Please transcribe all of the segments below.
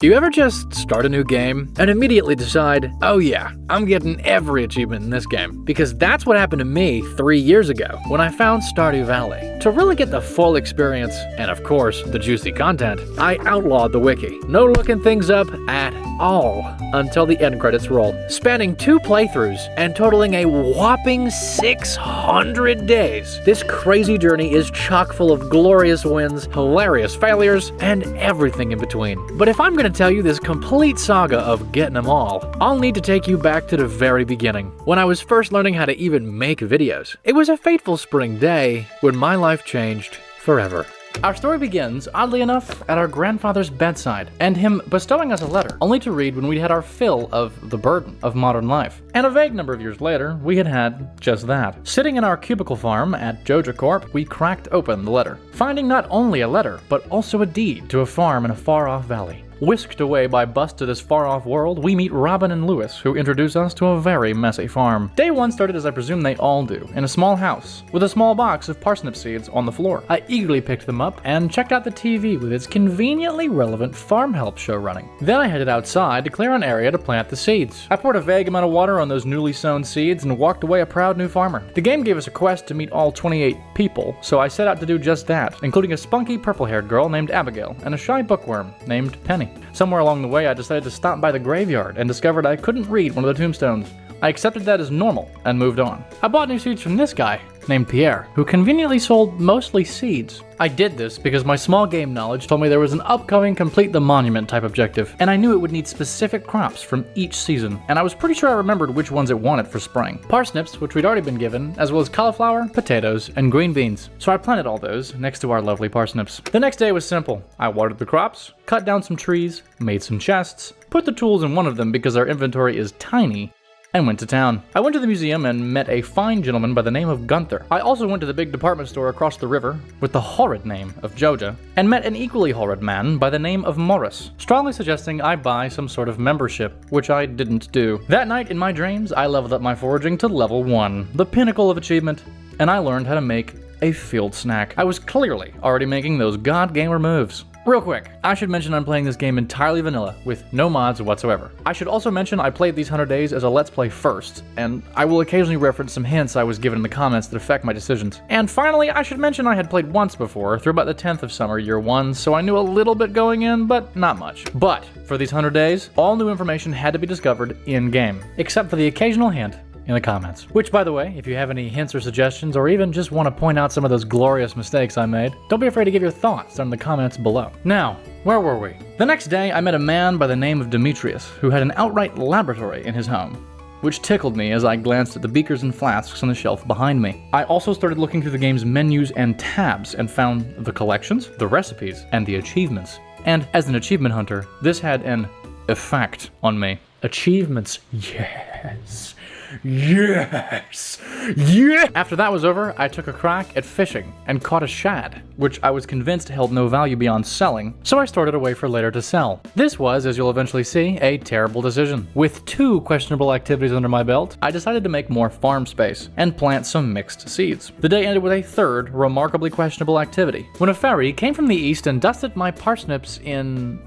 Do you ever just start a new game and immediately decide, oh yeah, I'm getting every achievement in this game? Because that's what happened to me 3 years ago when I found Stardew Valley. To really get the full experience, and of course, the juicy content, I outlawed the wiki. No looking things up at all until the end credits roll. Spanning 2 playthroughs and totaling a whopping 600 days. This crazy journey is chock full of glorious wins, hilarious failures, and everything in between. But if I'm gonna tell you this complete saga of getting them all, I'll need to take you back to the very beginning, when I was first learning how to even make videos. It was a fateful spring day when my life changed forever. Our story begins, oddly enough, at our grandfather's bedside, and him bestowing us a letter, only to read when we'd had our fill of the burden of modern life. And a vague number of years later, we had had just that. Sitting in our cubicle farm at Joja Corp, we cracked open the letter, finding not only a letter, but also a deed to a farm in a far-off valley. Whisked away by bus to this far-off world, we meet Robin and Lewis, who introduce us to a very messy farm. Day 1 started as I presume they all do, in a small house, with a small box of parsnip seeds on the floor. I eagerly picked them up and checked out the TV with its conveniently relevant farm help show running. Then I headed outside to clear an area to plant the seeds. I poured a vague amount of water on those newly sown seeds and walked away a proud new farmer. The game gave us a quest to meet all 28 people, so I set out to do just that, including a spunky purple-haired girl named Abigail and a shy bookworm named Penny. Somewhere along the way, I decided to stop by the graveyard and discovered I couldn't read one of the tombstones. I accepted that as normal and moved on. I bought new seeds from this guy, named Pierre, who conveniently sold mostly seeds. I did this because my small game knowledge told me there was an upcoming complete the monument type objective, and I knew it would need specific crops from each season, and I was pretty sure I remembered which ones it wanted for spring. Parsnips, which we'd already been given, as well as cauliflower, potatoes, and green beans. So I planted all those next to our lovely parsnips. The next day was simple. I watered the crops, cut down some trees, made some chests, put the tools in one of them because our inventory is tiny, and went to town. I went to the museum and met a fine gentleman by the name of Gunther. I also went to the big department store across the river with the horrid name of Joja, and met an equally horrid man by the name of Morris, strongly suggesting I buy some sort of membership, which I didn't do. That night in my dreams, I leveled up my foraging to level 1, the pinnacle of achievement, and I learned how to make a field snack. I was clearly already making those god gamer moves. Real quick, I should mention I'm playing this game entirely vanilla, with no mods whatsoever. I should also mention I played these 100 days as a Let's Play first, and I will occasionally reference some hints I was given in the comments that affect my decisions. And finally, I should mention I had played once before, through about the 10th of summer, year 1, so I knew a little bit going in, but not much. But, for these 100 days, all new information had to be discovered in-game, except for the occasional hint in the comments. Which, by the way, if you have any hints or suggestions, or even just want to point out some of those glorious mistakes I made, don't be afraid to give your thoughts down in the comments below. Now, where were we? The next day, I met a man by the name of Demetrius, who had an outright laboratory in his home, which tickled me as I glanced at the beakers and flasks on the shelf behind me. I also started looking through the game's menus and tabs and found the collections, the recipes, and the achievements. And as an achievement hunter, this had an effect on me. Achievements, yes. Yes! Yeah! After that was over, I took a crack at fishing and caught a shad, which I was convinced held no value beyond selling, so I stored it away for later to sell. This was, as you'll eventually see, a terrible decision. With 2 questionable activities under my belt, I decided to make more farm space and plant some mixed seeds. The day ended with a 3rd, remarkably questionable activity, when a fairy came from the east and dusted my parsnips in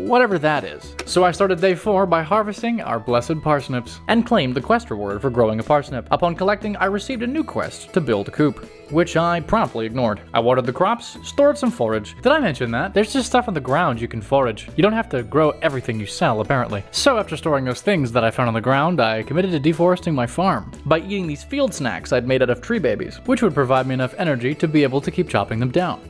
whatever that is. So I started day 4 by harvesting our blessed parsnips, and claimed the quest reward for growing a parsnip. Upon collecting, I received a new quest to build a coop, which I promptly ignored. I watered the crops, stored some forage. Did I mention that? There's just stuff on the ground you can forage. You don't have to grow everything you sell, apparently. So after storing those things that I found on the ground, I committed to deforesting my farm by eating these field snacks I'd made out of tree babies, which would provide me enough energy to be able to keep chopping them down.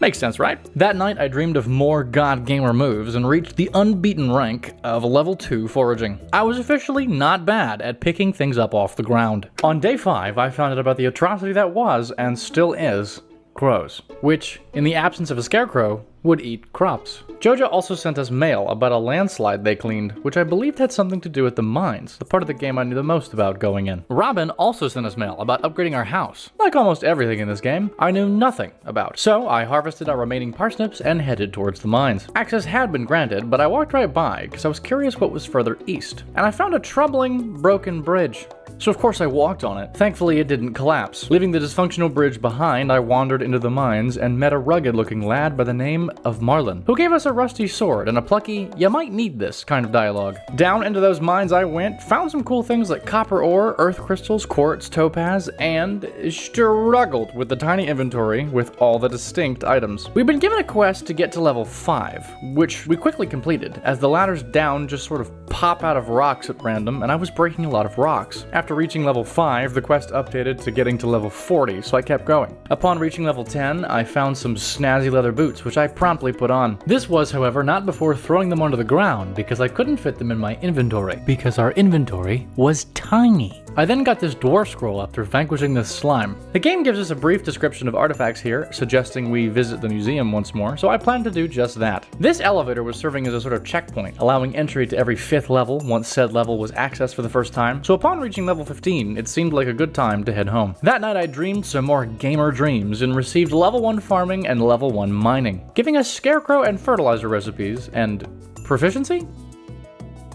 Makes sense, right? That night, I dreamed of more god gamer moves and reached the unbeaten rank of level 2 foraging. I was officially not bad at picking things up off the ground. On day 5, I found out about the atrocity that was, and still is, crows, which, in the absence of a scarecrow, would eat crops. Joja also sent us mail about a landslide they cleaned, which I believed had something to do with the mines, the part of the game I knew the most about going in. Robin also sent us mail about upgrading our house. Like almost everything in this game, I knew nothing about. So I harvested our remaining parsnips and headed towards the mines. Access had been granted, but I walked right by because I was curious what was further east, and I found a troubling broken bridge. so of course I walked on it. Thankfully it didn't collapse. Leaving the dysfunctional bridge behind, I wandered into the mines and met a rugged-looking lad by the name of Marlin, who gave us a rusty sword and a plucky, "you might need this" kind of dialogue. Down into those mines I went, found some cool things like copper ore, earth crystals, quartz, topaz, and struggled with the tiny inventory with all the distinct items. We've been given a quest to get to level 5, which we quickly completed, as the ladders down just sort of pop out of rocks at random, and I was breaking a lot of rocks. After reaching level 5, the quest updated to getting to level 40, so I kept going. Upon reaching level 10, I found some snazzy leather boots, which I promptly put on. This was, however, not before throwing them onto the ground, because I couldn't fit them in my inventory, because our inventory was tiny. I then got this dwarf scroll after vanquishing this slime. The game gives us a brief description of artifacts here, suggesting we visit the museum once more, so I plan to do just that. This elevator was serving as a sort of checkpoint, allowing entry to every 5th level once said level was accessed for the first time, so upon reaching level 15, it seemed like a good time to head home. That night I dreamed some more gamer dreams and received level 1 farming and level 1 mining, giving us scarecrow and fertilizer recipes and proficiency?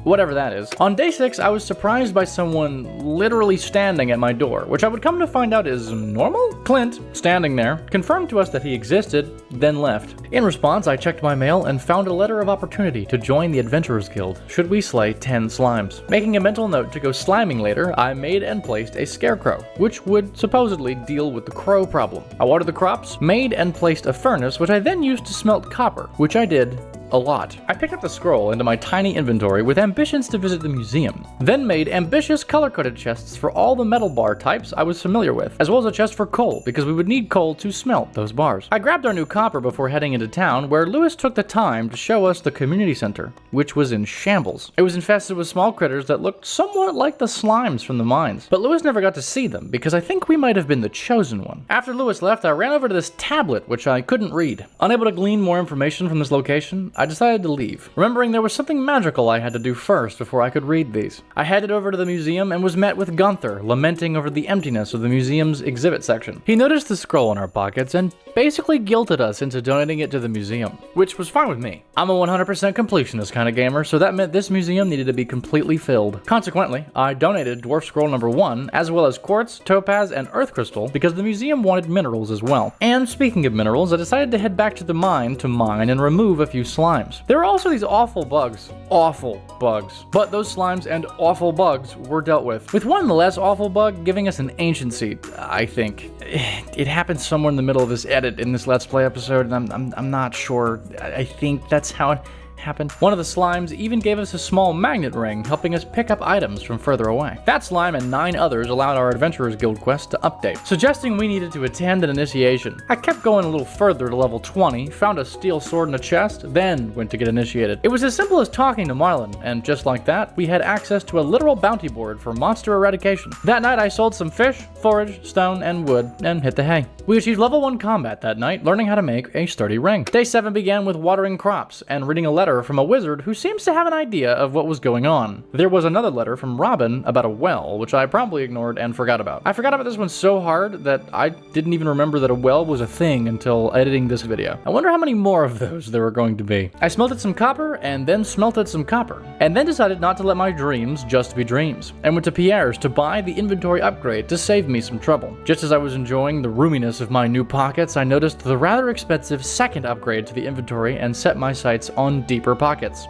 Whatever that is. On day 6, I was surprised by someone literally standing at my door, which I would come to find out is normal? Clint, standing there, confirmed to us that he existed, then left. In response, I checked my mail and found a letter of opportunity to join the Adventurers Guild, should we slay 10 slimes. Making a mental note to go sliming later, I made and placed a scarecrow, which would supposedly deal with the crow problem. I watered the crops, made and placed a furnace, which I then used to smelt copper, which I did a lot. I picked up the scroll into my tiny inventory with ambitions to visit the museum, then made ambitious color-coded chests for all the metal bar types I was familiar with, as well as a chest for coal, because we would need coal to smelt those bars. I grabbed our new copper before heading into town, where Lewis took the time to show us the community center, which was in shambles. It was infested with small critters that looked somewhat like the slimes from the mines, but Lewis never got to see them, because I think we might have been the chosen one. After Lewis left, I ran over to this tablet, which I couldn't read. Unable to glean more information from this location, I decided to leave, remembering there was something magical I had to do first before I could read these. I headed over to the museum and was met with Gunther, lamenting over the emptiness of the museum's exhibit section. He noticed the scroll in our pockets and basically guilted us into donating it to the museum, which was fine with me. I'm a 100% completionist kind of gamer, so that meant this museum needed to be completely filled. Consequently, I donated Dwarf Scroll number 1, as well as quartz, topaz, and earth crystal, because the museum wanted minerals as well. And speaking of minerals, I decided to head back to the mine to mine and remove a few slimes. There were also these awful bugs. Awful bugs. But those slimes and awful bugs were dealt with one less awful bug giving us an ancient seed, I think. It happened somewhere in the middle of this edit in this Let's Play episode, and I'm not sure. I think that's how it happened. One of the slimes even gave us a small magnet ring, helping us pick up items from further away. That slime and 9 others allowed our Adventurers Guild quest to update, suggesting we needed to attend an initiation. I kept going a little further to level 20, found a steel sword in a chest, then went to get initiated. It was as simple as talking to Marlin, and just like that, we had access to a literal bounty board for monster eradication. That night I sold some fish, forage, stone, and wood, and hit the hay. We achieved level 1 combat that night, learning how to make a sturdy ring. Day 7 began with watering crops and reading a letter from a wizard who seems to have an idea of what was going on. There was another letter from Robin about a well, which I promptly ignored and forgot about. I forgot about this one so hard that I didn't even remember that a well was a thing until editing this video. I wonder how many more of those there were going to be. I smelted some copper and then smelted some copper, and then decided not to let my dreams just be dreams, and went to Pierre's to buy the inventory upgrade to save me some trouble. Just as I was enjoying the roominess of my new pockets, I noticed the rather expensive second upgrade to the inventory and set my sights on deeper pockets.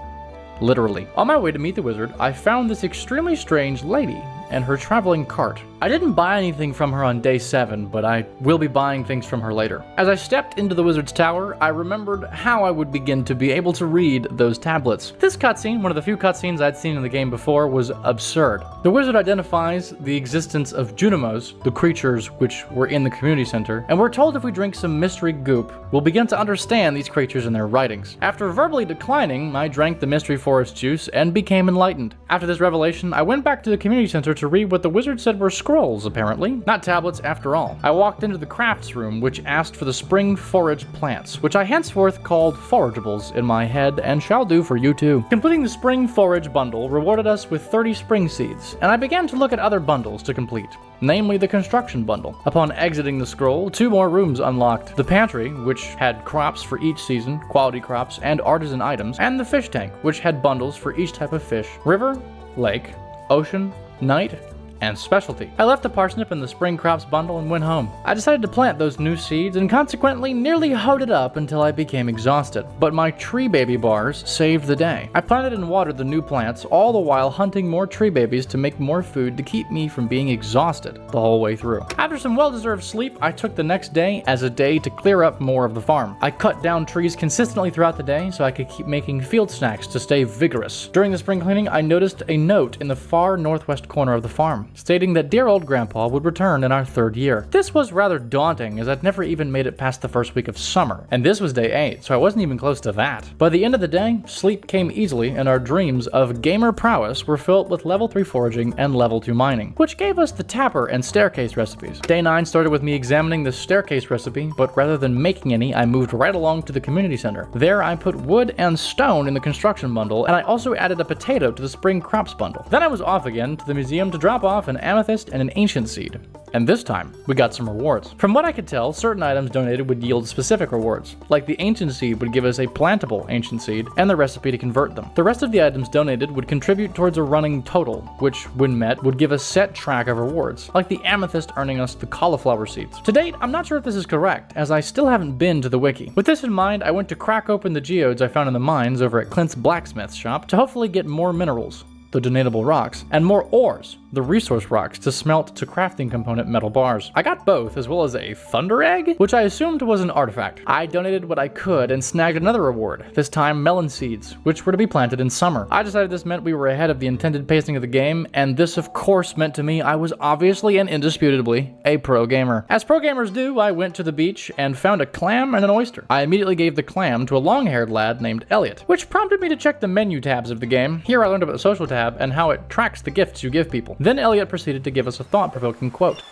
Literally. On my way to meet the wizard, I found this extremely strange lady and her traveling cart. I didn't buy anything from her on day 7, but I will be buying things from her later. As I stepped into the wizard's tower, I remembered how I would begin to be able to read those tablets. This cutscene, one of the few cutscenes I'd seen in the game before, was absurd. The wizard identifies the existence of Junimos, the creatures which were in the community center, and we're told if we drink some mystery goop, we'll begin to understand these creatures and their writings. After verbally declining, I drank the mystery forest juice and became enlightened. After this revelation, I went back to the community center to read what the wizard said were scrolls, apparently. Not tablets after all. I walked into the crafts room, which asked for the spring forage plants, which I henceforth called forageables in my head and shall do for you too. Completing the spring forage bundle rewarded us with 30 spring seeds, and I began to look at other bundles to complete, namely the construction bundle. Upon exiting the scroll, 2 more rooms unlocked. The pantry, which had crops for each season, quality crops, and artisan items, and the fish tank, which had bundles for each type of fish. River, lake, ocean, night, and specialty. I left the parsnip in the spring crops bundle and went home. I decided to plant those new seeds and consequently nearly hoed it up until I became exhausted. But my tree baby bars saved the day. I planted and watered the new plants, all the while hunting more tree babies to make more food to keep me from being exhausted the whole way through. After some well-deserved sleep, I took the next day as a day to clear up more of the farm. I cut down trees consistently throughout the day so I could keep making field snacks to stay vigorous. During the spring cleaning, I noticed a note in the far northwest corner of the farm, stating that dear old grandpa would return in our 3rd year. This was rather daunting as I'd never even made it past the first week of summer, and this was day 8, so I wasn't even close to that. By the end of the day, sleep came easily and our dreams of gamer prowess were filled with level 3 foraging and level 2 mining, which gave us the tapper and staircase recipes. Day 9 started with me examining the staircase recipe, but rather than making any, I moved right along to the community center. There I put wood and stone in the construction bundle, and I also added a potato to the spring crops bundle. Then I was off again to the museum to drop off an amethyst and an ancient seed. And this time, we got some rewards. From what I could tell, certain items donated would yield specific rewards. Like the ancient seed would give us a plantable ancient seed and the recipe to convert them. The rest of the items donated would contribute towards a running total, which, when met, would give a set track of rewards, like the amethyst earning us the cauliflower seeds. To date, I'm not sure if this is correct, as I still haven't been to the wiki. With this in mind, I went to crack open the geodes I found in the mines over at Clint's blacksmith shop to hopefully get more minerals, the donatable rocks, and more ores, the resource rocks, to smelt to crafting component metal bars. I got both, as well as a thunder egg, which I assumed was an artifact. I donated what I could and snagged another reward, this time melon seeds, which were to be planted in summer. I decided this meant we were ahead of the intended pacing of the game, and this of course meant to me I was obviously and indisputably a pro gamer. As pro gamers do, I went to the beach and found a clam and an oyster. I immediately gave the clam to a long-haired lad named Elliot, which prompted me to check the menu tabs of the game. Here I learned about the social tab and how it tracks the gifts you give people. Then Elliot proceeded to give us a thought-provoking quote.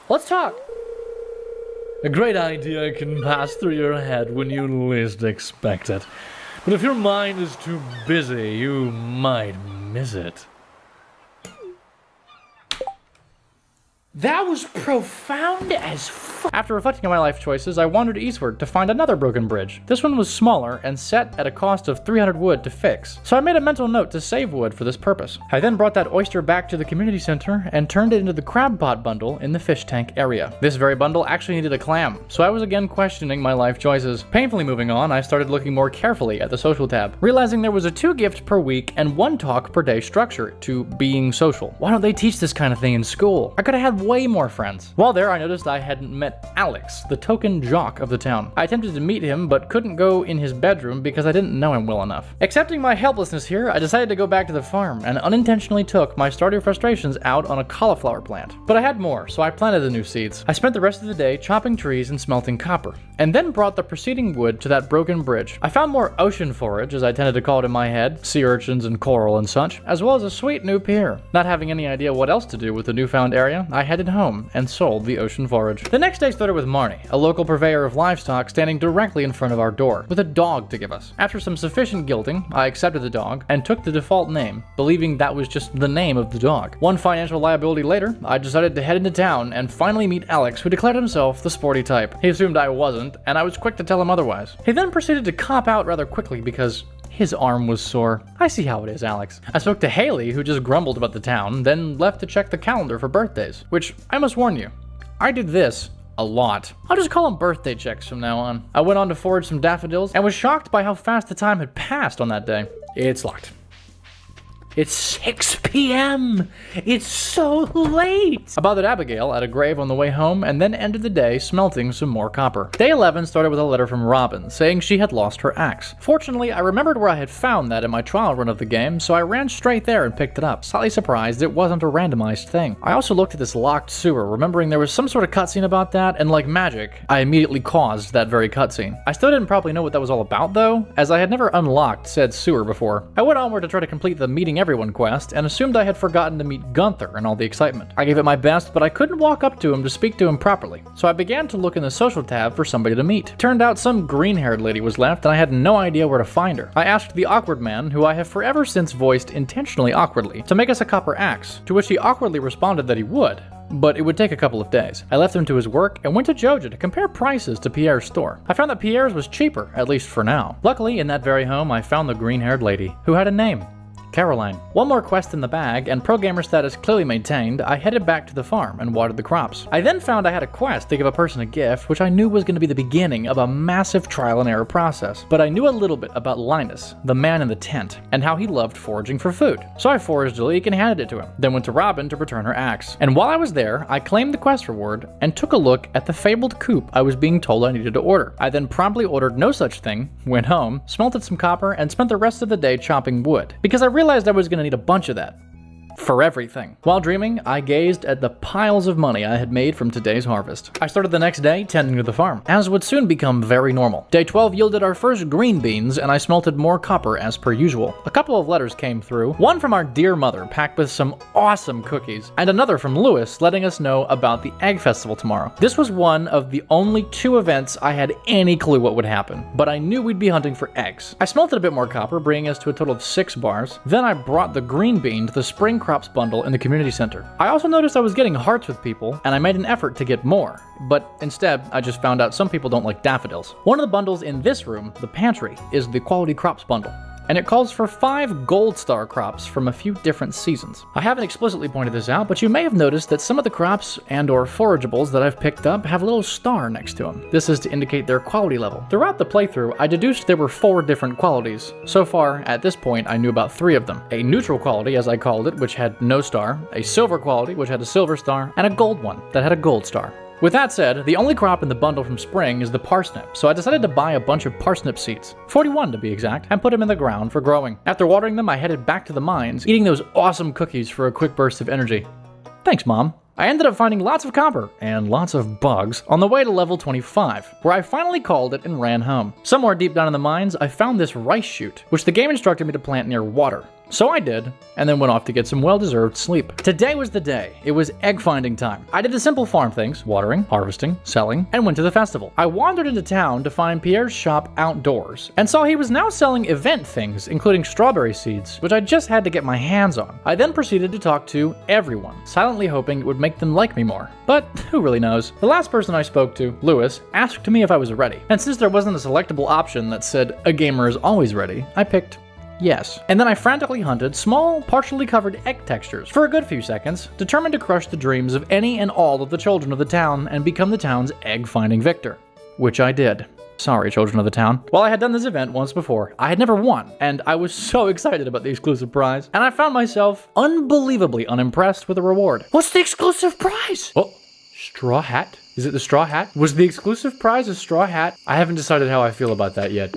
Let's talk. A great idea can pass through your head when you least expect it. But if your mind is too busy, you might miss it. That was profound as fuck. After reflecting on my life choices, I wandered eastward to find another broken bridge. This one was smaller and set at a cost of 300 wood to fix, so I made a mental note to save wood for this purpose. I then brought that oyster back to the community center and turned it into the crab pot bundle in the fish tank area. This very bundle actually needed a clam, so I was again questioning my life choices. Painfully moving on, I started looking more carefully at the social tab, realizing there was a 2 gift per week and 1 talk per day structure to being social. Why don't they teach this kind of thing in school? I could have had way more friends. While there, I noticed I hadn't met Alex, the token jock of the town. I attempted to meet him, but couldn't go in his bedroom because I didn't know him well enough. Accepting my helplessness here, I decided to go back to the farm and unintentionally took my Stardew frustrations out on a cauliflower plant. But I had more, so I planted the new seeds. I spent the rest of the day chopping trees and smelting copper, and then brought the preceding wood to that broken bridge. I found more ocean forage, as I tended to call it in my head, sea urchins and coral and such, as well as a sweet new pier. Not having any idea what else to do with the newfound area, I headed home and sold the ocean forage. The next day started with Marnie, a local purveyor of livestock, standing directly in front of our door, with a dog to give us. After some sufficient guilting, I accepted the dog and took the default name, believing that was just the name of the dog. One financial liability later, I decided to head into town and finally meet Alex, who declared himself the sporty type. He assumed I wasn't, and I was quick to tell him otherwise. He then proceeded to cop out rather quickly because his arm was sore. I see how it is, Alex. I spoke to Haley, who just grumbled about the town, then left to check the calendar for birthdays, which I must warn you, I did this a lot. I'll just call them birthday checks from now on. I went on to forage some daffodils and was shocked by how fast the time had passed on that day. It's locked. It's 6 p.m. It's so late. I bothered Abigail at a grave on the way home and then ended the day smelting some more copper. Day 11 started with a letter from Robin saying she had lost her axe. Fortunately, I remembered where I had found that in my trial run of the game, so I ran straight there and picked it up, slightly surprised it wasn't a randomized thing. I also looked at this locked sewer, remembering there was some sort of cutscene about that, and like magic, I immediately caused that very cutscene. I still didn't probably know what that was all about though, as I had never unlocked said sewer before. I went onward to try to complete the meeting everyone quest and assumed I had forgotten to meet Gunther and all the excitement. I gave it my best, but I couldn't walk up to him to speak to him properly, so I began to look in the social tab for somebody to meet. Turned out some green-haired lady was left and I had no idea where to find her. I asked the awkward man, who I have forever since voiced intentionally awkwardly, to make us a copper axe, to which he awkwardly responded that he would, but it would take a couple of days. I left him to his work and went to Joja to compare prices to Pierre's store. I found that Pierre's was cheaper, at least for now. Luckily, in that very home, I found the green-haired lady, who had a name. Caroline. One more quest in the bag, and pro gamer status clearly maintained, I headed back to the farm and watered the crops. I then found I had a quest to give a person a gift, which I knew was going to be the beginning of a massive trial and error process. But I knew a little bit about Linus, the man in the tent, and how he loved foraging for food. So I foraged a leek and handed it to him, then went to Robin to return her axe. And while I was there, I claimed the quest reward and took a look at the fabled coop I was being told I needed to order. I then promptly ordered no such thing, went home, smelted some copper, and spent the rest of the day chopping wood, because I realized I was going to need a bunch of that. For everything. While dreaming, I gazed at the piles of money I had made from today's harvest. I started the next day tending to the farm, as would soon become very normal. Day 12 yielded our first green beans, and I smelted more copper as per usual. A couple of letters came through, one from our dear mother packed with some awesome cookies, and another from Lewis letting us know about the egg festival tomorrow. This was one of the only 2 events I had any clue what would happen, but I knew we'd be hunting for eggs. I smelted a bit more copper, bringing us to a total of 6 bars. Then I brought the green bean to the spring crops bundle in the community center. I also noticed I was getting hearts with people, and I made an effort to get more, but instead I just found out some people don't like daffodils. One of the bundles in this room, the pantry, is the quality crops bundle, and it calls for 5 gold star crops from a few different seasons. I haven't explicitly pointed this out, but you may have noticed that some of the crops and or forageables that I've picked up have a little star next to them. This is to indicate their quality level. Throughout the playthrough, I deduced there were 4 different qualities. So far, at this point, I knew about 3 of them. A neutral quality, as I called it, which had no star, a silver quality, which had a silver star, and a gold one that had a gold star. With that said, the only crop in the bundle from spring is the parsnip, so I decided to buy a bunch of parsnip seeds, 41 to be exact, and put them in the ground for growing. After watering them, I headed back to the mines, eating those awesome cookies for a quick burst of energy. Thanks, Mom. I ended up finding lots of copper and lots of bugs on the way to level 25, where I finally called it and ran home. Somewhere deep down in the mines, I found this rice shoot, which the game instructed me to plant near water. So I did, and then went off to get some well-deserved sleep. Today was the day. It was egg finding time. I did the simple farm things, watering, harvesting, selling, and went to the festival. I wandered into town to find Pierre's shop outdoors, and saw he was now selling event things, including strawberry seeds, which I just had to get my hands on. I then proceeded to talk to everyone, silently hoping it would make them like me more. But who really knows? The last person I spoke to, Lewis, asked me if I was ready, and since there wasn't a selectable option that said, "A gamer is always ready," I picked yes. And then I frantically hunted small, partially covered egg textures for a good few seconds, determined to crush the dreams of any and all of the children of the town and become the town's egg-finding victor. Which I did. Sorry, children of the town. While I had done this event once before, I had never won, and I was so excited about the exclusive prize, and I found myself unbelievably unimpressed with the reward. What's the exclusive prize? Oh, straw hat? Is it the straw hat? Was the exclusive prize a straw hat? I haven't decided how I feel about that yet.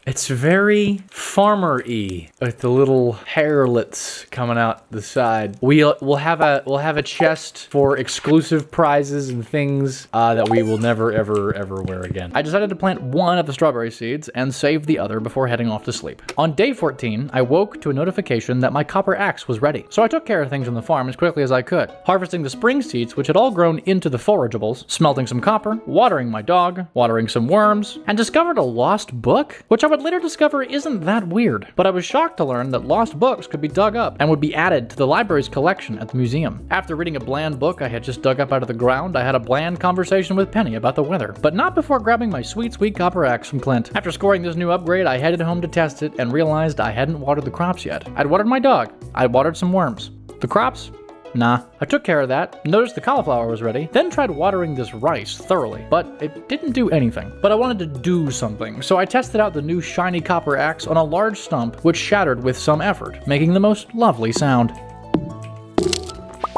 It's very farmer-y, with the little hairlets coming out the side. We'll have a chest for exclusive prizes and things that we will never ever wear again. I decided to plant one of the strawberry seeds and save the other before heading off to sleep. On day 14, I woke to a notification that my copper axe was ready, so I took care of things on the farm as quickly as I could, harvesting the spring seeds which had all grown into the forageables, smelting some copper, watering my dog, watering some worms, and discovered a lost book, which I would later discover isn't that weird. But I was shocked to learn that lost books could be dug up and would be added to the library's collection at the museum. After reading a bland book I had just dug up out of the ground, I had a bland conversation with Penny about the weather, but not before grabbing my sweet copper axe from Clint. After scoring this new upgrade, I headed home to test it and realized I hadn't watered the crops yet. I'd watered my dog. I'd watered some worms. The crops? Nah. I took care of that, noticed the cauliflower was ready, then tried watering this rice thoroughly, but it didn't do anything. But I wanted to do something, so I tested out the new shiny copper axe on a large stump, which shattered with some effort, making the most lovely sound.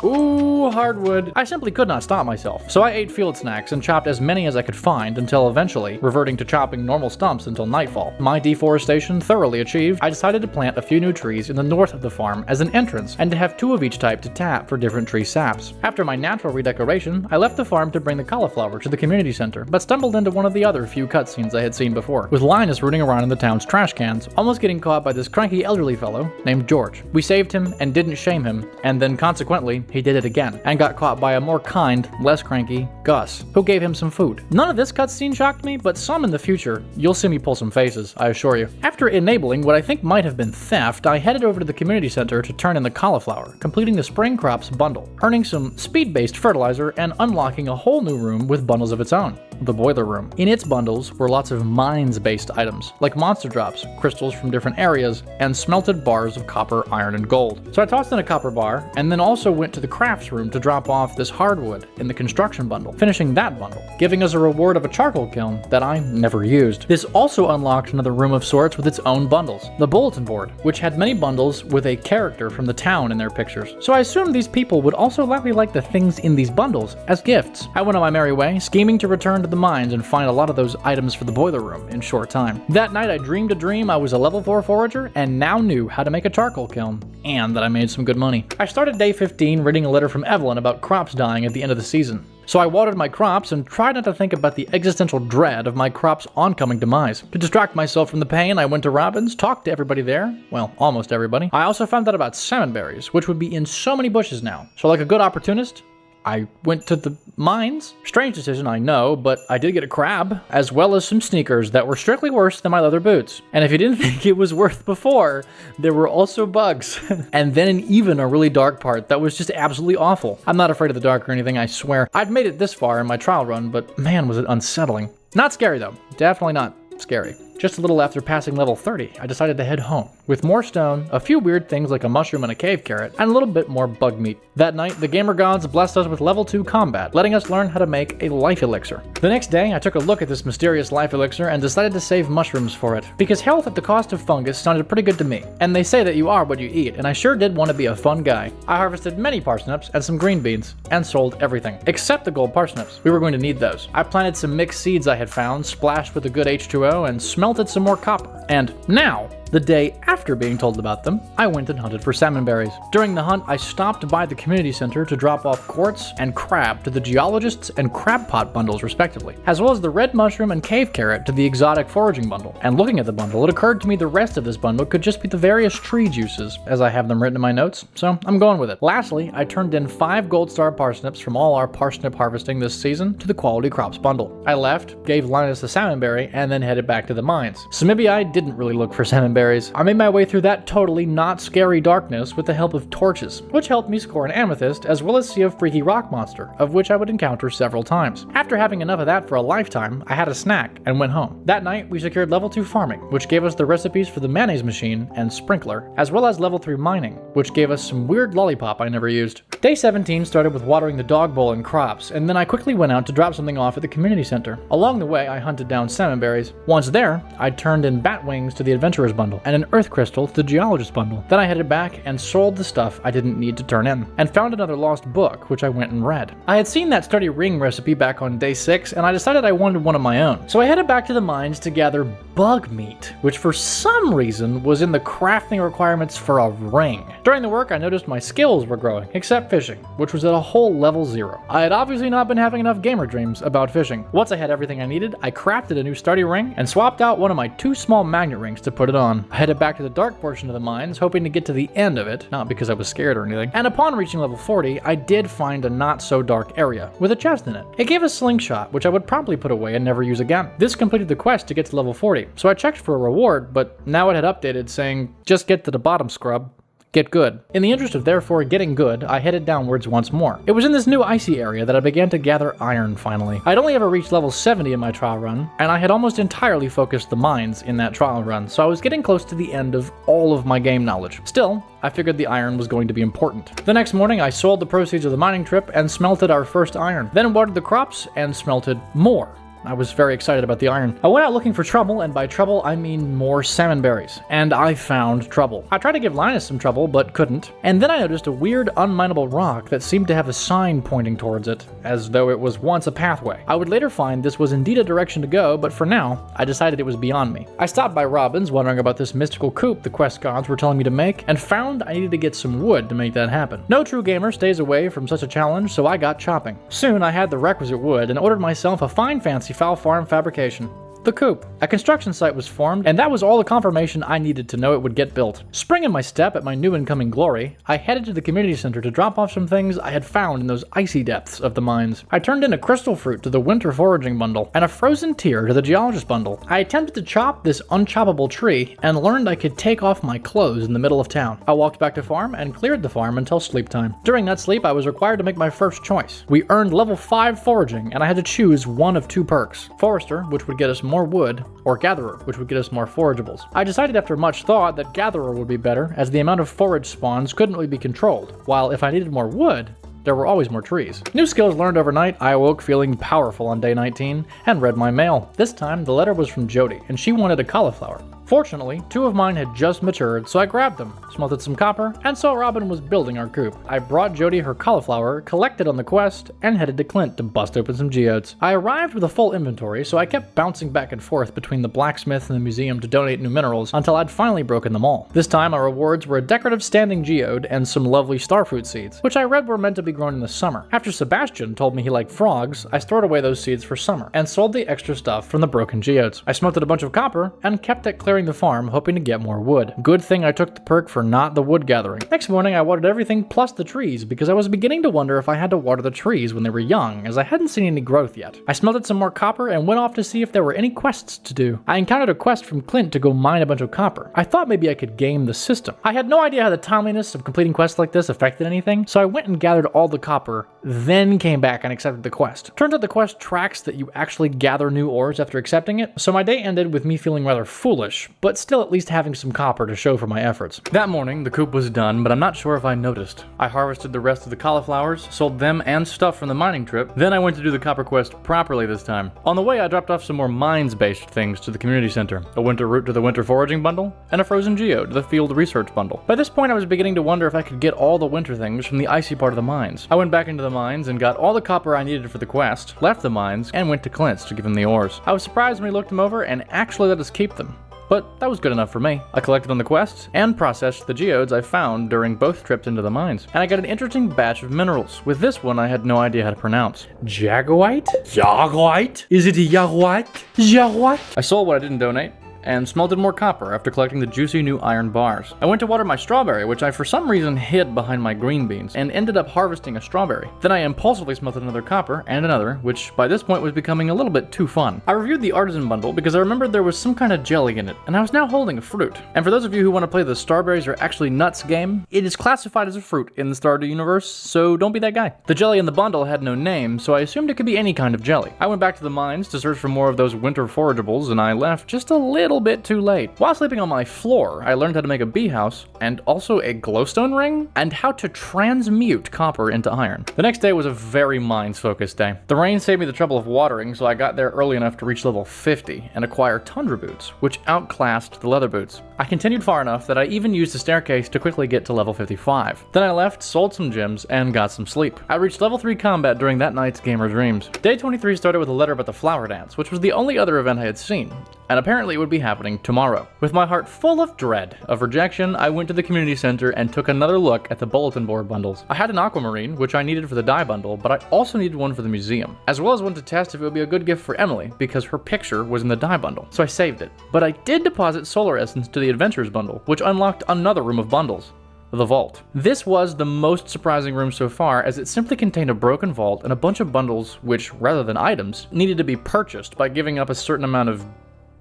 Ooh, hardwood. I simply could not stop myself, so I ate field snacks and chopped as many as I could find until eventually reverting to chopping normal stumps until nightfall. My deforestation thoroughly achieved, I decided to plant a few new trees in the north of the farm as an entrance and to have 2 of each type to tap for different tree saps. After my natural redecoration, I left the farm to bring the cauliflower to the community center, but stumbled into one of the other few cutscenes I had seen before, with Linus rooting around in the town's trash cans, almost getting caught by this cranky elderly fellow named George. We saved him and didn't shame him, and then consequently, he did it again, and got caught by a more kind, less cranky Gus, who gave him some food. None of this cutscene shocked me, but some in the future. You'll see me pull some faces, I assure you. After enabling what I think might have been theft, I headed over to the community center to turn in the cauliflower, completing the spring crops bundle, earning some speed-based fertilizer, and unlocking a whole new room with bundles of its own. the boiler room. In its bundles were lots of mines-based items, like monster drops, crystals from different areas, and smelted bars of copper, iron, and gold. So I tossed in a copper bar, and then also went to the crafts room to drop off this hardwood in the construction bundle, finishing that bundle, giving us a reward of a charcoal kiln that I never used. This also unlocked another room of sorts with its own bundles, the bulletin board, which had many bundles with a character from the town in their pictures. So I assumed these people would also likely like the things in these bundles as gifts. I went on my merry way, scheming to return to the mines and find a lot of those items for the boiler room in short time. That night I dreamed a dream I was a level 4 forager and now knew how to make a charcoal kiln, and that I made some good money. I started day 15 reading a letter from Evelyn about crops dying at the end of the season. So I watered my crops and tried not to think about the existential dread of my crops' oncoming demise. To distract myself from the pain, I went to Robin's, talked to everybody there. Well, almost everybody. I also found out about salmon berries, which would be in so many bushes now. So like a good opportunist, I went to the mines. Strange decision, I know, but I did get a crab, as well as some sneakers that were strictly worse than my leather boots. And if you didn't think it was worth before, there were also bugs. And then even a really dark part that was just absolutely awful. I'm not afraid of the dark or anything, I swear. I'd made it this far in my trial run, but man, was it unsettling. Not scary though, definitely not scary. Just a little after passing level 30, I decided to head home, with more stone, a few weird things like a mushroom and a cave carrot, and a little bit more bug meat. That night, the gamer gods blessed us with level 2 combat, letting us learn how to make a life elixir. The next day, I took a look at this mysterious life elixir and decided to save mushrooms for it, because health at the cost of fungus sounded pretty good to me. And they say that you are what you eat, and I sure did want to be a fun guy. I harvested many parsnips and some green beans, and sold everything, except the gold parsnips. We were going to need those. I planted some mixed seeds I had found, splashed with a good H2O, and smelted some more copper. And now, the day after being told about them, I went and hunted for salmon berries. During the hunt, I stopped by the community center to drop off quartz and crab to the geologists and crab pot bundles respectively, as well as the red mushroom and cave carrot to the exotic foraging bundle. And looking at the bundle, it occurred to me the rest of this bundle could just be the various tree juices, as I have them written in my notes, so I'm going with it. Lastly, I turned in 5 gold star parsnips from all our parsnip harvesting this season to the quality crops bundle. I left, gave Linus the salmon berry, and then headed back to the mines. So maybe I didn't really look for salmon berries. I made my way through that totally not scary darkness with the help of torches, which helped me score an amethyst as well as see a freaky rock monster, of which I would encounter several times. After having enough of that for a lifetime, I had a snack and went home. That night, we secured level 2 farming, which gave us the recipes for the mayonnaise machine and sprinkler, as well as level 3 mining, which gave us some weird lollipop I never used. Day 17 started with watering the dog bowl and crops, and then I quickly went out to drop something off at the community center. Along the way, I hunted down salmon berries. Once there, I turned in bat wings to the adventurer's bundle, and an earth crystal to the geologist bundle. Then I headed back and sold the stuff I didn't need to turn in, and found another lost book, which I went and read. I had seen that sturdy ring recipe back on day 6, and I decided I wanted one of my own. So I headed back to the mines to gather bug meat, which for some reason was in the crafting requirements for a ring. During the work, I noticed my skills were growing, except fishing, which was at a whole level 0. I had obviously not been having enough gamer dreams about fishing. Once I had everything I needed, I crafted a new sturdy ring and swapped out one of my 2 small magnet rings to put it on. I headed back to the dark portion of the mines, hoping to get to the end of it, not because I was scared or anything. And upon reaching level 40, I did find a not so dark area with a chest in it. It gave a slingshot, which I would probably put away and never use again. This completed the quest to get to level 40, so I checked for a reward, but now it had updated saying, just get to the bottom, scrub. Get good. In the interest of therefore getting good, I headed downwards once more. It was in this new icy area that I began to gather iron finally. I'd only ever reached level 70 in my trial run, and I had almost entirely focused the mines in that trial run, so I was getting close to the end of all of my game knowledge. Still, I figured the iron was going to be important. The next morning, I sold the proceeds of the mining trip and smelted our first iron, then watered the crops and smelted more. I was very excited about the iron. I went out looking for trouble, and by trouble I mean more salmon berries, and I found trouble. I tried to give Linus some trouble, but couldn't, and then I noticed a weird unminable rock that seemed to have a sign pointing towards it, as though it was once a pathway. I would later find this was indeed a direction to go, but for now, I decided it was beyond me. I stopped by Robin's wondering about this mystical coop the quest gods were telling me to make, and found I needed to get some wood to make that happen. No true gamer stays away from such a challenge, so I got chopping. Soon I had the requisite wood and ordered myself a fine fancy fowl farm fabrication. The coop. A construction site was formed, and that was all the confirmation I needed to know it would get built. Springing my step at my new incoming glory, I headed to the community center to drop off some things I had found in those icy depths of the mines. I turned in a crystal fruit to the winter foraging bundle, and a frozen tear to the geologist bundle. I attempted to chop this unchoppable tree, and learned I could take off my clothes in the middle of town. I walked back to farm, and cleared the farm until sleep time. During that sleep, I was required to make my first choice. We earned level 5 foraging, and I had to choose one of 2 perks. Forester, which would get us more wood, or Gatherer, which would get us more forageables. I decided after much thought that Gatherer would be better, as the amount of forage spawns couldn't really be controlled, while if I needed more wood, there were always more trees. New skills learned overnight, I awoke feeling powerful on day 19, and read my mail. This time, the letter was from Jody, and she wanted a cauliflower. Fortunately, 2 of mine had just matured, so I grabbed them, smelted some copper, and saw Robin was building our coop. I brought Jody her cauliflower, collected on the quest, and headed to Clint to bust open some geodes. I arrived with a full inventory, so I kept bouncing back and forth between the blacksmith and the museum to donate new minerals until I'd finally broken them all. This time, our rewards were a decorative standing geode and some lovely starfruit seeds, which I read were meant to be grown in the summer. After Sebastian told me he liked frogs, I stored away those seeds for summer, and sold the extra stuff from the broken geodes. I smelted a bunch of copper, and kept at clearing the farm, hoping to get more wood. Good thing I took the perk for not the wood gathering. Next morning, I watered everything plus the trees, because I was beginning to wonder if I had to water the trees when they were young, as I hadn't seen any growth yet. I smelted some more copper and went off to see if there were any quests to do. I encountered a quest from Clint to go mine a bunch of copper. I thought maybe I could game the system. I had no idea how the timeliness of completing quests like this affected anything, so I went and gathered all the copper, then came back and accepted the quest. Turns out the quest tracks that you actually gather new ores after accepting it, so my day ended with me feeling rather foolish, but still at least having some copper to show for my efforts. That morning, the coop was done, but I'm not sure if I noticed. I harvested the rest of the cauliflowers, sold them and stuff from the mining trip, then I went to do the copper quest properly this time. On the way, I dropped off some more mines-based things to the community center, a winter root to the winter foraging bundle, and a frozen geode to the field research bundle. By this point, I was beginning to wonder if I could get all the winter things from the icy part of the mines. I went back into the mines and got all the copper I needed for the quest, left the mines, and went to Clint's to give him the ores. I was surprised when he looked them over and actually let us keep them. But that was good enough for me. I collected on the quest and processed the geodes I found during both trips into the mines. And I got an interesting batch of minerals. With this one, I had no idea how to pronounce. Jaguite? Jaguite? Is it a Jaguite? Jaguite? I sold what I didn't donate, and smelted more copper after collecting the juicy new iron bars. I went to water my strawberry, which I for some reason hid behind my green beans, and ended up harvesting a strawberry. Then I impulsively smelted another copper, and another, which by this point was becoming a little bit too fun. I reviewed the Artisan bundle because I remembered there was some kind of jelly in it, and I was now holding a fruit. And for those of you who want to play the strawberries are actually nuts game, it is classified as a fruit in the Stardew universe, so don't be that guy. The jelly in the bundle had no name, so I assumed it could be any kind of jelly. I went back to the mines to search for more of those winter forageables, and I left just a little bit too late. While sleeping on my floor, I learned how to make a bee house, and also a glowstone ring, and how to transmute copper into iron. The next day was a very mines-focused day. The rain saved me the trouble of watering, so I got there early enough to reach level 50 and acquire tundra boots, which outclassed the leather boots. I continued far enough that I even used the staircase to quickly get to level 55. Then I left, sold some gems, and got some sleep. I reached level 3 combat during that night's Gamer Dreams. Day 23 started with a letter about the flower dance, which was the only other event I had seen, and apparently it would be happening tomorrow. With my heart full of dread of rejection, I went to the community center and took another look at the bulletin board bundles. I had an aquamarine, which I needed for the dye bundle, but I also needed one for the museum, as well as one to test if it would be a good gift for Emily, because her picture was in the dye bundle, so I saved it. But I did deposit solar essence to the adventures bundle, which unlocked another room of bundles. The vault. This was the most surprising room so far, as it simply contained a broken vault and a bunch of bundles which, rather than items, needed to be purchased by giving up a certain amount of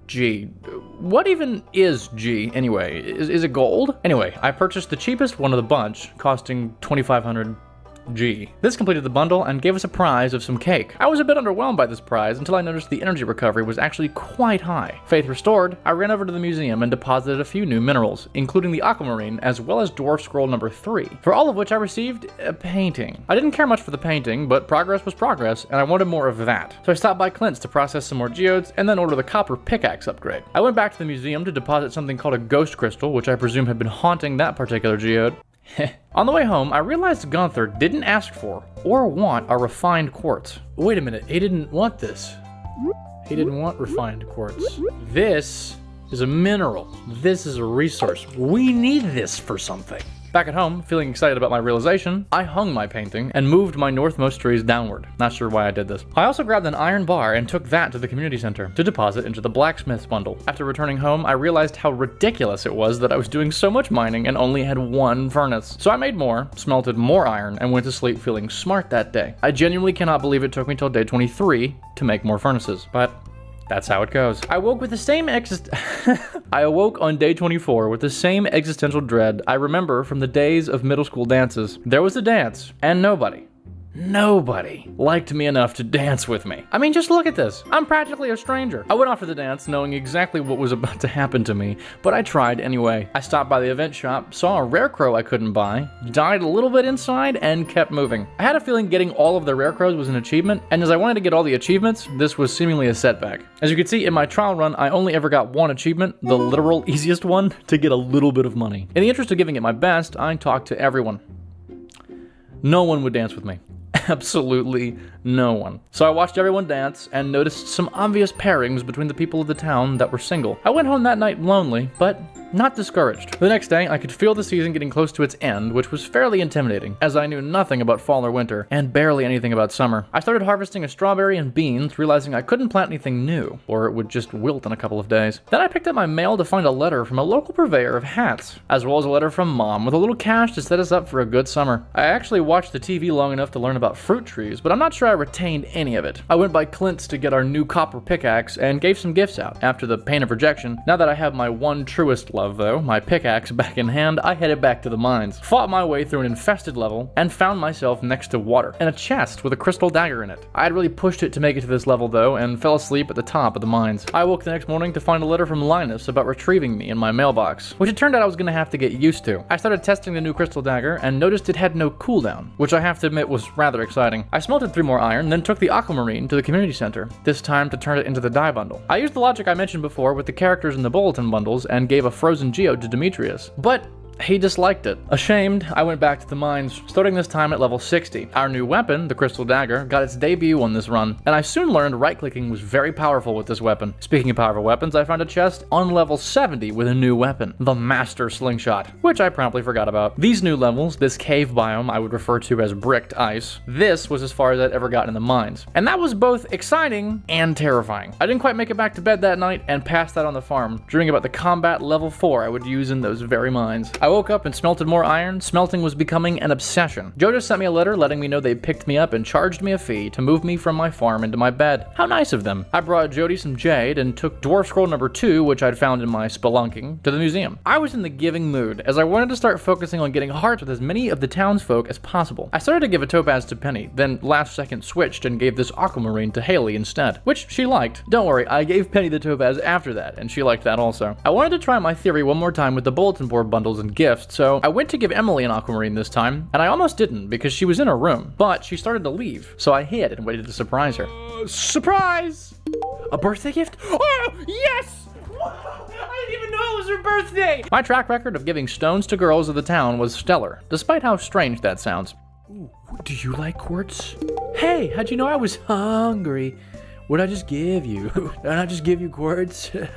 G. What even is G anyway? Is it gold? Anyway, I purchased the cheapest one of the bunch, costing 2,500 G. This completed the bundle and gave us a prize of some cake. I was a bit underwhelmed by this prize until I noticed the energy recovery was actually quite high. Faith restored, I ran over to the museum and deposited a few new minerals, including the aquamarine as well as dwarf scroll number 3, for all of which I received a painting. I didn't care much for the painting, but progress was progress, and I wanted more of that. So I stopped by Clint's to process some more geodes and then order the copper pickaxe upgrade. I went back to the museum to deposit something called a ghost crystal, which I presume had been haunting that particular geode. On the way home, I realized Gunther didn't ask for or want a refined quartz. Wait a minute, he didn't want this. He didn't want refined quartz. This is a mineral. This is a resource. We need this for something. Back at home, feeling excited about my realization, I hung my painting and moved my northmost trees downward. Not sure why I did this. I also grabbed an iron bar and took that to the community center to deposit into the blacksmith's bundle. After returning home, I realized how ridiculous it was that I was doing so much mining and only had one furnace. So I made more, smelted more iron, and went to sleep feeling smart that day. I genuinely cannot believe it took me till day 23 to make more furnaces, but that's how it goes. I awoke on day 24 with the same existential dread I remember from the days of middle school dances. There was a dance, and nobody liked me enough to dance with me. I mean, just look at this. I'm practically a stranger. I went off to the dance knowing exactly what was about to happen to me, but I tried anyway. I stopped by the event shop, saw a rare crow I couldn't buy, died a little bit inside, and kept moving. I had a feeling getting all of the rare crows was an achievement, and as I wanted to get all the achievements, this was seemingly a setback. As you can see, in my trial run, I only ever got one achievement, the literal easiest one, to get a little bit of money. In the interest of giving it my best, I talked to everyone. No one would dance with me. Absolutely no one. So I watched everyone dance and noticed some obvious pairings between the people of the town that were single. I went home that night lonely, but not discouraged. The next day, I could feel the season getting close to its end, which was fairly intimidating, as I knew nothing about fall or winter, and barely anything about summer. I started harvesting a strawberry and beans, realizing I couldn't plant anything new, or it would just wilt in a couple of days. Then I picked up my mail to find a letter from a local purveyor of hats, as well as a letter from Mom with a little cash to set us up for a good summer. I actually watched the TV long enough to learn about fruit trees, but I'm not sure I retained any of it. I went by Clint's to get our new copper pickaxe and gave some gifts out. After the pain of rejection, now that I have my one truest love though, my pickaxe back in hand, I headed back to the mines, fought my way through an infested level, and found myself next to water, and a chest with a crystal dagger in it. I had really pushed it to make it to this level though, and fell asleep at the top of the mines. I woke the next morning to find a letter from Linus about retrieving me in my mailbox, which it turned out I was gonna have to get used to. I started testing the new crystal dagger, and noticed it had no cooldown, which I have to admit was rather exciting. I smelted 3 more iron, then took the aquamarine to the community center, this time to turn it into the dye bundle. I used the logic I mentioned before with the characters in the bulletin bundles and gave a frozen geode to Demetrius, but he disliked it. Ashamed, I went back to the mines, starting this time at level 60. Our new weapon, the crystal dagger, got its debut on this run, and I soon learned right-clicking was very powerful with this weapon. Speaking of powerful weapons, I found a chest on level 70 with a new weapon, the Master Slingshot, which I promptly forgot about. These new levels, this cave biome I would refer to as bricked ice, this was as far as I'd ever gotten in the mines. And that was both exciting and terrifying. I didn't quite make it back to bed that night and passed out on the farm, dreaming about the combat level 4 I would use in those very mines. I woke up and smelted more iron. Smelting was becoming an obsession. Jojo sent me a letter letting me know they picked me up and charged me a fee to move me from my farm into my bed. How nice of them. I brought Jody some jade and took dwarf scroll number 2, which I'd found in my spelunking, to the museum. I was in the giving mood, as I wanted to start focusing on getting hearts with as many of the townsfolk as possible. I started to give a topaz to Penny, then last second switched and gave this aquamarine to Haley instead, which she liked. Don't worry, I gave Penny the topaz after that, and she liked that also. I wanted to try my theory one more time with the bulletin board bundles and gifts, so I went to give Emily an aquamarine this time, and I almost didn't because she was in her room, but she started to leave, so I hid and waited to surprise her. Surprise! A birthday gift? Oh, yes! I didn't even know it was her birthday! My track record of giving stones to girls of the town was stellar, despite how strange that sounds. Ooh, do you like quartz? Hey, how'd you know I was hungry? What'd I just give you? Did I not just give you quartz? Wait,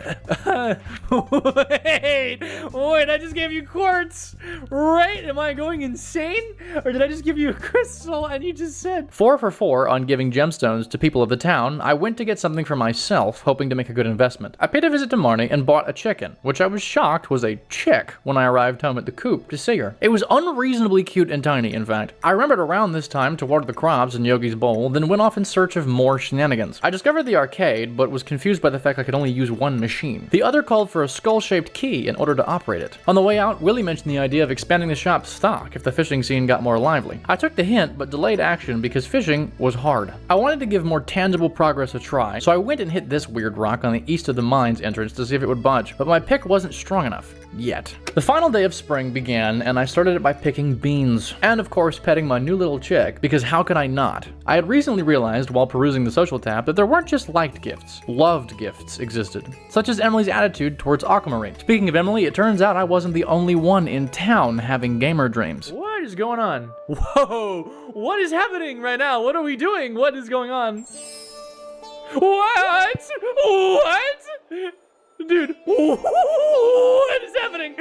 I just gave you quartz, right? Am I going insane? Or did I just give you a crystal and you just said? 4 for 4 on giving gemstones to people of the town, I went to get something for myself, hoping to make a good investment. I paid a visit to Marnie and bought a chicken, which I was shocked was a chick when I arrived home at the coop to see her. It was unreasonably cute and tiny, in fact. I remembered around this time to water the crops in Yogi's bowl, then went off in search of more shenanigans. I discovered the arcade, but was confused by the fact I could only use one machine. The other called for a skull-shaped key in order to operate it. On the way out, Willie mentioned the idea of expanding the shop's stock if the fishing scene got more lively. I took the hint, but delayed action because fishing was hard. I wanted to give more tangible progress a try, so I went and hit this weird rock on the east of the mines entrance to see if it would budge, but my pick wasn't strong enough. Yet. The final day of spring began, and I started it by picking beans. And of course, petting my new little chick, because how could I not? I had recently realized while perusing the social tab that there weren't just liked gifts. Loved gifts existed, such as Emily's attitude towards aquamarine. Speaking of Emily, it turns out I wasn't the only one in town having gamer dreams. What is going on? Whoa! What is happening right now? What are we doing? What is going on? What? What? Dude, what is happening?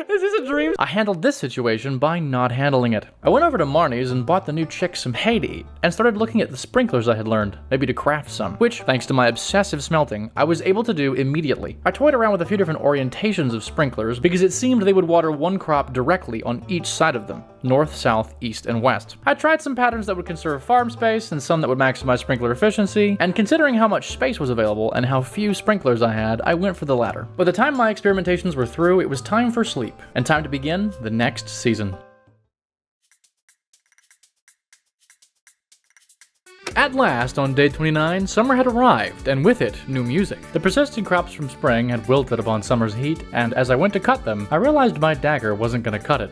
This is a dream. I handled this situation by not handling it. I went over to Marnie's and bought the new chick some hay to eat, and started looking at the sprinklers I had learned, maybe to craft some, which, thanks to my obsessive smelting, I was able to do immediately. I toyed around with a few different orientations of sprinklers because it seemed they would water one crop directly on each side of them, north, south, east, and west. I tried some patterns that would conserve farm space and some that would maximize sprinkler efficiency, and considering how much space was available and how few sprinklers I had, I went for the latter. By the time my experimentations were through, it was time for sleep, and time to begin the next season. At last, on day 29, summer had arrived, and with it, new music. The persistent crops from spring had wilted upon summer's heat, and as I went to cut them, I realized my dagger wasn't gonna cut it.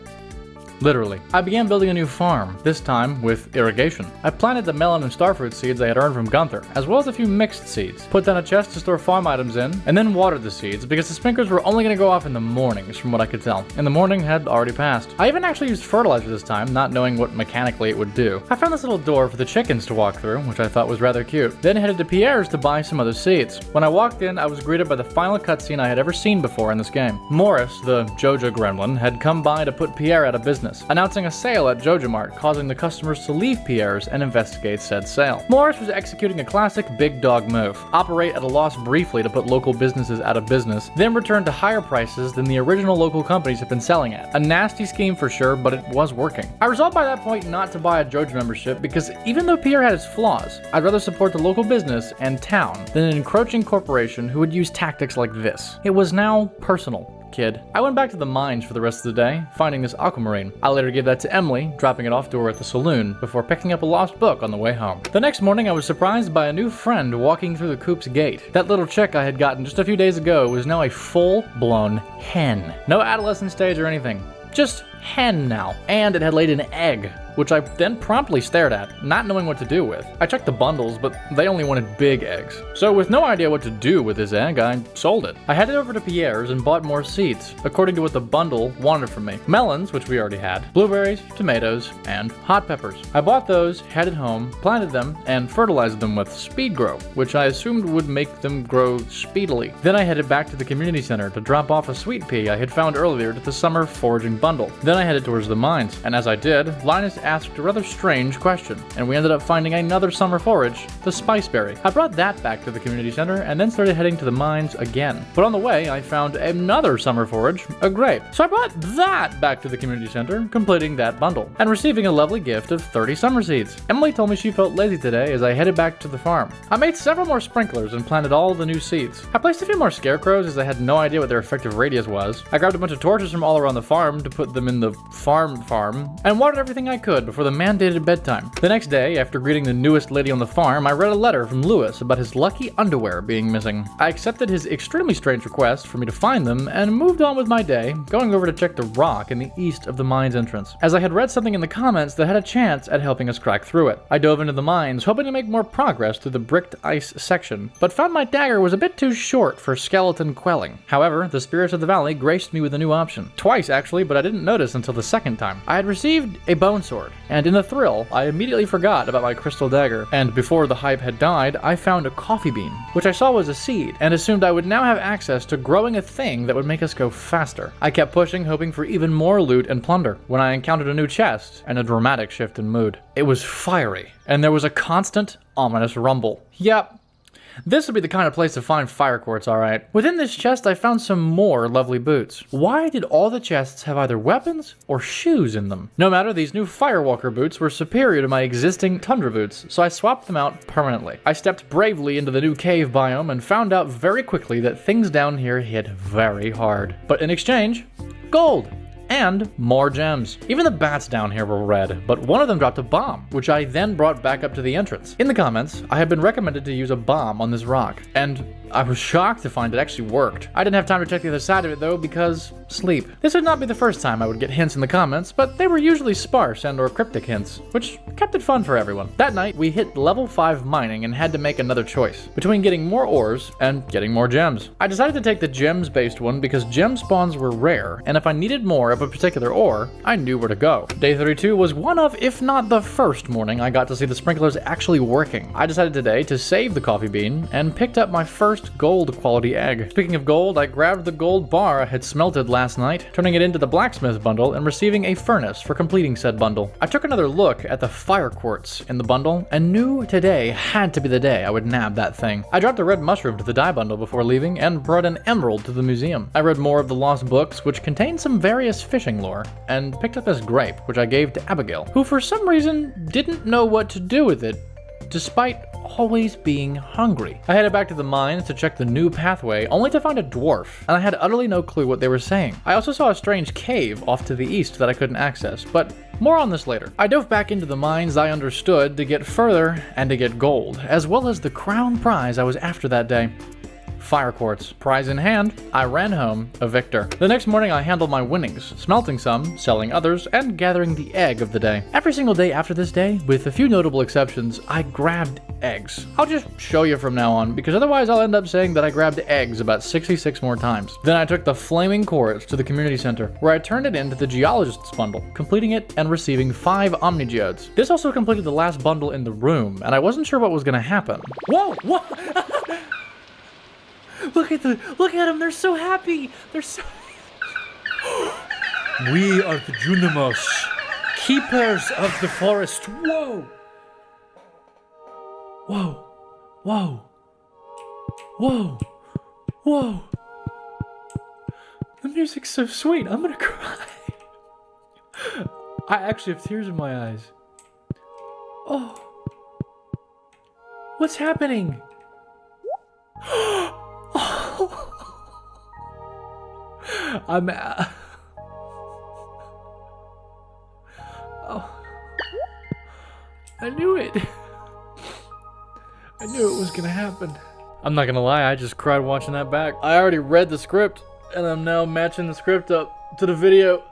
Literally. I began building a new farm, this time with irrigation. I planted the melon and starfruit seeds I had earned from Gunther, as well as a few mixed seeds, put down a chest to store farm items in, and then watered the seeds because the sprinklers were only going to go off in the mornings from what I could tell, and the morning had already passed. I even actually used fertilizer this time, not knowing what mechanically it would do. I found this little door for the chickens to walk through, which I thought was rather cute, then headed to Pierre's to buy some other seeds. When I walked in, I was greeted by the final cutscene I had ever seen before in this game. Morris, the Joja gremlin, had come by to put Pierre out of business, announcing a sale at Joja Mart, causing the customers to leave Pierre's and investigate said sale. Morris was executing a classic big dog move: operate at a loss briefly to put local businesses out of business, then return to higher prices than the original local companies had been selling at. A nasty scheme for sure, but it was working. I resolved by that point not to buy a Joja membership because even though Pierre had his flaws, I'd rather support the local business and town than an encroaching corporation who would use tactics like this. It was now personal. Kid. I went back to the mines for the rest of the day, finding this aquamarine. I later gave that to Emily, dropping it off to her at the saloon, before picking up a lost book on the way home. The next morning, I was surprised by a new friend walking through the coop's gate. That little chick I had gotten just a few days ago was now a full-blown hen. No adolescent stage or anything. Just hen now. And it had laid an egg, which I then promptly stared at, not knowing what to do with. I checked the bundles, but they only wanted big eggs. So with no idea what to do with this egg, I sold it. I headed over to Pierre's and bought more seeds, according to what the bundle wanted from me. Melons, which we already had, blueberries, tomatoes, and hot peppers. I bought those, headed home, planted them, and fertilized them with Speed Grow, which I assumed would make them grow speedily. Then I headed back to the community center to drop off a sweet pea I had found earlier to the summer foraging bundle. Then I headed towards the mines, and as I did, Linus asked a rather strange question, and we ended up finding another summer forage, the spiceberry. I brought that back to the community center and then started heading to the mines again. But on the way, I found another summer forage, a grape. So I brought that back to the community center, completing that bundle, and receiving a lovely gift of 30 summer seeds. Emily told me she felt lazy today as I headed back to the farm. I made several more sprinklers and planted all the new seeds. I placed a few more scarecrows as I had no idea what their effective radius was. I grabbed a bunch of torches from all around the farm to put them in the farm, and watered everything I could before the mandated bedtime. The next day, after greeting the newest lady on the farm, I read a letter from Lewis about his lucky underwear being missing. I accepted his extremely strange request for me to find them and moved on with my day, going over to check the rock in the east of the mine's entrance, as I had read something in the comments that had a chance at helping us crack through it. I dove into the mines, hoping to make more progress through the bricked ice section, but found my dagger was a bit too short for skeleton quelling. However, the spirits of the valley graced me with a new option. Twice, actually, but I didn't notice until the second time. I had received a bone sword, and in the thrill, I immediately forgot about my crystal dagger, and before the hype had died, I found a coffee bean, which I saw was a seed, and assumed I would now have access to growing a thing that would make us go faster. I kept pushing, hoping for even more loot and plunder, when I encountered a new chest, and a dramatic shift in mood. It was fiery, and there was a constant, ominous rumble. Yep. This would be the kind of place to find fire quartz, alright. Within this chest, I found some more lovely boots. Why did all the chests have either weapons or shoes in them? No matter, these new Firewalker boots were superior to my existing Tundra boots, so I swapped them out permanently. I stepped bravely into the new cave biome and found out very quickly that things down here hit very hard. But in exchange, gold. And more gems. Even the bats down here were red, but one of them dropped a bomb, which I then brought back up to the entrance. In the comments, I had been recommended to use a bomb on this rock, and I was shocked to find it actually worked. I didn't have time to check the other side of it though because sleep. This would not be the first time I would get hints in the comments, but they were usually sparse and or cryptic hints, which kept it fun for everyone. That night, we hit level 5 mining and had to make another choice between getting more ores and getting more gems. I decided to take the gems based one because gem spawns were rare, and if I needed more of a particular ore, I knew where to go. Day 32 was one of, if not the first morning I got to see the sprinklers actually working. I decided today to save the coffee bean and picked up my first first gold quality egg. Speaking of gold, I grabbed the gold bar I had smelted last night, turning it into the blacksmith bundle and receiving a furnace for completing said bundle. I took another look at the fire quartz in the bundle and knew today had to be the day I would nab that thing. I dropped a red mushroom to the dye bundle before leaving and brought an emerald to the museum. I read more of the lost books, which contained some various fishing lore, and picked up this grape, which I gave to Abigail, who for some reason didn't know what to do with it, despite always being hungry. I headed back to the mines to check the new pathway, only to find a dwarf, and I had utterly no clue what they were saying. I also saw a strange cave off to the east that I couldn't access, but more on this later. I dove back into the mines I understood to get further and to get gold, as well as the crown prize I was after that day. Fire quartz. Prize in hand, I ran home a victor. The next morning I handled my winnings, smelting some, selling others, and gathering the egg of the day. Every single day after this day, with a few notable exceptions, I grabbed eggs. I'll just show you from now on, because otherwise I'll end up saying that I grabbed eggs about 66 more times. Then I took the flaming quartz to the community center, where I turned it into the geologist's bundle, completing it and receiving 5 omnigeodes. This also completed the last bundle in the room, and I wasn't sure what was gonna happen. Whoa! Whoa! Look at them, they're so happy! They're so... We are the Junimos, keepers of the forest. Whoa! Whoa! Whoa! Whoa! Whoa! The music's so sweet, I'm gonna cry. I actually have tears in my eyes. Oh! What's happening? I'm oh, I knew it. I knew it was gonna happen. I'm not gonna lie, I just cried watching that back. I already read the script, and I'm now matching the script up to the video.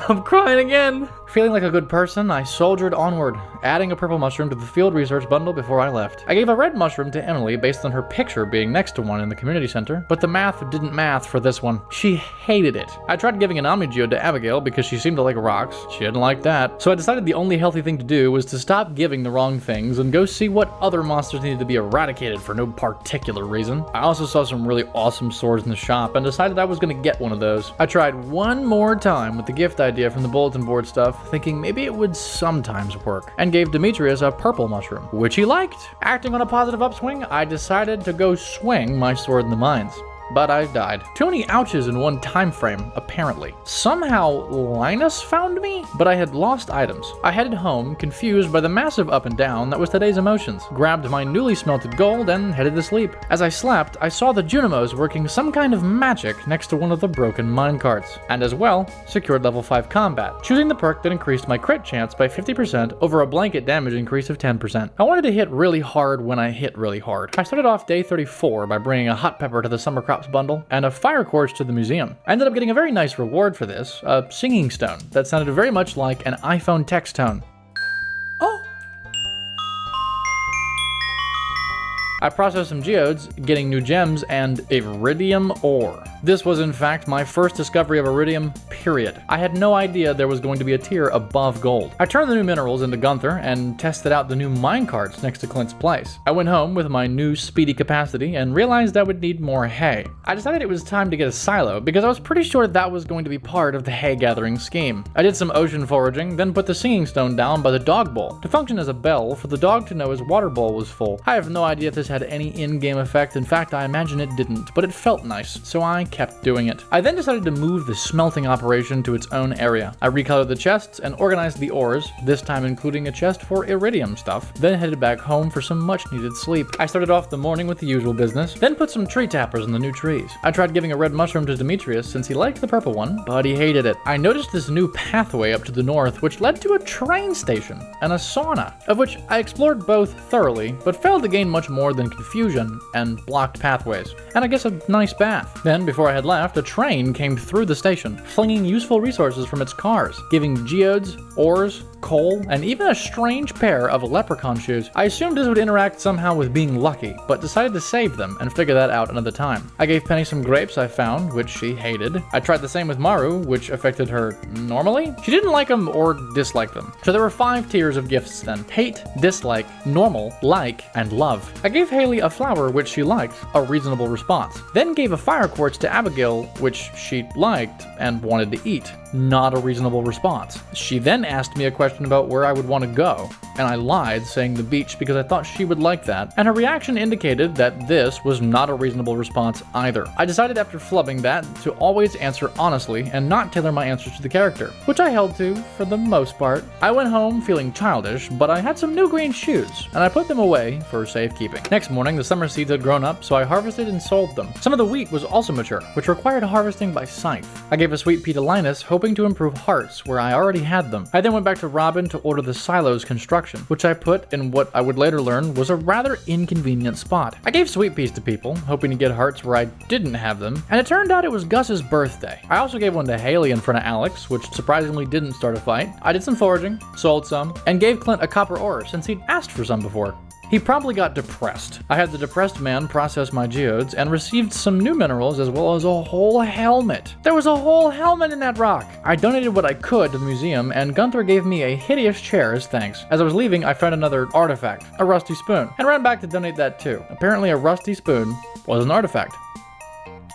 I'm crying again. Feeling like a good person, I soldiered onward, adding a purple mushroom to the field research bundle before I left. I gave a red mushroom to Emily based on her picture being next to one in the community center, but the math didn't math for this one. She hated it. I tried giving an omnigeode to Abigail because she seemed to like rocks. She didn't like that. So I decided the only healthy thing to do was to stop giving the wrong things and go see what other monsters needed to be eradicated for no particular reason. I also saw some really awesome swords in the shop and decided I was gonna get one of those. I tried one more time with the gift idea from the bulletin board stuff, thinking maybe it would sometimes work, and gave Demetrius a purple mushroom, which he liked. Acting on a positive upswing, I decided to go swing my sword in the mines. But I died. Too many ouches in one time frame, apparently. Somehow, Linus found me, but I had lost items. I headed home, confused by the massive up and down that was today's emotions, grabbed my newly smelted gold, and headed to sleep. As I slept, I saw the Junimos working some kind of magic next to one of the broken minecarts, and as well, secured level 5 combat, choosing the perk that increased my crit chance by 50% over a blanket damage increase of 10%. I wanted to hit really hard when I hit really hard. I started off day 34 by bringing a hot pepper to the summer crop bundle and a fire quartz to the museum. I ended up getting a very nice reward for this, a singing stone that sounded very much like an iPhone text tone. Oh! I processed some geodes, getting new gems and iridium ore. This was in fact my first discovery of iridium, period. I had no idea there was going to be a tier above gold. I turned the new minerals into Gunther and tested out the new minecarts next to Clint's place. I went home with my new speedy capacity and realized I would need more hay. I decided it was time to get a silo because I was pretty sure that was going to be part of the hay gathering scheme. I did some ocean foraging, then put the singing stone down by the dog bowl to function as a bell for the dog to know his water bowl was full. I have no idea if this had any in-game effect. In fact, I imagine it didn't, but it felt nice, so I kept doing it. I then decided to move the smelting operation to its own area. I recolored the chests and organized the ores, this time including a chest for iridium stuff, then headed back home for some much-needed sleep. I started off the morning with the usual business, then put some tree tappers in the new trees. I tried giving a red mushroom to Demetrius since he liked the purple one, but he hated it. I noticed this new pathway up to the north, which led to a train station and a sauna, of which I explored both thoroughly, but failed to gain much more than confusion and blocked pathways, and I guess a nice bath. Then, before I had left, a train came through the station, flinging useful resources from its cars, giving geodes, ores, coal, and even a strange pair of leprechaun shoes. I assumed this would interact somehow with being lucky, but decided to save them and figure that out another time. I gave Penny some grapes I found, which she hated. I tried the same with Maru, which affected her normally. She didn't like them or dislike them. So there were 5 tiers of gifts then: hate, dislike, normal, like, and love. I gave Haley a flower which she liked, a reasonable response. Then gave a fire quartz to Abigail which she liked and wanted to eat, not a reasonable response. She then asked me a question about where I would want to go, and I lied, saying the beach because I thought she would like that, and her reaction indicated that this was not a reasonable response either. I decided after flubbing that to always answer honestly and not tailor my answers to the character, which I held to for the most part. I went home feeling childish, but I had some new green shoes, and I put them away for safekeeping. Next morning, the summer seeds had grown up, so I harvested and sold them. Some of the wheat was also mature, which required harvesting by scythe. I gave a sweet pea to Linus, hoping to improve hearts where I already had them. I then went back to Robin to order the silos construction, which I put in what I would later learn was a rather inconvenient spot. I gave sweet peas to people, hoping to get hearts where I didn't have them, and it turned out it was Gus's birthday. I also gave one to Haley in front of Alex, which surprisingly didn't start a fight. I did some foraging, sold some, and gave Clint a copper ore since he'd asked for some before. He probably got depressed. I had the depressed man process my geodes and received some new minerals as well as a whole helmet. There was a whole helmet in that rock! I donated what I could to the museum, and Gunther gave me a hideous chair as thanks. As I was leaving, I found another artifact, a rusty spoon, and ran back to donate that too. Apparently a rusty spoon was an artifact.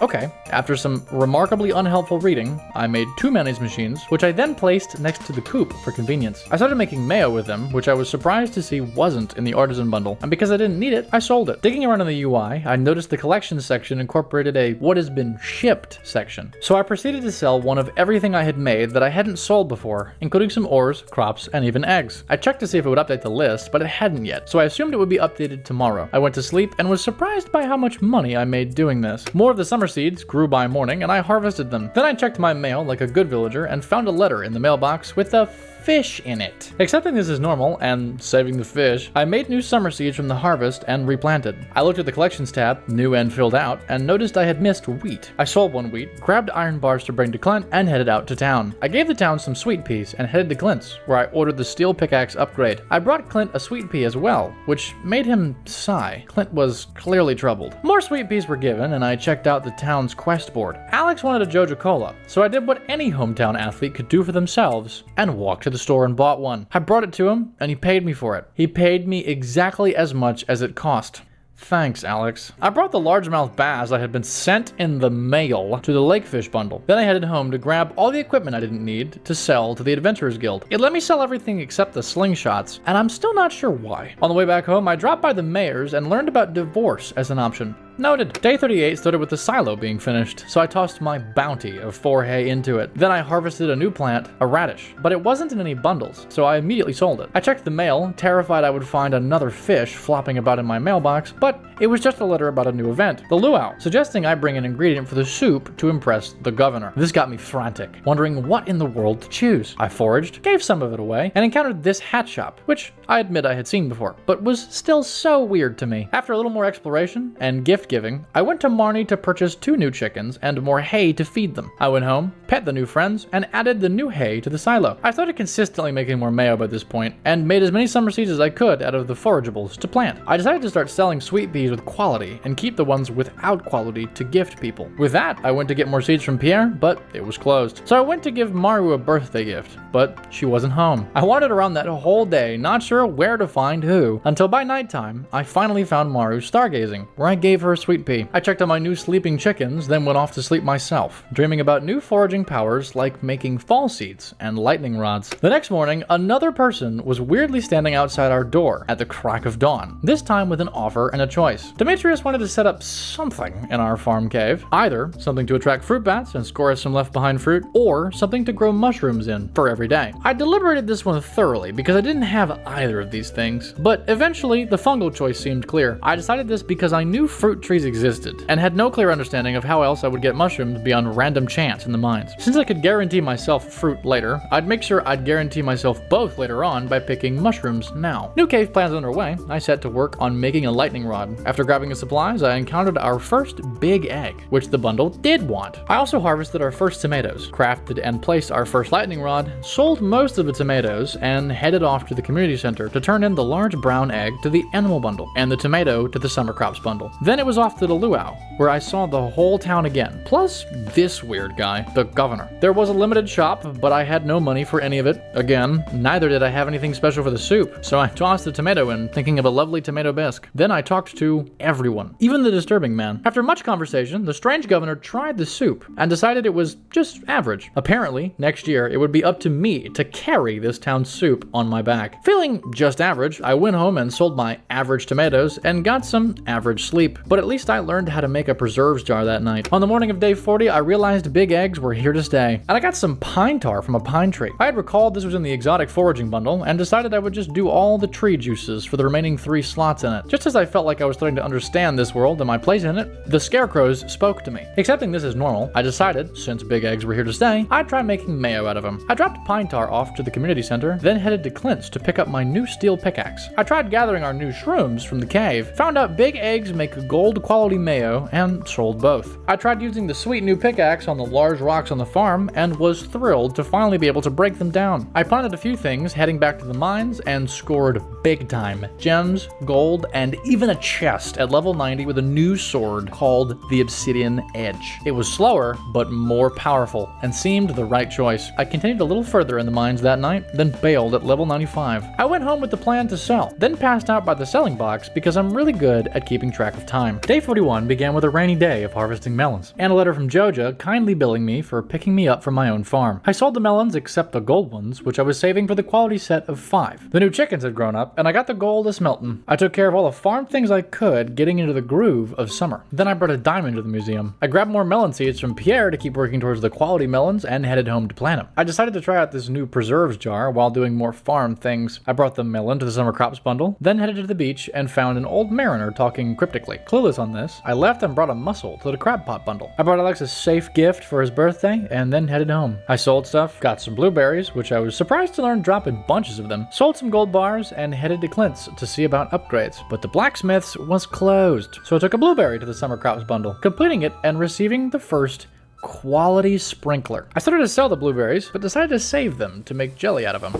Okay, after some remarkably unhelpful reading, I made 2 mayonnaise machines, which I then placed next to the coop for convenience. I started making mayo with them, which I was surprised to see wasn't in the Artisan bundle, and because I didn't need it, I sold it. Digging around in the UI, I noticed the collections section incorporated a what has been shipped section. So I proceeded to sell one of everything I had made that I hadn't sold before, including some ores, crops, and even eggs. I checked to see if it would update the list, but it hadn't yet, so I assumed it would be updated tomorrow. I went to sleep and was surprised by how much money I made doing this. More of the summer seeds grew by morning, and I harvested them. Then I checked my mail like a good villager and found a letter in the mailbox with a fish in it. Accepting this as normal and saving the fish, I made new summer seeds from the harvest and replanted. I looked at the collections tab, new and filled out, and noticed I had missed wheat. I sold 1 wheat, grabbed iron bars to bring to Clint, and headed out to town. I gave the town some sweet peas and headed to Clint's, where I ordered the steel pickaxe upgrade. I brought Clint a sweet pea as well, which made him sigh. Clint was clearly troubled. More sweet peas were given, and I checked out the town's quest board. Alex wanted a Joja cola, so I did what any hometown athlete could do for themselves and walked to the store and bought one. I brought it to him, and he paid me for it. He paid me exactly as much as it cost. Thanks, Alex. I brought the largemouth bass that had been sent in the mail to the lakefish bundle. Then I headed home to grab all the equipment I didn't need to sell to the Adventurers Guild. It let me sell everything except the slingshots, and I'm still not sure why. On the way back home, I dropped by the mayor's and learned about divorce as an option. Noted. Day 38 started with the silo being finished, so I tossed my bounty of 4 hay into it. Then I harvested a new plant, a radish, but it wasn't in any bundles, so I immediately sold it. I checked the mail, terrified I would find another fish flopping about in my mailbox, but it was just a letter about a new event, the luau, suggesting I bring an ingredient for the soup to impress the governor. This got me frantic, wondering what in the world to choose. I foraged, gave some of it away, and encountered this hat shop, which I admit I had seen before, but was still so weird to me. After a little more exploration and gift giving, I went to Marnie to purchase 2 new chickens and more hay to feed them. I went home, pet the new friends, and added the new hay to the silo. I started consistently making more mayo by this point, and made as many summer seeds as I could out of the forageables to plant. I decided to start selling sweet peas with quality, and keep the ones without quality to gift people. With that, I went to get more seeds from Pierre, but it was closed. So I went to give Maru a birthday gift, but she wasn't home. I wandered around that whole day, not sure where to find who, until by nighttime, I finally found Maru stargazing, where I gave her a sweet pea. I checked on my new sleeping chickens, then went off to sleep myself, dreaming about new foraging powers like making fall seeds and lightning rods. The next morning, another person was weirdly standing outside our door at the crack of dawn, this time with an offer and a choice. Demetrius wanted to set up something in our farm cave, either something to attract fruit bats and score us some left behind fruit, or something to grow mushrooms in for every day. I deliberated this one thoroughly because I didn't have either of these things, but eventually the fungal choice seemed clear. I decided this because I knew fruit trees existed, and had no clear understanding of how else I would get mushrooms beyond random chance in the mines. Since I could guarantee myself fruit later, I'd make sure I'd guarantee myself both later on by picking mushrooms now. New cave plans underway, I set to work on making a lightning rod. After grabbing the supplies, I encountered our first big egg, which the bundle did want. I also harvested our first tomatoes, crafted and placed our first lightning rod, sold most of the tomatoes, and headed off to the community center to turn in the large brown egg to the animal bundle, and the tomato to the summer crops bundle. Then it was was off to the luau, where I saw the whole town again, plus this weird guy, the governor. There was a limited shop, but I had no money for any of it. Again, neither did I have anything special for the soup, so I tossed the tomato in, thinking of a lovely tomato bisque. Then I talked to everyone, even the disturbing man. After much conversation, the strange governor tried the soup and decided it was just average. Apparently, next year, it would be up to me to carry this town's soup on my back. Feeling just average, I went home and sold my average tomatoes and got some average sleep. But at least I learned how to make a preserves jar that night. On the morning of day 40, I realized big eggs were here to stay. And I got some pine tar from a pine tree. I had recalled this was in the exotic foraging bundle and decided I would just do all the tree juices for the remaining 3 slots in it. Just as I felt like I was starting to understand this world and my place in it, the scarecrows spoke to me. Accepting this as normal, I decided, since big eggs were here to stay, I'd try making mayo out of them. I dropped pine tar off to the community center, then headed to Clint's to pick up my new steel pickaxe. I tried gathering our new shrooms from the cave, found out big eggs make gold quality mayo, and sold both. I tried using the sweet new pickaxe on the large rocks on the farm, and was thrilled to finally be able to break them down. I planted a few things heading back to the mines, and scored big time. Gems, gold, and even a chest at level 90 with a new sword called the Obsidian Edge. It was slower, but more powerful, and seemed the right choice. I continued a little further in the mines that night, then bailed at level 95. I went home with the plan to sell, then passed out by the selling box because I'm really good at keeping track of time. Day 41 began with a rainy day of harvesting melons, and a letter from Joja kindly billing me for picking me up from my own farm. I sold the melons except the gold ones, which I was saving for the quality set of 5. The new chickens had grown up, and I got the gold a-smeltin'. I took care of all the farm things I could, getting into the groove of summer. Then I brought a diamond to the museum. I grabbed more melon seeds from Pierre to keep working towards the quality melons and headed home to plant them. I decided to try out this new preserves jar while doing more farm things. I brought the melon to the summer crops bundle, then headed to the beach and found an old mariner talking cryptically. Clueless on this, I left and brought a mussel to the crab pot bundle. I brought Alex a safe gift for his birthday and then headed home. I sold stuff, got some blueberries, which I was surprised to learn drop in bunches of them, sold some gold bars, and headed to Clint's to see about upgrades. But the blacksmith's was closed, so I took a blueberry to the summer crops bundle, completing it and receiving the first quality sprinkler. I started to sell the blueberries, but decided to save them to make jelly out of them.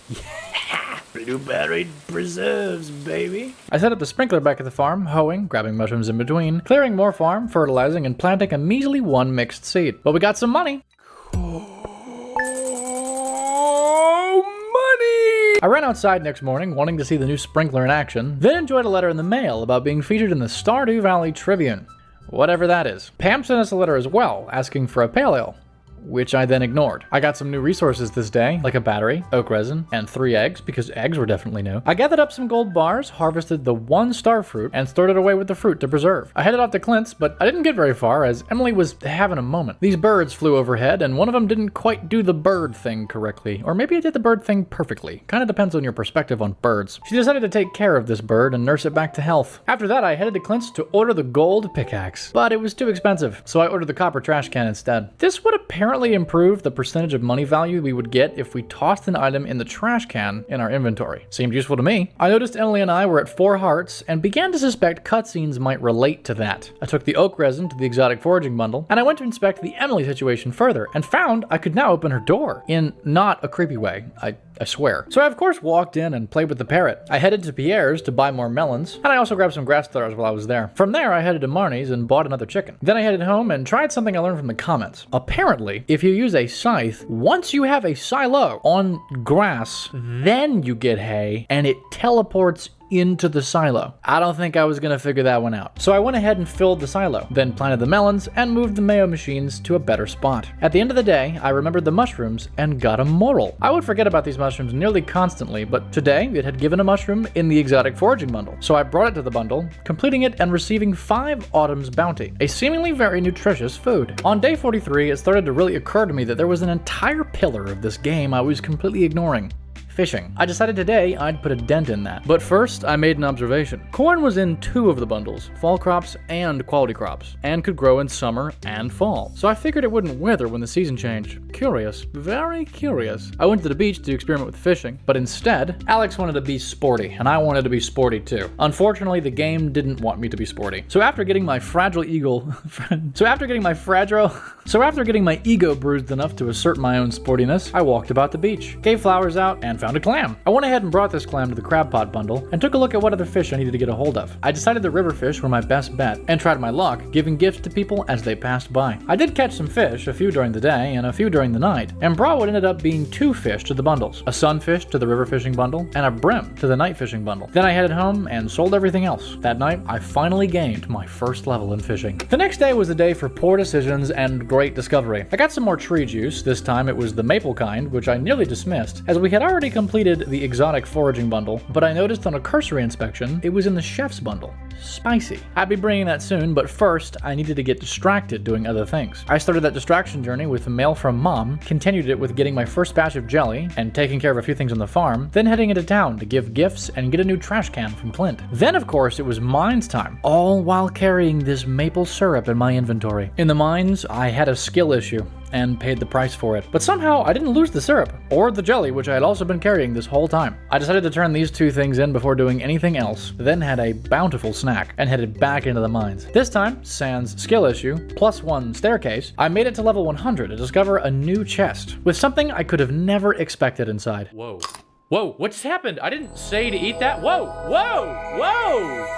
Yeah, blueberry preserves, baby. I set up the sprinkler back at the farm, hoeing, grabbing mushrooms in between, clearing more farm, fertilizing, and planting a measly 1 mixed seed. But we got some money. I ran outside next morning wanting to see the new sprinkler in action, then enjoyed a letter in the mail about being featured in the Stardew Valley Tribune. Whatever that is. Pam sent us a letter as well, asking for a pale ale, which I then ignored. I got some new resources this day, like a battery, oak resin, and 3 eggs, because eggs were definitely new. I gathered up some gold bars, harvested the 1 star fruit, and stored it away with the fruit to preserve. I headed off to Clint's, but I didn't get very far as Emily was having a moment. These birds flew overhead, and one of them didn't quite do the bird thing correctly, or maybe it did the bird thing perfectly. Kinda depends on your perspective on birds. She decided to take care of this bird and nurse it back to health. After that, I headed to Clint's to order the gold pickaxe, but it was too expensive, so I ordered the copper trash can instead. This would apparently improve the percentage of money value we would get if we tossed an item in the trash can in our inventory. Seemed useful to me. I noticed Emily and I were at 4 hearts and began to suspect cutscenes might relate to that. I took the oak resin to the exotic foraging bundle, and I went to inspect the Emily situation further and found I could now open her door in not a creepy way. I swear. So I of course walked in and played with the parrot. I headed to Pierre's to buy more melons, and I also grabbed some grass stars while I was there. From there, I headed to Marnie's and bought another chicken. Then I headed home and tried something I learned from the comments. Apparently, if you use a scythe, once you have a silo on grass, then you get hay, and it teleports into the silo. I don't think I was gonna figure that one out. So I went ahead and filled the silo, then planted the melons and moved the mayo machines to a better spot. At the end of the day, I remembered the mushrooms and got a moral. I would forget about these mushrooms nearly constantly, but today it had given a mushroom in the exotic foraging bundle. So I brought it to the bundle, completing it and receiving 5 Autumn's Bounty, a seemingly very nutritious food. On day 43, it started to really occur to me that there was an entire pillar of this game I was completely ignoring. Fishing. I decided today I'd put a dent in that. But first, I made an observation. Corn was in 2 of the bundles, fall crops and quality crops, and could grow in summer and fall. So I figured it wouldn't wither when the season changed. Curious. Very curious. I went to the beach to experiment with fishing, but instead, Alex wanted to be sporty, and I wanted to be sporty too. Unfortunately, the game didn't want me to be sporty. So after getting my ego bruised enough to assert my own sportiness, I walked about the beach, gave flowers out, and found a clam. I went ahead and brought this clam to the crab pot bundle and took a look at what other fish I needed to get a hold of. I decided the river fish were my best bet and tried my luck giving gifts to people as they passed by. I did catch some fish, a few during the day and a few during the night, and brought what ended up being 2 fish to the bundles, a sunfish to the river fishing bundle and a brim to the night fishing bundle. Then I headed home and sold everything else. That night, I finally gained my first level in fishing. The next day was a day for poor decisions and great discovery. I got some more tree juice. This time it was the maple kind, which I nearly dismissed, as we had already completed the exotic foraging bundle, but I noticed on a cursory inspection, it was in the chef's bundle. Spicy. I'd be bringing that soon, but first, I needed to get distracted doing other things. I started that distraction journey with a mail from Mom, continued it with getting my first batch of jelly, and taking care of a few things on the farm, then heading into town to give gifts and get a new trash can from Clint. Then, of course, it was mines time, all while carrying this maple syrup in my inventory. In the mines, I had a skill issue and paid the price for it. But somehow, I didn't lose the syrup, or the jelly, which I had also been carrying this whole time. I decided to turn these 2 things in before doing anything else, then had a bountiful snack, and headed back into the mines. This time, sans skill issue, +1 staircase, I made it to level 100 to discover a new chest, with something I could have never expected inside. Whoa. Whoa, what just happened? I didn't say to eat that. Whoa, whoa, whoa!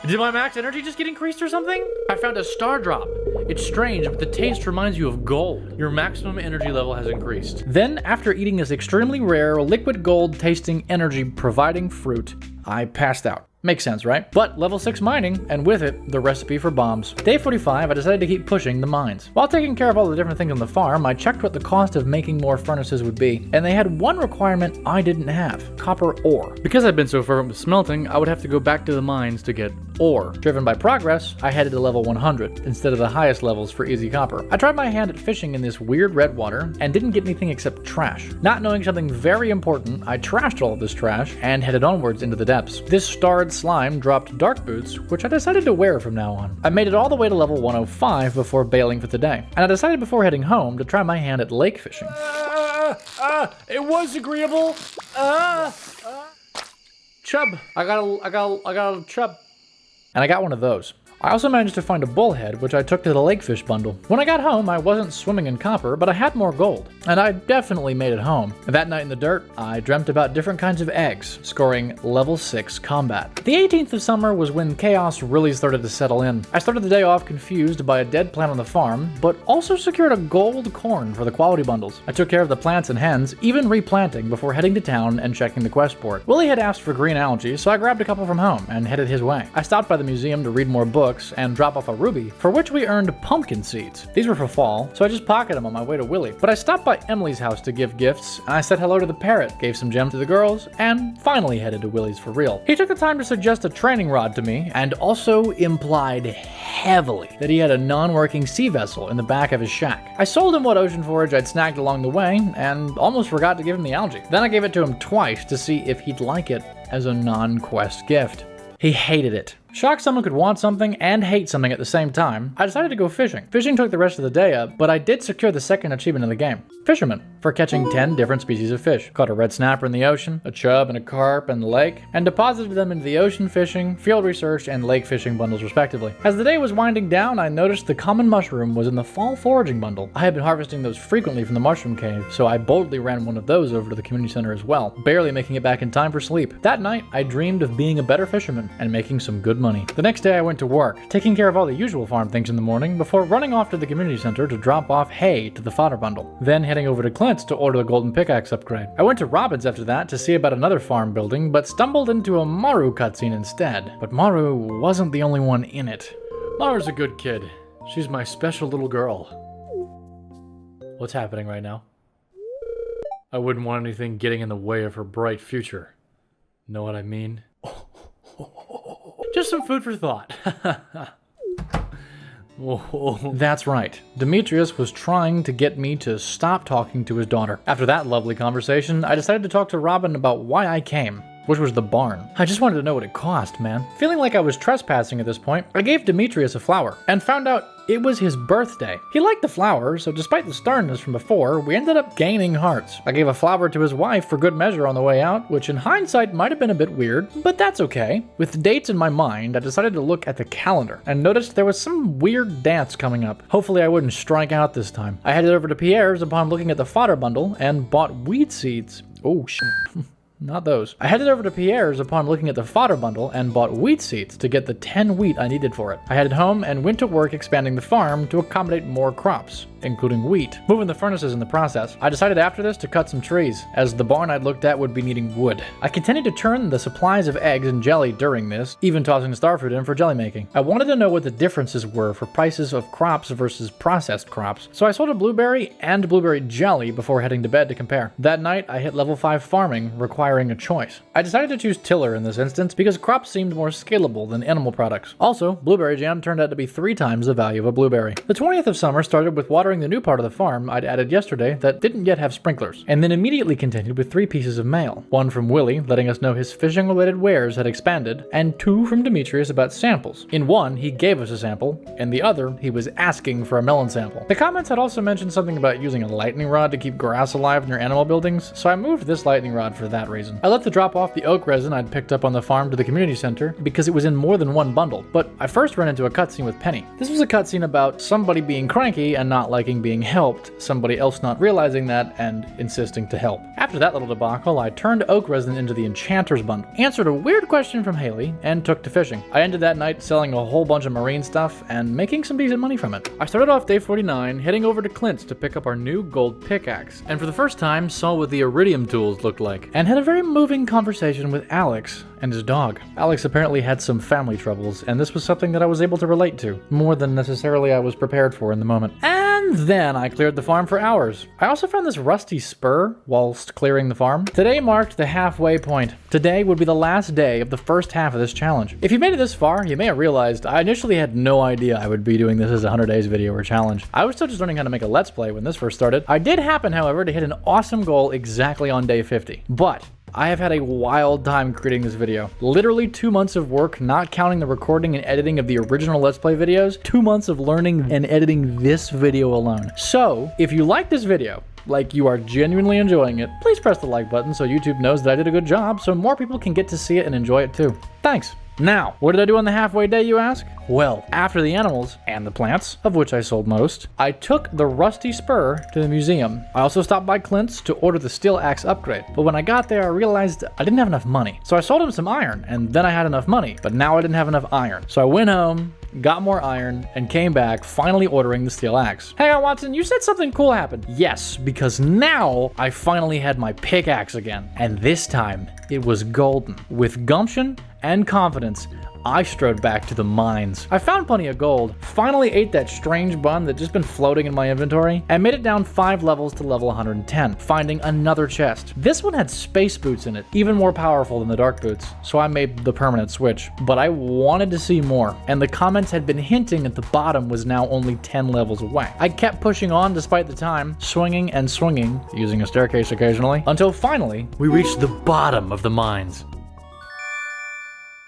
Did my max energy just get increased or something? I found a star drop. It's strange, but the taste reminds you of gold. Your maximum energy level has increased. Then, after eating this extremely rare, liquid gold tasting energy providing fruit, I passed out. Makes sense, right? But level 6 mining, and with it, the recipe for bombs. Day 45, I decided to keep pushing the mines. While taking care of all the different things on the farm, I checked what the cost of making more furnaces would be, and they had one requirement I didn't have: copper ore. Because I'd been so fervent with smelting, I would have to go back to the mines to get ore. Driven by progress, I headed to level 100, instead of the highest levels for easy copper. I tried my hand at fishing in this weird red water, and didn't get anything except trash. Not knowing something very important, I trashed all of this trash, and headed onwards into the depths. This starred slime dropped dark boots, which I decided to wear from now on. I made it all the way to level 105 before bailing for the day, and I decided before heading home to try my hand at lake fishing. It was agreeable. Chub. I got a chub. And I got one of those. I also managed to find a bullhead, which I took to the lakefish bundle. When I got home, I wasn't swimming in copper, but I had more gold, and I definitely made it home. That night in the dirt, I dreamt about different kinds of eggs, scoring level 6 combat. The 18th of summer was when chaos really started to settle in. I started the day off confused by a dead plant on the farm, but also secured a gold corn for the quality bundles. I took care of the plants and hens, even replanting before heading to town and checking the quest board. Willie had asked for green algae, so I grabbed a couple from home and headed his way. I stopped by the museum to read more books and drop off a ruby, for which we earned pumpkin seeds. These were for fall, so I just pocketed them on my way to Willie. But I stopped by Emily's house to give gifts, and I said hello to the parrot, gave some gems to the girls, and finally headed to Willie's for real. He took the time to suggest a training rod to me, and also implied heavily that he had a non-working sea vessel in the back of his shack. I sold him what ocean forage I'd snagged along the way, and almost forgot to give him the algae. Then I gave it to him twice to see if he'd like it as a non-quest gift. He hated it. Shocked someone could want something and hate something at the same time, I decided to go fishing. Fishing took the rest of the day up, but I did secure the second achievement in the game, Fisherman, for catching 10 different species of fish. Caught a red snapper in the ocean, a chub and a carp in the lake, and deposited them into the ocean fishing, field research, and lake fishing bundles respectively. As the day was winding down, I noticed the common mushroom was in the fall foraging bundle. I had been harvesting those frequently from the mushroom cave, so I boldly ran one of those over to the community center as well, barely making it back in time for sleep. That night, I dreamed of being a better fisherman and making some good money. The next day I went to work, taking care of all the usual farm things in the morning before running off to the community center to drop off hay to the fodder bundle, then heading over to Clint's to order the golden pickaxe upgrade. I went to Robin's after that to see about another farm building, but stumbled into a Maru cutscene instead. But Maru wasn't the only one in it. Maru's a good kid. She's my special little girl. What's happening right now? I wouldn't want anything getting in the way of her bright future. Know what I mean? Just some food for thought. That's right. Demetrius was trying to get me to stop talking to his daughter. After that lovely conversation, I decided to talk to Robin about why I came. which was the barn. I just wanted to know what it cost, man. Feeling like I was trespassing at this point, I gave Demetrius a flower and found out it was his birthday. He liked the flower, so despite the sternness from before, we ended up gaining hearts. I gave a flower to his wife for good measure on the way out, which in hindsight might have been a bit weird, but that's okay. With the dates in my mind, I decided to look at the calendar and noticed there was some weird dance coming up. Hopefully I wouldn't strike out this time. I headed over to Pierre's upon looking at the fodder bundle and bought weed seeds. Oh shit. Not those. I headed over to Pierre's upon looking at the fodder bundle and bought wheat seeds to get the 10 wheat I needed for it. I headed home and went to work expanding the farm to accommodate more crops, including wheat, moving the furnaces in the process. I decided after this to cut some trees, as the barn I'd looked at would be needing wood. I continued to turn the supplies of eggs and jelly during this, even tossing starfruit in for jelly making. I wanted to know what the differences were for prices of crops versus processed crops, so I sold a blueberry and blueberry jelly before heading to bed to compare. That night, I hit level 5 farming, requiring a choice. I decided to choose tiller in this instance because crops seemed more scalable than animal products. Also, blueberry jam turned out to be 3 times the value of a blueberry. The 20th of summer started with watering the new part of the farm I'd added yesterday that didn't yet have sprinklers, and then immediately continued with 3 pieces of mail. 1 from Willie, letting us know his fishing-related wares had expanded, and 2 from Demetrius about samples. In one, he gave us a sample, and the other, he was asking for a melon sample. The comments had also mentioned something about using a lightning rod to keep grass alive in your animal buildings, so I moved this lightning rod for that reason. I left to drop off the oak resin I'd picked up on the farm to the community center because it was in more than 1 bundle, but I first ran into a cutscene with Penny. This was a cutscene about somebody being cranky and not liking being helped, somebody else not realizing that and insisting to help. After that little debacle, I turned oak resin into the enchanter's bundle, answered a weird question from Haley, and took to fishing. I ended that night selling a whole bunch of marine stuff and making some decent money from it. I started off day 49, heading over to Clint's to pick up our new gold pickaxe, and for the first time saw what the iridium tools looked like, and had a very moving conversation with Alex and his dog. Alex apparently had some family troubles, and this was something that I was able to relate to, more than necessarily I was prepared for in the moment. And then I cleared the farm for hours. I also found this rusty spur whilst clearing the farm. Today marked the halfway point. Today would be the last day of the first half of this challenge. If you made it this far, you may have realized I initially had no idea I would be doing this as a 100 days video or challenge. I was still just learning how to make a let's play when this first started. I did happen, however, to hit an awesome goal exactly on day 50. But I have had a wild time creating this video. Literally 2 months of work, not counting the recording and editing of the original Let's Play videos. 2 months of learning and editing this video alone. So, if you like this video, like you are genuinely enjoying it, please press the like button so YouTube knows that I did a good job so more people can get to see it and enjoy it too. Thanks. Now, what did I do on the halfway day, you ask? Well, after the animals and the plants, of which I sold most, I took the rusty spur to the museum. I also stopped by Clint's to order the steel axe upgrade, but when I got there I realized I didn't have enough money. So I sold him some iron, and then I had enough money, but now I didn't have enough iron. So I went home, got more iron, and came back, finally ordering the steel axe. Hang on, Watson, you said something cool happened. Yes, because now I finally had my pickaxe again, and this time it was golden. With gumption and confidence, I strode back to the mines. I found plenty of gold, finally ate that strange bun that just been floating in my inventory, and made it down 5 levels to level 110, finding another chest. This one had space boots in it, even more powerful than the dark boots, so I made the permanent switch. But I wanted to see more, and the comments had been hinting at the bottom was now only 10 levels away. I kept pushing on despite the time, swinging and swinging, using a staircase occasionally, until finally, we reached the bottom of the mines.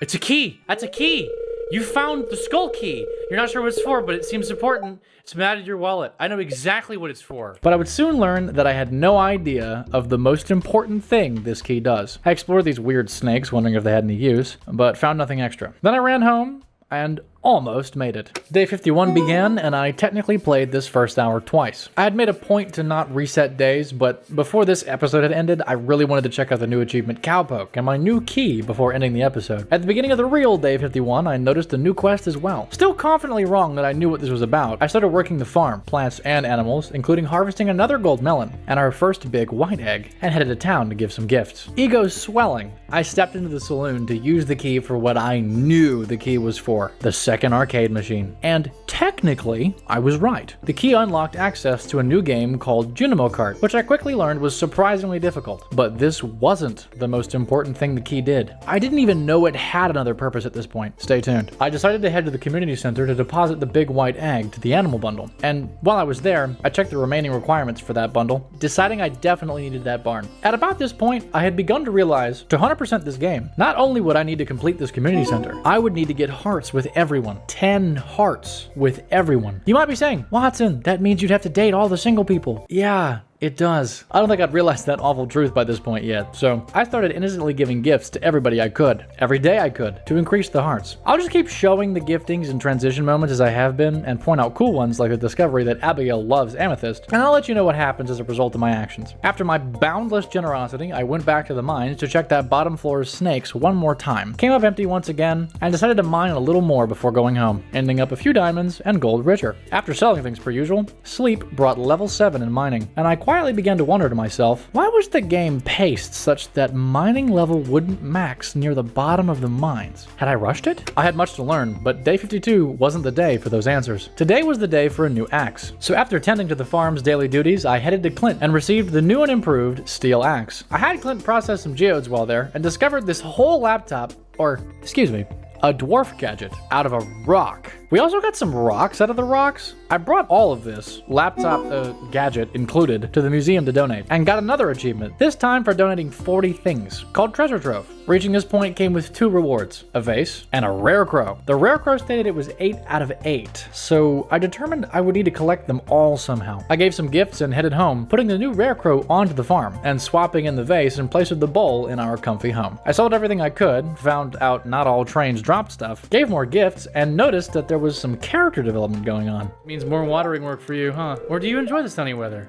It's a key! That's a key! You found the skull key! You're not sure what it's for, but it seems important. It's been added to your wallet. I know exactly what it's for. But I would soon learn that I had no idea of the most important thing this key does. I explored these weird snakes, wondering if they had any use, but found nothing extra. Then I ran home and almost made it. Day 51 began, and I technically played this first hour twice. I had made a point to not reset days, but before this episode had ended, I really wanted to check out the new achievement Cowpoke and my new key before ending the episode. At the beginning of the real Day 51, I noticed a new quest as well. Still confidently wrong that I knew what this was about, I started working the farm, plants and animals, including harvesting another gold melon and our first big white egg, and headed to town to give some gifts. Ego swelling, I stepped into the saloon to use the key for what I knew the key was for, the second arcade machine. And technically, I was right. The key unlocked access to a new game called Junimo Kart, which I quickly learned was surprisingly difficult. But this wasn't the most important thing the key did. I didn't even know it had another purpose at this point. Stay tuned. I decided to head to the community center to deposit the big white egg to the animal bundle. And while I was there, I checked the remaining requirements for that bundle, deciding I definitely needed that barn. At about this point, I had begun to realize, to 100% this game, not only would I need to complete this community center, I would need to get hearts with everyone. 10 hearts with everyone. You might be saying, Watson, that means you'd have to date all the single people. Yeah. It does. I don't think I'd realized that awful truth by this point yet, so I started innocently giving gifts to everybody I could, every day I could, to increase the hearts. I'll just keep showing the giftings and transition moments as I have been, and point out cool ones like the discovery that Abigail loves amethyst, and I'll let you know what happens as a result of my actions. After my boundless generosity, I went back to the mines to check that bottom floor's snakes one more time, came up empty once again, and decided to mine a little more before going home, ending up a few diamonds and gold richer. After selling things per usual, sleep brought level 7 in mining, and I quietly began to wonder to myself, why was the game paced such that mining level wouldn't max near the bottom of the mines? Had I rushed it? I had much to learn, but day 52 wasn't the day for those answers. Today was the day for a new axe. So after tending to the farm's daily duties, I headed to Clint and received the new and improved steel axe. I had Clint process some geodes while there and discovered this whole laptop, or excuse me, a dwarf gadget out of a rock. We also got some rocks out of the rocks. I brought all of this, laptop gadget included, to the museum to donate, and got another achievement, this time for donating 40 things, called Treasure Trove. Reaching this point came with 2 rewards, a vase and a rare crow. The rare crow stated it was 8 out of 8, so I determined I would need to collect them all somehow. I gave some gifts and headed home, putting the new rare crow onto the farm, and swapping in the vase in place of the bowl in our comfy home. I sold everything I could, found out not all trains dropped stuff, gave more gifts, and noticed that there was some character development going on. Means more watering work for you, huh? Or do you enjoy the sunny weather?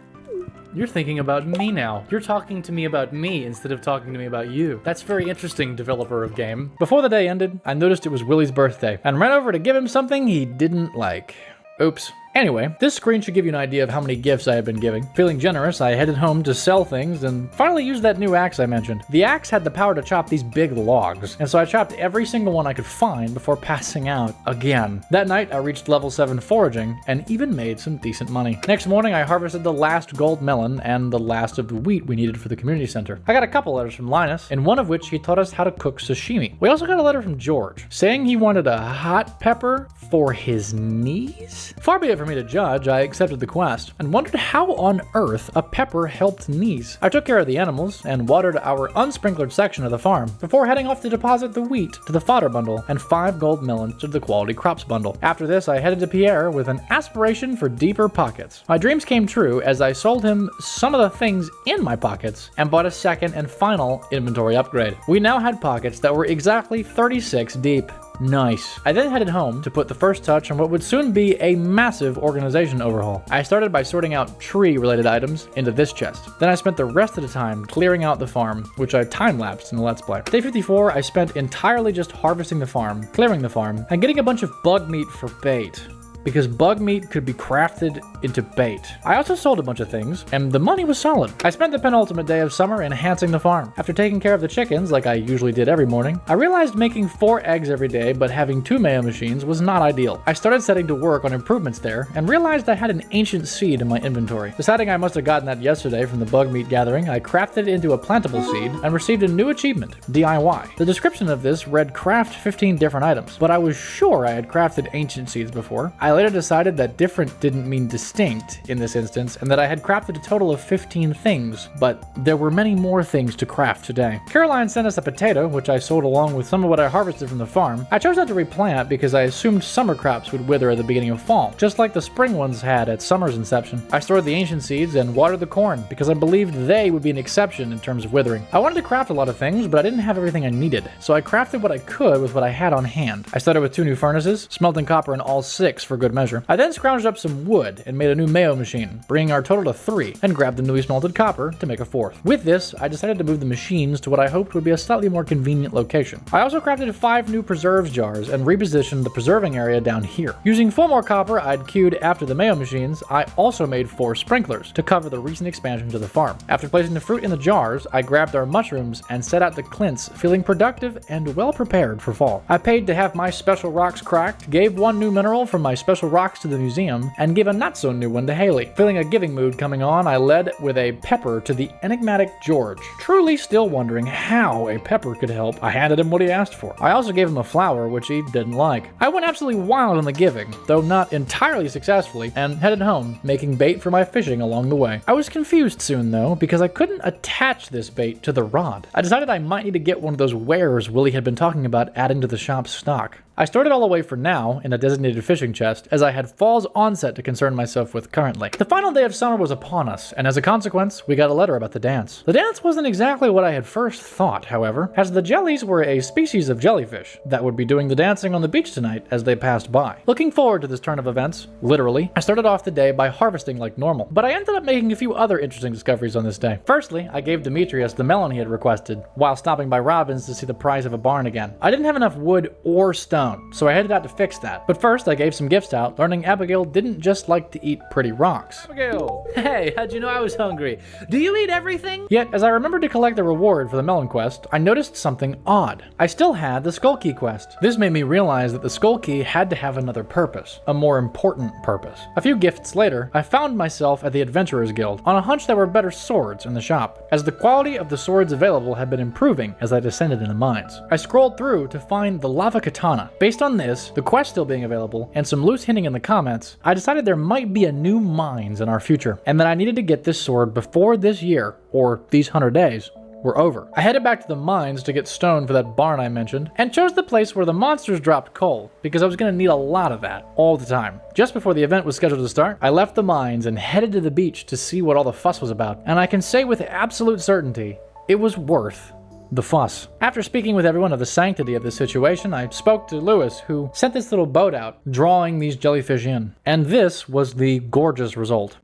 You're thinking about me now. You're talking to me about me instead of talking to me about you. That's very interesting, developer of game. Before the day ended, I noticed it was Willie's birthday and ran over to give him something he didn't like. Oops. Anyway, this screen should give you an idea of how many gifts I have been giving. Feeling generous, I headed home to sell things and finally used that new axe I mentioned. The axe had the power to chop these big logs, and so I chopped every single one I could find before passing out again. That night, I reached level 7 foraging and even made some decent money. Next morning, I harvested the last gold melon and the last of the wheat we needed for the community center. I got a couple letters from Linus, in one of which he taught us how to cook sashimi. We also got a letter from George, saying he wanted a hot pepper for his knees? Far be it for me to judge, I accepted the quest, and wondered how on earth a pepper helped knees. I took care of the animals, and watered our unsprinkled section of the farm, before heading off to deposit the wheat to the fodder bundle, and 5 gold melons to the quality crops bundle. After this, I headed to Pierre with an aspiration for deeper pockets. My dreams came true as I sold him some of the things in my pockets, and bought a second and final inventory upgrade. We now had pockets that were exactly 36 deep. Nice. I then headed home to put the first touch on what would soon be a massive organization overhaul. I started by sorting out tree-related items into this chest. Then I spent the rest of the time clearing out the farm, which I time-lapsed in the Let's Play. Day 54, I spent entirely just harvesting the farm, clearing the farm, and getting a bunch of bug meat for bait, because bug meat could be crafted into bait. I also sold a bunch of things, and the money was solid. I spent the penultimate day of summer enhancing the farm. After taking care of the chickens, like I usually did every morning, I realized making 4 eggs every day but having 2 mayo machines was not ideal. I started setting to work on improvements there, and realized I had an ancient seed in my inventory. Deciding I must have gotten that yesterday from the bug meat gathering, I crafted it into a plantable seed, and received a new achievement, DIY. The description of this read craft 15 different items, but I was sure I had crafted ancient seeds before. I later decided that different didn't mean distinct in this instance, and that I had crafted a total of 15 things, but there were many more things to craft today. Caroline sent us a potato, which I sold along with some of what I harvested from the farm. I chose not to replant because I assumed summer crops would wither at the beginning of fall, just like the spring ones had at summer's inception. I stored the ancient seeds and watered the corn because I believed they would be an exception in terms of withering. I wanted to craft a lot of things, but I didn't have everything I needed, so I crafted what I could with what I had on hand. I started with 2 new furnaces, smelting copper in all 6 for good measure. I then scrounged up some wood and made a new mayo machine, bringing our total to 3, and grabbed the newly smelted copper to make a 4th. With this, I decided to move the machines to what I hoped would be a slightly more convenient location. I also crafted 5 new preserves jars and repositioned the preserving area down here. Using 4 more copper I'd queued after the mayo machines, I also made 4 sprinklers to cover the recent expansion to the farm. After placing the fruit in the jars, I grabbed our mushrooms and set out to Clint's, feeling productive and well prepared for fall. I paid to have my special rocks cracked, gave 1 new mineral from my special rocks to the museum, and gave a not so new one to Haley. Feeling a giving mood coming on, I led with a pepper to the enigmatic George. Truly still wondering how a pepper could help, I handed him what he asked for. I also gave him a flower, which he didn't like. I went absolutely wild on the giving, though not entirely successfully, and headed home, making bait for my fishing along the way. I was confused soon though, because I couldn't attach this bait to the rod. I decided I might need to get one of those wares Willie had been talking about adding to the shop's stock. I stored it all away for now in a designated fishing chest, as I had fall's onset to concern myself with currently. The final day of summer was upon us, and as a consequence, we got a letter about the dance. The dance wasn't exactly what I had first thought, however, as the jellies were a species of jellyfish that would be doing the dancing on the beach tonight as they passed by. Looking forward to this turn of events, literally, I started off the day by harvesting like normal, but I ended up making a few other interesting discoveries on this day. Firstly, I gave Demetrius the melon he had requested, while stopping by Robin's to see the price of a barn again. I didn't have enough wood or stone, so I headed out to fix that. But first, I gave some gifts out, learning Abigail didn't just like to eat pretty rocks. Abigail! Hey, how'd you know I was hungry? Do you eat everything? Yet, as I remembered to collect the reward for the melon quest, I noticed something odd. I still had the skull key quest. This made me realize that the skull key had to have another purpose, a more important purpose. A few gifts later, I found myself at the Adventurers Guild, on a hunch there were better swords in the shop, as the quality of the swords available had been improving as I descended in the mines. I scrolled through to find the lava katana. Based on this, the quest still being available, and some loose hinting in the comments, I decided there might be a new mines in our future, and that I needed to get this sword before this year, or these 100 days, were over. I headed back to the mines to get stone for that barn I mentioned, and chose the place where the monsters dropped coal, because I was going to need a lot of that, all the time. Just before the event was scheduled to start, I left the mines and headed to the beach to see what all the fuss was about, and I can say with absolute certainty, it was worth the fuss. After speaking with everyone of the sanctity of this situation, I spoke to Lewis, who sent this little boat out, drawing these jellyfish in. And this was the gorgeous result.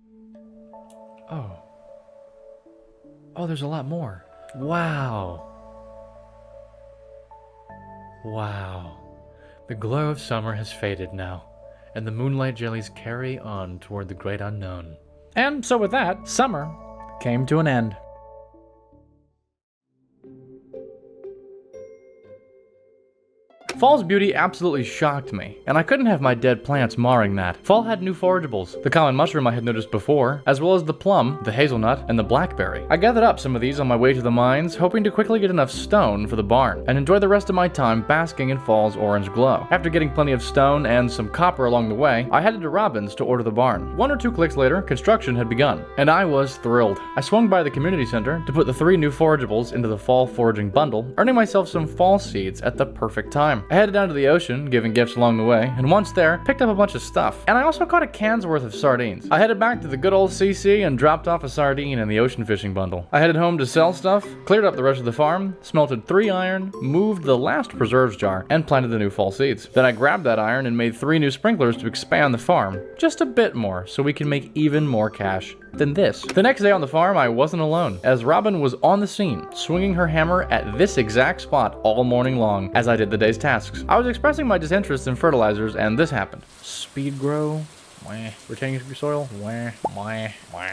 Oh, there's a lot more. Wow. The glow of summer has faded now, and the moonlight jellies carry on toward the great unknown. And so with that, summer came to an end. Fall's beauty absolutely shocked me, and I couldn't have my dead plants marring that. Fall had new forageables, the common mushroom I had noticed before, as well as the plum, the hazelnut, and the blackberry. I gathered up some of these on my way to the mines, hoping to quickly get enough stone for the barn, and enjoy the rest of my time basking in fall's orange glow. After getting plenty of stone and some copper along the way, I headed to Robin's to order the barn. 1 or 2 clicks later, construction had begun, and I was thrilled. I swung by the community center to put the 3 new forageables into the fall foraging bundle, earning myself some fall seeds at the perfect time. I headed down to the ocean, giving gifts along the way, and once there, picked up a bunch of stuff. And I also caught a can's worth of sardines. I headed back to the good old CC and dropped off a sardine in the ocean fishing bundle. I headed home to sell stuff, cleared up the rest of the farm, smelted 3 iron, moved the last preserves jar, and planted the new fall seeds. Then I grabbed that iron and made 3 new sprinklers to expand the farm, just a bit more, so we can make even more cash than this. The next day on the farm, I wasn't alone, as Robin was on the scene, swinging her hammer at this exact spot all morning long, as I did the day's tasks. I was expressing my disinterest in fertilizers, and this happened. Speed grow, wah. Retaining soil, wah, wah, wah.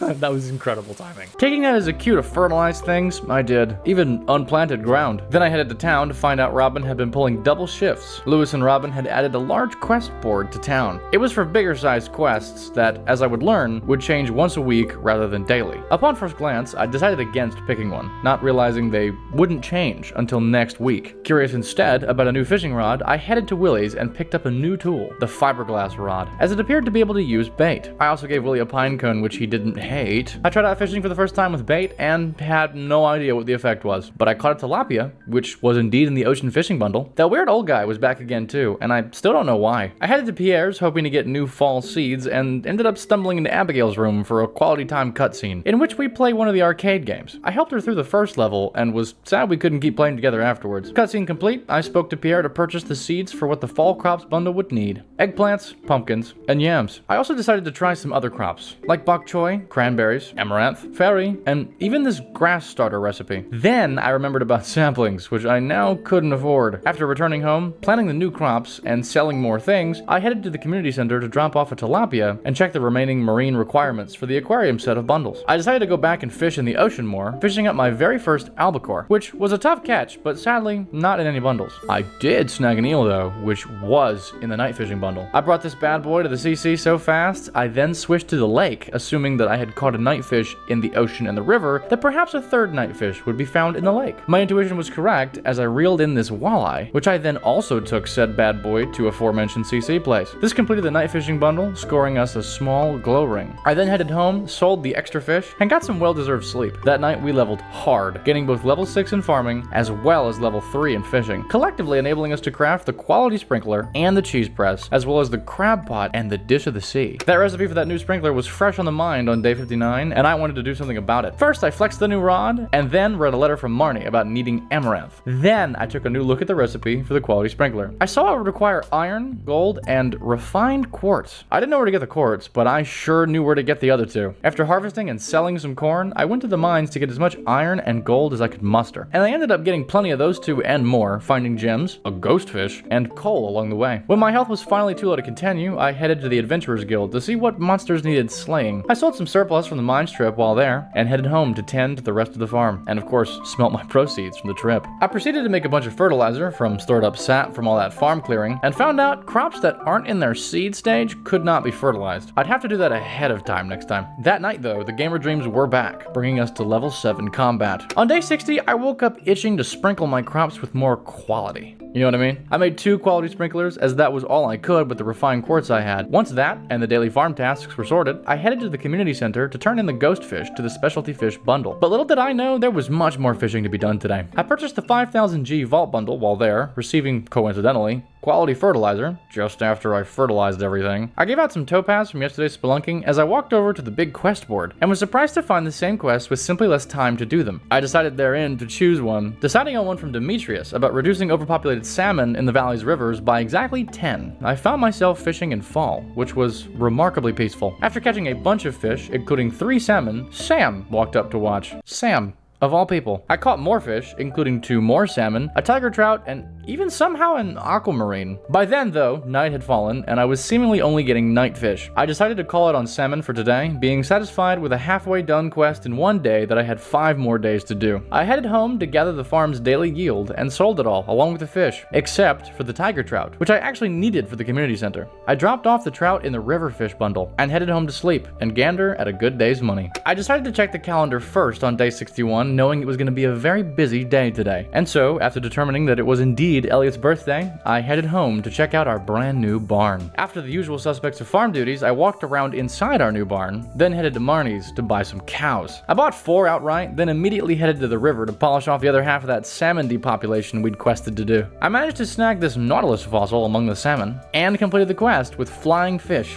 That was incredible timing. Taking that as a cue to fertilize things, I did. Even unplanted ground. Then I headed to town to find out Robin had been pulling double shifts. Lewis and Robin had added a large quest board to town. It was for bigger sized quests that, as I would learn, would change once a week rather than daily. Upon first glance, I decided against picking one, not realizing they wouldn't change until next week. Curious instead about a new fishing rod, I headed to Willie's and picked up a new tool, the fiberglass rod, as it appeared to be able to use bait. I also gave Willie a pine cone, which he didn't hate. I tried out fishing for the first time with bait and had no idea what the effect was. But I caught a tilapia, which was indeed in the ocean fishing bundle. That weird old guy was back again too, and I still don't know why. I headed to Pierre's hoping to get new fall seeds and ended up stumbling into Abigail's room for a quality time cutscene, in which we play one of the arcade games. I helped her through the first level and was sad we couldn't keep playing together afterwards. Cutscene complete, I spoke to Pierre to purchase the seeds for what the fall crops bundle would need. Eggplants, pumpkins, and yams. I also decided to try some other crops, like bok choy, cranberries, amaranth, fairy, and even this grass starter recipe. Then I remembered about samplings, which I now couldn't afford. After returning home, planting the new crops, and selling more things, I headed to the community center to drop off a tilapia and check the remaining marine requirements for the aquarium set of bundles. I decided to go back and fish in the ocean more, fishing up my very first albacore, which was a tough catch, but sadly not in any bundles. I did snag an eel though, which was in the night fishing bundle. I brought this bad boy to the CC so fast, I then switched to the lake, assuming that I had caught a night fish in the ocean and the river, that perhaps a third night fish would be found in the lake. My intuition was correct as I reeled in this walleye, which I then also took said bad boy to aforementioned CC place. This completed the night fishing bundle, scoring us a small glow ring. I then headed home, sold the extra fish, and got some well-deserved sleep. That night we leveled hard, getting both level 6 in farming as well as level 3 in fishing, collectively enabling us to craft the quality sprinkler and the cheese press, as well as the crab pot and the dish of the sea. That recipe for that new sprinkler was fresh on the mind on day 59, and I wanted to do something about it. First, I flexed the new rod, and then read a letter from Marnie about needing amaranth. Then I took a new look at the recipe for the quality sprinkler. I saw it would require iron, gold, and refined quartz. I didn't know where to get the quartz, but I sure knew where to get the other two. After harvesting and selling some corn, I went to the mines to get as much iron and gold as I could muster. And I ended up getting plenty of those two and more, finding gems, a ghost fish, and coal along the way. When my health was finally too low to continue, I headed to the Adventurers Guild to see what monsters needed slaying. I sold some surplus from the mines trip while there, and headed home to tend to the rest of the farm, and of course, smelt my proceeds from the trip. I proceeded to make a bunch of fertilizer from stored up sap from all that farm clearing, and found out crops that aren't in their seed stage could not be fertilized. I'd have to do that ahead of time next time. That night though, the gamer dreams were back, bringing us to level 7 combat. On day 60, I woke up itching to sprinkle my crops with more quality. You know what I mean? I made 2 quality sprinklers as that was all I could with the refined quartz I had. Once that and the daily farm tasks were sorted, I headed to the community center to turn in the ghost fish to the specialty fish bundle. But little did I know there was much more fishing to be done today. I purchased the 5000 G vault bundle while there, receiving, coincidentally, quality fertilizer just after I fertilized everything. I gave out some topaz from yesterday's spelunking as I walked over to the big quest board and was surprised to find the same quest with simply less time to do them. I decided therein to choose one, deciding on one from Demetrius about reducing overpopulated salmon in the valley's rivers by exactly 10. I found myself fishing in fall, which was remarkably peaceful. After catching a bunch of fish, including 3 salmon, Sam walked up to watch. Sam. Of all people. I caught more fish, including 2 more salmon, a tiger trout, and even somehow an aquamarine. By then, though, night had fallen, and I was seemingly only getting night fish. I decided to call it on salmon for today, being satisfied with a halfway done quest in one day that I had 5 more days to do. I headed home to gather the farm's daily yield and sold it all, along with the fish, except for the tiger trout, which I actually needed for the community center. I dropped off the trout in the river fish bundle, and headed home to sleep, and gander at a good day's money. I decided to check the calendar first on day 61, knowing it was going to be a very busy day today. And so, after determining that it was indeed Elliot's birthday, I headed home to check out our brand new barn. After the usual suspects of farm duties, I walked around inside our new barn, then headed to Marnie's to buy some cows. I bought 4 outright, then immediately headed to the river to polish off the other half of that salmon depopulation we'd quested to do. I managed to snag this nautilus fossil among the salmon, and completed the quest with flying fish.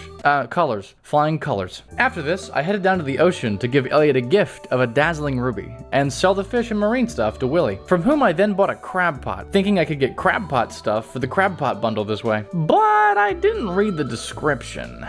Flying colors. After this, I headed down to the ocean to give Elliot a gift of a dazzling ruby, and sell the fish and marine stuff to Willie, from whom I then bought a crab pot, thinking I could get crab pot stuff for the crab pot bundle this way. But I didn't read the description.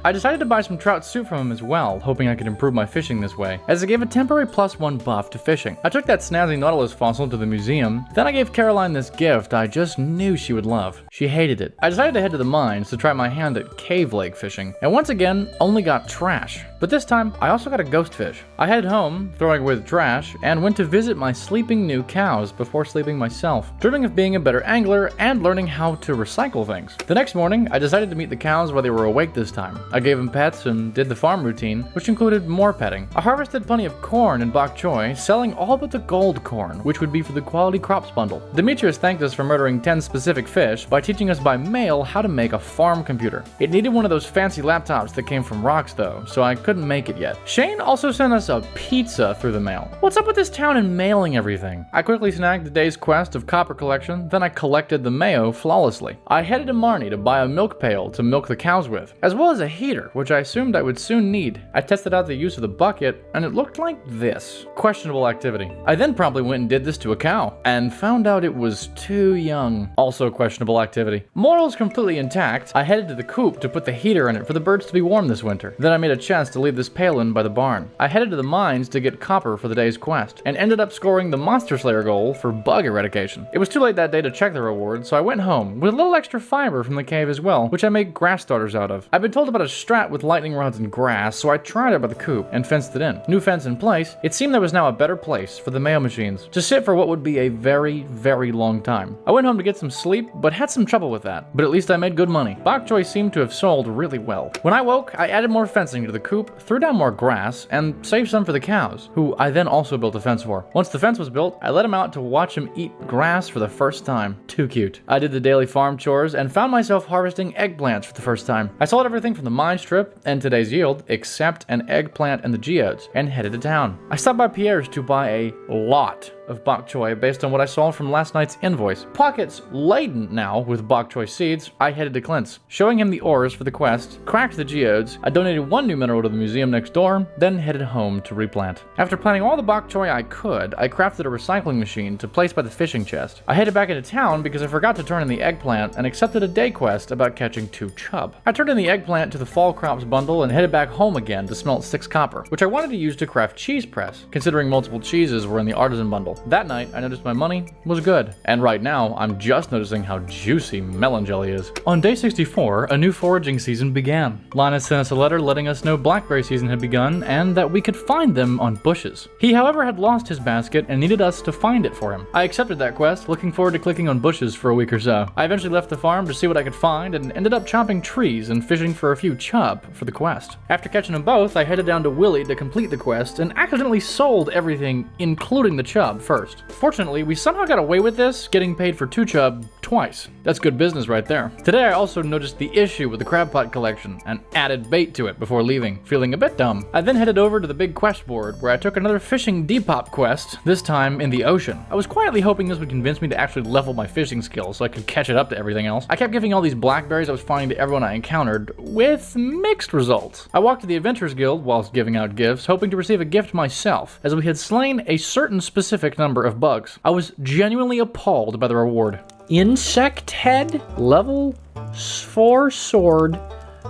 I decided to buy some trout soup from him as well, hoping I could improve my fishing this way, as it gave a temporary +1 buff to fishing. I took that snazzy nautilus fossil to the museum, then I gave Caroline this gift I just knew she would love. She hated it. I decided to head to the mines to try my hand at cave lake fishing, and once again, only got trash. But this time, I also got a ghost fish. I headed home, throwing away the trash, and went to visit my sleeping new cows before sleeping myself, dreaming of being a better angler and learning how to recycle things. The next morning, I decided to meet the cows while they were awake this time. I gave them pets and did the farm routine, which included more petting. I harvested plenty of corn and bok choy, selling all but the gold corn, which would be for the quality crops bundle. Demetrius thanked us for murdering 10 specific fish by teaching us by mail how to make a farm computer. It needed one of those fancy laptops that came from Rocks though, so I couldn't couldn't make it yet. Shane also sent us a pizza through the mail. What's up with this town and mailing everything? I quickly snagged the day's quest of copper collection, then I collected the mayo flawlessly. I headed to Marnie to buy a milk pail to milk the cows with, as well as a heater, which I assumed I would soon need. I tested out the use of the bucket, and it looked like this. Questionable activity. I then promptly went and did this to a cow, and found out it was too young. Also questionable activity. Morals completely intact, I headed to the coop to put the heater in it for the birds to be warm this winter. Then I made a chest to leave this pail in by the barn. I headed to the mines to get copper for the day's quest, and ended up scoring the Monster Slayer goal for bug eradication. It was too late that day to check the reward, so I went home with a little extra fiber from the cave as well, which I made grass starters out of. I've been told about a strat with lightning rods and grass, so I tried it by the coop and fenced it in. New fence in place, it seemed there was now a better place for the mail machines to sit for what would be a very, very long time. I went home to get some sleep, but had some trouble with that. But at least I made good money. Bok choy seemed to have sold really well. When I woke, I added more fencing to the coop, threw down more grass, and saved some for the cows, who I then also built a fence for. Once the fence was built, I let them out to watch them eat grass for the first time. Too cute. I did the daily farm chores and found myself harvesting eggplants for the first time. I sold everything from the mines trip and today's yield, except an eggplant and the geodes, and headed to town. I stopped by Pierre's to buy a lot of bok choy based on what I saw from last night's invoice. Pockets laden now with bok choy seeds, I headed to Clint's, showing him the ores for the quest, cracked the geodes, I donated one new mineral to the museum next door, then headed home to replant. After planting all the bok choy I could, I crafted a recycling machine to place by the fishing chest. I headed back into town because I forgot to turn in the eggplant and accepted a day quest about catching 2 chub. I turned in the eggplant to the fall crops bundle and headed back home again to smelt 6 copper, which I wanted to use to craft cheese press, considering multiple cheeses were in the Artisan bundle. That night, I noticed my money was good. And right now, I'm just noticing how juicy melon jelly is. On day 64, a new foraging season began. Linus sent us a letter letting us know blackberry season had begun and that we could find them on bushes. He, however, had lost his basket and needed us to find it for him. I accepted that quest, looking forward to clicking on bushes for a week or so. I eventually left the farm to see what I could find and ended up chopping trees and fishing for a few chub for the quest. After catching them both, I headed down to Willie to complete the quest and accidentally sold everything, including the chub, first. Fortunately, we somehow got away with this, getting paid for 2 chub twice. That's good business right there. Today I also noticed the issue with the crab pot collection and added bait to it before leaving, feeling a bit dumb. I then headed over to the big quest board where I took another fishing depop quest, this time in the ocean. I was quietly hoping this would convince me to actually level my fishing skills so I could catch it up to everything else. I kept giving all these blackberries I was finding to everyone I encountered, with mixed results. I walked to the Adventurers Guild whilst giving out gifts, hoping to receive a gift myself, as we had slain a certain specific number of bugs. I was genuinely appalled by the reward. Insect head, level 4 sword,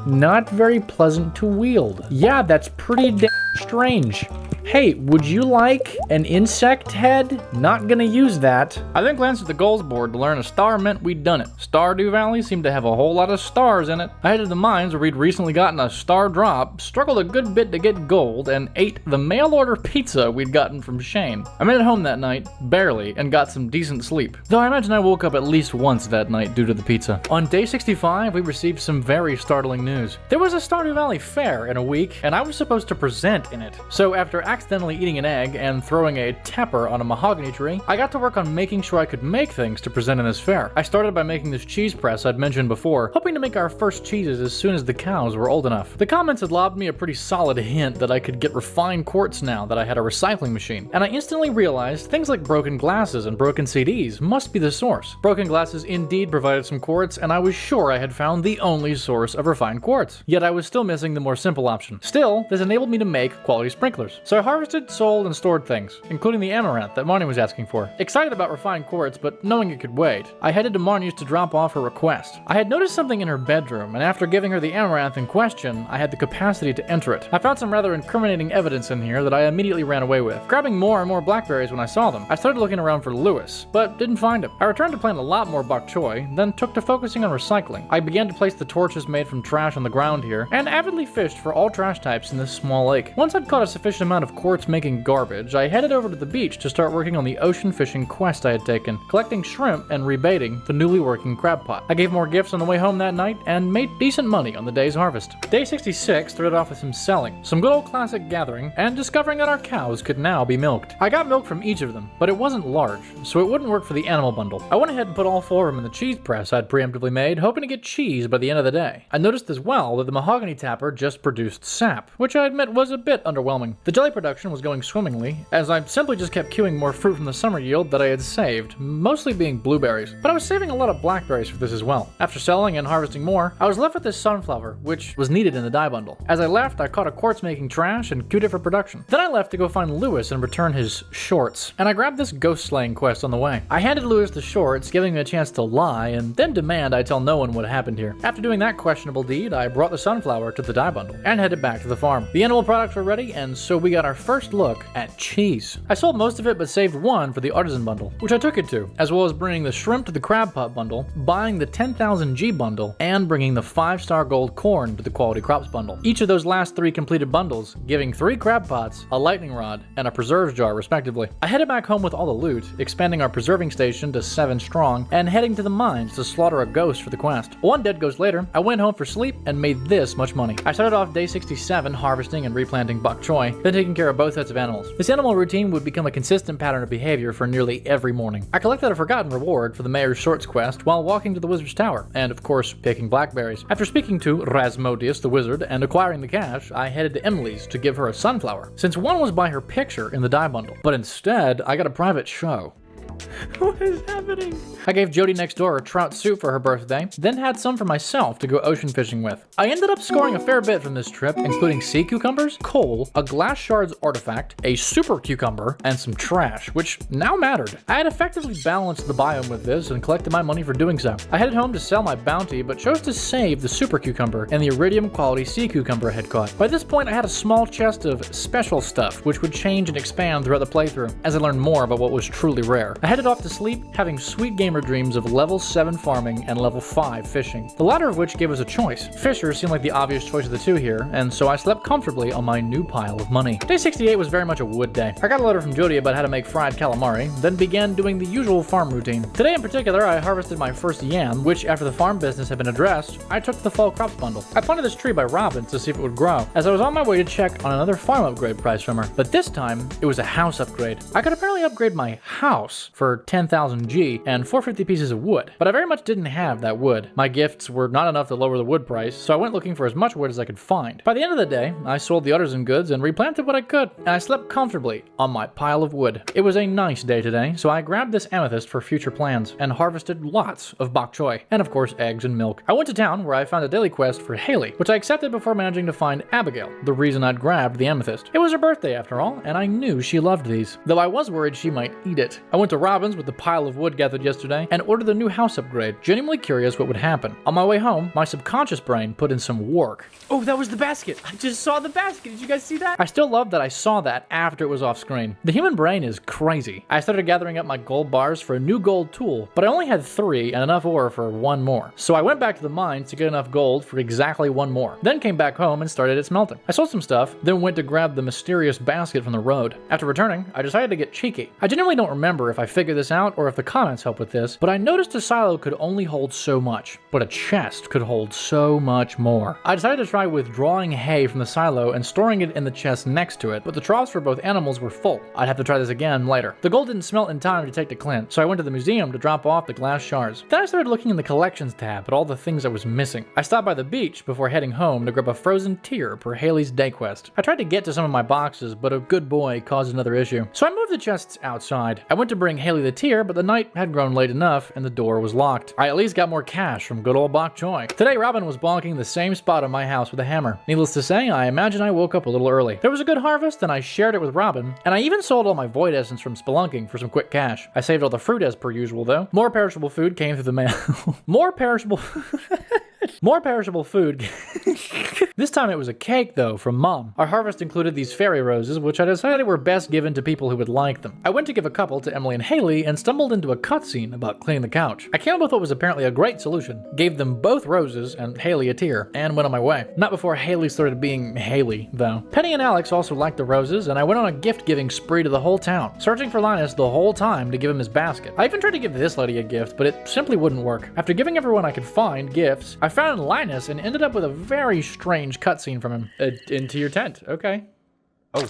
not very pleasant to wield. Yeah, that's pretty damn strange. Hey, would you like an insect head? Not gonna use that. I then glanced at the goals board to learn a star meant we'd done it. Stardew Valley seemed to have a whole lot of stars in it. I headed to the mines where we'd recently gotten a star drop, struggled a good bit to get gold, and ate the mail order pizza we'd gotten from Shane. I made it home that night, barely, and got some decent sleep. Though I imagine I woke up at least once that night due to the pizza. On day 65, we received some very startling news. There was a Stardew Valley fair in a week, and I was supposed to present in it. So after accidentally eating an egg and throwing a tapper on a mahogany tree, I got to work on making sure I could make things to present in this fair. I started by making this cheese press I'd mentioned before, hoping to make our first cheeses as soon as the cows were old enough. The comments had lobbed me a pretty solid hint that I could get refined quartz now that I had a recycling machine, and I instantly realized things like broken glasses and broken CDs must be the source. Broken glasses indeed provided some quartz, and I was sure I had found the only source of refined quartz. Yet I was still missing the more simple option. Still, this enabled me to make quality sprinklers. So I harvested, sold, and stored things, including the amaranth that Marnie was asking for. Excited about refined quartz, but knowing it could wait, I headed to Marnie's to drop off her request. I had noticed something in her bedroom, and after giving her the amaranth in question, I had the capacity to enter it. I found some rather incriminating evidence in here that I immediately ran away with, grabbing more and more blackberries when I saw them. I started looking around for Lewis, but didn't find him. I returned to plant a lot more bok choy, then took to focusing on recycling. I began to place the torches made from trash on the ground here, and avidly fished for all trash types in this small lake. Once I'd caught a sufficient amount of quartz making garbage, I headed over to the beach to start working on the ocean fishing quest I had taken, collecting shrimp and rebaiting the newly working crab pot. I gave more gifts on the way home that night and made decent money on the day's harvest. Day 66 started off with some selling, some good old classic gathering, and discovering that our cows could now be milked. I got milk from each of them, but it wasn't large, so it wouldn't work for the animal bundle. I went ahead and put all 4 of them in the cheese press I'd preemptively made, hoping to get cheese by the end of the day. I noticed as well that the mahogany tapper just produced sap, which I admit was a bit underwhelming. The jelly production was going swimmingly, as I simply just kept queuing more fruit from the summer yield that I had saved, mostly being blueberries. But I was saving a lot of blackberries for this as well. After selling and harvesting more, I was left with this sunflower, which was needed in the dye bundle. As I left, I caught a quartz making trash and queued it for production. Then I left to go find Lewis and return his shorts, and I grabbed this ghost slaying quest on the way. I handed Lewis the shorts, giving me a chance to lie, and then demand I tell no one what happened here. After doing that questionable deed, I brought the sunflower to the dye bundle, and headed back to the farm. The animal products were ready, and so we got our first look at cheese. I sold most of it, but saved 1 for the Artisan bundle, which I took it to, as well as bringing the shrimp to the crab pot bundle, buying the 10,000 G bundle, and bringing the 5-star gold corn to the quality crops bundle. Each of those last 3 completed bundles, giving 3 crab pots, a lightning rod, and a preserves jar respectively. I headed back home with all the loot, expanding our preserving station to 7 strong, and heading to the mines to slaughter a ghost for the quest. 1 dead ghost later, I went home for sleep and made this much money. I started off day 67 harvesting and replanting bok choy, then taking care of both sets of animals. This animal routine would become a consistent pattern of behavior for nearly every morning. I collected a forgotten reward for the mayor's shorts quest while walking to the wizard's tower, and of course picking blackberries. After speaking to Rasmodius the wizard and acquiring the cash, I headed to Emily's to give her a sunflower, since one was by her picture in the dye bundle. But instead, I got a private show. What is happening? I gave Jody next door a trout soup for her birthday, then had some for myself to go ocean fishing with. I ended up scoring a fair bit from this trip, including sea cucumbers, coal, a glass shards artifact, a super cucumber, and some trash, which now mattered. I had effectively balanced the biome with this and collected my money for doing so. I headed home to sell my bounty, but chose to save the super cucumber and the iridium quality sea cucumber I had caught. By this point, I had a small chest of special stuff, which would change and expand throughout the playthrough, as I learned more about what was truly rare. I headed off to sleep, having sweet gamer dreams of level 7 farming and level 5 fishing, the latter of which gave us a choice. Fisher seemed like the obvious choice of the 2 here, and so I slept comfortably on my new pile of money. Day 68 was very much a wood day. I got a letter from Jody about how to make fried calamari, then began doing the usual farm routine. Today in particular, I harvested my first yam, which after the farm business had been addressed, I took to the fall crops bundle. I planted this tree by Robin's to see if it would grow, as I was on my way to check on another farm upgrade price from her, but this time, it was a house upgrade. I could apparently upgrade my house for 10,000 G and 450 pieces of wood, but I very much didn't have that wood. My gifts were not enough to lower the wood price, so I went looking for as much wood as I could find. By the end of the day, I sold the Artisan goods and replanted what I could, and I slept comfortably on my pile of wood. It was a nice day today, so I grabbed this amethyst for future plans and harvested lots of bok choy, and of course eggs and milk. I went to town where I found a daily quest for Haley, which I accepted before managing to find Abigail, the reason I'd grabbed the amethyst. It was her birthday after all, and I knew she loved these, though I was worried she might eat it. I went to Robin's with the pile of wood gathered yesterday and ordered the new house upgrade, genuinely curious what would happen. On my way home, my subconscious brain put in some work. Oh, that was the basket. I just saw the basket. Did you guys see that? I still love that I saw that after it was off screen. The human brain is crazy. I started gathering up my gold bars for a new gold tool, but I only had 3 and enough ore for 1 more. So I went back to the mines to get enough gold for exactly 1 more. Then came back home and started it smelting. I sold some stuff, then went to grab the mysterious basket from the road. After returning, I decided to get cheeky. I genuinely don't remember if I figured this out or if the comments help with this, but I noticed a silo could only hold so much, but a chest could hold so much more. I decided to try withdrawing hay from the silo and storing it in the chest next to it, but the troughs for both animals were full. I'd have to try this again later. The gold didn't smelt in time to take to Clint, so I went to the museum to drop off the glass shards. Then I started looking in the collections tab at all the things I was missing. I stopped by the beach before heading home to grab a frozen tear per Haley's day quest. I tried to get to some of my boxes, but a good boy caused another issue, so I moved the chests outside. I went to bring Haley the tear, but the night had grown late enough and the door was locked. I at least got more cash from good old bok choy. Today, Robin was bonking the same spot on my house with a hammer. Needless to say, I imagine I woke up a little early. There was a good harvest, and I shared it with Robin, and I even sold all my void essence from spelunking for some quick cash. I saved all the fruit as per usual, though. More perishable food came through the mail. More perishable... More perishable food. This time it was a cake, though, from Mom. Our harvest included these fairy roses, which I decided were best given to people who would like them. I went to give a couple to Emily and Haley and stumbled into a cutscene about cleaning the couch. I came up with what was apparently a great solution, gave them both roses and Haley a tear, and went on my way. Not before Haley started being Haley, though. Penny and Alex also liked the roses, and I went on a gift-giving spree to the whole town, searching for Linus the whole time to give him his basket. I even tried to give this lady a gift, but it simply wouldn't work. After giving everyone I could find gifts, I found Linus and ended up with a very strange cutscene from him. Into your tent. Okay. Oh.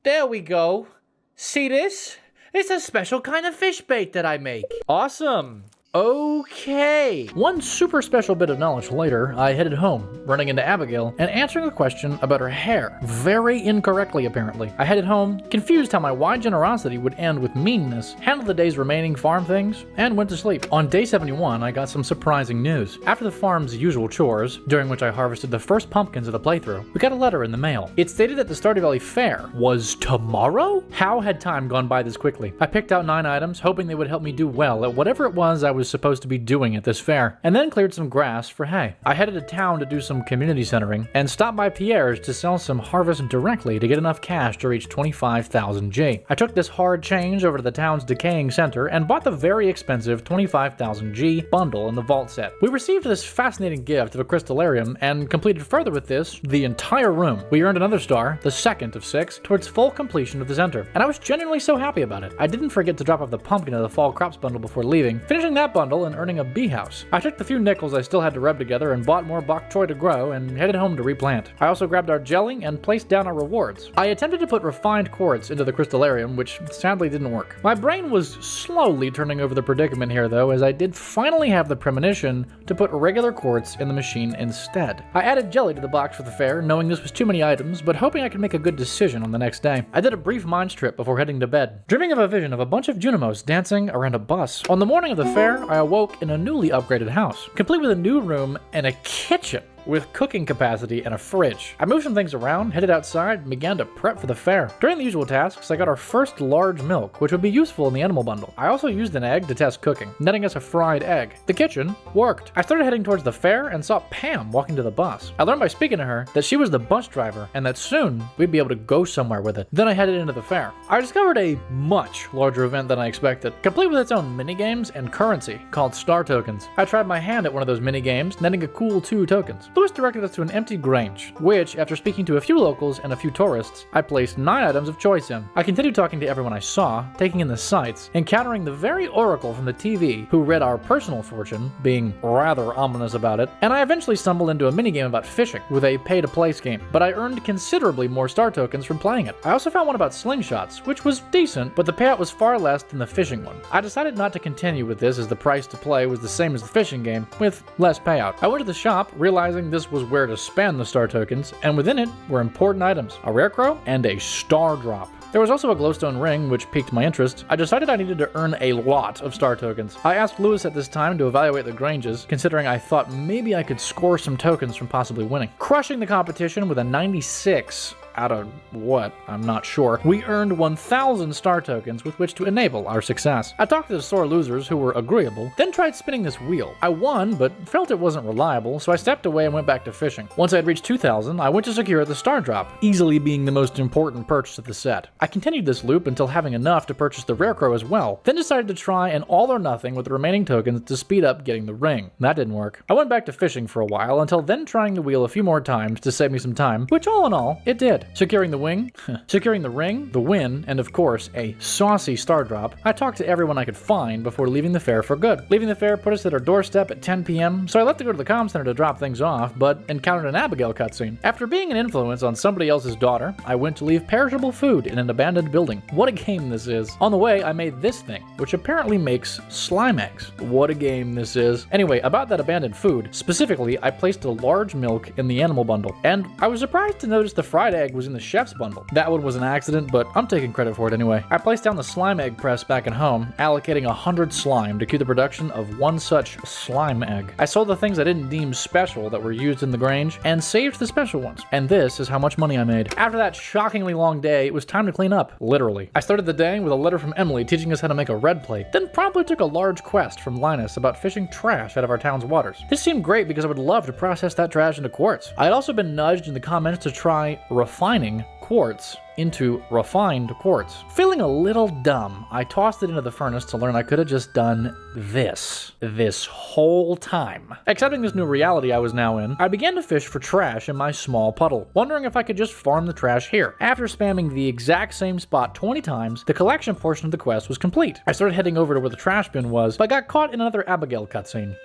There we go. See this? It's a special kind of fish bait that I make. Awesome. Okay. One super special bit of knowledge later, I headed home, running into Abigail and answering a question about her hair. Very incorrectly, apparently. I headed home, confused how my wide generosity would end with meanness, handled the day's remaining farm things, and went to sleep. On day 71, I got some surprising news. After the farm's usual chores, during which I harvested the first pumpkins of the playthrough, we got a letter in the mail. It stated that the Stardew Valley Fair was tomorrow? How had time gone by this quickly? I picked out 9 items, hoping they would help me do well at whatever it was I was supposed to be doing at this fair, and then cleared some grass for hay. I headed to town to do some community centering, and stopped by Pierre's to sell some harvest directly to get enough cash to reach 25,000 G. I took this hard change over to the town's decaying center and bought the very expensive 25,000 G bundle in the vault set. We received this fascinating gift of a crystallarium and completed further with this the entire room. We earned another star, the second of 6, towards full completion of the center, and I was genuinely so happy about it. I didn't forget to drop off the pumpkin of the fall crops bundle before leaving, finishing that bundle and earning a bee house. I took the few nickels I still had to rub together and bought more bok choy to grow and headed home to replant. I also grabbed our gelling and placed down our rewards. I attempted to put refined quartz into the crystallarium, which sadly didn't work. My brain was slowly turning over the predicament here though, as I did finally have the premonition to put regular quartz in the machine instead. I added jelly to the box for the fair, knowing this was too many items, but hoping I could make a good decision on the next day. I did a brief mind trip before heading to bed, dreaming of a vision of a bunch of Junimos dancing around a bus. On the morning of the fair, I awoke in a newly upgraded house, complete with a new room and a kitchen with cooking capacity and a fridge. I moved some things around, headed outside, and began to prep for the fair. During the usual tasks, I got our first large milk, which would be useful in the animal bundle. I also used an egg to test cooking, netting us a fried egg. The kitchen worked. I started heading towards the fair and saw Pam walking to the bus. I learned by speaking to her that she was the bus driver and that soon we'd be able to go somewhere with it. Then I headed into the fair. I discovered a much larger event than I expected, complete with its own minigames and currency called star tokens. I tried my hand at one of those minigames, netting a cool 2 tokens. Lewis directed us to an empty grange, which, after speaking to a few locals and a few tourists, I placed 9 items of choice in. I continued talking to everyone I saw, taking in the sights, encountering the very oracle from the TV who read our personal fortune, being rather ominous about it, and I eventually stumbled into a minigame about fishing with a pay-to-play scheme, but I earned considerably more star tokens from playing it. I also found one about slingshots, which was decent, but the payout was far less than the fishing one. I decided not to continue with this as the price to play was the same as the fishing game, with less payout. I went to the shop, realizing this was where to spend the star tokens, and within it were important items, a rare crow and a star drop. There was also a glowstone ring, which piqued my interest. I decided I needed to earn a lot of star tokens. I asked Lewis at this time to evaluate the granges, considering I thought maybe I could score some tokens from possibly winning. Crushing the competition with a 96 out of what? I'm not sure. We earned 1,000 star tokens with which to enable our success. I talked to the sore losers who were agreeable, then tried spinning this wheel. I won, but felt it wasn't reliable, so I stepped away and went back to fishing. Once I had reached 2,000, I went to secure the star drop, easily being the most important purchase of the set. I continued this loop until having enough to purchase the rare crow as well, then decided to try an all or nothing with the remaining tokens to speed up getting the ring. That didn't work. I went back to fishing for a while until then trying the wheel a few more times to save me some time, which all in all, it did. Securing the wing, securing the ring, the win, and of course, a saucy star drop, I talked to everyone I could find before leaving the fair for good. Leaving the fair put us at our doorstep at 10 p.m., so I left to go to the comm center to drop things off, but encountered an Abigail cutscene. After being an influence on somebody else's daughter, I went to leave perishable food in an abandoned building. What a game this is. On the way, I made this thing, which apparently makes slime eggs. What a game this is. Anyway, about that abandoned food, specifically, I placed a large milk in the animal bundle, and I was surprised to notice the fried egg was in the chef's bundle. That one was an accident, but I'm taking credit for it anyway. I placed down the slime egg press back at home, allocating 100 slime to cue the production of one such slime egg. I sold the things I didn't deem special that were used in the grange, and saved the special ones. And this is how much money I made. After that shockingly long day, it was time to clean up, literally. I started the day with a letter from Emily teaching us how to make a red plate, then promptly took a large quest from Linus about fishing trash out of our town's waters. This seemed great because I would love to process that trash into quartz. I had also been nudged in the comments to try refining quartz into refined quartz. Feeling a little dumb, I tossed it into the furnace to learn I could have just done this whole time. Accepting this new reality I was now in, I began to fish for trash in my small puddle, wondering if I could just farm the trash here. After spamming the exact same spot 20 times, the collection portion of the quest was complete. I started heading over to where the trash bin was, but got caught in another Abigail cutscene.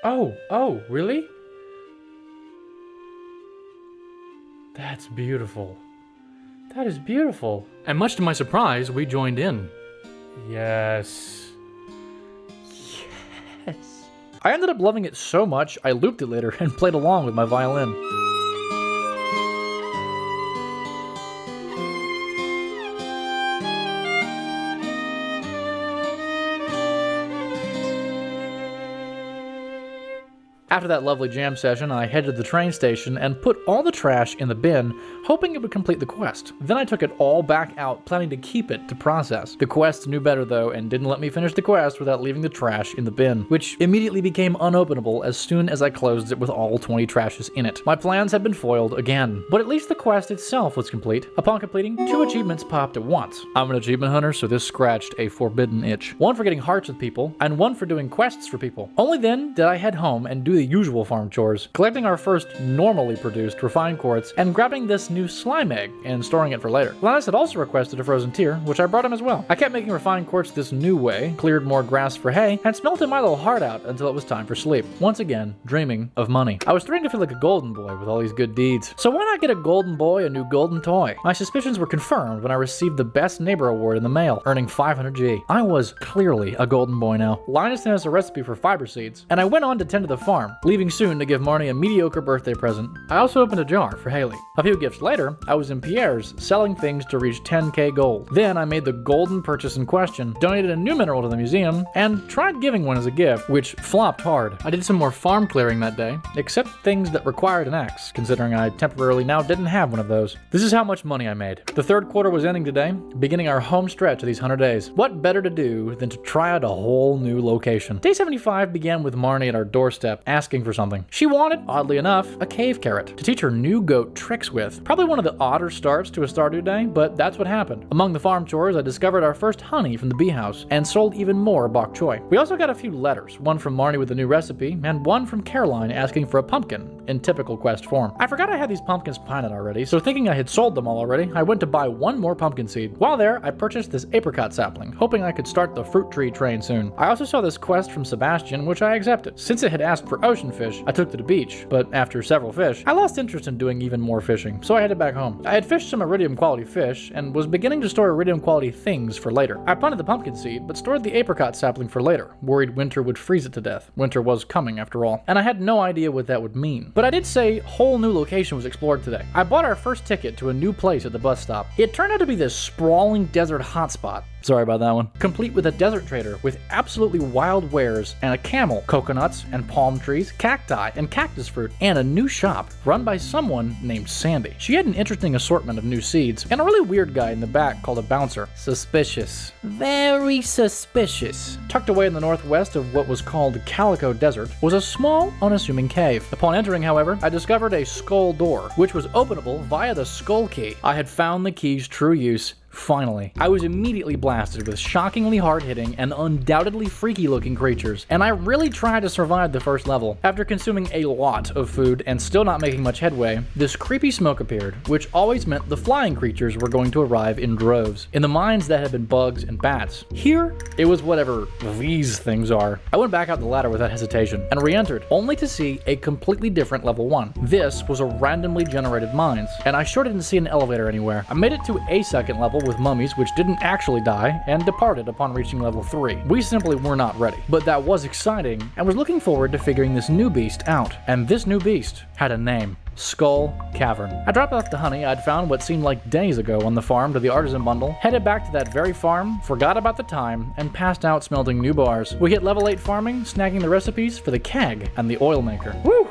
Oh, really? That's beautiful. That is beautiful. And much to my surprise, we joined in. Yes. I ended up loving it so much, I looped it later and played along with my violin. After that lovely jam session, I headed to the train station and put all the trash in the bin, hoping it would complete the quest. Then I took it all back out, planning to keep it to process. The quest knew better though, and didn't let me finish the quest without leaving the trash in the bin, which immediately became unopenable as soon as I closed it with all 20 trashes in it. My plans had been foiled again, but at least the quest itself was complete. Upon completing, 2 achievements popped at once. I'm an achievement hunter, so this scratched a forbidden itch. One for getting hearts with people, and one for doing quests for people. Only then did I head home and do the usual farm chores, collecting our first normally produced refined quartz and grabbing this new slime egg and storing it for later. Linus had also requested a frozen tear, which I brought him as well. I kept making refined quartz this new way, cleared more grass for hay, and smelted my little heart out until it was time for sleep. Once again, dreaming of money. I was starting to feel like a golden boy with all these good deeds. So why not get a golden boy a new golden toy? My suspicions were confirmed when I received the Best Neighbor Award in the mail, earning 500G. I was clearly a golden boy now. Linus sent us a recipe for fiber seeds, and I went on to tend to the farm, leaving soon to give Marnie a mediocre birthday present. I also opened a jar for Haley. A few gifts later, I was in Pierre's, selling things to reach 10k gold. Then I made the golden purchase in question, donated a new mineral to the museum, and tried giving one as a gift, which flopped hard. I did some more farm clearing that day, except things that required an axe, considering I temporarily now didn't have one of those. This is how much money I made. The third quarter was ending today, beginning our home stretch of these 100 days. What better to do than to try out a whole new location? Day 75 began with Marnie at our doorstep, asking for something. She wanted, oddly enough, a cave carrot to teach her new goat tricks with. Probably one of the odder starts to a Stardew day, but that's what happened. Among the farm chores, I discovered our first honey from the bee house and sold even more bok choy. We also got a few letters, one from Marnie with a new recipe and one from Caroline asking for a pumpkin in typical quest form. I forgot I had these pumpkins planted already, so thinking I had sold them all already, I went to buy one more pumpkin seed. While there, I purchased this apricot sapling, hoping I could start the fruit tree train soon. I also saw this quest from Sebastian, which I accepted. Since it had asked for ocean fish, I took to the beach, but after several fish, I lost interest in doing even more fishing, so I headed back home. I had fished some iridium quality fish and was beginning to store iridium quality things for later. I planted the pumpkin seed, but stored the apricot sapling for later, worried winter would freeze it to death. Winter was coming after all, and I had no idea what that would mean. But I did say whole new location was explored today. I bought our first ticket to a new place at the bus stop. It turned out to be this sprawling desert hotspot. Sorry about that one. Complete with a desert trader with absolutely wild wares and a camel, coconuts and palm trees, cacti and cactus fruit, and a new shop run by someone named Sandy. She had an interesting assortment of new seeds and a really weird guy in the back called a bouncer. Suspicious. Very suspicious. Tucked away in the northwest of what was called Calico Desert was a small, unassuming cave. Upon entering, however, I discovered a skull door, which was openable via the skull key. I had found the key's true use. Finally, I was immediately blasted with shockingly hard-hitting and undoubtedly freaky-looking creatures, and I really tried to survive the first level. After consuming a lot of food and still not making much headway, this creepy smoke appeared, which always meant the flying creatures were going to arrive in droves. In the mines, that had been bugs and bats. Here, it was whatever these things are. I went back out the ladder without hesitation and re-entered, only to see a completely different level 1. This was a randomly generated mines, and I sure didn't see an elevator anywhere. I made it to a second level with mummies which didn't actually die and departed upon reaching level 3. We simply were not ready, but that was exciting and was looking forward to figuring this new beast out. And this new beast had a name. Skull Cavern. I dropped off the honey I'd found what seemed like days ago on the farm to the Artisan bundle, headed back to that very farm, forgot about the time, and passed out smelting new bars. We hit level 8 farming, snagging the recipes for the keg and the oil maker. Woo!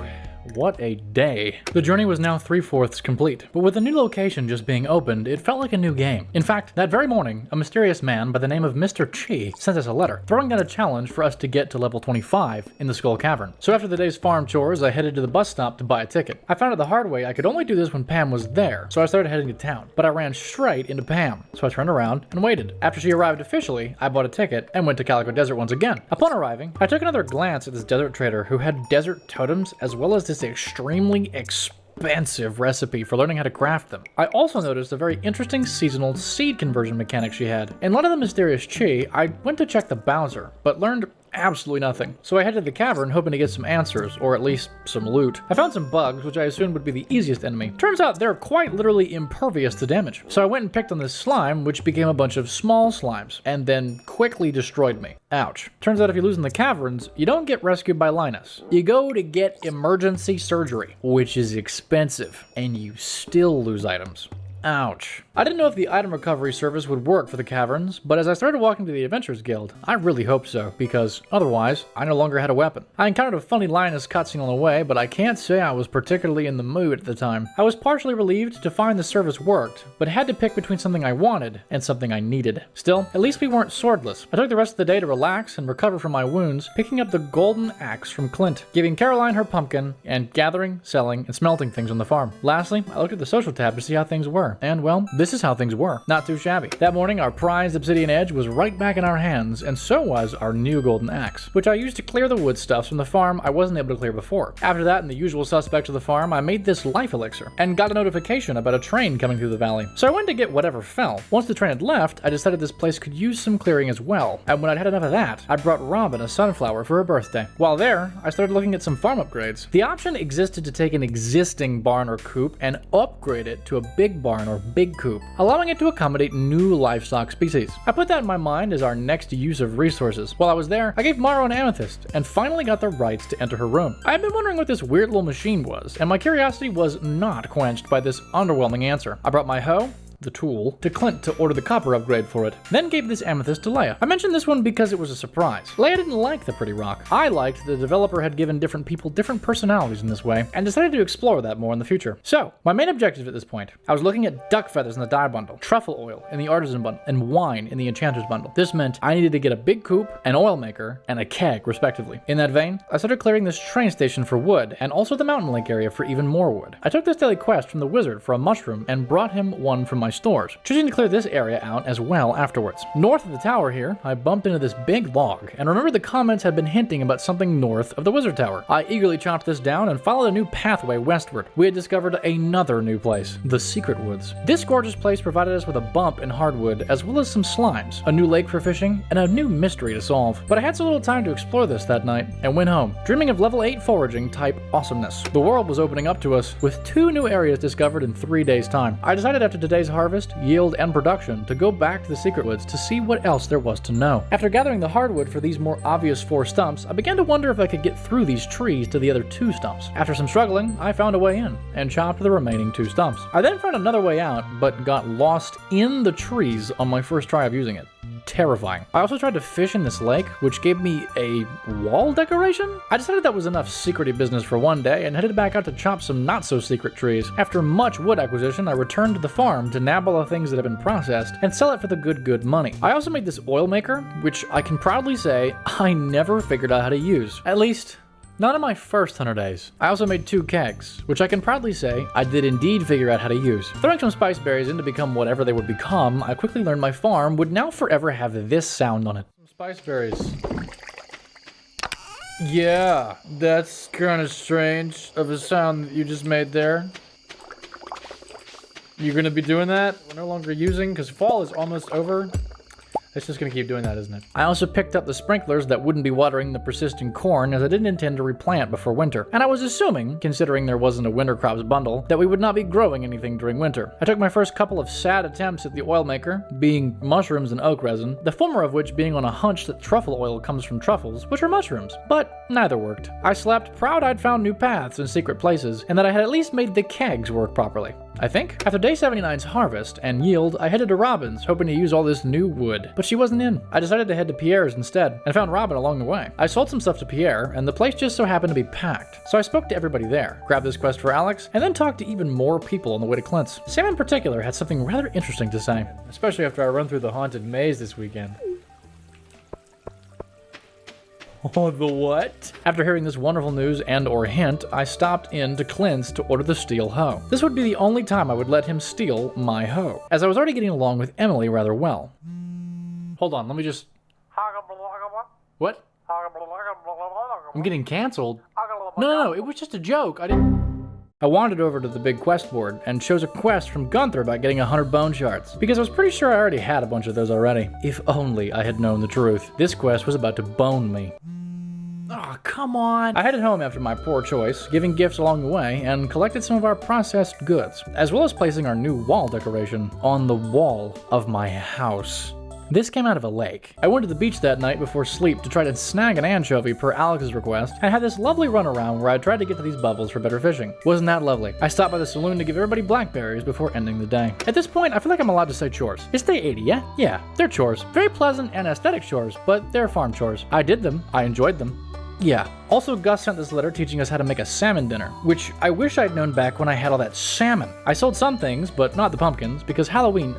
what a day. The journey was now 3/4 complete, but with the new location just being opened, it felt like a new game. In fact, that very morning, a mysterious man by the name of Mr. Chi sent us a letter, throwing down a challenge for us to get to level 25 in the Skull Cavern. So after the day's farm chores, I headed to the bus stop to buy a ticket. I found out the hard way I could only do this when Pam was there, so I started heading to town. But I ran straight into Pam, so I turned around and waited. After she arrived officially, I bought a ticket and went to Calico Desert once again. Upon arriving, I took another glance at this desert trader who had desert totems as well as this extremely expensive recipe for learning how to craft them. I also noticed a very interesting seasonal seed conversion mechanic she had. In light of the mysterious Chi, I went to check the Bowser, but learned absolutely nothing. So I headed to the cavern hoping to get some answers, or at least some loot. I found some bugs, which I assumed would be the easiest enemy. Turns out they're quite literally impervious to damage. So I went and picked on this slime, which became a bunch of small slimes, and then quickly destroyed me. Ouch. Turns out if you lose in the caverns, you don't get rescued by Linus. You go to get emergency surgery, which is expensive, and you still lose items. Ouch. I didn't know if the item recovery service would work for the caverns, but as I started walking to the Adventurers Guild, I really hoped so, because otherwise, I no longer had a weapon. I encountered a funny Linus cutscene on the way, but I can't say I was particularly in the mood at the time. I was partially relieved to find the service worked, but had to pick between something I wanted and something I needed. Still, at least we weren't swordless. I took the rest of the day to relax and recover from my wounds, picking up the golden axe from Clint, giving Caroline her pumpkin, and gathering, selling, and smelting things on the farm. Lastly, I looked at the social tab to see how things were. And well, this is how things were. Not too shabby. That morning, our prized obsidian edge was right back in our hands, and so was our new golden axe, which I used to clear the woodstuffs from the farm I wasn't able to clear before. After that, in the usual suspects of the farm, I made this life elixir, and got a notification about a train coming through the valley. So I went to get whatever fell. Once the train had left, I decided this place could use some clearing as well, and when I'd had enough of that, I brought Robin a sunflower for her birthday. While there, I started looking at some farm upgrades. The option existed to take an existing barn or coop and upgrade it to a big barn or big coop, allowing it to accommodate new livestock species. I put that in my mind as our next use of resources. While I was there, I gave Maro an amethyst, and finally got the rights to enter her room. I had been wondering what this weird little machine was, and my curiosity was not quenched by this underwhelming answer. I brought my hoe, the tool, to Clint to order the copper upgrade for it, then gave this amethyst to Leia. I mentioned this one because it was a surprise. Leia didn't like the pretty rock. I liked the developer had given different people different personalities in this way, and decided to explore that more in the future. So, my main objective at this point, I was looking at duck feathers in the dye bundle, truffle oil in the artisan bundle, and wine in the enchanter's bundle. This meant I needed to get a big coop, an oil maker, and a keg, respectively. In that vein, I started clearing this train station for wood, and also the mountain lake area for even more wood. I took this daily quest from the wizard for a mushroom, and brought him one from my stores, choosing to clear this area out as well afterwards. North of the tower here, I bumped into this big log, and remembered the comments had been hinting about something north of the wizard tower. I eagerly chopped this down and followed a new pathway westward. We had discovered another new place, the Secret Woods. This gorgeous place provided us with a bump in hardwood, as well as some slimes, a new lake for fishing, and a new mystery to solve. But I had so little time to explore this that night, and went home, dreaming of level 8 foraging type awesomeness. The world was opening up to us, with 2 new areas discovered in 3 days' time. I decided after today's harvest, yield, and production to go back to the Secret Woods to see what else there was to know. After gathering the hardwood for these more obvious 4 stumps, I began to wonder if I could get through these trees to the other 2 stumps. After some struggling, I found a way in, and chopped the remaining 2 stumps. I then found another way out, but got lost in the trees on my first try of using it. Terrifying. I also tried to fish in this lake, which gave me a wall decoration? I decided that was enough secrety business for one day, and headed back out to chop some not-so-secret trees. After much wood acquisition, I returned to the farm to nab all the things that have been processed, and sell it for the good money. I also made this oil maker, which I can proudly say I never figured out how to use. At least, not in my first 100 days. I also made 2 kegs, which I can proudly say I did indeed figure out how to use. Throwing some spice berries in to become whatever they would become, I quickly learned my farm would now forever have this sound on it. Some spice berries. Yeah, that's kind of strange of a sound that you just made there. You're gonna be doing that? We're no longer using, because fall is almost over. It's just gonna keep doing that, isn't it? I also picked up the sprinklers that wouldn't be watering the persistent corn, as I didn't intend to replant before winter. And I was assuming, considering there wasn't a winter crops bundle, that we would not be growing anything during winter. I took my first couple of sad attempts at the oil maker, being mushrooms and oak resin, the former of which being on a hunch that truffle oil comes from truffles, which are mushrooms. But neither worked. I slept proud I'd found new paths and secret places, and that I had at least made the kegs work properly. I think. After day 79's harvest and yield, I headed to Robin's, hoping to use all this new wood. But she wasn't in. I decided to head to Pierre's instead, and found Robin along the way. I sold some stuff to Pierre, and the place just so happened to be packed. So I spoke to everybody there, grabbed this quest for Alex, and then talked to even more people on the way to Clint's. Sam in particular had something rather interesting to say. Especially after I run through the haunted maze this weekend. Oh, the what? After hearing this wonderful news and or hint, I stopped in to Clint's to order the steel hoe. This would be the only time I would let him steal my hoe, as I was already getting along with Emily rather well. Hold on, let me just... What? I'm getting canceled? No, it was just a joke. I wandered over to the big quest board and chose a quest from Gunther about getting 100 bone shards, because I was pretty sure I already had a bunch of those already. If only I had known the truth. This quest was about to bone me. Oh, come on. I headed home after my poor choice, giving gifts along the way, and collected some of our processed goods, as well as placing our new wall decoration on the wall of my house. This came out of a lake. I went to the beach that night before sleep to try to snag an anchovy per Alex's request, and had this lovely run around where I tried to get to these bubbles for better fishing. Wasn't that lovely? I stopped by the saloon to give everybody blackberries before ending the day. At this point, I feel like I'm allowed to say chores. It's day 80, yeah? Yeah, they're chores. Very pleasant and aesthetic chores, but they're farm chores. I did them. I enjoyed them. Yeah. Also, Gus sent this letter teaching us how to make a salmon dinner, which I wish I'd known back when I had all that salmon. I sold some things, but not the pumpkins, because Halloween,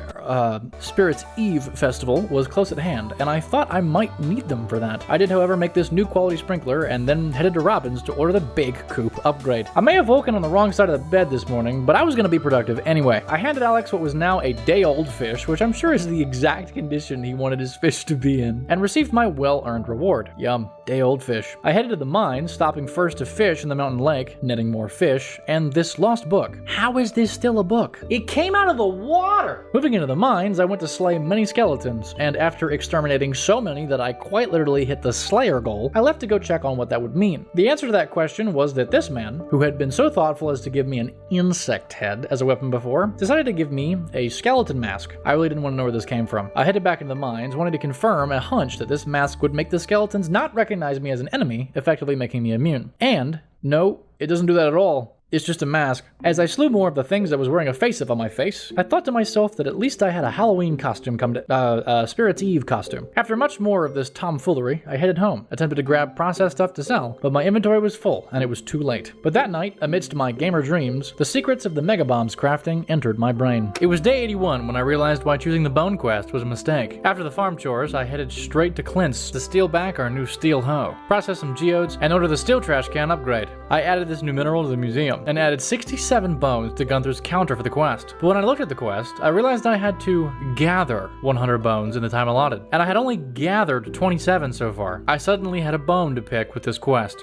Spirits Eve festival was close at hand, and I thought I might need them for that. I did, however, make this new quality sprinkler, and then headed to Robin's to order the big coop upgrade. I may have woken on the wrong side of the bed this morning, but I was going to be productive anyway. I handed Alex what was now a day-old fish, which I'm sure is the exact condition he wanted his fish to be in, and received my well-earned reward. Yum, day-old fish. I headed to the mine, stopping first to fish in the mountain lake, netting more fish, and this lost book. How is this still a book? It came out of the water! Moving into the mines, I went to slay many skeletons, and after exterminating so many that I quite literally hit the Slayer goal, I left to go check on what that would mean. The answer to that question was that this man, who had been so thoughtful as to give me an insect head as a weapon before, decided to give me a skeleton mask. I really didn't want to know where this came from. I headed back into the mines, wanting to confirm a hunch that this mask would make the skeletons not recognize me as an enemy, effectively making me immune. And, no, it doesn't do that at all. It's just a mask. As I slew more of the things I was wearing a face of on my face, I thought to myself that at least I had a Halloween costume Spirits Eve costume. After much more of this tomfoolery, I headed home, attempted to grab processed stuff to sell, but my inventory was full, and it was too late. But that night, amidst my gamer dreams, the secrets of the Mega Bombs crafting entered my brain. It was day 81 when I realized why choosing the bone quest was a mistake. After the farm chores, I headed straight to Clint's to steal back our new steel hoe, process some geodes, and order the steel trash can upgrade. I added this new mineral to the museum, and added 67 bones to Gunther's counter for the quest. But when I looked at the quest, I realized I had to gather 100 bones in the time allotted, and I had only gathered 27 so far. I suddenly had a bone to pick with this quest.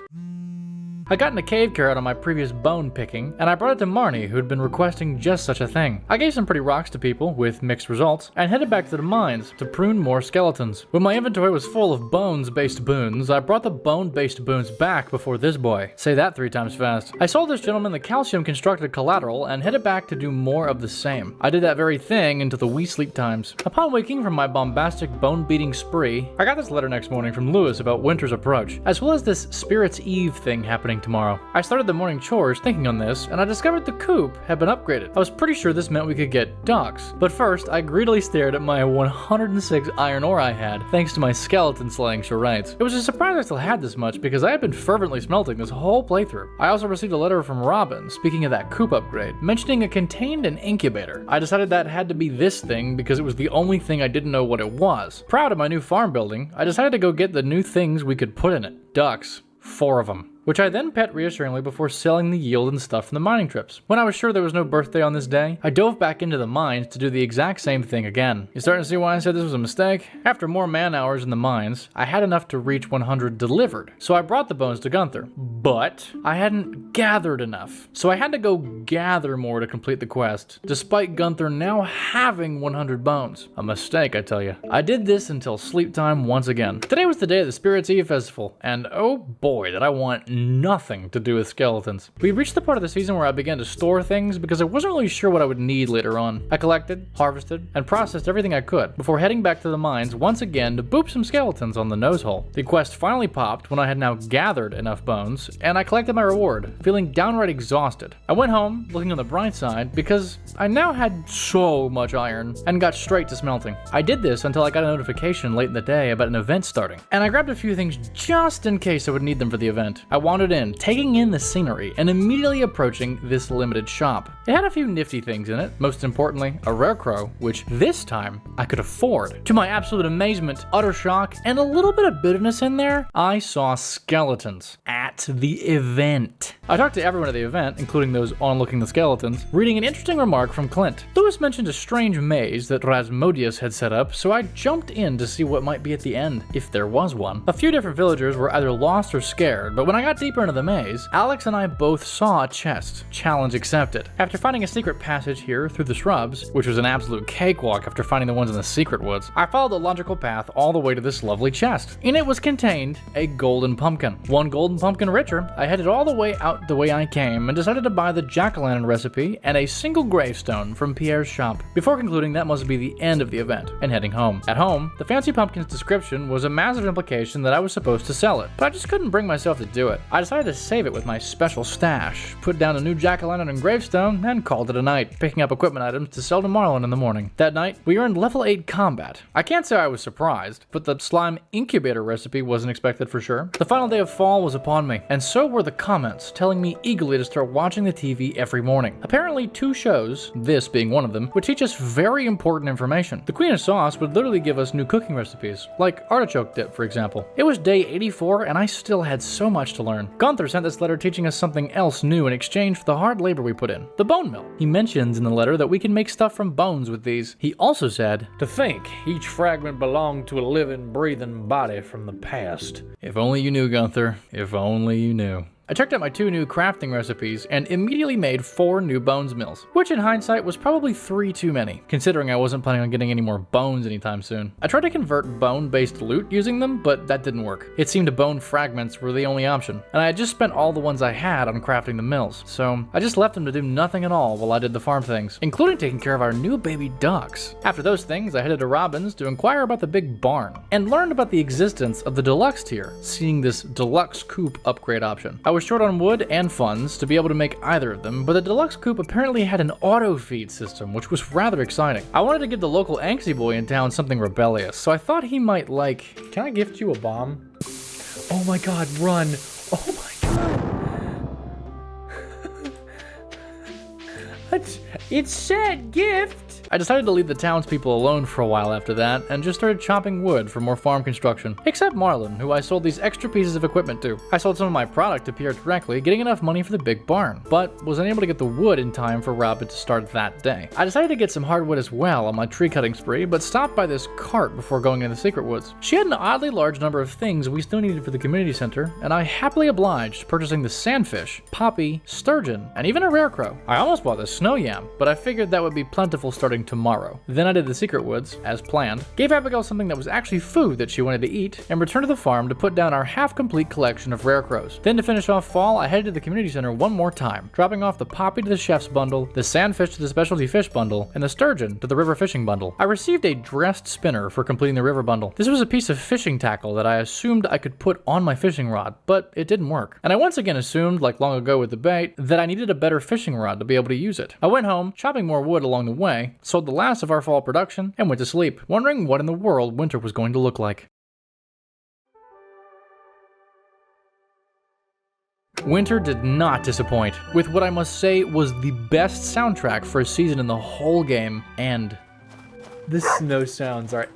I got in a cave carrot on my previous bone picking, and I brought it to Marnie, who had been requesting just such a thing. I gave some pretty rocks to people, with mixed results, and headed back to the mines to prune more skeletons. When my inventory was full of bones-based boons, I brought the bone-based boons back before this boy. Say that 3 times fast. I sold this gentleman the calcium-constructed collateral and headed back to do more of the same. I did that very thing into the wee sleep times. Upon waking from my bombastic bone-beating spree, I got this letter next morning from Lewis about winter's approach, as well as this Spirits Eve thing happening tomorrow. I started the morning chores thinking on this, and I discovered the coop had been upgraded. I was pretty sure this meant we could get ducks, but first I greedily stared at my 106 iron ore I had, thanks to my skeleton slaying charades. It was a surprise I still had this much because I had been fervently smelting this whole playthrough. I also received a letter from Robin, speaking of that coop upgrade, mentioning it contained an incubator. I decided that had to be this thing because it was the only thing I didn't know what it was. Proud of my new farm building, I decided to go get the new things we could put in it. Ducks. 4 of them. Which I then pet reassuringly before selling the yield and stuff from the mining trips. When I was sure there was no birthday on this day, I dove back into the mines to do the exact same thing again. You starting to see why I said this was a mistake? After more man hours in the mines, I had enough to reach 100 delivered, so I brought the bones to Gunther. But I hadn't gathered enough, so I had to go gather more to complete the quest, despite Gunther now having 100 bones. A mistake, I tell you. I did this until sleep time once again. Today was the day of the Spirits Eve festival, and oh boy, did I want nothing to do with skeletons. We reached the part of the season where I began to store things because I wasn't really sure what I would need later on. I collected, harvested, and processed everything I could before heading back to the mines once again to boop some skeletons on the nose hole. The quest finally popped when I had now gathered enough bones, and I collected my reward, feeling downright exhausted. I went home, looking on the bright side, because I now had so much iron, and got straight to smelting. I did this until I got a notification late in the day about an event starting, and I grabbed a few things just in case I would need them for the event. I wandered in, taking in the scenery, and immediately approaching this limited shop. It had a few nifty things in it, most importantly, a rare crow, which this time I could afford. To my absolute amazement, utter shock, and a little bit of bitterness in there, I saw skeletons at the event. I talked to everyone at the event, including those onlooking the skeletons, reading an interesting remark from Clint. Lewis mentioned a strange maze that Rasmodius had set up, so I jumped in to see what might be at the end, if there was one. A few different villagers were either lost or scared, but when I got deeper into the maze, Alex and I both saw a chest. Challenge accepted. After finding a secret passage here through the shrubs, which was an absolute cakewalk after finding the ones in the secret woods, I followed the logical path all the way to this lovely chest. In it was contained a golden pumpkin. One golden pumpkin richer, I headed all the way out the way I came and decided to buy the jack-o'-lantern recipe and a single gravestone from Pierre's shop, before concluding that must be the end of the event and heading home. At home, the fancy pumpkin's description was a massive implication that I was supposed to sell it, but I just couldn't bring myself to do it. I decided to save it with my special stash, put down a new jack-o'-lantern and gravestone, and called it a night, picking up equipment items to sell to Marlon in the morning. That night, we earned level 8 combat. I can't say I was surprised, but the slime incubator recipe wasn't expected for sure. The final day of fall was upon me, and so were the comments telling me eagerly to start watching the TV every morning. Apparently 2 shows, this being one of them, would teach us very important information. The Queen of Sauce would literally give us new cooking recipes, like artichoke dip for example. It was day 84 and I still had so much to learn. Gunther sent this letter teaching us something else new in exchange for the hard labor we put in. The bone mill. He mentions in the letter that we can make stuff from bones with these. He also said, To think each fragment belonged to a living, breathing body from the past. if only you knew, Gunther, if only you knew. I checked out my 2 new crafting recipes and immediately made 4 new bones mills, which in hindsight was probably 3 too many, considering I wasn't planning on getting any more bones anytime soon. I tried to convert bone-based loot using them, but that didn't work. It seemed bone fragments were the only option, and I had just spent all the ones I had on crafting the mills, so I just left them to do nothing at all while I did the farm things, including taking care of our new baby ducks. After those things, I headed to Robin's to inquire about the big barn, and learned about the existence of the deluxe tier, seeing this deluxe coop upgrade option. I was short on wood and funds to be able to make either of them, but the deluxe coop apparently had an auto feed system, which was rather exciting. I wanted to give the local angsty boy in town something rebellious, so I thought he might like... Can I gift you a bomb? Oh my god, run! Oh my god! It said gift! I decided to leave the townspeople alone for a while after that, and just started chopping wood for more farm construction. Except Marlon, who I sold these extra pieces of equipment to. I sold some of my product to Pierre directly, getting enough money for the big barn, but was unable to get the wood in time for Robin to start that day. I decided to get some hardwood as well on my tree cutting spree, but stopped by this cart before going into the secret woods. She had an oddly large number of things we still needed for the community center, and I happily obliged, purchasing the sandfish, poppy, sturgeon, and even a rare crow. I almost bought the snow yam, but I figured that would be plentiful starting tomorrow. Then I did the secret woods, as planned, gave Abigail something that was actually food that she wanted to eat, and returned to the farm to put down our half-complete collection of rare crows. Then to finish off fall, I headed to the community center one more time, dropping off the poppy to the chef's bundle, the sandfish to the specialty fish bundle, and the sturgeon to the river fishing bundle. I received a dressed spinner for completing the river bundle. This was a piece of fishing tackle that I assumed I could put on my fishing rod, but it didn't work. And I once again assumed, like long ago with the bait, that I needed a better fishing rod to be able to use it. I went home, chopping more wood along the way, sold the last of our fall production, and went to sleep, wondering what in the world winter was going to look like. Winter did not disappoint, with what I must say was the best soundtrack for a season in the whole game, and... The snow sounds are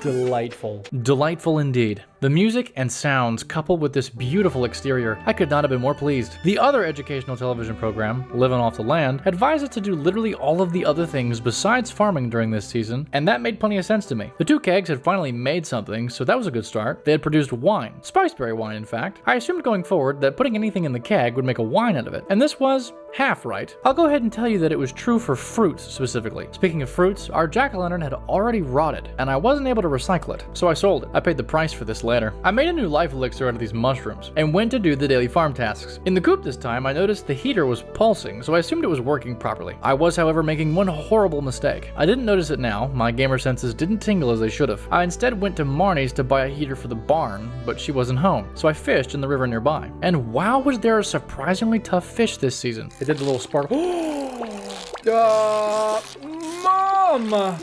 delightful. Delightful indeed. The music and sounds coupled with this beautiful exterior, I could not have been more pleased. The other educational television program, Living Off the Land, advised us to do literally all of the other things besides farming during this season, and that made plenty of sense to me. The 2 kegs had finally made something, so that was a good start. They had produced wine, spiceberry wine in fact. I assumed going forward that putting anything in the keg would make a wine out of it, and this was half right. I'll go ahead and tell you that it was true for fruits specifically. Speaking of fruits, our jack-o'-lantern had already rotted, and I wasn't able to recycle it, so I sold it. I paid the price for this later. I made a new life elixir out of these mushrooms and went to do the daily farm tasks. In the coop this time, I noticed the heater was pulsing, so I assumed it was working properly. I was, however, making one horrible mistake. I didn't notice it now. My gamer senses didn't tingle as they should have. I instead went to Marnie's to buy a heater for the barn, but she wasn't home, so I fished in the river nearby. And wow, was there a surprisingly tough fish this season. It did a little sparkle. Mom!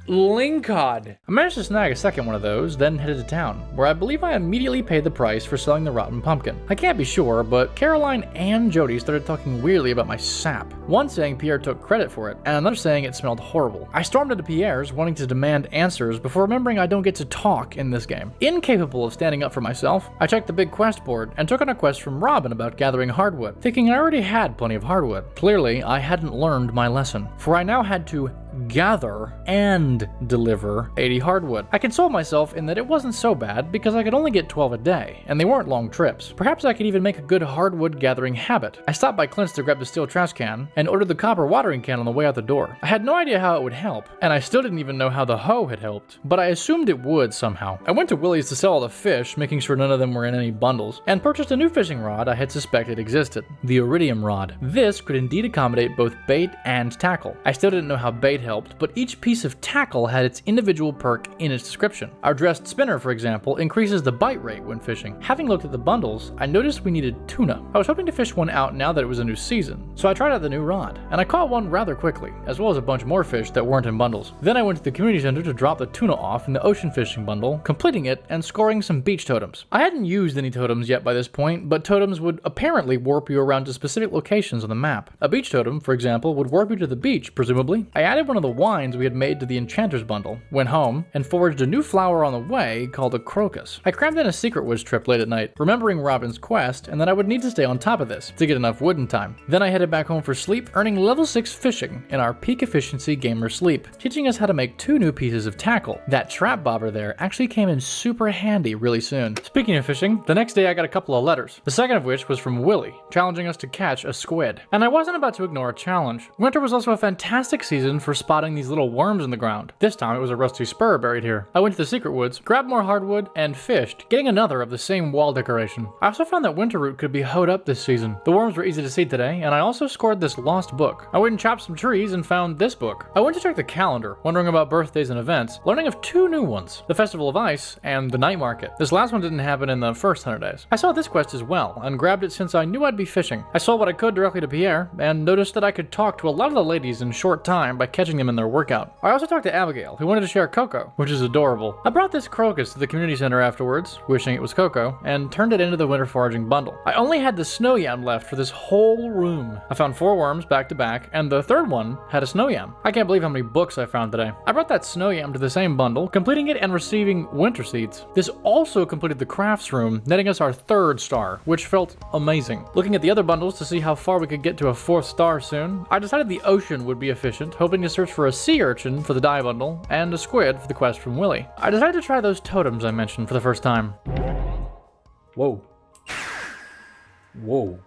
Lingcod. I managed to snag a second one of those, then headed to town, where I believe I immediately paid the price for selling the rotten pumpkin. I can't be sure, but Caroline and Jody started talking weirdly about my sap. One saying Pierre took credit for it, and another saying it smelled horrible. I stormed into Pierre's, wanting to demand answers before remembering I don't get to talk in this game. Incapable of standing up for myself, I checked the big quest board and took on a quest from Robin about gathering hardwood, thinking I already had plenty of hardwood. Clearly, I hadn't learned my lesson, for I now had to gather and deliver 80 hardwood. I consoled myself in that it wasn't so bad because I could only get 12 a day, and they weren't long trips. Perhaps I could even make a good hardwood gathering habit. I stopped by Clint's to grab the steel trash can and ordered the copper watering can on the way out the door. I had no idea how it would help, and I still didn't even know how the hoe had helped, but I assumed it would somehow. I went to Willie's to sell all the fish, making sure none of them were in any bundles, and purchased a new fishing rod I had suspected existed, the iridium rod. This could indeed accommodate both bait and tackle. I still didn't know how bait helped, but each piece of tackle had its individual perk in its description. Our dressed spinner, for example, increases the bite rate when fishing. Having looked at the bundles, I noticed we needed tuna. I was hoping to fish one out now that it was a new season, so I tried out the new rod, and I caught one rather quickly, as well as a bunch more fish that weren't in bundles. Then I went to the community center to drop the tuna off in the ocean fishing bundle, completing it and scoring some beach totems. I hadn't used any totems yet by this point, but totems would apparently warp you around to specific locations on the map. A beach totem, for example, would warp you to the beach, presumably. I added one of the wines we had made to the enchanter's bundle, went home, and foraged a new flower on the way called a crocus. I crammed in a secret woods trip late at night, remembering Robin's quest and that I would need to stay on top of this to get enough wood in time. Then I headed back home for sleep, earning level 6 fishing in our peak efficiency gamer sleep, teaching us how to make 2 new pieces of tackle. That trap bobber there actually came in super handy really soon. Speaking of fishing, the next day I got a couple of letters, the second of which was from Willie, challenging us to catch a squid. And I wasn't about to ignore a challenge. Winter was also a fantastic season for spotting these little worms in the ground. This time it was a rusty spur buried here. I went to the secret woods, grabbed more hardwood, and fished, getting another of the same wall decoration. I also found that winter root could be hoed up this season. The worms were easy to see today, and I also scored this lost book. I went and chopped some trees and found this book. I went to check the calendar, wondering about birthdays and events, learning of 2 new ones, the Festival of Ice and the Night Market. This last one didn't happen in the first 100 days. I saw this quest as well, and grabbed it since I knew I'd be fishing. I sold what I could directly to Pierre, and noticed that I could talk to a lot of the ladies in short time by catching them in their workout. I also talked to Abigail, who wanted to share Coco, which is adorable. I brought this crocus to the community center afterwards, wishing it was Coco, and turned it into the winter foraging bundle. I only had the snow yam left for this whole room. I found 4 worms back to back, and the third one had a snow yam. I can't believe how many books I found today. I brought that snow yam to the same bundle, completing it and receiving winter seeds. This also completed the crafts room, netting us our 3rd star, which felt amazing. Looking at the other bundles to see how far we could get to a 4th star soon, I decided the ocean would be efficient, hoping to search for a sea urchin for the dye bundle, and a squid for the quest from Willie. I decided to try those totems I mentioned for the first time. Whoa. Whoa.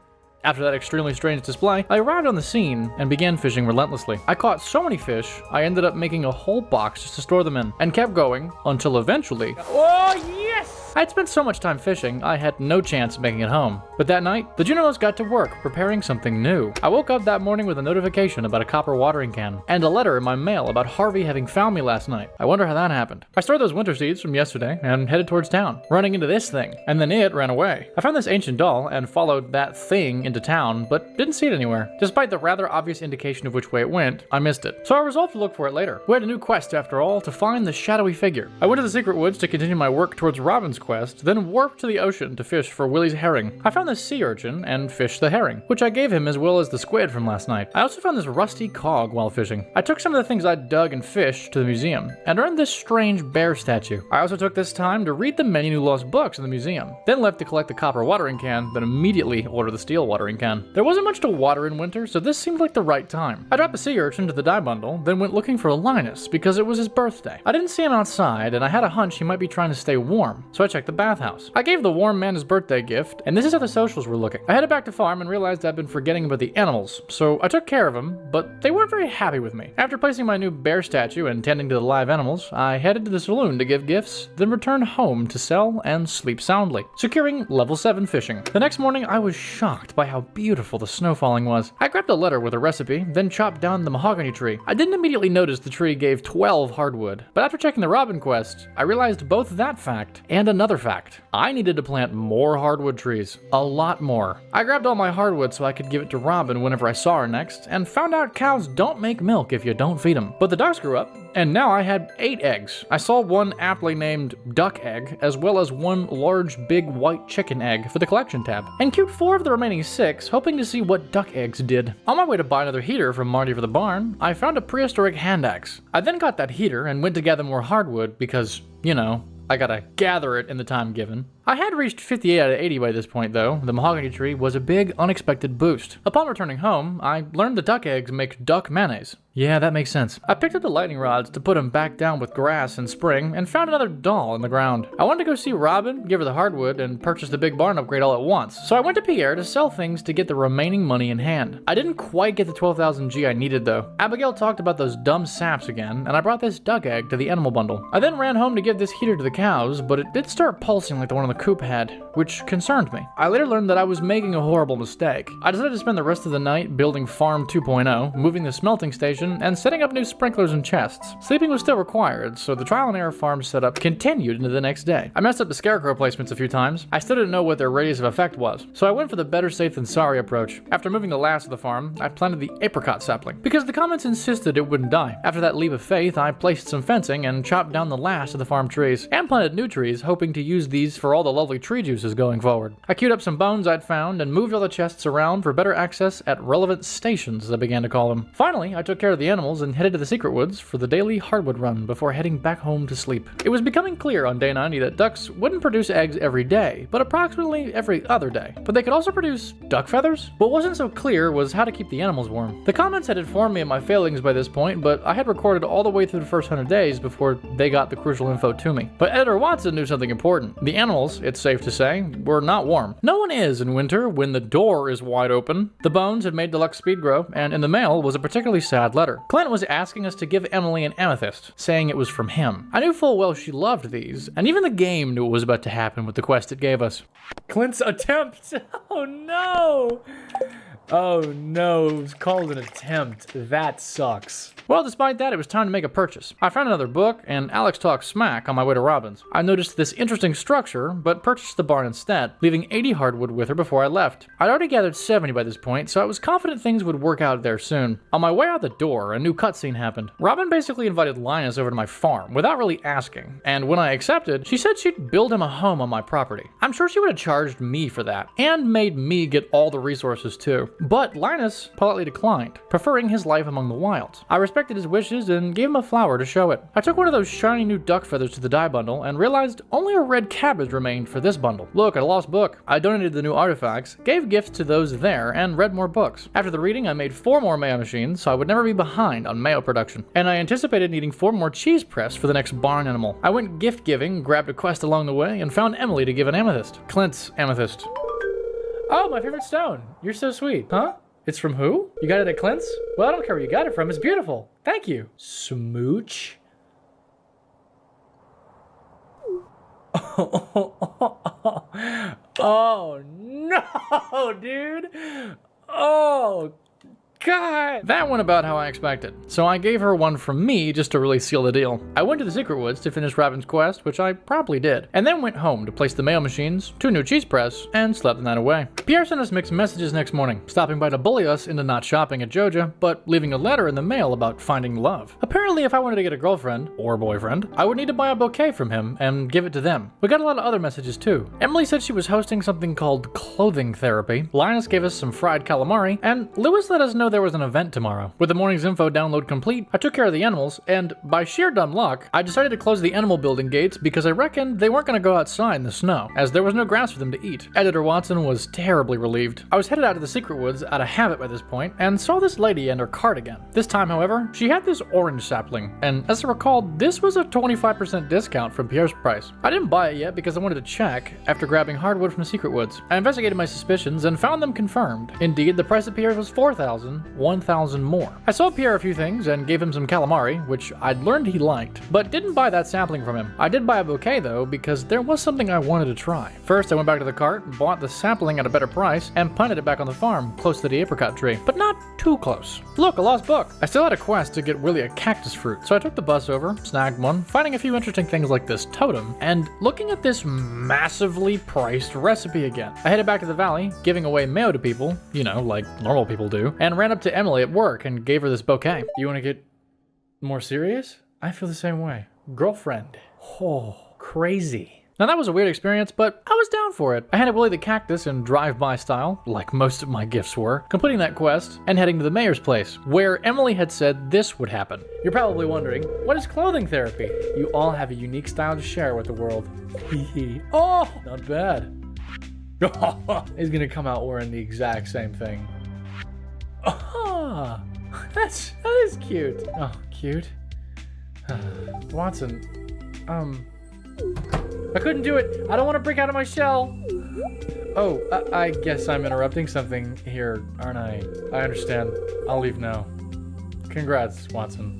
After that extremely strange display, I arrived on the scene and began fishing relentlessly. I caught so many fish, I ended up making a whole box just to store them in, and kept going until eventually... Oh, yes! I had spent so much time fishing, I had no chance of making it home. But that night, the Junos got to work preparing something new. I woke up that morning with a notification about a copper watering can, and a letter in my mail about Harvey having found me last night. I wonder how that happened. I stored those winter seeds from yesterday and headed towards town, running into this thing, and then it ran away. I found this ancient doll and followed that thing into town, but didn't see it anywhere. Despite the rather obvious indication of which way it went, I missed it. So I resolved to look for it later. We had a new quest after all, to find the shadowy figure. I went to the secret woods to continue my work towards Robin's quest, then warped to the ocean to fish for Willie's herring. I found this sea urchin and fished the herring, which I gave him as well as the squid from last night. I also found this rusty cog while fishing. I took some of the things I'd dug and fished to the museum, and earned this strange bear statue. I also took this time to read the many new lost books in the museum, then left to collect the copper watering can, then immediately order the steel watering can. There wasn't much to water in winter, so this seemed like the right time. I dropped the sea urchin to the dye bundle, then went looking for Linus because it was his birthday. I didn't see him outside, and I had a hunch he might be trying to stay warm, so I checked the bathhouse. I gave the warm man his birthday gift, and this is how the socials were looking. I headed back to farm and realized I'd been forgetting about the animals, so I took care of them, but they weren't very happy with me. After placing my new bear statue and tending to the live animals, I headed to the saloon to give gifts, then returned home to sell and sleep soundly, securing level 7 fishing. The next morning, I was shocked by how beautiful the snow falling was. I grabbed a letter with a recipe, then chopped down the mahogany tree. I didn't immediately notice the tree gave 12 hardwood, but after checking the Robin quest, I realized both that fact and another fact. I needed to plant more hardwood trees. A lot more. I grabbed all my hardwood so I could give it to Robin whenever I saw her next, and found out cows don't make milk if you don't feed them. But the ducks grew up, and now I had 8 eggs. I sold one aptly named duck egg, as well as one large big white chicken egg for the collection tab, and queued 4 of the remaining 6, hoping to see what duck eggs did. On my way to buy another heater from Marty for the barn, I found a prehistoric hand axe. I then got that heater and went to gather more hardwood because, you know, I gotta gather it in the time given. I had reached 58 out of 80 by this point though. The mahogany tree was a big, unexpected boost. Upon returning home, I learned the duck eggs make duck mayonnaise. Yeah, that makes sense. I picked up the lightning rods to put them back down with grass in spring and found another doll in the ground. I wanted to go see Robin, give her the hardwood, and purchase the big barn upgrade all at once. So I went to Pierre to sell things to get the remaining money in hand. I didn't quite get the 12,000 G I needed though. Abigail talked about those dumb saps again, and I brought this duck egg to the animal bundle. I then ran home to give this heater to the cows, but it did start pulsing like the one on the coop had, which concerned me. I later learned that I was making a horrible mistake. I decided to spend the rest of the night building Farm 2.0, moving the smelting station, and setting up new sprinklers and chests. Sleeping was still required, so the trial and error farm setup continued into the next day. I messed up the scarecrow placements a few times. I still didn't know what their radius of effect was, so I went for the better safe than sorry approach. After moving the last of the farm, I planted the apricot sapling, because the comments insisted it wouldn't die. After that leap of faith, I placed some fencing and chopped down the last of the farm trees, and planted new trees, hoping to use these for all the lovely tree juices going forward. I queued up some bones I'd found and moved all the chests around for better access at relevant stations, as I began to call them. Finally, I took care of the animals and headed to the secret woods for the daily hardwood run before heading back home to sleep. It was becoming clear on day 90 that ducks wouldn't produce eggs every day, but approximately every other day. But they could also produce duck feathers? What wasn't so clear was how to keep the animals warm. The comments had informed me of my failings by this point, but I had recorded all the way through the first 100 days before they got the crucial info to me. But Editor Watson knew something important. The animals, it's safe to say, were not warm. No one is in winter when the door is wide open. The bones had made deluxe speed grow, and in the mail was a particularly sad letter. Clint was asking us to give Emily an amethyst, saying it was from him. I knew full well she loved these, and even the game knew what was about to happen with the quest it gave us. Clint's attempt! Oh no! Oh no, it was called an attempt. That sucks. Well, despite that, it was time to make a purchase. I found another book, and Alex talked smack on my way to Robin's. I noticed this interesting structure, but purchased the barn instead, leaving 80 hardwood with her before I left. I'd already gathered 70 by this point, so I was confident things would work out there soon. On my way out the door, a new cutscene happened. Robin basically invited Linus over to my farm, without really asking, and when I accepted, she said she'd build him a home on my property. I'm sure she would have charged me for that, and made me get all the resources too. But Linus politely declined, preferring his life among the wilds. I respected his wishes and gave him a flower to show it. I took one of those shiny new duck feathers to the dye bundle and realized only a red cabbage remained for this bundle. Look, a lost book. I donated the new artifacts, gave gifts to those there, and read more books. After the reading, I made 4 more mayo machines so I would never be behind on mayo production. And I anticipated needing 4 more cheese press for the next barn animal. I went gift giving, grabbed a quest along the way, and found Emily to give an amethyst. Clint's amethyst. Oh, my favorite stone. You're so sweet. Huh? It's from who? You got it at Clint's? Well, I don't care where you got it from. It's beautiful. Thank you. Smooch. Oh no, dude. Oh God! That went about how I expected, so I gave her one from me just to really seal the deal. I went to the secret woods to finish Robin's quest, which I promptly did, and then went home to place the mail machines, 2 new cheese press, and slept the night away. Pierre sent us mixed messages next morning, stopping by to bully us into not shopping at Joja, but leaving a letter in the mail about finding love. Apparently, if I wanted to get a girlfriend, or boyfriend, I would need to buy a bouquet from him and give it to them. We got a lot of other messages too. Emily said she was hosting something called clothing therapy, Linus gave us some fried calamari, and Lewis let us know know there was an event tomorrow. With the morning's info download complete, I took care of the animals, and by sheer dumb luck, I decided to close the animal building gates because I reckoned they weren't going to go outside in the snow, as there was no grass for them to eat. Editor Watson was terribly relieved. I was headed out to the secret woods out of habit by this point, and saw this lady and her cart again. This time, however, she had this orange sapling, and as I recall, this was a 25% discount from Pierre's price. I didn't buy it yet because I wanted to check after grabbing hardwood from the secret woods. I investigated my suspicions and found them confirmed. Indeed, the price of Pierre's was 4,000, 1,000 more. I sold Pierre a few things and gave him some calamari, which I'd learned he liked, but didn't buy that sapling from him. I did buy a bouquet though, because there was something I wanted to try. First, I went back to the cart, bought the sapling at a better price, and planted it back on the farm, close to the apricot tree, but not too close. Look, a lost book! I still had a quest to get Willie a cactus fruit, so I took the bus over, snagged one, finding a few interesting things like this totem, and looking at this massively priced recipe again. I headed back to the valley, giving away mayo to people, you know, like normal people do, and ran up to Emily at work and gave her this bouquet. You want to get more serious? I feel the same way. Girlfriend. Oh, crazy. Now that was a weird experience, but I was down for it. I handed Willie the cactus in drive-by style, like most of my gifts were, completing that quest and heading to the mayor's place, where Emily had said this would happen. You're probably wondering, what is clothing therapy? You all have a unique style to share with the world. Oh, not bad. He's gonna come out wearing the exact same thing. Oh, that is cute. Oh, cute. Watson, I couldn't do it. I don't want to break out of my shell. Oh, I guess I'm interrupting something here, aren't I? I understand. I'll leave now. Congrats, Watson.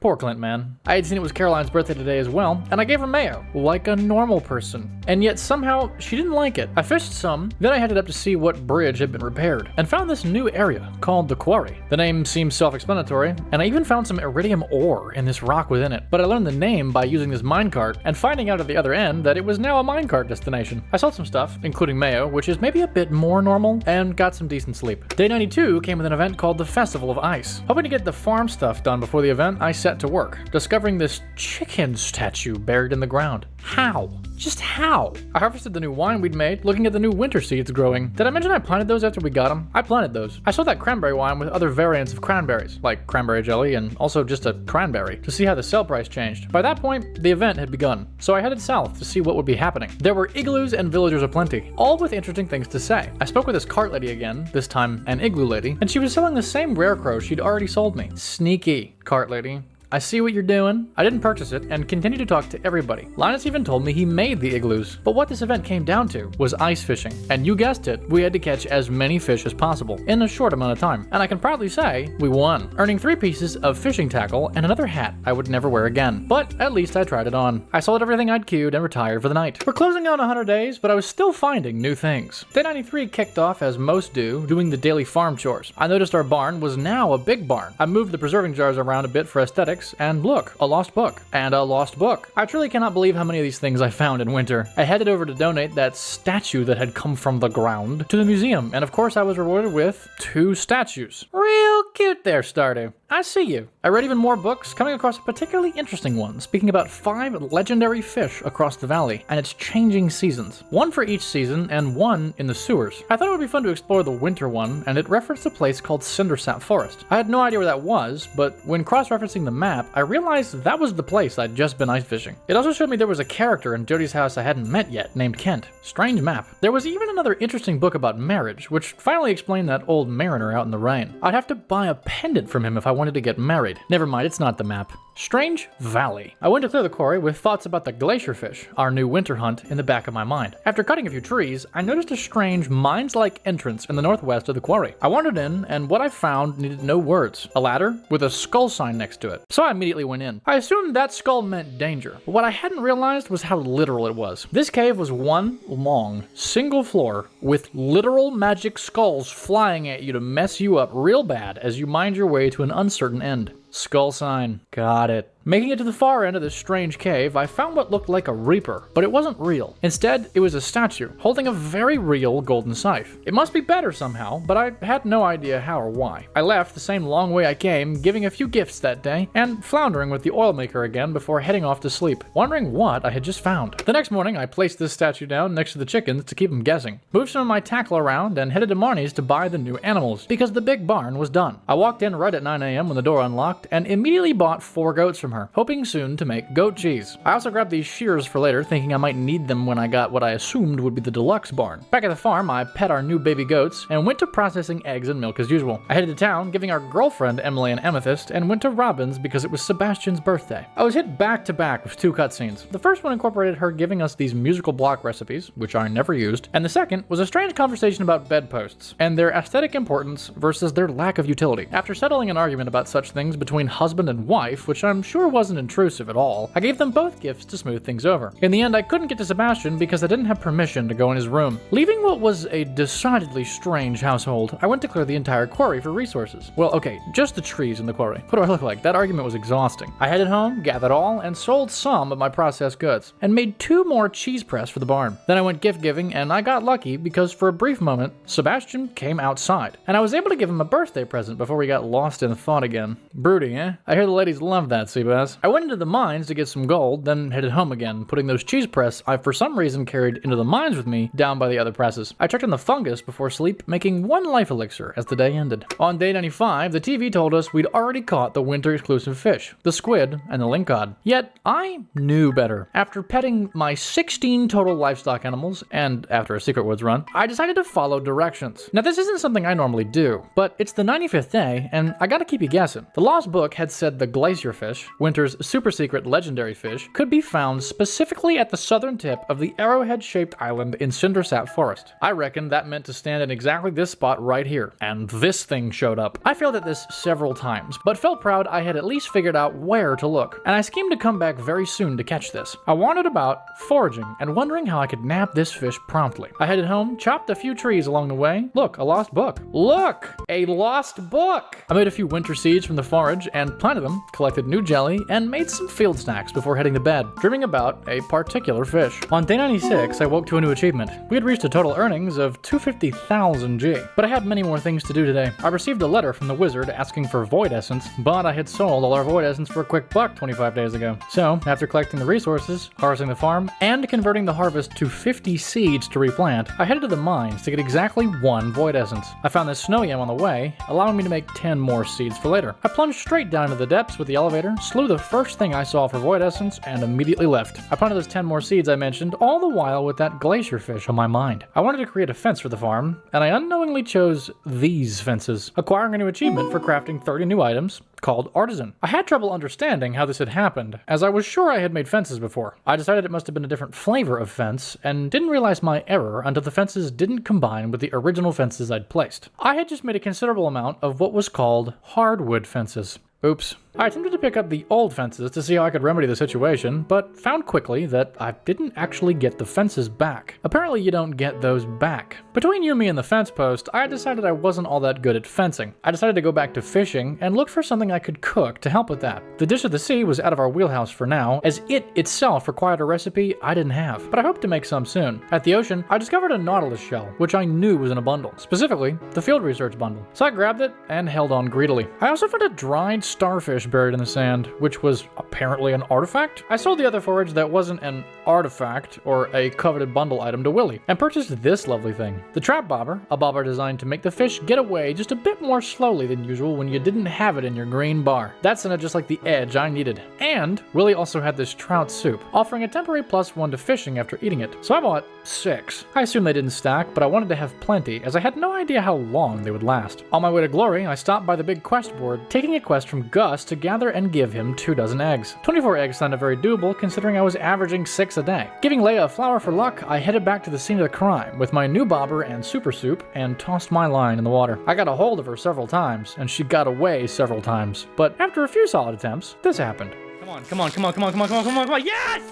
Poor Clint, man. I had seen it was Caroline's birthday today as well, and I gave her mayo, like a normal person. And yet somehow, she didn't like it. I fished some, then I headed up to see what bridge had been repaired, and found this new area called the Quarry. The name seems self-explanatory, and I even found some iridium ore in this rock within it. But I learned the name by using this minecart, and finding out at the other end that it was now a minecart destination. I sold some stuff, including mayo, which is maybe a bit more normal, and got some decent sleep. Day 92 came with an event called the Festival of Ice. Hoping to get the farm stuff done before the event, I set to work, discovering this chicken statue buried in the ground. How? Just how? I harvested the new wine we'd made, looking at the new winter seeds growing. Did I mention I planted those after we got them? I planted those. I sold that cranberry wine with other variants of cranberries, like cranberry jelly and also just a cranberry, to see how the sale price changed. By that point, the event had begun, so I headed south to see what would be happening. There were igloos and villagers aplenty, all with interesting things to say. I spoke with this cart lady again, this time an igloo lady, and she was selling the same rare crow she'd already sold me. Sneaky, cart lady. I see what you're doing. I didn't purchase it and continued to talk to everybody. Linus even told me he made the igloos. But what this event came down to was ice fishing. And you guessed it, we had to catch as many fish as possible in a short amount of time. And I can proudly say we won, earning 3 pieces of fishing tackle and another hat I would never wear again. But at least I tried it on. I sold everything I'd queued and retired for the night. We're closing on 100 days, but I was still finding new things. Day 93 kicked off as most do, doing the daily farm chores. I noticed our barn was now a big barn. I moved the preserving jars around a bit for aesthetics, and look, a lost book. And a lost book. I truly cannot believe how many of these things I found in winter. I headed over to donate that statue that had come from the ground to the museum, and of course I was rewarded with 2 statues. Real cute there, Stardew. I see you. I read even more books, coming across a particularly interesting one, speaking about 5 legendary fish across the valley and its changing seasons. 1 for each season and 1 in the sewers. I thought it would be fun to explore the winter one, and it referenced a place called Cindersap Forest. I had no idea where that was, but when cross-referencing the map, I realized that was the place I'd just been ice fishing. It also showed me there was a character in Jody's house I hadn't met yet, named Kent. Strange map. There was even another interesting book about marriage, which finally explained that old mariner out in the rain. I'd have to buy a pendant from him if I wanted to get married. Never mind, it's not the map. Strange Valley. I went to clear the quarry with thoughts about the glacier fish, our new winter hunt, in the back of my mind. After cutting a few trees, I noticed a strange mines-like entrance in the northwest of the quarry. I wandered in, and what I found needed no words. A ladder with a skull sign next to it. So I immediately went in. I assumed that skull meant danger, but what I hadn't realized was how literal it was. This cave was one long, single floor with literal magic skulls flying at you to mess you up real bad as you mind your way to an uncertain end. Skull sign. Got it. Making it to the far end of this strange cave, I found what looked like a reaper, but it wasn't real. Instead, it was a statue holding a very real golden scythe. It must be better somehow, but I had no idea how or why. I left the same long way I came, giving a few gifts that day, and floundering with the oil maker again before heading off to sleep, wondering what I had just found. The next morning, I placed this statue down next to the chickens to keep them guessing, moved some of my tackle around, and headed to Marnie's to buy the new animals, because the big barn was done. I walked in right at 9 a.m. when the door unlocked, and immediately bought 4 goats from her, hoping soon to make goat cheese. I also grabbed these shears for later, thinking I might need them when I got what I assumed would be the deluxe barn. Back at the farm, I pet our new baby goats, and went to processing eggs and milk as usual. I headed to town, giving our girlfriend Emily an amethyst, and went to Robin's because it was Sebastian's birthday. I was hit back to back with 2 cutscenes. The first one incorporated her giving us these musical block recipes, which I never used, and the second was a strange conversation about bedposts, and their aesthetic importance versus their lack of utility. After settling an argument about such things between husband and wife, which I'm sure wasn't intrusive at all, I gave them both gifts to smooth things over. In the end, I couldn't get to Sebastian because I didn't have permission to go in his room. Leaving what was a decidedly strange household, I went to clear the entire quarry for resources. Well, okay, just the trees in the quarry. What do I look like? That argument was exhausting. I headed home, gathered all, and sold some of my processed goods, and made 2 more cheese press for the barn. Then I went gift giving, and I got lucky because for a brief moment, Sebastian came outside, and I was able to give him a birthday present before we got lost in thought again. Broody, eh? I hear the ladies love that, Seabass. I went into the mines to get some gold, then headed home again, putting those cheese press I for some reason carried into the mines with me down by the other presses. I checked on the fungus before sleep, making 1 life elixir as the day ended. On day 95, the TV told us we'd already caught the winter exclusive fish, the squid and the lingcod. Yet I knew better. After petting my 16 total livestock animals, and after a Secret Woods run, I decided to follow directions. Now this isn't something I normally do, but it's the 95th day, and I gotta keep you guessing. The Lost Book had said the glacier fish, winter's super secret legendary fish, could be found specifically at the southern tip of the arrowhead-shaped island in Cindersap Forest. I reckon that meant to stand in exactly this spot right here, and this thing showed up. I failed at this several times, but felt proud I had at least figured out where to look, and I schemed to come back very soon to catch this. I wandered about, foraging, and wondering how I could nab this fish promptly. I headed home, chopped a few trees along the way. Look, a lost book. Look! A lost book! I made a few winter seeds from the forage and planted them, collected new jelly, and made some field snacks before heading to bed, dreaming about a particular fish. On day 96, I woke to a new achievement. We had reached a total earnings of 250,000 G, but I had many more things to do today. I received a letter from the wizard asking for void essence, but I had sold all our void essence for a quick buck 25 days ago. So, after collecting the resources, harvesting the farm, and converting the harvest to 50 seeds to replant, I headed to the mines to get exactly 1 void essence. I found this snow yam on the way, allowing me to make 10 more seeds for later. I plunged straight down to the depths with the elevator, slew the first thing I saw for void essence, and immediately left. I planted those 10 more seeds I mentioned, all the while with that glacier fish on my mind. I wanted to create a fence for the farm, and I unknowingly chose these fences, acquiring a new achievement for crafting 30 new items, called Artisan. I had trouble understanding how this had happened, as I was sure I had made fences before. I decided it must have been a different flavor of fence, and didn't realize my error until the fences didn't combine with the original fences I'd placed. I had just made a considerable amount of what was called hardwood fences. Oops. I attempted to pick up the old fences to see how I could remedy the situation, but found quickly that I didn't actually get the fences back. Apparently you don't get those back. Between you, me, and the fence post, I decided I wasn't all that good at fencing. I decided to go back to fishing and look for something I could cook to help with that. The dish of the sea was out of our wheelhouse for now, as it itself required a recipe I didn't have, but I hope to make some soon. At the ocean, I discovered a nautilus shell, which I knew was in a bundle, specifically the field research bundle. So I grabbed it and held on greedily. I also found a dried starfish buried in the sand, which was apparently an artifact. I sold the other forage that wasn't an artifact or a coveted bundle item to Willie, and purchased this lovely thing. The trap bobber, a bobber designed to make the fish get away just a bit more slowly than usual when you didn't have it in your green bar. That sounded just like the edge I needed. And Willie also had this trout soup, offering a temporary +1 to fishing after eating it. So I bought 6. I assume they didn't stack, but I wanted to have plenty, as I had no idea how long they would last. On my way to Glory, I stopped by the big quest board, taking a quest from Gus to gather and give him 24 eggs. 24 eggs sounded very doable considering I was averaging 6 a day. Giving Leia a flower for luck, I headed back to the scene of the crime with my new bobber and super soup and tossed my line in the water. I got a hold of her several times, and she got away several times. But after a few solid attempts, this happened. Come on, come on, come on, come on, come on, come on, come on, come on. Yes!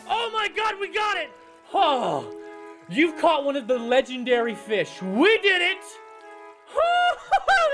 Oh my god, we got it! Oh, you've caught one of the legendary fish. We did it!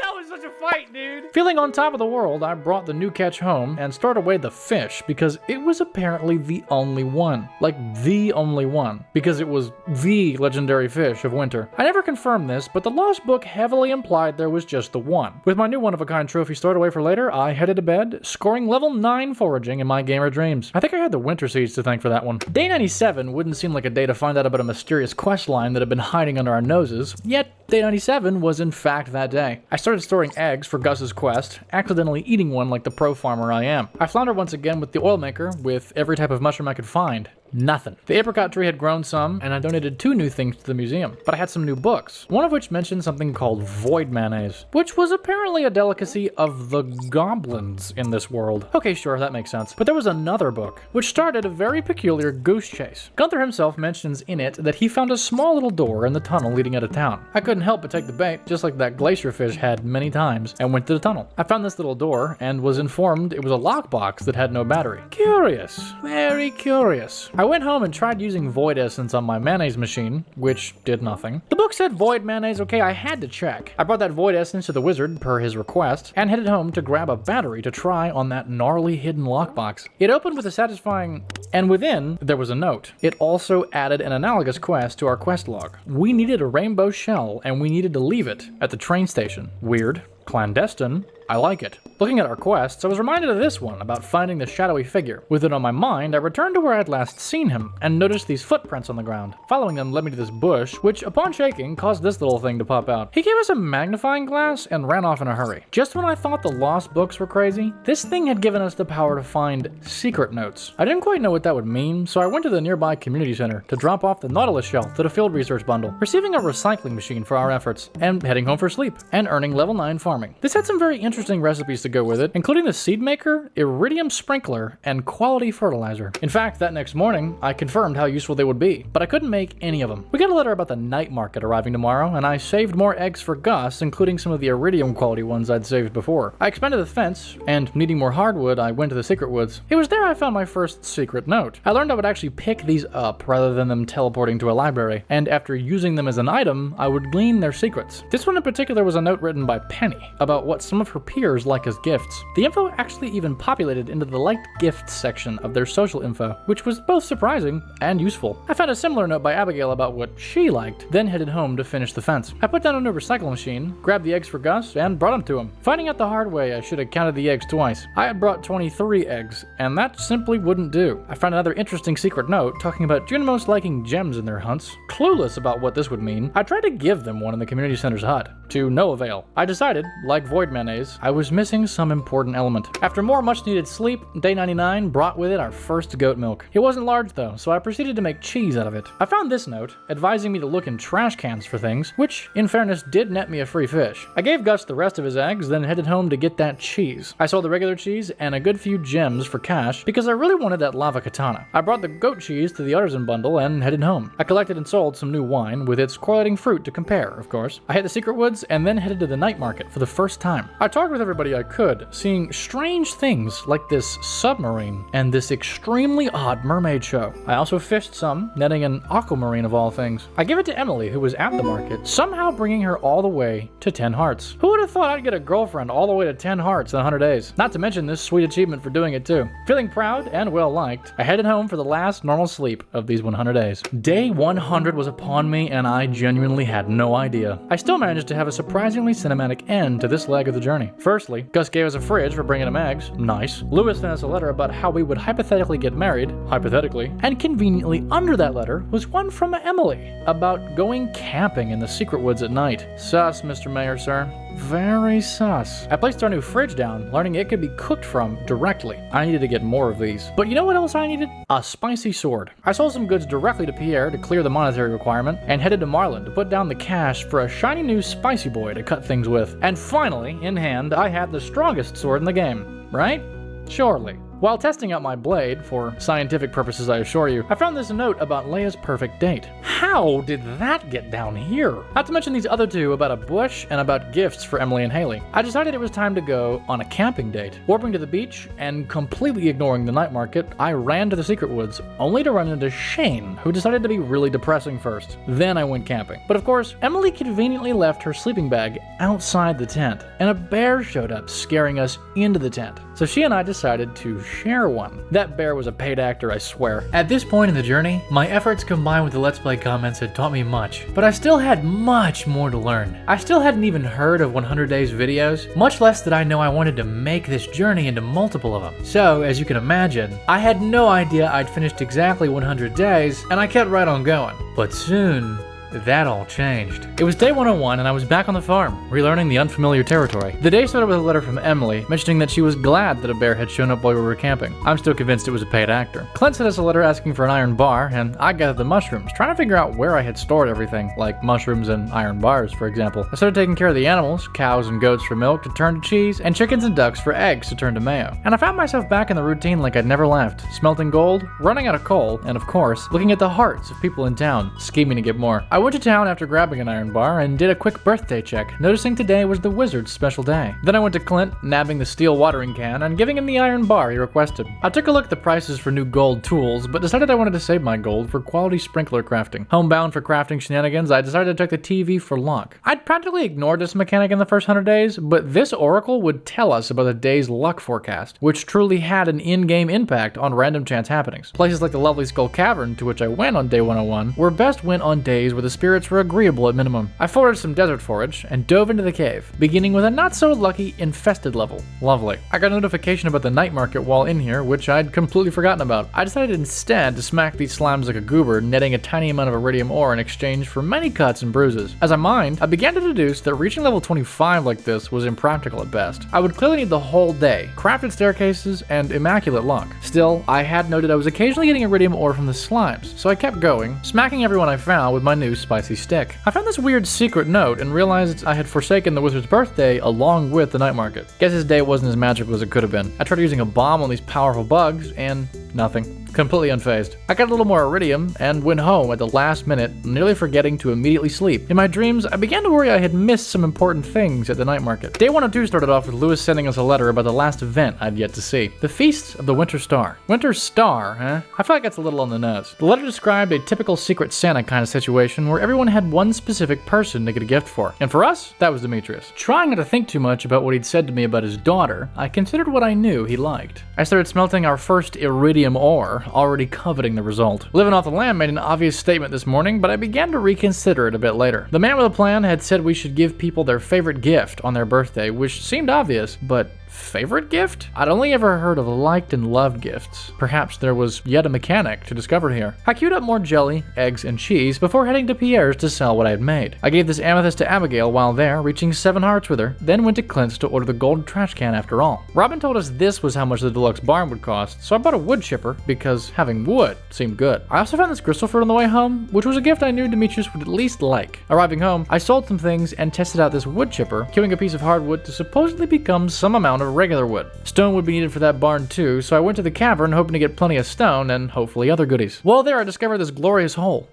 That was such a fight, dude. Feeling on top of the world, I brought the new catch home and stored away the fish because it was apparently the only one. Like, the only one. Because it was the legendary fish of winter. I never confirmed this, but the Lost Book heavily implied there was just the one. With my new one-of-a-kind trophy stored away for later, I headed to bed, scoring level 9 foraging in my gamer dreams. I think I had the winter seeds to thank for that one. Day 97 wouldn't seem like a day to find out about a mysterious quest line that had been hiding under our noses, yet day 97 was in fact that day. I started storing eggs for Gus's quest, accidentally eating one like the pro farmer I am. I floundered once again with the oil maker with every type of mushroom I could find. Nothing. The apricot tree had grown some, and I donated 2 new things to the museum, but I had some new books, one of which mentioned something called void mayonnaise, which was apparently a delicacy of the goblins in this world. Okay, sure, that makes sense. But there was another book, which started a very peculiar goose chase. Gunther himself mentions in it that he found a small little door in the tunnel leading out of town. I couldn't help but take the bait, just like that glacier fish had many times, and went to the tunnel. I found this little door, and was informed it was a lockbox that had no battery. Curious. Very curious. I went home and tried using void essence on my mayonnaise machine, which did nothing. The book said void mayonnaise, okay, I had to check. I brought that void essence to the wizard per his request, and headed home to grab a battery to try on that gnarly hidden lockbox. It opened with a satisfying, and within, there was a note. It also added an analogous quest to our quest log. We needed a rainbow shell, and we needed to leave it at the train station. Weird. Clandestine. I like it. Looking at our quests, I was reminded of this one about finding the shadowy figure. With it on my mind, I returned to where I'd last seen him and noticed these footprints on the ground. Following them led me to this bush, which upon shaking caused this little thing to pop out. He gave us a magnifying glass and ran off in a hurry. Just when I thought the lost books were crazy, this thing had given us the power to find secret notes. I didn't quite know what that would mean, so I went to the nearby community center to drop off the Nautilus shell to the field research bundle, receiving a recycling machine for our efforts, and heading home for sleep, and earning level 9 farming. This had some very interesting recipes to go with it, including the seed maker, iridium sprinkler, and quality fertilizer. In fact, that next morning, I confirmed how useful they would be, but I couldn't make any of them. We got a letter about the night market arriving tomorrow, and I saved more eggs for Gus, including some of the iridium quality ones I'd saved before. I expanded the fence, and needing more hardwood, I went to the secret woods. It was there I found my first secret note. I learned I would actually pick these up rather than them teleporting to a library, and after using them as an item, I would glean their secrets. This one in particular was a note written by Penny about what some of her peers like as gifts. The info actually even populated into the liked gifts section of their social info, which was both surprising and useful. I found a similar note by Abigail about what she liked, then headed home to finish the fence. I put down a new recycle machine, grabbed the eggs for Gus, and brought them to him. Finding out the hard way, I should have counted the eggs twice. I had brought 23 eggs, and that simply wouldn't do. I found another interesting secret note talking about Junimos liking gems in their hunts. Clueless about what this would mean, I tried to give them one in the community center's hut, to no avail. I decided, like void mayonnaise, I was missing some important element. After more much-needed sleep, day 99 brought with it our first goat milk. It wasn't large though, so I proceeded to make cheese out of it. I found this note, advising me to look in trash cans for things, which, in fairness, did net me a free fish. I gave Gus the rest of his eggs, then headed home to get that cheese. I sold the regular cheese and a good few gems for cash because I really wanted that lava katana. I brought the goat cheese to the Artisan bundle and headed home. I collected and sold some new wine with its correlating fruit to compare, of course. I hit the secret woods and then headed to the night market for the first time. I talked with everybody I could, seeing strange things like this submarine and this extremely odd mermaid show. I also fished some, netting an aquamarine of all things. I gave it to Emily, who was at the market, somehow bringing her all the way to 10 hearts. Who would have thought I'd get a girlfriend all the way to 10 hearts in 100 days? Not to mention this sweet achievement for doing it too. Feeling proud and well liked, I headed home for the last normal sleep of these 100 days. Day 100 was upon me and I genuinely had no idea. I still managed to have a surprisingly cinematic end to this leg of the journey. Firstly, Gus gave us a fridge for bringing him eggs. Nice. Lewis sent us a letter about how we would hypothetically get married. Hypothetically. And conveniently under that letter was one from Emily about going camping in the secret woods at night. Sus, Mr. Mayor, sir. Very sus. I placed our new fridge down, learning it could be cooked from directly. I needed to get more of these. But you know what else I needed? A spicy sword. I sold some goods directly to Pierre to clear the monetary requirement, and headed to Marlin to put down the cash for a shiny new spicy boy to cut things with. And finally, in hand, I had the strongest sword in the game. Right? Surely. While testing out my blade, for scientific purposes I assure you, I found this note about Leia's perfect date. how did that get down here? Not to mention these other two about a bush and about gifts for Emily and Haley. I decided it was time to go on a camping date. Warping to the beach and completely ignoring the night market, I ran to the secret woods, only to run into Shane, who decided to be really depressing first. Then I went camping. But of course, Emily conveniently left her sleeping bag outside the tent, and a bear showed up, scaring us into the tent. So she and I decided to share one. That bear was a paid actor, I swear. At this point in the journey, my efforts combined with the Let's Play comments had taught me much, but I still had much more to learn. I still hadn't even heard of 100 Days videos, much less did I know I wanted to make this journey into multiple of them. So, as you can imagine, I had no idea I'd finished exactly 100 days, and I kept right on going. But soon, that all changed. It was day 101 and I was back on the farm, relearning the unfamiliar territory. The day started with a letter from Emily, mentioning that she was glad that a bear had shown up while we were camping. I'm still convinced it was a paid actor. Clint sent us a letter asking for an iron bar, and I gathered the mushrooms, trying to figure out where I had stored everything, like mushrooms and iron bars, for example. I started taking care of the animals, cows and goats for milk to turn to cheese, and chickens and ducks for eggs to turn to mayo. And I found myself back in the routine like I'd never left, smelting gold, running out of coal, and of course, looking at the hearts of people in town, scheming to get more. I went to town after grabbing an iron bar and did a quick birthday check, noticing today was the wizard's special day. Then I went to Clint, nabbing the steel watering can and giving him the iron bar he requested. I took a look at the prices for new gold tools, but decided I wanted to save my gold for quality sprinkler crafting. Homebound for crafting shenanigans, I decided to take the TV for luck. I'd practically ignored this mechanic in the first 100 days, but this oracle would tell us about the day's luck forecast, which truly had an in-game impact on random chance happenings. Places like the lovely Skull Cavern, to which I went on day 101, were best went on days where the spirits were agreeable at minimum. I foraged some desert forage and dove into the cave, beginning with a not-so-lucky infested level. Lovely. I got a notification about the night market while in here, which I'd completely forgotten about. I decided instead to smack these slimes like a goober, netting a tiny amount of iridium ore in exchange for many cuts and bruises. As I mined, I began to deduce that reaching level 25 like this was impractical at best. I would clearly need the whole day, crafted staircases, and immaculate luck. Still, I had noted I was occasionally getting iridium ore from the slimes, so I kept going, smacking everyone I found with my new spicy stick. I found this weird secret note and realized I had forsaken the wizard's birthday along with the night market. Guess his day wasn't as magical as it could have been. I tried using a bomb on these powerful bugs and nothing. Completely unfazed. I got a little more iridium and went home at the last minute, nearly forgetting to immediately sleep. In my dreams, I began to worry I had missed some important things at the night market. Day 102 started off with Lewis sending us a letter about the last event I'd yet to see. The Feast of the Winter Star. Winter Star, huh? I feel like that's a little on the nose. The letter described a typical Secret Santa kind of situation where everyone had one specific person to get a gift for. And for us, that was Demetrius. Trying not to think too much about what he'd said to me about his daughter, I considered what I knew he liked. I started smelting our first iridium ore, already coveting the result. Living off the land made an obvious statement this morning, but I began to reconsider it a bit later. The man with a plan had said we should give people their favorite gift on their birthday, which seemed obvious, but favorite gift? I'd only ever heard of liked and loved gifts. Perhaps there was yet a mechanic to discover here. I queued up more jelly, eggs, and cheese before heading to Pierre's to sell what I had made. I gave this amethyst to Abigail while there, reaching 7 hearts with her, then went to Clint's to order the gold trash can after all. Robin told us this was how much the deluxe barn would cost, so I bought a wood chipper because having wood seemed good. I also found this crystal fruit on the way home, which was a gift I knew Demetrius would at least like. Arriving home, I sold some things and tested out this wood chipper, queuing a piece of hardwood to supposedly become some amount of regular wood. Stone would be needed for that barn too, so I went to the cavern hoping to get plenty of stone and hopefully other goodies. While there, I discovered this glorious hole.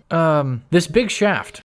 This big shaft.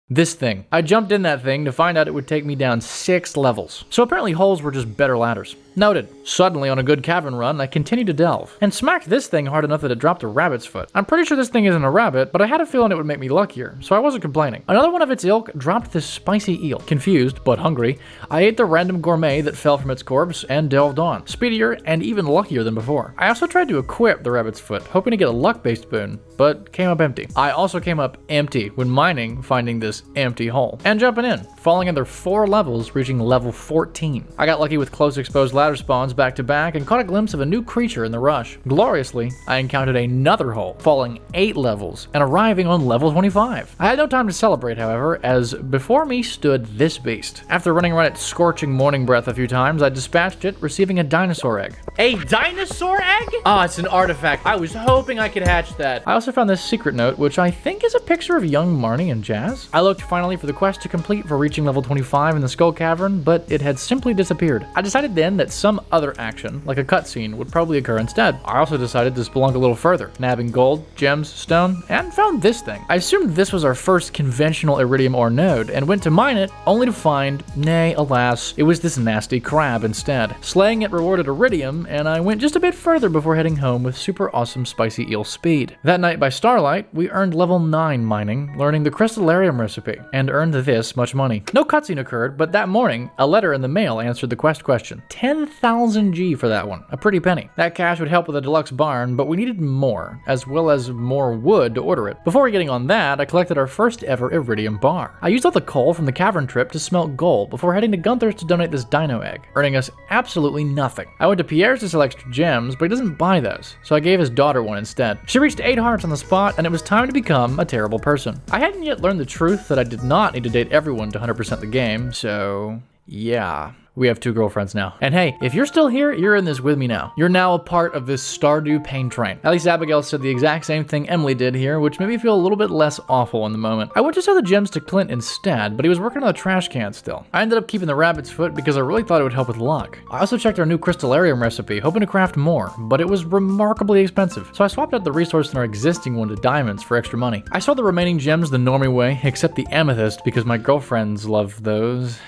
This thing. I jumped in that thing to find out it would take me down 6 levels. So apparently holes were just better ladders. Noted. Suddenly, on a good cavern run, I continued to delve, and smacked this thing hard enough that it dropped a rabbit's foot. I'm pretty sure this thing isn't a rabbit, but I had a feeling it would make me luckier, so I wasn't complaining. Another one of its ilk dropped this spicy eel. Confused, but hungry, I ate the random gourmet that fell from its corpse and delved on, speedier and even luckier than before. I also tried to equip the rabbit's foot, hoping to get a luck-based boon, but came up empty. I also came up empty when mining, finding this empty hole, and jumping in, falling another 4 levels, reaching level 14. I got lucky with close exposed ladder spawns back to back and caught a glimpse of a new creature in the rush. Gloriously, I encountered another hole, falling 8 levels and arriving on level 25. I had no time to celebrate, however, as before me stood this beast. After running around its scorching morning breath a few times, I dispatched it, receiving a dinosaur egg. A dinosaur egg? Oh, it's an artifact. I was hoping I could hatch that. I also found this secret note, which I think is a picture of young Marnie and Jazz. I looked finally for the quest to complete for reaching level 25 in the Skull Cavern, but it had simply disappeared. I decided then that some other action, like a cutscene, would probably occur instead. I also decided to spelunk a little further, nabbing gold, gems, stone, and found this thing. I assumed this was our first conventional iridium ore node, and went to mine it, only to find, nay, alas, it was this nasty crab instead. Slaying it rewarded iridium, and I went just a bit further before heading home with super awesome spicy eel speed. That night by starlight, we earned level 9 mining, learning the crystallarium recipe, and earned this much money. No cutscene occurred, but that morning, a letter in the mail answered the quest question. 10,000 G for that one, a pretty penny. That cash would help with a deluxe barn, but we needed more, as well as more wood to order it. Before getting on that, I collected our first ever iridium bar. I used all the coal from the cavern trip to smelt gold before heading to Gunther's to donate this dino egg, earning us absolutely nothing. I went to Pierre's to sell extra gems, but he doesn't buy those, so I gave his daughter one instead. She reached 8 hearts on the spot, and it was time to become a terrible person. I hadn't yet learned the truth that I did not need to date everyone to 100% the game, so yeah. We have 2 girlfriends now. And hey, if you're still here, you're in this with me now. You're now a part of this Stardew pain train. At least Abigail said the exact same thing Emily did here, which made me feel a little bit less awful in the moment. I went to sell the gems to Clint instead, but he was working on the trash can still. I ended up keeping the rabbit's foot because I really thought it would help with luck. I also checked our new crystallarium recipe, hoping to craft more, but it was remarkably expensive, so I swapped out the resource in our existing one to diamonds for extra money. I sold the remaining gems the normie way, except the amethyst because my girlfriends love those.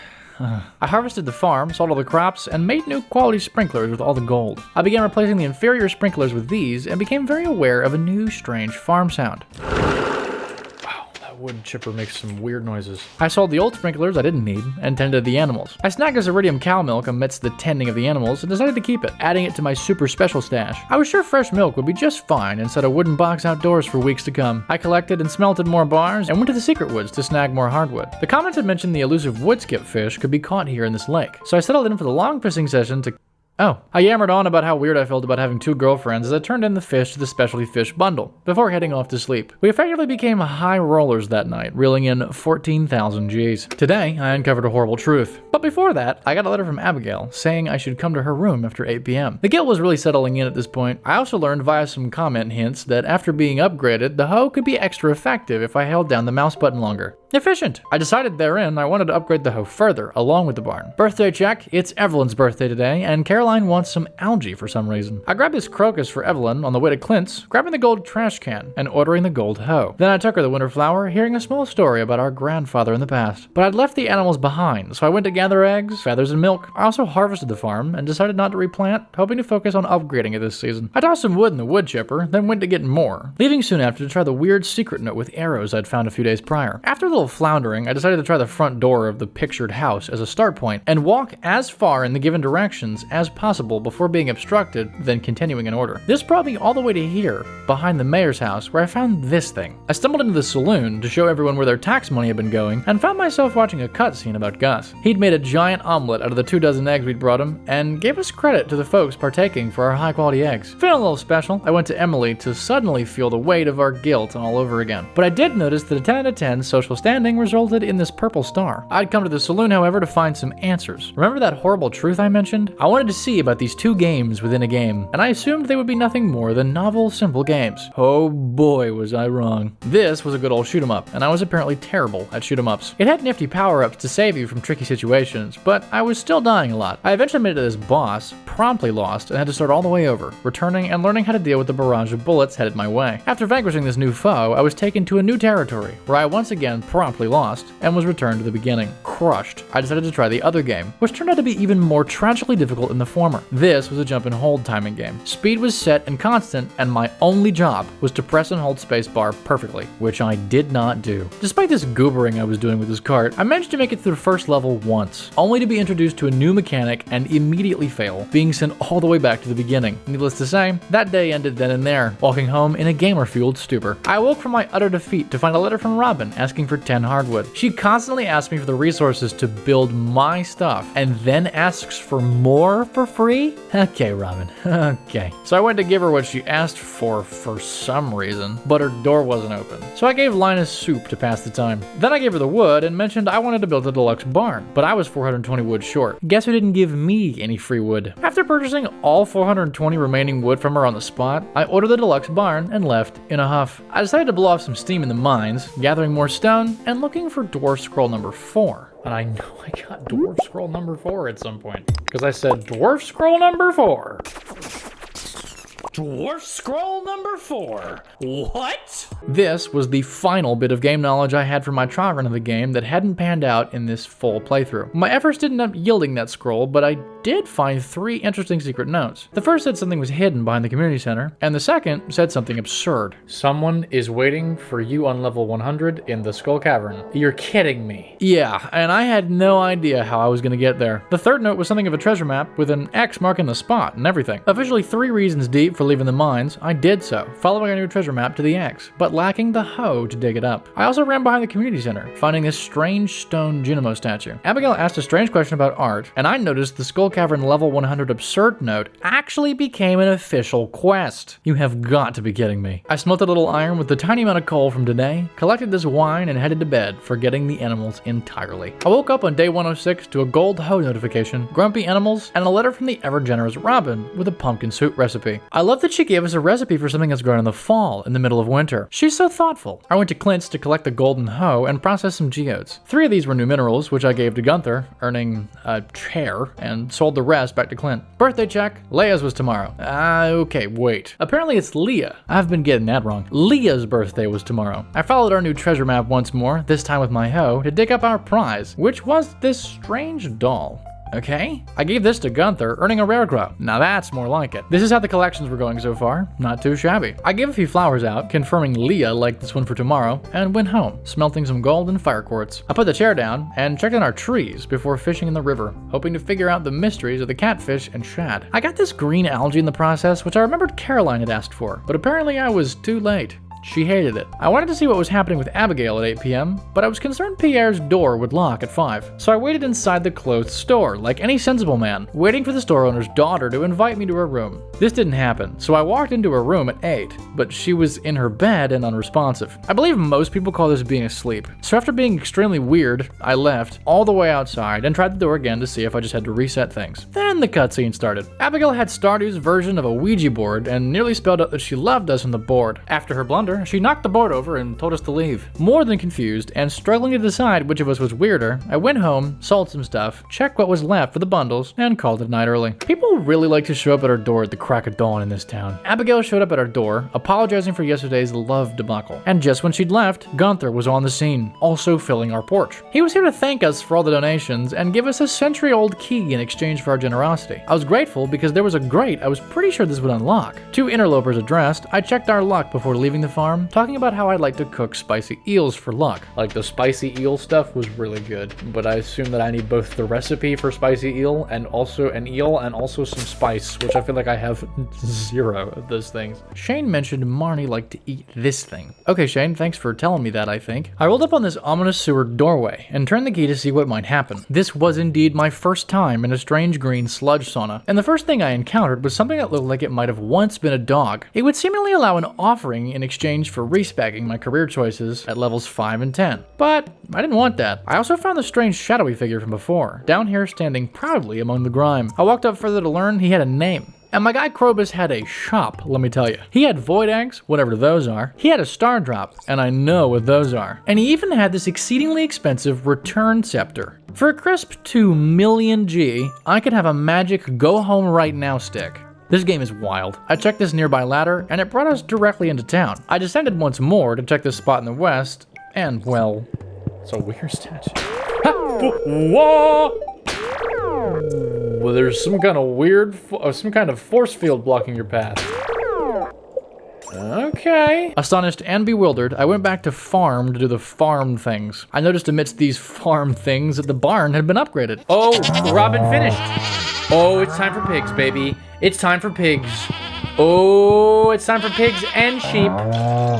I harvested the farm, sold all the crops, and made new quality sprinklers with all the gold. I began replacing the inferior sprinklers with these and became very aware of a new strange farm sound. Wood chipper makes some weird noises. I sold the old sprinklers I didn't need and tended the animals. I snagged this iridium cow milk amidst the tending of the animals and decided to keep it, adding it to my super special stash. I was sure fresh milk would be just fine and set a wooden box outdoors for weeks to come. I collected and smelted more bars and went to the secret woods to snag more hardwood. The comments had mentioned the elusive wood skip fish could be caught here in this lake, so I settled in for the long fishing session to I yammered on about how weird I felt about having 2 girlfriends as I turned in the fish to the specialty fish bundle, before heading off to sleep. We effectively became high rollers that night, reeling in 14,000 Gs. Today, I uncovered a horrible truth. But before that, I got a letter from Abigail, saying I should come to her room after 8 p.m. The guilt was really settling in at this point. I also learned via some comment hints that after being upgraded, the hoe could be extra effective if I held down the mouse button longer. Efficient! I decided therein I wanted to upgrade the hoe further, along with the barn. Birthday check, it's Evelyn's birthday today, and Caroline wants some algae for some reason. I grabbed this crocus for Evelyn on the way to Clint's, grabbing the gold trash can, and ordering the gold hoe. Then I took her the winter flower, hearing a small story about our grandfather in the past. But I'd left the animals behind, so I went to gather eggs, feathers, and milk. I also harvested the farm, and decided not to replant, hoping to focus on upgrading it this season. I tossed some wood in the wood chipper, then went to get more, leaving soon after to try the weird secret note with arrows I'd found a few days prior. After a little floundering, I decided to try the front door of the pictured house as a start point, and walk as far in the given directions as possible before being obstructed, then continuing in order. This brought me all the way to here, behind the mayor's house, where I found this thing. I stumbled into the saloon to show everyone where their tax money had been going, and found myself watching a cutscene about Gus. He'd made a giant omelet out of the 2 dozen eggs we'd brought him, and gave us credit to the folks partaking for our high-quality eggs. Feeling a little special, I went to Emily to suddenly feel the weight of our guilt all over again. But I did notice that a 10 out of 10 social standing resulted in this purple star. I'd come to the saloon, however, to find some answers. Remember that horrible truth I mentioned? I wanted to see about these 2 games within a game, and I assumed they would be nothing more than novel, simple games. Oh boy, was I wrong. This was a good old shoot 'em up, and I was apparently terrible at shoot 'em ups. It had nifty power-ups to save you from tricky situations, but I was still dying a lot. I eventually made it to this boss, promptly lost, and had to start all the way over, returning and learning how to deal with the barrage of bullets headed my way. After vanquishing this new foe, I was taken to a new territory, where I once again promptly lost, and was returned to the beginning. Crushed, I decided to try the other game, which turned out to be even more tragically difficult than the former. This was a jump and hold timing game. Speed was set and constant, and my only job was to press and hold spacebar perfectly, which I did not do. Despite this goobering I was doing with this cart, I managed to make it through the first level once, only to be introduced to a new mechanic and immediately fail, being sent all the way back to the beginning. Needless to say, that day ended then and there, walking home in a gamer-fueled stupor. I awoke from my utter defeat to find a letter from Robin asking for 10 hardwood. She constantly asks me for the resources to build my stuff, and then asks for more for free? Okay, Robin. Okay. So I went to give her what she asked for some reason, but her door wasn't open. So I gave Linus soup to pass the time. Then I gave her the wood and mentioned I wanted to build a deluxe barn, but I was 420 wood short. Guess who didn't give me any free wood? After purchasing all 420 remaining wood from her on the spot, I ordered the deluxe barn and left in a huff. I decided to blow off some steam in the mines, gathering more stone, again and looking for dwarf scroll number 4. And I know I got dwarf scroll number 4 at some point, because I said dwarf scroll number 4. Dwarf scroll number 4. What? This was the final bit of game knowledge I had from my trial run of the game that hadn't panned out in this full playthrough. My efforts didn't end up yielding that scroll, but I did find 3 interesting secret notes. The first said something was hidden behind the community center, and the second said something absurd. Someone is waiting for you on level 100 in the Skull Cavern. You're kidding me. Yeah, and I had no idea how I was gonna get there. The third note was something of a treasure map with an X marking the spot and everything. Officially 3 reasons deep for leaving the mines, I did so, following our new treasure map to the X, but lacking the hoe to dig it up. I also ran behind the community center, finding this strange stone Junimo statue. Abigail asked a strange question about art, and I noticed the Skull Cavern level 100 absurd note actually became an official quest. You have got to be kidding me. I smelted a little iron with the tiny amount of coal from today, collected this wine, and headed to bed, forgetting the animals entirely. I woke up on day 106 to a gold hoe notification, grumpy animals, and a letter from the ever-generous Robin with a pumpkin soup recipe. I love that she gave us a recipe for something that's grown in the fall, in the middle of winter. She's so thoughtful. I went to Clint's to collect the golden hoe and process some geodes. 3 of these were new minerals, which I gave to Gunther, earning a chair, and sold the rest back to Clint. Birthday check. Leia's was tomorrow. Okay, wait. Apparently it's Leah. I've been getting that wrong. Leah's birthday was tomorrow. I followed our new treasure map once more, this time with my hoe, to dig up our prize, which was this strange doll. Okay. I gave this to Gunther, earning a rare grow. Now that's more like it. This is how the collections were going so far. Not too shabby. I gave a few flowers out, confirming Leah liked this one for tomorrow, and went home, smelting some gold and fire quartz. I put the chair down and checked on our trees before fishing in the river, hoping to figure out the mysteries of the catfish and shad. I got this green algae in the process, which I remembered Caroline had asked for, but apparently I was too late. She hated it. I wanted to see what was happening with Abigail at 8 p.m., but I was concerned Pierre's door would lock at 5. So I waited inside the closed store, like any sensible man, waiting for the store owner's daughter to invite me to her room. This didn't happen, so I walked into her room at 8, but she was in her bed and unresponsive. I believe most people call this being asleep. So after being extremely weird, I left all the way outside and tried the door again to see if I just had to reset things. Then the cutscene started. Abigail had Stardew's version of a Ouija board and nearly spelled out that she loved us on the board. After her blunder, she knocked the board over and told us to leave. More than confused and struggling to decide which of us was weirder, I went home, sold some stuff, checked what was left for the bundles, and called it night early. People really like to show up at our door at the crack of dawn in this town. Abigail showed up at our door, apologizing for yesterday's love debacle. And just when she'd left, Gunther was on the scene, also filling our porch. He was here to thank us for all the donations and give us a century-old key in exchange for our generosity. I was grateful because there was a grate I was pretty sure this would unlock. 2 interlopers addressed, I checked our luck before leaving the farm, talking about how I'd like to cook spicy eels for luck. Like, the spicy eel stuff was really good, but I assume that I need both the recipe for spicy eel and also an eel and also some spice, which I feel like I have 0 of those things. Shane mentioned Marnie liked to eat this thing. Okay, Shane, thanks for telling me that, I think. I rolled up on this ominous sewer doorway and turned the key to see what might happen. This was indeed my first time in a strange green sludge sauna, and the first thing I encountered was something that looked like it might have once been a dog. It would seemingly allow an offering in exchange for respeccing my career choices at levels 5 and 10. But I didn't want that. I also found the strange shadowy figure from before, down here standing proudly among the grime. I walked up further to learn he had a name. And my guy Krobus had a shop, let me tell you. He had void eggs, whatever those are. He had a star drop, and I know what those are. And he even had this exceedingly expensive return scepter. For a crisp 2 million G, I could have a magic go home right now stick. This game is wild. I checked this nearby ladder, and it brought us directly into town. I descended once more to check this spot in the west, and, well, it's a weird statue. Whoa! Well, there's some kind of weird, some kind of force field blocking your path. Okay. Astonished and bewildered, I went back to farm to do the farm things. I noticed amidst these farm things that the barn had been upgraded. Oh, Robin finished. Oh, it's time for pigs, baby. It's time for pigs. Oh, it's time for pigs and sheep.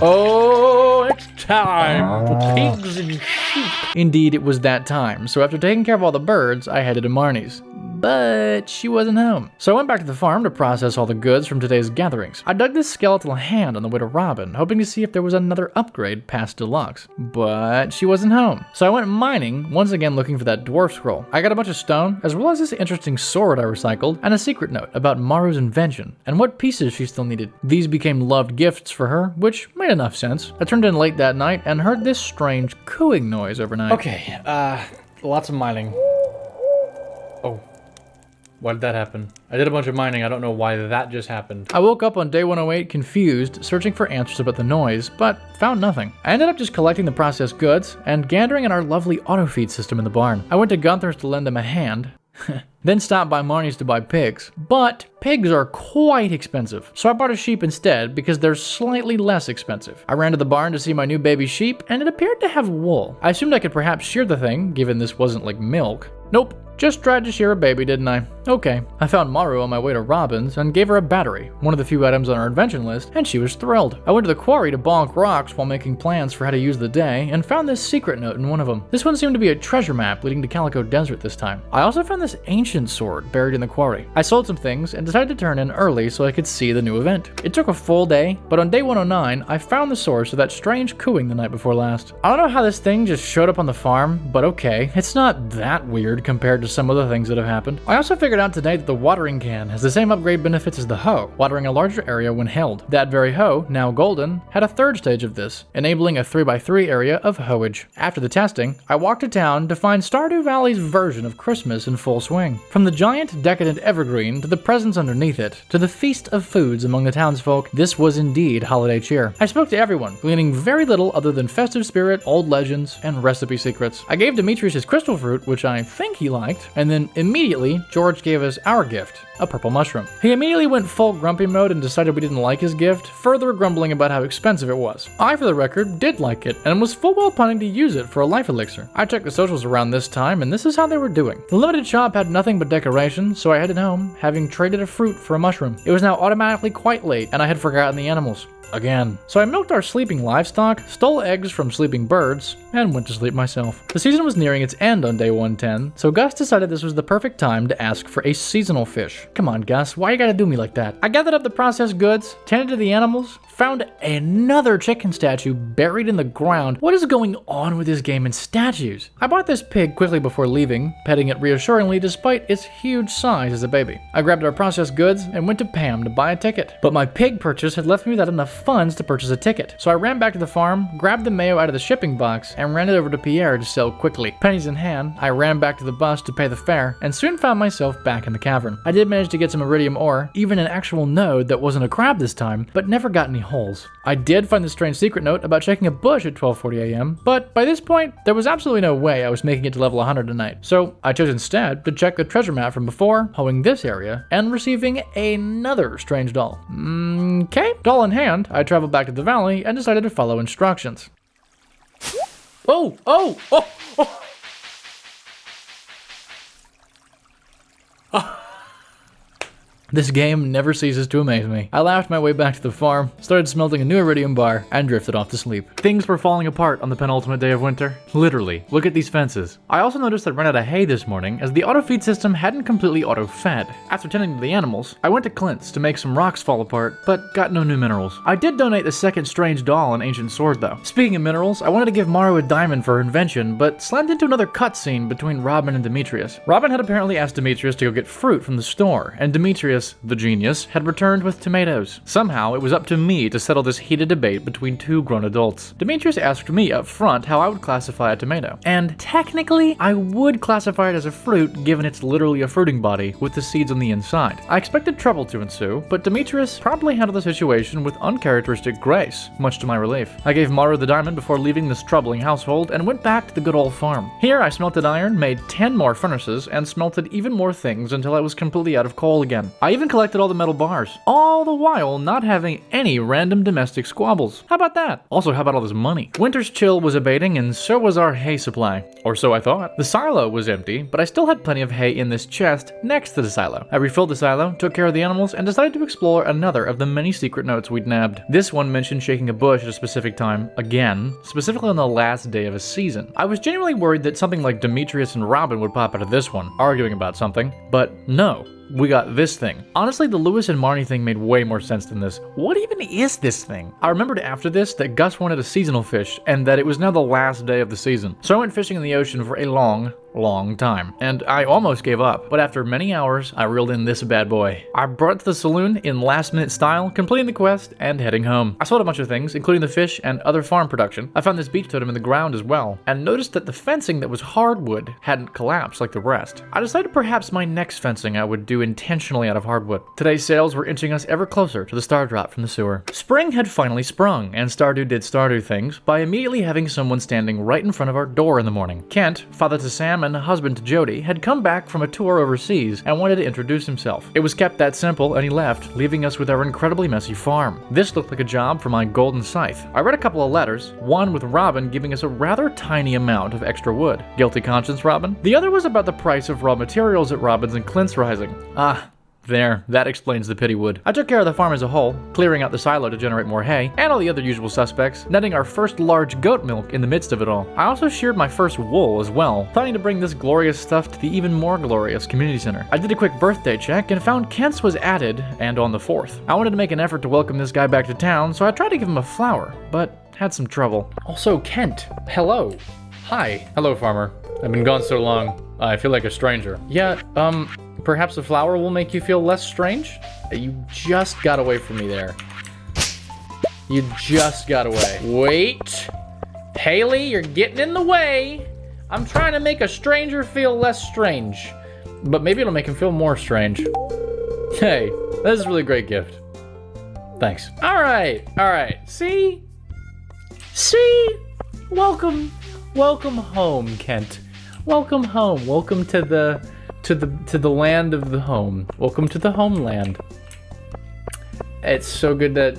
Oh, it's time for pigs and sheep. Indeed, it was that time, so after taking care of all the birds, I headed to Marnie's. But she wasn't home. So I went back to the farm to process all the goods from today's gatherings. I dug this skeletal hand on the way to Robin, hoping to see if there was another upgrade past deluxe. But she wasn't home. So I went mining, once again looking for that dwarf scroll. I got a bunch of stone, as well as this interesting sword I recycled, and a secret note about Maru's invention, and what pieces she still needed. These became loved gifts for her, which made enough sense. I turned in late that night and heard this strange cooing noise overnight. Okay, lots of mining. Oh. Why did that happen? I did a bunch of mining. I don't know why that just happened. I woke up on day 108 confused, searching for answers about the noise, but found nothing. I ended up just collecting the processed goods and gandering at our lovely auto feed system in the barn. I went to Gunther's to lend him a hand, then stopped by Marnie's to buy pigs. But pigs are quite expensive, so I bought a sheep instead because they're slightly less expensive. I ran to the barn to see my new baby sheep, and it appeared to have wool. I assumed I could perhaps shear the thing, given this wasn't like milk. Nope. Just tried to shear a baby, didn't I? Okay. I found Maru on my way to Robin's and gave her a battery, one of the few items on our invention list, and she was thrilled. I went to the quarry to bonk rocks while making plans for how to use the day, and found this secret note in one of them. This one seemed to be a treasure map leading to Calico Desert this time. I also found this ancient sword buried in the quarry. I sold some things and decided to turn in early so I could see the new event. It took a full day, but on day 109, I found the source of that strange cooing the night before last. I don't know how this thing just showed up on the farm, but okay, it's not that weird compared to some other things that have happened. I also figured out today that the watering can has the same upgrade benefits as the hoe, watering a larger area when held. That very hoe, now golden, had a third stage of this, enabling a 3x3 area of hoeage. After the testing, I walked to town to find Stardew Valley's version of Christmas in full swing. From the giant, decadent evergreen to the presents underneath it, to the feast of foods among the townsfolk, this was indeed holiday cheer. I spoke to everyone, gleaning very little other than festive spirit, old legends, and recipe secrets. I gave Demetrius his crystal fruit, which I think he liked, and then immediately, George gave us our gift, a purple mushroom. He immediately went full grumpy mode and decided we didn't like his gift, further grumbling about how expensive it was. I, for the record, did like it, and was full well planning to use it for a life elixir. I checked the socials around this time, and this is how they were doing. The limited shop had nothing but decoration, so I headed home, having traded a fruit for a mushroom. It was now automatically quite late, and I had forgotten the animals. Again. So I milked our sleeping livestock, stole eggs from sleeping birds, and went to sleep myself. The season was nearing its end on day 110, so Gus decided this was the perfect time to ask for a seasonal fish. Come on, Gus, why you gotta do me like that? I gathered up the processed goods, tended to the animals, found another chicken statue buried in the ground. What is going on with this game and statues? I bought this pig quickly before leaving, petting it reassuringly despite its huge size as a baby. I grabbed our processed goods and went to Pam to buy a ticket. But my pig purchase had left me without enough funds to purchase a ticket. So I ran back to the farm, grabbed the mayo out of the shipping box, and ran it over to Pierre to sell quickly. Pennies in hand, I ran back to the bus to pay the fare, and soon found myself back in the cavern. I did manage to get some iridium ore, even an actual node that wasn't a crab this time, but never got any holes. I did find the strange secret note about checking a bush at 12:40 a.m., but by this point, there was absolutely no way I was making it to level 100 tonight. So I chose instead to check the treasure map from before, hoeing this area, and receiving another strange doll. Okay, doll in hand, I traveled back to the valley and decided to follow instructions. Oh! This game never ceases to amaze me. I laughed my way back to the farm, started smelting a new iridium bar, and drifted off to sleep. Things were falling apart on the penultimate day of winter. Literally. Look at these fences. I also noticed I ran out of hay this morning as the auto-feed system hadn't completely auto-fed. After tending to the animals, I went to Clint's to make some rocks fall apart, but got no new minerals. I did donate the second strange doll and ancient sword though. Speaking of minerals, I wanted to give Maru a diamond for her invention, but slammed into another cutscene between Robin and Demetrius. Robin had apparently asked Demetrius to go get fruit from the store, and Demetrius, the genius, had returned with tomatoes. Somehow, it was up to me to settle this heated debate between two grown adults. Demetrius asked me up front how I would classify a tomato. And technically, I would classify it as a fruit given it's literally a fruiting body with the seeds on the inside. I expected trouble to ensue, but Demetrius promptly handled the situation with uncharacteristic grace, much to my relief. I gave Maru the diamond before leaving this troubling household and went back to the good old farm. Here, I smelted iron, made 10 more furnaces, and smelted even more things until I was completely out of coal again. I even collected all the metal bars, all the while not having any random domestic squabbles. How about that? Also, how about all this money? Winter's chill was abating, and so was our hay supply. Or so I thought. The silo was empty, but I still had plenty of hay in this chest next to the silo. I refilled the silo, took care of the animals, and decided to explore another of the many secret notes we'd nabbed. This one mentioned shaking a bush at a specific time, again, specifically on the last day of a season. I was genuinely worried that something like Demetrius and Robin would pop out of this one, arguing about something, but no. We got this thing. Honestly, the Lewis and Marnie thing made way more sense than this. What even is this thing? I remembered after this that Gus wanted a seasonal fish and that it was now the last day of the season. So I went fishing in the ocean for a long time. And I almost gave up, but after many hours, I reeled in this bad boy. I brought it to the saloon in last-minute style, completing the quest and heading home. I sold a bunch of things, including the fish and other farm production. I found this beach totem in the ground as well, and noticed that the fencing that was hardwood hadn't collapsed like the rest. I decided perhaps my next fencing I would do intentionally out of hardwood. Today's sails were inching us ever closer to the star drop from the sewer. Spring had finally sprung, and Stardew did Stardew things by immediately having someone standing right in front of our door in the morning. Kent, father to Sam and husband to Jody, had come back from a tour overseas and wanted to introduce himself. It was kept that simple, and he left, leaving us with our incredibly messy farm. This looked like a job for my golden scythe. I read a couple of letters, one with Robin giving us a rather tiny amount of extra wood. Guilty conscience, Robin? The other was about the price of raw materials at Robin's and Clint's Rising. There, that explains the pity wood. I took care of the farm as a whole, clearing out the silo to generate more hay, and all the other usual suspects, netting our first large goat milk in the midst of it all. I also sheared my first wool as well, planning to bring this glorious stuff to the even more glorious community center. I did a quick birthday check and found Kent's was added, and on the 4th. I wanted to make an effort to welcome this guy back to town, so I tried to give him a flower, but had some trouble. Also, Kent, hello. Hi. Hello, farmer. I've been gone so long, I feel like a stranger. Yeah, perhaps a flower will make you feel less strange? You just got away from me there. You just got away. Wait. Haley, you're getting in the way. I'm trying to make a stranger feel less strange. But maybe it'll make him feel more strange. Hey, this is a really great gift. Thanks. All right. See? Welcome home, Kent. Welcome home. Welcome to the land of the home. Welcome to the homeland. It's so good that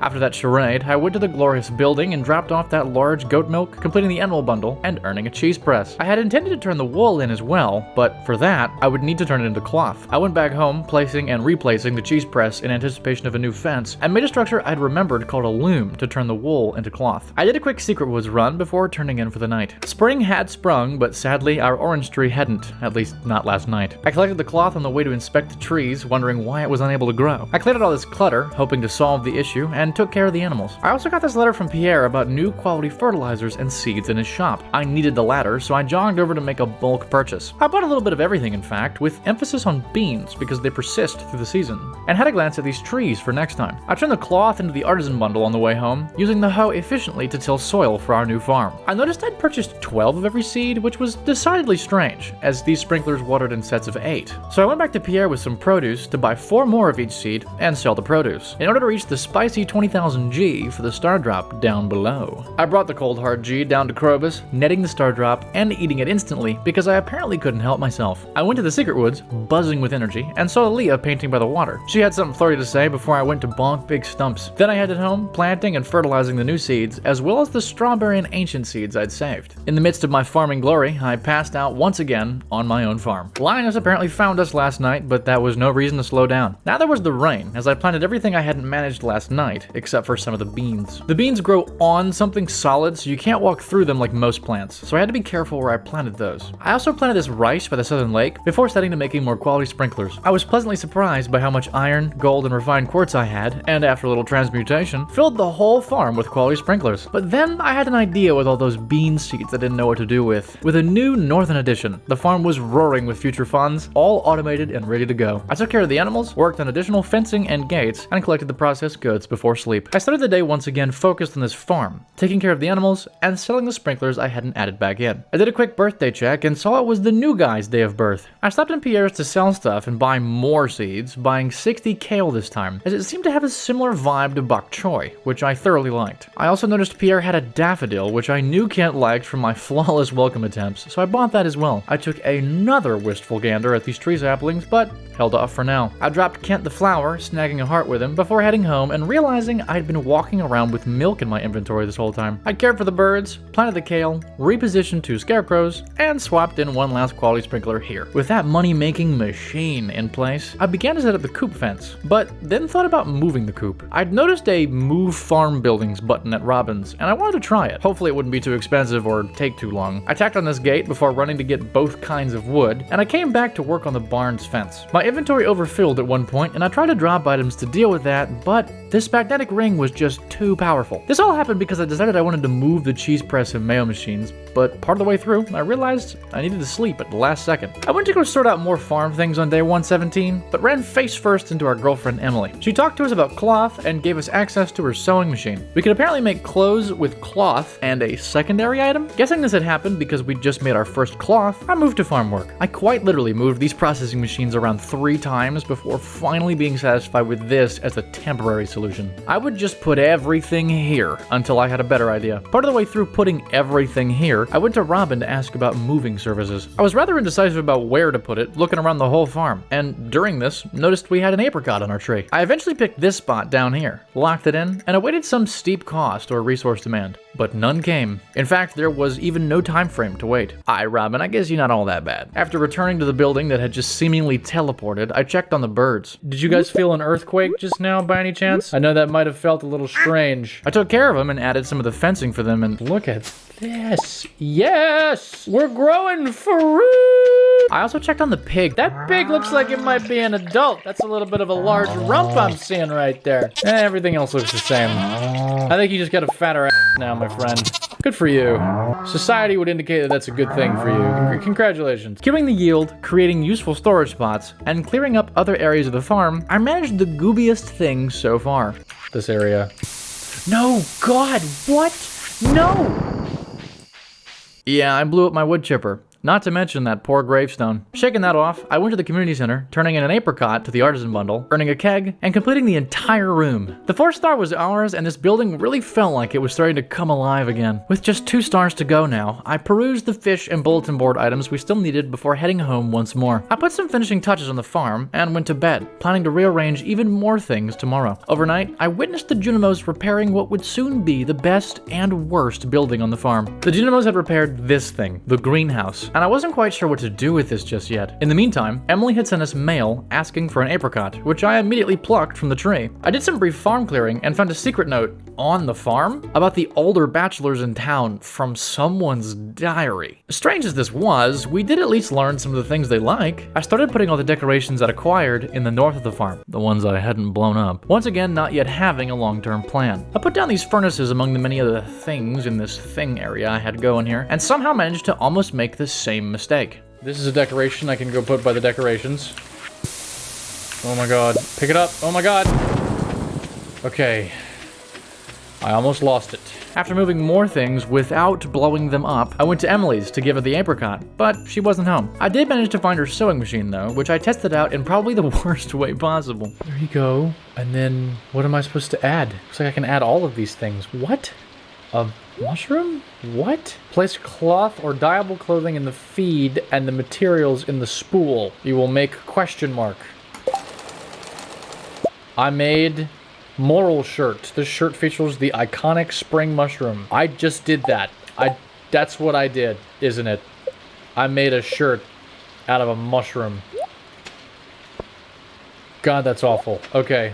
after that charade, I went to the glorious building and dropped off that large goat milk, completing the animal bundle and earning a cheese press. I had intended to turn the wool in as well, but for that, I would need to turn it into cloth. I went back home, placing and replacing the cheese press in anticipation of a new fence, and made a structure I'd remembered called a loom to turn the wool into cloth. I did a quick secret woods run before turning in for the night. Spring had sprung, but sadly our orange tree hadn't, at least not last night. I collected the cloth on the way to inspect the trees, wondering why it was unable to grow. I cleared out all this clutter, hoping to solve the issue, and took care of the animals. I also got this letter from Pierre about new quality fertilizers and seeds in his shop. I needed the latter, so I jogged over to make a bulk purchase. I bought a little bit of everything, in fact, with emphasis on beans because they persist through the season, and had a glance at these trees for next time. I turned the cloth into the Artisan bundle on the way home, using the hoe efficiently to till soil for our new farm. I noticed I'd purchased 12 of every seed, which was decidedly strange, as these sprinklers watered in sets of 8. So I went back to Pierre with some produce to buy 4 more of each seed and sell the produce, in order to reach the spicy 20,000 G for the star drop down below. I brought the cold hard G down to Krobus, netting the star drop and eating it instantly because I apparently couldn't help myself. I went to the secret woods, buzzing with energy, and saw Leah painting by the water. She had something flirty to say before I went to bonk big stumps. Then I headed home, planting and fertilizing the new seeds, as well as the strawberry and ancient seeds I'd saved. In the midst of my farming glory, I passed out once again on my own farm. Linus apparently found us last night, but that was no reason to slow down. Now there was the rain, as I planted everything I hadn't managed last night, except for some of the beans. The beans grow on something solid, so you can't walk through them like most plants, so I had to be careful where I planted those. I also planted this rice by the southern lake before setting to making more quality sprinklers. I was pleasantly surprised by how much iron, gold, and refined quartz I had, and after a little transmutation, filled the whole farm with quality sprinklers. But then I had an idea with all those bean seeds I didn't know what to do with. With a new northern edition, the farm was roaring with future funds, all automated and ready to go. I took care of the animals, worked on additional fencing and gates, and collected the processed goods before sleep. I started the day once again focused on this farm, taking care of the animals and selling the sprinklers I hadn't added back in. I did a quick birthday check and saw it was the new guy's day of birth. I stopped in Pierre's to sell stuff and buy more seeds, buying 60 kale this time, as it seemed to have a similar vibe to bok choy, which I thoroughly liked. I also noticed Pierre had a daffodil, which I knew Kent liked from my flawless welcome attempts, so I bought that as well. I took another wistful gander at these tree saplings, but held off for now. I dropped Kent the flower, snagging a heart with him, before heading home and realizing I'd been walking around with milk in my inventory this whole time. I cared for the birds, planted the kale, repositioned 2 scarecrows, and swapped in one last quality sprinkler here. With that money-making machine in place, I began to set up the coop fence, but then thought about moving the coop. I'd noticed a Move Farm Buildings button at Robin's, and I wanted to try it. Hopefully it wouldn't be too expensive or take too long. I tacked on this gate before running to get both kinds of wood, and I came back to work on the barn's fence. My inventory overfilled at one point, and I tried to drop items to deal with that, but this magnetic ring was just too powerful. This all happened because I decided I wanted to move the cheese press and mayo machines, but part of the way through, I realized I needed to sleep at the last second. I went to go sort out more farm things on day 117, but ran face first into our girlfriend Emily. She talked to us about cloth and gave us access to her sewing machine. We could apparently make clothes with cloth and a secondary item. Guessing this had happened because we'd just made our first cloth, I moved to farm work. I quite literally moved these processing machines around 3 times before finally being satisfied with this as a temporary solution. I would just put everything here until I had a better idea. Part of the way through putting everything here, I went to Robin to ask about moving services. I was rather indecisive about where to put it, looking around the whole farm, and during this, noticed we had an apricot on our tree. I eventually picked this spot down here, locked it in, and awaited some steep cost or resource demand. But none came. In fact, there was even no time frame to wait. Aye, Robin, I guess you're not all that bad. After returning to the building that had just seemingly teleported, I checked on the birds. Did you guys feel an earthquake just now by any chance? I know that might have felt a little strange. I took care of them and added some of the fencing for them, and look at this. Yes! We're growing fruit! I also checked on the pig. That pig looks like it might be an adult. That's a little bit of a large rump I'm seeing right there. Everything else looks the same. I think you just got a fatter ass now, my friend. Good for you. Society would indicate that that's a good thing for you. Congratulations. Queuing the yield, creating useful storage spots, and clearing up other areas of the farm, I managed the goobiest thing so far. This area. No, God, what? No! Yeah, I blew up my wood chipper. Not to mention that poor gravestone. Shaking that off, I went to the community center, turning in an apricot to the Artisan bundle, earning a keg, and completing the entire room. The 4th star was ours, and this building really felt like it was starting to come alive again. With just 2 stars to go now, I perused the fish and bulletin board items we still needed before heading home once more. I put some finishing touches on the farm and went to bed, planning to rearrange even more things tomorrow. Overnight, I witnessed the Junimos repairing what would soon be the best and worst building on the farm. The Junimos had repaired this thing, the greenhouse, and I wasn't quite sure what to do with this just yet. In the meantime, Emily had sent us mail asking for an apricot, which I immediately plucked from the tree. I did some brief farm clearing and found a secret note on the farm about the older bachelors in town from someone's diary. Strange as this was, we did at least learn some of the things they like. I started putting all the decorations I'd acquired in the north of the farm, the ones I hadn't blown up. Once again, not yet having a long-term plan. I put down these furnaces among the many other things in this thing area I had going here, and somehow managed to almost make the same mistake. This is a decoration I can go put by the decorations. Oh my god. Pick it up. Oh my god. Okay. I almost lost it. After moving more things without blowing them up, I went to Emily's to give her the apricot, but she wasn't home. I did manage to find her sewing machine though, which I tested out in probably the worst way possible. There you go. And then, what am I supposed to add? Looks like I can add all of these things. What? A mushroom? What? Place cloth or dyeable clothing in the feed and the materials in the spool. You will make question mark. I made Moral shirt. This shirt features the iconic spring mushroom. I just did that. That's what I did, isn't it? I made a shirt out of a mushroom. God, that's awful. Okay,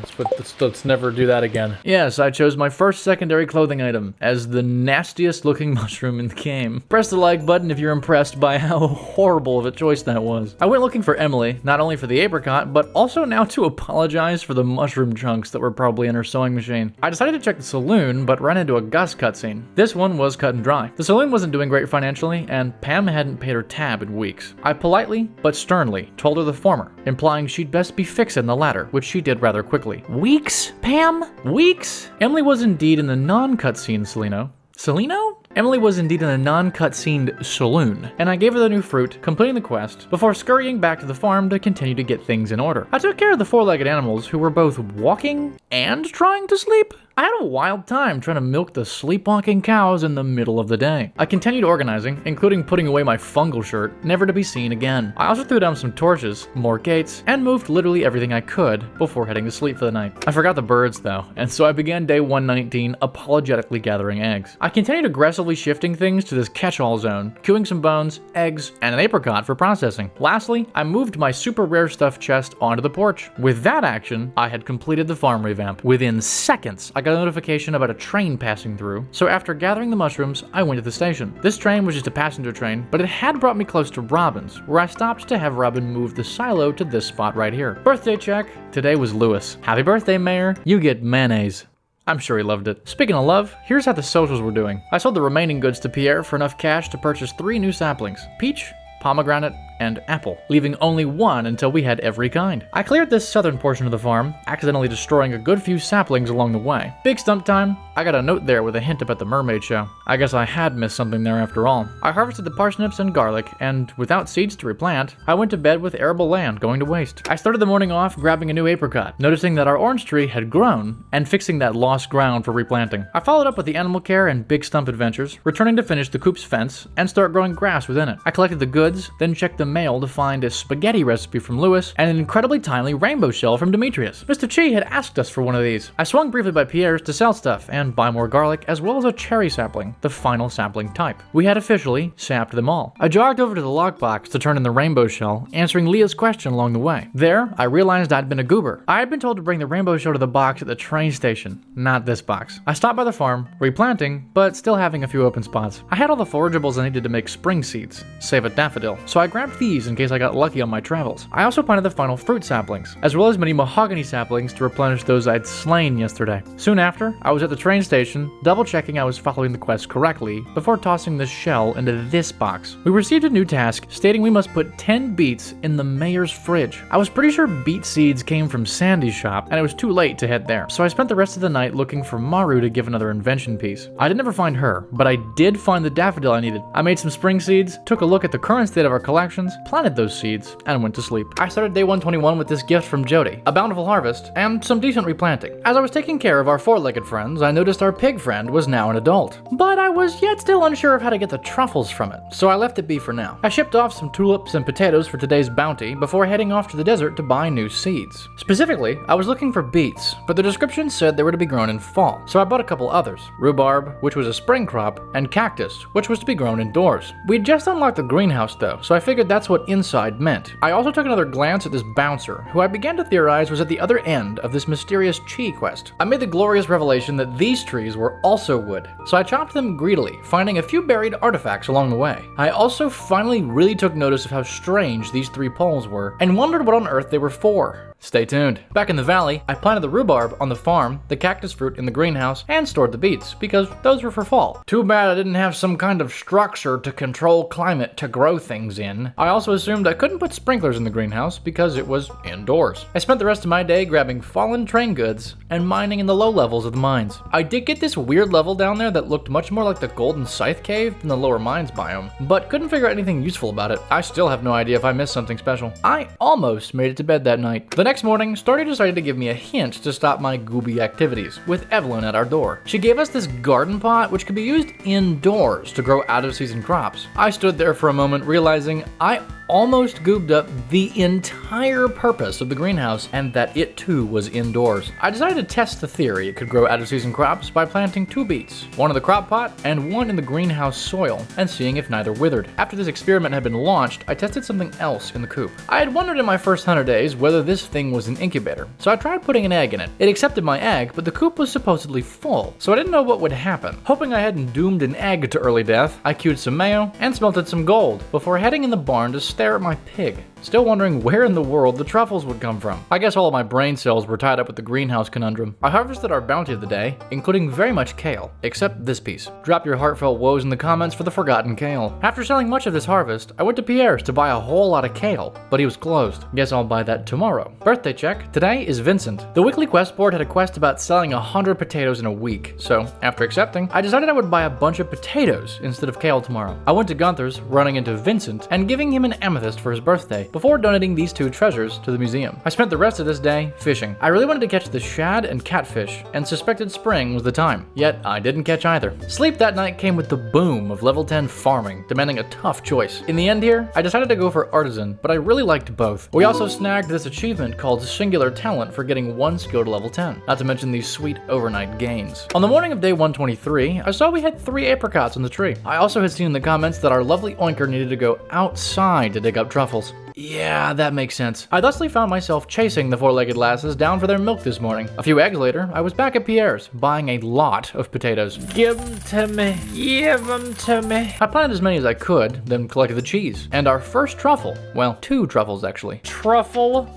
let's never do that again. Yes, I chose my first secondary clothing item as the nastiest looking mushroom in the game. Press the like button if you're impressed by how horrible of a choice that was. I went looking for Emily, not only for the apricot, but also now to apologize for the mushroom chunks that were probably in her sewing machine. I decided to check the saloon, but ran into a Gus cutscene. This one was cut and dry. The saloon wasn't doing great financially, and Pam hadn't paid her tab in weeks. I politely, but sternly, told her the former, implying she'd best be fixing the ladder, which she did rather quickly. Weeks, Pam? Weeks? Emily was indeed in the non-cutscene Celino? Emily was indeed in a non-cutscened saloon, and I gave her the new fruit, completing the quest, before scurrying back to the farm to continue to get things in order. I took care of the four-legged animals who were both walking and trying to sleep. I had a wild time trying to milk the sleepwalking cows in the middle of the day. I continued organizing, including putting away my fungal shirt, never to be seen again. I also threw down some torches, more gates, and moved literally everything I could before heading to sleep for the night. I forgot the birds though, and so I began day 119 apologetically gathering eggs. I continued aggressively shifting things to this catch-all zone, queuing some bones, eggs, and an apricot for processing. Lastly, I moved my super rare stuff chest onto the porch. With that action, I had completed the farm revamp. Within seconds, I got a notification about a train passing through, so after gathering the mushrooms, I went to the station. This train was just a passenger train, but it had brought me close to Robin's, where I stopped to have Robin move the silo to this spot right here. Birthday check. Today was Lewis. Happy birthday, Mayor. You get mayonnaise. I'm sure he loved it. Speaking of love, here's how the socials were doing. I sold the remaining goods to Pierre for enough cash to purchase 3 new saplings: peach, pomegranate, and apple, leaving only one until we had every kind. I cleared this southern portion of the farm, accidentally destroying a good few saplings along the way. Big stump time. I got a note there with a hint about the mermaid show. I guess I had missed something there after all. I harvested the parsnips and garlic, and without seeds to replant, I went to bed with arable land going to waste. I started the morning off grabbing a new apricot, noticing that our orange tree had grown, and fixing that lost ground for replanting. I followed up with the animal care and big stump adventures, returning to finish the coop's fence and start growing grass within it. I collected the goods, then checked the mail to find a spaghetti recipe from Lewis and an incredibly timely rainbow shell from Demetrius. Mr. Chi had asked us for one of these. I swung briefly by Pierre's to sell stuff and buy more garlic, as well as a cherry sapling, the final sapling type. We had officially sapped them all. I jogged over to the lockbox to turn in the rainbow shell, answering Leah's question along the way. There, I realized I'd been a goober. I had been told to bring the rainbow shell to the box at the train station, not this box. I stopped by the farm, replanting, but still having a few open spots. I had all the forageables I needed to make spring seeds, save a daffodil, so I grabbed these in case I got lucky on my travels. I also planted the final fruit saplings, as well as many mahogany saplings to replenish those I'd slain yesterday. Soon after, I was at the train station, double checking I was following the quest correctly before tossing the shell into this box. We received a new task stating we must put 10 beets in the mayor's fridge. I was pretty sure beet seeds came from Sandy's shop, and it was too late to head there, so I spent the rest of the night looking for Maru to give another invention piece. I did never find her, but I did find the daffodil I needed. I made some spring seeds, took a look at the current state of our collections, planted those seeds, and went to sleep. I started day 121 with this gift from Jody, a bountiful harvest, and some decent replanting. As I was taking care of our four-legged friends, I noticed our pig friend was now an adult, but I was yet still unsure of how to get the truffles from it, so I left it be for now. I shipped off some tulips and potatoes for today's bounty before heading off to the desert to buy new seeds. Specifically, I was looking for beets, but the description said they were to be grown in fall, so I bought a couple others: rhubarb, which was a spring crop, and cactus, which was to be grown indoors. We'd just unlocked the greenhouse though, so I figured that's what inside meant. I also took another glance at this bouncer, who I began to theorize was at the other end of this mysterious Chi quest. I made the glorious revelation that these trees were also wood, so I chopped them greedily, finding a few buried artifacts along the way. I also finally really took notice of how strange these 3 poles were, and wondered what on earth they were for. Stay tuned. Back in the valley, I planted the rhubarb on the farm, the cactus fruit in the greenhouse, and stored the beets, because those were for fall. Too bad I didn't have some kind of structure to control climate to grow things in. I also assumed I couldn't put sprinklers in the greenhouse because it was indoors. I spent the rest of my day grabbing fallen train goods and mining in the low levels of the mines. I did get this weird level down there that looked much more like the Golden Scythe Cave than the lower mines biome, but couldn't figure out anything useful about it. I still have no idea if I missed something special. I almost made it to bed that night. The next morning, Stardew decided to give me a hint to stop my gooby activities, with Evelyn at our door. She gave us this garden pot, which could be used indoors to grow out-of-season crops. I stood there for a moment, realizing I almost goobed up the entire purpose of the greenhouse and that it too was indoors. I decided to test the theory it could grow out-of-season crops by planting 2 beets, one in the crop pot and one in the greenhouse soil, and seeing if neither withered. After this experiment had been launched, I tested something else in the coop. I had wondered in my first 100 days whether this thing was an incubator, so I tried putting an egg in it. It accepted my egg, but the coop was supposedly full, so I didn't know what would happen. Hoping I hadn't doomed an egg to early death, I queued some mayo and smelted some gold before heading in the barn to stare at my pig, still wondering where in the world the truffles would come from. I guess all of my brain cells were tied up with the greenhouse conundrum. I harvested our bounty of the day, including very much kale, except this piece. Drop your heartfelt woes in the comments for the forgotten kale. After selling much of this harvest, I went to Pierre's to buy a whole lot of kale, but he was closed. Guess I'll buy that tomorrow. Birthday check. Today is Vincent. The weekly quest board had a quest about selling 100 potatoes in a week, so after accepting, I decided I would buy a bunch of potatoes instead of kale tomorrow. I went to Gunther's, running into Vincent, and giving him an amethyst for his birthday, before donating these two treasures to the museum. I spent the rest of this day fishing. I really wanted to catch the shad and catfish, and suspected spring was the time, yet I didn't catch either. Sleep that night came with the boom of level 10 farming, demanding a tough choice. In the end here, I decided to go for Artisan, but I really liked both. We also snagged this achievement called Singular Talent for getting one skill to level 10, not to mention these sweet overnight gains. On the morning of day 123, I saw we had 3 apricots on the tree. I also had seen in the comments that our lovely oinker needed to go outside to dig up truffles. Yeah, that makes sense. I thusly found myself chasing the 4-legged lasses down for their milk this morning. A few eggs later, I was back at Pierre's, buying a lot of potatoes. Give them to me. Give them to me. I planted as many as I could, then collected the cheese. And our first truffle. Well, 2 truffles, actually. Truffle?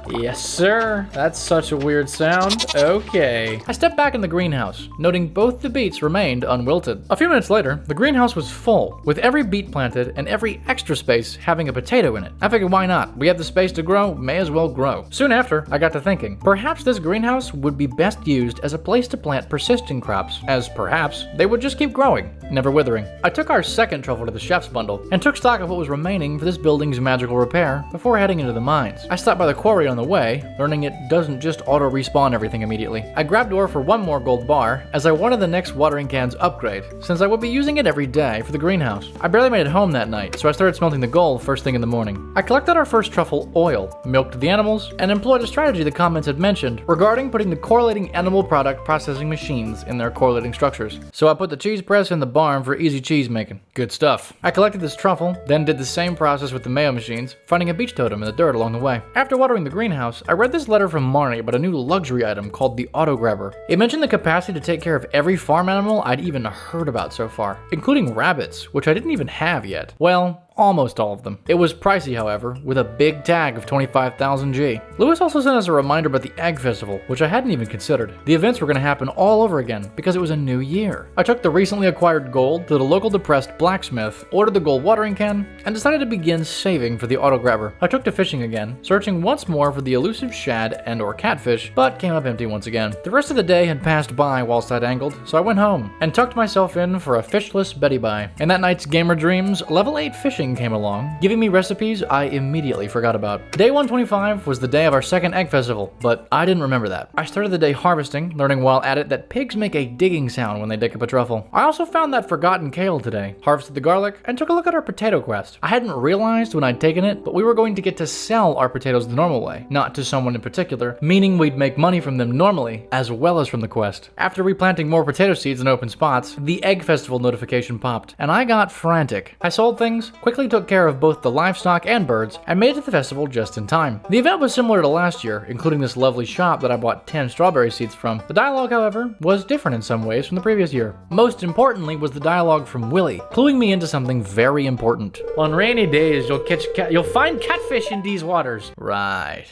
Yes, sir. That's such a weird sound. Okay. I stepped back in the greenhouse, noting both the beets remained unwilted. A few minutes later, the greenhouse was full, with every beet planted and every extra space having a potato in it. I figured, why not? We have the space to grow, may as well grow. Soon after, I got to thinking, perhaps this greenhouse would be best used as a place to plant persisting crops, as perhaps they would just keep growing, never withering. I took our second truffle to the chef's bundle, and took stock of what was remaining for this building's magical repair before heading into the mines. I stopped by the quarry on the way, learning it doesn't just auto-respawn everything immediately. I grabbed ore for 1 more gold bar, as I wanted the next watering can's upgrade, since I would be using it every day for the greenhouse. I barely made it home that night, so I started smelting the gold first thing in the morning. I collected our first truffle oil, milked the animals, and employed a strategy the comments had mentioned regarding putting the correlating animal product processing machines in their correlating structures. So I put the cheese press in the barn for easy cheese making. Good stuff. I collected this truffle, then did the same process with the mayo machines, finding a beach totem in the dirt along the way. After watering the greenhouse, I read this letter from Marnie about a new luxury item called the Auto Grabber. It mentioned the capacity to take care of every farm animal I'd even heard about so far, including rabbits, which I didn't even have yet. Well, almost all of them. It was pricey, however, with a big tag of 25,000 G. Lewis also sent us a reminder about the Egg Festival, which I hadn't even considered. The events were going to happen all over again because it was a new year. I took the recently acquired gold to the local depressed blacksmith, ordered the gold watering can, and decided to begin saving for the auto grabber. I took to fishing again, searching once more for the elusive shad and or catfish, but came up empty once again. The rest of the day had passed by whilst I'd angled, so I went home and tucked myself in for a fishless Betty Bye. In that night's gamer dreams, level 8 fishing came along, giving me recipes I immediately forgot about. Day 125 was the day of our second egg festival, but I didn't remember that. I started the day harvesting, learning while at it that pigs make a digging sound when they dig up a truffle. I also found that forgotten kale today, harvested the garlic, and took a look at our potato quest. I hadn't realized when I'd taken it, but we were going to get to sell our potatoes the normal way, not to someone in particular, meaning we'd make money from them normally, as well as from the quest. After replanting more potato seeds in open spots, the egg festival notification popped, and I got frantic. I sold things, quickly took care of both the livestock and birds, and made it to the festival just in time. The event was similar to last year, including this lovely shop that I bought 10 strawberry seeds from. The dialogue, however, was different in some ways from the previous year. Most importantly was the dialogue from Willie, cluing me into something very important. On rainy days, you'll find catfish in these waters. Right.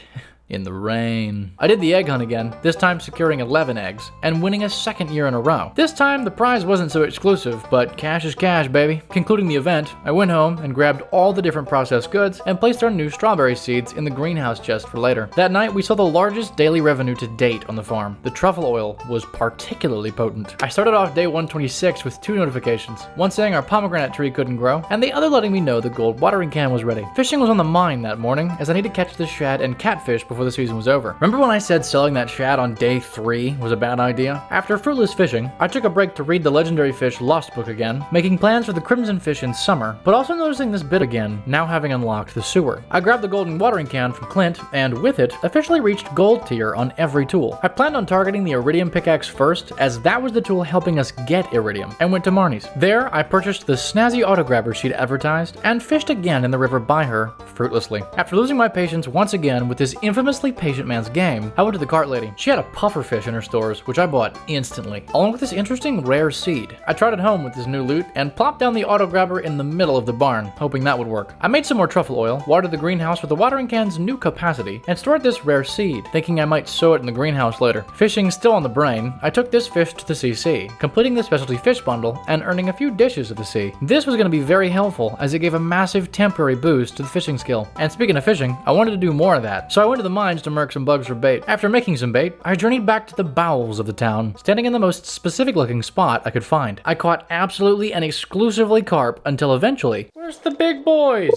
In the rain. I did the egg hunt again, this time securing 11 eggs, and winning a second year in a row. This time, the prize wasn't so exclusive, but cash is cash, baby. Concluding the event, I went home and grabbed all the different processed goods and placed our new strawberry seeds in the greenhouse chest for later. That night, we saw the largest daily revenue to date on the farm. The truffle oil was particularly potent. I started off day 126 with 2 notifications, one saying our pomegranate tree couldn't grow, and the other letting me know the gold watering can was ready. Fishing was on the mind that morning, as I needed to catch the shad and catfish before the season was over. Remember when I said selling that shad on day 3 was a bad idea? After fruitless fishing, I took a break to read the legendary fish Lost book again, making plans for the crimson fish in summer, but also noticing this bit again, now having unlocked the sewer. I grabbed the golden watering can from Clint, and with it, officially reached gold tier on every tool. I planned on targeting the iridium pickaxe first, as that was the tool helping us get iridium, and went to Marnie's. There, I purchased the snazzy auto grabber she'd advertised, and fished again in the river by her, fruitlessly. After losing my patience once again with this infamous infamously patient man's game, I went to the cart lady. She had a pufferfish in her stores, which I bought instantly, along with this interesting rare seed. I tried it home with this new loot and plopped down the auto grabber in the middle of the barn, hoping that would work. I made some more truffle oil, watered the greenhouse with the watering can's new capacity, and stored this rare seed, thinking I might sow it in the greenhouse later. Fishing still on the brain, I took this fish to the CC, completing the specialty fish bundle and earning a few dishes at the sea. This was going to be very helpful as it gave a massive temporary boost to the fishing skill. And speaking of fishing, I wanted to do more of that, so I went to the mines to murk some bugs for bait. After making some bait, I journeyed back to the bowels of the town, standing in the most specific looking spot I could find. I caught absolutely and exclusively carp until eventually, where's the big boys?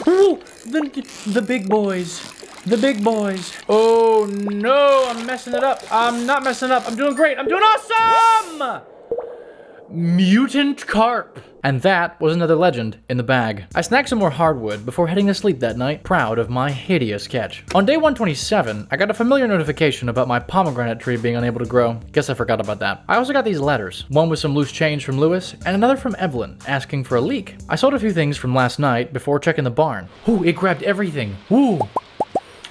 Ooh, the big boys. The big boys. Oh no, I'm messing it up. I'm not messing it up. I'm doing great. I'm doing awesome! Mutant carp. And that was another legend in the bag. I snagged some more hardwood before heading to sleep that night, proud of my hideous catch. On day 127, I got a familiar notification about my pomegranate tree being unable to grow. Guess I forgot about that. I also got these letters, one with some loose change from Lewis, and another from Evelyn, asking for a leak. I sold a few things from last night before checking the barn. Ooh, it grabbed everything. Ooh.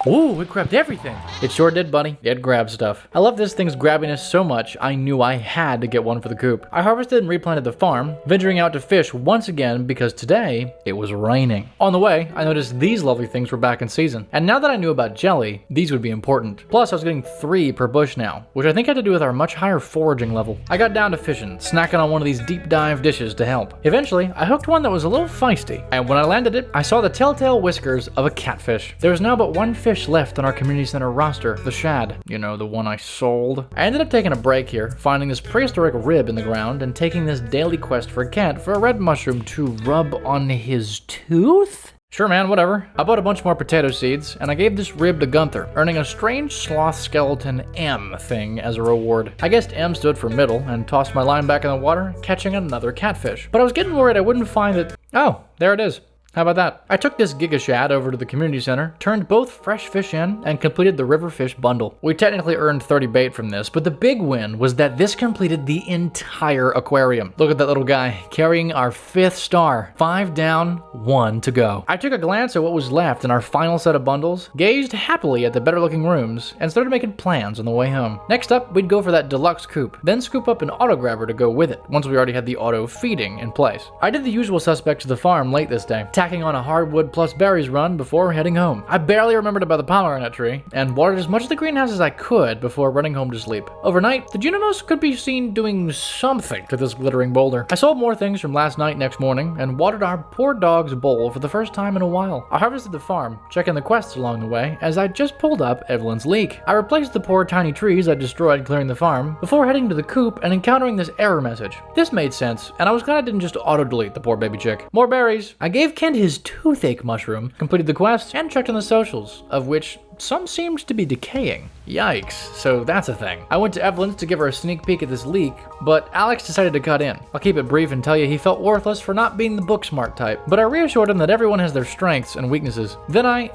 Ooh, it grabbed everything. It sure did, buddy. It grabbed stuff. I love this thing's grabbiness so much, I knew I had to get one for the coop. I harvested and replanted the farm, venturing out to fish once again because today it was raining. On the way, I noticed these lovely things were back in season. And now that I knew about jelly, these would be important. Plus, I was getting 3 per bush now, which I think had to do with our much higher foraging level. I got down to fishing, snacking on one of these deep dive dishes to help. Eventually, I hooked one that was a little feisty, and when I landed it, I saw the telltale whiskers of a catfish. There was now but one fish left on our community center roster, the shad. You know, the one I sold. I ended up taking a break here, finding this prehistoric rib in the ground and taking this daily quest for Kent for a red mushroom to rub on his tooth? Sure man, whatever. I bought a bunch more potato seeds, and I gave this rib to Gunther, earning a strange sloth skeleton M thing as a reward. I guessed M stood for middle, and tossed my line back in the water, catching another catfish. But I was getting worried I wouldn't find it. Oh, there it is. How about that? I took this Giga Shad over to the community center, turned both fresh fish in, and completed the river fish bundle. We technically earned 30 bait from this, but the big win was that this completed the entire aquarium. Look at that little guy, carrying our 5th star. 5 down, 1 to go. I took a glance at what was left in our final set of bundles, gazed happily at the better looking rooms, and started making plans on the way home. Next up, we'd go for that deluxe coop, then scoop up an auto grabber to go with it, once we already had the auto feeding in place. I did the usual suspects to the farm late this day, tacking on a hardwood plus berries run before heading home. I barely remembered about the pomegranate tree, and watered as much of the greenhouse as I could before running home to sleep. Overnight, the Junimos could be seen doing something to this glittering boulder. I sold more things from last night next morning, and watered our poor dog's bowl for the first time in a while. I harvested the farm, checking the quests along the way, as I just pulled up Evelyn's leak. I replaced the poor tiny trees I destroyed clearing the farm, before heading to the coop and encountering this error message. This made sense, and I was glad I didn't just auto-delete the poor baby chick. More berries. I gave Kent his toothache mushroom, completed the quest, and checked on the socials, of which some seemed to be decaying. Yikes, so that's a thing. I went to Evelyn's to give her a sneak peek at this leak, but Alex decided to cut in. I'll keep it brief and tell you he felt worthless for not being the book smart type, but I reassured him that everyone has their strengths and weaknesses. Then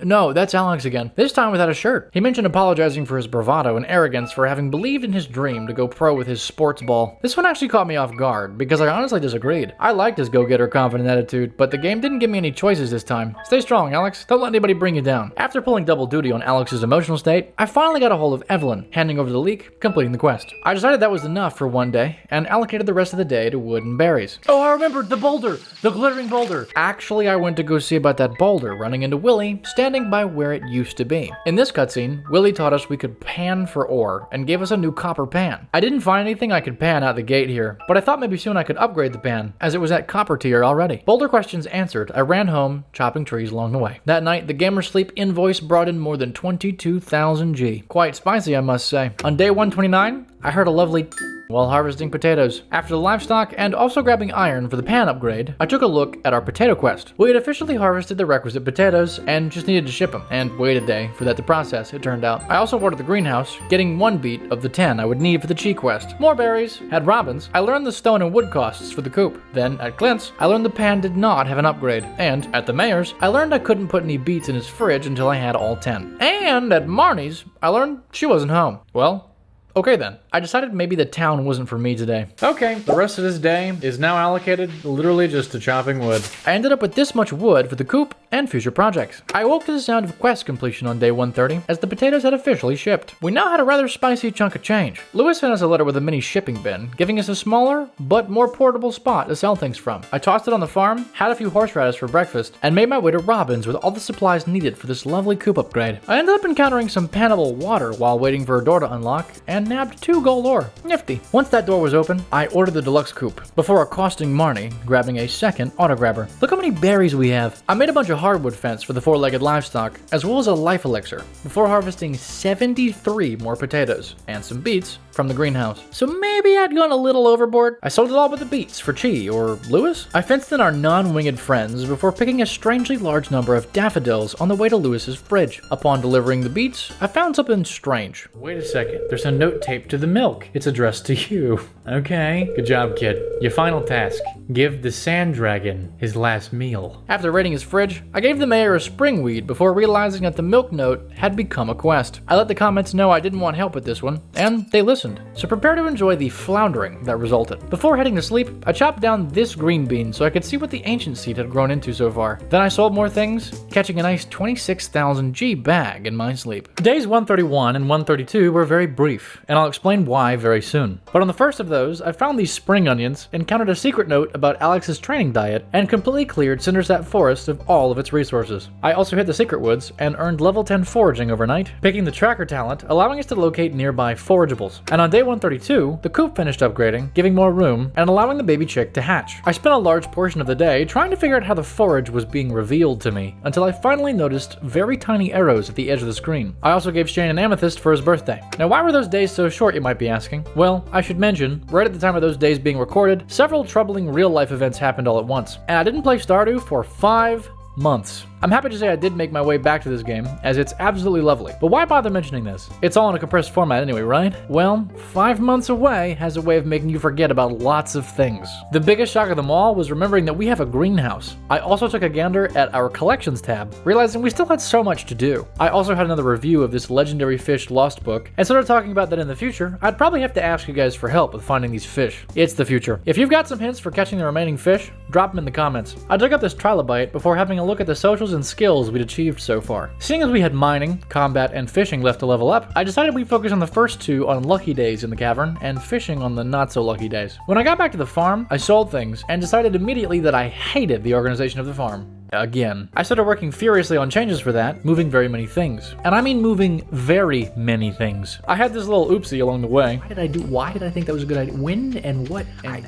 no, that's Alex again, this time without a shirt. He mentioned apologizing for his bravado and arrogance for having believed in his dream to go pro with his sports ball. This one actually caught me off guard, because I honestly disagreed. I liked his go-getter confident attitude, but the game didn't give me any choices this time. Stay strong, Alex. Don't let anybody bring you down. After pulling double duty on Alex's emotional state, I finally got a hold of Evelyn, handing over the leak, completing the quest. I decided that was enough for one day, and allocated the rest of the day to wood and berries. Oh, I remembered the boulder! The glittering boulder! Actually, I went to go see about that boulder, running into Willie, standing by where it used to be. In this cutscene, Willie taught us we could pan for ore, and gave us a new copper pan. I didn't find anything I could pan out the gate here, but I thought maybe soon I could upgrade the pan, as it was at copper tier already. Boulder questions answered, I ran home, chopping trees along the way. That night, the Gamer Sleep invoice brought in more than 22,000 G. Quite spicy, I must say. On day 129, I heard a lovely while harvesting potatoes. After the livestock and also grabbing iron for the pan upgrade, I took a look at our potato quest. We had officially harvested the requisite potatoes and just needed to ship them, and wait a day for that to process, it turned out. I also watered the greenhouse, getting 1 beet of the 10 I would need for the Chi quest. More berries. At Robin's, I learned the stone and wood costs for the coop. Then, at Clint's, I learned the pan did not have an upgrade. And, at the mayor's, I learned I couldn't put any beets in his fridge until I had all 10. And, at Marnie's, I learned she wasn't home. Well, Okay then, I decided maybe the town wasn't for me today. Okay, the rest of this day is now allocated literally just to chopping wood. I ended up with this much wood for the coop and future projects. I awoke to the sound of quest completion on day 130 as the potatoes had officially shipped. We now had a rather spicy chunk of change. Lewis sent us a letter with a mini shipping bin, giving us a smaller but more portable spot to sell things from. I tossed it on the farm, had a few horseradish for breakfast, and made my way to Robin's with all the supplies needed for this lovely coop upgrade. I ended up encountering some pannable water while waiting for a door to unlock, and nabbed 2 gold ore. Nifty. Once that door was open, I ordered the deluxe coupe, before accosting Marnie, grabbing a second auto grabber. Look how many berries we have. I made a bunch of hardwood fence for the 4-legged livestock, as well as a life elixir, before harvesting 73 more potatoes, and some beets from the greenhouse. So maybe I'd gone a little overboard. I sold it all but the beets for Chi or Lewis. I fenced in our non-winged friends before picking a strangely large number of daffodils on the way to Lewis's fridge. Upon delivering the beets, I found something strange. Wait a second, there's a note taped to the milk. It's addressed to you. Okay, good job, kid. Your final task, give the sand dragon his last meal. After raiding his fridge, I gave the mayor a springweed before realizing that the milk note had become a quest. I let the comments know I didn't want help with this one, and they listened. So prepare to enjoy the floundering that resulted. Before heading to sleep, I chopped down this green bean so I could see what the ancient seed had grown into so far. Then I sold more things, catching a nice 26,000 G bag in my sleep. Days 131 and 132 were very brief, and I'll explain why very soon. But on the first of those, I found these spring onions, encountered a secret note about Alex's training diet, and completely cleared Cindersap Forest of all of its resources. I also hit the secret woods and earned level 10 foraging overnight, picking the tracker talent, allowing us to locate nearby forageables. And on day 132, the coop finished upgrading, giving more room, and allowing the baby chick to hatch. I spent a large portion of the day trying to figure out how the forage was being revealed to me, until I finally noticed very tiny arrows at the edge of the screen. I also gave Shane an amethyst for his birthday. Now why were those days so short, you might be asking? Well, I should mention, right at the time of those days being recorded, several troubling real-life events happened all at once, and I didn't play Stardew for 5 months. I'm happy to say I did make my way back to this game, as it's absolutely lovely. But why bother mentioning this? It's all in a compressed format anyway, right? Well, 5 months away has a way of making you forget about lots of things. The biggest shock of them all was remembering that we have a greenhouse. I also took a gander at our collections tab, realizing we still had so much to do. I also had another review of this legendary fish lost book, and started talking about that in the future, I'd probably have to ask you guys for help with finding these fish. It's the future. If you've got some hints for catching the remaining fish, drop them in the comments. I dug up this trilobite before having a look at the socials and skills we'd achieved so far. Seeing as we had mining, combat, and fishing left to level up, I decided we'd focus on the first 2 on lucky days in the cavern, and fishing on the not so lucky days. When I got back to the farm, I sold things, and decided immediately that I hated the organization of the farm. Again. I started working furiously on changes for that, moving very many things. And I mean moving very many things. I had this little oopsie along the way. Why did I think that was a good idea? When and what?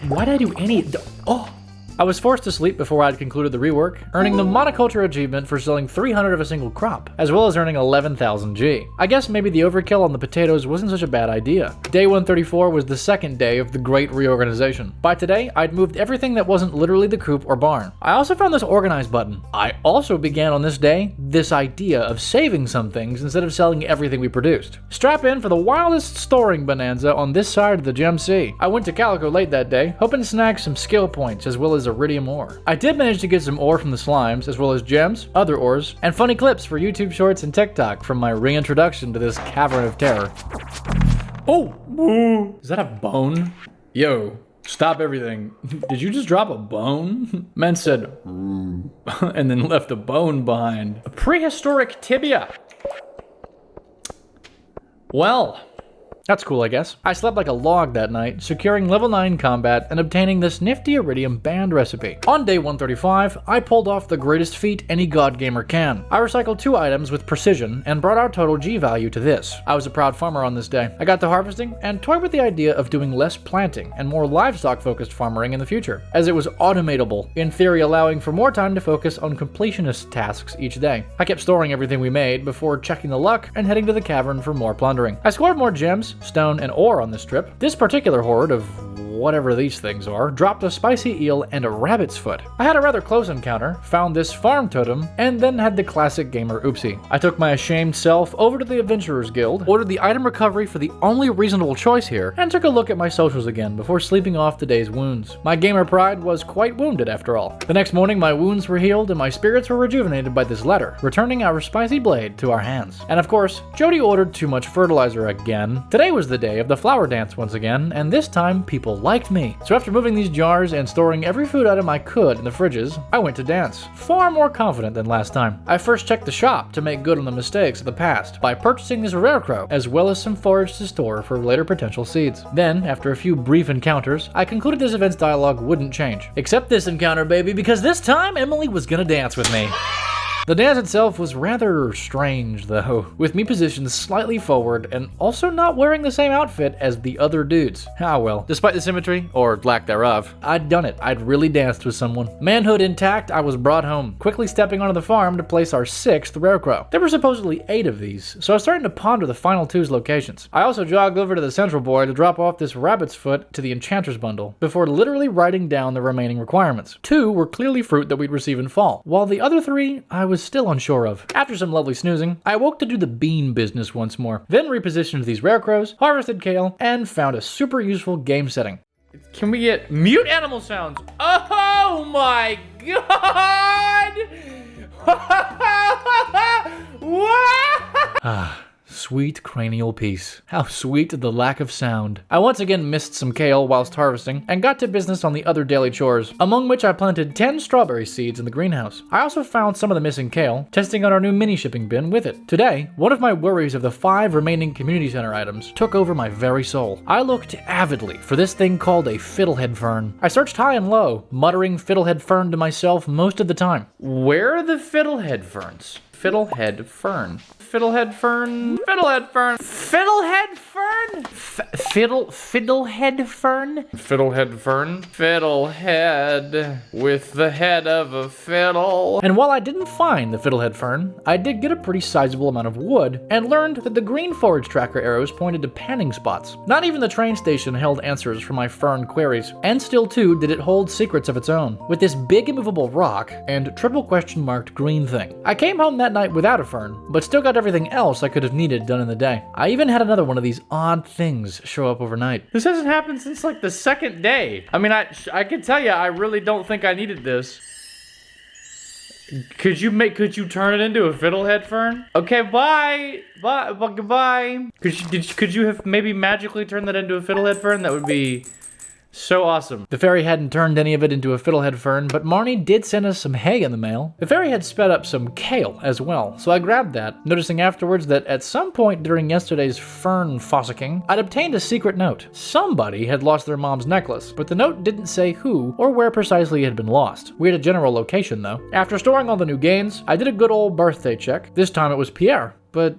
Why did I do any? I was forced to sleep before I'd concluded the rework, earning the monoculture achievement for selling 300 of a single crop, as well as earning 11,000 G. I guess maybe the overkill on the potatoes wasn't such a bad idea. Day 134 was the second day of the great reorganization. By today, I'd moved everything that wasn't literally the coop or barn. I also found this organize button. I also began on this day this idea of saving some things instead of selling everything we produced. Strap in for the wildest storing bonanza on this side of the Gem Sea. I went to Calico late that day, hoping to snag some skill points as well as iridium ore. I did manage to get some ore from the slimes, as well as gems, other ores, and funny clips for YouTube Shorts and TikTok from my reintroduction to this cavern of terror. Oh! Is that a bone? Yo, stop everything. Did you just drop a bone? Man said, and then left a bone behind. A prehistoric tibia. Well, that's cool, I guess. I slept like a log that night, securing level 9 combat and obtaining this nifty iridium band recipe. On day 135, I pulled off the greatest feat any god gamer can. I recycled 2 items with precision and brought our total G value to this. I was a proud farmer on this day. I got to harvesting and toyed with the idea of doing less planting and more livestock-focused farming in the future, as it was automatable, in theory allowing for more time to focus on completionist tasks each day. I kept storing everything we made before checking the luck and heading to the cavern for more plundering. I scored more gems, stone, and ore on this trip. This particular hoard of whatever these things are, dropped a spicy eel and a rabbit's foot. I had a rather close encounter, found this farm totem, and then had the classic gamer oopsie. I took my ashamed self over to the Adventurers Guild, ordered the item recovery for the only reasonable choice here, and took a look at my socials again before sleeping off the day's wounds. My gamer pride was quite wounded after all. The next morning my wounds were healed and my spirits were rejuvenated by this letter, returning our spicy blade to our hands. And of course, Jody ordered too much fertilizer again. Today was the day of the flower dance once again, and this time people liked me. So after moving these jars and storing every food item I could in the fridges, I went to dance, far more confident than last time. I first checked the shop to make good on the mistakes of the past by purchasing this rare crow, as well as some forage to store for later potential seeds. Then, after a few brief encounters, I concluded this event's dialogue wouldn't change. Except this encounter, baby, because this time Emily was gonna dance with me. The dance itself was rather strange though, with me positioned slightly forward and also not wearing the same outfit as the other dudes. Ah well, despite the symmetry, or lack thereof, I'd done it. I'd really danced with someone. Manhood intact, I was brought home, quickly stepping onto the farm to place our 6th rare crow. There were supposedly 8 of these, so I was starting to ponder the final 2's locations. I also jogged over to the central boy to drop off this rabbit's foot to the enchanter's bundle, before literally writing down the remaining requirements. 2 were clearly fruit that we'd receive in fall, while the other 3 I was still unsure of. After some lovely snoozing, I awoke to do the bean business once more, then repositioned these rare crows, harvested kale, and found a super useful game setting. Can we get mute animal sounds? Oh my god! Ah. Sweet cranial peace. How sweet the lack of sound. I once again missed some kale whilst harvesting and got to business on the other daily chores, among which I planted 10 strawberry seeds in the greenhouse. I also found some of the missing kale, testing out our new mini shipping bin with it. Today, one of my worries of the 5 remaining community center items took over my very soul. I looked avidly for this thing called a fiddlehead fern. I searched high and low, muttering fiddlehead fern to myself most of the time. Where are the fiddlehead ferns? Fiddlehead fern. Fiddlehead fern. Fiddlehead fern. Fiddlehead fern. Fiddlehead fern. Fiddlehead fern. Fiddlehead with the head of a fiddle. And while I didn't find the fiddlehead fern, I did get a pretty sizable amount of wood and learned that the green forage tracker arrows pointed to panning spots. Not even the train station held answers for my fern queries, and still too did it hold secrets of its own, with this big immovable rock and triple question marked green thing. I came home that night without a fern, but still got everything else I could have needed done in the day. I even had another one of these odd things show up overnight. This hasn't happened since like the 2nd day. I mean, I can tell you, I really don't think I needed this. Could you turn it into a fiddlehead fern? Okay, bye. Goodbye. Could you have maybe magically turned that into a fiddlehead fern? That would be so awesome. The fairy hadn't turned any of it into a fiddlehead fern, but Marnie did send us some hay in the mail. The fairy had sped up some kale as well, so I grabbed that, noticing afterwards that at some point during yesterday's fern fossicking, I'd obtained a secret note. Somebody had lost their mom's necklace, but the note didn't say who or where precisely it had been lost. We had a general location though. After storing all the new gains, I did a good old birthday check. This time it was Pierre, but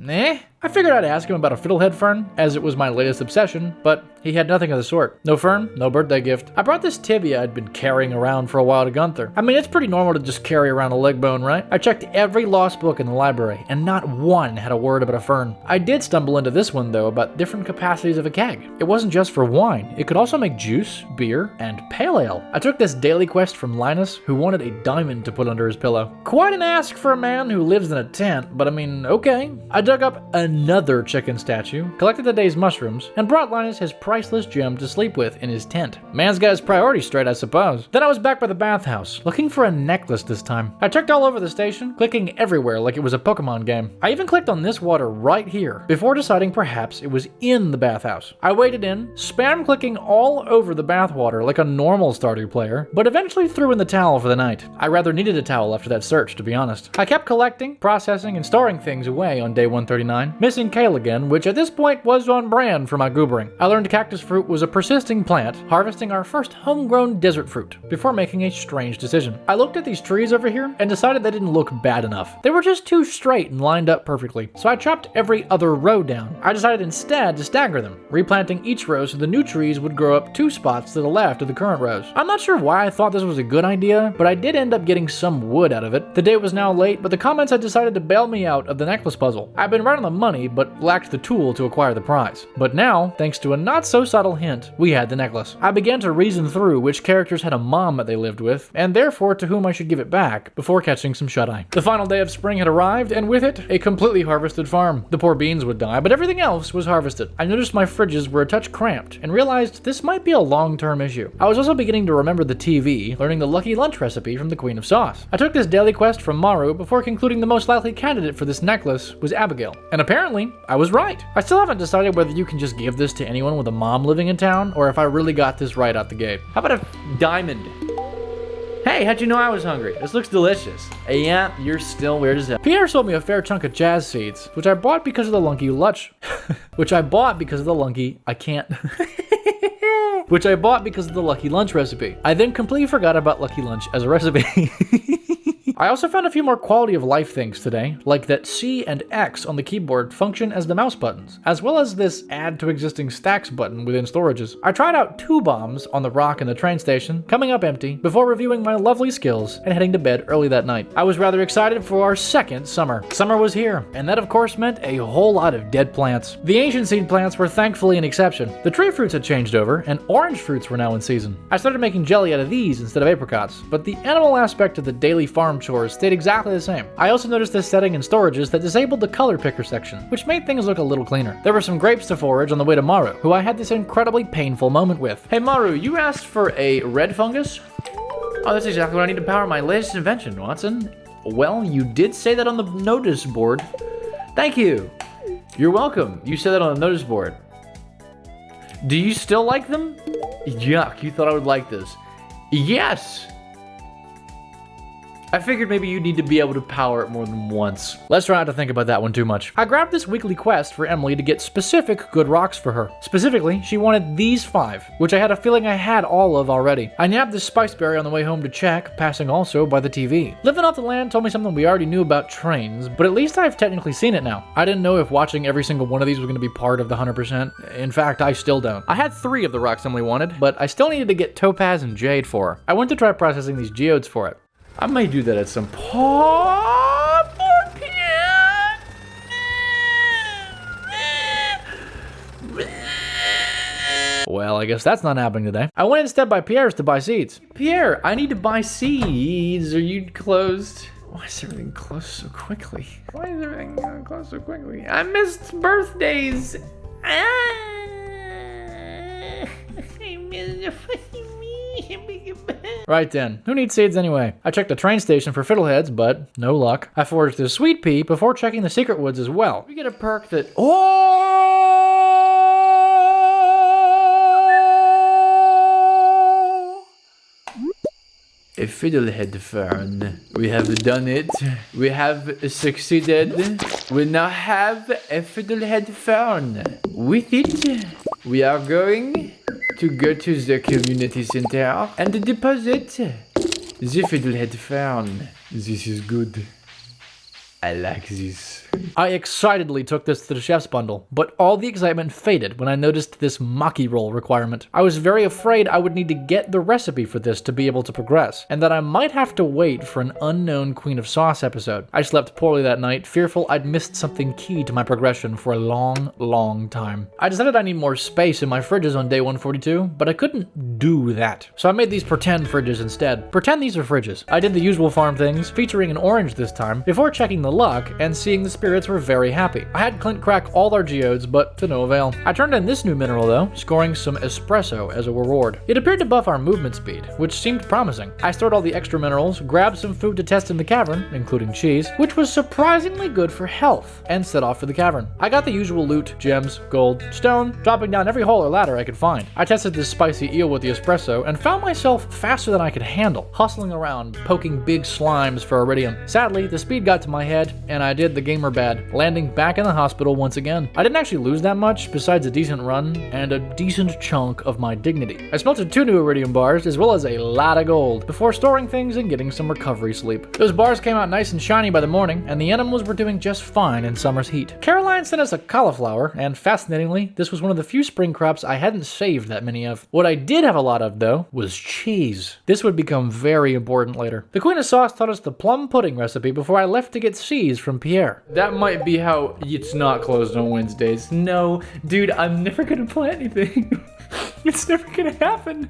I figured I'd ask him about a fiddlehead fern, as it was my latest obsession, but he had nothing of the sort. No fern, no birthday gift. I brought this tibia I'd been carrying around for a while to Gunther. I mean, it's pretty normal to just carry around a leg bone, right? I checked every lost book in the library, and not one had a word about a fern. I did stumble into this one, though, about different capacities of a keg. It wasn't just for wine. It could also make juice, beer, and pale ale. I took this daily quest from Linus, who wanted a diamond to put under his pillow. Quite an ask for a man who lives in a tent, but I mean, okay. I dug up another chicken statue, collected the day's mushrooms, and brought Linus his priceless gem to sleep with in his tent. Man's got his priorities straight, I suppose. Then I was back by the bathhouse, looking for a necklace this time. I checked all over the station, clicking everywhere like it was a Pokemon game. I even clicked on this water right here, before deciding perhaps it was in the bathhouse. I waded in, spam clicking all over the bathwater like a normal Stardew player, but eventually threw in the towel for the night. I rather needed a towel after that search, to be honest. I kept collecting, processing, and storing things away on day 139, missing kale again, which at this point was on brand for my goobering. I learned cactus fruit was a persisting plant, harvesting our first homegrown desert fruit, before making a strange decision. I looked at these trees over here and decided they didn't look bad enough. They were just too straight and lined up perfectly, so I chopped every other row down. I decided instead to stagger them, replanting each row so the new trees would grow up 2 spots to the left of the current rows. I'm not sure why I thought this was a good idea, but I did end up getting some wood out of it. The day was now late, but the comments had decided to bail me out of the necklace puzzle. I'd been right on the money, but lacked the tool to acquire the prize. But now, thanks to a not-so-subtle hint, we had the necklace. I began to reason through which characters had a mom that they lived with, and therefore to whom I should give it back, before catching some shut-eye. The final day of spring had arrived, and with it, a completely harvested farm. The poor beans would die, but everything else was harvested. I noticed my fridges were a touch cramped, and realized this might be a long-term issue. I was also beginning to remember the TV, learning the lucky lunch recipe from the Queen of Sauce. I took this daily quest from Maru before concluding the most likely candidate for this necklace was Abigail. And apparently, I was right. I still haven't decided whether you can just give this to anyone with a mom living in town, or if I really got this right out the gate. How about a diamond? Hey, how'd you know I was hungry? This looks delicious. Yeah, you're still weird as hell. Pierre sold me a fair chunk of jazz seeds, which I bought because of the lunky lunch. Which I bought because of the lucky lunch recipe. I then completely forgot about Lucky Lunch as a recipe. I also found a few more quality of life things today, like that C and X on the keyboard function as the mouse buttons, as well as this add to existing stacks button within storages. I tried out 2 bombs on the rock in the train station, coming up empty, before reviewing my lovely skills and heading to bed early that night. I was rather excited for our second summer. Summer was here, and that of course meant a whole lot of dead plants. The ancient seed plants were thankfully an exception. The tree fruits had changed over, and orange fruits were now in season. I started making jelly out of these instead of apricots, but the animal aspect of the daily farm chores stayed exactly the same. I also noticed this setting in storages that disabled the color picker section, which made things look a little cleaner. There were some grapes to forage on the way to Maru, who I had this incredibly painful moment with. Hey Maru, you asked for a red fungus? Oh, that's exactly what I need to power my latest invention, Watson. Well, you did say that on the notice board. Thank you. You're welcome. You said that on the notice board. Do you still like them? Yuck, you thought I would like this. Yes! I figured maybe you'd need to be able to power it more than once. Let's try not to think about that one too much. I grabbed this weekly quest for Emily to get specific good rocks for her. Specifically, she wanted these 5, which I had a feeling I had all of already. I nabbed this spiceberry on the way home to check, passing also by the TV. Living off the land told me something we already knew about trains, but at least I've technically seen it now. I didn't know if watching every single one of these was going to be part of the 100%. In fact, I still don't. I had 3 of the rocks Emily wanted, but I still needed to get topaz and jade for her. I went to try processing these geodes for it. I may do that at some point. Well, I guess that's not happening today. I went instead by Pierre's to buy seeds. Pierre, I need to buy seeds. Are you closed? Why is everything closed so quickly? Why is everything closed so quickly? I missed birthdays. I missed. Right then, who needs seeds anyway? I checked the train station for fiddleheads, but no luck. I foraged the sweet pea before checking the secret woods as well. We get a perk that... A fiddlehead fern. We have done it. We have succeeded. We now have a fiddlehead fern. With it, we are going to go to the community center and deposit the fiddlehead fern. This is good. I like this. I excitedly took this to the chef's bundle, but all the excitement faded when I noticed this maki roll requirement. I was very afraid I would need to get the recipe for this to be able to progress, and that I might have to wait for an unknown Queen of Sauce episode. I slept poorly that night, fearful I'd missed something key to my progression for a long, long time. I decided I need more space in my fridges on day 142, but I couldn't do that. So I made these pretend fridges instead. Pretend these are fridges. I did the usual farm things, featuring an orange this time, before checking the luck and seeing the spirits were very happy. I had Clint crack all our geodes, but to no avail. I turned in this new mineral though, scoring some espresso as a reward. It appeared to buff our movement speed, which seemed promising. I stored all the extra minerals, grabbed some food to test in the cavern, including cheese, which was surprisingly good for health, and set off for the cavern. I got the usual loot, gems, gold, stone, dropping down every hole or ladder I could find. I tested this spicy eel with the espresso and found myself faster than I could handle, hustling around, poking big slimes for iridium. Sadly, the speed got to my head, and I did the gamer bad, landing back in the hospital once again. I didn't actually lose that much, besides a decent run and a decent chunk of my dignity. I smelted 2 new iridium bars, as well as a lot of gold, before storing things and getting some recovery sleep. Those bars came out nice and shiny by the morning, and the animals were doing just fine in summer's heat. Caroline sent us a cauliflower, and fascinatingly, this was one of the few spring crops I hadn't saved that many of. What I did have a lot of, though, was cheese. This would become very important later. The Queen of Sauce taught us the plum pudding recipe before I left to get seeds from Pierre. That might be how it's not closed on Wednesdays. No, dude, I'm never gonna plant anything. It's never gonna happen.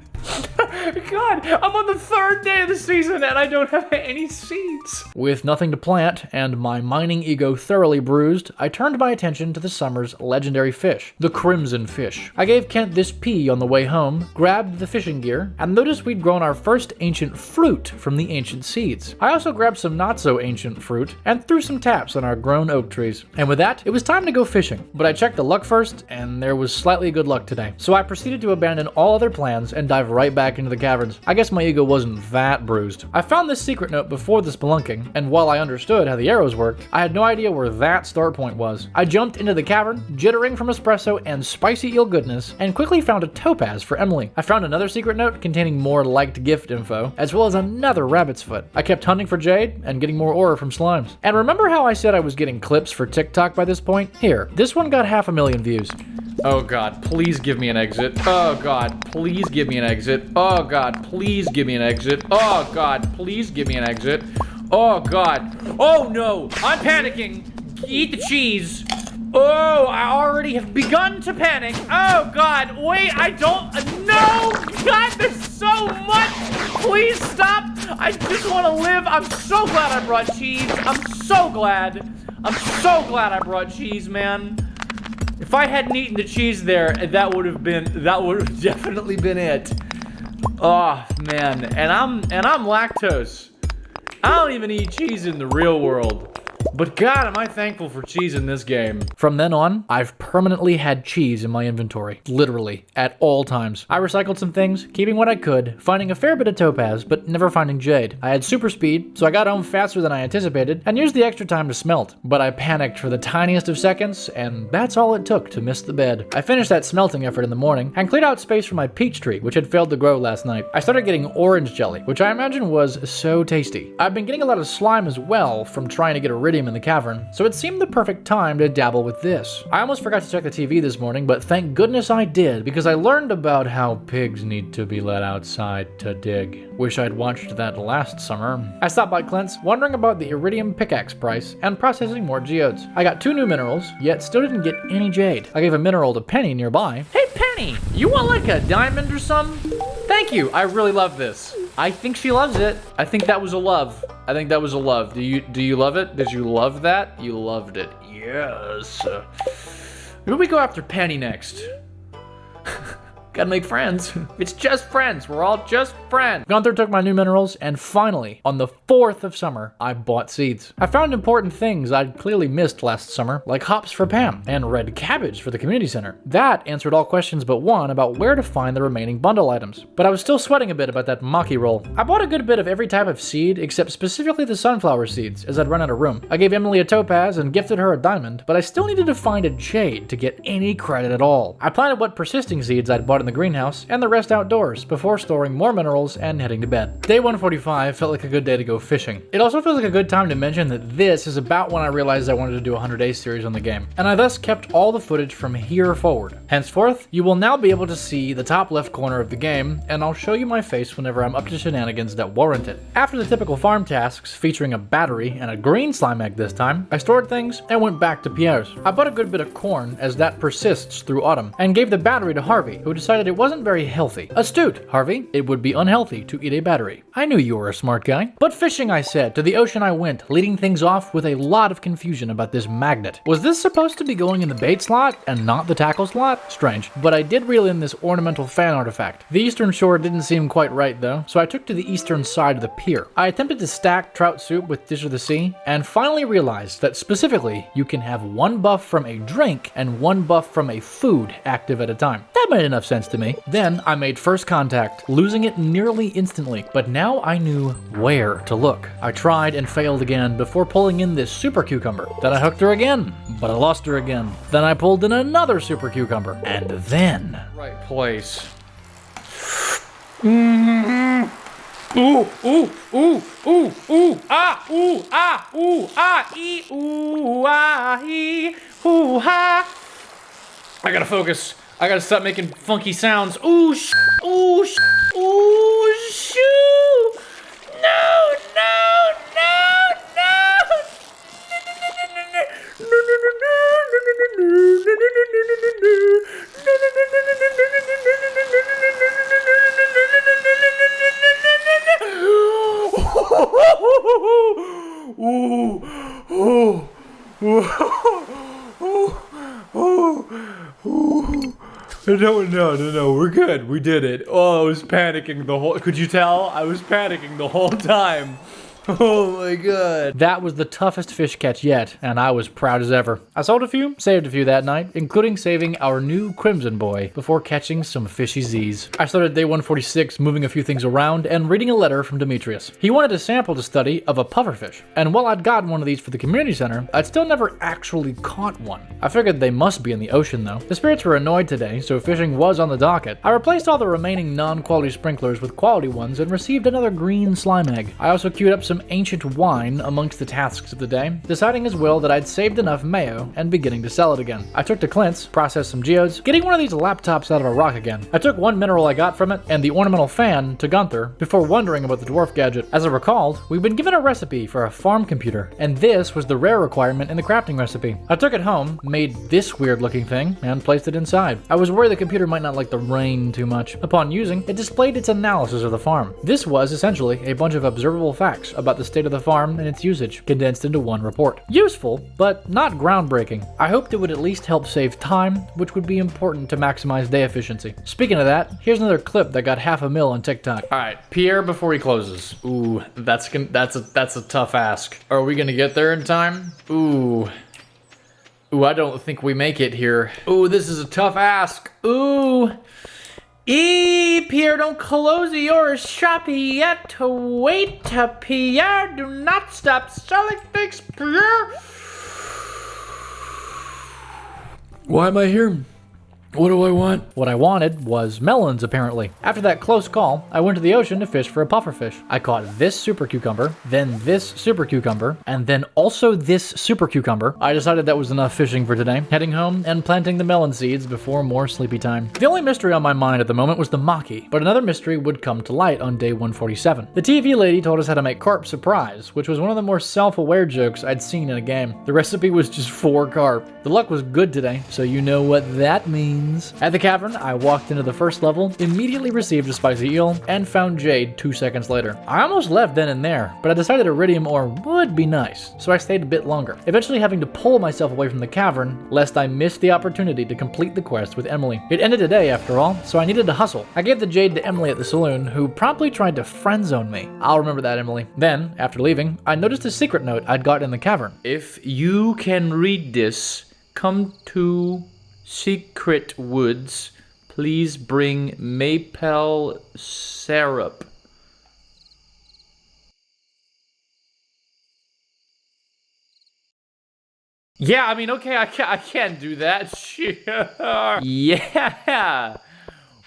God, I'm on the 3rd day of the season and I don't have any seeds. With nothing to plant and my mining ego thoroughly bruised, I turned my attention to the summer's legendary fish, the crimson fish. I gave Kent this pea on the way home, grabbed the fishing gear, and noticed we'd grown our first ancient fruit from the ancient seeds. I also grabbed some not so ancient fruit and threw some taps on our grown oak trees. And with that, it was time to go fishing. But I checked the luck first, and there was slightly good luck today. So I proceeded to abandon all other plans and dive right back into the caverns. I guess my ego wasn't that bruised. I found this secret note before the spelunking, and while I understood how the arrows worked, I had no idea where that start point was. I jumped into the cavern, jittering from espresso and spicy eel goodness, and quickly found a topaz for Emily. I found another secret note containing more liked gift info, as well as another rabbit's foot. I kept hunting for jade and getting more ore from slimes. And remember how I said I was getting clips for TikTok by this point? Here, this one got 500,000 views. Oh God, please give me an exit. Oh God, please give me an exit. Oh God, please give me an exit. Oh God, please give me an exit. Oh God. Oh no, I'm panicking. Eat the cheese. Oh, I already have begun to panic. Oh God, wait, I don't, no, God, there's so much. Please stop. I just want to live. I'm so glad I brought cheese. I'm so glad. I'm so glad I brought cheese, man. If I hadn't eaten the cheese there, that would have definitely been it. Oh man, and I'm lactose. I don't even eat cheese in the real world. But God, am I thankful for cheese in this game. From then on, I've permanently had cheese in my inventory. Literally, at all times. I recycled some things, keeping what I could, finding a fair bit of topaz, but never finding jade. I had super speed, so I got home faster than I anticipated, and used the extra time to smelt. But I panicked for the tiniest of seconds, and that's all it took to miss the bed. I finished that smelting effort in the morning, and cleared out space for my peach tree, which had failed to grow last night. I started getting orange jelly, which I imagine was so tasty. I've been getting a lot of slime as well from trying to get iridium in the cavern, so it seemed the perfect time to dabble with this. I almost forgot to check the TV this morning, but thank goodness I did, because I learned about how pigs need to be let outside to dig. Wish I'd watched that last summer. I stopped by Clint's, wondering about the iridium pickaxe price, and processing more geodes. I got 2 new minerals, yet still didn't get any jade. I gave a mineral to Penny nearby. Hey Penny, you want like a diamond or something? Thank you, I really love this. I think she loves it. I think that was a love. I think that was a love. Do you love it? Did you love that? You loved it. Yes. Who do we go after Penny next? Gotta make friends. It's just friends. We're all just friends. Gunther took my new minerals, and finally, on the 4th of summer, I bought seeds. I found important things I'd clearly missed last summer, like hops for Pam, and red cabbage for the community center. That answered all questions but one about where to find the remaining bundle items. But I was still sweating a bit about that maki roll. I bought a good bit of every type of seed, except specifically the sunflower seeds, as I'd run out of room. I gave Emily a topaz and gifted her a diamond, but I still needed to find a jade to get any credit at all. I planted what persisting seeds I'd bought in the greenhouse, and the rest outdoors, before storing more minerals and heading to bed. Day 145 felt like a good day to go fishing. It also feels like a good time to mention that this is about when I realized I wanted to do a 100 Days series on the game, and I thus kept all the footage from here forward. Henceforth, you will now be able to see the top left corner of the game, and I'll show you my face whenever I'm up to shenanigans that warrant it. After the typical farm tasks, featuring a battery and a green slime egg this time, I stored things and went back to Pierre's. I bought a good bit of corn, as that persists through autumn, and gave the battery to Harvey, who decided it wasn't very healthy. Astute, Harvey. It would be unhealthy to eat a battery. I knew you were a smart guy. But fishing, I said. To the ocean I went, leading things off with a lot of confusion about this magnet. Was this supposed to be going in the bait slot and not the tackle slot? Strange. But I did reel in this ornamental fan artifact. The eastern shore didn't seem quite right though, so I took to the eastern side of the pier. I attempted to stack trout soup with Dish of the Sea, and finally realized that specifically, you can have 1 buff from a drink and 1 buff from a food active at a time. That made enough sense to me. Then I made first contact, losing it nearly instantly, but now I knew where to look. I tried and failed again before pulling in this super cucumber. Then I hooked her again, but I lost her again. Then I pulled in another super cucumber, and then... Right place. Ooh, ooh, ooh, ooh, ooh, ah, ooh, ah, ooh, ah, ee, ooh, ah, ee, ooh, ha. I gotta focus. I gotta stop making funky sounds. Ooh, ooh, ooh, shoo. No, no, no, no, No, we're good. We did it. Oh, I was panicking the whole... Could you tell? I was panicking the whole time. Oh my god. That was the toughest fish catch yet, and I was proud as ever. I sold a few, saved a few that night, including saving our new Crimson Boy before catching some fishy Z's. I started day 146 moving a few things around and reading a letter from Demetrius. He wanted a sample to study of a pufferfish, and while I'd gotten one of these for the community center, I'd still never actually caught one. I figured they must be in the ocean though. The spirits were annoyed today, so fishing was on the docket. I replaced all the remaining non-quality sprinklers with quality ones and received another green slime egg. I also queued up some ancient wine amongst the tasks of the day, deciding as well that I'd saved enough mayo and beginning to sell it again. I took to Clint's, processed some geodes, getting one of these laptops out of a rock again. I took one mineral I got from it and the ornamental fan to Gunther before wondering about the dwarf gadget. As I recalled, we'd been given a recipe for a farm computer, and this was the rare requirement in the crafting recipe. I took it home, made this weird looking thing, and placed it inside. I was worried the computer might not like the rain too much. Upon using, it displayed its analysis of the farm. This was essentially a bunch of observable facts about the state of the farm and its usage, condensed into one report. Useful, but not groundbreaking. I hoped it would at least help save time, which would be important to maximize day efficiency. Speaking of that, here's another clip that got 500,000 on TikTok. Alright, Pierre before he closes. Ooh, that's a tough ask. Are we gonna get there in time? Ooh, I don't think we make it here. Ooh, this is a tough ask. Ooh. Pierre, don't close your shop yet. Wait, Pierre, do not stop selling things, Pierre. Why am I here? What do I want? What I wanted was melons, apparently. After that close call, I went to the ocean to fish for a pufferfish. I caught this super cucumber, then this super cucumber, and then also this super cucumber. I decided that was enough fishing for today, heading home and planting the melon seeds before more sleepy time. The only mystery on my mind at the moment was the maki, but another mystery would come to light on day 147. The TV lady told us how to make carp surprise, which was one of the more self-aware jokes I'd seen in a game. The recipe was just 4 carp. The luck was good today, so you know what that means. At the cavern, I walked into the first level, immediately received a spicy eel, and found jade 2 seconds later. I almost left then and there, but I decided iridium ore would be nice, so I stayed a bit longer, eventually having to pull myself away from the cavern, lest I missed the opportunity to complete the quest with Emily. It ended today, after all, so I needed to hustle. I gave the jade to Emily at the saloon, who promptly tried to friend-zone me. I'll remember that, Emily. Then, after leaving, I noticed a secret note I'd got in the cavern. If you can read this, come to Secret Woods, please bring maple syrup. Yeah, I mean, okay, I can't do that. Sure. Yeah.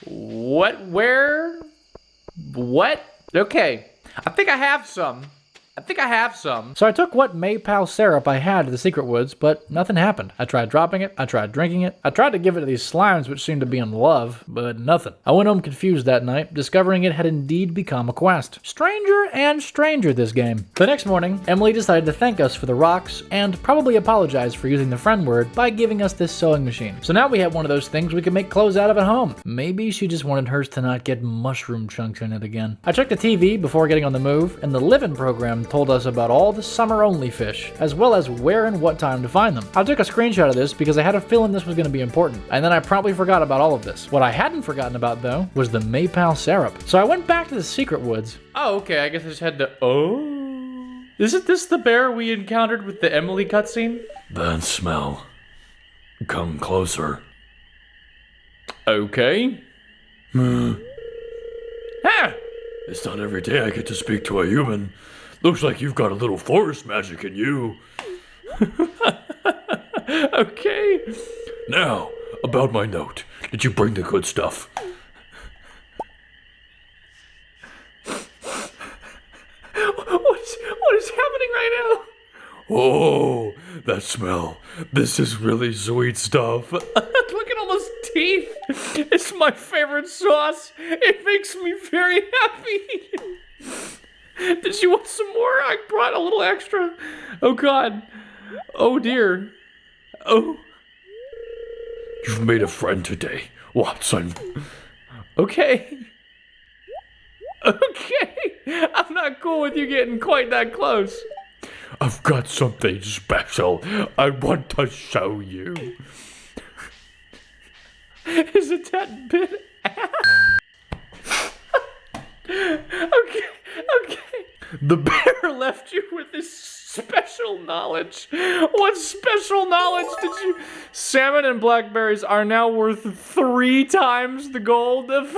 What? Where? What? Okay. I think I have some. So I took what maple syrup I had to the secret woods, but nothing happened. I tried dropping it, I tried drinking it, I tried to give it to these slimes which seemed to be in love, but nothing. I went home confused that night, discovering it had indeed become a quest. Stranger and stranger, this game. The next morning, Emily decided to thank us for the rocks, and probably apologize for using the friend word by giving us this sewing machine. So now we have one of those things we can make clothes out of at home. Maybe she just wanted hers to not get mushroom chunks in it again. I checked the TV before getting on the move, and the live-in program told us about all the summer-only fish, as well as where and what time to find them. I took a screenshot of this because I had a feeling this was going to be important, and then I promptly forgot about all of this. What I hadn't forgotten about, though, was the maple syrup. So I went back to the secret woods. Oh, okay, I guess I just had to... Oh... Isn't this the bear we encountered with the Emily cutscene? That smell. Come closer. Okay. Ah! It's not every day I get to speak to a human. Looks like you've got a little forest magic in you. Okay. Now, about my note. Did you bring the good stuff? What is happening right now? Oh, that smell. This is really sweet stuff. Look at all those teeth. It's my favorite sauce. It makes me very happy. Did you want some more? I brought a little extra. Oh God. Oh dear. Oh. You've made a friend today, Watson. Okay. Okay. I'm not cool with you getting quite that close. I've got something special I want to show you. Is it that bit Okay. The bear left you with this special knowledge. What special knowledge did you... Salmon and blackberries are now worth 3 times the gold of...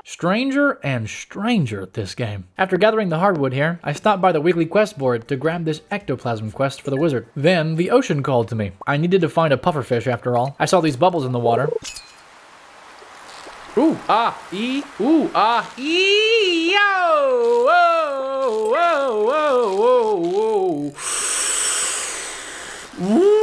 Stranger and stranger this game. After gathering the hardwood here, I stopped by the weekly quest board to grab this ectoplasm quest for the wizard. Then, the ocean called to me. I needed to find a pufferfish after all. I saw these bubbles in the water. Ooh, ah, ee, ooh, ah, ee, yo, whoa, whoa, whoa, whoa, whoa. Ooh.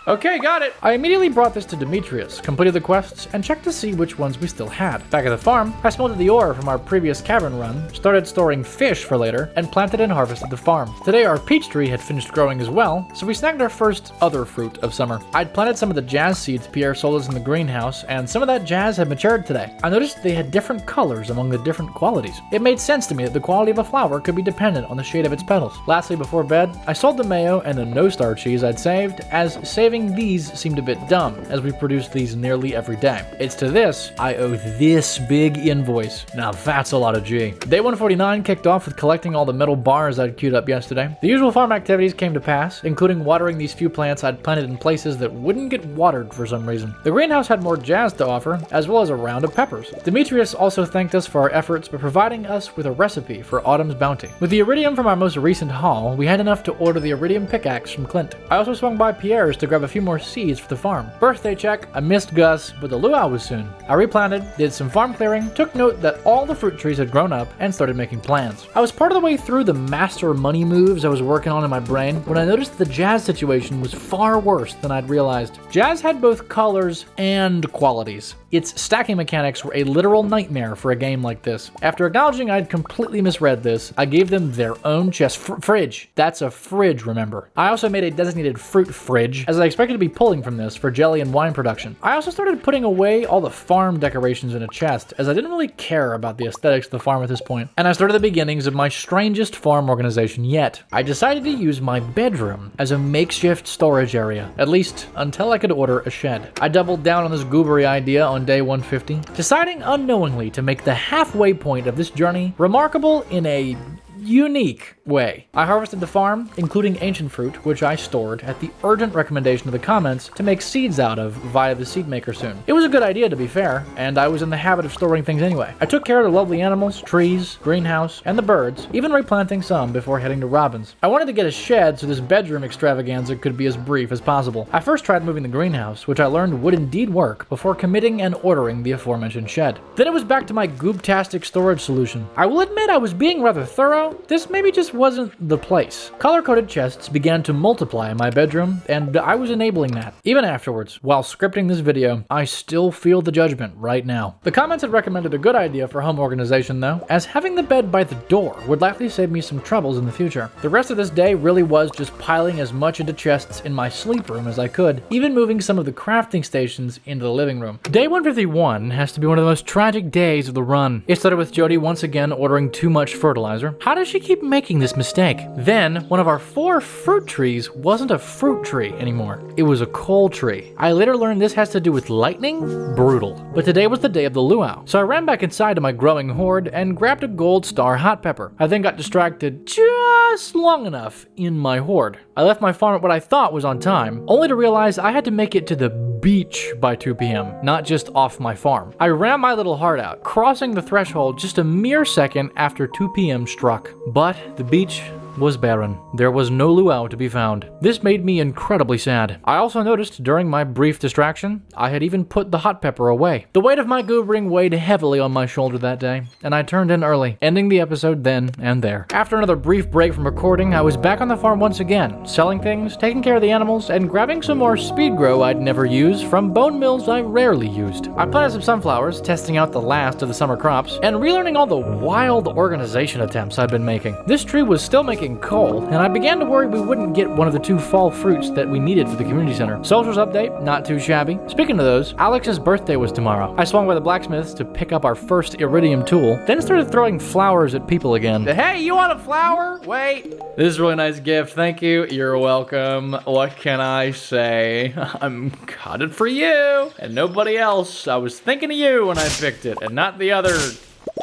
Okay, got it. I immediately brought this to Demetrius, completed the quests, and checked to see which ones we still had. Back at the farm, I smelted the ore from our previous cavern run, started storing fish for later, and planted and harvested the farm. Today our peach tree had finished growing as well, so we snagged our first other fruit of summer. I'd planted some of the jazz seeds Pierre sold us in the greenhouse, and some of that jazz had matured today. I noticed they had different colors among the different qualities. It made sense to me that the quality of a flower could be dependent on the shade of its petals. Lastly, before bed, I sold the mayo and the no-star cheese I'd saved, as saving these seemed a bit dumb, as we produced these nearly every day. It's to this I owe this big invoice. Now that's a lot of G. Day 149 kicked off with collecting all the metal bars I'd queued up yesterday. The usual farm activities came to pass, including watering these few plants I'd planted in places that wouldn't get watered for some reason. The greenhouse had more jazz to offer, as well as a round of peppers. Demetrius also thanked us for our efforts by providing us with a recipe for Autumn's bounty. With the iridium from our most recent haul, we had enough to order the iridium pickaxe from Clint. I also swung by Pierre's to grab a few more seeds for the farm. Birthday check, I missed Gus, but the luau was soon. I replanted, did some farm clearing, took note that all the fruit trees had grown up, and started making plans. I was part of the way through the master money moves I was working on in my brain when I noticed the jazz situation was far worse than I'd realized. Jazz had both colors and qualities. Its stacking mechanics were a literal nightmare for a game like this. After acknowledging I'd completely misread this, I gave them their own chest fridge. That's a fridge, remember. I also made a designated fruit fridge, as I expected to be pulling from this for jelly and wine production. I also started putting away all the farm decorations in a chest, as I didn't really care about the aesthetics of the farm at this point. And I started the beginnings of my strangest farm organization yet. I decided to use my bedroom as a makeshift storage area, at least until I could order a shed. I doubled down on this goobery idea on day 150, deciding unknowingly to make the halfway point of this journey remarkable in a unique way. I harvested the farm, including ancient fruit, which I stored at the urgent recommendation of the comments to make seeds out of via the seed maker soon. It was a good idea, to be fair, and I was in the habit of storing things anyway. I took care of the lovely animals, trees, greenhouse, and the birds, even replanting some before heading to Robin's. I wanted to get a shed so this bedroom extravaganza could be as brief as possible. I first tried moving the greenhouse, which I learned would indeed work, before committing and ordering the aforementioned shed. Then it was back to my goobtastic storage solution. I will admit I was being rather thorough. This maybe just wasn't the place. Color-coded chests began to multiply in my bedroom, and I was enabling that. Even afterwards, while scripting this video, I still feel the judgment right now. The comments had recommended a good idea for home organization though, as having the bed by the door would likely save me some troubles in the future. The rest of this day really was just piling as much into chests in my sleep room as I could, even moving some of the crafting stations into the living room. Day 151 has to be one of the most tragic days of the run. It started with Jody once again ordering too much fertilizer. How does she keep making this mistake? Then, one of our 4 fruit trees wasn't a fruit tree anymore. It was a coal tree. I later learned this has to do with lightning? Brutal. But today was the day of the luau, so I ran back inside to my growing hoard and grabbed a gold star hot pepper. I then got distracted just long enough in my hoard. I left my farm at what I thought was on time, only to realize I had to make it to the beach by 2 p.m., not just off my farm. I ran my little heart out, crossing the threshold just a mere second after 2 p.m. struck. But the beach was barren. There was no luau to be found. This made me incredibly sad. I also noticed during my brief distraction, I had even put the hot pepper away. The weight of my goobering weighed heavily on my shoulder that day, and I turned in early, ending the episode then and there. After another brief break from recording, I was back on the farm once again, selling things, taking care of the animals, and grabbing some more speed grow I'd never used from bone mills I rarely used. I planted some sunflowers, testing out the last of the summer crops, and relearning all the wild organization attempts I'd been making. This tree was still making stacking coal, and I began to worry we wouldn't get one of the 2 fall fruits that we needed for the community center. Socials update, not too shabby. Speaking of those, Alex's birthday was tomorrow. I swung by the blacksmith's to pick up our first iridium tool, then started throwing flowers at people again. Hey, you want a flower? Wait. This is a really nice gift. Thank you. You're welcome. What can I say? I'm got it for you and nobody else. I was thinking of you when I picked it and not the other.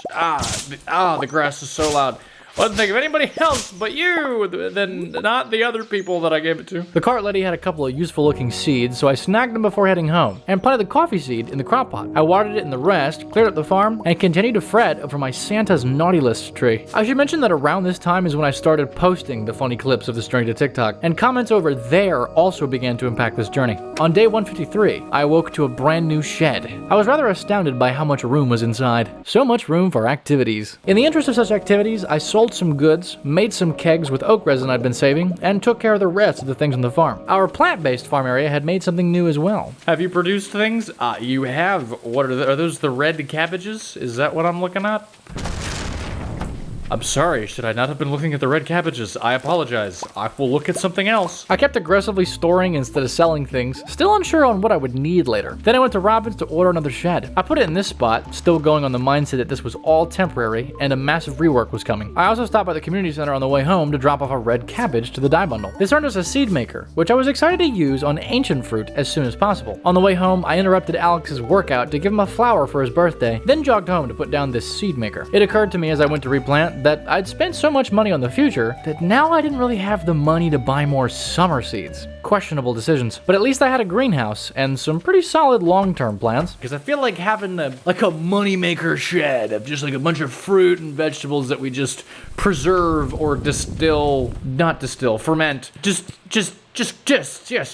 The grass is so loud. I wasn't thinking of anybody else but you, then not the other people that I gave it to. The cart lady had a couple of useful looking seeds, so I snagged them before heading home, and planted the coffee seed in the crock pot. I watered it in the rest, cleared up the farm, and continued to fret over my Santa's naughty list tree. I should mention that around this time is when I started posting the funny clips of the string to TikTok, and comments over there also began to impact this journey. On day 153, I awoke to a brand new shed. I was rather astounded by how much room was inside. So much room for activities. In the interest of such activities, I sold some goods, made some kegs with oak resin I'd been saving, and took care of the rest of the things on the farm. Our plant-based farm area had made something new as well. Have you produced things? You have. What are those the red cabbages? Is that what I'm looking at? I'm sorry, should I not have been looking at the red cabbages? I apologize. I will look at something else. I kept aggressively storing instead of selling things, still unsure on what I would need later. Then I went to Robin's to order another shed. I put it in this spot, still going on the mindset that this was all temporary and a massive rework was coming. I also stopped by the community center on the way home to drop off a red cabbage to the dye bundle. This earned us a seed maker, which I was excited to use on ancient fruit as soon as possible. On the way home, I interrupted Alex's workout to give him a flower for his birthday, then jogged home to put down this seed maker. It occurred to me as I went to replant that I'd spent so much money on the future that now I didn't really have the money to buy more summer seeds. Questionable decisions, but at least I had a greenhouse and some pretty solid long-term plans. Because I feel like having a moneymaker shed of just like a bunch of fruit and vegetables that we just preserve or ferment, just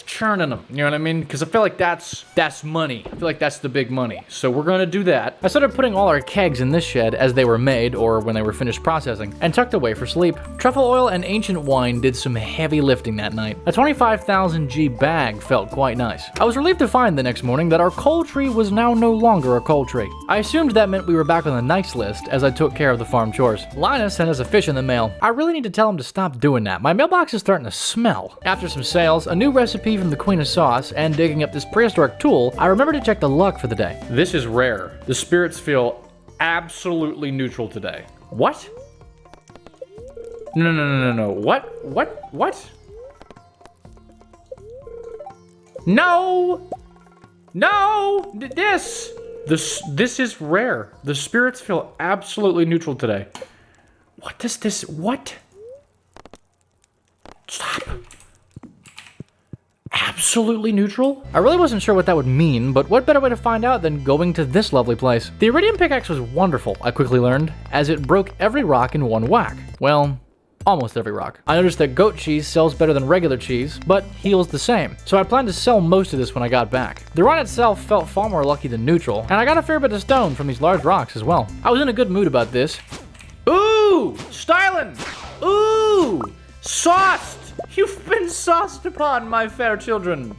churning them. You know what I mean? Because I feel like that's money. I feel like that's the big money. So we're gonna do that. I started putting all our kegs in this shed as they were made or when they were finished processing and tucked away for sleep. Truffle oil and ancient wine did some heavy lifting that night. A 25,000 G bag felt quite nice. I was relieved to find the next morning that our coal tree was now no longer a coal tree. I assumed that meant we were back on the nice list as I took care of the farm chores. Linus sent us a fish in the mail. I really need to tell him to stop doing that. My mailbox is starting to smell. After some sales, a new recipe from the Queen of Sauce, and digging up this prehistoric tool, I remembered to check the luck for the day. This is rare. The spirits feel absolutely neutral today. What? No. What? No! This is rare. The spirits feel absolutely neutral today. What? Stop. Absolutely neutral? I really wasn't sure what that would mean, but what better way to find out than going to this lovely place? The iridium pickaxe was wonderful, I quickly learned, as it broke every rock in one whack. Well, almost every rock. I noticed that goat cheese sells better than regular cheese, but heals the same, so I planned to sell most of this when I got back. The run itself felt far more lucky than neutral, and I got a fair bit of stone from these large rocks as well. I was in a good mood about this. Ooh! Styling! Ooh! Sauced! You've been sauced upon, my fair children.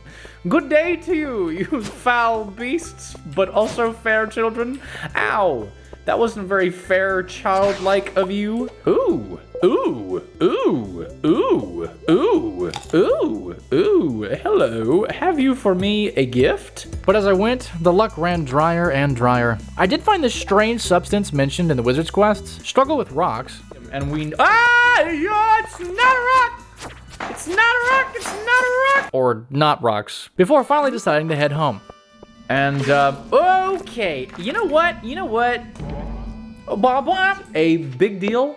Good day to you, you foul beasts, but also fair children. Ow! That wasn't very fair, childlike of you. Ooh, hello. Have you for me a gift? But as I went, the luck ran drier and drier. I did find this strange substance mentioned in the Wizard's Quests. Struggle with rocks, and we... yeah, it's not a rock! It's not a rock! Or not rocks. Before finally deciding to head home. And, okay, you know what? A big deal?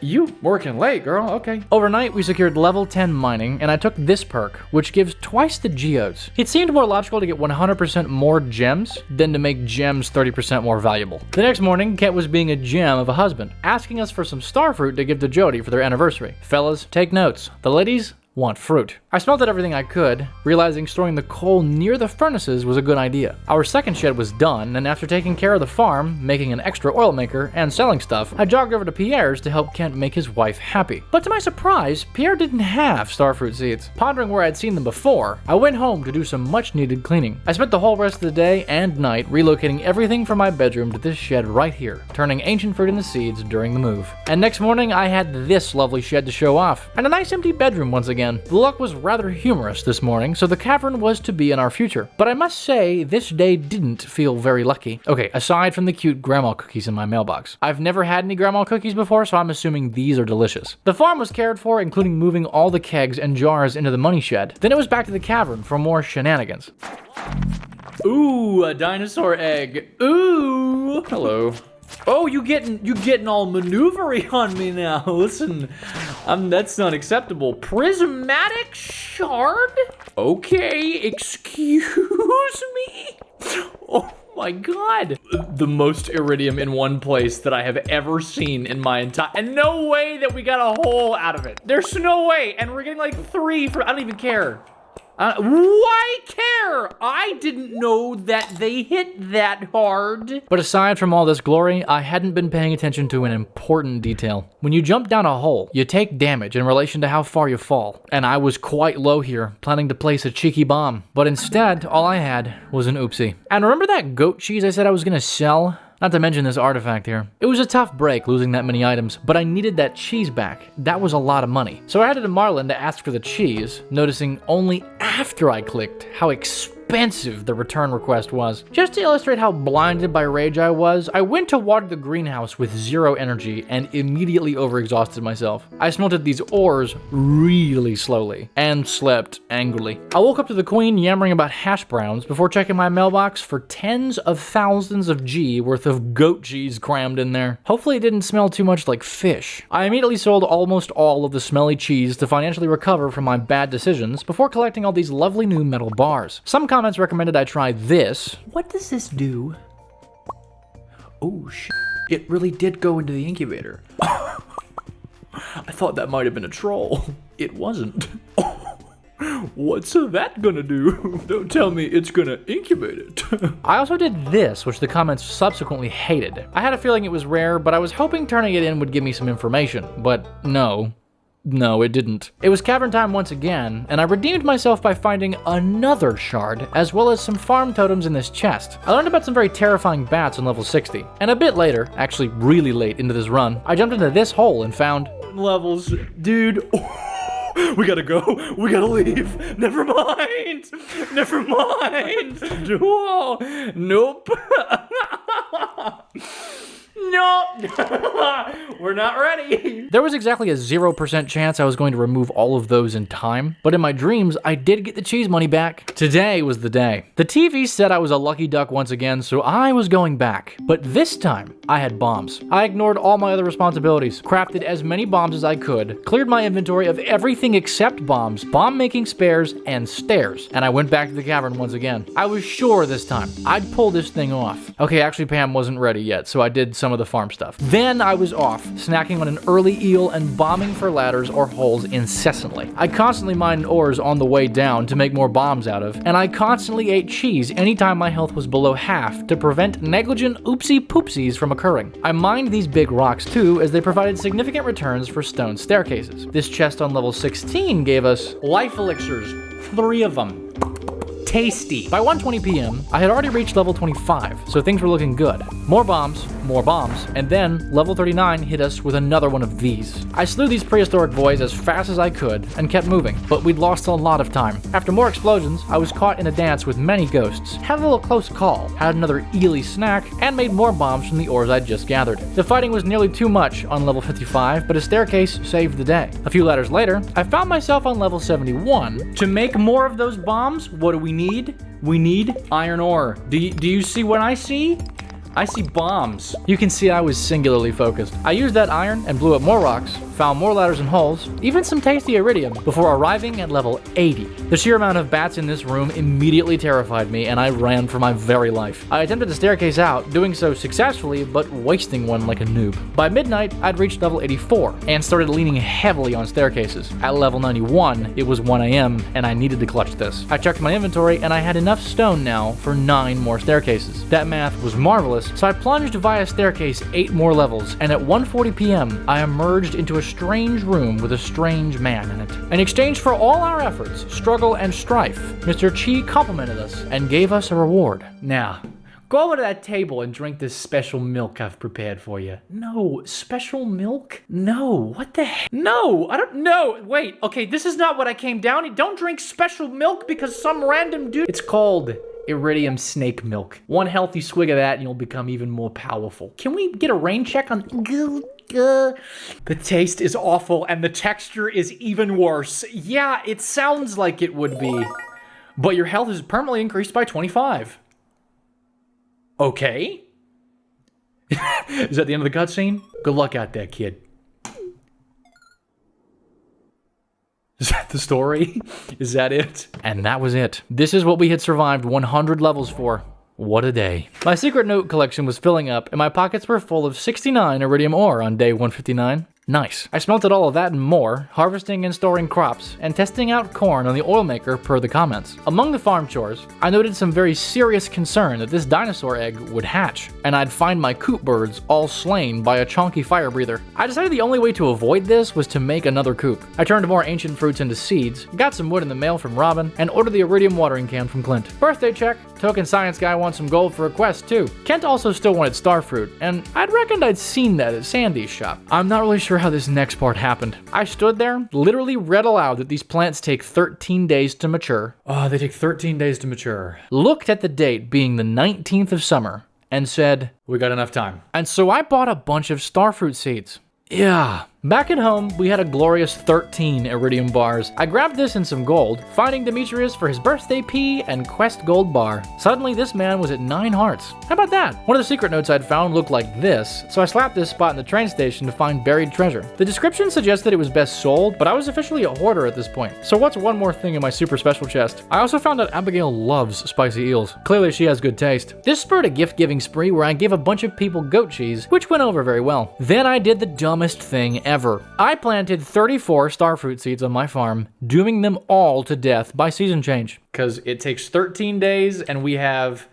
You working late, girl, okay. Overnight, we secured level 10 mining, and I took this perk, which gives twice the geodes. It seemed more logical to get 100% more gems than to make gems 30% more valuable. The next morning, Kent was being a gem of a husband, asking us for some starfruit to give to Jody for their anniversary. Fellas, take notes. The ladies want fruit. I smelted everything I could, realizing storing the coal near the furnaces was a good idea. Our second shed was done, and after taking care of the farm, making an extra oil maker, and selling stuff, I jogged over to Pierre's to help Kent make his wife happy. But to my surprise, Pierre didn't have starfruit seeds. Pondering where I'd seen them before, I went home to do some much needed cleaning. I spent the whole rest of the day and night relocating everything from my bedroom to this shed right here, turning ancient fruit into seeds during the move. And next morning, I had this lovely shed to show off, and a nice empty bedroom once again. The luck was rather humorous this morning, so the cavern was to be in our future. But I must say, this day didn't feel very lucky. Okay, aside from the cute grandma cookies in my mailbox. I've never had any grandma cookies before, so I'm assuming these are delicious. The farm was cared for, including moving all the kegs and jars into the money shed. Then it was back to the cavern for more shenanigans. Ooh, a dinosaur egg. Ooh, hello. Oh, you getting all maneuvery on me now. Listen, that's not acceptable. Prismatic shard? Okay, excuse me? Oh my god. The most iridium in one place that I have ever seen in my entire... And no way that we got a hole out of it. There's no way. And we're getting like 3 for... I don't even care. Why care? I didn't know that they hit that hard. But aside from all this glory, I hadn't been paying attention to an important detail. When you jump down a hole, you take damage in relation to how far you fall. And I was quite low here, planning to place a cheeky bomb. But instead, all I had was an oopsie. And remember that goat cheese I said I was gonna sell? Not to mention this artifact here. It was a tough break losing that many items, but I needed that cheese back. That was a lot of money. So I headed to Marlin to ask for the cheese, noticing only after I clicked how expensive the return request was. Just to illustrate how blinded by rage I was, I went to water the greenhouse with 0 energy and immediately overexhausted myself. I smelted these ores really slowly and slept angrily. I woke up to the queen yammering about hash browns before checking my mailbox for tens of thousands of G worth of goat cheese crammed in there. Hopefully it didn't smell too much like fish. I immediately sold almost all of the smelly cheese to financially recover from my bad decisions before collecting all these lovely new metal bars. Some comments recommended I try this. What does this do? Oh shit. It really did go into the incubator. I thought that might have been a troll. It wasn't. What's that gonna do? Don't tell me it's gonna incubate it. I also did this, which the comments subsequently hated. I had a feeling it was rare, but I was hoping turning it in would give me some information. But no, it didn't. It was cavern time once again, and I redeemed myself by finding another shard, as well as some farm totems in this chest. I learned about some very terrifying bats on level 60. And a bit later, actually really late into this run, I jumped into this hole and found... levels. Dude... We gotta go. We gotta leave. Never mind. Never mind. Whoa. Nope. Nope. We're not ready. There was exactly a 0% chance I was going to remove all of those in time, but in my dreams, I did get the cheese money back. Today was the day. The TV said I was a lucky duck once again, so I was going back. But this time, I had bombs. I ignored all my other responsibilities, crafted as many bombs as I could, cleared my inventory of everything except bombs, bomb-making spares, and stairs, and I went back to the cavern once again. I was sure this time I'd pull this thing off. Okay, actually Pam wasn't ready yet, so I did some of the farm stuff. Then I was off, snacking on an early eel and bombing for ladders or holes incessantly. I constantly mined ores on the way down to make more bombs out of, and I constantly ate cheese anytime my health was below half to prevent negligent oopsie poopsies from occurring. I mined these big rocks too, as they provided significant returns for stone staircases. This chest on level 16 gave us life elixirs, 3 of them. Tasty. By 1:20 p.m., I had already reached level 25, so things were looking good. More bombs, and then level 39 hit us with another one of these. I slew these prehistoric boys as fast as I could and kept moving, but we'd lost a lot of time. After more explosions, I was caught in a dance with many ghosts, had a little close call, had another eely snack, and made more bombs from the ores I'd just gathered. The fighting was nearly too much on level 55, but a staircase saved the day. A few ladders later, I found myself on level 71. To make more of those bombs, what do we need? We need iron ore. Do you see what I see? I see bombs. You can see I was singularly focused. I used that iron and blew up more rocks, found more ladders and holes, even some tasty iridium, before arriving at level 80. The sheer amount of bats in this room immediately terrified me, and I ran for my very life. I attempted to staircase out, doing so successfully, but wasting one like a noob. By midnight, I'd reached level 84, and started leaning heavily on staircases. At level 91, it was 1 AM, and I needed to clutch this. I checked my inventory, and I had enough stone now for 9 more staircases. That math was marvelous, so I plunged via staircase 8 more levels, and at 1:40 PM, I emerged into a strange room with a strange man in it. In exchange for all our efforts, struggle, and strife, Mr. Chi complimented us and gave us a reward. Now, go over to that table and drink this special milk I've prepared for you. No, special milk? No, what the heck? No, I don't know. Wait, okay, this is not what I came down to. Don't drink special milk because some random dude. It's called iridium snake milk. One healthy swig of that and you'll become even more powerful. Can we get a rain check on... The taste is awful and the texture is even worse. Yeah, it sounds like it would be. But your health is permanently increased by 25. Okay. Is that the end of the cutscene? Good luck out there, kid. Is that the story? Is that it? And that was it. This is what we had survived 100 levels for. What a day. My secret note collection was filling up, and my pockets were full of 69 iridium ore on day 159. Nice. I smelted all of that and more, harvesting and storing crops, and testing out corn on the oil maker per the comments. Among the farm chores, I noted some very serious concern that this dinosaur egg would hatch, and I'd find my coot birds all slain by a chonky fire breather. I decided the only way to avoid this was to make another coop. I turned more ancient fruits into seeds, got some wood in the mail from Robin, and ordered the iridium watering can from Clint. Birthday check. Token science guy wants some gold for a quest too. Kent also still wanted starfruit, and I'd reckoned I'd seen that at Sandy's shop. I'm not really sure how this next part happened. I stood there, literally read aloud that these plants take 13 days to mature. Oh, they take 13 days to mature. Looked at the date being the 19th of summer, and said, We got enough time. And so I bought a bunch of starfruit seeds. Yeah. Back at home, we had a glorious 13 iridium bars. I grabbed this and some gold, finding Demetrius for his birthday pea and quest gold bar. Suddenly, this man was at 9 hearts. How about that? One of the secret notes I'd found looked like this, so I slapped this spot in the train station to find buried treasure. The description suggested it was best sold, but I was officially a hoarder at this point. So what's one more thing in my super special chest? I also found out Abigail loves spicy eels. Clearly, she has good taste. This spurred a gift-giving spree where I gave a bunch of people goat cheese, which went over very well. Then I did the dumbest thing ever. I planted 34 starfruit seeds on my farm, dooming them all to death by season change. Because it takes 13 days and we have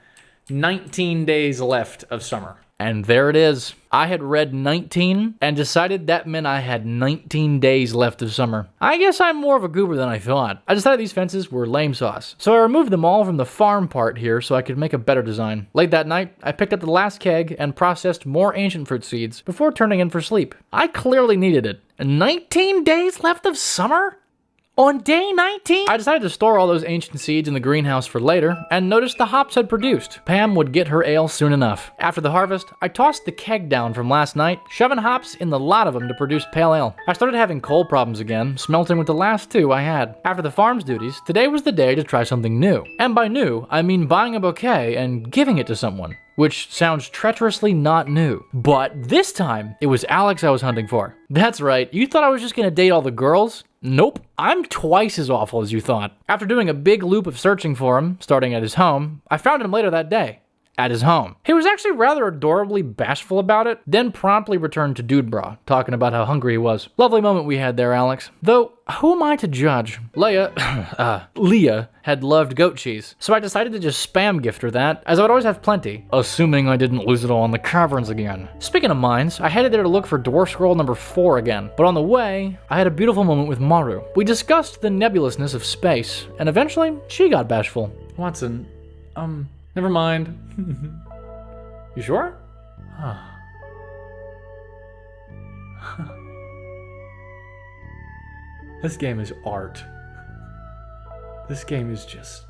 19 days left of summer. And there it is. I had read 19 and decided that meant I had 19 days left of summer. I guess I'm more of a goober than I thought. I decided these fences were lame sauce, so I removed them all from the farm part here so I could make a better design. Late that night, I picked up the last keg and processed more ancient fruit seeds before turning in for sleep. I clearly needed it. 19 days left of summer? On day 19? I decided to store all those ancient seeds in the greenhouse for later, and noticed the hops had produced. Pam would get her ale soon enough. After the harvest, I tossed the keg down from last night, shoving hops in the lot of them to produce pale ale. I started having coal problems again, smelting with the last 2 I had. After the farm's duties, today was the day to try something new. And by new, I mean buying a bouquet and giving it to someone. Which sounds treacherously not new. But this time, it was Alex I was hunting for. That's right, you thought I was just gonna date all the girls? Nope, I'm twice as awful as you thought. After doing a big loop of searching for him, starting at his home, I found him later that day. At his home. He was actually rather adorably bashful about it, then promptly returned to Dude Bra, talking about how hungry he was. Lovely moment we had there, Alex. Though, who am I to judge? Leah had loved goat cheese, so I decided to just spam gift her that, as I would always have plenty, assuming I didn't lose it all in the caverns again. Speaking of mines, I headed there to look for dwarf scroll number 4 again, but on the way, I had a beautiful moment with Maru. We discussed the nebulousness of space, and eventually, she got bashful. Watson, never mind. You sure? This game is art. This game is just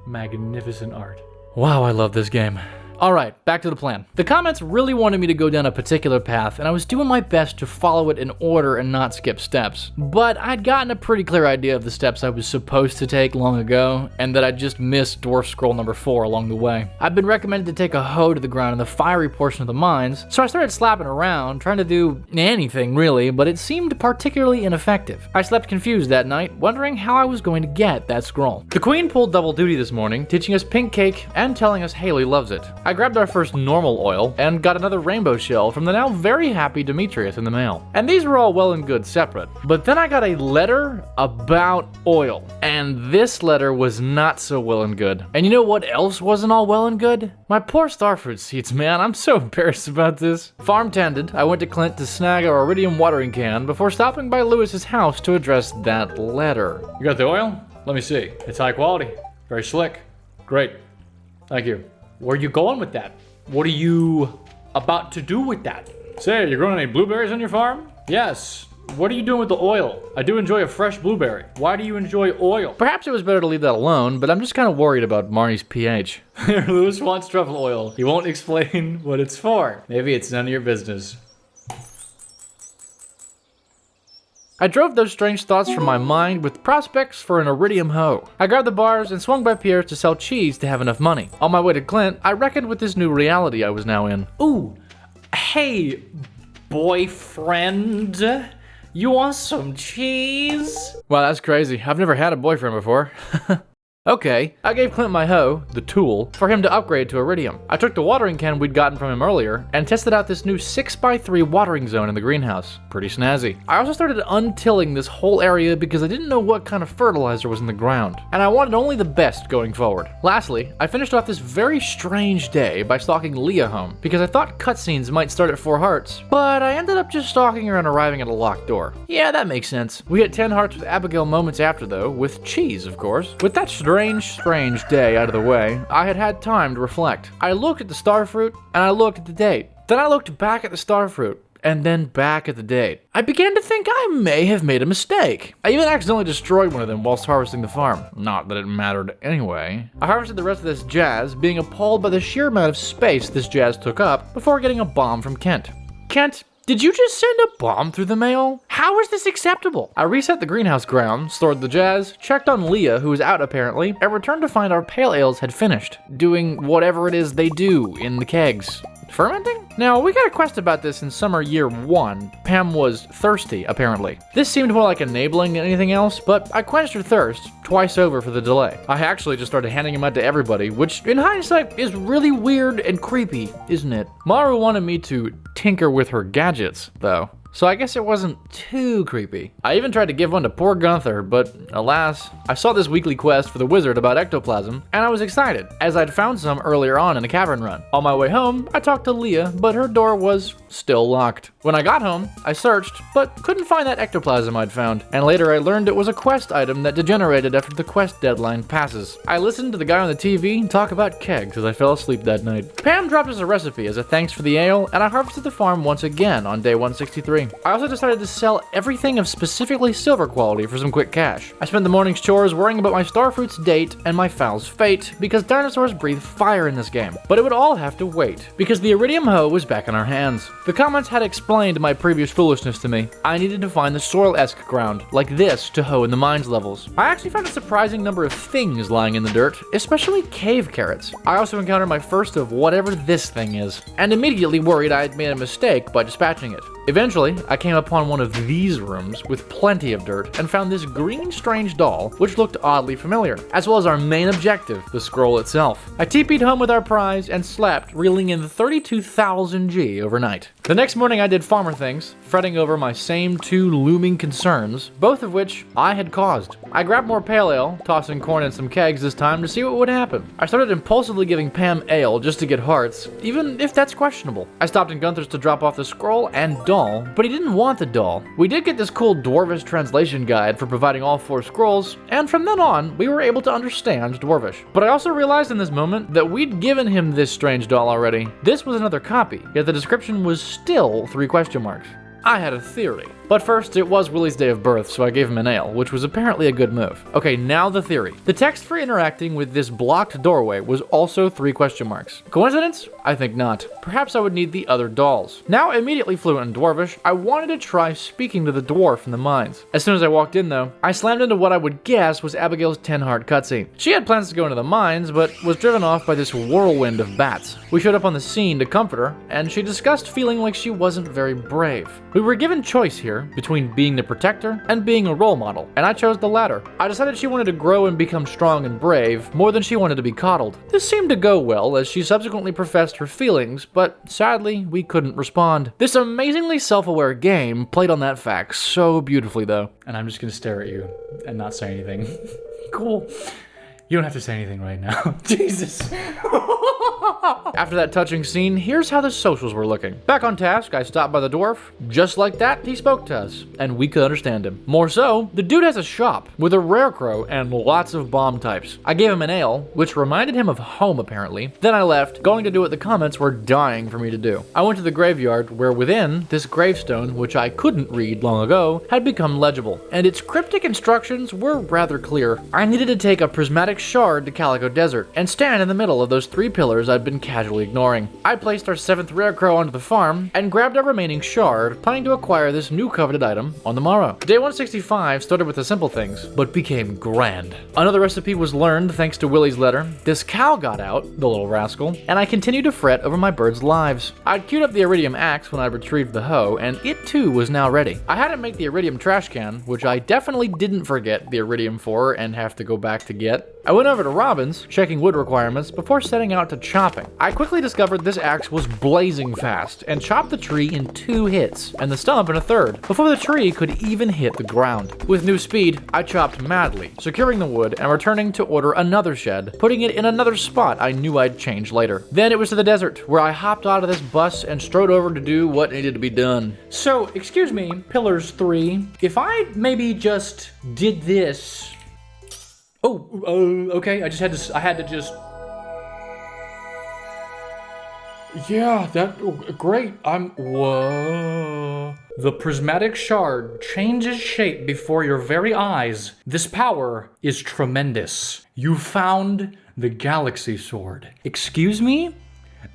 magnificent art. Wow, I love this game. Alright, back to the plan. The comments really wanted me to go down a particular path, and I was doing my best to follow it in order and not skip steps. But I'd gotten a pretty clear idea of the steps I was supposed to take long ago, and that I'd just missed dwarf scroll number 4 along the way. I'd been recommended to take a hoe to the ground in the fiery portion of the mines, so I started slapping around, trying to do anything really, but it seemed particularly ineffective. I slept confused that night, wondering how I was going to get that scroll. The queen pulled double duty this morning, teaching us pink cake and telling us Haley loves it. I grabbed our first normal oil and got another rainbow shell from the now very happy Demetrius in the mail. And these were all well and good separate. But then I got a letter about oil. And this letter was not so well and good. And you know what else wasn't all well and good? My poor starfruit seeds, man. I'm so embarrassed about this. Farm tended, I went to Clint to snag our iridium watering can before stopping by Lewis's house to address that letter. You got the oil? Let me see. It's high quality. Very slick. Great. Thank you. Where are you going with that? What are you about to do with that? Say, you're growing any blueberries on your farm? Yes. What are you doing with the oil? I do enjoy a fresh blueberry. Why do you enjoy oil? Perhaps it was better to leave that alone, but I'm just kind of worried about Marnie's pH. Lewis wants truffle oil. He won't explain what it's for. Maybe it's none of your business. I drove those strange thoughts from my mind with prospects for an iridium hoe. I grabbed the bars and swung by Pierre's to sell cheese to have enough money. On my way to Clint, I reckoned with this new reality I was now in. Ooh, hey, boyfriend. You want some cheese? Wow, that's crazy. I've never had a boyfriend before. Okay, I gave Clint my hoe, the tool, for him to upgrade to iridium. I took the watering can we'd gotten from him earlier and tested out this new 6x3 watering zone in the greenhouse. Pretty snazzy. I also started untilling this whole area because I didn't know what kind of fertilizer was in the ground, and I wanted only the best going forward. Lastly, I finished off this very strange day by stalking Leah home because I thought cutscenes might start at 4 hearts, but I ended up just stalking her and arriving at a locked door. Yeah, that makes sense. We hit 10 hearts with Abigail moments after though, with cheese of course. With that strange day out of the way, I had time to reflect. I looked at the starfruit, and I looked at the date. Then I looked back at the starfruit, and then back at the date. I began to think I may have made a mistake. I even accidentally destroyed one of them whilst harvesting the farm. Not that it mattered anyway. I harvested the rest of this jazz, being appalled by the sheer amount of space this jazz took up, before getting a bomb from Kent. Kent, did you just send a bomb through the mail? How is this acceptable? I reset the greenhouse ground, stored the jazz, checked on Leah, who was out apparently, and returned to find our pale ales had finished, doing whatever it is they do in the kegs. Fermenting? Now, we got a quest about this in summer year 1. Pam was thirsty, apparently. This seemed more like enabling than anything else, but I quenched her thirst twice over for the delay. I actually just started handing them out to everybody, which in hindsight is really weird and creepy, isn't it? Maru wanted me to tinker with her gadgets, though. So I guess it wasn't too creepy. I even tried to give one to poor Gunther, but alas, I saw this weekly quest for the wizard about ectoplasm, and I was excited, as I'd found some earlier on in a cavern run. On my way home, I talked to Leah, but her door was still locked. When I got home, I searched, but couldn't find that ectoplasm I'd found, and later I learned it was a quest item that degenerated after the quest deadline passes. I listened to the guy on the TV talk about kegs as I fell asleep that night. Pam dropped us a recipe as a thanks for the ale, and I harvested the farm once again on day 163. I also decided to sell everything of specifically silver quality for some quick cash. I spent the morning's chores worrying about my starfruit's date and my fowl's fate, because dinosaurs breathe fire in this game. But it would all have to wait, because the iridium hoe was back in our hands. The comments had explained my previous foolishness to me. I needed to find the soil-esque ground, like this, to hoe in the mines levels. I actually found a surprising number of things lying in the dirt, especially cave carrots. I also encountered my first of whatever this thing is, and immediately worried I had made a mistake by dispatching it. Eventually, I came upon one of these rooms with plenty of dirt and found this green strange doll, which looked oddly familiar, as well as our main objective, the scroll itself. I TP'd home with our prize and slept, reeling in 32,000 G overnight. The next morning I did farmer things, fretting over my same 2 looming concerns, both of which I had caused. I grabbed more pale ale, tossing corn in some kegs this time to see what would happen. I started impulsively giving Pam ale just to get hearts, even if that's questionable. I stopped in Gunther's to drop off the scroll and doll, but he didn't want the doll. We did get this cool Dwarvish translation guide for providing all 4 scrolls, and from then on, we were able to understand Dwarvish. But I also realized in this moment that we'd given him this strange doll already. This was another copy, yet the description was still 3 question marks. I had a theory. But first, it was Willie's day of birth, so I gave him an ale, which was apparently a good move. Okay, now the theory. The text for interacting with this blocked doorway was also 3 question marks. Coincidence? I think not. Perhaps I would need the other dolls. Now immediately fluent in Dwarvish, I wanted to try speaking to the dwarf in the mines. As soon as I walked in though, I slammed into what I would guess was Abigail's 10-heart cutscene. She had plans to go into the mines, but was driven off by this whirlwind of bats. We showed up on the scene to comfort her, and she discussed feeling like she wasn't very brave. We were given choice here between being the protector and being a role model, and I chose the latter. I decided she wanted to grow and become strong and brave more than she wanted to be coddled. This seemed to go well as she subsequently professed her feelings, but sadly, we couldn't respond. This amazingly self-aware game played on that fact so beautifully though. And I'm just gonna stare at you and not say anything. Cool. You don't have to say anything right now. Jesus. After that touching scene, here's how the socials were looking. Back on task, I stopped by the dwarf. Just like that, he spoke to us, and we could understand him. More so, the dude has a shop with a rare crow and lots of bomb types. I gave him an ale, which reminded him of home apparently. Then I left, going to do what the comments were dying for me to do. I went to the graveyard, where within, this gravestone, which I couldn't read long ago, had become legible, and its cryptic instructions were rather clear. I needed to take a prismatic shard to Calico Desert, and stand in the middle of those 3 pillars I'd been casually ignoring. I placed our 7th rare crow onto the farm, and grabbed our remaining shard, planning to acquire this new coveted item on the morrow. Day 165 started with the simple things, but became grand. Another recipe was learned thanks to Willie's letter. This cow got out, the little rascal, and I continued to fret over my birds' lives. I'd queued up the iridium axe when I retrieved the hoe, and it too was now ready. I had to make the iridium trash can, which I definitely didn't forget the iridium for and have to go back to get. I went over to Robin's, checking wood requirements before setting out to chopping. I quickly discovered this axe was blazing fast and chopped the tree in 2 hits, and the stump in a 3rd, before the tree could even hit the ground. With new speed, I chopped madly, securing the wood and returning to order another shed, putting it in another spot I knew I'd change later. Then it was to the desert, where I hopped out of this bus and strode over to do what needed to be done. So, excuse me, Pillars 3, if I maybe just did this... okay, I had to just... Yeah, great, whoa. The prismatic shard changes shape before your very eyes. This power is tremendous. You found the galaxy sword. Excuse me?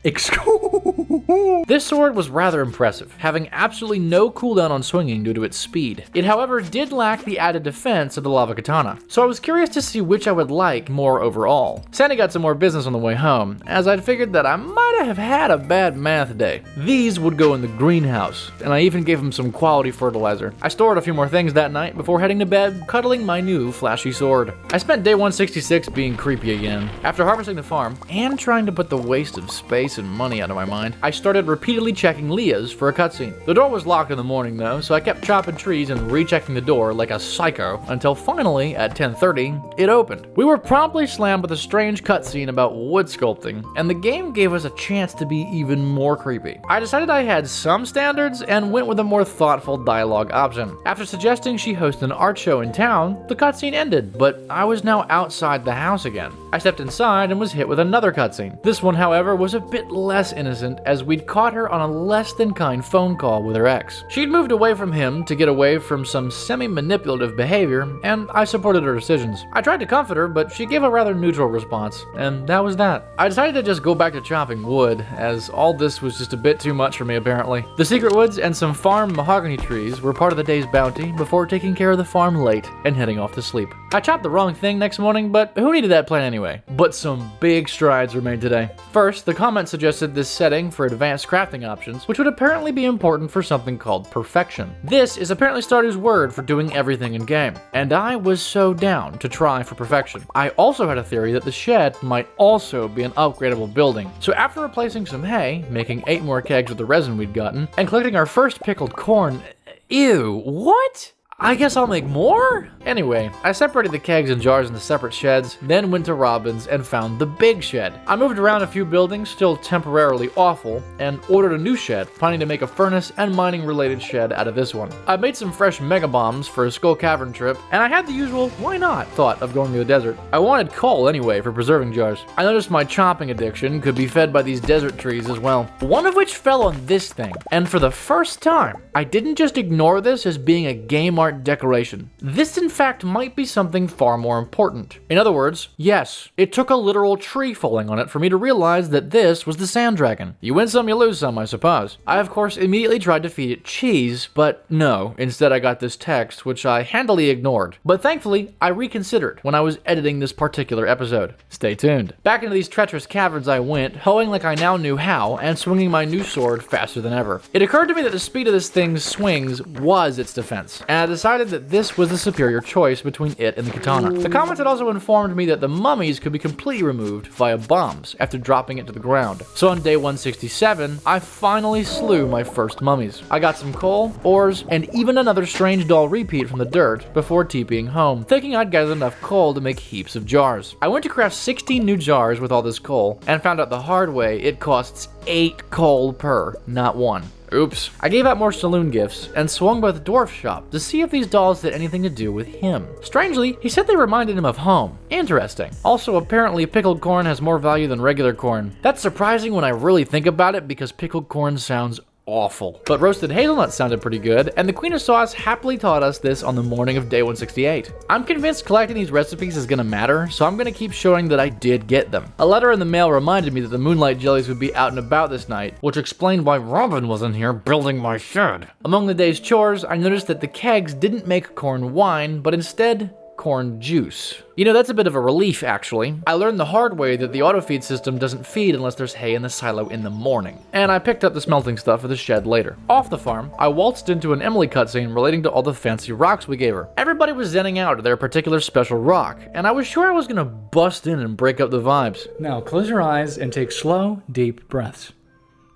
This sword was rather impressive, having absolutely no cooldown on swinging due to its speed. It however did lack the added defense of the lava katana, so I was curious to see which I would like more overall. Sandy got some more business on the way home, as I'd figured that I might have had a bad math day. These would go in the greenhouse, and I even gave him some quality fertilizer. I stored a few more things that night before heading to bed, cuddling my new flashy sword. I spent day 166 being creepy again. After harvesting the farm, and trying to put the waste of space and money out of my mind, I started repeatedly checking Leah's for a cutscene. The door was locked in the morning though, so I kept chopping trees and rechecking the door like a psycho until finally, at 10:30, it opened. We were promptly slammed with a strange cutscene about wood sculpting, and the game gave us a chance to be even more creepy. I decided I had some standards and went with a more thoughtful dialogue option. After suggesting she host an art show in town, the cutscene ended, but I was now outside the house again. I stepped inside and was hit with another cutscene. This one, however, was a bit less innocent, as we'd caught her on a less than kind phone call with her ex. She'd moved away from him to get away from some semi-manipulative behavior, and I supported her decisions. I tried to comfort her, but she gave a rather neutral response, and that was that. I decided to just go back to chopping wood, as all this was just a bit too much for me apparently. The secret woods and some farm mahogany trees were part of the day's bounty before taking care of the farm late and heading off to sleep. I chopped the wrong thing next morning, but who needed that plan anyway? But some big strides were made today. First, the comment suggested this setting for advanced crafting options, which would apparently be important for something called perfection. This is apparently Stardew's word for doing everything in game, and I was so down to try for perfection. I also had a theory that the shed might also be an upgradable building, so after replacing some hay, making 8 more kegs with the resin we'd gotten, and collecting our first pickled corn, ew, what? I guess I'll make more? Anyway, I separated the kegs and jars into separate sheds, then went to Robin's and found the big shed. I moved around a few buildings, still temporarily awful, and ordered a new shed, planning to make a furnace and mining related shed out of this one. I made some fresh mega bombs for a skull cavern trip, and I had the usual why not thought of going to the desert. I wanted coal anyway for preserving jars. I noticed my chopping addiction could be fed by these desert trees as well, one of which fell on this thing, and for the first time, I didn't just ignore this as being a game art decoration. This in fact might be something far more important. In other words, yes, it took a literal tree falling on it for me to realize that this was the sand dragon. You win some, you lose some, I suppose. I of course immediately tried to feed it cheese, but no, instead I got this text, which I handily ignored. But thankfully, I reconsidered when I was editing this particular episode. Stay tuned. Back into these treacherous caverns I went, hoeing like I now knew how, and swinging my new sword faster than ever. It occurred to me that the speed of this thing's swings was its defense, and I decided that this was the superior choice between it and the katana. The comments had also informed me that the mummies could be completely removed via bombs after dropping it to the ground. So on day 167, I finally slew my first mummies. I got some coal, ores, and even another strange doll repeat from the dirt before TPing home, thinking I'd gathered enough coal to make heaps of jars. I went to craft 16 new jars with all this coal, and found out the hard way it costs 8 coal per, not 1. Oops. I gave out more saloon gifts and swung by the dwarf shop to see if these dolls had anything to do with him. Strangely, he said they reminded him of home. Interesting. Also, apparently pickled corn has more value than regular corn. That's surprising when I really think about it because pickled corn sounds awful. But roasted hazelnuts sounded pretty good, and the Queen of Sauce happily taught us this on the morning of day 168. I'm convinced collecting these recipes is gonna matter, so I'm gonna keep showing that I did get them. A letter in the mail reminded me that the moonlight jellies would be out and about this night, which explained why Robin wasn't here building my shed. Among the day's chores, I noticed that the kegs didn't make corn wine, but instead corn juice. You know, that's a bit of a relief, actually. I learned the hard way that the autofeed system doesn't feed unless there's hay in the silo in the morning. And I picked up the smelting stuff for the shed later. Off the farm, I waltzed into an Emily cutscene relating to all the fancy rocks we gave her. Everybody was zenning out to their particular special rock, and I was sure I was gonna bust in and break up the vibes. Now close your eyes and take slow, deep breaths.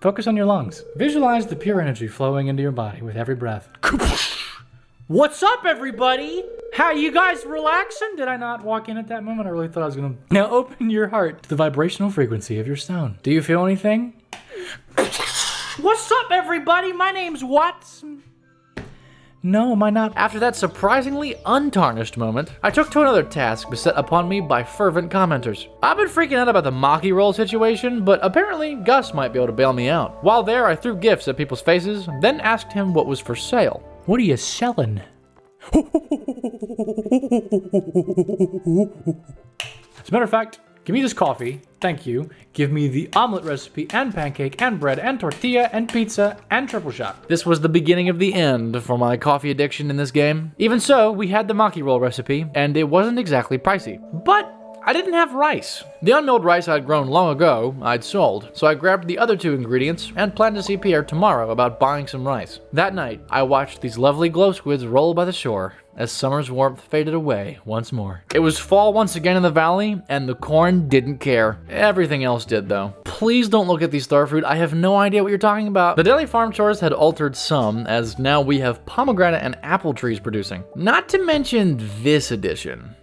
Focus on your lungs. Visualize the pure energy flowing into your body with every breath. What's up, everybody? How you guys relaxing? Did I not walk in at that moment? I really thought I was gonna... Now open your heart to the vibrational frequency of your stone. Do you feel anything? What's up, everybody? My name's Watson. No, am I not? After that surprisingly untarnished moment, I took to another task beset upon me by fervent commenters. I've been freaking out about the Maki roll situation, but apparently Gus might be able to bail me out. While there, I threw gifts at people's faces, then asked him what was for sale. What are you selling? As a matter of fact, give me this coffee, thank you. Give me the omelet recipe and pancake and bread and tortilla and pizza and triple shot. This was the beginning of the end for my coffee addiction in this game. Even so, we had the Maki roll recipe, and it wasn't exactly pricey. But I didn't have rice. The unmilled rice I'd grown long ago, I'd sold, so I grabbed the other 2 ingredients and planned to see Pierre tomorrow about buying some rice. That night, I watched these lovely glow squids roll by the shore as summer's warmth faded away once more. It was fall once again in the valley, and the corn didn't care. Everything else did, though. Please don't look at these starfruit. I have no idea what you're talking about. The daily farm chores had altered some, as now we have pomegranate and apple trees producing. Not to mention this addition.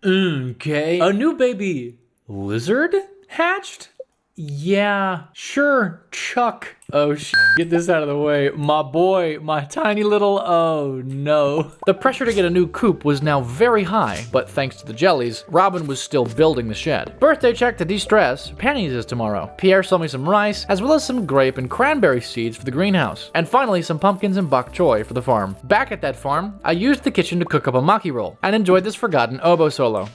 Okay. A new baby lizard hatched? Yeah, sure, Chuck. Oh, get this out of the way. My boy, my tiny little, oh no. The pressure to get a new coop was now very high, but thanks to the jellies, Robin was still building the shed. Birthday check to de-stress, Penny's is tomorrow. Pierre sold me some rice, as well as some grape and cranberry seeds for the greenhouse. And finally, some pumpkins and bok choy for the farm. Back at that farm, I used the kitchen to cook up a Maki roll, and enjoyed this forgotten oboe solo.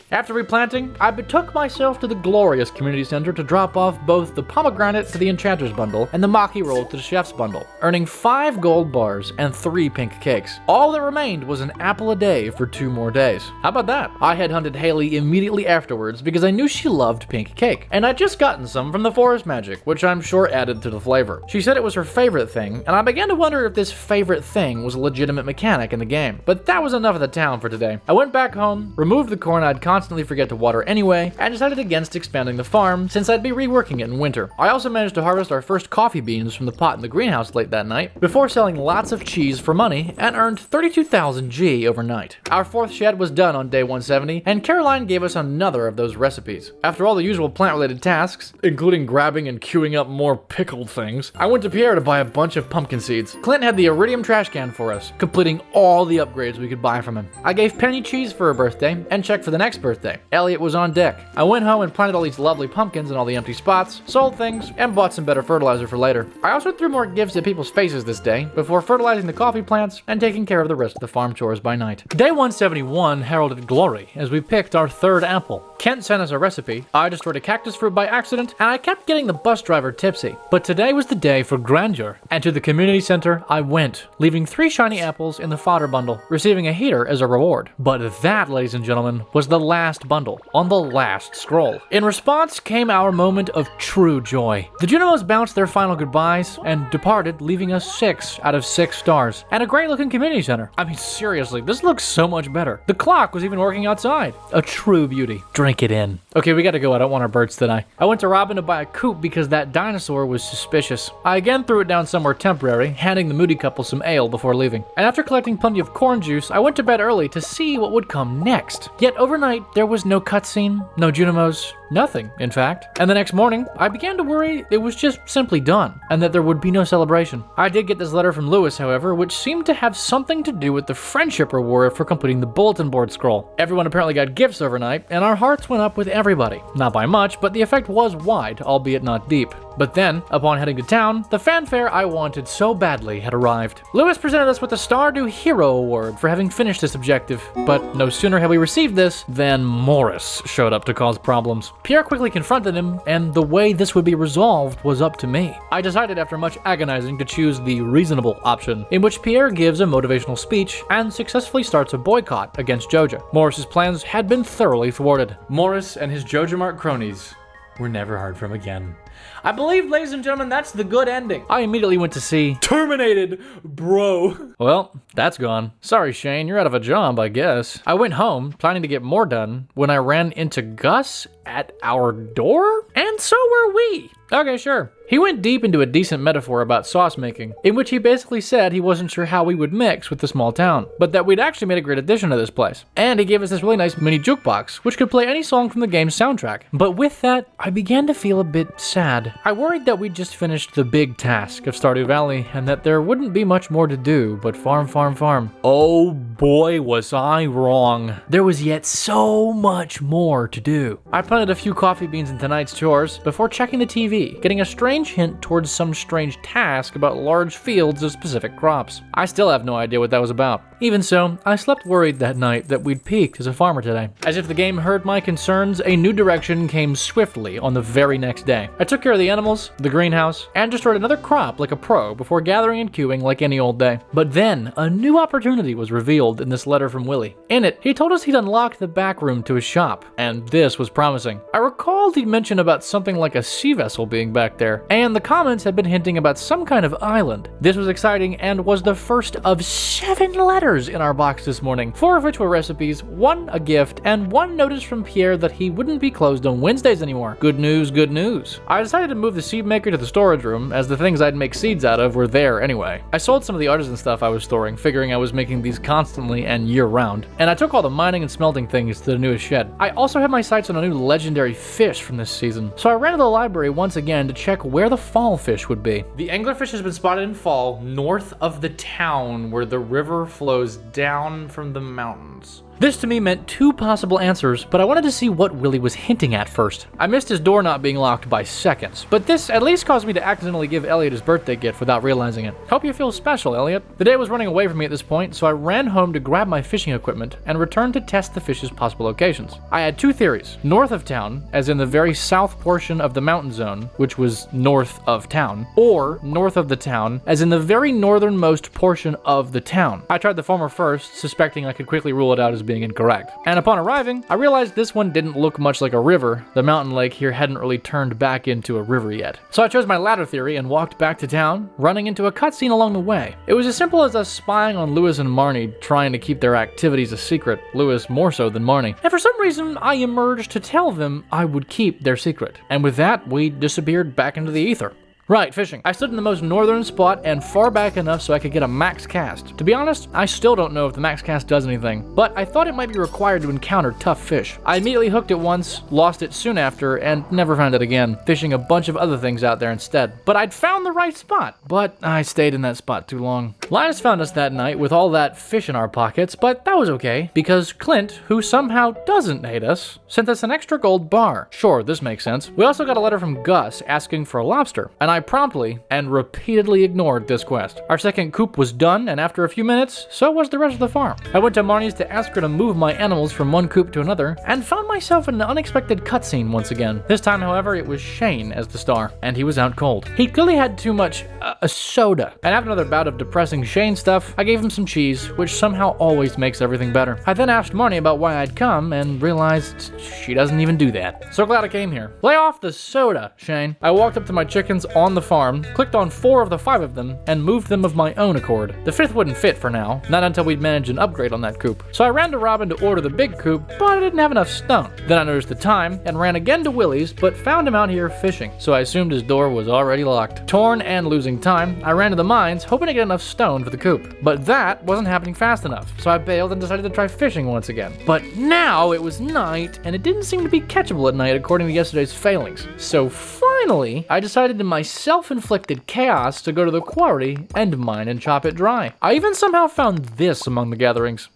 After replanting, I betook myself to the glorious community center to drop off both the pomegranate to the enchanter's bundle and the Maki roll to the chef's bundle, earning 5 gold bars and 3 pink cakes. All that remained was an apple a day for 2 more days. How about that? I headhunted Haley immediately afterwards because I knew she loved pink cake, and I'd just gotten some from the forest magic, which I'm sure added to the flavor. She said it was her favorite thing, and I began to wonder if this favorite thing was a legitimate mechanic in the game. But that was enough of the town for today. I went back home, removed the corn I'd constantly forget to water anyway, and decided against expanding the farm since I'd be reworking it in winter. I also managed to harvest our first coffee beans from the pot in the greenhouse late that night, before selling lots of cheese for money, and earned 32,000 G overnight. Our fourth shed was done on day 170, and Caroline gave us another of those recipes. After all the usual plant-related tasks, including grabbing and queuing up more pickled things, I went to Pierre to buy a bunch of pumpkin seeds. Clint had the iridium trash can for us, completing all the upgrades we could buy from him. I gave Penny cheese for her birthday, and checked for the next birthday. Elliot was on deck. I went home and planted all these lovely pumpkins in all the empty spots, sold things, and bought some better fertilizer for later. I also threw more gifts at people's faces this day, before fertilizing the coffee plants and taking care of the rest of the farm chores by night. Day 171 heralded glory as we picked our third apple. Kent sent us a recipe, I destroyed a cactus fruit by accident, and I kept getting the bus driver tipsy. But today was the day for grandeur, and to the community center I went, leaving 3 shiny apples in the fodder bundle, receiving a heater as a reward. But that, ladies and gentlemen, was the last bundle, on the last scroll. In response came our moment of true joy. The Junimos bounced their final goodbyes and departed, leaving us 6 out of 6 stars, and a great looking community center. I mean, seriously, this looks so much better. The clock was even working outside. A true beauty. Drink it in. Okay, we gotta go. I don't want our birds today. I went to Robin to buy a coop because that dinosaur was suspicious. I again threw it down somewhere temporary, handing the moody couple some ale before leaving. And after collecting plenty of corn juice, I went to bed early to see what would come next. Yet overnight, there was no cutscene, no Junimos, nothing, in fact. And the next morning, I began to worry it was just simply done, and that there would be no celebration. I did get this letter from Lewis, however, which seemed to have something to do with the friendship reward for completing the bulletin board scroll. Everyone apparently got gifts overnight, and our hearts went up with everybody. Not by much, but the effect was wide, albeit not deep. But then, upon heading to town, the fanfare I wanted so badly had arrived. Lewis presented us with the Stardew Hero Award for having finished this objective, but no sooner had we received this than Morris showed up to cause problems. Pierre quickly confronted him, and the way this would be resolved was up to me. I decided after much agonizing to choose the reasonable option, in which Pierre gives a motivational speech and successfully starts a boycott against Joja. Morris's plans had been thoroughly thwarted. Morris and his Joja Mart cronies were never heard from again. I believe, ladies and gentlemen, that's the good ending. I immediately went to see Terminated, bro. Well, that's gone. Sorry, Shane, you're out of a job, I guess. I went home, planning to get more done, when I ran into Gus at our door? And so were we. Okay, sure. He went deep into a decent metaphor about sauce making, in which he basically said he wasn't sure how we would mix with the small town, but that we'd actually made a great addition to this place. And he gave us this really nice mini jukebox, which could play any song from the game's soundtrack. But with that, I began to feel a bit sad. I worried that we'd just finished the big task of Stardew Valley, and that there wouldn't be much more to do but farm, farm, farm. Oh boy, was I wrong. There was yet so much more to do. I planted a few coffee beans in tonight's chores before checking the TV, getting a strange hint towards some strange task about large fields of specific crops. I still have no idea what that was about. Even so, I slept worried that night that we'd peaked as a farmer today. As if the game heard my concerns, a new direction came swiftly on the very next day. I took care of the animals, the greenhouse, and destroyed another crop like a pro before gathering and queuing like any old day. But then, a new opportunity was revealed in this letter from Willie. In it, he told us he'd unlocked the back room to his shop, and this was promising. I recalled he'd mentioned about something like a sea vessel being back there, and the comments had been hinting about some kind of island. This was exciting and was the first of 7 letters in our box this morning, 4 of which were recipes, 1 a gift, and 1 notice from Pierre that he wouldn't be closed on Wednesdays anymore. Good news, good news. I decided to move the seed maker to the storage room, as the things I'd make seeds out of were there anyway. I sold some of the artisan stuff I was storing, figuring I was making these constantly and year-round, and I took all the mining and smelting things to the newest shed. I also had my sights on a new legendary fish from this season, so I ran to the library once again to check where the fall fish would be. The anglerfish has been spotted in fall north of the town where the river flows down from the mountains. This to me meant 2 possible answers, but I wanted to see what Willie was hinting at first. I missed his door not being locked by seconds, but this at least caused me to accidentally give Elliot his birthday gift without realizing it. Hope you feel special, Elliot. The day was running away from me at this point, so I ran home to grab my fishing equipment and returned to test the fish's possible locations. I had 2 theories. North of town, as in the very south portion of the mountain zone, which was north of town, or north of the town, as in the very northernmost portion of the town. I tried the former first, suspecting I could quickly rule it out as being incorrect. And upon arriving, I realized this one didn't look much like a river. The mountain lake here hadn't really turned back into a river yet. So I chose my latter theory and walked back to town, running into a cutscene along the way. It was as simple as us spying on Lewis and Marnie, trying to keep their activities a secret, Lewis more so than Marnie. And for some reason, I emerged to tell them I would keep their secret. And with that, we disappeared back into the ether. Right, fishing. I stood in the most northern spot and far back enough so I could get a max cast. To be honest, I still don't know if the max cast does anything, but I thought it might be required to encounter tough fish. I immediately hooked it once, lost it soon after, and never found it again, fishing a bunch of other things out there instead. But I'd found the right spot, but I stayed in that spot too long. Linus found us that night with all that fish in our pockets, but that was okay, because Clint, who somehow doesn't hate us, sent us an extra gold bar. Sure, this makes sense. We also got a letter from Gus asking for a lobster, and I promptly and repeatedly ignored this quest. Our second coop was done, and after a few minutes, so was the rest of the farm. I went to Marnie's to ask her to move my animals from one coop to another, and found myself in an unexpected cutscene once again. This time, however, it was Shane as the star, and he was out cold. He clearly had too much soda. And after another bout of depressing Shane stuff, I gave him some cheese, which somehow always makes everything better. I then asked Marnie about why I'd come, and realized she doesn't even do that. So glad I came here. Lay off the soda, Shane. I walked up to my chickens on the farm, clicked on 4 of the 5 of them, and moved them of my own accord. The 5th wouldn't fit for now, not until we'd managed an upgrade on that coop. So I ran to Robin to order the big coop, but I didn't have enough stone. Then I noticed the time, and ran again to Willie's, but found him out here fishing, so I assumed his door was already locked. Torn and losing time, I ran to the mines, hoping to get enough stone for the coop. But that wasn't happening fast enough, so I bailed and decided to try fishing once again. But now it was night, and it didn't seem to be catchable at night according to yesterday's failings. So finally, I decided in my self-inflicted chaos to go to the quarry and mine and chop it dry. I even somehow found this among the gatherings.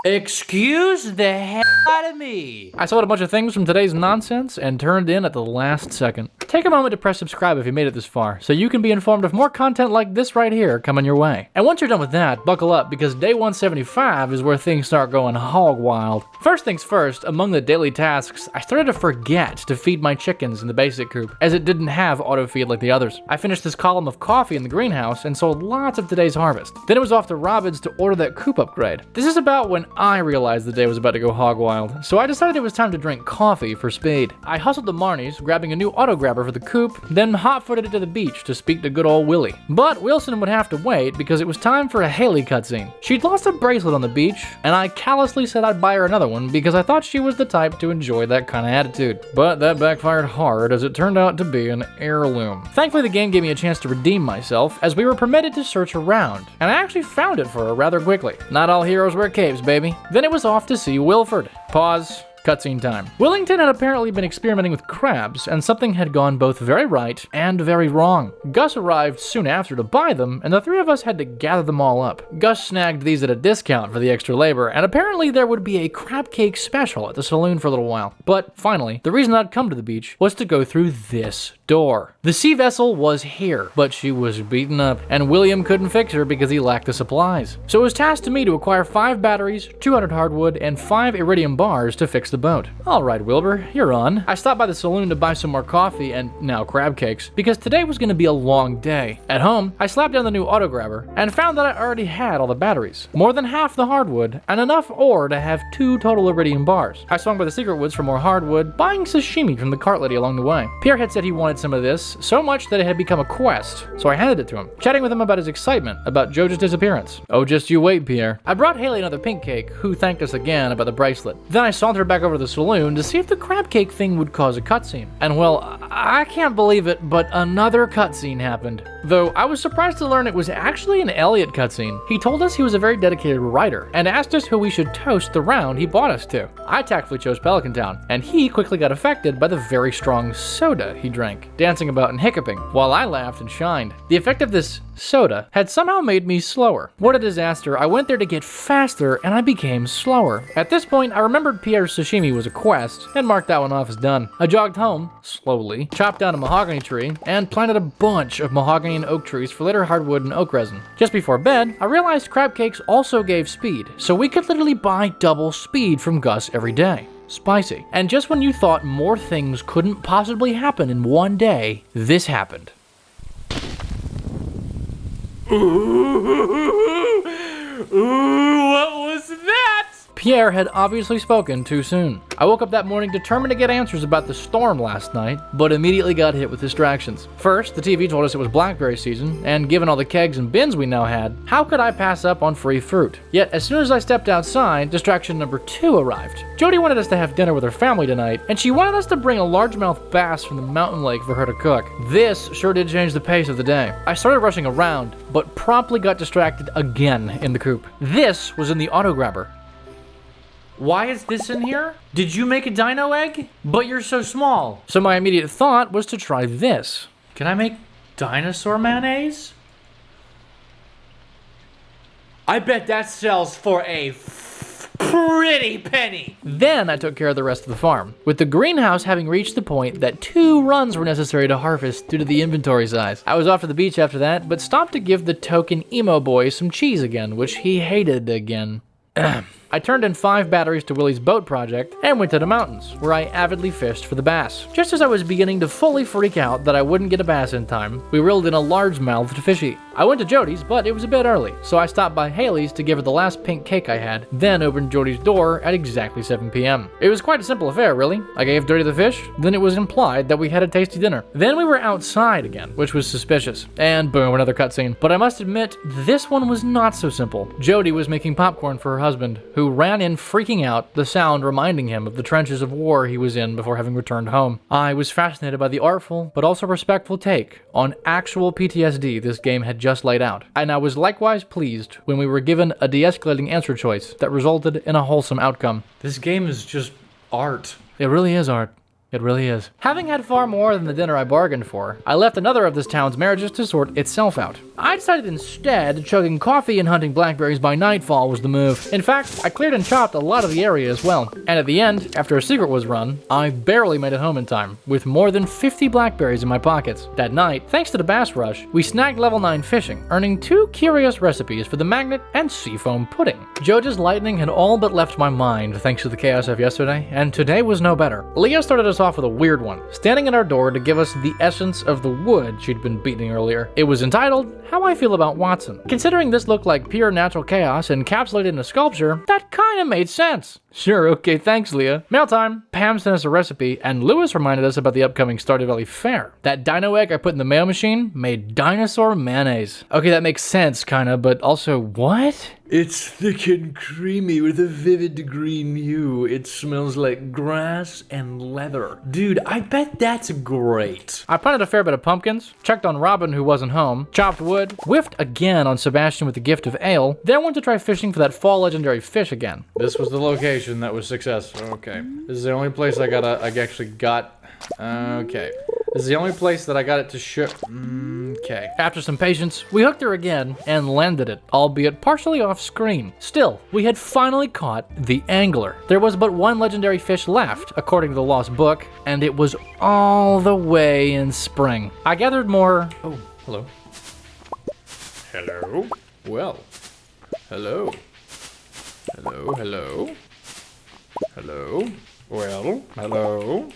Excuse the hell out of me. I sold a bunch of things from today's nonsense and turned in at the last second. Take a moment to press subscribe if you made it this far, so you can be informed of more content like this right here coming your way. And once you're done with that, buckle up, because day 175 is where things start going hog wild. First things first, among the daily tasks, I started to forget to feed my chickens in the basic coop, as it didn't have auto feed like the others. I finished this column of coffee in the greenhouse and sold lots of today's harvest. Then it was off to Robin's to order that coop upgrade. This is about when I realized the day was about to go hog wild, so I decided it was time to drink coffee for speed. I hustled to Marnie's, grabbing a new auto grabber for the coop, then hot-footed it to the beach to speak to good old Willie. But Wilson would have to wait because it was time for a Haley cutscene. She'd lost a bracelet on the beach, and I callously said I'd buy her another one because I thought she was the type to enjoy that kind of attitude. But that backfired hard, as it turned out to be an heirloom. Thankfully, the game gave me a chance to redeem myself, as we were permitted to search around, and I actually found it for her rather quickly. Not all heroes wear capes, baby. Then it was off to see Wilford. Pause. Cutscene time. Willington had apparently been experimenting with crabs, and something had gone both very right and very wrong. Gus arrived soon after to buy them, and the 3 of us had to gather them all up. Gus snagged these at a discount for the extra labor, and apparently there would be a crab cake special at the saloon for a little while. But finally, the reason I'd come to the beach was to go through this door. The sea vessel was here, but she was beaten up, and William couldn't fix her because he lacked the supplies. So it was tasked to me to acquire 5 batteries, 200 hardwood, and 5 iridium bars to fix the boat. Alright, Wilbur, you're on. I stopped by the saloon to buy some more coffee and now crab cakes, because today was going to be a long day. At home, I slapped down the new auto grabber and found that I already had all the batteries, more than half the hardwood, and enough ore to have 2 total iridium bars. I swung by the secret woods for more hardwood, buying sashimi from the cart lady along the way. Pierre had said he wanted some of this, so much that it had become a quest, so I handed it to him, chatting with him about his excitement about Joja's disappearance. Oh, just you wait, Pierre. I brought Haley another pink cake, who thanked us again about the bracelet. Then I sauntered back over to the saloon to see if the crab cake thing would cause a cutscene. And well, I can't believe it, but another cutscene happened. Though I was surprised to learn it was actually an Elliot cutscene. He told us he was a very dedicated writer, and asked us who we should toast the round he bought us to. I tactfully chose Pelican Town, and he quickly got affected by the very strong soda he drank, dancing about and hiccuping, while I laughed and shined. The effect of this soda had somehow made me slower. What a disaster. I went there to get faster, and I became slower. At this point, I remembered Pierre's sashimi was a quest, and marked that one off as done. I jogged home, slowly, chopped down a mahogany tree, and planted a bunch of mahogany and oak trees for later hardwood and oak resin. Just before bed, I realized crab cakes also gave speed, so we could literally buy double speed from Gus every day. Spicy. And just when you thought more things couldn't possibly happen in one day, this happened. Ooh, what was that? Pierre had obviously spoken too soon. I woke up that morning determined to get answers about the storm last night, but immediately got hit with distractions. First, the TV told us it was blackberry season, and given all the kegs and bins we now had, how could I pass up on free fruit? Yet, as soon as I stepped outside, distraction number 2 arrived. Jody wanted us to have dinner with her family tonight, and she wanted us to bring a largemouth bass from the mountain lake for her to cook. This sure did change the pace of the day. I started rushing around, but promptly got distracted again in the coop. This was in the auto grabber. Why is this in here? Did you make a dino egg? But you're so small. So my immediate thought was to try this. Can I make dinosaur mayonnaise? I bet that sells for a pretty penny. Then I took care of the rest of the farm, with the greenhouse having reached the point that 2 runs were necessary to harvest due to the inventory size. I was off to the beach after that, but stopped to give the token emo boy some cheese again, which he hated again. I turned in 5 batteries to Willie's boat project and went to the mountains, where I avidly fished for the bass. Just as I was beginning to fully freak out that I wouldn't get a bass in time, we reeled in a largemouth fishy. I went to Jody's, but it was a bit early, so I stopped by Haley's to give her the last pink cake I had, then opened Jody's door at exactly 7 p.m. It was quite a simple affair, really. I gave Jody the fish, then it was implied that we had a tasty dinner. Then we were outside again, which was suspicious. And boom, another cutscene. But I must admit, this one was not so simple. Jody was making popcorn for her husband, who ran in freaking out, the sound reminding him of the trenches of war he was in before having returned home. I was fascinated by the artful, but also respectful take on actual PTSD this game had just laid out, and I was likewise pleased when we were given a de-escalating answer choice that resulted in a wholesome outcome. This game is just art. It really is art. It really is. Having had far more than the dinner I bargained for, I left another of this town's marriages to sort itself out. I decided instead chugging coffee and hunting blackberries by nightfall was the move. In fact, I cleared and chopped a lot of the area as well. And at the end, after a secret was run, I barely made it home in time, with more than 50 blackberries in my pockets. That night, thanks to the bass rush, we snagged level 9 fishing, earning 2 curious recipes for the magnet and seafoam pudding. Joja's lightning had all but left my mind thanks to the chaos of yesterday, and today was no better. Leah started us off with a weird one, standing at our door to give us the essence of the wood she'd been beating earlier. It was entitled, How I Feel About Watson. Considering this looked like pure natural chaos encapsulated in a sculpture, that kinda made sense. Sure, okay, thanks, Leah. Mail time. Pam sent us a recipe, and Lewis reminded us about the upcoming Stardew Valley Fair. That dino egg I put in the mail machine made dinosaur mayonnaise. Okay, that makes sense, kinda, but also, what? It's thick and creamy with a vivid green hue. It smells like grass and leather. Dude, I bet that's great. I planted a fair bit of pumpkins, checked on Robin who wasn't home, chopped wood, whiffed again on Sebastian with the gift of ale, then went to try fishing for that fall legendary fish again. This was the location that was successful. Okay. This is the only place I actually got. Okay. This is the only place that I got it to ship. Okay. After some patience, we hooked her again and landed it, albeit partially off screen. Still, we had finally caught the angler. There was but one legendary fish left, according to the lost book, and it was all the way in spring. I gathered more... Oh, hello. Hello? Well. Hello. Hello, hello. Hello. Well, hello.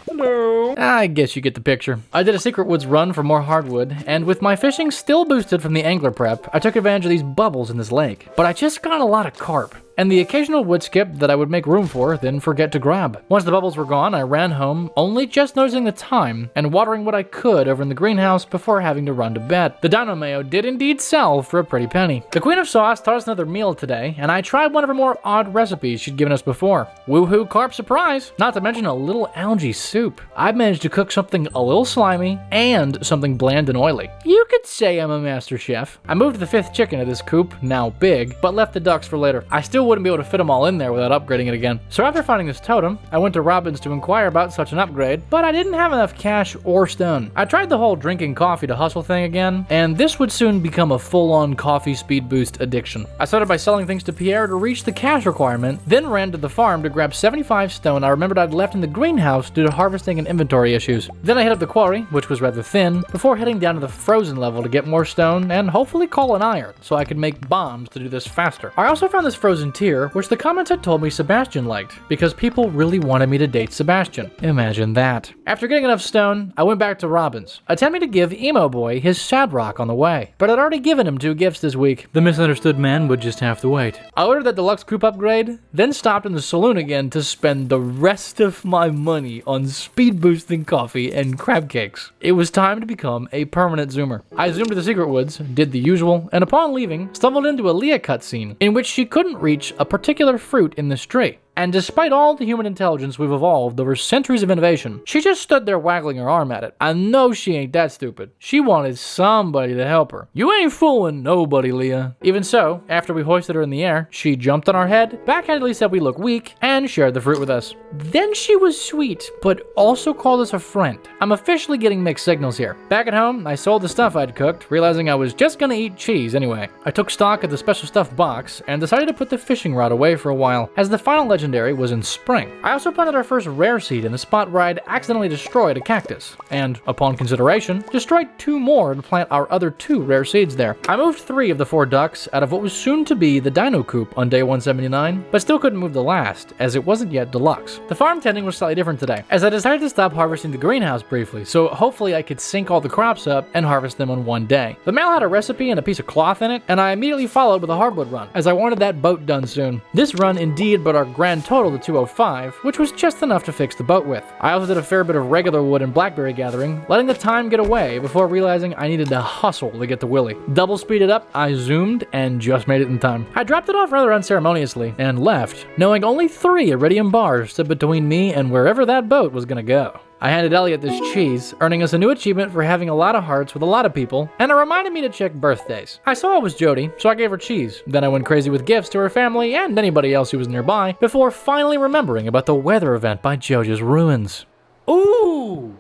Hello. I guess you get the picture. I did a Secret Woods run for more hardwood, and with my fishing still boosted from the angler prep, I took advantage of these bubbles in this lake. But I just got a lot of carp, and the occasional wood skip that I would make room for, then forget to grab. Once the bubbles were gone, I ran home, only just noticing the time, and watering what I could over in the greenhouse before having to run to bed. The dino mayo did indeed sell for a pretty penny. The Queen of Sauce taught us another meal today, and I tried one of her more odd recipes she'd given us before. Woohoo carp surprise! Not to mention a little algae soup. I managed to cook something a little slimy, and something bland and oily. You could say I'm a master chef. I moved the 5th chicken to this coop, now big, but left the ducks for later. I still wouldn't be able to fit them all in there without upgrading it again. So after finding this totem, I went to Robin's to inquire about such an upgrade, but I didn't have enough cash or stone. I tried the whole drinking coffee to hustle thing again, and this would soon become a full-on coffee speed boost addiction. I started by selling things to Pierre to reach the cash requirement, then ran to the farm to grab 75 stone I remembered I'd left in the greenhouse due to harvesting and inventory issues. Then I hit up the quarry, which was rather thin, before heading down to the frozen level to get more stone and hopefully coal and iron, so I could make bombs to do this faster. I also found this frozen tier, which the comments had told me Sebastian liked, because people really wanted me to date Sebastian. Imagine that. After getting enough stone, I went back to Robin's, attempting to give Emo Boy his sad rock on the way. But I'd already given him 2 gifts this week. The misunderstood man would just have to wait. I ordered that deluxe coupe upgrade, then stopped in the saloon again to spend the rest of my money on speed boosting coffee and crab cakes. It was time to become a permanent zoomer. I zoomed to the secret woods, did the usual, and upon leaving, stumbled into a Leah cutscene in which she couldn't reach a particular fruit in this tree. And despite all the human intelligence we've evolved over centuries of innovation, she just stood there waggling her arm at it. I know she ain't that stupid. She wanted somebody to help her. You ain't fooling nobody, Leah. Even so, after we hoisted her in the air, she jumped on our head, backhandedly said we look weak, and shared the fruit with us. Then she was sweet, but also called us a friend. I'm officially getting mixed signals here. Back at home, I sold the stuff I'd cooked, realizing I was just gonna eat cheese anyway. I took stock of the special stuff box, and decided to put the fishing rod away for a while, as the final legendary was in spring. I also planted our first rare seed in the spot where I'd accidentally destroyed a cactus, and upon consideration, destroyed 2 more to plant our other 2 rare seeds there. I moved 3 of the 4 ducks out of what was soon to be the dino coop on day 179, but still couldn't move the last, as it wasn't yet deluxe. The farm tending was slightly different today, as I decided to stop harvesting the greenhouse briefly, so hopefully I could sync all the crops up and harvest them on one day. The mail had a recipe and a piece of cloth in it, and I immediately followed with a hardwood run, as I wanted that boat done soon. This run indeed brought our grand total to 205, which was just enough to fix the boat with. I also did a fair bit of regular wood and blackberry gathering, letting the time get away before realizing I needed to hustle to get to Willy. Double speeded up, I zoomed, and just made it in time. I dropped it off rather unceremoniously, and left, knowing only 3 iridium bars stood between me and wherever that boat was gonna go. I handed Elliot this cheese, earning us a new achievement for having a lot of hearts with a lot of people, and it reminded me to check birthdays. I saw it was Jody, so I gave her cheese. Then I went crazy with gifts to her family and anybody else who was nearby, before finally remembering about the weather event by Joja's ruins. Ooh!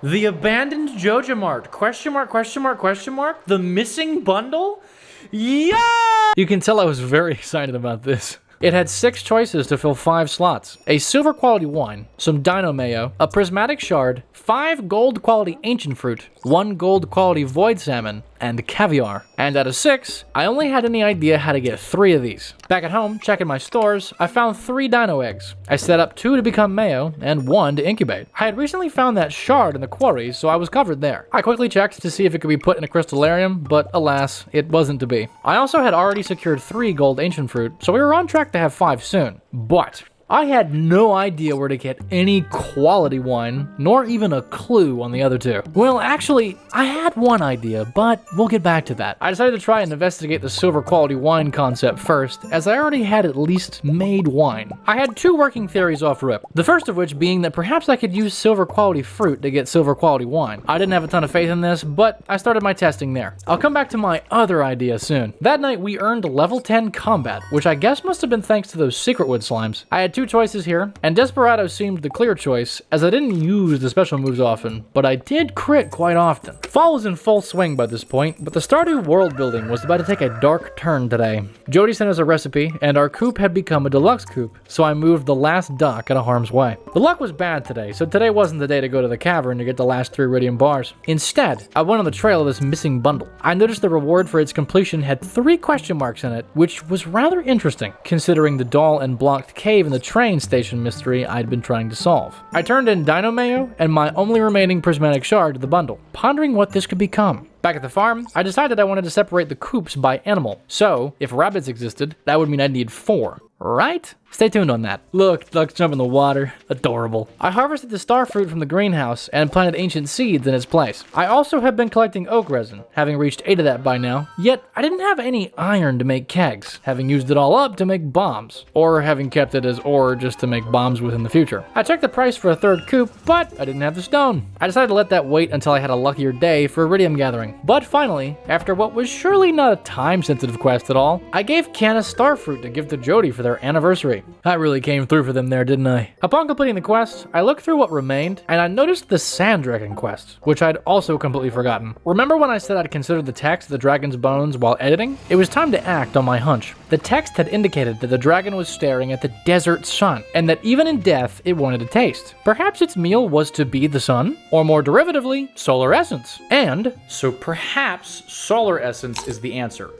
The abandoned Joja Mart, question mark, question mark, question mark? The missing bundle? Yeah! You can tell I was very excited about this. It had 6 choices to fill 5 slots. A silver quality wine, some dino mayo, a prismatic shard, 5 gold quality ancient fruit, 1 gold quality void salmon, and caviar. And out of 6, I only had any idea how to get 3 of these. Back at home, checking my stores, I found 3 dino eggs. I set up 2 to become mayo and 1 to incubate. I had recently found that shard in the quarry, so I was covered there. I quickly checked to see if it could be put in a crystallarium, but alas, it wasn't to be. I also had already secured 3 gold ancient fruit, so we were on track to have 5 soon. But I had no idea where to get any quality wine, nor even a clue on the other 2. Well, actually, I had one idea, but we'll get back to that. I decided to try and investigate the silver quality wine concept first, as I already had at least made wine. I had 2 working theories off rip, the first of which being that perhaps I could use silver quality fruit to get silver quality wine. I didn't have a ton of faith in this, but I started my testing there. I'll come back to my other idea soon. That night, we earned level 10 combat, which I guess must have been thanks to those secret wood slimes. I had 2 choices here, and Desperado seemed the clear choice, as I didn't use the special moves often, but I did crit quite often. Fall was in full swing by this point, but the Stardew world building was about to take a dark turn today. Jody sent us a recipe, and our coop had become a deluxe coop, so I moved the last duck out of harm's way. The luck was bad today, so today wasn't the day to go to the cavern to get the last 3 iridium bars. Instead, I went on the trail of this missing bundle. I noticed the reward for its completion had 3 question marks in it, which was rather interesting, considering the doll and blocked cave in the train station mystery I'd been trying to solve. I turned in dino mayo and my only remaining prismatic shard to the bundle, pondering what this could become. Back at the farm, I decided I wanted to separate the coops by animal. So, if rabbits existed, that would mean I'd need 4. Right? Stay tuned on that. Look, ducks jump in the water. Adorable. I harvested the star fruit from the greenhouse and planted ancient seeds in its place. I also have been collecting oak resin, having reached 8 of that by now, yet I didn't have any iron to make kegs, having used it all up to make bombs, or having kept it as ore just to make bombs with in the future. I checked the price for a 3rd coop, but I didn't have the stone. I decided to let that wait until I had a luckier day for iridium gathering. But finally, after what was surely not a time-sensitive quest at all, I gave Ken a star fruit to give to Jody for their anniversary. I really came through for them there, didn't I? Upon completing the quest, I looked through what remained, and I noticed the Sand Dragon quest, which I'd also completely forgotten. Remember when I said I'd considered the text of the dragon's bones while editing? It was time to act on my hunch. The text had indicated that the dragon was staring at the desert sun, and that even in death, it wanted a taste. Perhaps its meal was to be the sun, or more derivatively, solar essence. And So perhaps solar essence is the answer.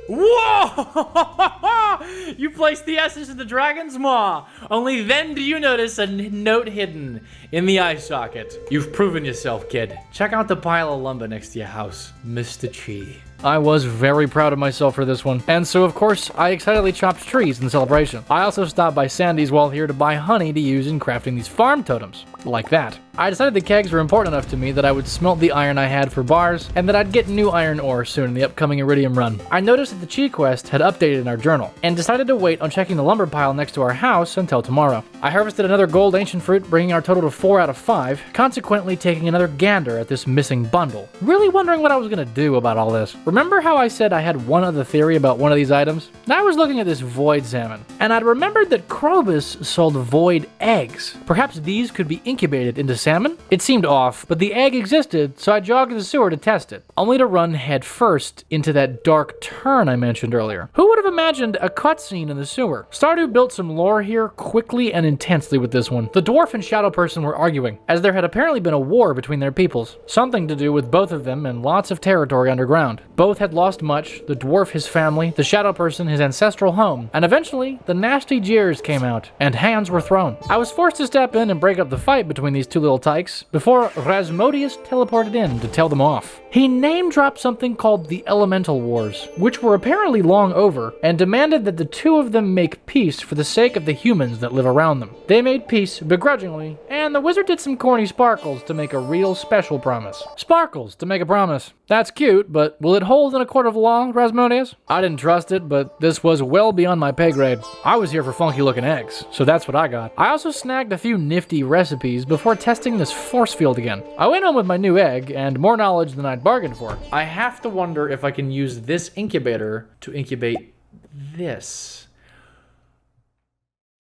Whoa! You placed the essence in the dragon's maw. Only then do you notice a note hidden in the eye socket. You've proven yourself, kid. Check out the pile of lumber next to your house, Mr. Chi. I was very proud of myself for this one, and so of course I excitedly chopped trees in celebration. I also stopped by Sandy's while here to buy honey to use in crafting these farm totems, like that. I decided the kegs were important enough to me that I would smelt the iron I had for bars, and that I'd get new iron ore soon in the upcoming Iridium run. I noticed that the Chi quest had updated in our journal, and decided to wait on checking the lumber pile next to our house until tomorrow. I harvested another gold ancient fruit, bringing our total to 4 out of 5, consequently taking another gander at this missing bundle. Really wondering what I was gonna do about all this. Remember how I said I had one other theory about one of these items? Now I was looking at this void salmon, and I'd remembered that Krobus sold void eggs. Perhaps these could be incubated into salmon? It seemed off, but the egg existed, so I jogged to the sewer to test it, only to run head first into that dark turn I mentioned earlier. Who would have imagined a cutscene in the sewer? Stardew built some lore here quickly and intensely with this one. The dwarf and shadow person were arguing, as there had apparently been a war between their peoples. Something to do with both of them and lots of territory underground. Both had lost much, the dwarf his family, the shadow person his ancestral home, and eventually the nasty jeers came out, and hands were thrown. I was forced to step in and break up the fight between these two little tykes, before Rasmodius teleported in to tell them off. He name-dropped something called the Elemental Wars, which were apparently long over, and demanded that the two of them make peace for the sake of the humans that live around them. They made peace begrudgingly, and the wizard did some corny sparkles to make a real special promise. Sparkles to make a promise. That's cute, but will it hold in a court of law, Rasmodius? I didn't trust it, but this was well beyond my pay grade. I was here for funky-looking eggs, so that's what I got. I also snagged a few nifty recipes before testing this force field again. I went home with my new egg, and more knowledge than I'd bargained for. I have to wonder if I can use this incubator to incubate this.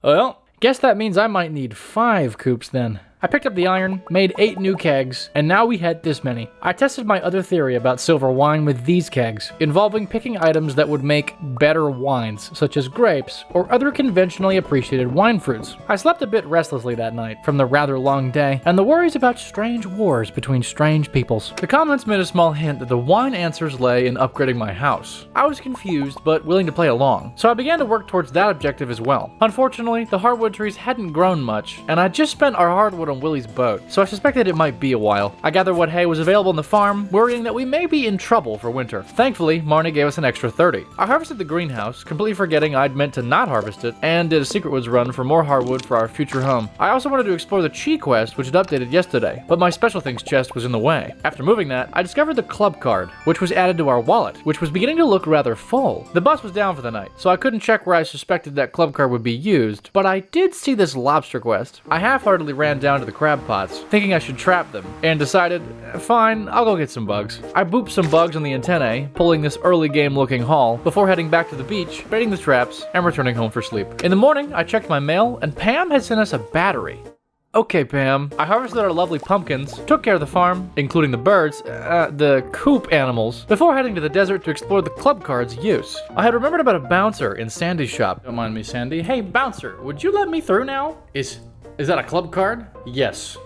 Well, guess that means I might need 5 coops then. I picked up the iron, made 8 new kegs, and now we had this many. I tested my other theory about silver wine with these kegs, involving picking items that would make better wines, such as grapes, or other conventionally appreciated wine fruits. I slept a bit restlessly that night, from the rather long day, and the worries about strange wars between strange peoples. The comments made a small hint that the wine answers lay in upgrading my house. I was confused, but willing to play along, so I began to work towards that objective as well. Unfortunately, the hardwood trees hadn't grown much, and I'd just spent our hardwood on Willie's boat, so I suspected it might be a while. I gathered what hay was available on the farm, worrying that we may be in trouble for winter. Thankfully, Marnie gave us an extra 30. I harvested the greenhouse, completely forgetting I'd meant to not harvest it, and did a secret woods run for more hardwood for our future home. I also wanted to explore the Chi quest, which had updated yesterday, but my special things chest was in the way. After moving that, I discovered the club card, which was added to our wallet, which was beginning to look rather full. The bus was down for the night, so I couldn't check where I suspected that club card would be used, but I did see this lobster quest. I half-heartedly ran down to the crab pots, thinking I should trap them, and decided, fine, I'll go get some bugs. I booped some bugs on the antennae, pulling this early game looking haul, before heading back to the beach, baiting the traps, and returning home for sleep. In the morning, I checked my mail, and Pam had sent us a battery. Okay, Pam. I harvested our lovely pumpkins, took care of the farm, including the birds, the coop animals, before heading to the desert to explore the club card's use. I had remembered about a bouncer in Sandy's shop. Don't mind me, Sandy. Hey, bouncer, would you let me through now? Is that a club card? Yes.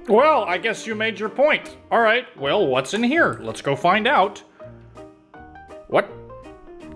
Well, I guess you made your point. All right, well, what's in here? Let's go find out. What?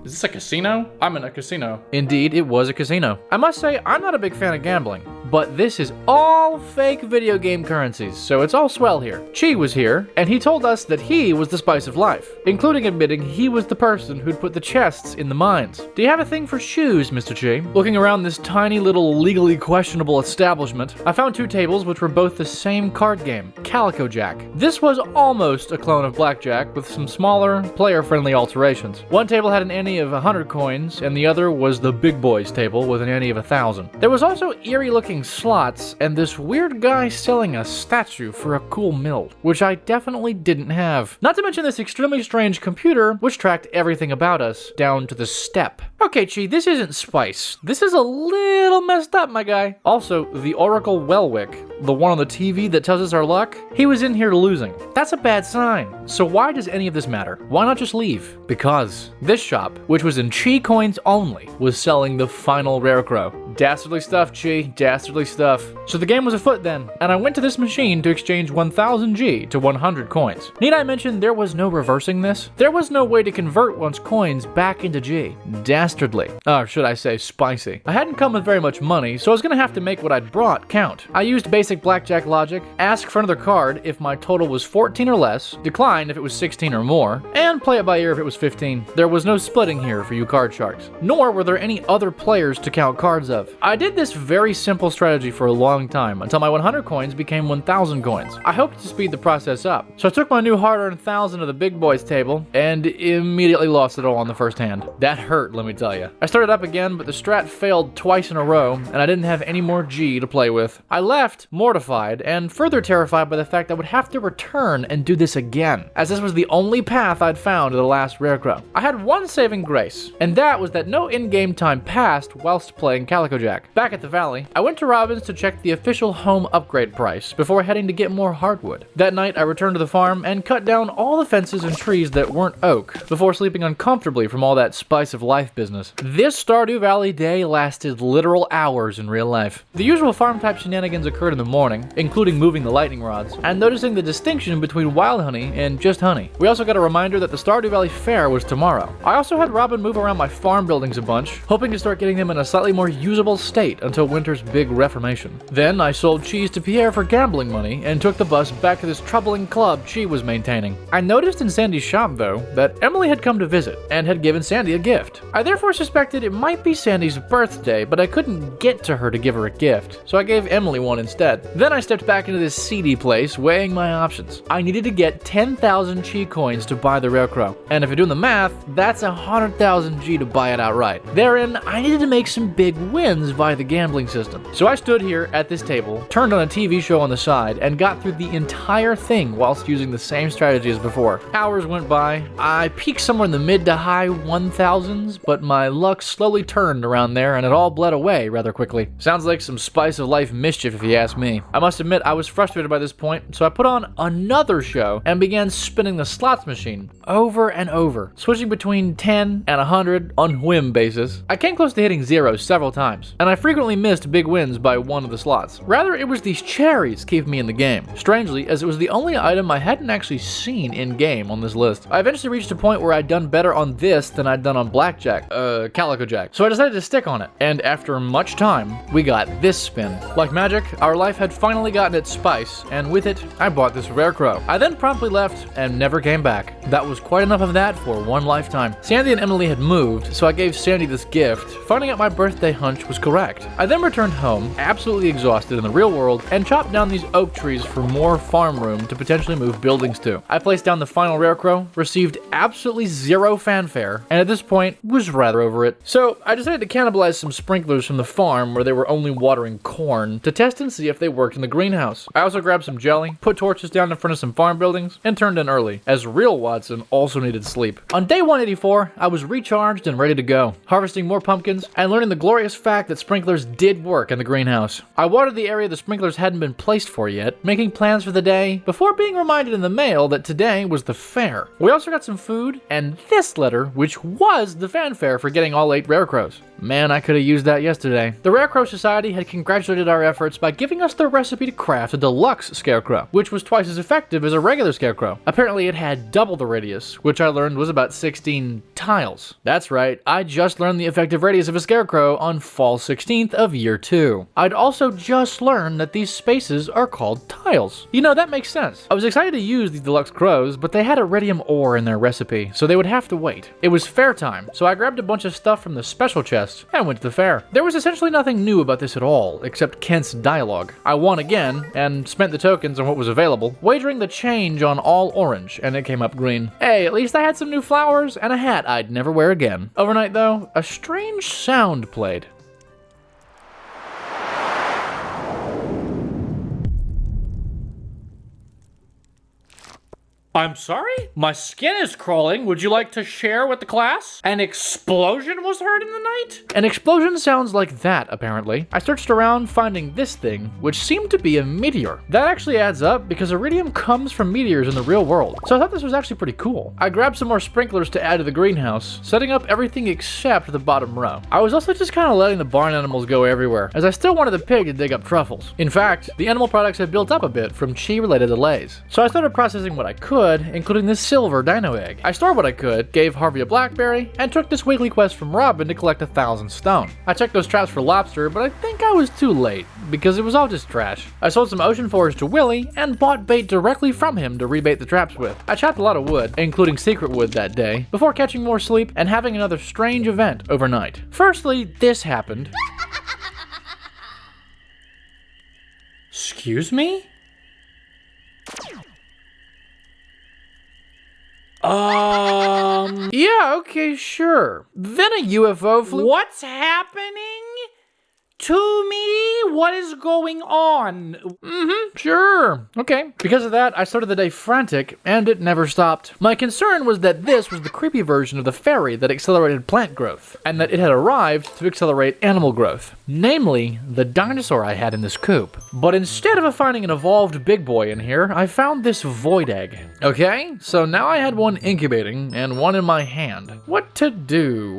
Is this a casino? I'm in a casino. Indeed, it was a casino. I must say, I'm not a big fan of gambling, but this is all fake video game currencies, so it's all swell here. Chi was here, and he told us that he was the spice of life, including admitting he was the person who'd put the chests in the mines. Do you have a thing for shoes, Mr. Chi? Looking around this tiny little legally questionable establishment, I found 2 tables which were both the same card game, Calico Jack. This was almost a clone of Blackjack with some smaller, player-friendly alterations. One table had an ante of 100 coins, and the other was the big boys table with an ante of 1,000. There was also eerie-looking slots, and this weird guy selling a statue for a cool mill, which I definitely didn't have. Not to mention this extremely strange computer, which tracked everything about us, down to the step. Okay, Chi, this isn't spice. This is a little messed up, my guy. Also, the Oracle Wellwick, the one on the TV that tells us our luck, he was in here losing. That's a bad sign. So why does any of this matter? Why not just leave? Because this shop, which was in Chi coins only, was selling the final rare crow. Dastardly stuff, Chi, dastardly stuff. So the game was afoot then, and I went to this machine to exchange 1000 G to 100 coins. Need I mention there was no reversing this? There was no way to convert one's coins back into G. Dastardly. Or should I say spicy. I hadn't come with very much money, so I was gonna have to make what I'd brought count. I used basic blackjack logic, ask for another card if my total was 14 or less, decline if it was 16 or more, and play it by ear if it was 15. There was no splitting here for you card sharks, nor were there any other players to count cards of. I did this very simple strategy for a long time until my 100 coins became 1000 coins. I hoped to speed the process up, so I took my new hard-earned 1000 to the big boys table and immediately lost it all on the first hand. That hurt, let me tell you. I started up again, but the strat failed twice in a row and I didn't have any more G to play with. I left mortified and further terrified by the fact I would have to return and do this again, as this was the only path I'd found to the last rare crow. I had one saving grace, and that was that no in-game time passed whilst playing Calico Jack. Back at the valley, I went to Robin's to check the official home upgrade price before heading to get more hardwood. That night, I returned to the farm and cut down all the fences and trees that weren't oak before sleeping uncomfortably from all that spice of life business. This Stardew Valley day lasted literal hours in real life. The usual farm-type shenanigans occurred in the morning, including moving the lightning rods, and noticing the distinction between wild honey and just honey. We also got a reminder that the Stardew Valley Fair was tomorrow. I also had Robin move around my farm buildings a bunch, hoping to start getting them in a slightly more usable state until winter's big reformation. Then I sold cheese to Pierre for gambling money and took the bus back to this troubling club Chi was maintaining. I noticed in Sandy's shop, though, that Emily had come to visit and had given Sandy a gift. I therefore suspected it might be Sandy's birthday, but I couldn't get to her to give her a gift, so I gave Emily one instead. Then I stepped back into this seedy place, weighing my options. I needed to get 10,000 Chi coins to buy the rare crow, and if you're doing the math, that's 100,000 G to buy it outright. Therein, I needed to make some big wins via the gambling system. So I stood here at this table, turned on a TV show on the side, and got through the entire thing whilst using the same strategy as before. Hours went by. I peaked somewhere in the mid to high 1000s, but my luck slowly turned around there and it all bled away rather quickly. Sounds like some spice of life mischief if you ask me. I must admit I was frustrated by this point, so I put on another show and began spinning the slots machine over and over, switching between 10 and 100 on whim basis. I came close to hitting zero several times, and I frequently missed big wins by one of the slots. Rather, it was these cherries keeping me in the game, strangely, as it was the only item I hadn't actually seen in-game on this list. I eventually reached a point where I'd done better on this than I'd done on blackjack, Calico Jack, so I decided to stick on it, and after much time, we got this spin. Like magic, our life had finally gotten its spice, and with it, I bought this rare crow. I then promptly left and never came back. That was quite enough of that for one lifetime. Sandy and Emily had moved, so I gave Sandy this gift, finding out my birthday hunch was correct. I then returned home, absolutely exhausted in the real world, and chopped down these oak trees for more farm room to potentially move buildings to. I placed down the final rare crow, received absolutely zero fanfare, and at this point, was rather over it. So I decided to cannibalize some sprinklers from the farm where they were only watering corn to test and see if they worked in the greenhouse. I also grabbed some jelly, put torches down in front of some farm buildings, and turned in early, as real Watson also needed sleep. On day 184, I was recharged and ready to go, harvesting more pumpkins and learning the glorious fact that sprinklers did work in the greenhouse. I watered the area the sprinklers hadn't been placed for yet, making plans for the day before being reminded in the mail that today was the fair. We also got some food and this letter, which was the fanfare for getting all 8 rare crows. Man, I could have used that yesterday. The Rare Crow Society had congratulated our efforts by giving us the recipe to craft a deluxe scarecrow, which was twice as effective as a regular scarecrow. Apparently it had double the radius, which I learned was about 16 tiles. That's right, I just learned the effective radius of a scarecrow on fall 16th of year 2. I'd also just learned that these spaces are called tiles. You know, that makes sense. I was excited to use these deluxe crows, but they had iridium ore in their recipe, so they would have to wait. It was fair time, so I grabbed a bunch of stuff from the special chest and went to the fair. There was essentially nothing new about this at all, except Kent's dialogue. I won again, and spent the tokens on what was available, wagering the change on all orange, and it came up green. Hey, at least I had some new flowers and a hat I'd never wear again. Overnight though, a strange sound played. I'm sorry? My skin is crawling. Would you like to share with the class? An explosion was heard in the night? An explosion sounds like that, apparently. I searched around finding this thing, which seemed to be a meteor. That actually adds up because iridium comes from meteors in the real world. So I thought this was actually pretty cool. I grabbed some more sprinklers to add to the greenhouse, setting up everything except the bottom row. I was also just kind of letting the barn animals go everywhere, as I still wanted the pig to dig up truffles. In fact, the animal products had built up a bit from chi-related delays. So I started processing what I could, including this silver dino egg. I stored what I could, gave Harvey a blackberry, and took this weekly quest from Robin to collect 1,000 stone. I checked those traps for lobster, but I think I was too late, because it was all just trash. I sold some ocean forage to Willie, and bought bait directly from him to rebait the traps with. I chopped a lot of wood, including secret wood that day, before catching more sleep and having another strange event overnight. Firstly, this happened. Excuse me? Yeah, okay, sure. Then a UFO flew. What's happening? To me? What is going on? Sure. Okay. Because of that, I started the day frantic, and it never stopped. My concern was that this was the creepy version of the fairy that accelerated plant growth, and that it had arrived to accelerate animal growth. Namely, the dinosaur I had in this coop. But instead of finding an evolved big boy in here, I found this void egg. Okay, so now I had one incubating, and one in my hand. What to do?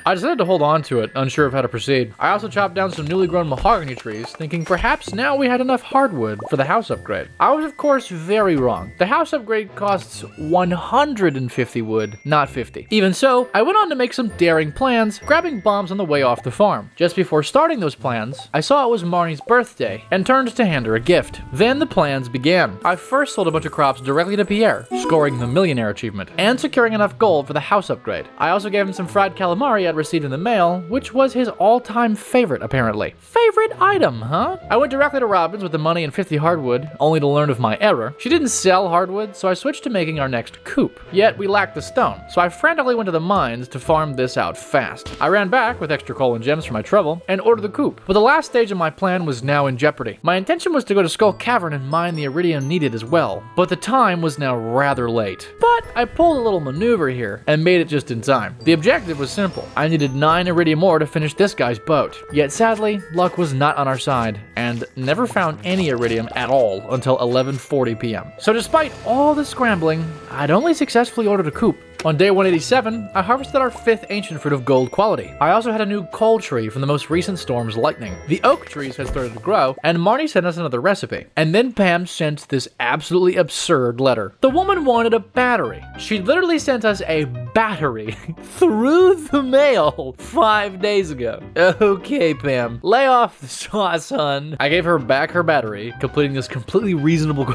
I decided to hold on to it, unsure of how to proceed. I also chopped down some newly grown mahogany trees, thinking perhaps now we had enough hardwood for the house upgrade. I was of course very wrong. The house upgrade costs 150 wood, not 50. Even so, I went on to make some daring plans, grabbing bombs on the way off the farm. Just before starting those plans, I saw it was Marnie's birthday, and turned to hand her a gift. Then the plans began. I first sold a bunch of crops directly to Pierre, scoring the millionaire achievement, and securing enough gold for the house upgrade. I also gave him some fried calamari I'd received in the mail, which was his all-time favorite apparently. Favorite item, huh? I went directly to Robin's with the money and 50 hardwood, only to learn of my error. She didn't sell hardwood, so I switched to making our next coop. Yet we lacked the stone, so I frantically went to the mines to farm this out fast. I ran back with extra coal and gems for my trouble, and ordered the coop. But the last stage of my plan was now in jeopardy. My intention was to go to Skull Cavern and mine the iridium needed as well, but the time was now rather late. But I pulled a little maneuver here, and made it just in time. The objective was simple. I needed 9 iridium ore to finish this guy's boat. Yet sadly, luck was not on our side, and never found any iridium at all until 11:40 p.m. So despite all the scrambling, I'd only successfully ordered a coop. On day 187, I harvested our 5th ancient fruit of gold quality. I also had a new coal tree from the most recent storm's lightning. The oak trees had started to grow, and Marnie sent us another recipe. And then Pam sent this absolutely absurd letter. The woman wanted a battery. She literally sent us a battery through the mail 5 days ago. Okay, Pam, lay off the sauce, hun. I gave her back her battery, completing this completely reasonable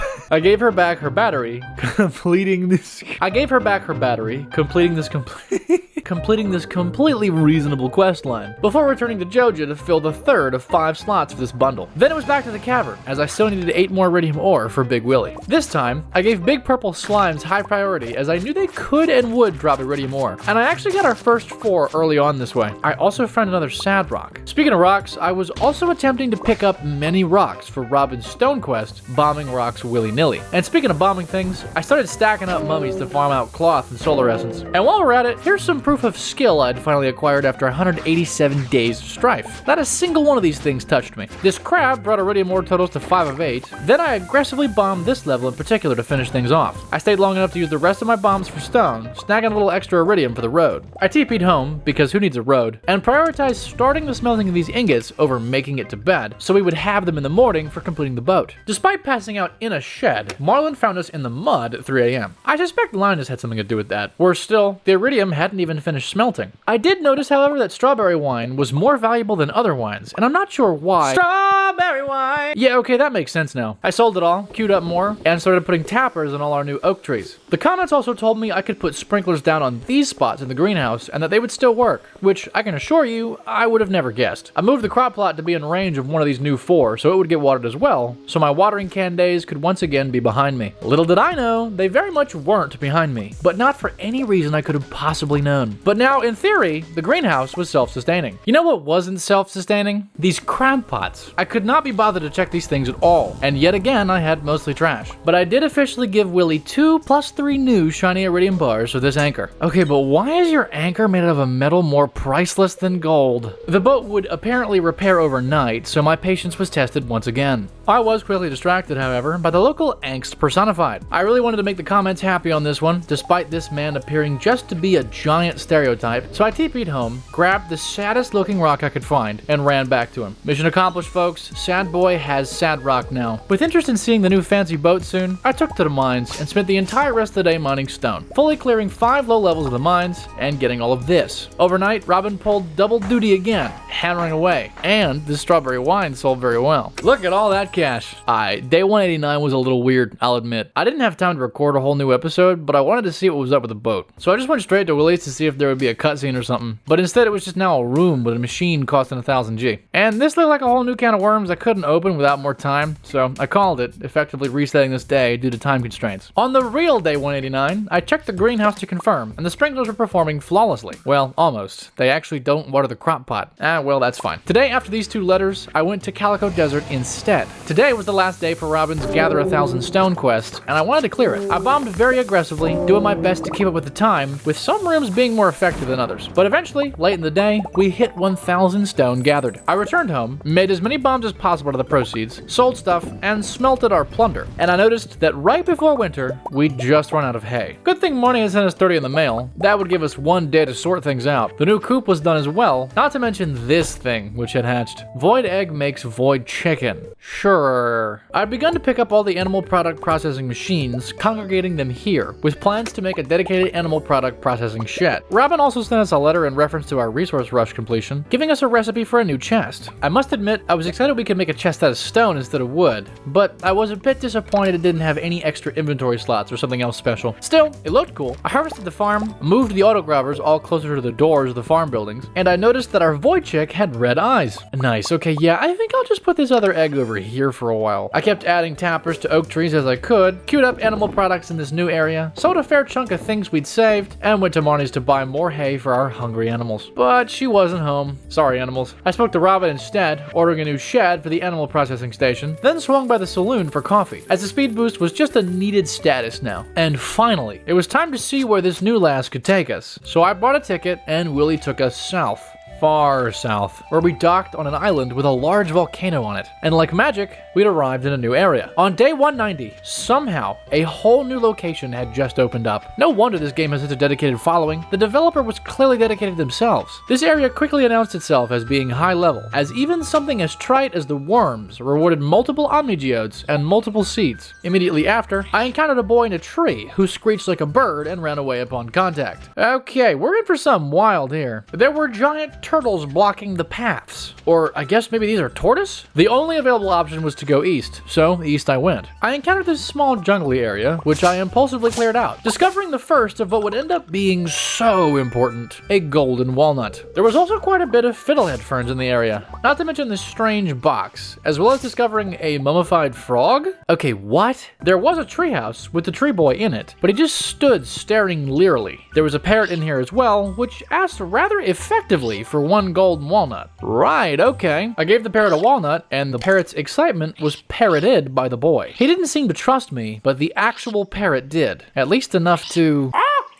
completing this completely reasonable quest line, before returning to Joja to fill the 3rd of 5 slots for this bundle. Then it was back to the cavern, as I still needed 8 more iridium ore for Big Willie. This time, I gave Big Purple Slimes high priority, as I knew they could and would drop iridium ore, and I actually got our first 4 early on this way. I also found another sad rock. Speaking of rocks, I was also attempting to pick up many rocks for Robin's stone quest, bombing rocks willy-nilly. And speaking of bombing things, I started stacking up mummies to farm out cloth and solar essence. And while we're at it, here's some proof of skill I'd finally acquired after 187 days of strife. Not a single one of these things touched me. This crab brought iridium ore totals to 5 of 8. Then I aggressively bombed this level in particular to finish things off. I stayed long enough to use the rest of my bombs for stone, snagging a little extra iridium for the road. I TP'd home, because who needs a road, and prioritized starting the smelting of these ingots over making it to bed, so we would have them in the morning for completing the boat. Despite passing out in a shed, Marlin found us in the mud at 3 a.m. I suspect Linus had something to do with that. Worse still, the iridium hadn't even finished smelting. I did notice, however, that strawberry wine was more valuable than other wines, and I'm not sure why. Strawberry wine! Yeah, okay, that makes sense now. I sold it all, queued up more, and started putting tappers on all our new oak trees. The comments also told me I could put sprinklers down on these spots in the greenhouse, and that they would still work, which I can assure you, I would have never guessed. I moved the crop plot to be in range of one of these new 4, so it would get watered as well, so my watering can days could once again be behind me. Little did I know, they very much weren't behind me, but not for any reason I could have possibly known. room. But now, in theory, the greenhouse was self-sustaining. You know what wasn't self-sustaining? These crab pots. I could not be bothered to check these things at all, and yet again, I had mostly trash. But I did officially give Willie 2 + 3 new shiny iridium bars for this anchor. Okay, but why is your anchor made out of a metal more priceless than gold? The boat would apparently repair overnight, so my patience was tested once again. I was quickly distracted, however, by the local angst personified. I really wanted to make the comments happy on this one, despite this man appearing just to be a giant stereotype, so I TP'd home, grabbed the saddest looking rock I could find, and ran back to him. Mission accomplished, folks. Sad boy has sad rock now. With interest in seeing the new fancy boat soon, I took to the mines and spent the entire rest of the day mining stone, fully clearing 5 low levels of the mines and getting all of this. Overnight, Robin pulled double duty again, hammering away, and the strawberry wine sold very well. Look at all that cash. Day 189 was a little weird, I'll admit. I didn't have time to record a whole new episode, but I wanted to see what was up with the boat. So I just went straight to Willie's to see if there would be a cutscene or something, but instead it was just now a room with a machine costing 1,000 G. And this looked like a whole new can of worms I couldn't open without more time, so I called it, effectively resetting this day due to time constraints. On the real day 189, I checked the greenhouse to confirm, and the sprinklers were performing flawlessly. Well, almost. They actually don't water the crop pot. Well, that's fine. Today, after these 2 letters, I went to Calico Desert instead. Today was the last day for Robin's Gather 1,000 Stone quest, and I wanted to clear it. I bombed very aggressively, doing my best to keep up with the time, with some rooms being more effective than others. But eventually, late in the day, we hit 1,000 stone gathered. I returned home, made as many bombs as possible to the proceeds, sold stuff, and smelted our plunder. And I noticed that right before winter, we'd just run out of hay. Good thing Morning had sent us 30 in the mail. That would give us 1 day to sort things out. The new coop was done as well, not to mention this thing, which had hatched. Void egg makes void chicken. Sure. I'd begun to pick up all the animal product processing machines, congregating them here, with plans to make a dedicated animal product processing shed. Robin also sent us a letter in reference to our resource rush completion, giving us a recipe for a new chest. I must admit, I was excited we could make a chest out of stone instead of wood, but I was a bit disappointed it didn't have any extra inventory slots or something else special. Still, it looked cool. I harvested the farm, moved the autogravers all closer to the doors of the farm buildings, and I noticed that our void chick had red eyes. Nice, okay, yeah, I think I'll just put this other egg over here for a while. I kept adding tappers to oak trees as I could, queued up animal products in this new area, sold a fair chunk of things we'd saved, and went to Marnie's to buy more hay for our hungry animals. But she wasn't home. Sorry, animals. I spoke to Robin instead, ordering a new shed for the animal processing station, then swung by the saloon for coffee, as the speed boost was just a needed status now. And finally, it was time to see where this new lass could take us. So I bought a ticket, and Willie took us south. Far south, where we docked on an island with a large volcano on it. And like magic, we'd arrived in a new area. On day 190, somehow, a whole new location had just opened up. No wonder this game has such a dedicated following. The developer was clearly dedicated themselves. This area quickly announced itself as being high level, as even something as trite as the worms rewarded multiple omnigeodes and multiple seeds. Immediately after, I encountered a boy in a tree who screeched like a bird and ran away upon contact. Okay, we're in for some wild here. There were giant turtles blocking the paths. Or I guess maybe these are tortoise? The only available option was to go east, so east I went. I encountered this small jungly area, which I impulsively cleared out, discovering the first of what would end up being so important, a golden walnut. There was also quite a bit of fiddlehead ferns in the area, not to mention this strange box, as well as discovering a mummified frog? Okay, what? There was a treehouse with the tree boy in it, but he just stood staring leerily. There was a parrot in here as well, which asked rather effectively for 1 golden walnut. Right, okay. I gave the parrot a walnut, and the parrot's excitement was parroted by the boy. He didn't seem to trust me, but the actual parrot did. At least enough to...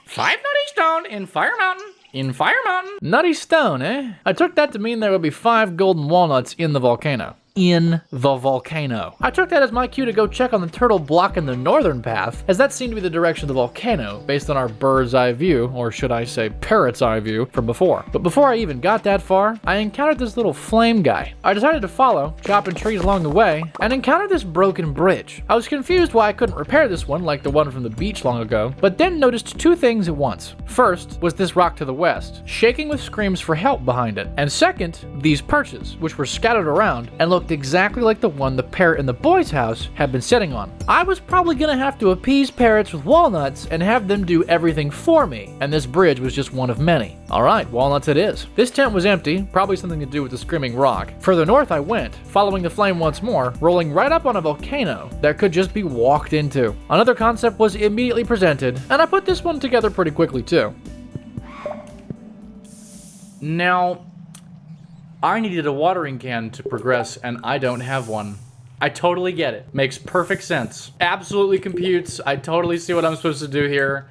5 nutty stone in Fire Mountain. In Fire Mountain? Nutty stone, eh? I took that to mean there would be 5 golden walnuts in the volcano. In the volcano. I took that as my cue to go check on the turtle blocking the northern path, as that seemed to be the direction of the volcano, based on our bird's eye view, or should I say parrot's eye view, from before. But before I even got that far, I encountered this little flame guy. I decided to follow, chopping trees along the way, and encountered this broken bridge. I was confused why I couldn't repair this one like the one from the beach long ago, but then noticed 2 things at once. First was this rock to the west, shaking with screams for help behind it, and second, these perches, which were scattered around and looked exactly like the one the parrot in the boy's house had been sitting on. I was probably gonna have to appease parrots with walnuts and have them do everything for me, and this bridge was just one of many. Alright, walnuts it is. This tent was empty, probably something to do with the screaming rock. Further north I went, following the flame once more, rolling right up on a volcano that could just be walked into. Another concept was immediately presented, and I put this one together pretty quickly too. Now, I needed a watering can to progress, and I don't have one. I totally get it. Makes perfect sense. Absolutely computes. I totally see what I'm supposed to do here,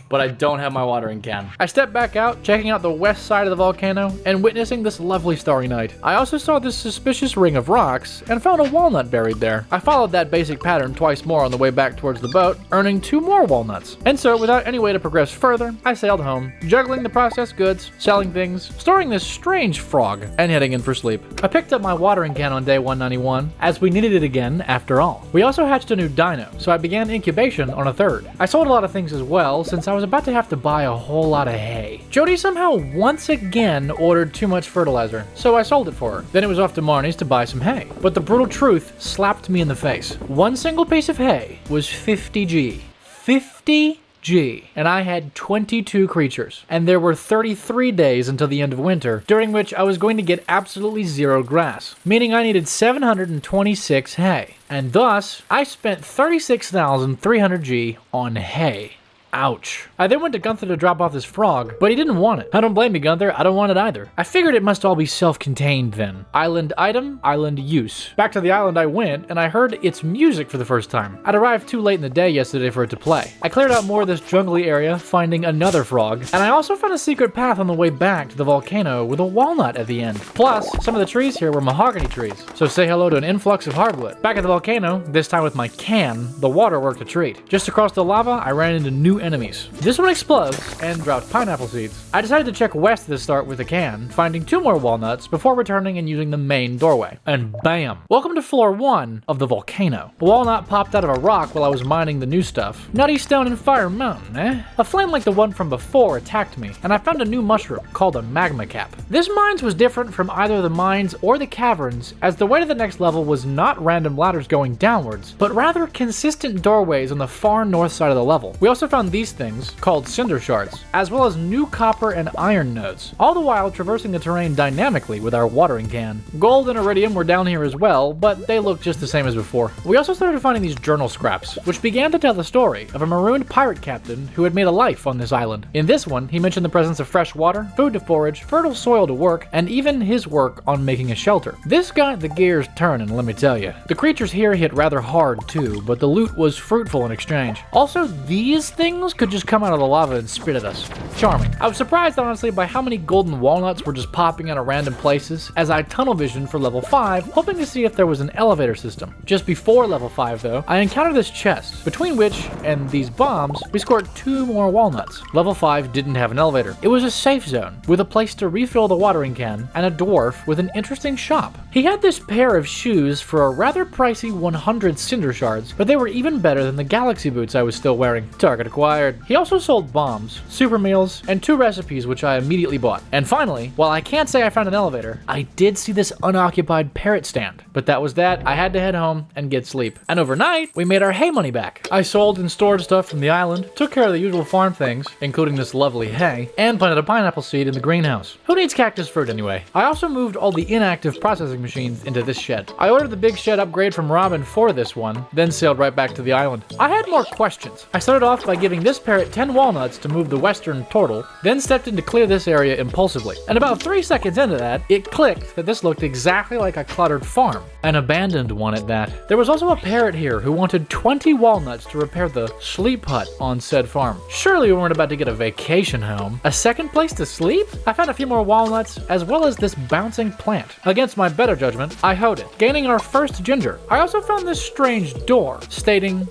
but I don't have my watering can. I stepped back out, checking out the west side of the volcano and witnessing this lovely starry night. I also saw this suspicious ring of rocks and found a walnut buried there. I followed that basic pattern twice more on the way back towards the boat, earning 2 more walnuts. And so, without any way to progress further, I sailed home, juggling the processed goods, selling things, storing this strange frog, and heading in for sleep. I picked up my watering can on day 191, as we needed it again after all. We also hatched a new dino, so I began incubation on a 3rd. I sold a lot of things as well, since I was about to have to buy a whole lot of hay. Jody somehow once again ordered too much fertilizer, so I sold it for her. Then it was off to Marnie's to buy some hay. But the brutal truth slapped me in the face. One single piece of hay was 50G. 50G. And I had 22 creatures. And there were 33 days until the end of winter, during which I was going to get absolutely 0 grass, meaning I needed 726 hay. And thus, I spent 36,300G on hay. Ouch. I then went to Gunther to drop off this frog, but he didn't want it. I don't blame you, Gunther. I don't want it either. I figured it must all be self-contained then. Island item, island use. Back to the island I went, and I heard its music for the first time. I'd arrived too late in the day yesterday for it to play. I cleared out more of this jungly area, finding another frog, and I also found a secret path on the way back to the volcano with a walnut at the end. Plus, some of the trees here were mahogany trees, so say hello to an influx of hardwood. Back at the volcano, this time with my can, the water worked a treat. Just across the lava, I ran into new enemies. This one explodes and dropped pineapple seeds. I decided to check west at the start with a can, finding 2 more walnuts before returning and using the main doorway. And bam! Welcome to floor 1 of the volcano. A walnut popped out of a rock while I was mining the new stuff. Nutty Stone and Fire Mountain, eh? A flame like the one from before attacked me, and I found a new mushroom called a magma cap. This mines was different from either the mines or the caverns, as the way to the next level was not random ladders going downwards, but rather consistent doorways on the far north side of the level. We also found these things, called cinder shards, as well as new copper and iron nodes, all the while traversing the terrain dynamically with our watering can. Gold and iridium were down here as well, but they looked just the same as before. We also started finding these journal scraps, which began to tell the story of a marooned pirate captain who had made a life on this island. In this one, he mentioned the presence of fresh water, food to forage, fertile soil to work, and even his work on making a shelter. This got the gears turning, let me tell you. The creatures here hit rather hard too, but the loot was fruitful in exchange. Also, these things could just come out of the lava and spit at us. Charming. I was surprised, honestly, by how many golden walnuts were just popping out of random places as I tunnel visioned for level 5, hoping to see if there was an elevator system. Just before level 5, though, I encountered this chest, between which and these bombs, we scored 2 more walnuts. Level 5 didn't have an elevator. It was a safe zone, with a place to refill the watering can, and a dwarf with an interesting shop. He had this pair of shoes for a rather pricey 100 cinder shards, but they were even better than the galaxy boots I was still wearing. Target acquired. He also sold bombs, super meals, and 2 recipes which I immediately bought. And finally, while I can't say I found an elevator, I did see this unoccupied parrot stand. But that was that. I had to head home and get sleep. And overnight, we made our hay money back. I sold and stored stuff from the island, took care of the usual farm things, including this lovely hay, and planted a pineapple seed in the greenhouse. Who needs cactus fruit anyway? I also moved all the inactive processing machines into this shed. I ordered the big shed upgrade from Robin for this one, then sailed right back to the island. I had more questions. I started off by giving this parrot 10 walnuts to move the western turtle, then stepped in to clear this area impulsively. And about 3 seconds into that, it clicked that this looked exactly like a cluttered farm. An abandoned one at that. There was also a parrot here who wanted 20 walnuts to repair the sleep hut on said farm. Surely we weren't about to get a vacation home. A second place to sleep? I found a few more walnuts, as well as this bouncing plant. Against my better judgment, I hoed it, gaining our first ginger. I also found this strange door, stating,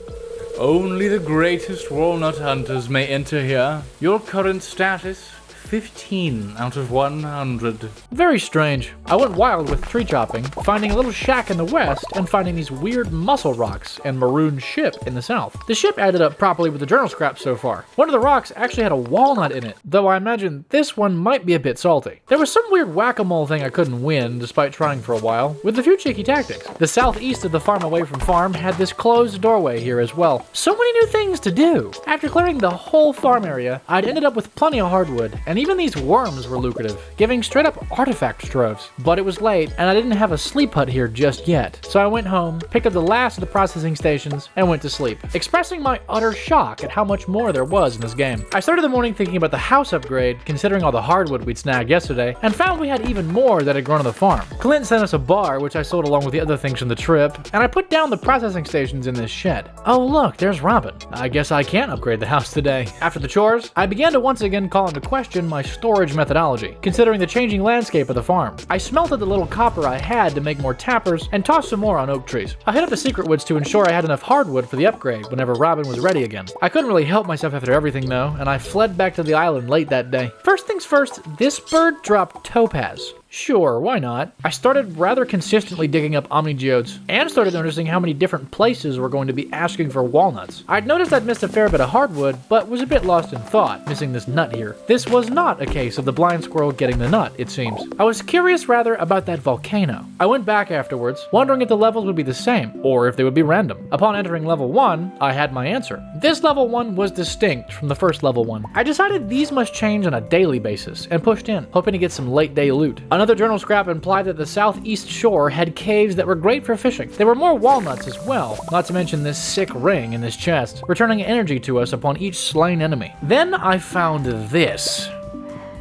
"Only the greatest walnut hunters may enter here. Your current status, 15 out of 100. Very strange. I went wild with tree chopping, finding a little shack in the west and finding these weird muscle rocks and maroon ship in the south. The ship added up properly with the journal scraps so far. One of the rocks actually had a walnut in it, though I imagine this one might be a bit salty. There was some weird whack-a-mole thing I couldn't win despite trying for a while, with a few cheeky tactics. The southeast of the farm away from farm had this closed doorway here as well. So many new things to do. After clearing the whole farm area, I'd ended up with plenty of hardwood and even these worms were lucrative, giving straight up artifact troves. But it was late, and I didn't have a sleep hut here just yet, so I went home, picked up the last of the processing stations, and went to sleep, expressing my utter shock at how much more there was in this game. I started the morning thinking about the house upgrade, considering all the hardwood we'd snagged yesterday, and found we had even more that had grown on the farm. Clint sent us a bar, which I sold along with the other things from the trip, and I put down the processing stations in this shed. Oh look, there's Robin. I guess I can't upgrade the house today. After the chores, I began to once again call into question my storage methodology, considering the changing landscape of the farm. I smelted the little copper I had to make more tappers, and tossed some more on oak trees. I hit up the secret woods to ensure I had enough hardwood for the upgrade whenever Robin was ready again. I couldn't really help myself after everything though, and I fled back to the island late that day. First things first, this bird dropped topaz. Sure, why not? I started rather consistently digging up omnigeodes, and started noticing how many different places were going to be asking for walnuts. I'd noticed I'd missed a fair bit of hardwood, but was a bit lost in thought, missing this nut here. This was not a case of the blind squirrel getting the nut, it seems. I was curious rather about that volcano. I went back afterwards, wondering if the levels would be the same, or if they would be random. Upon entering level 1, I had my answer. This level 1 was distinct from the first level 1. I decided these must change on a daily basis, and pushed in, hoping to get some late day loot. Another journal scrap implied that the southeast shore had caves that were great for fishing. There were more walnuts as well, not to mention this sick ring in this chest, returning energy to us upon each slain enemy. Then I found this.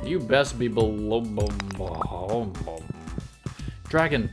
You best be below. Dragon.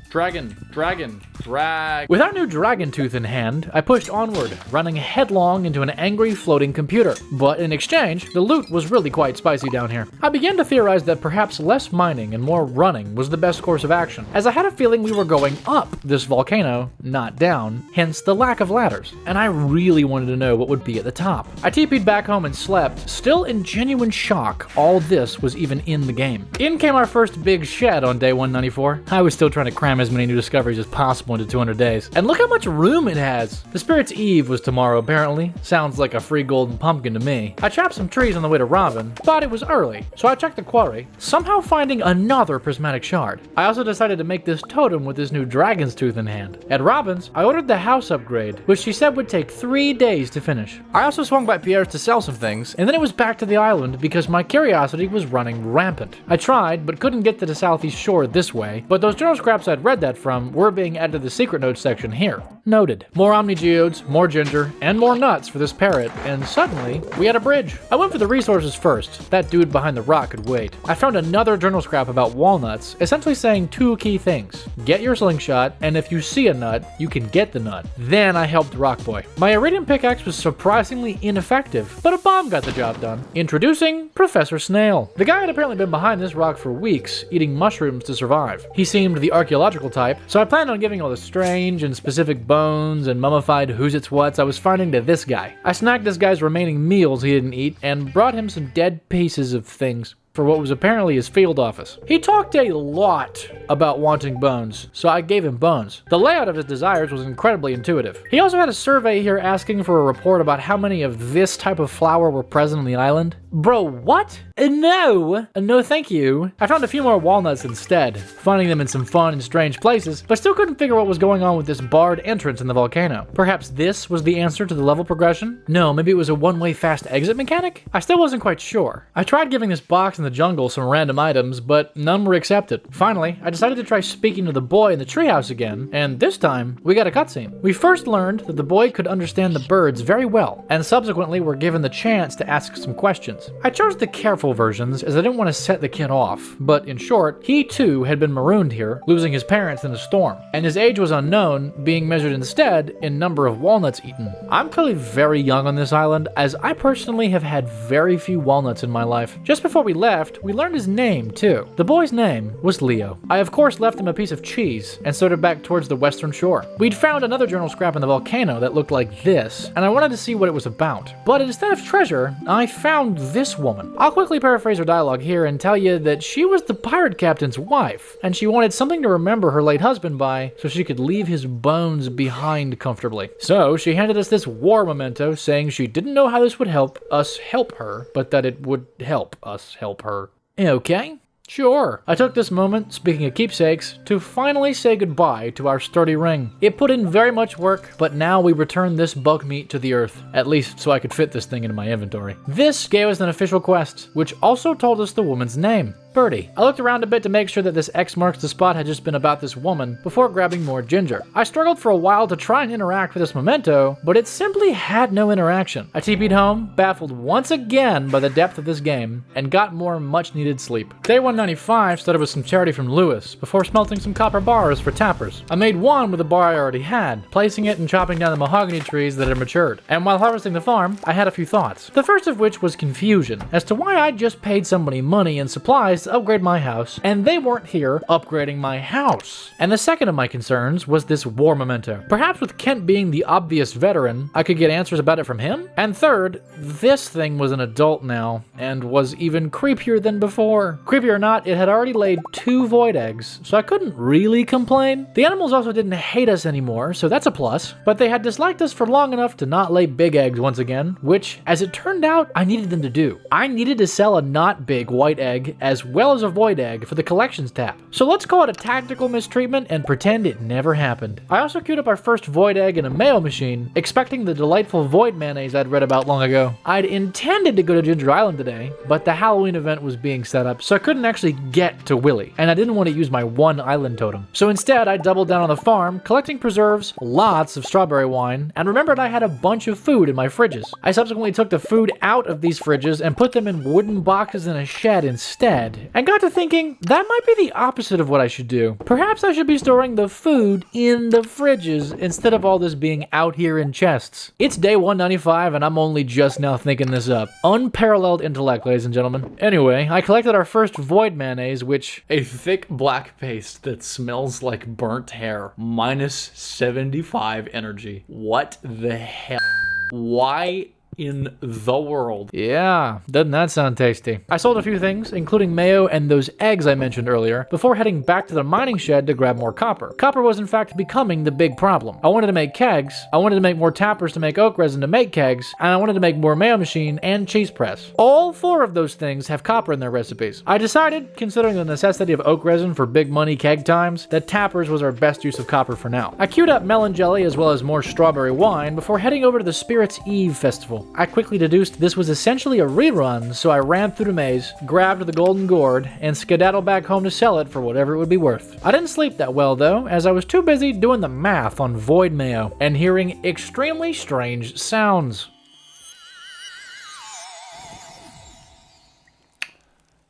With our new dragon tooth in hand, I pushed onward, running headlong into an angry floating computer. But in exchange, the loot was really quite spicy down here. I began to theorize that perhaps less mining and more running was the best course of action, as I had a feeling we were going up this volcano, not down, hence the lack of ladders. And I really wanted to know what would be at the top. I TP'd back home and slept, still in genuine shock all this was even in the game. In came our first big shed on day 194. I was still trying to cram as many new discoveries as possible into 200 days. And look how much room it has! The Spirit's Eve was tomorrow, apparently. Sounds like a free golden pumpkin to me. I chopped some trees on the way to Robin, but it was early, so I checked the quarry, somehow finding another prismatic shard. I also decided to make this totem with this new dragon's tooth in hand. At Robin's, I ordered the house upgrade, which she said would take 3 days to finish. I also swung by Pierre's to sell some things, and then it was back to the island because my curiosity was running rampant. I tried, but couldn't get to the southeast shore this way, but those journal scraps I'd read that from were being added to the secret notes section here. Noted. More omnigeodes, more ginger, and more nuts for this parrot, and suddenly, we had a bridge. I went for the resources first. That dude behind the rock could wait. I found another journal scrap about walnuts, essentially saying 2 key things. Get your slingshot, and if you see a nut, you can get the nut. Then I helped Rockboy. My iridium pickaxe was surprisingly ineffective, but a bomb got the job done. Introducing Professor Snail. The guy had apparently been behind this rock for weeks, eating mushrooms to survive. He seemed the archaeological type, so I planned on giving all the strange and specific bones and mummified who's its whats I was finding to this guy. I snagged this guy's remaining meals he didn't eat and brought him some dead pieces of things for what was apparently his field office. He talked a lot about wanting bones, so I gave him bones. The layout of his desires was incredibly intuitive. He also had a survey here asking for a report about how many of this type of flower were present on the island. Bro, what? No thank you. I found a few more walnuts instead, finding them in some fun and strange places, but still couldn't figure what was going on with this barred entrance in the volcano. Perhaps this was the answer to the level progression? No, maybe it was a one-way fast exit mechanic? I still wasn't quite sure. I tried giving this box in the jungle some random items, but none were accepted. Finally, I decided to try speaking to the boy in the treehouse again, and this time, we got a cutscene. We first learned that the boy could understand the birds very well, and subsequently were given the chance to ask some questions. I chose the careful versions as I didn't want to set the kid off, but in short, he too had been marooned here, losing his parents in a storm, and his age was unknown, being measured instead in number of walnuts eaten. I'm clearly very young on this island, as I personally have had very few walnuts in my life. Just before we left, we learned his name too. The boy's name was Leo. I of course left him a piece of cheese and started back towards the western shore. We'd found another journal scrap in the volcano that looked like this, and I wanted to see what it was about. But instead of treasure, I found this woman. I'll quickly paraphrase her dialogue here and tell you that she was the pirate captain's wife, and she wanted something to remember her late husband by so she could leave his bones behind comfortably. So she handed us this war memento saying she didn't know how this would help us help her, but that it would help us help her. Okay. Sure. I took this moment, speaking of keepsakes, to finally say goodbye to our sturdy ring. It put in very much work, but now we return this bug meat to the earth, at least so I could fit this thing into my inventory. This gave us an official quest, which also told us the woman's name. Birdie. I looked around a bit to make sure that this X marks the spot had just been about this woman before grabbing more ginger. I struggled for a while to try and interact with this memento, but it simply had no interaction. I TP'd home, baffled once again by the depth of this game, and got more much needed sleep. Day 195 started with some charity from Lewis, before smelting some copper bars for tappers. I made one with a bar I already had, placing it and chopping down the mahogany trees that had matured. And while harvesting the farm, I had a few thoughts. The first of which was confusion, as to why I just paid somebody money and supplies to upgrade my house, and they weren't here upgrading my house. And the second of my concerns was this war memento. Perhaps with Kent being the obvious veteran, I could get answers about it from him? And third, this thing was an adult now, and was even creepier than before. Creepy or not, it had already laid 2 void eggs, so I couldn't really complain. The animals also didn't hate us anymore, so that's a plus, but they had disliked us for long enough to not lay big eggs once again, which, as it turned out, I needed them to do. I needed to sell a not big white egg, as well as a void egg for the collections tab. So let's call it a tactical mistreatment and pretend it never happened. I also queued up our first void egg in a mayo machine, expecting the delightful void mayonnaise I'd read about long ago. I'd intended to go to Ginger Island today, but the Halloween event was being set up, so I couldn't actually get to Willy, and I didn't want to use my one island totem. So instead, I doubled down on the farm, collecting preserves, lots of strawberry wine, and remembered I had a bunch of food in my fridges. I subsequently took the food out of these fridges and put them in wooden boxes in a shed instead, and got to thinking that might be the opposite of what I should do. Perhaps I should be storing the food in the fridges instead of all this being out here in chests. It's day 195 and I'm only just now thinking this up. Unparalleled intellect, ladies and gentlemen. Anyway, I collected our first void mayonnaise, which... A thick black paste that smells like burnt hair. Minus 75 energy. What the hell? Why in the world? Yeah, doesn't that sound tasty? I sold a few things, including mayo and those eggs I mentioned earlier, before heading back to the mining shed to grab more copper. Copper was in fact becoming the big problem. I wanted to make kegs, I wanted to make more tappers to make oak resin to make kegs, and I wanted to make more mayo machine and cheese press. All 4 of those things have copper in their recipes. I decided, considering the necessity of oak resin for big money keg times, that tappers was our best use of copper for now. I queued up melon jelly as well as more strawberry wine before heading over to the Spirits Eve festival. I quickly deduced this was essentially a rerun, so I ran through the maze, grabbed the golden gourd, and skedaddled back home to sell it for whatever it would be worth. I didn't sleep that well though, as I was too busy doing the math on void mayo and hearing extremely strange sounds.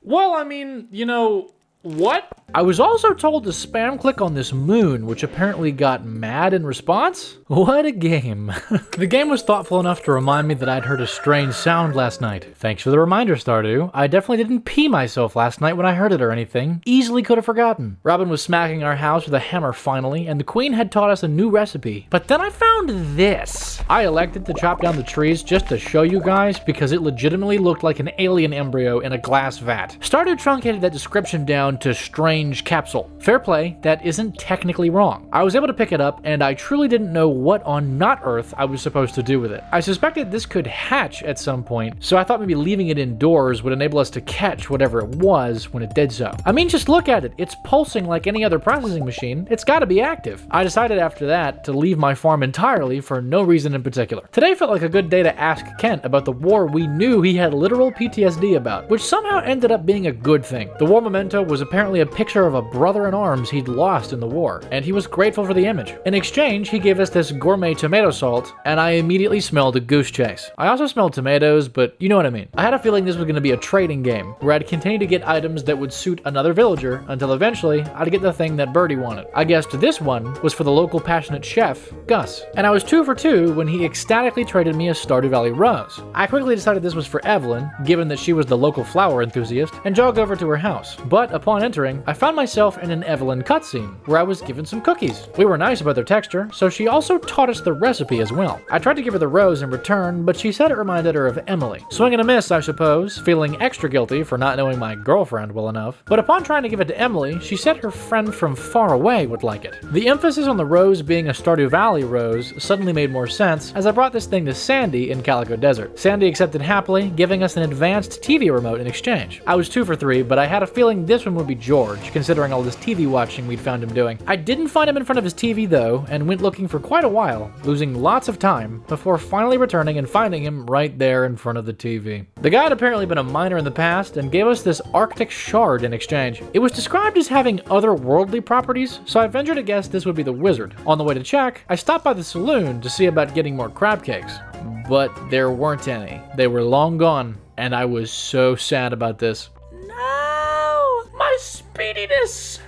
Well, I mean, you know, what? I was also told to spam click on this moon, which apparently got mad in response? What a game. The game was thoughtful enough to remind me that I'd heard a strange sound last night. Thanks for the reminder, Stardew. I definitely didn't pee myself last night when I heard it or anything. Easily could have forgotten. Robin was smacking our house with a hammer finally, and the queen had taught us a new recipe. But then I found this. I elected to chop down the trees just to show you guys because it legitimately looked like an alien embryo in a glass vat. Stardew truncated that description down to strange capsule. Fair play, that isn't technically wrong. I was able to pick it up, and I truly didn't know what on not Earth I was supposed to do with it. I suspected this could hatch at some point, so I thought maybe leaving it indoors would enable us to catch whatever it was when it did so. I mean, just look at it. It's pulsing like any other processing machine. It's gotta be active. I decided after that to leave my farm entirely for no reason in particular. Today felt like a good day to ask Kent about the war we knew he had literal PTSD about, which somehow ended up being a good thing. The war memento was apparently a picture of a brother in arms he'd lost in the war, and he was grateful for the image. In exchange, he gave us this gourmet tomato salt, and I immediately smelled a goose chase. I also smelled tomatoes, but you know what I mean. I had a feeling this was going to be a trading game, where I'd continue to get items that would suit another villager, until eventually, I'd get the thing that Birdie wanted. I guessed this one was for the local passionate chef, Gus. And I was 2 for 2 when he ecstatically traded me a Stardew Valley rose. I quickly decided this was for Evelyn, given that she was the local flower enthusiast, and jogged over to her house. But upon entering, I found myself in an Evelyn cutscene, where I was given some cookies. We were nice about their texture, so she also taught us the recipe as well. I tried to give her the rose in return, but she said it reminded her of Emily. Swing and a miss, I suppose, feeling extra guilty for not knowing my girlfriend well enough. But upon trying to give it to Emily, she said her friend from far away would like it. The emphasis on the rose being a Stardew Valley rose suddenly made more sense as I brought this thing to Sandy in Calico Desert. Sandy accepted happily, giving us an advanced TV remote in exchange. I was 2 for 3, but I had a feeling this one would be George, considering all this TV watching we'd found him doing. I didn't find him in front of his TV though, and went looking for quite a while, losing lots of time, before finally returning and finding him right there in front of the TV. The guy had apparently been a miner in the past and gave us this Arctic shard in exchange. It was described as having otherworldly properties, so I ventured to guess this would be the wizard. On the way to check, I stopped by the saloon to see about getting more crab cakes, but there weren't any. They were long gone, and I was so sad about this. No! My speediness!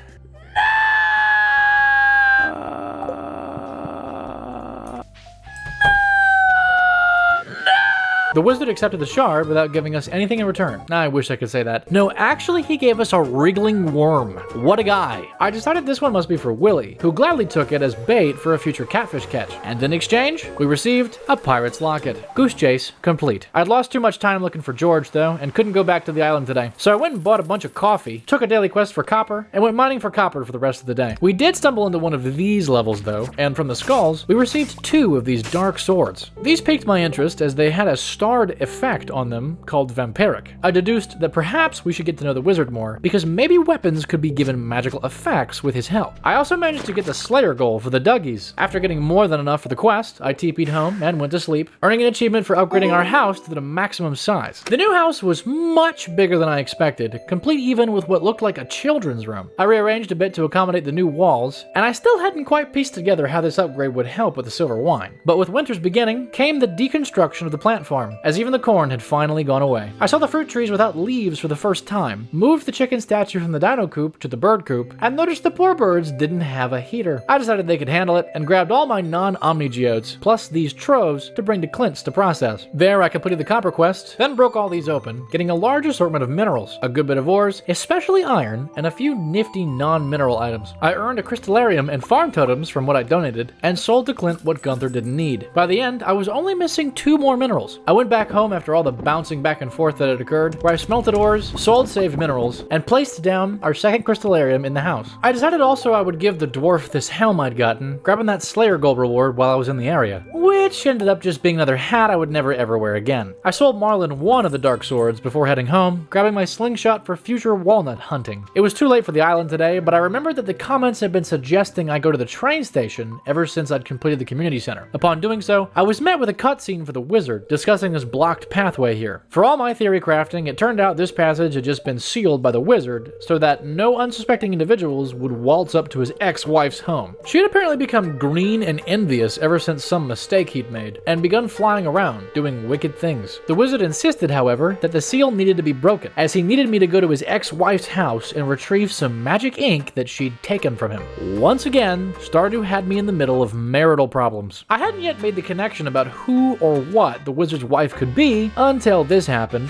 The wizard accepted the shard without giving us anything in return. I wish I could say that. No, actually he gave us a wriggling worm. What a guy. I decided this one must be for Willie, who gladly took it as bait for a future catfish catch. And in exchange, we received a pirate's locket. Goose chase complete. I'd lost too much time looking for George though, and couldn't go back to the island today. So I went and bought a bunch of coffee, took a daily quest for copper, and went mining for copper for the rest of the day. We did stumble into one of these levels though, and from the skulls, we received 2 of these dark swords. These piqued my interest as they had a starred effect on them called vampiric. I deduced that perhaps we should get to know the wizard more, because maybe weapons could be given magical effects with his help. I also managed to get the Slayer goal for the Duggies. After getting more than enough for the quest, I TP'd home and went to sleep, earning an achievement for upgrading our house to the maximum size. The new house was much bigger than I expected, complete even with what looked like a children's room. I rearranged a bit to accommodate the new walls, and I still hadn't quite pieced together how this upgrade would help with the silver wine. But with winter's beginning came the deconstruction of the plant farm, as even the corn had finally gone away. I saw the fruit trees without leaves for the first time, moved the chicken statue from the dino coop to the bird coop, and noticed the poor birds didn't have a heater. I decided they could handle it and grabbed all my non-omni geodes, plus these troves to bring to Clint's to process. There I completed the copper quest, then broke all these open, getting a large assortment of minerals, a good bit of ores, especially iron, and a few nifty non-mineral items. I earned a crystallarium and farm totems from what I donated, and sold to Clint what Gunther didn't need. By the end, I was only missing 2 more minerals. I went back home after all the bouncing back and forth that had occurred, where I smelted ores, sold saved minerals, and placed down our second crystallarium in the house. I decided also I would give the dwarf this helm I'd gotten, grabbing that Slayer gold reward while I was in the area, which ended up just being another hat I would never ever wear again. I sold Marlin 1 of the dark swords before heading home, grabbing my slingshot for future walnut hunting. It was too late for the island today, but I remembered that the comments had been suggesting I go to the train station ever since I'd completed the community center. Upon doing so, I was met with a cutscene for the wizard discussing this blocked pathway here. For all my theory crafting, it turned out this passage had just been sealed by the wizard so that no unsuspecting individuals would waltz up to his ex-wife's home. She had apparently become green and envious ever since some mistake he'd made, and begun flying around, doing wicked things. The wizard insisted, however, that the seal needed to be broken, as he needed me to go to his ex-wife's house and retrieve some magic ink that she'd taken from him. Once again, Stardew had me in the middle of marital problems. I hadn't yet made the connection about who or what the wizard's wife could be until this happened.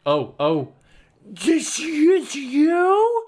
Oh. This is you?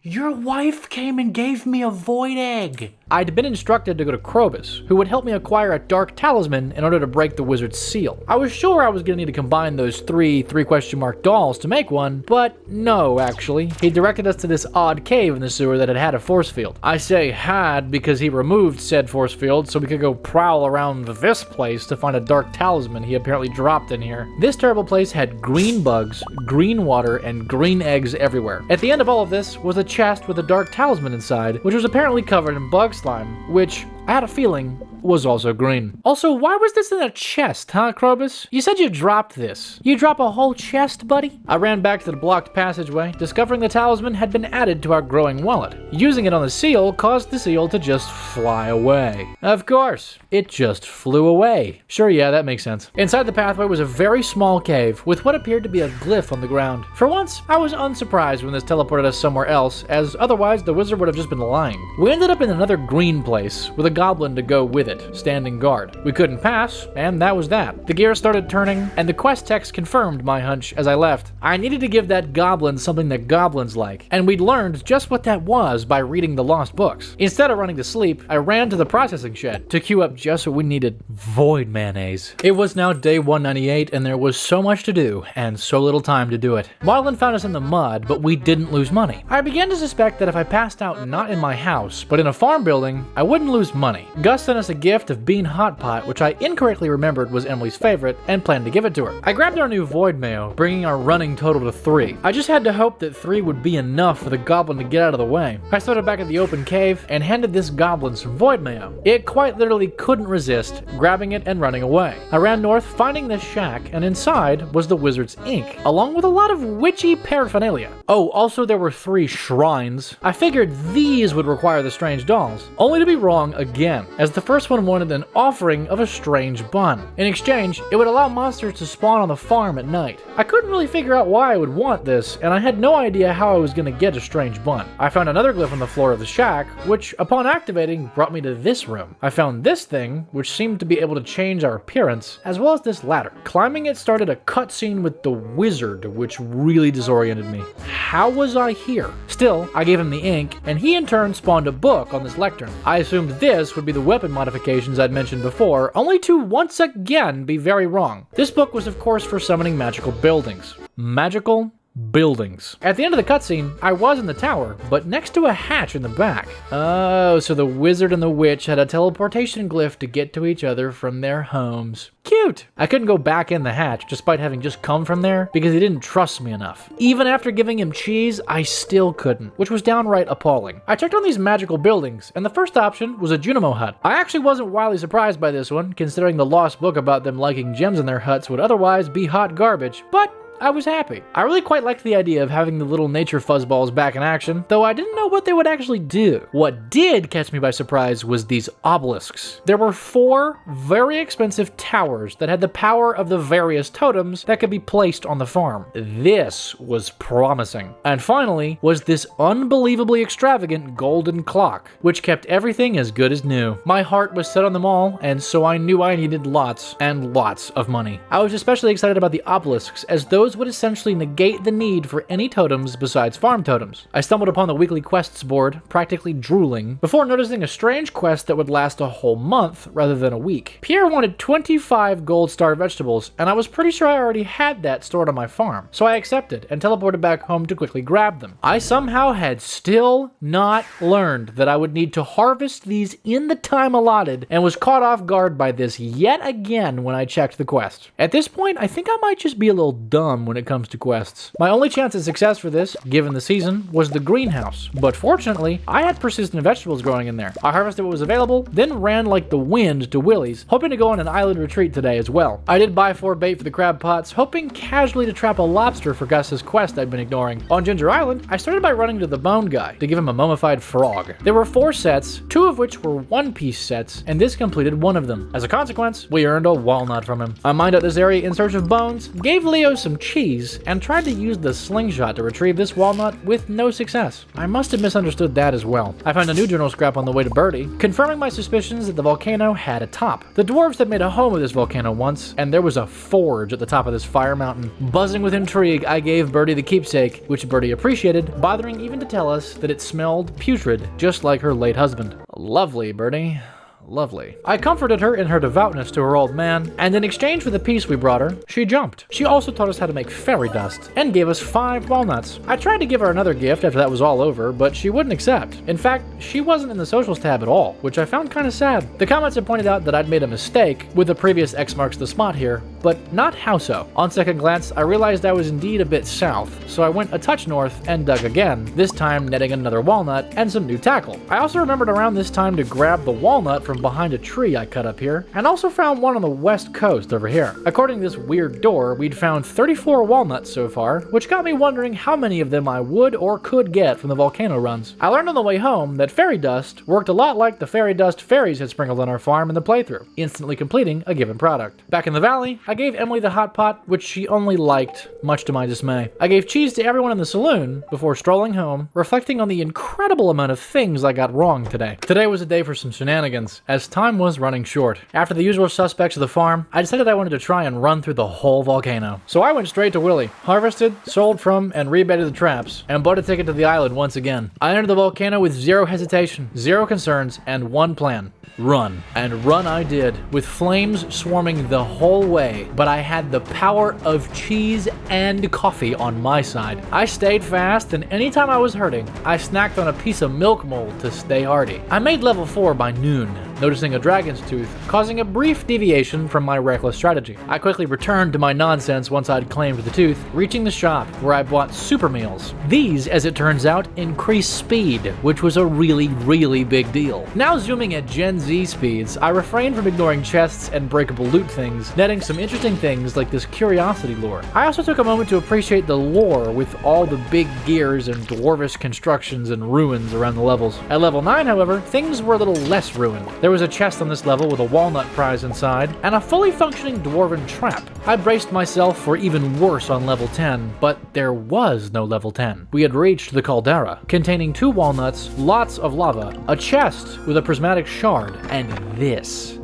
Your wife came and gave me a void egg. I'd been instructed to go to Krobus, who would help me acquire a dark talisman in order to break the wizard's seal. I was sure I was going to need to combine those three question mark dolls to make one, but no, actually. He directed us to this odd cave in the sewer that had a force field. I say had because he removed said force field so we could go prowl around this place to find a dark talisman he apparently dropped in here. This terrible place had green bugs, green water, and green eggs everywhere. At the end of all of this was a chest with a dark talisman inside, which was apparently covered in bug slime, which I had a feeling was also green. Also, why was this in a chest, huh, Krobus? You said you dropped this. You drop a whole chest, buddy? I ran back to the blocked passageway, discovering the talisman had been added to our growing wallet. Using it on the seal caused the seal to just fly away. Of course, it just flew away. Sure, yeah, that makes sense. Inside the pathway was a very small cave with what appeared to be a glyph on the ground. For once, I was unsurprised when this teleported us somewhere else, as otherwise the wizard would have just been lying. We ended up in another green place, with a goblin to go with it, standing guard. We couldn't pass, and that was that. The gears started turning, and the quest text confirmed my hunch as I left. I needed to give that goblin something that goblins like, and we'd learned just what that was by reading the lost books. Instead of running to sleep, I ran to the processing shed to queue up just what we needed: void mayonnaise. It was now day 198, and there was so much to do, and so little time to do it. Marlin found us in the mud, but we didn't lose money. I began to suspect that if I passed out not in my house, but in a farm building, I wouldn't lose money. Gus sent us a gift of bean hot pot, which I incorrectly remembered was Emily's favorite, and planned to give it to her. I grabbed our new void mayo, bringing our running total to 3. I just had to hope that 3 would be enough for the goblin to get out of the way. I started back at the open cave and handed this goblin some void mayo. It quite literally couldn't resist, grabbing it and running away. I ran north, finding this shack, and inside was the wizard's ink, along with a lot of witchy paraphernalia. Oh, also there were 3 shrines. I figured these would require the strange dolls, only to be wrong again, as the first one wanted an offering of a strange bun. In exchange, it would allow monsters to spawn on the farm at night. I couldn't really figure out why I would want this, and I had no idea how I was going to get a strange bun. I found another glyph on the floor of the shack, which upon activating brought me to this room. I found this thing, which seemed to be able to change our appearance, as well as this ladder. Climbing it started a cutscene with the wizard, which really disoriented me. How was I here? Still, I gave him the ink, and he in turn spawned a book on this lectern. I assumed this would be the weapon modifications I'd mentioned before, only to once again be very wrong. This book was of course for summoning magical buildings. Magical buildings. At the end of the cutscene, I was in the tower, but next to a hatch in the back. Oh, so the wizard and the witch had a teleportation glyph to get to each other from their homes. Cute! I couldn't go back in the hatch despite having just come from there because he didn't trust me enough. Even after giving him cheese, I still couldn't, which was downright appalling. I checked on these magical buildings, and the first option was a Junimo hut. I actually wasn't wildly surprised by this one, considering the lost book about them liking gems in their huts would otherwise be hot garbage, but I was happy. I really quite liked the idea of having the little nature fuzzballs back in action, though I didn't know what they would actually do. What did catch me by surprise was these obelisks. There were 4 very expensive towers that had the power of the various totems that could be placed on the farm. This was promising. And finally was this unbelievably extravagant golden clock, which kept everything as good as new. My heart was set on them all, and so I knew I needed lots and lots of money. I was especially excited about the obelisks, as those would essentially negate the need for any totems besides farm totems. I stumbled upon the weekly quests board, practically drooling, before noticing a strange quest that would last a whole month rather than a week. Pierre wanted 25 gold star vegetables, and I was pretty sure I already had that stored on my farm, so I accepted and teleported back home to quickly grab them. I somehow had still not learned that I would need to harvest these in the time allotted, and was caught off guard by this yet again when I checked the quest. At this point, I think I might just be a little dumb when it comes to quests. My only chance at success for this, given the season, was the greenhouse, but fortunately, I had persistent vegetables growing in there. I harvested what was available, then ran like the wind to Willie's, hoping to go on an island retreat today as well. I did buy 4 bait for the crab pots, hoping casually to trap a lobster for Gus's quest I'd been ignoring. On Ginger Island, I started by running to the bone guy to give him a mummified frog. There were 4 sets, 2 of which were one-piece sets, and this completed one of them. As a consequence, we earned a walnut from him. I mined out this area in search of bones, gave Leo some cheese, and tried to use the slingshot to retrieve this walnut with no success. I must have misunderstood that as well. I found a new journal scrap on the way to Birdie, confirming my suspicions that the volcano had a top. The dwarves had made a home of this volcano once, and there was a forge at the top of this fire mountain. Buzzing with intrigue, I gave Birdie the keepsake, which Birdie appreciated, bothering even to tell us that it smelled putrid, just like her late husband. Lovely, Birdie. Lovely. I comforted her in her devoutness to her old man, and in exchange for the peace we brought her, she jumped. She also taught us how to make fairy dust, and gave us 5 walnuts. I tried to give her another gift after that was all over, but she wouldn't accept. In fact, she wasn't in the socials tab at all, which I found kind of sad. The comments had pointed out that I'd made a mistake with the previous X marks the spot here, but not how so. On second glance, I realized I was indeed a bit south, so I went a touch north and dug again, this time netting another walnut and some new tackle. I also remembered around this time to grab the walnut from behind a tree I cut up here, and also found one on the west coast over here. According to this weird door, we'd found 34 walnuts so far, which got me wondering how many of them I would or could get from the volcano runs. I learned on the way home that fairy dust worked a lot like the fairy dust fairies had sprinkled on our farm in the playthrough, instantly completing a given product. Back in the valley, I gave Emily the hot pot, which she only liked, much to my dismay. I gave cheese to everyone in the saloon before strolling home, reflecting on the incredible amount of things I got wrong today. Today was a day for some shenanigans, as time was running short. After the usual suspects of the farm, I decided I wanted to try and run through the whole volcano. So I went straight to Willy, harvested, sold from, and rebedded the traps, and bought a ticket to the island once again. I entered the volcano with zero hesitation, zero concerns, and one plan. Run. And run I did, with flames swarming the whole way, but I had the power of cheese and coffee on my side. I stayed fast, and anytime I was hurting, I snacked on a piece of milk mold to stay hardy. I made level 4 by noon, noticing a dragon's tooth, causing a brief deviation from my reckless strategy. I quickly returned to my nonsense once I'd claimed the tooth, reaching the shop where I bought super meals. These, as it turns out, increase speed, which was a really big deal. Now zooming at Gen Z speeds, I refrained from ignoring chests and breakable loot things, netting some interesting things like this curiosity lure. I also took a moment to appreciate the lore with all the big gears and dwarvish constructions and ruins around the levels. At level 9, however, things were a little less ruined. There was a chest on this level with a walnut prize inside, and a fully functioning dwarven trap. I braced myself for even worse on level 10, but there was no level 10. We had reached the caldera, containing 2 walnuts, lots of lava, a chest with a prismatic shard, and this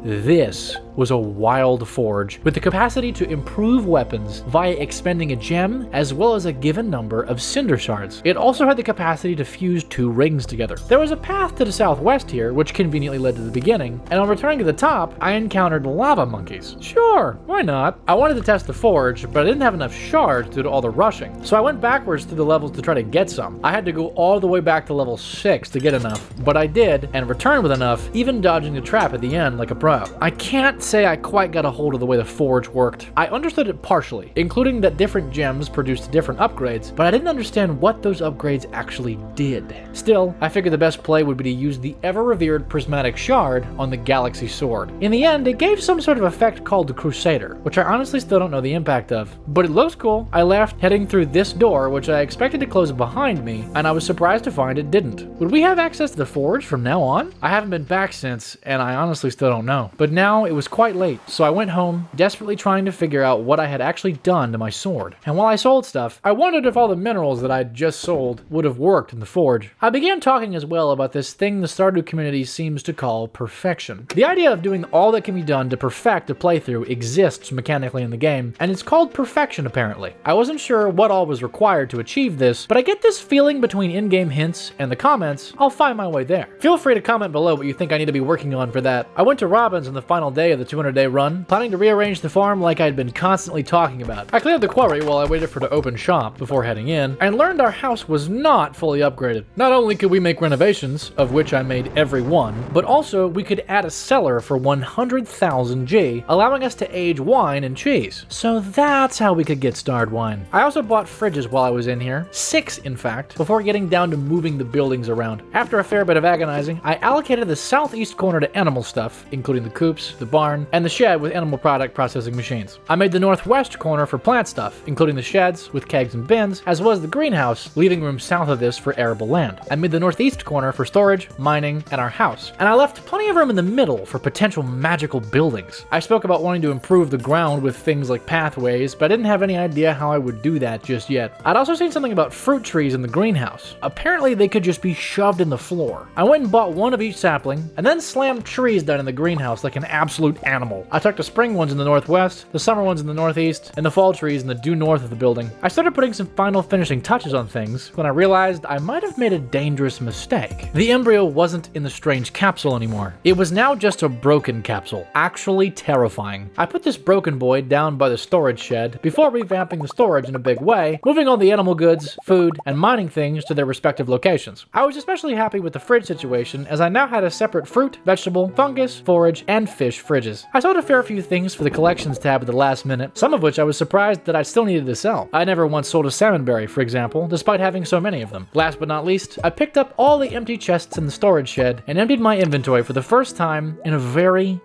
was a wild forge with the capacity to improve weapons via expending a gem as well as a given number of cinder shards. It also had the capacity to fuse 2 rings together. There was a path to the southwest here, which conveniently led to the beginning, and on returning to the top, I encountered lava monkeys. Sure, why not? I wanted to test the forge, but I didn't have enough shards due to all the rushing, so I went backwards through the levels to try to get some. I had to go all the way back to level 6 to get enough, but I did, and returned with enough, even dodging the trap at the end like a pro. I can't say I quite got a hold of the way the forge worked. I understood it partially, including that different gems produced different upgrades, but I didn't understand what those upgrades actually did. Still, I figured the best play would be to use the ever-revered prismatic shard on the galaxy sword. In the end, it gave some sort of effect called the Crusader, which I honestly still don't know the impact of, but it looks cool. I left, heading through this door, which I expected to close behind me, and I was surprised to find it didn't. Would we have access to the forge from now on? I haven't been back since, and I honestly still don't know. But now it was quite late, so I went home, desperately trying to figure out what I had actually done to my sword. And while I sold stuff, I wondered if all the minerals that I'd just sold would have worked in the forge. I began talking as well about this thing the Stardew community seems to call perfection. The idea of doing all that can be done to perfect a playthrough exists mechanically in the game, and it's called perfection apparently. I wasn't sure what all was required to achieve this, but I get this feeling between in-game hints and the comments, I'll find my way there. Feel free to comment below what you think I need to be working on for that. I went to Robin's on the final day of the 200-day run, planning to rearrange the farm like I'd been constantly talking about. I cleared the quarry while I waited for it to open shop before heading in, and learned our house was not fully upgraded. Not only could we make renovations, of which I made every one, but also we could add a cellar for 100,000 G, allowing us to age wine and cheese. So that's how we could get starred wine. I also bought fridges while I was in here, 6 in fact, before getting down to moving the buildings around. After a fair bit of agonizing, I allocated the southeast corner to animal stuff, including the coops, the barn, and the shed with animal product processing machines. I made the northwest corner for plant stuff, including the sheds with kegs and bins, as well as the greenhouse, leaving room south of this for arable land. I made the northeast corner for storage, mining, and our house, and I left plenty of room in the middle for potential magical buildings. I spoke about wanting to improve the ground with things like pathways, but I didn't have any idea how I would do that just yet. I'd also seen something about fruit trees in the greenhouse. Apparently they could just be shoved in the floor. I went and bought one of each sapling, and then slammed trees down in the greenhouse like an absolute animal. I tucked the spring ones in the northwest, the summer ones in the northeast, and the fall trees in the due north of the building. I started putting some final finishing touches on things when I realized I might have made a dangerous mistake. The embryo wasn't in the strange capsule anymore. It was now just a broken capsule. Actually terrifying. I put this broken boy down by the storage shed before revamping the storage in a big way, moving all the animal goods, food, and mining things to their respective locations. I was especially happy with the fridge situation as I now had a separate fruit, vegetable, fungus, forage, and fish fridges. I sold a fair few things for the collections tab at the last minute, some of which I was surprised that I still needed to sell. I never once sold a salmonberry, for example, despite having so many of them. Last but not least, I picked up all the empty chests in the storage shed and emptied my inventory for the first time in a very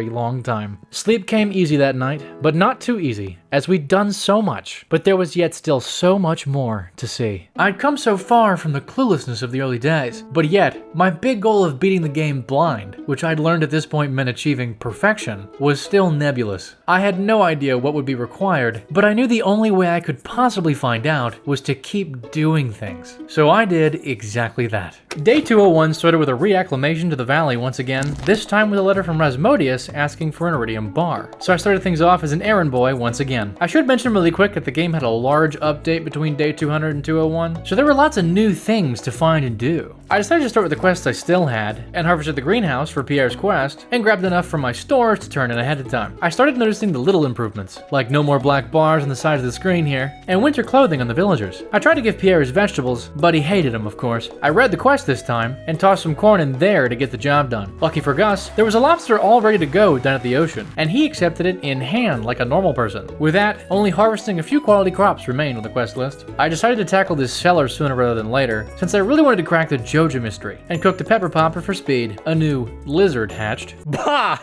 long time. Sleep came easy that night, but not too easy, as we'd done so much, but there was yet still so much more to see. I'd come so far from the cluelessness of the early days, but yet, my big goal of beating the game blind, which I'd learned at this point meant achieving perfection was still nebulous. I had no idea what would be required, but I knew the only way I could possibly find out was to keep doing things. So I did exactly that. Day 201 started with a reacclimation to the valley once again, this time with a letter from Rasmodius asking for an iridium bar. So I started things off as an errand boy once again. I should mention really quick that the game had a large update between day 200 and 201, so there were lots of new things to find and do. I decided to start with the quests I still had, and harvested the greenhouse for Pierre's quest, and grabbed enough from my stores to turn in ahead of time. I started noticing the little improvements, like no more black bars on the sides of the screen here, and winter clothing on the villagers. I tried to give Pierre his vegetables, but he hated them, of course. I read the quest this time, and tossed some corn in there to get the job done. Lucky for Gus, there was a lobster all ready to go down at the ocean, and he accepted it in hand like a normal person. With that, only harvesting a few quality crops remained on the quest list. I decided to tackle this cellar sooner rather than later, since I really wanted to crack the Joja mystery, and cooked a pepper popper for speed. A new lizard hatched. Bah!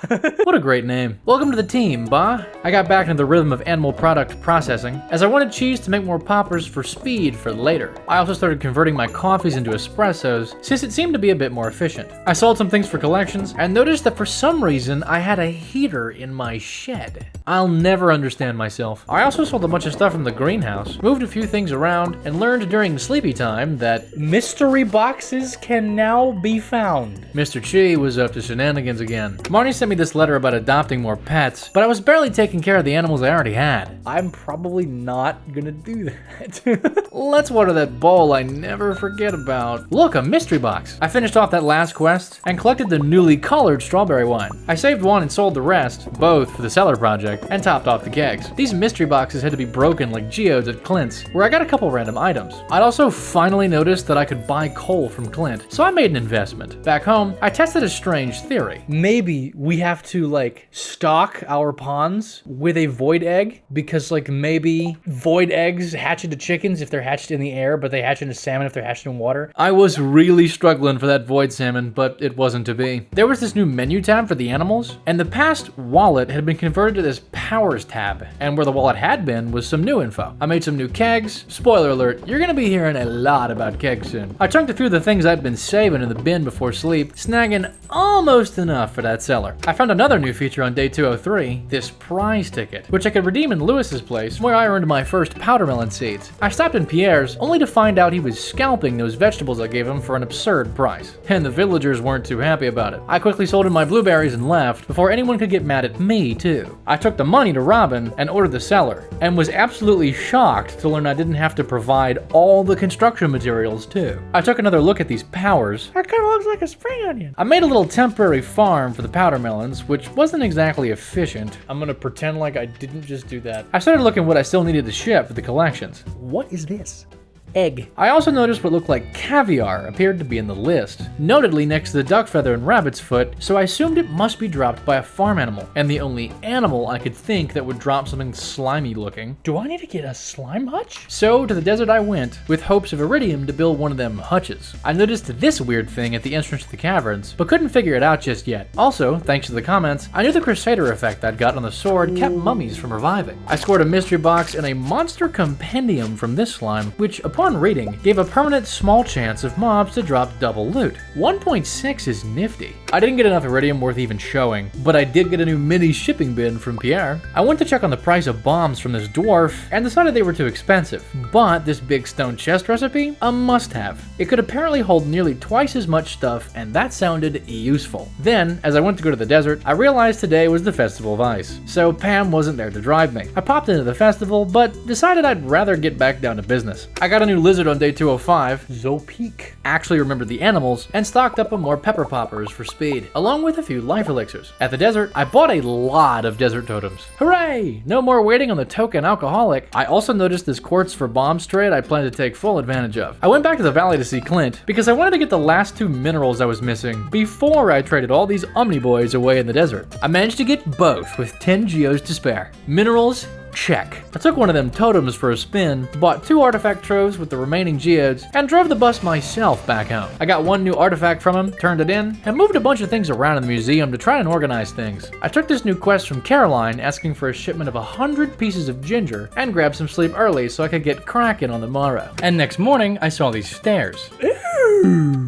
What a great name. Welcome to the team, Bah. I got back into the rhythm of animal product processing, as I wanted cheese to make more poppers for speed for later. I also started converting my coffees into espressos, since it seemed to be a bit more efficient. I sold some things for collections, and noticed that for some reason I had a heater in my shed. I'll never understand myself. I also sold a bunch of stuff from the greenhouse, moved a few things around, and learned during sleepy time that mystery boxes can now be found. Mr. Chi was up to shenanigans again. Marnie sent me this letter about adopting more pets, but I was barely taking care of the animals I already had. I'm probably not gonna do that. Let's water that bowl I never forget about. Look, a mystery box. I finished off that last quest and collected the newly colored strawberry wine. I saved one and sold the rest, both for the cellar project, and topped off the kegs. These mystery boxes had to be broken like geodes at Clint's, where I got a couple random items. I'd also finally noticed that I could buy coal from Clint, so I made an investment. Back home, I tested a strange theory. Maybe we have to like stock our ponds with a void egg, because like maybe void eggs hatch into chickens if they're hatched in the air, but they hatch into salmon if they're hatched in water. I was really struggling for that void salmon, but it wasn't to be. There was this new menu tab for the animals, and the past wallet had been converted to this powers tab, and where the wallet had been was some new info. I made some new kegs. Spoiler alert, you're gonna be hearing a lot about kegs soon. I chunked a few of the things I'd been saving in the bin before sleep, snagging almost enough for that cellar. I found another new feature on day 203, this prize ticket, which I could redeem in Lewis's place, where I earned my first powdermelon seeds. I stopped in Pierre's, only to find out he was scalping those vegetables I gave him for an absurd price, and the villagers weren't too happy about it. I quickly sold him my blueberries and left, before anyone could get mad at me too. I took the money to Robin and ordered the cellar, and was absolutely shocked to learn I didn't have to provide all the construction materials too. I took another look at these powers. That kinda looks like a spring onion. I made a little temporary farm for the powder melons, which wasn't exactly efficient. I'm gonna pretend like I didn't just do that. I started looking what I still needed to ship for the collections. What is this? Egg. I also noticed what looked like caviar appeared to be in the list, notedly next to the duck feather and rabbit's foot, so I assumed it must be dropped by a farm animal, and the only animal I could think that would drop something slimy looking. Do I need to get a slime hutch? So to the desert I went, with hopes of iridium to build one of them hutches. I noticed this weird thing at the entrance to the caverns, but couldn't figure it out just yet. Also, thanks to the comments, I knew the Crusader effect I'd got on the sword kept mummies from reviving. I scored a mystery box and a monster compendium from this slime, which upon reading, gave a permanent small chance of mobs to drop double loot. 1.6 is nifty. I didn't get enough iridium worth even showing, but I did get a new mini shipping bin from Pierre. I went to check on the price of bombs from this dwarf, and decided they were too expensive. But this big stone chest recipe, a must-have. It could apparently hold nearly twice as much stuff, and that sounded useful. Then, as I went to go to the desert, I realized today was the Festival of Ice, so Pam wasn't there to drive me. I popped into the festival, but decided I'd rather get back down to business. I got a new lizard on day 205, Zopeak. Actually remembered the animals, and stocked up on more pepper poppers for speed, along with a few life elixirs. At the desert, I bought a lot of desert totems. Hooray! No more waiting on the token alcoholic. I also noticed this quartz for bombs trade I plan to take full advantage of. I went back to the valley to see Clint, because I wanted to get the last two minerals I was missing before I traded all these Omniboys away in the desert. I managed to get both with 10 geos to spare. Minerals, check. I took one of them totems for a spin, bought 2 artifact troves with the remaining geodes, and drove the bus myself back home. I got 1 new artifact from him, turned it in, and moved a bunch of things around in the museum to try and organize things. I took this new quest from Caroline asking for a shipment of 100 pieces of ginger, and grabbed some sleep early so I could get cracking on the morrow. And next morning, I saw these stairs.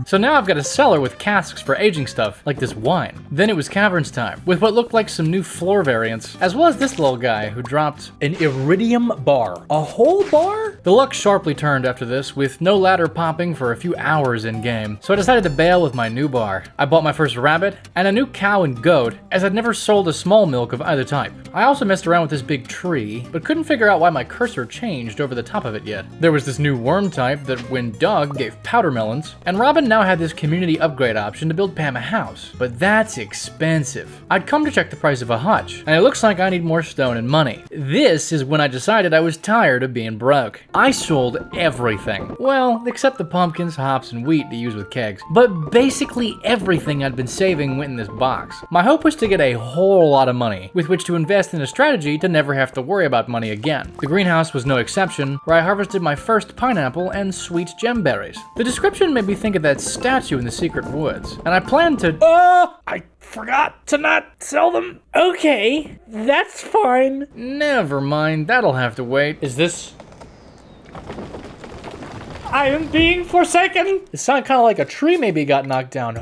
So now I've got a cellar with casks for aging stuff, like this wine. Then it was caverns time, with what looked like some new floor variants, as well as this little guy who dropped an iridium bar. A whole bar? The luck sharply turned after this, with no ladder popping for a few hours in-game, so I decided to bail with my new bar. I bought my first rabbit, and a new cow and goat, as I'd never sold a small milk of either type. I also messed around with this big tree, but couldn't figure out why my cursor changed over the top of it yet. There was this new worm type that when Doug gave powder melons, and Robin now had this community upgrade option to build Pam a house, but that's expensive. I'd come to check the price of a hutch, and it looks like I need more stone and money. This is when I decided I was tired of being broke. I sold everything. Well, except the pumpkins, hops, and wheat to use with kegs, but basically everything I'd been saving went in this box. My hope was to get a whole lot of money, with which to invest in a strategy to never have to worry about money again. The greenhouse was no exception, where I harvested my first pineapple and sweet gemberries. The description made me think of that statue in the secret woods, and I planned to— I forgot to not sell them. Okay, that's fine. Never mind, that'll have to wait. Is this... I am being forsaken. It sounded kind of like a tree maybe got knocked down.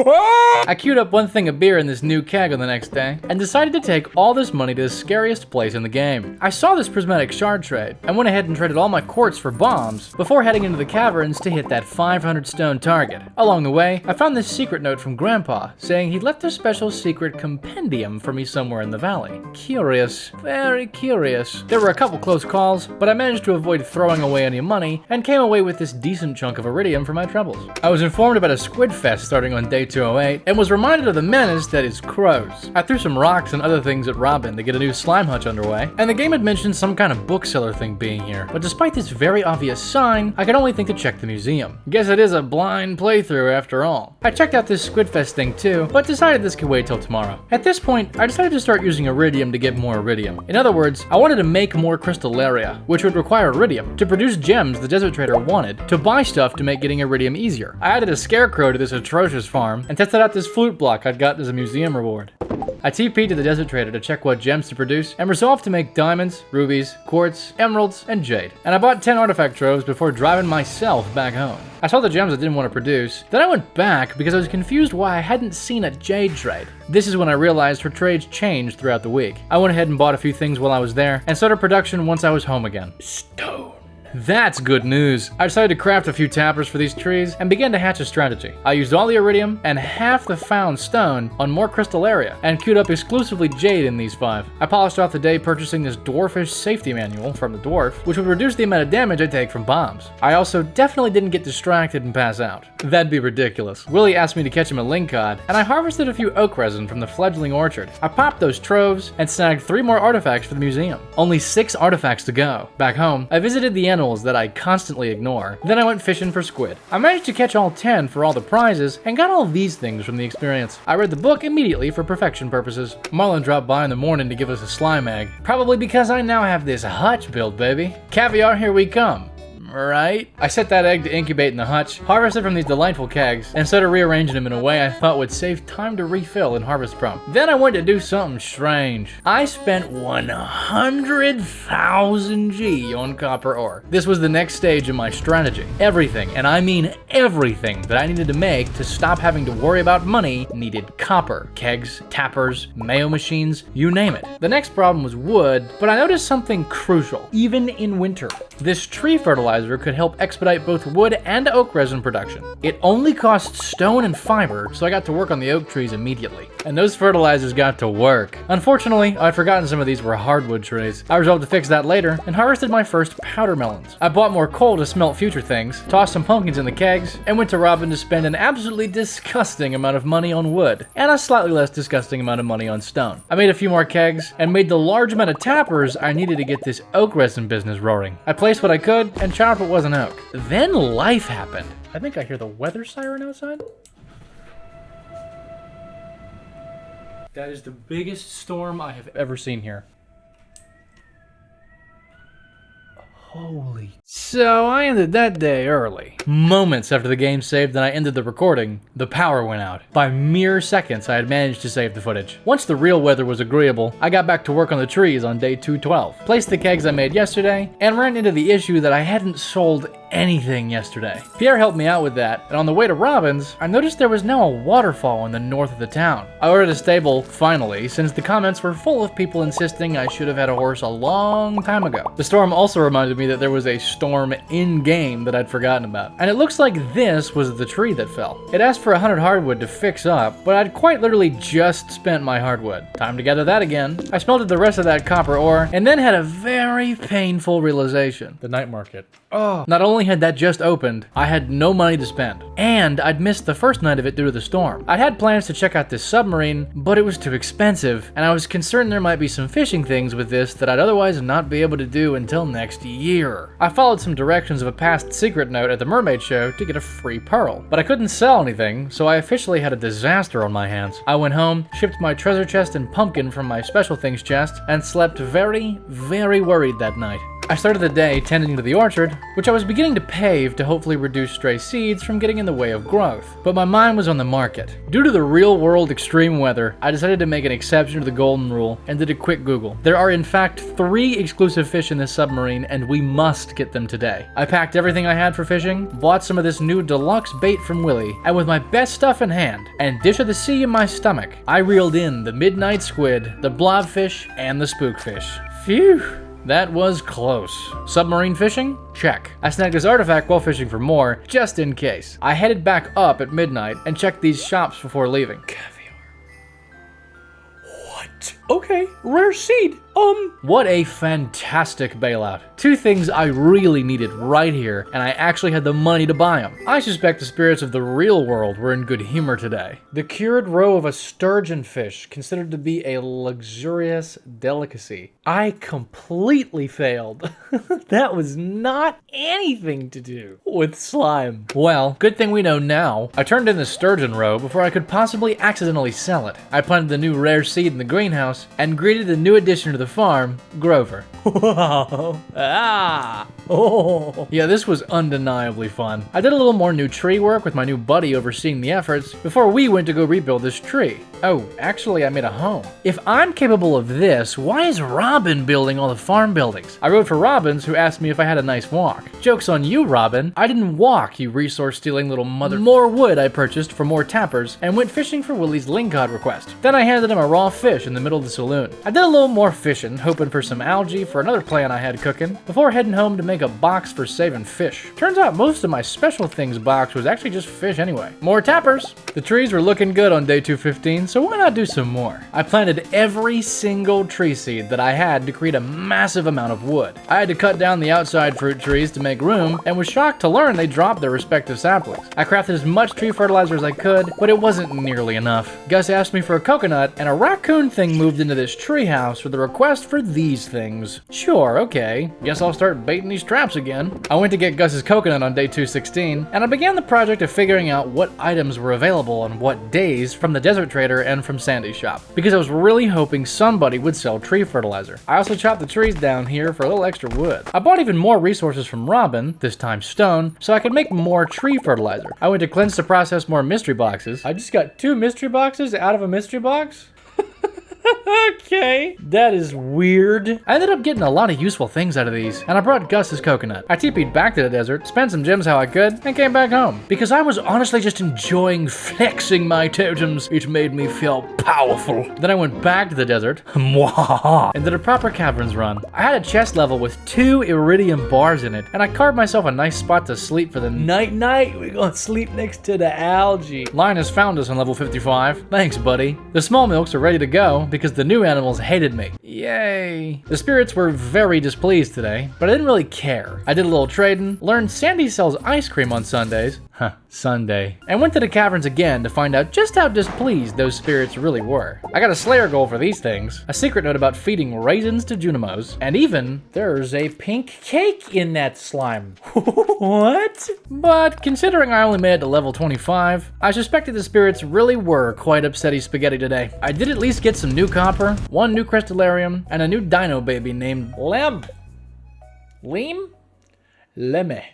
I queued up one thing of beer in this new keg on the next day, and decided to take all this money to the scariest place in the game. I saw this prismatic shard trade, and went ahead and traded all my quartz for bombs, before heading into the caverns to hit that 500 stone target. Along the way, I found this secret note from Grandpa, saying he'd left a special secret compendium for me somewhere in the valley. Curious, very curious. There were a couple close calls, but I managed to avoid throwing away any money, and came away with this decent chunk of iridium for my troubles. I was informed about a squid fest starting on day 208, and was reminded of the menace that is crows. I threw some rocks and other things at Robin to get a new slime hutch underway, and the game had mentioned some kind of bookseller thing being here, but despite this very obvious sign, I could only think to check the museum. Guess it is a blind playthrough after all. I checked out this Squidfest thing too, but decided this could wait till tomorrow. At this point, I decided to start using iridium to get more iridium. In other words, I wanted to make more Crystalleria, which would require iridium, to produce gems the desert trader wanted, to buy stuff to make getting iridium easier. I added a scarecrow to this atrocious farm, and tested out this flute block I'd gotten as a museum reward. I TP'd to the desert trader to check what gems to produce, and resolved to make diamonds, rubies, quartz, emeralds, and jade. And I bought 10 artifact troves before driving myself back home. I saw the gems I didn't want to produce, then I went back because I was confused why I hadn't seen a jade trade. This is when I realized her trades changed throughout the week. I went ahead and bought a few things while I was there, and started production once I was home again. Stone. That's good news. I decided to craft a few tappers for these trees and began to hatch a strategy. I used all the iridium and half the found stone on more Crystalleria and queued up exclusively jade in these 5. I polished off the day purchasing this dwarfish safety manual from the dwarf, which would reduce the amount of damage I take from bombs. I also definitely didn't get distracted and pass out. That'd be ridiculous. Willie asked me to catch him a lingcod, and I harvested a few oak resin from the fledgling orchard. I popped those troves and snagged 3 more artifacts for the museum. Only 6 artifacts to go. Back home, I visited the that I constantly ignore. Then I went fishing for squid. I managed to catch all 10 for all the prizes and got all these things from the experience. I read the book immediately for perfection purposes. Marlon dropped by in the morning to give us a slime egg. Probably because I now have this hutch built, baby. Caviar, here we come. Right? I set that egg to incubate in the hutch, harvested from these delightful kegs, and started rearranging them in a way I thought would save time to refill in Harvest Pro. Then I went to do something strange. I spent 100,000 G on copper ore. This was the next stage of my strategy. Everything, and I mean everything, that I needed to make to stop having to worry about money needed copper. Kegs, tappers, mayo machines, you name it. The next problem was wood, but I noticed something crucial, even in winter. This tree fertilizer could help expedite both wood and oak resin production. It only costs stone and fiber, so I got to work on the oak trees immediately. And those fertilizers got to work. Unfortunately, I'd forgotten some of these were hardwood trees. I resolved to fix that later, and harvested my first powder melons. I bought more coal to smelt future things, tossed some pumpkins in the kegs, and went to Robin to spend an absolutely disgusting amount of money on wood, and a slightly less disgusting amount of money on stone. I made a few more kegs, and made the large amount of tappers I needed to get this oak resin business roaring. I placed what I could, and chopped what wasn't oak. Then life happened. I think I hear the weather siren outside. That is the biggest storm I have ever seen here. Holy. So I ended that day early. Moments after the game saved and I ended the recording, the power went out. By mere seconds, I had managed to save the footage. Once the real weather was agreeable, I got back to work on the trees on day 212. Placed the kegs I made yesterday, and ran into the issue that I hadn't sold anything yesterday. Pierre helped me out with that, and on the way to Robin's, I noticed there was now a waterfall in the north of the town. I ordered a stable, finally, since the comments were full of people insisting I should have had a horse a long time ago. The storm also reminded me that there was a storm in-game that I'd forgotten about. And it looks like this was the tree that fell. It asked for 100 hardwood to fix up, but I'd quite literally just spent my hardwood. Time to gather that again. I smelted the rest of that copper ore, and then had a very painful realization. The night market. Oh, not only had that just opened, I had no money to spend. And I'd missed the first night of it due to the storm. I'd had plans to check out this submarine, but it was too expensive, and I was concerned there might be some fishing things with this that I'd otherwise not be able to do until next year. I followed some directions of a past secret note at the mermaid show to get a free pearl, but I couldn't sell anything, so I officially had a disaster on my hands. I went home, shipped my treasure chest and pumpkin from my special things chest, and slept very, very worried that night. I started the day tending to the orchard, which I was beginning to pave to hopefully reduce stray seeds from getting in the way of growth. But my mind was on the market. Due to the real-world extreme weather, I decided to make an exception to the golden rule and did a quick Google. There are in fact 3 exclusive fish in this submarine, and we must get them today. I packed everything I had for fishing, bought some of this new deluxe bait from Willie, and with my best stuff in hand and dish of the sea in my stomach, I reeled in the midnight squid, the blobfish, and the spookfish. Phew! That was close. Submarine fishing? Check. I snagged this artifact while fishing for more, just in case. I headed back up at midnight and checked these shops before leaving. Caviar. What? Okay, rare seed. What a fantastic bailout. 2 things I really needed right here, and I actually had the money to buy them. I suspect the spirits of the real world were in good humor today. The cured roe of a sturgeon fish, considered to be a luxurious delicacy. I completely failed. That was not anything to do with slime. Well, good thing we know now. I turned in the sturgeon roe before I could possibly accidentally sell it. I planted the new rare seed in the greenhouse and greeted the new addition to the farm, Grover. Yeah, this was undeniably fun. I did a little more new tree work with my new buddy overseeing the efforts before we went to go rebuild this tree. Oh, actually I made a home. If I'm capable of this, why is Robin building all the farm buildings? I rode for Robins, who asked me if I had a nice walk. Joke's on you, Robin. I didn't walk, you resource-stealing little mother. More wood I purchased for more tappers and went fishing for Willie's lingcod request. Then I handed him a raw fish in the middle of the saloon. I did a little more fishing, hoping for some algae for another plan I had cooking, before heading home to make a box for saving fish. Turns out most of my special things box was actually just fish anyway. More tappers! The trees were looking good on day 215, so why not do some more? I planted every single tree seed that I had to create a massive amount of wood. I had to cut down the outside fruit trees to make room, and was shocked to learn they dropped their respective saplings. I crafted as much tree fertilizer as I could, but it wasn't nearly enough. Gus asked me for a coconut, and a raccoon thing moved into this tree house with a request for these things. Sure, okay. Guess I'll start baiting these traps again. I went to get Gus's coconut on day 216, and I began the project of figuring out what items were available on what days from the desert trader and from Sandy's shop, because I was really hoping somebody would sell tree fertilizer. I also chopped the trees down here for a little extra wood. I bought even more resources from Robin, this time stone, so I could make more tree fertilizer. I went to Cleanse to process more mystery boxes. I just got 2 mystery boxes out of a mystery box? Okay, that is weird. I ended up getting a lot of useful things out of these, and I brought Gus's coconut. I TP'd back to the desert, spent some gems how I could, and came back home. Because I was honestly just enjoying flexing my totems. It made me feel powerful. Then I went back to the desert, and did a proper caverns run. I had a chest level with 2 iridium bars in it, and I carved myself a nice spot to sleep for the night. We're gonna sleep next to the algae. Linus found us on level 55. Thanks, buddy. The small milks are ready to go, because the new animals hated me. Yay. The spirits were very displeased today, but I didn't really care. I did a little trading, learned Sandy sells ice cream on Sundays. Sunday. And went to the caverns again to find out just how displeased those spirits really were. I got a slayer goal for these things, a secret note about feeding raisins to Junimos, and even there's a pink cake in that slime. What? But considering I only made it to level 25, I suspected the spirits really were quite upsetty spaghetti today. I did at least get some new copper, 1 new crystallarium, and a new dino baby named Lemme.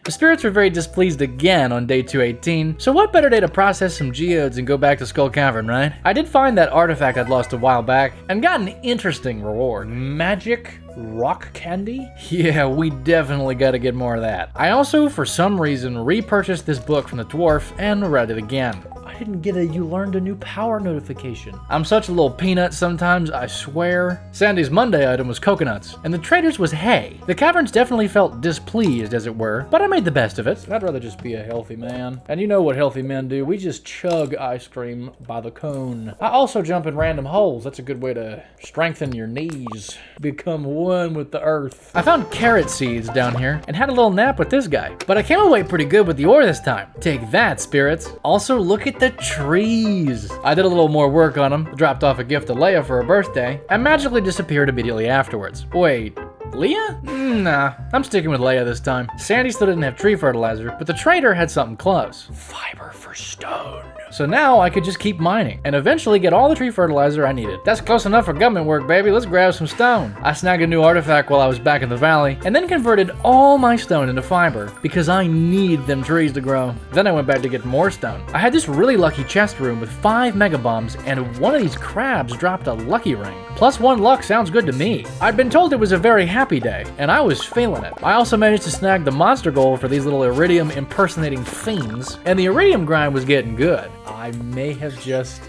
The spirits were very displeased again on day 218, so what better day to process some geodes and go back to Skull Cavern, right? I did find that artifact I'd lost a while back, and got an interesting reward. Magic rock candy? Yeah, we definitely gotta get more of that. I also, for some reason, repurchased this book from the dwarf and read it again. I didn't get a you learned a new power notification. I'm such a little peanut sometimes, I swear. Sandy's Monday item was coconuts, and the trader's was hay. The caverns definitely felt displeased, as it were, but I made the best of it. I'd rather just be a healthy man. And you know what healthy men do, we just chug ice cream by the cone. I also jump in random holes, that's a good way to strengthen your knees. Become one with the earth. I found carrot seeds down here, and had a little nap with this guy. But I came away pretty good with the ore this time. Take that, spirits. Also, look at the trees. I did a little more work on them, dropped off a gift to Leia for her birthday, and magically disappeared immediately afterwards. Wait, Leah? Nah, I'm sticking with Leia this time. Sandy still didn't have tree fertilizer, but the trader had something close. Fiber for stone. So now I could just keep mining, and eventually get all the tree fertilizer I needed. That's close enough for government work, baby. Let's grab some stone. I snagged a new artifact while I was back in the valley, and then converted all my stone into fiber, because I need them trees to grow. Then I went back to get more stone. I had this really lucky chest room with 5 mega bombs, and one of these crabs dropped a lucky ring. Plus 1 luck sounds good to me. I'd been told it was a very happy day, and I was feeling it. I also managed to snag the monster goal for these little iridium impersonating fiends, and the iridium grind was getting good. I may have just...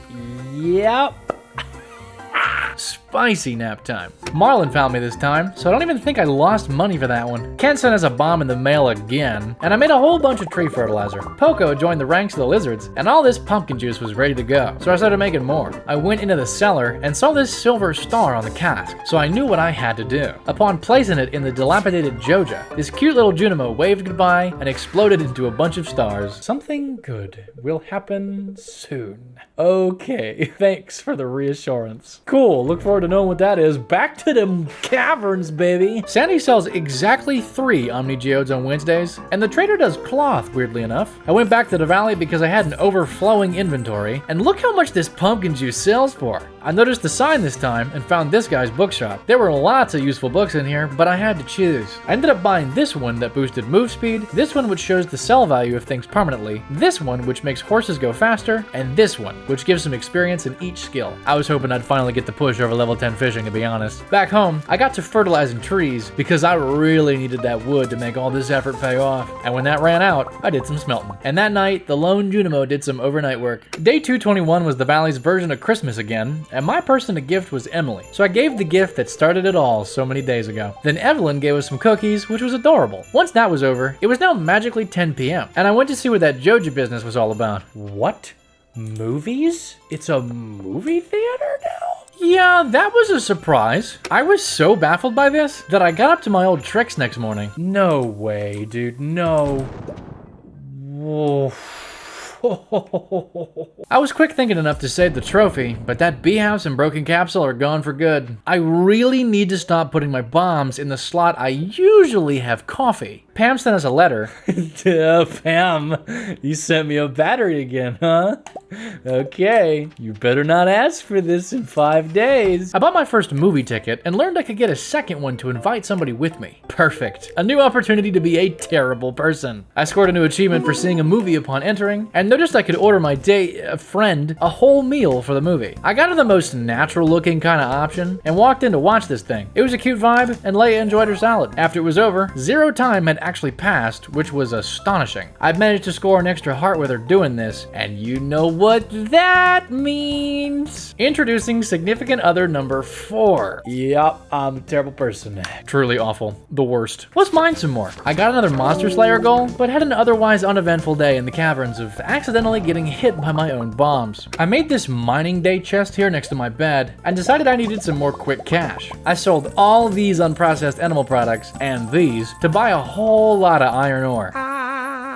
Yep. Spicy nap time. Marlin found me this time, so I don't even think I lost money for that one. Ken sent us a bomb in the mail again, and I made a whole bunch of tree fertilizer. Poco joined the ranks of the lizards, and all this pumpkin juice was ready to go, so I started making more. I went into the cellar and saw this silver star on the cask, so I knew what I had to do. Upon placing it in the dilapidated Joja, this cute little Junimo waved goodbye and exploded into a bunch of stars. Something good will happen soon. Okay, thanks for the reassurance. Cool, look forward to knowing what that is. Back to them caverns, baby. Sandy sells exactly 3 Omni Geodes on Wednesdays, and the trader does cloth, weirdly enough. I went back to the valley because I had an overflowing inventory, and look how much this pumpkin juice sells for. I noticed the sign this time and found this guy's bookshop. There were lots of useful books in here, but I had to choose. I ended up buying this one that boosted move speed, this one which shows the sell value of things permanently, this one which makes horses go faster, and this one which gives some experience in each skill. I was hoping I'd finally get the push over level 10 fishing, to be honest. Back home, I got to fertilizing trees because I really needed that wood to make all this effort pay off. And when that ran out, I did some smelting. And that night, the lone Junimo did some overnight work. Day 221 was the valley's version of Christmas again, and my person to gift was Emily. So I gave the gift that started it all so many days ago. Then Evelyn gave us some cookies, which was adorable. Once that was over, it was now magically 10 p.m. and I went to see what that Joja business was all about. What? Movies? It's a movie theater now? Yeah, that was a surprise. I was so baffled by this that I got up to my old tricks next morning. No way, dude, no. Whoa. I was quick thinking enough to save the trophy, but that bee house and broken capsule are gone for good. I really need to stop putting my bombs in the slot I usually have coffee. Pam sent us a letter. Pam, you sent me a battery again, huh? Okay, you better not ask for this in 5 days. I bought my first movie ticket and learned I could get a second one to invite somebody with me. Perfect. A new opportunity to be a terrible person. I scored a new achievement for seeing a movie upon entering, and noticed I could order my friend a whole meal for the movie. I got her the most natural looking kind of option and walked in to watch this thing. It was a cute vibe, and Leia enjoyed her salad. After it was over, 0 time had actually passed, which was astonishing. I've managed to score an extra heart with her doing this, and you know what that means. Introducing significant other number 4. Yup, I'm a terrible person. Truly awful. The worst. Let's mine some more. I got another Monster Slayer goal, but had an otherwise uneventful day in the caverns of accidentally getting hit by my own bombs. I made this mining day chest here next to my bed and decided I needed some more quick cash. I sold all these unprocessed animal products and these to buy a whole lot of iron ore.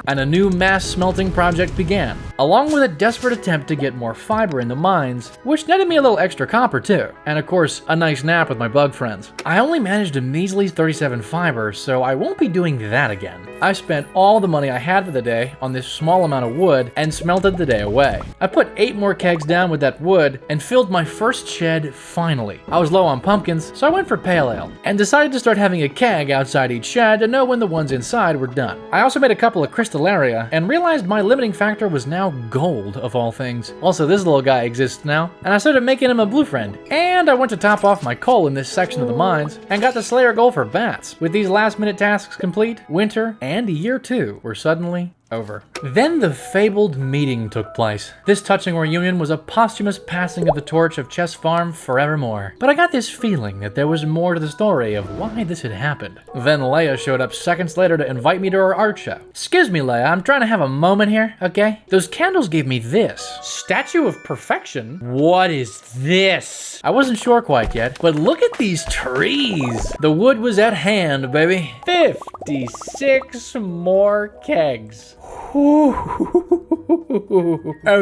And a new mass smelting project began, along with a desperate attempt to get more fiber in the mines, which netted me a little extra copper too, and of course, a nice nap with my bug friends. I only managed a measly 37 fiber, so I won't be doing that again. I spent all the money I had for the day on this small amount of wood and smelted the day away. I put 8 more kegs down with that wood and filled my first shed finally. I was low on pumpkins, so I went for pale ale and decided to start having a keg outside each shed to know when the ones inside were done. I also made a couple of Crystallaria and realized my limiting factor was now gold of all things. Also, this little guy exists now, and I started making him a blue friend. And I went to top off my coal in this section of the mines and got the Slayer goal for bats. With these last minute tasks complete, winter and year 2 were suddenly over. Then the fabled meeting took place. This touching reunion was a posthumous passing of the torch of Chess Farm forevermore. But I got this feeling that there was more to the story of why this had happened. Then Leia showed up seconds later to invite me to her art show. Excuse me, Leia, I'm trying to have a moment here, okay? Those candles gave me this. Statue of Perfection? What is this? I wasn't sure quite yet, but look at these trees. The wood was at hand, baby. 56 more kegs. Oh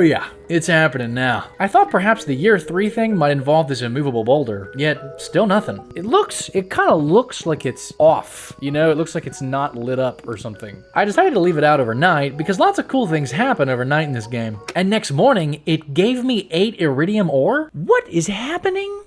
yeah, it's happening now. I thought perhaps the year 3 thing might involve this immovable boulder, yet still nothing. It kind of looks like it's off, you know? It looks like it's not lit up or something. I decided to leave it out overnight because lots of cool things happen overnight in this game. And next morning, it gave me 8 iridium ore? What is happening?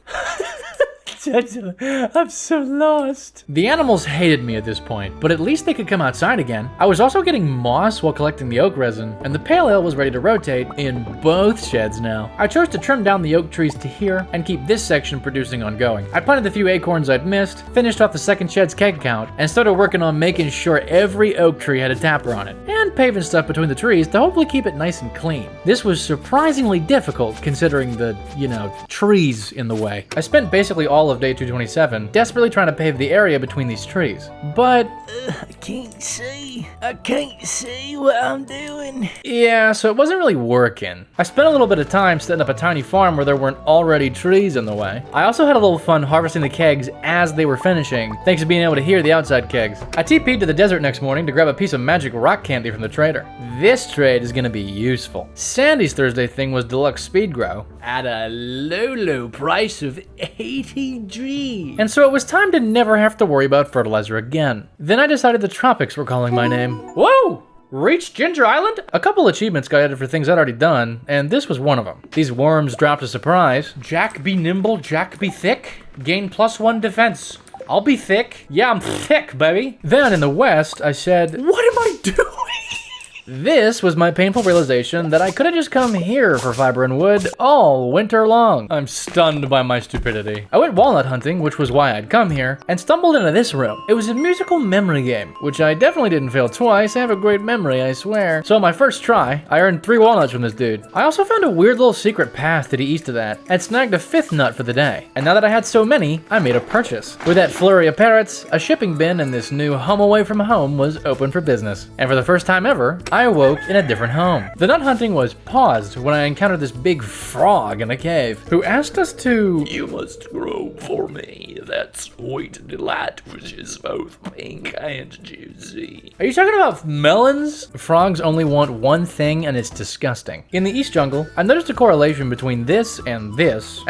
I'm so lost. The animals hated me at this point, but at least they could come outside again. I was also getting moss while collecting the oak resin, and the pale ale was ready to rotate in both sheds now. I chose to trim down the oak trees to here and keep this section producing ongoing. I planted the few acorns I'd missed, finished off the second shed's keg count, and started working on making sure every oak tree had a tapper on it, and paving stuff between the trees to hopefully keep it nice and clean. This was surprisingly difficult considering the, trees in the way. I spent basically all of day 227 desperately trying to pave the area between these trees. But I can't see what I'm doing. Yeah, so it wasn't really working. I spent a little bit of time setting up a tiny farm where there weren't already trees in the way. I also had a little fun harvesting the kegs as they were finishing, thanks to being able to hear the outside kegs. I TP'd to the desert next morning to grab a piece of magic rock candy from the trader. This trade is gonna be useful. Sandy's Thursday thing was deluxe speed grow at a low price of 80G. And so it was time to never have to worry about fertilizer again. Then I decided the tropics were calling my name. Whoa! Reached Ginger Island? A couple achievements got added for things I'd already done, and this was one of them. These worms dropped a surprise. Jack be nimble, Jack be thick. Gain +1 defense. I'll be thick. Yeah, I'm thick, baby. Then in the west, I said, what am I doing? This was my painful realization that I could have just come here for fiber and wood all winter long. I'm stunned by my stupidity. I went walnut hunting, which was why I'd come here, and stumbled into this room. It was a musical memory game, which I definitely didn't fail twice. I have a great memory, I swear. So on my first try, I earned 3 walnuts from this dude. I also found a weird little secret path to the east of that, and snagged a 5th nut for the day. And now that I had so many, I made a purchase. With that flurry of parrots, a shipping bin and this new home away from home was open for business. And for the first time ever, I awoke in a different home. The nut hunting was paused when I encountered this big frog in a cave, who asked us to... You must grow for me that sweet delight which is both pink and juicy. Are you talking about melons? Frogs only want one thing, and it's disgusting. In the East Jungle, I noticed a correlation between this, and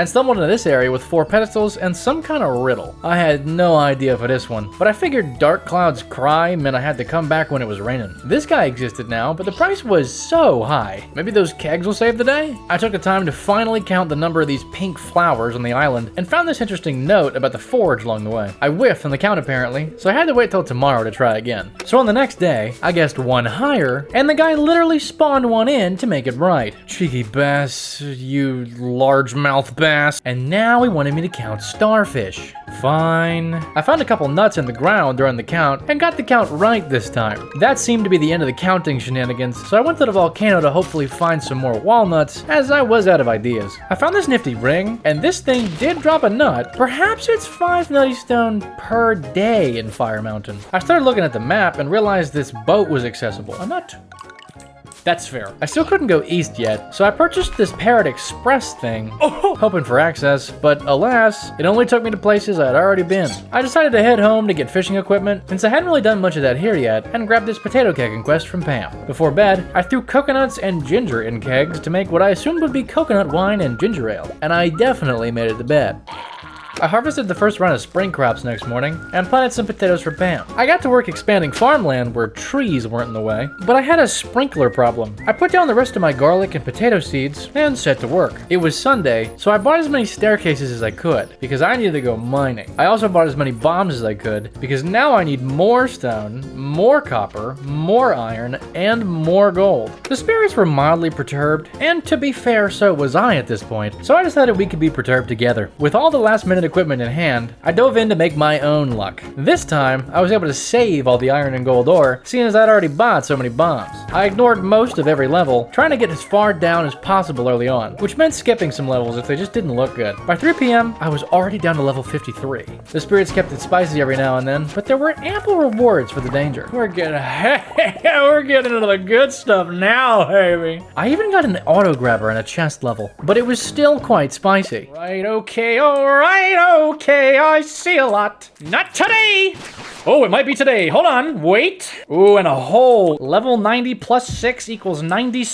stumbled into this area with 4 pedestals and some kind of riddle. I had no idea for this one, but I figured dark clouds cry meant I had to come back when it was raining. This guy existed now, but the price was so high. Maybe those kegs will save the day? I took the time to finally count the number of these pink flowers on the island and found this interesting note about the forge along the way. I whiffed on the count apparently, so I had to wait till tomorrow to try again. So on the next day, I guessed 1 higher, and the guy literally spawned 1 in to make it right. Cheeky bass, you largemouth bass. And now he wanted me to count starfish. Fine. I found a couple nuts in the ground during the count and got the count right this time. That seemed to be the end of the counting shenanigans, so I went to the volcano to hopefully find some more walnuts, as I was out of ideas. I found this nifty ring, and this thing did drop a nut. Perhaps it's 5 nutty stone per day in Fire Mountain. I started looking at the map and realized this boat was accessible. A nut. That's fair. I still couldn't go east yet, so I purchased this Parrot Express thing, hoping for access, but alas, it only took me to places I had already been. I decided to head home to get fishing equipment, since I hadn't really done much of that here yet, and grabbed this potato keg quest from Pam. Before bed, I threw coconuts and ginger in kegs to make what I assumed would be coconut wine and ginger ale, and I definitely made it to bed. I harvested the first round of spring crops next morning and planted some potatoes for Bam. I got to work expanding farmland where trees weren't in the way, but I had a sprinkler problem. I put down the rest of my garlic and potato seeds and set to work. It was Sunday, so I bought as many staircases as I could because I needed to go mining. I also bought as many bombs as I could because now I need more stone, more copper, more iron, and more gold. The spirits were mildly perturbed, and to be fair, so was I at this point, so I decided we could be perturbed together. With all the last minute equipment in hand, I dove in to make my own luck. This time, I was able to save all the iron and gold ore, seeing as I'd already bought so many bombs. I ignored most of every level, trying to get as far down as possible early on, which meant skipping some levels if they just didn't look good. By 3 p.m., I was already down to level 53. The spirits kept it spicy every now and then, but there were ample rewards for the danger. We're getting into the good stuff now, baby. I even got an auto grabber and a chest level, but it was still quite spicy. Right, okay, alright, okay, I see a lot. Not today! Oh, it might be today. Hold on, wait. Ooh, and a hole. Level 90 plus 6 equals 90.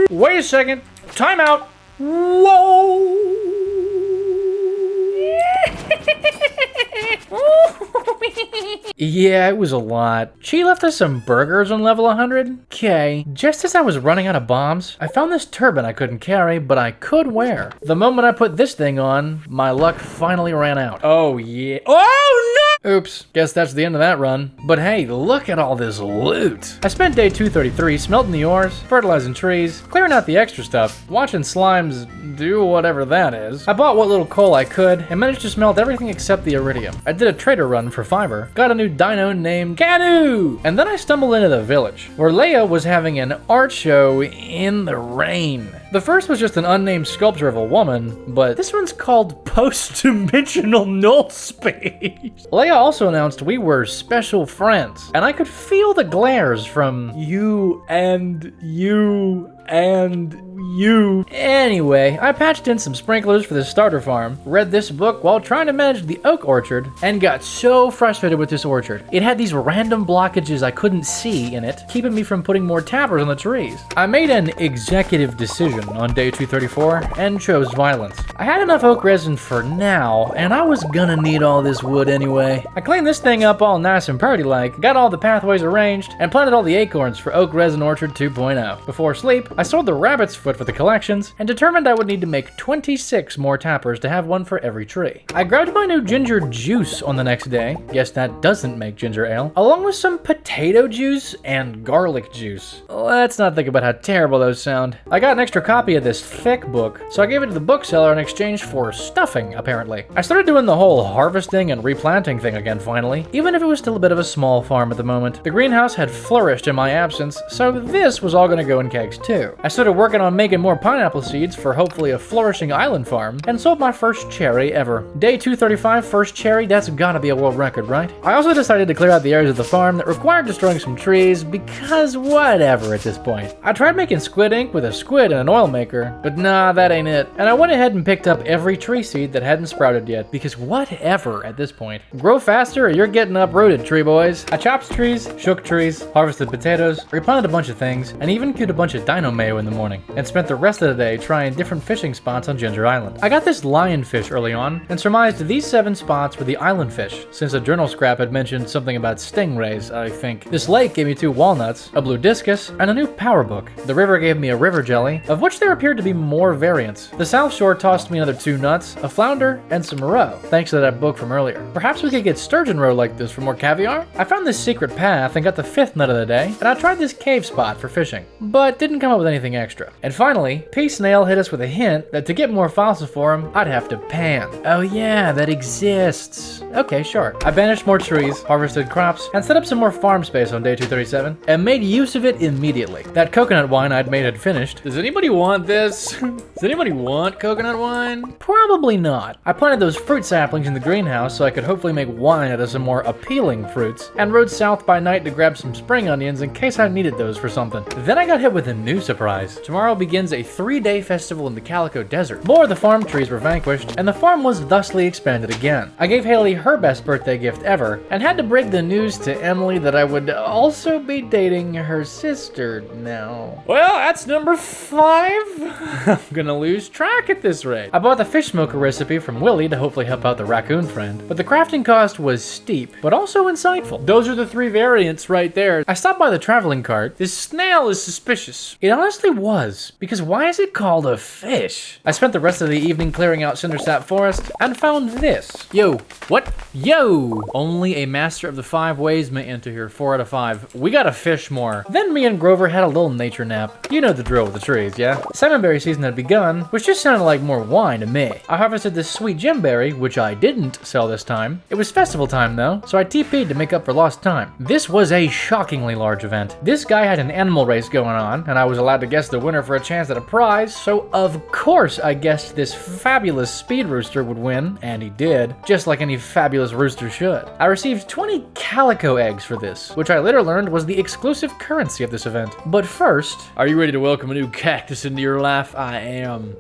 90. Wait a second. Time out. Whoa. Yeah, it was a lot. She left us some burgers on level 100. Okay, just as I was running out of bombs, I found this turban I couldn't carry, but I could wear. The moment I put this thing on, my luck finally ran out. Oh yeah. Oh no! Oops, guess that's the end of that run. But hey, look at all this loot. I spent day 233 smelting the ores, fertilizing trees, clearing out the extra stuff, watching slimes do whatever that is. I bought what little coal I could and managed to smelt everything except the iridium. I did a trader run for fiber, got a new dino named Canoe, and then I stumbled into the village, where Leia was having an art show in the rain. The first was just an unnamed sculpture of a woman, but this one's called Post-Dimensional Null Space. Leia also announced we were special friends, and I could feel the glares from you and you and you. Anyway, I patched in some sprinklers for the starter farm, read this book while trying to manage the oak orchard, and got so frustrated with this orchard. It had these random blockages I couldn't see in it, keeping me from putting more tappers on the trees. I made an executive decision on day 234 and chose violence. I had enough oak resin for now, and I was gonna need all this wood anyway. I cleaned this thing up all nice and pretty-like, got all the pathways arranged, and planted all the acorns for Oak Resin Orchard 2.0. Before sleep, I sold the rabbit's foot for the collections, and determined I would need to make 26 more tappers to have one for every tree. I grabbed my new ginger juice on the next day, guess that doesn't make ginger ale, along with some potato juice and garlic juice. Let's not think about how terrible those sound. I got an extra copy of this thick book, so I gave it to the bookseller in exchange for stuffing, apparently. I started doing the whole harvesting and replanting thing again finally, even if it was still a bit of a small farm at the moment. The greenhouse had flourished in my absence, so this was all gonna go in kegs too. I started working on making more pineapple seeds for hopefully a flourishing island farm, and sold my first cherry ever. Day 235, first cherry, that's gotta be a world record, right? I also decided to clear out the areas of the farm that required destroying some trees, because whatever at this point. I tried making squid ink with a squid and an oil maker, but nah, that ain't it. And I went ahead and picked up every tree seed that hadn't sprouted yet, because whatever at this point. Grow faster or you're getting uprooted, tree boys. I chopped trees, shook trees, harvested potatoes, replanted a bunch of things, and even queued a bunch of dino mayo in the morning, and spent the rest of the day trying different fishing spots on Ginger Island. I got this lionfish early on, and surmised these 7 spots were the island fish, since a journal scrap had mentioned something about stingrays, I think. This lake gave me 2 walnuts, a blue discus, and a new power book. The river gave me a river jelly, of which there appeared to be more variants. The south shore tossed me another 2 nuts, a flounder, and some roe, thanks to that book from earlier. Perhaps we could get sturgeon roe like this for more caviar? I found this secret path and got the 5th nut of the day, and I tried this cave spot for fishing, but didn't come up with anything extra. And finally, P. Snail hit us with a hint that to get more falciform, I'd have to pan. Oh yeah, that exists. Okay, sure. I banished more trees, harvested crops, and set up some more farm space on day 237, and made use of it immediately. That coconut wine I'd made had finished. Does anybody want this? Does anybody want coconut wine? Probably not. I planted those fruit saplings in the greenhouse so I could hopefully make wine out of some more appealing fruits, and rode south by night to grab some spring onions in case I needed those for something. Then I got hit with a nuisance. surprise. Tomorrow begins a 3-day festival in the Calico Desert. More of the farm trees were vanquished, and the farm was thusly expanded again. I gave Haley her best birthday gift ever, and had to break the news to Emily that I would also be dating her sister now. Well, that's number 5. I'm gonna lose track at this rate. I bought the fish smoker recipe from Willie to hopefully help out the raccoon friend, but the crafting cost was steep, but also insightful. Those are the 3 variants right there. I stopped by the traveling cart. This snail is suspicious. It honestly was, because why is it called a fish? I spent the rest of the evening clearing out Cindersap Forest and found this. Yo, what? Yo! Only a master of the 5 ways may enter here, 4 out of 5. We gotta fish more. Then me and Grover had a little nature nap. You know the drill with the trees, yeah? Salmonberry season had begun, which just sounded like more wine to me. I harvested this sweet gemberry, which I didn't sell this time. It was festival time though, so I TP'd to make up for lost time. This was a shockingly large event. This guy had an animal race going on, and I was allowed to guess the winner for a chance at a prize, so of course I guessed this fabulous speed rooster would win, and he did, just like any fabulous rooster should. I received 20 calico eggs for this, which I later learned was the exclusive currency of this event. But first, are you ready to welcome a new cactus into your life? I am.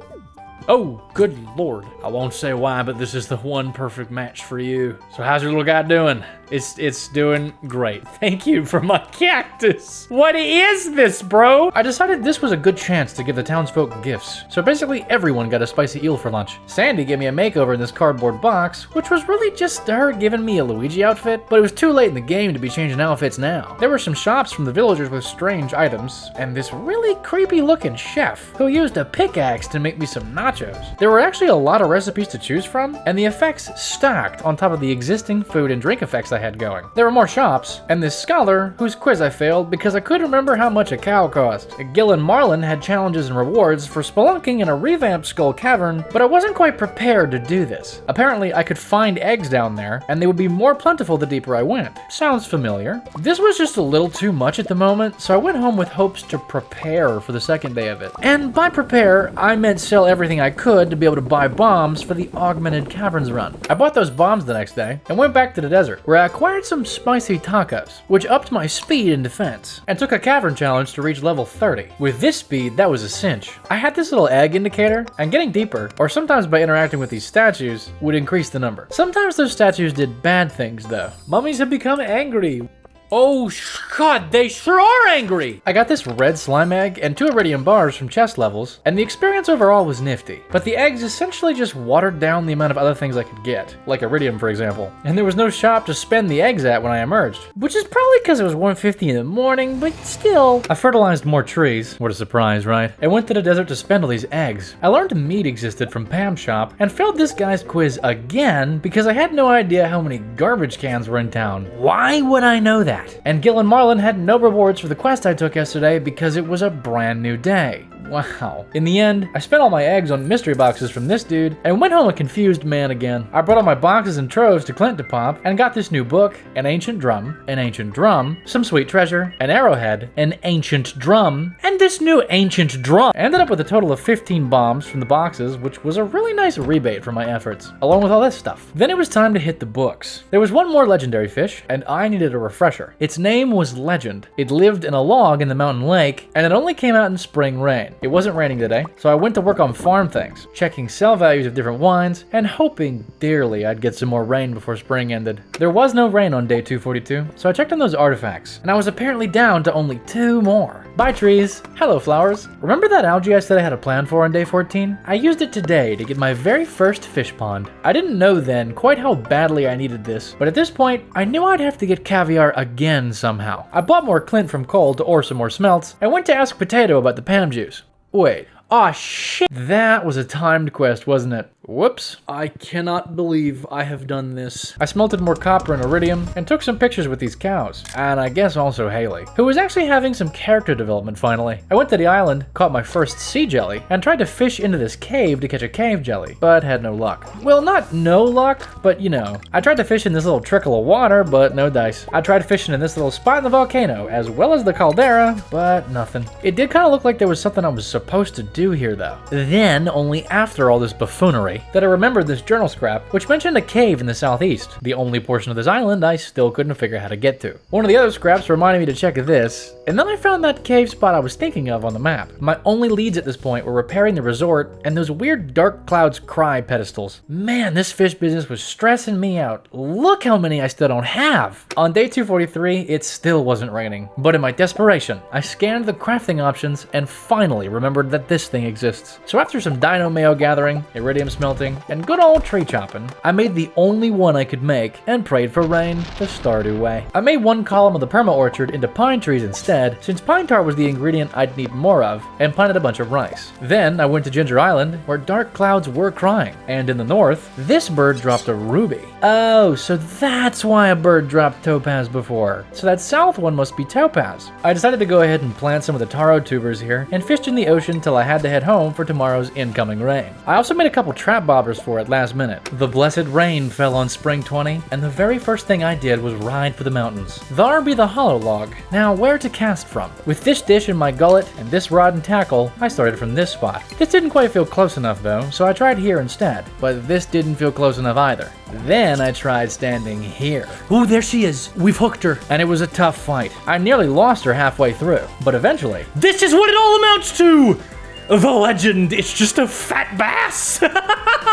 Oh, good lord. I won't say why, but this is the one perfect match for you. So how's your little guy doing? It's doing great. Thank you for my cactus. What is this, bro? I decided this was a good chance to give the townsfolk gifts. So basically everyone got a spicy eel for lunch. Sandy gave me a makeover in this cardboard box, which was really just her giving me a Luigi outfit, but it was too late in the game to be changing outfits now. There were some shops from the villagers with strange items, and this really creepy looking chef who used a pickaxe to make me some nachos. There were actually a lot of recipes to choose from, and the effects stacked on top of the existing food and drink effects I had going. There were more shops, and this scholar whose quiz I failed because I couldn't remember how much a cow cost. Gil and Marlin had challenges and rewards for spelunking in a revamped skull cavern, but I wasn't quite prepared to do this. Apparently I could find eggs down there, and they would be more plentiful the deeper I went. Sounds familiar. This was just a little too much at the moment, so I went home with hopes to prepare for the second day of it. And by prepare, I meant sell everything I could to be able to buy bombs for the augmented caverns run. I bought those bombs the next day and went back to the desert, where I acquired some spicy tacos, which upped my speed and defense, and took a cavern challenge to reach level 30. With this speed, that was a cinch. I had this little egg indicator, and getting deeper, or sometimes by interacting with these statues, would increase the number. Sometimes those statues did bad things though. Mummies have become angry. Oh god, they sure are angry! I got this red slime egg and 2 iridium bars from chest levels, and the experience overall was nifty. But the eggs essentially just watered down the amount of other things I could get, like iridium for example. And there was no shop to spend the eggs at when I emerged, which is probably because it was 1:50 in the morning, but still. I fertilized more trees, what a surprise, right? And went to the desert to spend all these eggs. I learned meat existed from Pam's shop, and failed this guy's quiz again because I had no idea how many garbage cans were in town. Why would I know that? And Gil and Marlin had no rewards for the quest I took yesterday because it was a brand new day. Wow. In the end, I spent all my eggs on mystery boxes from this dude and went home a confused man again. I brought all my boxes and troves to Clint to pop and got this new book, an ancient drum, some sweet treasure, an arrowhead, an ancient drum, and this new ancient drum. I ended up with a total of 15 bombs from the boxes, which was a really nice rebate for my efforts, along with all this stuff. Then it was time to hit the books. There was one more legendary fish, and I needed a refresher. Its name was Legend. It lived in a log in the mountain lake, and it only came out in spring rain. It wasn't raining today, so I went to work on farm things, checking sell values of different wines, and hoping dearly I'd get some more rain before spring ended. There was no rain on day 242, so I checked on those artifacts, and I was apparently down to only 2 more. Bye trees. Hello flowers. Remember that algae I said I had a plan for on day 14? I used it today to get my very first fish pond. I didn't know then quite how badly I needed this, but at this point, I knew I'd have to get caviar again somehow. I bought more Clint from Cole to ore some more smelts, and went to ask Potato about the Pam juice. Wait. Aw shit. That was a timed quest, wasn't it? Whoops. I cannot believe I have done this. I smelted more copper and iridium and took some pictures with these cows. And I guess also Haley, who was actually having some character development finally. I went to the island, caught my first sea jelly, and tried to fish into this cave to catch a cave jelly, but had no luck. Well, not no luck, but you know. I tried to fish in this little trickle of water, but no dice. I tried fishing in this little spot in the volcano, as well as the caldera, but nothing. It did kind of look like there was something I was supposed to do here though. Then, only after all this buffoonery, day that I remembered this journal scrap, which mentioned a cave in the southeast, the only portion of this island I still couldn't figure out how to get to. One of the other scraps reminded me to check this, and then I found that cave spot I was thinking of on the map. My only leads at this point were repairing the resort and those weird Dark Clouds Cry pedestals. Man, this fish business was stressing me out. Look how many I still don't have. On day 243, it still wasn't raining, but in my desperation, I scanned the crafting options and finally remembered that this thing exists. So after some dino mayo gathering, iridium smelting, and good old tree chopping, I made the only one I could make and prayed for rain the Stardew way. I made one column of the perma orchard into pine trees instead, since pine tar was the ingredient I'd need more of, and planted a bunch of rice. Then I went to Ginger Island, where dark clouds were crying, and in the north, this bird dropped a ruby. Oh, so that's why a bird dropped topaz before. So that south one must be topaz. I decided to go ahead and plant some of the taro tubers here, and fished in the ocean till I had to head home for tomorrow's incoming rain. I also made a couple trap bobbers for it last minute. The blessed rain fell on spring 20, and the very first thing I did was ride for the mountains. Thar be the hollow log. Now where to cast from? With this dish in my gullet and this rod and tackle, I started from this spot. This didn't quite feel close enough though, so I tried here instead, but this didn't feel close enough either. Then I tried standing here. Ooh, there she is. We've hooked her. And it was a tough fight. I nearly lost her halfway through, but eventually, this is what it all amounts to! The legend, it's just a fat bass!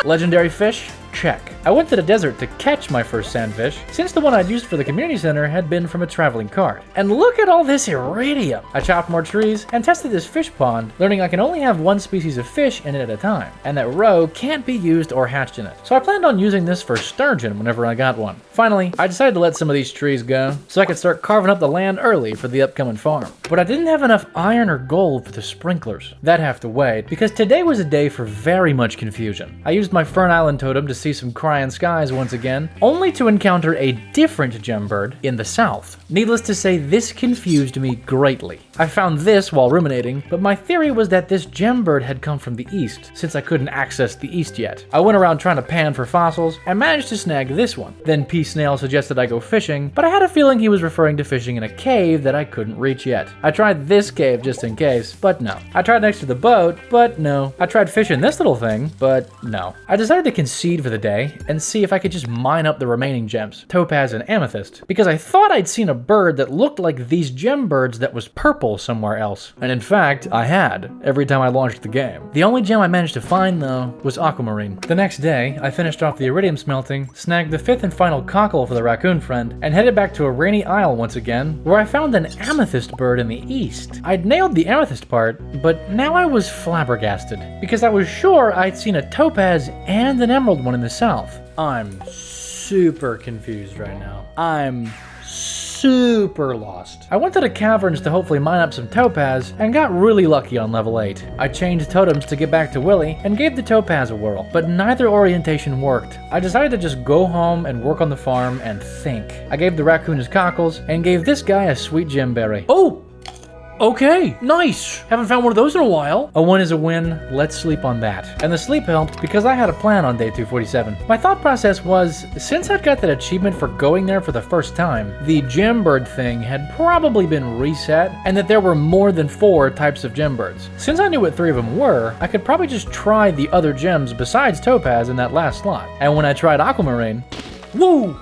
Legendary fish? Check. I went to the desert to catch my first sandfish, since the one I'd used for the community center had been from a traveling cart. And look at all this iridium! I chopped more trees and tested this fish pond, learning I can only have one species of fish in it at a time, and that roe can't be used or hatched in it. So I planned on using this for sturgeon whenever I got one. Finally, I decided to let some of these trees go, so I could start carving up the land early for the upcoming farm. But I didn't have enough iron or gold for the sprinklers. That'd have to wait, because today was a day for very much confusion. I used my Fern Island totem to see some crying skies once again, only to encounter a different gem bird in the south. Needless to say, this confused me greatly. I found this while ruminating, but my theory was that this gem bird had come from the east, since I couldn't access the east yet. I went around trying to pan for fossils, and managed to snag this one. Then P. Snail suggested I go fishing, but I had a feeling he was referring to fishing in a cave that I couldn't reach yet. I tried this cave just in case, but no. I tried next to the boat, but no. I tried fishing this little thing, but no. I decided to concede for the day, and see if I could just mine up the remaining gems, topaz and amethyst, because I thought I'd seen a bird that looked like these gem birds that was purple somewhere else. And in fact, I had, every time I launched the game. The only gem I managed to find, though, was aquamarine. The next day, I finished off the iridium smelting, snagged the fifth and final cockle for the raccoon friend, and headed back to a rainy isle once again, where I found an amethyst bird in the east. I'd nailed the amethyst part, but now I was flabbergasted, because I was sure I'd seen a topaz and an emerald one in the south. I'm super confused right now. I'm super lost. I went to the caverns to hopefully mine up some topaz and got really lucky on level 8. I changed totems to get back to Willy and gave the topaz a whirl, but neither orientation worked. I decided to just go home and work on the farm and think. I gave the raccoon his cockles and gave this guy a sweet gemberry. Oh! Okay, nice. Haven't found one of those in a while. A win is a win. Let's sleep on that. And the sleep helped because I had a plan on day 247. My thought process was, since I'd got that achievement for going there for the first time, the gem bird thing had probably been reset, and that there were more than 4 types of gem birds. Since I knew what 3 of them were, I could probably just try the other gems besides topaz in that last slot. And when I tried aquamarine, woo!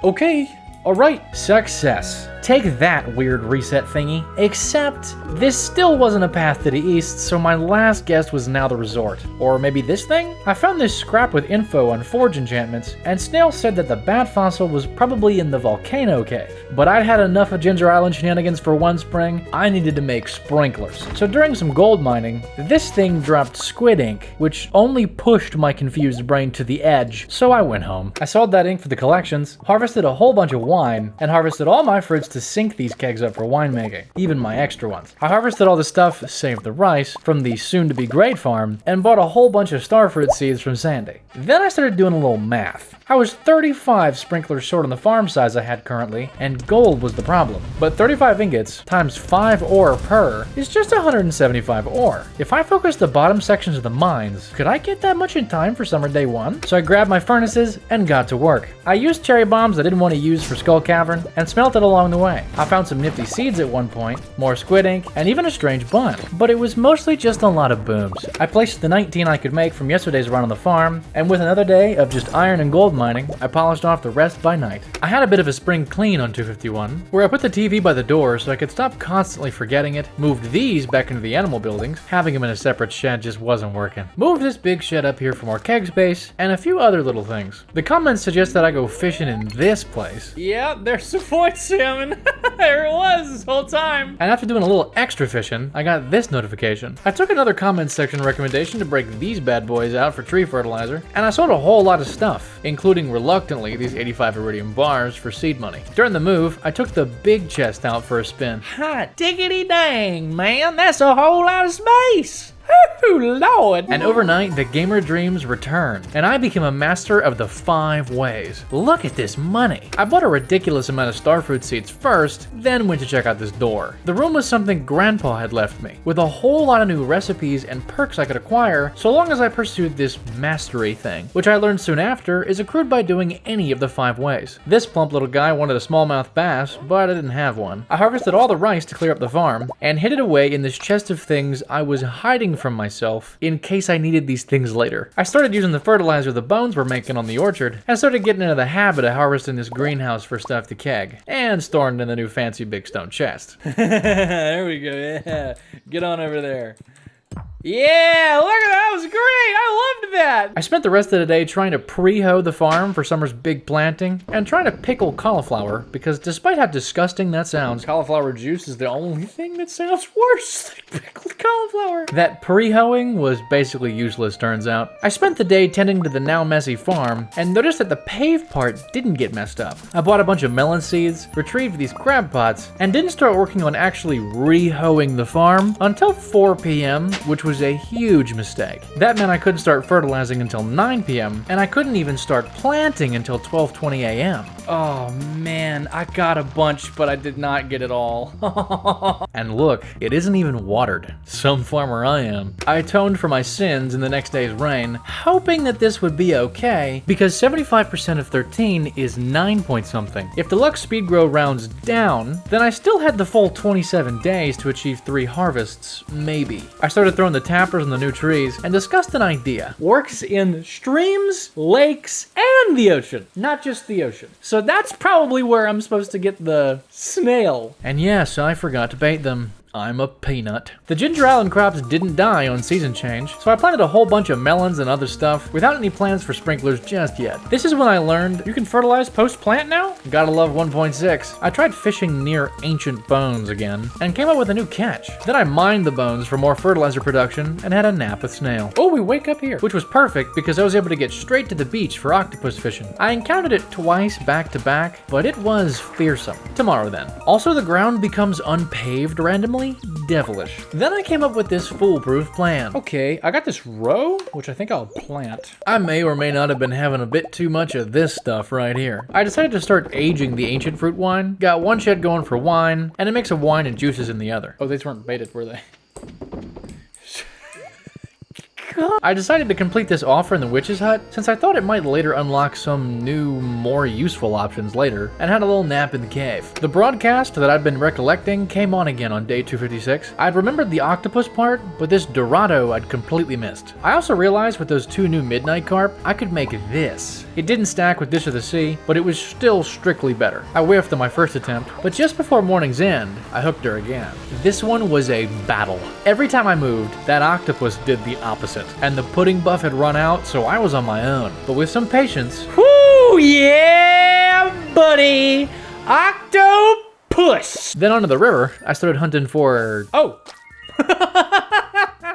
Okay. Alright, success. Take that, weird reset thingy. Except, this still wasn't a path to the east, so my last guess was now the resort. Or maybe this thing? I found this scrap with info on forge enchantments, and Snail said that the bat fossil was probably in the volcano cave. But I'd had enough of Ginger Island shenanigans for one spring, I needed to make sprinklers. So during some gold mining, this thing dropped squid ink, which only pushed my confused brain to the edge, so I went home. I sold that ink for the collections, harvested a whole bunch of wine, and harvested all my fruits to sink these kegs up for winemaking, even my extra ones. I harvested all the stuff, save the rice, from the soon-to-be great farm, and bought a whole bunch of starfruit seeds from Sandy. Then I started doing a little math. I was 35 sprinklers short on the farm size I had currently, and gold was the problem. But 35 ingots times 5 ore per is just 175 ore. If I focus the bottom sections of the mines, could I get that much in time for summer day 1? So I grabbed my furnaces and got to work. I used cherry bombs I didn't want to use for Skull Cavern, and smelted along the away. I found some nifty seeds at one point, more squid ink, and even a strange bun. But it was mostly just a lot of booms. I placed the 19 I could make from yesterday's run on the farm, and with another day of just iron and gold mining, I polished off the rest by night. I had a bit of a spring clean on 251, where I put the TV by the door so I could stop constantly forgetting it, moved these back into the animal buildings, having them in a separate shed just wasn't working. Moved this big shed up here for more keg space, and a few other little things. The comments suggest that I go fishing in this place. Yeah, there's the point salmon. There it was this whole time. And after doing a little extra fishing, I got this notification. I took another comments section recommendation to break these bad boys out for tree fertilizer, and I sold a whole lot of stuff, including reluctantly these 85 iridium bars for seed money. During the move, I took the big chest out for a spin. Hot diggity dang, man, that's a whole lot of space. Oh, Lord. And overnight, the gamer dreams returned, and I became a master of the 5 ways. Look at this money. I bought a ridiculous amount of starfruit seeds first, then went to check out this door. The room was something Grandpa had left me, with a whole lot of new recipes and perks I could acquire, so long as I pursued this mastery thing, which I learned soon after is accrued by doing any of the 5 ways. This plump little guy wanted a smallmouth bass, but I didn't have one. I harvested all the rice to clear up the farm, and hid it away in this chest of things I was hiding from myself in case I needed these things later. I started using the fertilizer the bones were making on the orchard, and started getting into the habit of harvesting this greenhouse for stuff to keg, and storing it in the new fancy big stone chest. There we go, yeah. Get on over there. Yeah, look at that, that was great. I loved that. I spent the rest of the day trying to pre-hoe the farm for summer's big planting and trying to pickle cauliflower because despite how disgusting that sounds, Cauliflower juice is the only thing that sounds worse than pickled cauliflower. that pre-hoeing was basically useless, turns out. I spent the day tending to the now messy farm and noticed that the paved part didn't get messed up. I bought a bunch of melon seeds, retrieved these crab pots, and didn't start working on actually re-hoeing the farm until 4 p.m., which was a huge mistake. That meant I couldn't start fertilizing until 9 p.m., and I couldn't even start planting until 12:20 a.m. Oh man, I got a bunch, but I did not get it all. And look, it isn't even watered. Some farmer I am. I atoned for my sins in the next day's rain, hoping that this would be okay, because 75% of 13 is 9 point something. If the luck speed grow rounds down, then I still had the full 27 days to achieve 3 harvests, maybe. I started throwing the tappers on the new trees and discussed an idea. Works in streams, lakes, and the ocean, not just the ocean. So that's probably where I'm supposed to get the snail. And yes, I forgot to bait them. I'm a peanut. The Ginger Island crops didn't die on season change, so I planted a whole bunch of melons and other stuff without any plans for sprinklers just yet. This is when I learned you can fertilize post-plant now? Gotta love 1.6. I tried fishing near ancient bones again, and came up with a new catch. Then I mined the bones for more fertilizer production and had a nap with snail. Oh, we wake up here. Which was perfect because I was able to get straight to the beach for octopus fishing. I encountered it twice back to back, but it was fearsome. Tomorrow then. Also, the ground becomes unpaved randomly. Devilish. Then I came up with this foolproof plan. Okay, I got this row, which I think I'll plant. I may or may not have been having a bit too much of this stuff right here. I decided to start aging the ancient fruit wine, got one shed going for wine, and a mix of wine and juices in the other. Oh, these weren't baited, were they? I decided to complete this offer in the witch's hut since I thought it might later unlock some new, more useful options later, and had a little nap in the cave. The broadcast that I'd been recollecting came on again on day 256. I'd remembered the octopus part, but this Dorado I'd completely missed. I also realized with those 2 new midnight carp, I could make this. It didn't stack with Dish of the Sea, but it was still strictly better. I whiffed on my first attempt, but just before morning's end, I hooked her again. This one was a battle. Every time I moved, that octopus did the opposite. And the pudding buff had run out, so I was on my own. But with some patience... Woo, yeah, buddy! Octopus! Then onto the river, I started hunting for... Oh!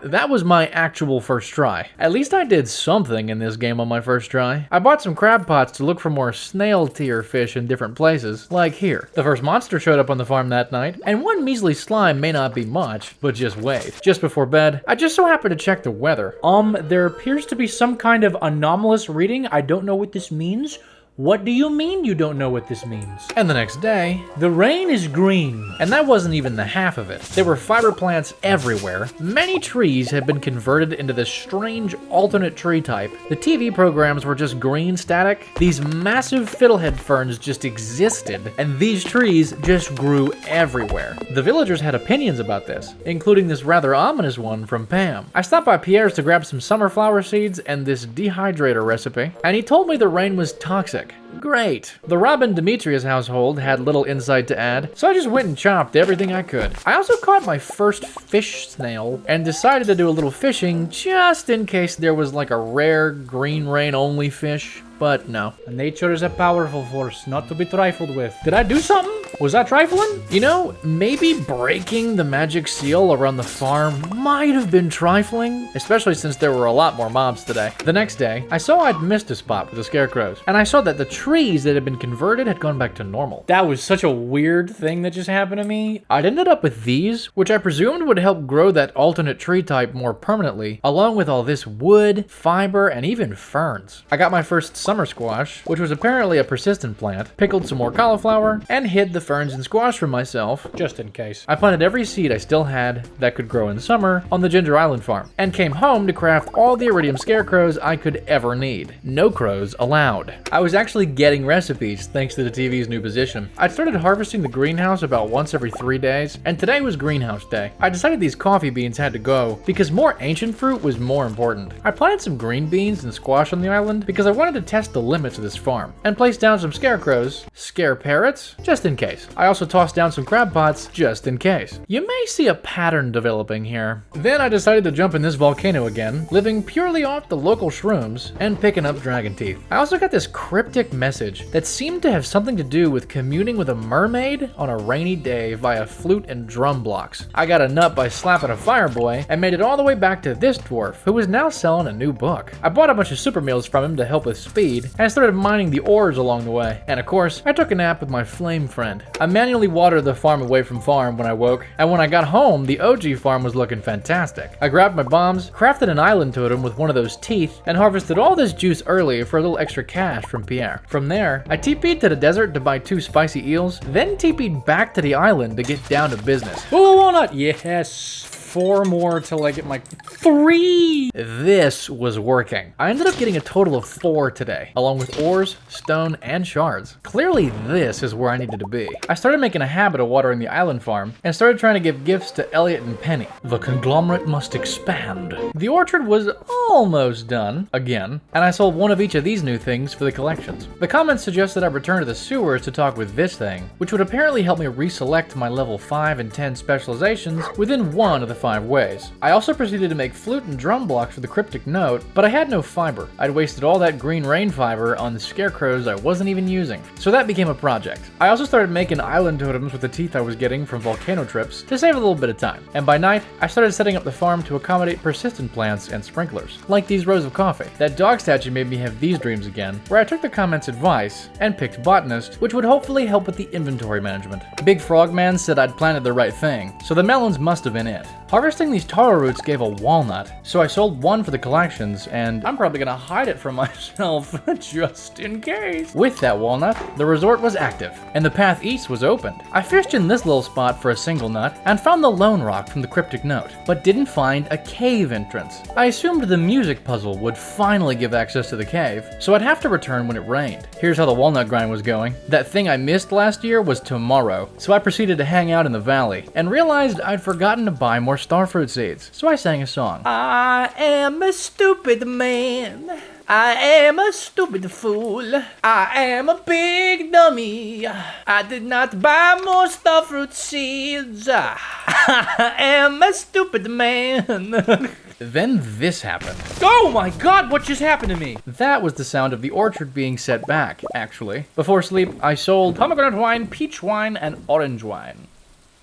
That was my actual first try. At least I did something in this game on my first try. I bought some crab pots to look for more snail tier fish in different places, like here. The first monster showed up on the farm that night, and one measly slime may not be much, but just wait. Just before bed, I just so happened to check the weather. There appears to be some kind of anomalous reading. I don't know what this means. What do you mean you don't know what this means? And the next day, the rain is green. And that wasn't even the half of it. There were fiber plants everywhere. Many trees had been converted into this strange alternate tree type. The TV programs were just green static. These massive fiddlehead ferns just existed, and these trees just grew everywhere. The villagers had opinions about this, including this rather ominous one from Pam. I stopped by Pierre's to grab some summer flower seeds and this dehydrator recipe, and he told me the rain was toxic. Great. The Robin Demetrius household had little insight to add, so I just went and chopped everything I could. I also caught my first fish snail and decided to do a little fishing just in case there was like a rare green rain only fish. But no. Nature is a powerful force, not to be trifled with. Did I do something? Was I trifling? You know, maybe breaking the magic seal around the farm might have been trifling, especially since there were a lot more mobs today. The next day, I saw I'd missed a spot with the scarecrows, and I saw that the trees that had been converted had gone back to normal. That was such a weird thing that just happened to me. I'd ended up with these, which I presumed would help grow that alternate tree type more permanently, along with all this wood, fiber, and even ferns. I got my first summer squash, which was apparently a persistent plant, pickled some more cauliflower, and hid the ferns and squash from myself, just in case. I planted every seed I still had that could grow in summer on the Ginger Island farm, and came home to craft all the iridium scarecrows I could ever need. No crows allowed. I was actually getting recipes thanks to the TV's new position. I started harvesting the greenhouse about once every 3 days, and today was greenhouse day. I decided these coffee beans had to go because more ancient fruit was more important. I planted some green beans and squash on the island because I wanted to test the limits of this farm, and placed down some scarecrows, scare parrots, just in case. I also tossed down some crab pots, just in case. You may see a pattern developing here. Then I decided to jump in this volcano again, living purely off the local shrooms, and picking up dragon teeth. I also got this cryptic message that seemed to have something to do with communing with a mermaid on a rainy day via flute and drum blocks. I got a nut by slapping a fireboy, and made it all the way back to this dwarf, who is now selling a new book. I bought a bunch of super meals from him to help with speed, and I started mining the ores along the way. And of course, I took a nap with my flame friend. I manually watered the farm away from farm when I woke, and when I got home, the OG farm was looking fantastic. I grabbed my bombs, crafted an island totem with one of those teeth, and harvested all this juice early for a little extra cash from Pierre. From there, I TP'd to the desert to buy 2 spicy eels, then TP'd back to the island to get down to business. Oh, walnut! Yes! 4 more till I get my 3. This was working. I ended up getting a total of 4 today, along with ores, stone, and shards. Clearly this is where I needed to be. I started making a habit of watering the island farm, and started trying to give gifts to Elliot and Penny. The conglomerate must expand. The orchard was almost done, again, and I sold 1 of each of these new things for the collections. The comments suggested I return to the sewers to talk with this thing, which would apparently help me reselect my level 5 and 10 specializations within one of the 5 ways. I also proceeded to make flute and drum blocks for the cryptic note, but I had no fiber. I'd wasted all that green rain fiber on the scarecrows I wasn't even using. So that became a project. I also started making island totems with the teeth I was getting from volcano trips to save a little bit of time. And by night, I started setting up the farm to accommodate persistent plants and sprinklers, like these rows of coffee. That dog statue made me have these dreams again, where I took the comments' advice and picked botanist, which would hopefully help with the inventory management. Big Frogman said I'd planted the right thing, so the melons must have been it. Harvesting these taro roots gave a walnut, so I sold 1 for the collections, and I'm probably gonna hide it from myself just in case. With that walnut, the resort was active, and the path east was opened. I fished in this little spot for a single nut, and found the lone rock from the cryptic note, but didn't find a cave entrance. I assumed the music puzzle would finally give access to the cave, so I'd have to return when it rained. Here's how the walnut grind was going. That thing I missed last year was tomorrow, so I proceeded to hang out in the valley, and realized I'd forgotten to buy more starfruit seeds, so I sang a song. I am a stupid man. I am a stupid fool. I am a big dummy. I did not buy more starfruit seeds. I am a stupid man. Then this happened. Oh my god, what just happened to me? That was the sound of the orchard being set back, actually. Before sleep, I sold pomegranate wine, peach wine, and orange wine.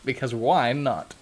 Because why not?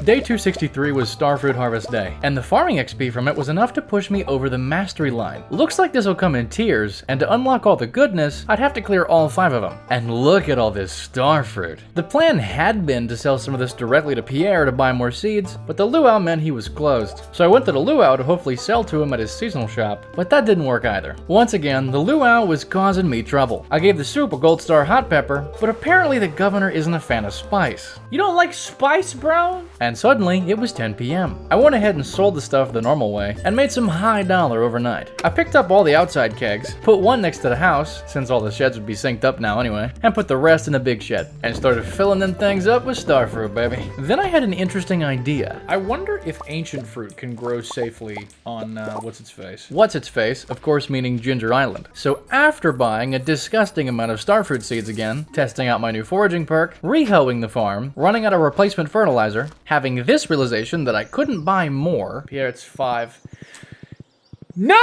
Day 263 was Starfruit Harvest Day, and the farming XP from it was enough to push me over the mastery line. Looks like this will come in tiers, and to unlock all the goodness, I'd have to clear all 5 of them. And look at all this Starfruit. The plan had been to sell some of this directly to Pierre to buy more seeds, but the luau meant he was closed. So I went to the luau to hopefully sell to him at his seasonal shop, but that didn't work either. Once again, the luau was causing me trouble. I gave the soup a gold star hot pepper, but apparently the governor isn't a fan of spice. You don't like spice, bro? And suddenly, it was 10 p.m. I went ahead and sold the stuff the normal way, and made some high dollar overnight. I picked up all the outside kegs, put one next to the house, since all the sheds would be synced up now anyway, and put the rest in the big shed, and started filling them things up with starfruit, baby. Then I had an interesting idea. I wonder if ancient fruit can grow safely on, what's-its-face? What's-its-face, of course meaning Ginger Island. So after buying a disgusting amount of starfruit seeds again, testing out my new foraging perk, rehoeing the farm, running out of replacement fertilizer, having this realization that I couldn't buy more. Pierre, it's 5. No!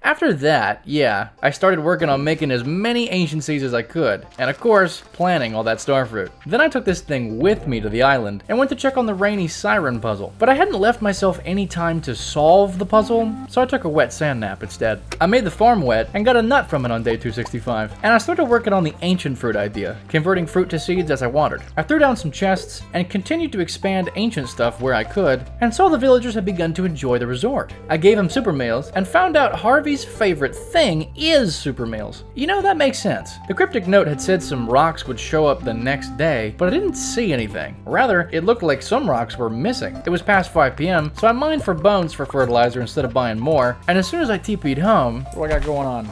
After that, yeah, I started working on making as many ancient seeds as I could, and of course, planning all that starfruit. Then I took this thing with me to the island, and went to check on the rainy siren puzzle. But I hadn't left myself any time to solve the puzzle, so I took a wet sand nap instead. I made the farm wet, and got a nut from it on day 265, and I started working on the ancient fruit idea, converting fruit to seeds as I watered. I threw down some chests, and continued to expand ancient stuff where I could, and saw the villagers had begun to enjoy the resort. I gave them super meals, and found out Harvey's favorite thing is super meals. You know, that makes sense. The cryptic note had said some rocks would show up the next day, but I didn't see anything. Rather, it looked like some rocks were missing. It was past 5 p.m., so I mined for bones for fertilizer instead of buying more, and as soon as I TP'd home, What do I got going on?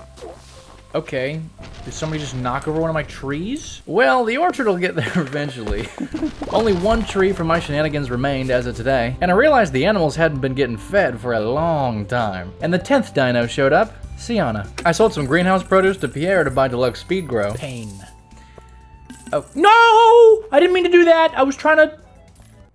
Okay, did somebody just knock over one of my trees? well, the orchard will get there eventually. Only one tree from my shenanigans remained as of today, and I realized the animals hadn't been getting fed for a long time. And the 10th dino showed up, Sienna. I sold some greenhouse produce to Pierre to buy deluxe speed grow. Pain. Oh, no! I didn't mean to do that. I was trying to...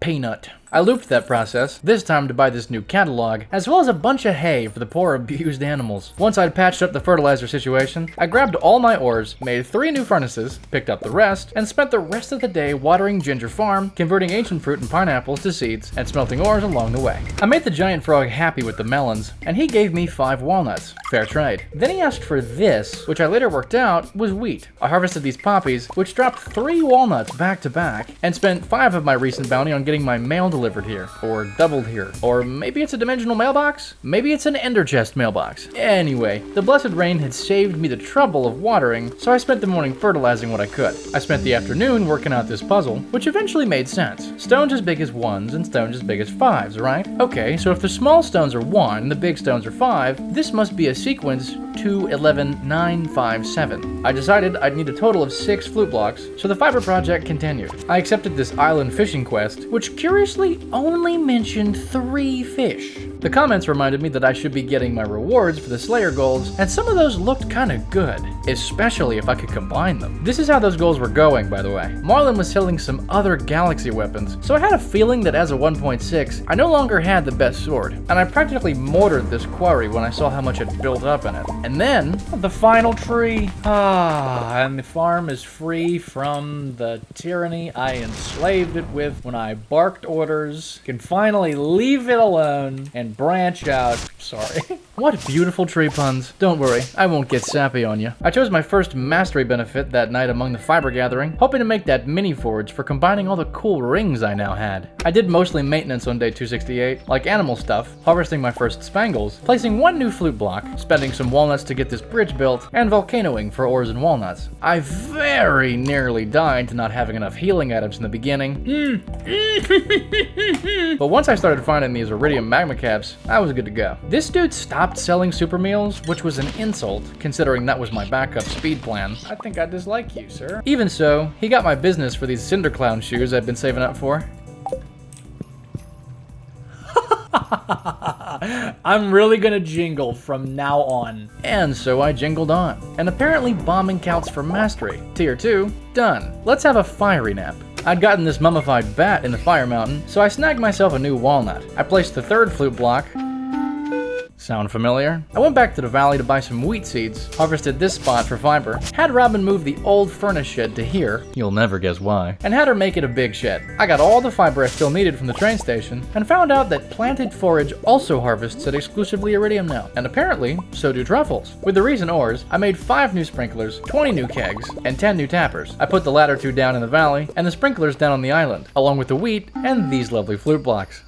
Peanut. I looped that process, this time to buy this new catalog, as well as a bunch of hay for the poor abused animals. Once I'd patched up the fertilizer situation, I grabbed all my ores, made 3 new furnaces, picked up the rest, and spent the rest of the day watering Ginger Farm, converting ancient fruit and pineapples to seeds, and smelting ores along the way. I made the giant frog happy with the melons, and he gave me 5 walnuts. Fair trade. Then he asked for this, which I later worked out was wheat. I harvested these poppies, which dropped 3 walnuts back to back, and spent 5 of my recent bounty on getting my mail delivered here, or doubled here, or maybe it's a dimensional mailbox? Maybe it's an ender chest mailbox. Anyway, the blessed rain had saved me the trouble of watering, so I spent the morning fertilizing what I could. I spent the afternoon working out this puzzle, which eventually made sense. Stones as big as 1s and stones as big as 5s, right? Okay, so if the small stones are 1 and the big stones are 5, this must be a sequence 2, 11, 9, 5, 7. I decided I'd need a total of 6 flute blocks, so the fiber project continued. I accepted this island fishing quest, which curiously only mentioned 3 fish. The comments reminded me that I should be getting my rewards for the Slayer goals, and some of those looked kinda good, especially if I could combine them. This is how those goals were going, by the way. Marlin was selling some other galaxy weapons, so I had a feeling that as a 1.6, I no longer had the best sword, and I practically mortared this quarry when I saw how much had built up in it. And then, The final tree. And the farm is free from the tyranny I enslaved it with when I barked orders. Can finally leave it alone and branch out. Sorry. what beautiful tree puns. Don't worry, I won't get sappy on you. I chose my first mastery benefit that night among the fiber gathering, hoping to make that mini forge for combining all the cool rings I now had. I did mostly maintenance on day 268, like animal stuff, harvesting my first spangles, placing 1 new flute block, spending some walnuts to get this bridge built, and volcanoing for ores and walnuts. I very nearly died to not having enough healing items in the beginning. But once I started finding these iridium magma caps, I was good to go. This dude stopped selling super meals, which was an insult, considering that was my backup speed plan. I think I dislike you, sir. Even so, he got my business for these cinder clown shoes I'd been saving up for. I'm really gonna jingle from now on. And so I jingled on. And apparently bombing counts for mastery. Tier 2, done. Let's have a fiery nap. I'd gotten this mummified bat in the fire mountain, so I snagged myself a new walnut. I placed the 3rd flute block, Sound familiar? I went back to the valley to buy some wheat seeds, harvested this spot for fiber, had Robin move the old furnace shed to here, you'll never guess why, and had her make it a big shed. I got all the fiber I still needed from the train station, and found out that planted forage also harvests at exclusively iridium now, and apparently, so do truffles. With the recent ores, I made 5 new sprinklers, 20 new kegs, and 10 new tappers. I put the latter 2 down in the valley, and the sprinklers down on the island, along with the wheat and these lovely flute blocks.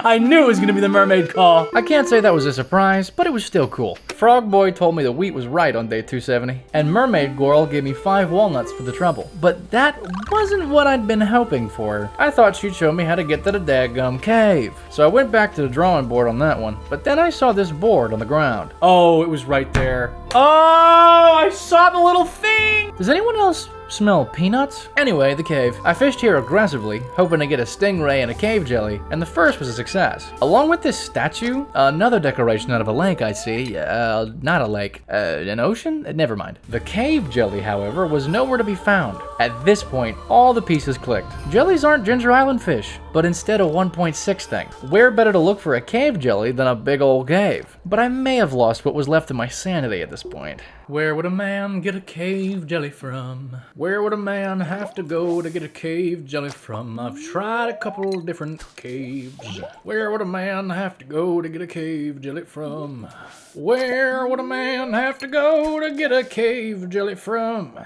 I knew it was gonna be the mermaid call. I can't say that was a surprise, but it was still cool. Frog Boy told me the wheat was right on day 270, and Mermaid Girl gave me 5 walnuts for the trouble. But that wasn't what I'd been hoping for. I thought she'd show me how to get to the daggum cave. So I went back to the drawing board on that one, but then I saw this board on the ground. Oh, it was right there. Oh, I saw the little thing! Does anyone else smell peanuts? Anyway, the cave. I fished here aggressively, hoping to get a stingray and a cave jelly, and the first was a success. Along with this statue, another decoration out of a lake I see, not a lake, an ocean? Never mind. The cave jelly, however, was nowhere to be found. At this point, all the pieces clicked. Jellies aren't Ginger Island fish, but instead a 1.6 thing. Where better to look for a cave jelly than a big old cave? But I may have lost what was left of my sanity at this point. Where would a man get a cave jelly from? Where would a man have to go to get a cave jelly from? I've tried a couple different caves. Where would a man have to go to get a cave jelly from? Where would a man have to go to get a cave jelly from?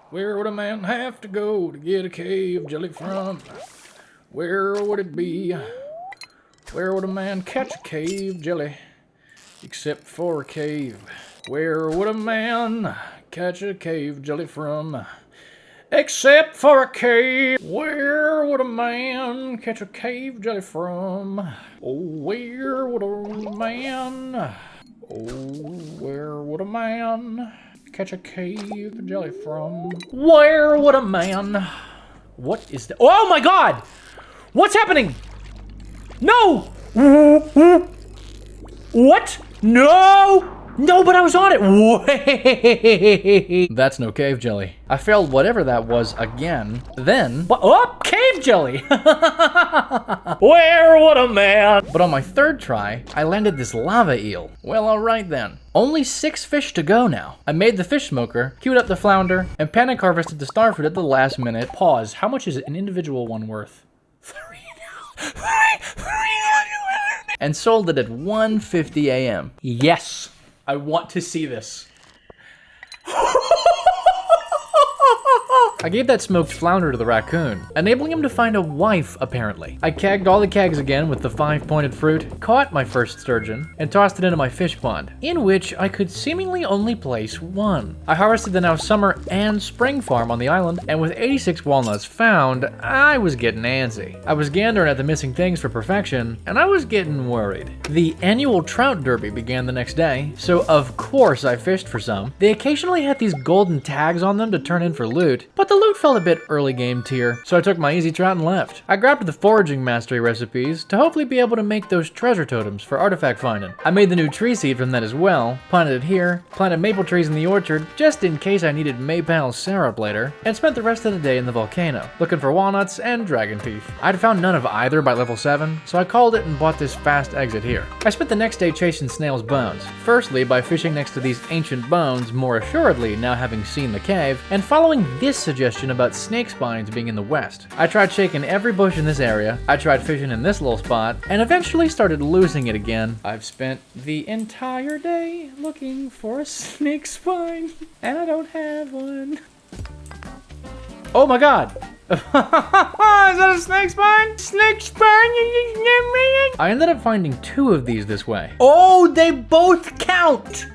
Where would a man have to go to get a cave jelly from? Where would it be? Where would a man catch a cave jelly? Except for a cave. Where would a man catch a cave jelly from? Except for a cave. Where would a man catch a cave jelly from? Oh, where would a man? Oh, where would a man catch a cave jelly from? Where would a man? What is that? Oh my God! What's happening? No! What? No! No, but I was on it. Wait. That's no cave jelly. I failed whatever that was again. Then, oh, cave jelly. Where would a man? But on my 3rd try, I landed this lava eel. Well, all right then. Only 6 fish to go now. I made the fish smoker, queued up the flounder, and panic harvested the starfruit at the last minute. Pause. How much is an individual one worth? And sold it at 1:50 a.m. Yes. I want to see this. I gave that smoked flounder to the raccoon, enabling him to find a wife, apparently. I kegged all the kegs again with the 5-pointed fruit, caught my first sturgeon, and tossed it into my fish pond, in which I could seemingly only place 1. I harvested the now summer and spring farm on the island, and with 86 walnuts found, I was getting antsy. I was gandering at the missing things for perfection, and I was getting worried. The annual trout derby began the next day, so of course I fished for some. They occasionally had these golden tags on them to turn in for loot, but the loot felt a bit early game tier, so I took my easy trout and left. I grabbed the foraging mastery recipes to hopefully be able to make those treasure totems for artifact finding. I made the new tree seed from that as well, planted it here, planted maple trees in the orchard just in case I needed Maypal's syrup later, and spent the rest of the day in the volcano, looking for walnuts and dragon teeth. I'd found none of either by level 7, so I called it and bought this fast exit here. I spent the next day chasing snail's bones, firstly by fishing next to these ancient bones, more assuredly now having seen the cave, and following this suggestion about snake spines being in the west. I tried shaking every bush in this area, I tried fishing in this little spot, and eventually started losing it again. I've spent the entire day looking for a snake spine, and I don't have one. Oh my God! Is that a snake spine? Snake spine? I ended up finding 2 of these this way. Oh, they both count!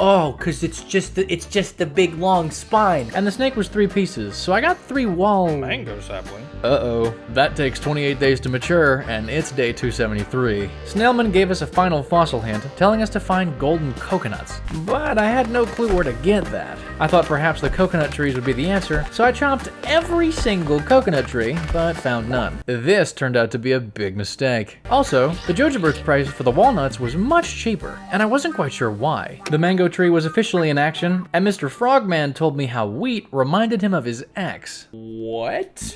Oh, cause it's just the big long spine. And the snake was 3 pieces, so I got 3 wall mango sapling. Uh-oh, that takes 28 days to mature, and it's day 273. Snailman gave us a final fossil hint, telling us to find golden coconuts. But I had no clue where to get that. I thought perhaps the coconut trees would be the answer, so I chopped every single coconut tree, but found none. This turned out to be a big mistake. Also, the Joja bird's price for the walnuts was much cheaper, and I wasn't quite sure why. The mango tree was officially in action, and Mr. Frogman told me how wheat reminded him of his ex. What?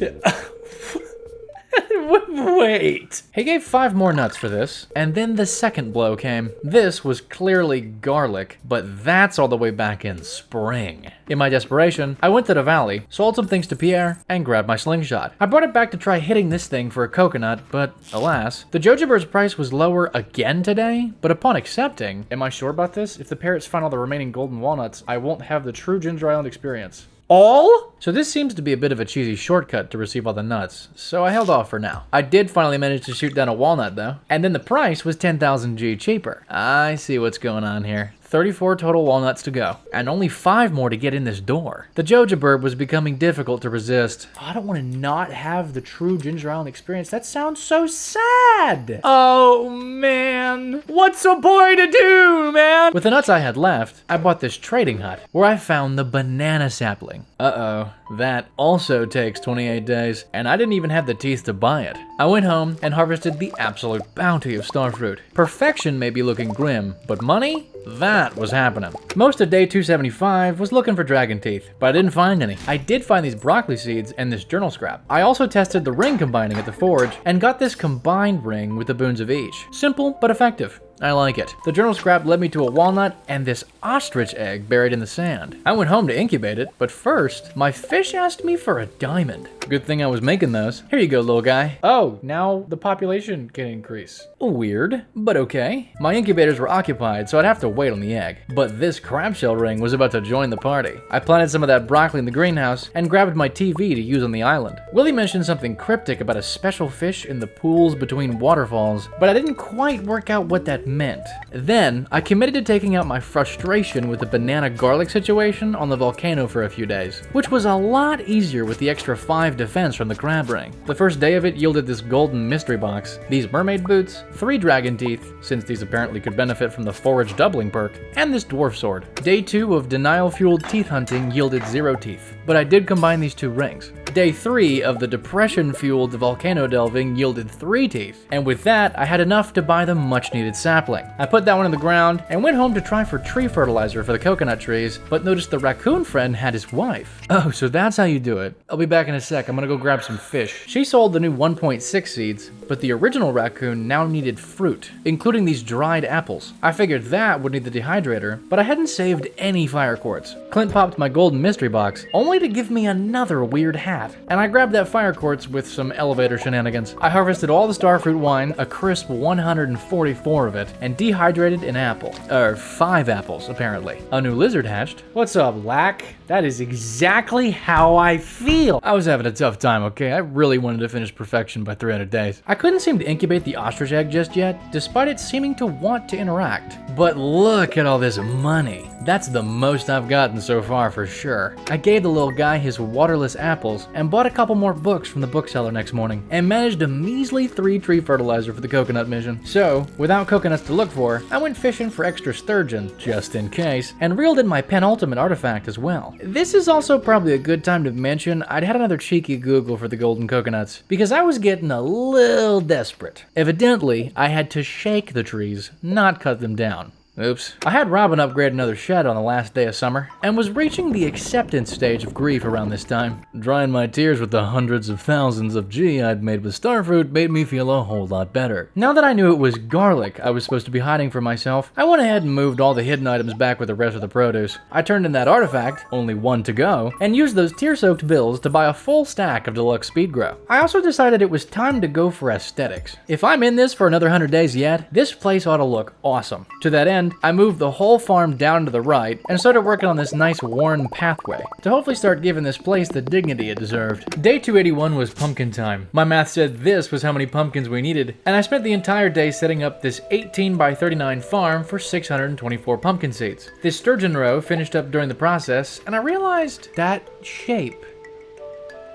Wait. He gave 5 more nuts for this, and then the second blow came. This was clearly garlic, but that's all the way back in spring. In my desperation, I went to the valley, sold some things to Pierre, and grabbed my slingshot. I brought it back to try hitting this thing for a coconut, but alas, the Joja bird's price was lower again today, but upon accepting, am I sure about this? If the parrots find all the remaining golden walnuts, I won't have the true Ginger Island experience. All? So this seems to be a bit of a cheesy shortcut to receive all the nuts, so I held off for now. I did finally manage to shoot down a walnut though, and then the price was 10,000 G cheaper. I see what's going on here. 34 total walnuts to go, and only 5 more to get in this door. The Joja bird was becoming difficult to resist. I don't want to not have the true Ginger Island experience. That sounds so sad. Oh, man. What's a boy to do, man? With the nuts I had left, I bought this trading hut, where I found the banana sapling. Uh-oh, that also takes 28 days, and I didn't even have the teeth to buy it. I went home and harvested the absolute bounty of starfruit. Perfection may be looking grim, but money? That was happening. Most of day 275 was looking for dragon teeth, but I didn't find any. I did find these broccoli seeds and this journal scrap. I also tested the ring combining at the forge and got this combined ring with the boons of each. Simple, but effective. I like it. The journal scrap led me to a walnut and this ostrich egg buried in the sand. I went home to incubate it, but first, my fish asked me for a diamond. Good thing I was making those. Here you go, little guy. Oh, now the population can increase. Weird, but okay. My incubators were occupied, so I'd have to wait on the egg. But this crab shell ring was about to join the party. I planted some of that broccoli in the greenhouse and grabbed my TV to use on the island. Willie mentioned something cryptic about a special fish in the pools between waterfalls, but I didn't quite work out what that meant. Then, I committed to taking out my frustration with the banana garlic situation on the volcano for a few days, which was a lot easier with the extra 5 defense from the crab ring. The first day of it yielded this golden mystery box, these mermaid boots, 3 dragon teeth, since these apparently could benefit from the forage doubling perk, and this dwarf sword. Day 2 of denial-fueled teeth hunting yielded 0 teeth, but I did combine these 2 rings. Day 3 of the depression-fueled volcano delving yielded 3 teeth, and with that, I had enough to buy the much-needed sapling. I put that one in the ground and went home to try for tree fertilizer for the coconut trees, but noticed the raccoon friend had his wife. Oh, so that's how you do it. I'll be back in a sec. I'm gonna go grab some fish. She sold the new 1.6 seeds, but the original raccoon now needed fruit, including these dried apples. I figured that would need the dehydrator, but I hadn't saved any fire quartz. Clint popped my golden mystery box, only to give me another weird hat, and I grabbed that fire quartz with some elevator shenanigans. I harvested all the starfruit wine, a crisp 144 of it, and dehydrated an apple. 5 apples, apparently. A new lizard hatched. What's up, Lack? That is exactly how I feel. I was having a tough time, okay? I really wanted to finish perfection by 300 days. I couldn't seem to incubate the ostrich egg just yet, despite it seeming to want to interact. But look at all this money. That's the most I've gotten so far for sure. I gave the little guy his waterless apples and bought a couple more books from the bookseller next morning and managed a measly 3 tree fertilizer for the coconut mission. So, without coconuts to look for, I went fishing for extra sturgeon, just in case, and reeled in my penultimate artifact as well. This is also probably a good time to mention I'd had another cheeky Google for the golden coconuts, because I was getting a little desperate. Evidently, I had to shake the trees, not cut them down. Oops. I had Robin upgrade another shed on the last day of summer, and was reaching the acceptance stage of grief around this time. Drying my tears with the hundreds of thousands of G I'd made with starfruit made me feel a whole lot better. Now that I knew it was garlic I was supposed to be hiding from myself, I went ahead and moved all the hidden items back with the rest of the produce. I turned in that artifact, only 1 to go, and used those tear-soaked bills to buy a full stack of deluxe speed grow. I also decided it was time to go for aesthetics. If I'm in this for another 100 days yet, this place ought to look awesome. To that end, I moved the whole farm down to the right and started working on this nice worn pathway to hopefully start giving this place the dignity it deserved. Day 281 was pumpkin time. My math said this was how many pumpkins we needed, and I spent the entire day setting up this 18 by 39 farm for 624 pumpkin seeds. This sturgeon row finished up during the process, and I realized that shape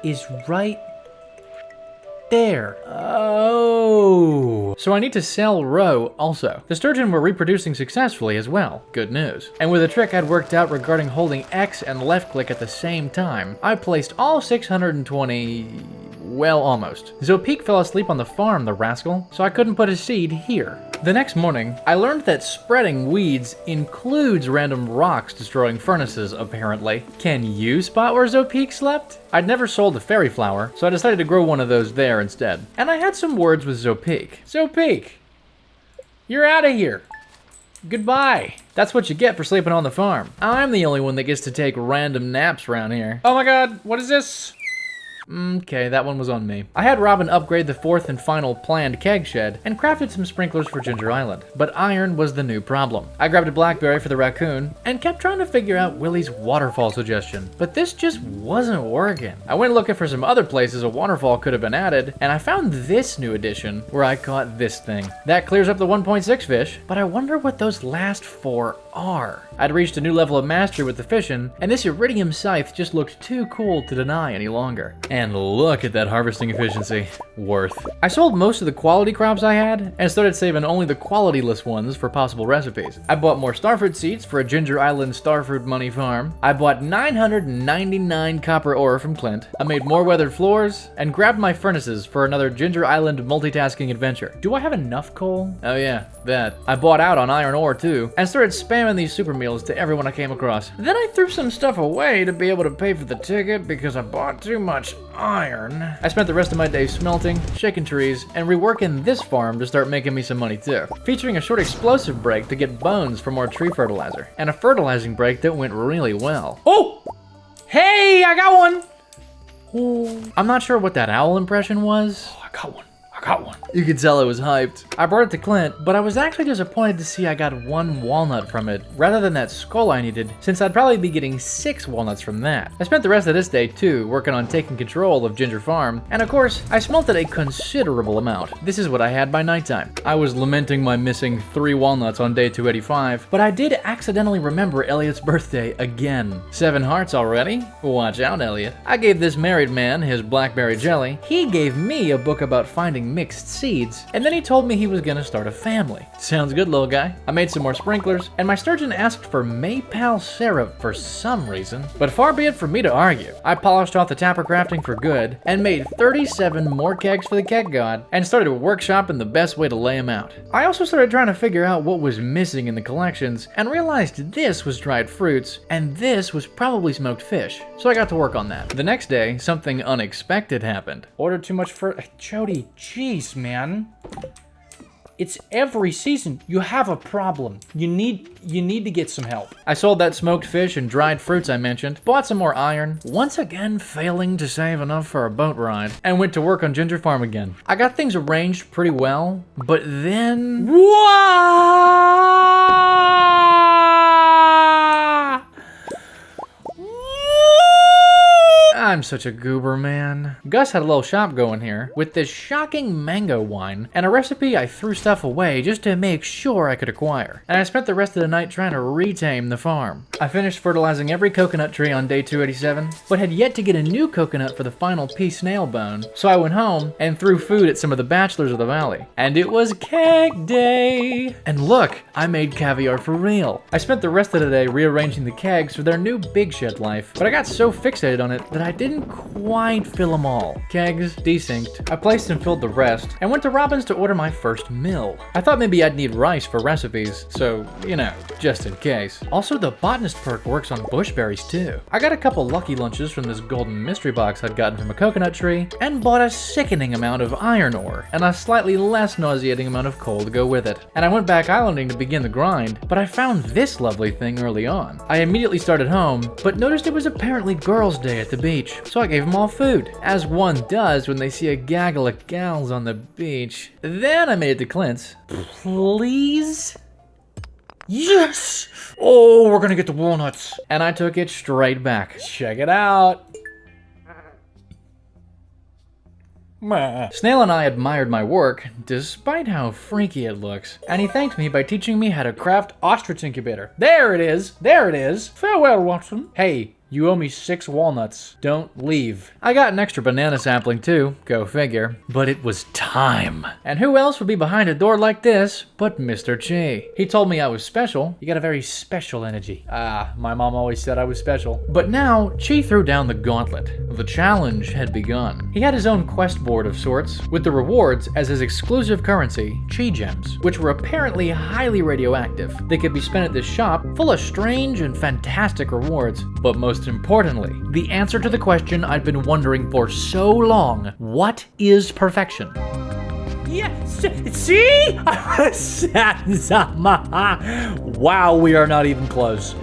is right there. Oh. So I need to sell roe also. The sturgeon were reproducing successfully as well. Good news. And with a trick I'd worked out regarding holding X and left click at the same time, I placed all 620 Well, almost. Zopeek fell asleep on the farm, the rascal, so I couldn't put his seed here. The next morning, I learned that spreading weeds includes random rocks destroying furnaces, apparently. Can you spot where Zopeek slept? I'd never sold a fairy flower, so I decided to grow one of those there instead. And I had some words with Zopeek. Zopeek, you're out of here. Goodbye. That's what you get for sleeping on the farm. I'm the only one that gets to take random naps around here. Oh my god, what is this? Okay, that one was on me. I had Robin upgrade the fourth and final planned keg shed and crafted some sprinklers for Ginger Island, but iron was the new problem. I grabbed a blackberry for the raccoon and kept trying to figure out Willie's waterfall suggestion, but this just wasn't working. I went looking for some other places a waterfall could have been added, and I found this new addition where I caught this thing. That clears up the 1.6 fish, but I wonder what those last 4 are. I'd reached a new level of mastery with the fishing, and this iridium scythe just looked too cool to deny any longer. And look at that harvesting efficiency. Worth. I sold most of the quality crops I had, and started saving only the qualityless ones for possible recipes. I bought more starfruit seeds for a Ginger Island starfruit money farm. I bought 999 copper ore from Clint. I made more weathered floors, and grabbed my furnaces for another Ginger Island multitasking adventure. Do I have enough coal? Oh yeah, that. I bought out on iron ore too, and started spamming these super meals to everyone I came across. Then I threw some stuff away to be able to pay for the ticket because I bought too much iron. I spent the rest of my day smelting, shaking trees, and reworking this farm to start making me some money too. Featuring a short explosive break to get bones for more tree fertilizer, and a fertilizing break that went really well. Oh! Hey, I got one! Ooh. I'm not sure what that owl impression was. Oh, I got one. I got one. You could tell it was hyped. I brought it to Clint, but I was actually disappointed to see I got 1 walnut from it, rather than that skull I needed, since I'd probably be getting 6 walnuts from that. I spent the rest of this day too, working on taking control of Ginger Farm, and of course, I smelted a considerable amount. This is what I had by nighttime. I was lamenting my missing 3 walnuts on day 285, but I did accidentally remember Elliot's birthday again. 7 hearts already? Watch out, Elliot. I gave this married man his blackberry jelly. He gave me a book about finding mixed seeds, and then he told me he was gonna start a family. Sounds good, little guy. I made some more sprinklers, and my sturgeon asked for maypal syrup for some reason, but far be it from me to argue. I polished off the tapper crafting for good, and made 37 more kegs for the keg god, and started workshopping the best way to lay them out. I also started trying to figure out what was missing in the collections, and realized this was dried fruits, and this was probably smoked fish, so I got to work on that. The next day, something unexpected happened. Ordered too much for Jody, jeez, man. It's every season. You have a problem. You need to get some help. I sold that smoked fish and dried fruits I mentioned, bought some more iron, once again failing to save enough for a boat ride, and went to work on Ginger Farm again. I got things arranged pretty well, but then... I'm such a goober, man. Gus had a little shop going here with this shocking mango wine and a recipe I threw stuff away just to make sure I could acquire. And I spent the rest of the night trying to retame the farm. I finished fertilizing every coconut tree on day 287, but had yet to get a new coconut for the final pea snail bone, so I went home and threw food at some of the bachelors of the valley. And it was keg day! And look, I made caviar for real. I spent the rest of the day rearranging the kegs for their new big shed life, but I got so fixated on it that I didn't quite fill them all. Kegs desynced, I placed and filled the rest, and went to Robin's to order my first mill. I thought maybe I'd need rice for recipes, so, you know, just in case. Also, the botanist perk works on bushberries too. I got a couple lucky lunches from this golden mystery box I'd gotten from a coconut tree, and bought a sickening amount of iron ore, and a slightly less nauseating amount of coal to go with it. And I went back islanding to begin the grind, but I found this lovely thing early on. I immediately started home, but noticed it was apparently girls' day at the beach, so I gave them all food, as one does when they see a gaggle of gals on the beach. Then I made it to Clint's. Please? Yes! Oh, we're gonna get the walnuts. And I took it straight back. Check it out. Snail and I admired my work, despite how freaky it looks, and he thanked me by teaching me how to craft Ostrich incubator. There it is. There it is. Farewell, Watson. Hey, You owe me 6 walnuts. Don't leave. I got an extra banana sapling too, go figure. But it was time. And who else would be behind a door like this but Mr. Chi? He told me I was special. You got a very special energy. My mom always said I was special. But now, Chi threw down the gauntlet. The challenge had begun. He had his own quest board of sorts, with the rewards as his exclusive currency, Chi gems, which were apparently highly radioactive. They could be spent at this shop, full of strange and fantastic rewards. But most importantly, the answer to the question I'd been wondering for so long: what is perfection? Yes, see? Wow, we are not even close.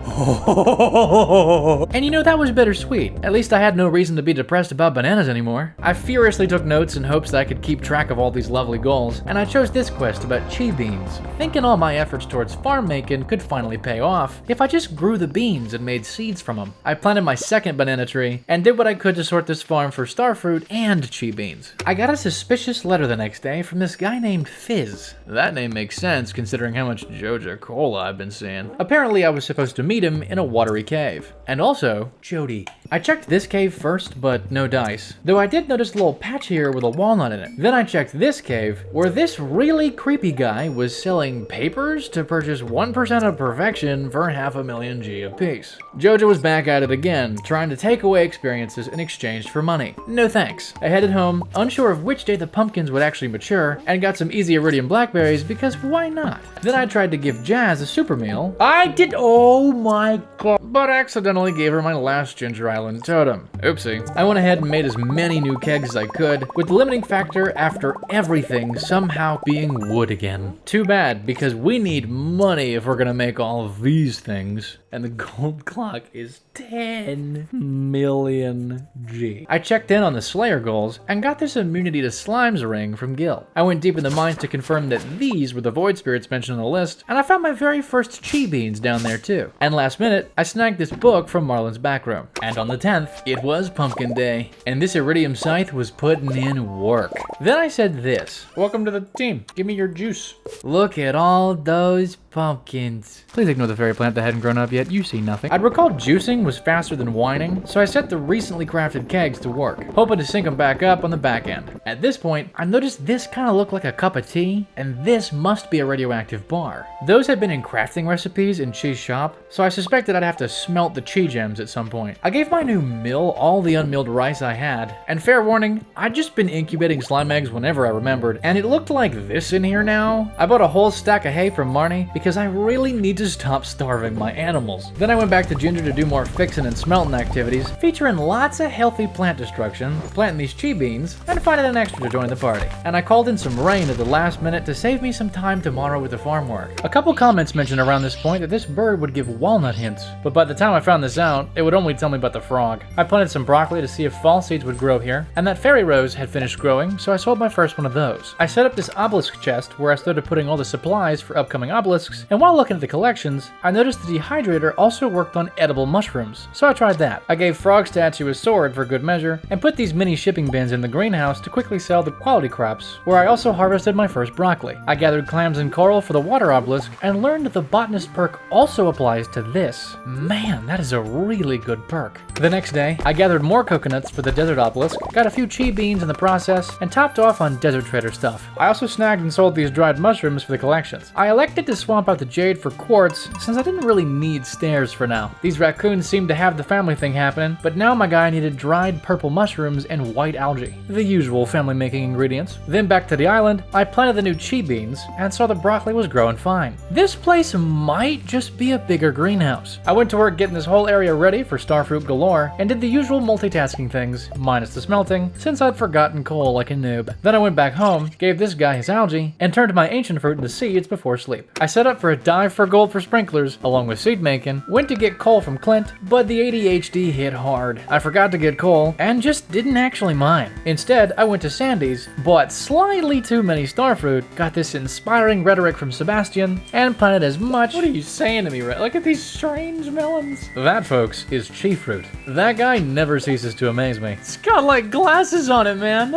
And you know, that was bittersweet. At least I had no reason to be depressed about bananas anymore. I furiously took notes in hopes that I could keep track of all these lovely goals, and I chose this quest about chi beans, thinking all my efforts towards farm making could finally pay off if I just grew the beans and made seeds from them. I planted my second banana tree and did what I could to sort this farm for starfruit and chi beans. I got a suspicious letter the next day from this guy named Fizz. That name makes sense considering how much Joja cola I've been seeing. Apparently I was supposed to meet him in a watery cave. And also, Jody. I checked this cave first, but no dice. Though I did notice a little patch here with a walnut in it. Then I checked this cave, where this really creepy guy was selling papers to purchase 1% of perfection for 500,000 G apiece. Jojo was back at it again, trying to take away experiences in exchange for money. No thanks. I headed home, unsure of which day the pumpkins would actually mature, and got some easy iridium blackberries because why not? Then I tried to give Jazz a super meal. Oh my god. But accidentally gave her my last Ginger Island totem. Oopsie. I went ahead and made as many new kegs as I could, with the limiting factor after everything somehow being wood again. Too bad, because we need money if we're gonna make all of these things. And the gold clock is 10 million G. I checked in on the Slayer goals and got this immunity to slimes ring from Gil. I went deep in the mines to confirm that these were the void spirits mentioned on the list, and I found my very first chi beans down there too. And last minute, I snagged this book from Marlon's back room. And on the 10th, it was pumpkin day, and this iridium scythe was putting in work. Then I said this: Welcome to the team. Give me your juice. Look at all those pumpkins. Please ignore the fairy plant that hadn't grown up yet. You see nothing. I'd recalled juicing was faster than whining, so I set the recently crafted kegs to work, hoping to sync them back up on the back end. At this point, I noticed this kind of looked like a cup of tea, and this must be a radioactive bar. Those had been in crafting recipes in Chi's shop, so I suspected I'd have to smelt the chi gems at some point. I gave my new mill all the unmilled rice I had, and fair warning, I'd just been incubating slime eggs whenever I remembered, and it looked like this in here now. I bought a whole stack of hay from Marnie because I really need to stop starving my animals. Then I went back to Ginger to do more fixing and smelting activities, featuring lots of healthy plant destruction, planting these chi beans, and finding an extra to join the party. And I called in some rain at the last minute to save me some time tomorrow with the farm work. A couple comments mentioned around this point that this bird would give walnut hints, but by the time I found this out, it would only tell me about the frog. I planted some broccoli to see if fall seeds would grow here, and that fairy rose had finished growing, so I sold my first one of those. I set up this obelisk chest where I started putting all the supplies for upcoming obelisks, and while looking at the collections, I noticed the dehydrator also worked on edible mushrooms, so I tried that. I gave Frog Statue a sword for good measure, and put these mini shipping bins in the greenhouse to quickly sell the quality crops, where I also harvested my first broccoli. I gathered clams and coral for the water obelisk, and learned that the botanist perk also applies to this. Man, that is a really good perk. The next day, I gathered more coconuts for the desert obelisk, got a few chi beans in the process, and topped off on desert trader stuff. I also snagged and sold these dried mushrooms for the collections. I elected to swap out the jade for quartz, since I didn't really need stairs for now. These raccoons seemed to have the family thing happening, but now my guy needed dried purple mushrooms and white algae, the usual family making ingredients. Then back to the island, I planted the new chi beans, and saw the broccoli was growing fine. This place might just be a bigger greenhouse. I went to work getting this whole area ready for starfruit galore, and did the usual multitasking things, minus the smelting, since I'd forgotten coal like a noob. Then I went back home, gave this guy his algae, and turned my ancient fruit into seeds before sleep. I set up for a dive for gold for sprinklers, along with seed making, went to get coal from Clint, but the ADHD hit hard. I forgot to get coal, and just didn't actually mine. Instead, I went to Sandy's, bought slightly too many starfruit, got this inspiring rhetoric from Sebastian, and planted as much— What are you saying to me, Red? Look at these strange melons. That, folks, is chi fruit. That guy never ceases to amaze me. It's got like glasses on it, man.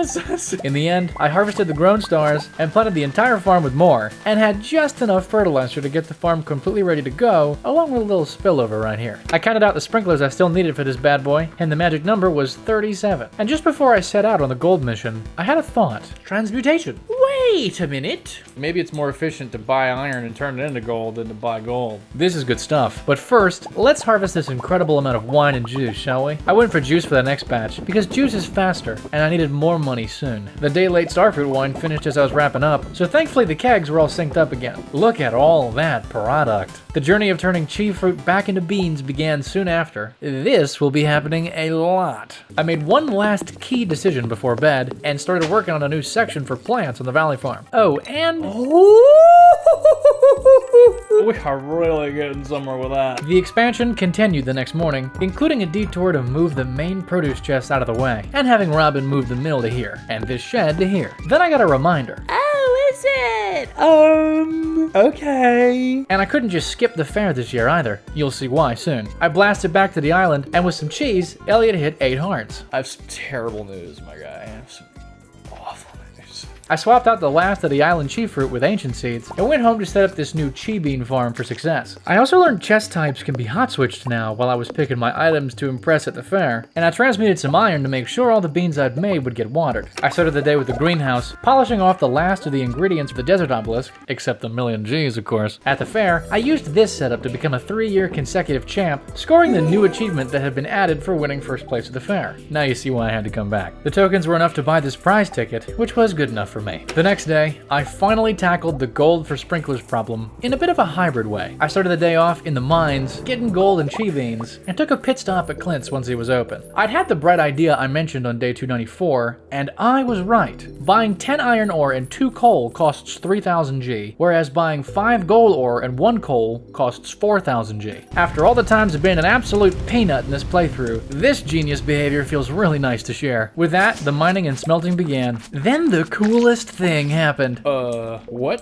In the end, I harvested the grown stars and planted the entire farm with more, and had just enough fertilizer to get the farm completely ready to go, along with a little spillover right here. I counted out the sprinklers I still needed for this bad boy, and the magic number was 37. And just before I set out on the gold mission, I had a thought. Transmutation. Wait a minute. Maybe it's more efficient to buy iron and turn it into gold than to buy gold. This is good stuff. But first, let's harvest this incredible amount of wine and juice, shall we? I went for juice for the next batch, because juice is faster, and I needed more money soon. The day-late starfruit wine finished as I was wrapping up, so thankfully the kegs were all synced up again. Look at all that product. The journey of turning chi fruit back into beans began soon after. This will be happening a lot. I made one last key decision before bed, and started working on a new section for plants on the valley farm. Oh, and... We are really getting somewhere with that. The expansion continued the next morning, including a detour to move the main produce chest out of the way, and having Robin move the mill to here, and this shed to here. Then I got a reminder. Oh, is it? Okay. And I couldn't just skip the fair this year either. You'll see why soon. I blasted back to the island, and with some cheese, Elliot hit 8 hearts. I have some terrible news, my guy. I have some awful news. I swapped out the last of the island chi fruit with ancient seeds and went home to set up this new chi bean farm for success. I also learned chest types can be hot switched now while I was picking my items to impress at the fair, and I transmuted some iron to make sure all the beans I'd made would get watered. I started the day with the greenhouse, polishing off the last of the ingredients for the desert obelisk, except the million G's of course. At the fair, I used this setup to become a 3-year consecutive champ, scoring the new achievement that had been added for winning first place at the fair. Now you see why I had to come back. The tokens were enough to buy this prize ticket, which was good enough for me. The next day, I finally tackled the gold for sprinklers problem in a bit of a hybrid way. I started the day off in the mines, getting gold and chi beans, and took a pit stop at Clint's once he was open. I'd had the bright idea I mentioned on day 294, and I was right. Buying 10 iron ore and 2 coal costs 3,000 G, whereas buying 5 gold ore and 1 coal costs 4,000 G. After all the times of being an absolute peanut in this playthrough, this genius behavior feels really nice to share. With that, the mining and smelting began. Then the coolest thing happened. What?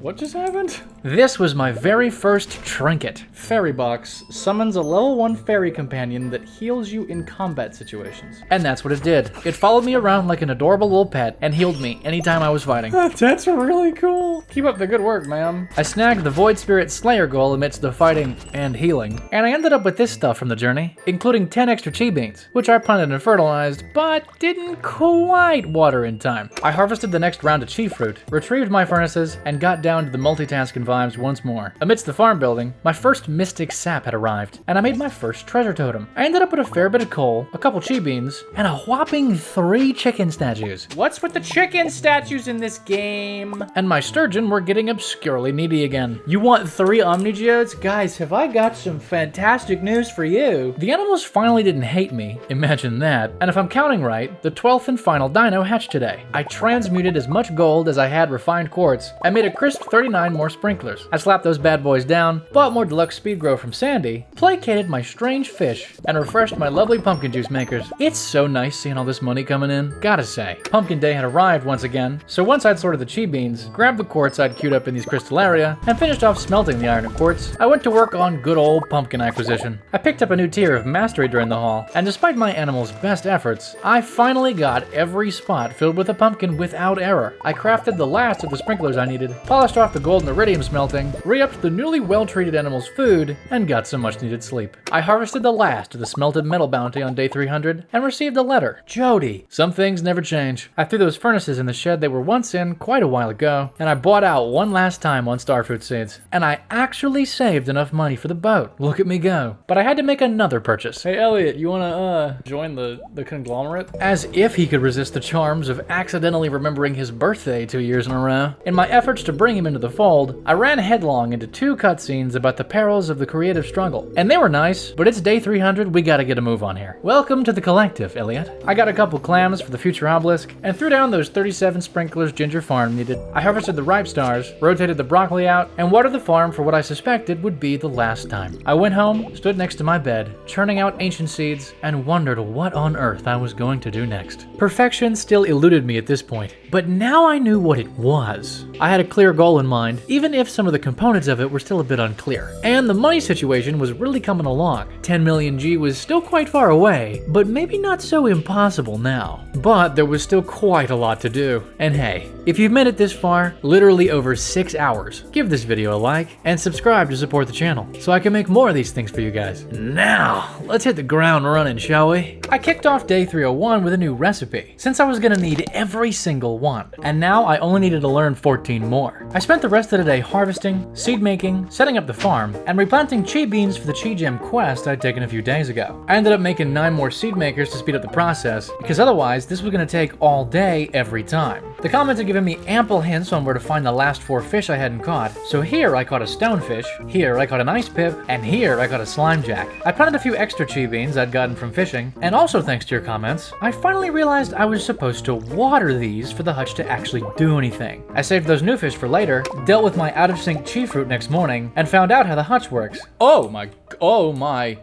What just happened? This was my very first trinket. Fairy Box summons a level 1 fairy companion that heals you in combat situations. And that's what it did. It followed me around like an adorable little pet and healed me anytime I was fighting. That's really cool. Keep up the good work, ma'am. I snagged the Void Spirit Slayer goal amidst the fighting and healing, and I ended up with this stuff from the journey, including 10 extra chi beans, which I planted and fertilized, but didn't quite water in time. I harvested the next round of chi fruit, retrieved my furnaces, and got down to the multitasking vibes once more. Amidst the farm building, my first mystic sap had arrived, and I made my first treasure totem. I ended up with a fair bit of coal, a couple chi beans, and a whopping 3 chicken statues. What's with the chicken statues in this game? And my sturgeon were getting obscurely needy again. You want 3 omnigeodes? Guys, have I got some fantastic news for you. The animals finally didn't hate me, imagine that, and if I'm counting right, the 12th and final dino hatched today. I transmuted as much gold as I had refined quartz, and made a crisp 39 more sprinklers. I slapped those bad boys down, bought more deluxe speed grow from Sandy, placated my strange fish, and refreshed my lovely pumpkin juice makers. It's so nice seeing all this money coming in, gotta say. Pumpkin day had arrived once again, so once I'd sorted the chi beans, grabbed the quartz I'd queued up in these crystallaria, and finished off smelting the iron and quartz, I went to work on good old pumpkin acquisition. I picked up a new tier of mastery during the haul, and despite my animal's best efforts, I finally got every spot filled with a pumpkin without error. I crafted the last of the sprinklers I needed, polished off the gold and iridium smelting, re-upped the newly well-treated animal's food, and got some much-needed sleep. I harvested the last of the smelted metal bounty on day 300, and received a letter. Jody. Some things never change. I threw those furnaces in the shed they were once in quite a while ago, and I bought out one last time on starfruit seeds. And I actually saved enough money for the boat. Look at me go. But I had to make another purchase. Hey, Elliot, you wanna, join the conglomerate? As if he could resist the charms of accidentally remembering his birthday 2 years in a row. In my efforts to bring him into the fold, I ran headlong into 2 cutscenes about the perils of the creative struggle. And they were nice, but it's day 300, we gotta get a move on here. Welcome to the collective, Elliot. I got a couple clams for the future obelisk, and threw down those 37 sprinklers Ginger Farm needed. I harvested the ripe stars, rotated the broccoli out, and watered the farm for what I suspected would be the last time. I went home, stood next to my bed, churning out ancient seeds, and wondered what on earth I was going to do next. Perfection still eluded me at this point, but now I knew what it was. I had a clear goal in mind, even if some of the components of it were still a bit unclear. And the money situation was really coming along. 10 million G was still quite far away, but maybe not so impossible now. But there was still quite a lot to do. And hey, if you've made it this far, literally over 6 hours, give this video a like and subscribe to support the channel so I can make more of these things for you guys. Now, let's hit the ground running, shall we? I kicked off day 301 with a new recipe, since I was gonna need every single one. And now I only needed to learn 14 more. I spent the rest of the day harvesting, seed making, setting up the farm, and replanting chi beans for the chi gem quest I'd taken a few days ago. I ended up making 9 more seed makers to speed up the process, because otherwise this was gonna take all day every time. The comments had given me ample hints on where to find the last 4 fish I hadn't caught, so here I caught a stonefish, here I caught an ice pip, and here I caught a slime jack. I planted a few extra chi beans I'd gotten from fishing, and also thanks to your comments, I finally realized I was supposed to water these for the hutch to actually do anything. I saved those new fish for later, dealt with my out-of-sync chi fruit next morning, and found out how the hutch works. Oh my.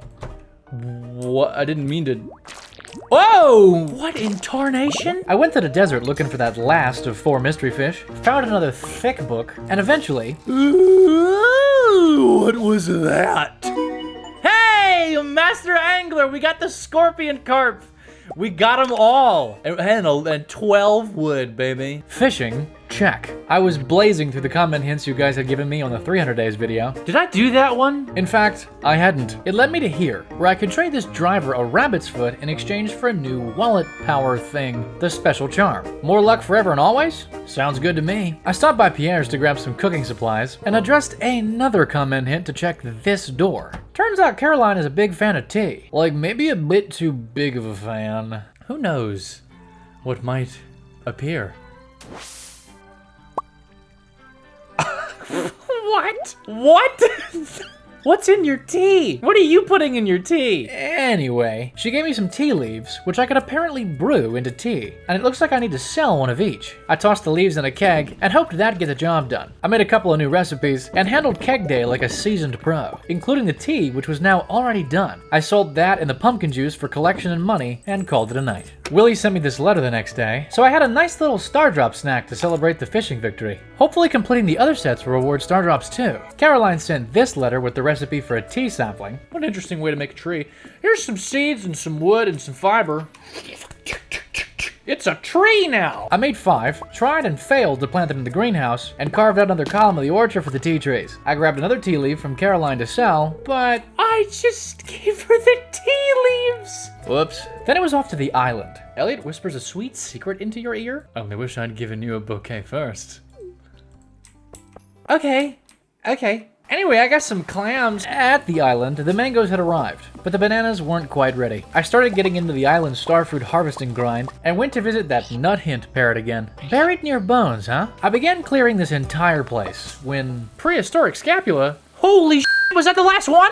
What? I didn't mean to. Whoa! What in tarnation? I went to the desert looking for that last of 4 mystery fish, found another thick book, and eventually... What was that? Hey, Master Angler, we got the scorpion carp. We got them all. And 12 wood, baby. Fishing, check. I was blazing through the comment hints you guys had given me on the 300 days video. Did I do that one? In fact, I hadn't. It led me to here, where I could trade this driver a rabbit's foot in exchange for a new wallet power thing, the special charm. More luck forever and always? Sounds good to me. I stopped by Pierre's to grab some cooking supplies and addressed another comment hint to check this door. Turns out Caroline is a big fan of tea. Like, maybe a bit too big of a fan. Who knows what might appear? What? What? What's in your tea? What are you putting in your tea? Anyway, she gave me some tea leaves, which I could apparently brew into tea, and it looks like I need to sell one of each. I tossed the leaves in a keg and hoped that'd get the job done. I made a couple of new recipes and handled keg day like a seasoned pro, including the tea, which was now already done. I sold that and the pumpkin juice for collection and money and called it a night. Willie sent me this letter the next day, so I had a nice little star drop snack to celebrate the fishing victory. Hopefully completing the other sets will reward star drops too. Caroline sent this letter with the recipe for a tea sapling. What an interesting way to make a tree. Here's some seeds and some wood and some fiber. It's a tree now! I made 5, tried and failed to plant them in the greenhouse, and carved out another column of the orchard for the tea trees. I grabbed another tea leaf from Caroline to sell, but I just gave her the tea leaves! whoops. Then it was off to the island. Elliot whispers a sweet secret into your ear. Only wish I'd given you a bouquet first. Okay. Anyway, I got some clams. At the island, the mangoes had arrived, but the bananas weren't quite ready. I started getting into the island starfruit harvesting grind and went to visit that nut hint parrot again. Buried near bones, huh? I began clearing this entire place when prehistoric scapula. Holy shit, was that the last one?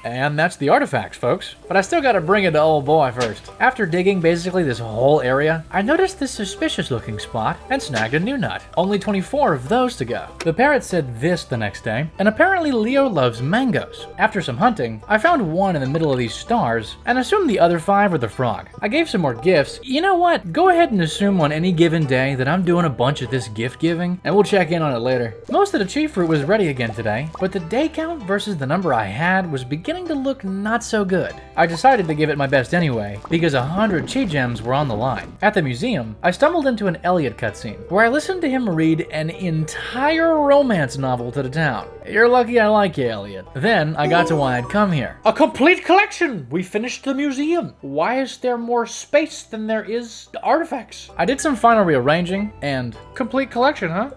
And that's the artifacts, folks. But I still gotta bring it to old boy first. After digging basically this whole area, I noticed this suspicious looking spot and snagged a new nut. Only 24 of those to go. The parrot said this the next day, and apparently Leo loves mangoes. After some hunting, I found one in the middle of these stars and assumed the other 5 were the frog. I gave some more gifts. You know what? Go ahead and assume on any given day that I'm doing a bunch of this gift giving, and we'll check in on it later. Most of the chi fruit was ready again today, but the day count versus the number I had was beginning to look not so good. I decided to give it my best anyway, because 100 chi gems were on the line. At the museum, I stumbled into an Elliot cutscene, where I listened to him read an entire romance novel to the town. You're lucky I like you, Elliot. Then I got to why I'd come here. A complete collection! We finished the museum. Why is there more space than there is artifacts? I did some final rearranging, and complete collection, huh?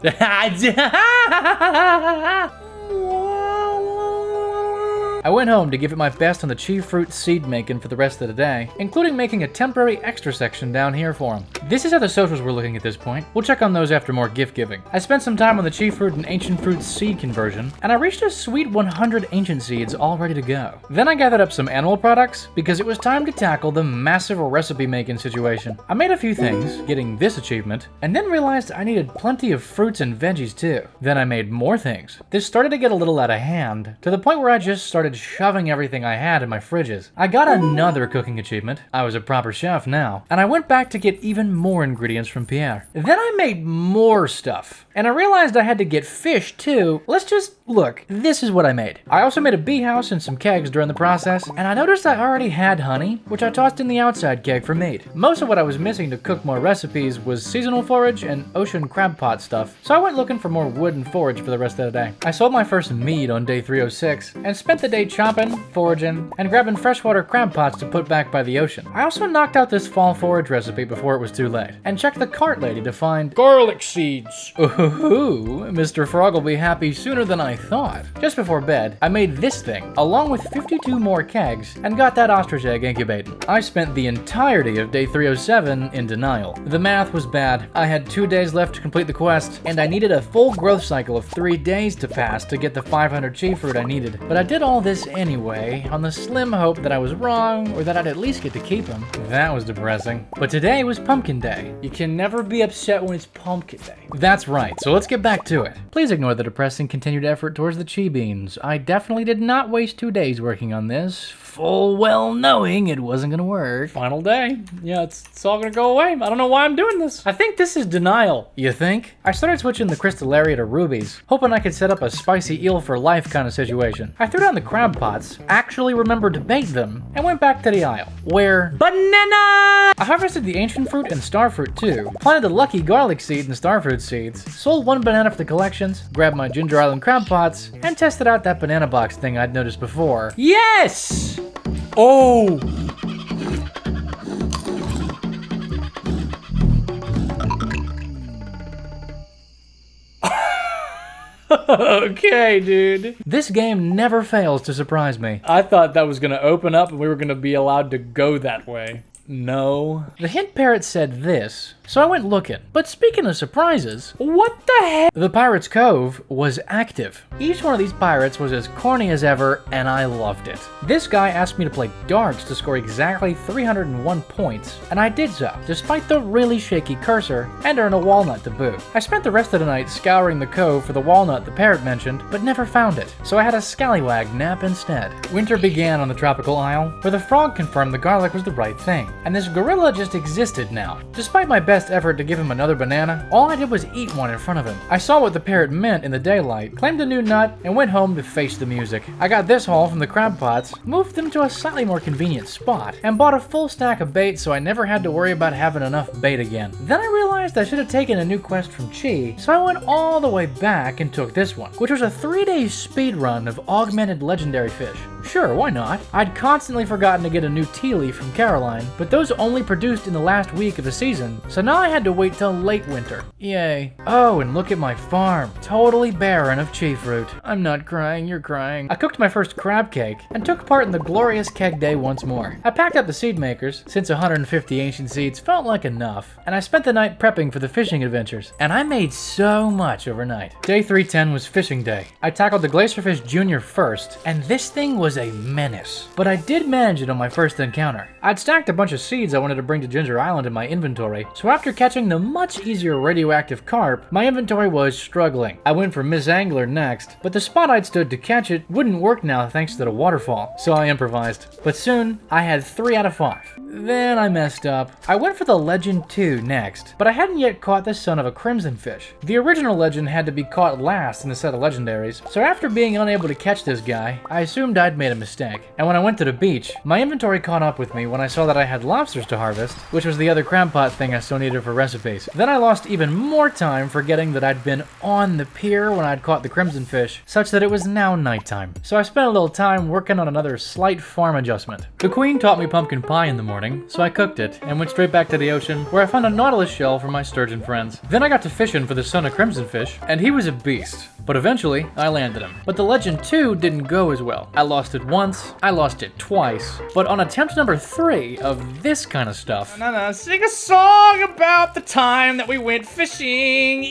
I went home to give it my best on the chi fruit seed making for the rest of the day, including making a temporary extra section down here for him. This is how the socials were looking at this point. We'll check on those after more gift giving. I spent some time on the chi fruit and ancient fruit seed conversion, and I reached a sweet 100 ancient seeds all ready to go. Then I gathered up some animal products because it was time to tackle the massive recipe making situation. I made a few things, getting this achievement, and then realized I needed plenty of fruits and veggies too. Then I made more things. This started to get a little out of hand, to the point where I just started shoving everything I had in my fridges. I got another cooking achievement. I was a proper chef now. And I went back to get even more ingredients from Pierre. Then I made more stuff. And I realized I had to get fish too. Let's just look. This is what I made. I also made a bee house and some kegs during the process. And I noticed I already had honey, which I tossed in the outside keg for meat. Most of what I was missing to cook more recipes was seasonal forage and ocean crab pot stuff. So I went looking for more wood and forage for the rest of the day. I sold my first meat on day 306 and spent the day chopping, foraging, and grabbing freshwater crab pots to put back by the ocean. I also knocked out this fall forage recipe before it was too late and checked the cart lady to find Garlic seeds. Ooh, Mr. Frog will be happy sooner than I thought. Just before bed, I made this thing, along with 52 more kegs, and got that ostrich egg incubating. I spent the entirety of day 307 in denial. The math was bad. I had 2 days left to complete the quest, and I needed a full growth cycle of 3 days to pass to get the 500 chi fruit I needed. But I did all this anyway, on the slim hope that I was wrong, or that I'd at least get to keep them. That was depressing. But today was Pumpkin Day. You can never be upset when it's Pumpkin Day. That's right, so let's get back to it. Please ignore the depressing continued effort towards the chi beans. I definitely did not waste 2 days working on this, full well knowing it wasn't gonna work. Final day. Yeah, it's all gonna go away. I don't know why I'm doing this. I think this is denial. You think? I started switching the Crystallaria to rubies, hoping I could set up a spicy eel for life kind of situation. I threw down the crab pots, actually remembered to bait them, and went back to the aisle, where banana! I harvested the ancient fruit and star fruit too, planted the lucky garlic seed and star fruit seeds, sold 1 banana for the collections, grabbed my Ginger Island crab pots, and tested out that banana box thing I'd noticed before. Yes! Oh! Okay, dude. This game never fails to surprise me. I thought that was gonna open up and we were gonna be allowed to go that way. No. The hint parrot said this, so I went looking. But speaking of surprises, What the heck? the Pirate's Cove was active. Each one of these pirates was as corny as ever, and I loved it. This guy asked me to play darts to score exactly 301 points, and I did so, despite the really shaky cursor, and earn a walnut to boot. I spent the rest of the night scouring the cove for the walnut the parrot mentioned, but never found it, so I had a scallywag nap instead. Winter began on the tropical isle, where the frog confirmed the garlic was the right thing, and this gorilla just existed now. Despite my best effort to give him another banana, all I did was eat one in front of him. I saw what the parrot meant in the daylight, claimed a new nut, and went home to face the music. I got this haul from the crab pots, moved them to a slightly more convenient spot, and bought a full stack of bait so I never had to worry about having enough bait again. Then I realized I should have taken a new quest from Chi, so I went all the way back and took this one, which was a 3-day speed run of augmented legendary fish. Sure, why not? I'd constantly forgotten to get a new tea leaf from Caroline, but those only produced in the last week of the season, so now I had to wait till late winter. Yay. Oh, and look at my farm. Totally barren of chi fruit. I'm not crying, you're crying. I cooked my first crab cake, and took part in the glorious keg day once more. I packed up the seed makers, since 150 ancient seeds felt like enough, and I spent the night prepping for the fishing adventures, and I made so much overnight. Day 310 was fishing day. I tackled the Glacierfish Jr. first, and this thing was a menace. But I did manage it on my first encounter. I'd stacked a bunch of seeds I wanted to bring to Ginger Island in my inventory, so after catching the much easier radioactive carp, my inventory was struggling. I went for Miss Angler next, but the spot I'd stood to catch it wouldn't work now thanks to the waterfall, so I improvised. But soon, I had 3 out of 5. Then I messed up. I went for the Legend 2 next, but I hadn't yet caught the son of a crimson fish. The original legend had to be caught last in the set of legendaries, so after being unable to catch this guy, I assumed I'd made a mistake. And when I went to the beach, my inventory caught up with me when I saw that I had lobsters to harvest, which was the other crab pot thing I still needed for recipes. Then I lost even more time forgetting that I'd been on the pier when I'd caught the crimson fish, such that it was now nighttime. So I spent a little time working on another slight farm adjustment. The queen taught me pumpkin pie in the morning, so I cooked it and went straight back to the ocean, where I found a nautilus shell for my sturgeon friends. Then I got to fishing for the son of crimson fish, and he was a beast. But eventually, I landed him. But the Legend 2 didn't go as well. I lost it once, I lost it twice, but on attempt number 3 of this kind of stuff... Sing a song about the time that we went fishing.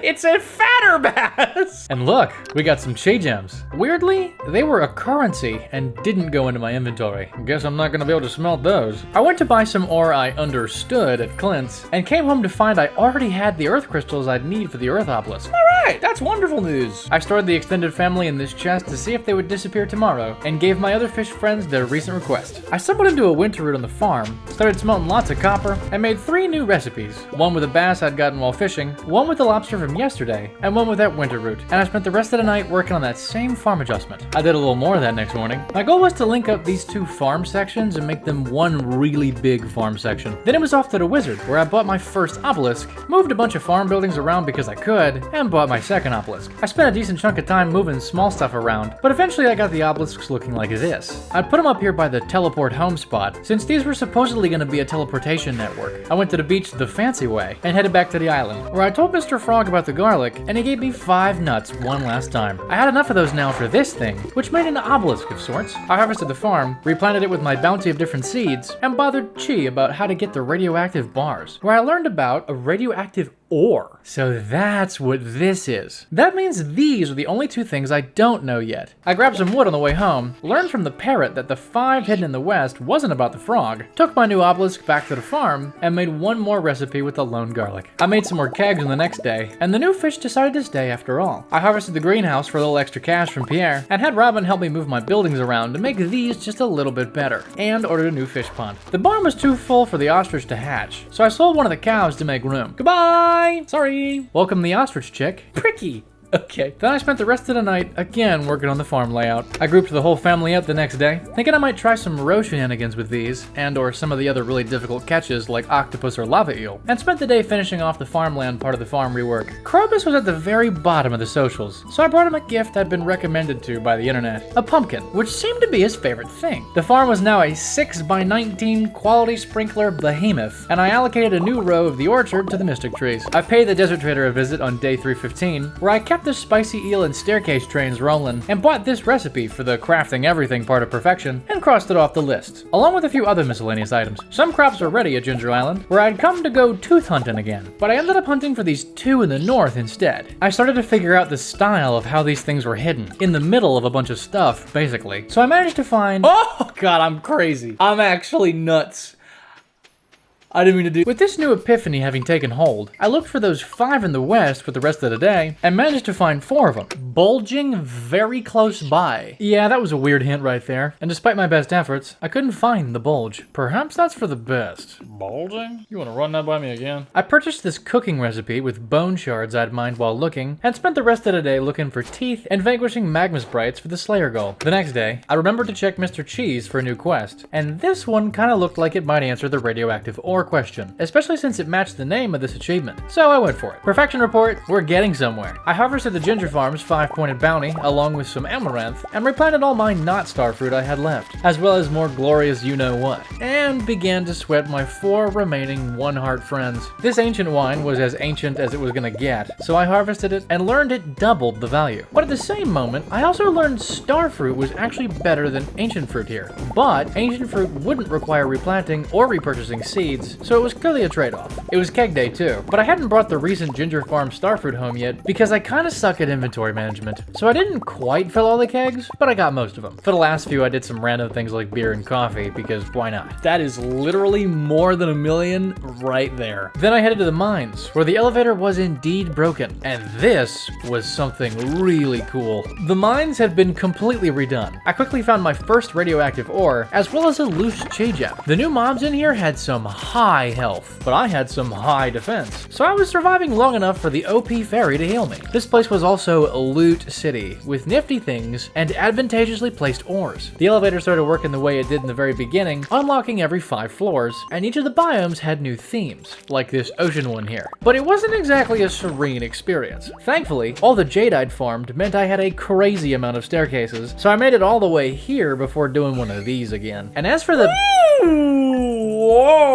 It's a fatter bass. And look, we got some chi gems. Weirdly, they were a currency and didn't go into my inventory. Guess I'm not gonna be able to smelt those. I went to buy some ore I understood at Clint's, and came home to find I already had the earth crystals I'd need for the earth obelisk. Great, that's wonderful news. I stored the extended family in this chest to see if they would disappear tomorrow, and gave my other fish friends their recent request. I stumbled into a winter root on the farm, started smelting lots of copper, and made 3 new recipes. One with a bass I'd gotten while fishing, one with the lobster from yesterday, and one with that winter root. And I spent the rest of the night working on that same farm adjustment. I did a little more that next morning. My goal was to link up these 2 farm sections and make them one really big farm section. Then it was off to the wizard, where I bought my first obelisk, moved a bunch of farm buildings around because I could, and bought my second obelisk. I spent a decent chunk of time moving small stuff around, but eventually I got the obelisks looking like this. I put them up here by the teleport home spot, since these were supposedly going to be a teleportation network. I went to the beach the fancy way, and headed back to the island, where I told Mr. Frog about the garlic, and he gave me 5 nuts one last time. I had enough of those now for this thing, which made an obelisk of sorts. I harvested the farm, replanted it with my bounty of different seeds, and bothered Chi about how to get the radioactive bars, where I learned about a radioactive ore. So that's what this is. That means these are the only 2 things I don't know yet. I grabbed some wood on the way home, learned from the parrot that the 5 hidden in the west wasn't about the frog, took my new obelisk back to the farm, and made 1 more recipe with the lone garlic. I made some more kegs on the next day, and the new fish decided to stay after all. I harvested the greenhouse for a little extra cash from Pierre, and had Robin help me move my buildings around to make these just a little bit better, and ordered a new fish pond. The barn was too full for the ostrich to hatch, so I sold one of the cows to make room. Goodbye! Sorry. Welcome the ostrich chick. Pricky. Okay. Then I spent the rest of the night again working on the farm layout. I grouped the whole family up the next day, thinking I might try some row shenanigans with these, and or some of the other really difficult catches like octopus or lava eel, and spent the day finishing off the farmland part of the farm rework. Krobus was at the very bottom of the socials, so I brought him a gift I'd been recommended to by the internet, a pumpkin, which seemed to be his favorite thing. The farm was now a 6x19 quality sprinkler behemoth, and I allocated a new row of the orchard to the mystic trees. I paid the desert trader a visit on day 315, where I kept the spicy eel and staircase trains rolling, and bought this recipe for the crafting everything part of perfection, and crossed it off the list, along with a few other miscellaneous items. Some crops were ready at Ginger Island, where I'd come to go tooth hunting again, but I ended up hunting for these 2 in the north instead. I started to figure out the style of how these things were hidden, in the middle of a bunch of stuff, basically. So I managed to find— oh god, I'm crazy. I'm actually nuts. I didn't mean to do— with this new epiphany having taken hold, I looked for those 5 in the west for the rest of the day, and managed to find 4 of them, bulging very close by. Yeah, that was a weird hint right there, and despite my best efforts, I couldn't find the bulge. Perhaps that's for the best. Bulging? You wanna run that by me again? I purchased this cooking recipe with bone shards I'd mined while looking, and spent the rest of the day looking for teeth and vanquishing magma sprites for the Slayer goal. The next day, I remembered to check Mr. Cheese for a new quest, and this one kinda looked like it might answer the radioactive ore question, especially since it matched the name of this achievement. So I went for it. Perfection report, we're getting somewhere. I harvested the Ginger Farm's 5-pointed bounty, along with some amaranth, and replanted all my not star fruit I had left, as well as more glorious you-know-what, and began to sweat my 4 remaining one-heart friends. This ancient wine was as ancient as it was gonna get, so I harvested it and learned it doubled the value. But at the same moment, I also learned star fruit was actually better than ancient fruit here. But ancient fruit wouldn't require replanting or repurchasing seeds, so it was clearly a trade-off. It was keg day too, but I hadn't brought the recent Ginger Farm starfruit home yet because I kinda suck at inventory management. So I didn't quite fill all the kegs, but I got most of them. For the last few, I did some random things like beer and coffee, because why not? That is literally more than 1 million right there. Then I headed to the mines, where the elevator was indeed broken, and this was something really cool. The mines had been completely redone. I quickly found my first radioactive ore, as well as a loose chi gem. The new mobs in here had some high health, but I had some high defense, so I was surviving long enough for the OP fairy to heal me. This place was also Loot City, with nifty things and advantageously placed ores. The elevator started working the way it did in the very beginning, unlocking every 5 floors, and each of the biomes had new themes, like this ocean one here. But it wasn't exactly a serene experience. Thankfully, all the jade I'd farmed meant I had a crazy amount of staircases, so I made it all the way here before doing one of these again. And as for the— whoa!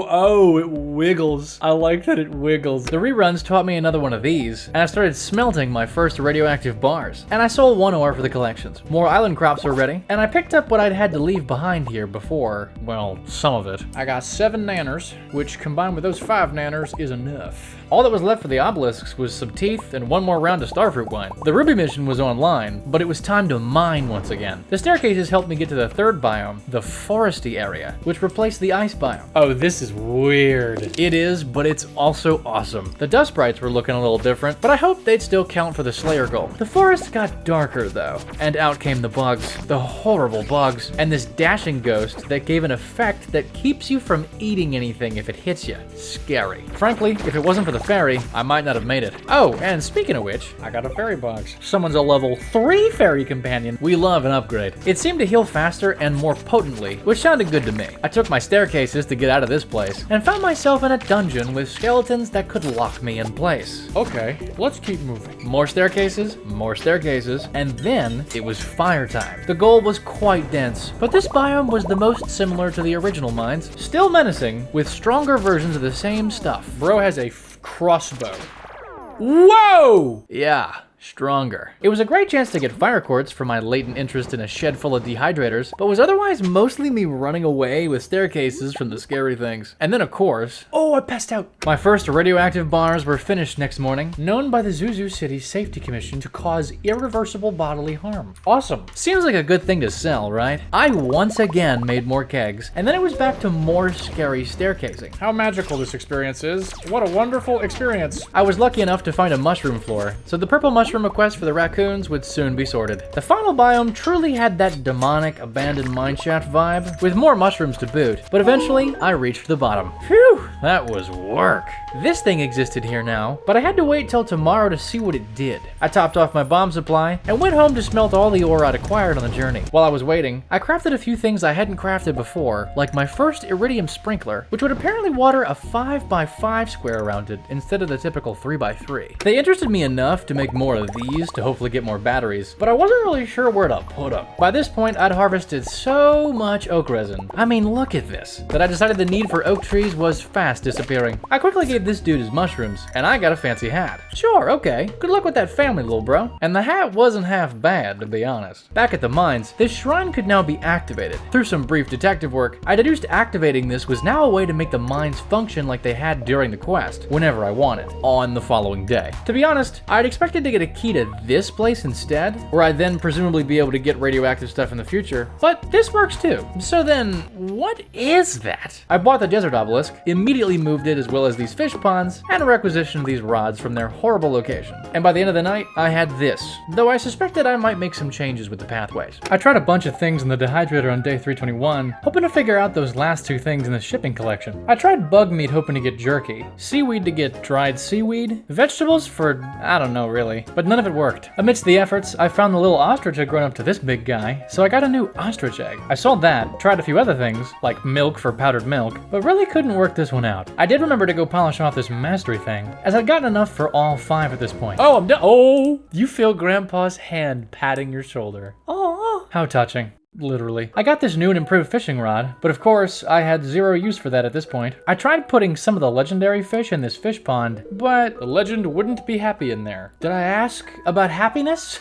Oh, it wiggles. I like that it wiggles. The reruns taught me another one of these, and I started smelting my first radioactive bars. And I sold 1 ore for the collections. More island crops were ready, and I picked up what I'd had to leave behind here before, well, some of it. I got 7 nanners, which combined with those 5 nanners is enough. All that was left for the obelisks was some teeth and 1 more round of starfruit wine. The ruby mission was online, but it was time to mine once again. The staircases helped me get to the 3rd biome, the foresty area, which replaced Tonight's the ice biome. Oh, this is weird. It is, but it's also awesome. The dust sprites were looking a little different, but I hoped they'd still count for the Slayer goal. The forest got darker though, and out came the bugs, the horrible bugs, and this dashing ghost that gave an effect that keeps you from eating anything if it hits you. Scary. Frankly, if it wasn't for the fairy, I might not have made it. Oh, and speaking of which, I got a fairy box. someone's a level 3 fairy companion. We love an upgrade. It seemed to heal faster and more potently, which sounded good to me. I took my staircases to get out of this place, and found myself in a dungeon with skeletons that could lock me in place. Okay, let's keep moving. More staircases, and then it was fire time. The goal was quite dense, but this biome was the most similar to the original mines, still menacing, with stronger versions of the same stuff. Bro has a crossbow. Whoa! Yeah. Stronger. It was a great chance to get fire quartz for my latent interest in a shed full of dehydrators, but was otherwise mostly me running away with staircases from the scary things. And then of course, Oh, I passed out. my first radioactive bars were finished next morning. Known by the Zuzu City Safety Commission to cause irreversible bodily harm. Awesome. Seems like a good thing to sell, right? I once again made more kegs, and then it was back to more scary staircasing. How magical this experience is. What a wonderful experience. I was lucky enough to find a mushroom floor, so the purple mushroom request for the raccoons would soon be sorted. The final biome truly had that demonic abandoned mineshaft vibe, with more mushrooms to boot, but eventually I reached the bottom. Phew, that was work. This thing existed here now, but I had to wait till tomorrow to see what it did. I topped off my bomb supply and went home to smelt all the ore I'd acquired on the journey. While I was waiting, I crafted a few things I hadn't crafted before, like my first iridium sprinkler, which would apparently water a 5x5 square around it instead of the typical 3x3. They interested me enough to make more of these to hopefully get more batteries, but I wasn't really sure where to put them. By this point, I'd harvested so much oak resin, I mean look at this, that I decided the need for oak trees was fast disappearing. I quickly gave this dude his mushrooms, and I got a fancy hat. Sure, okay, good luck with that family, little bro. And the hat wasn't half bad, to be honest. Back at the mines, this shrine could now be activated. Through some brief detective work, I deduced activating this was now a way to make the mines function like they had during the quest, whenever I wanted, on the following day. To be honest, I'd expected to get a key to this place instead, where I'd then presumably be able to get radioactive stuff in the future, but this works too. So then, what is that? I bought the desert obelisk, immediately moved it as well as these fish ponds, and requisitioned these rods from their horrible location. And by the end of the night, I had this, though I suspected I might make some changes with the pathways. I tried a bunch of things in the dehydrator on day 321, hoping to figure out those last two things in the shipping collection. I tried bug meat hoping to get jerky, seaweed to get dried seaweed, vegetables for, I don't know really, but none of it worked. Amidst the efforts, I found the little ostrich had grown up to this big guy, so I got a new ostrich egg. I sold that, tried a few other things, like milk for powdered milk, but really couldn't work this one out. I did remember to go polish off this mastery thing, as I'd gotten enough for all 5 at this point. Oh, I'm done. Oh, you feel Grandpa's hand patting your shoulder. Oh, How touching. Literally. I got this new and improved fishing rod, but of course, I had zero use for that at this point. I tried putting some of the legendary fish in this fish pond, but the legend wouldn't be happy in there. did I ask about happiness?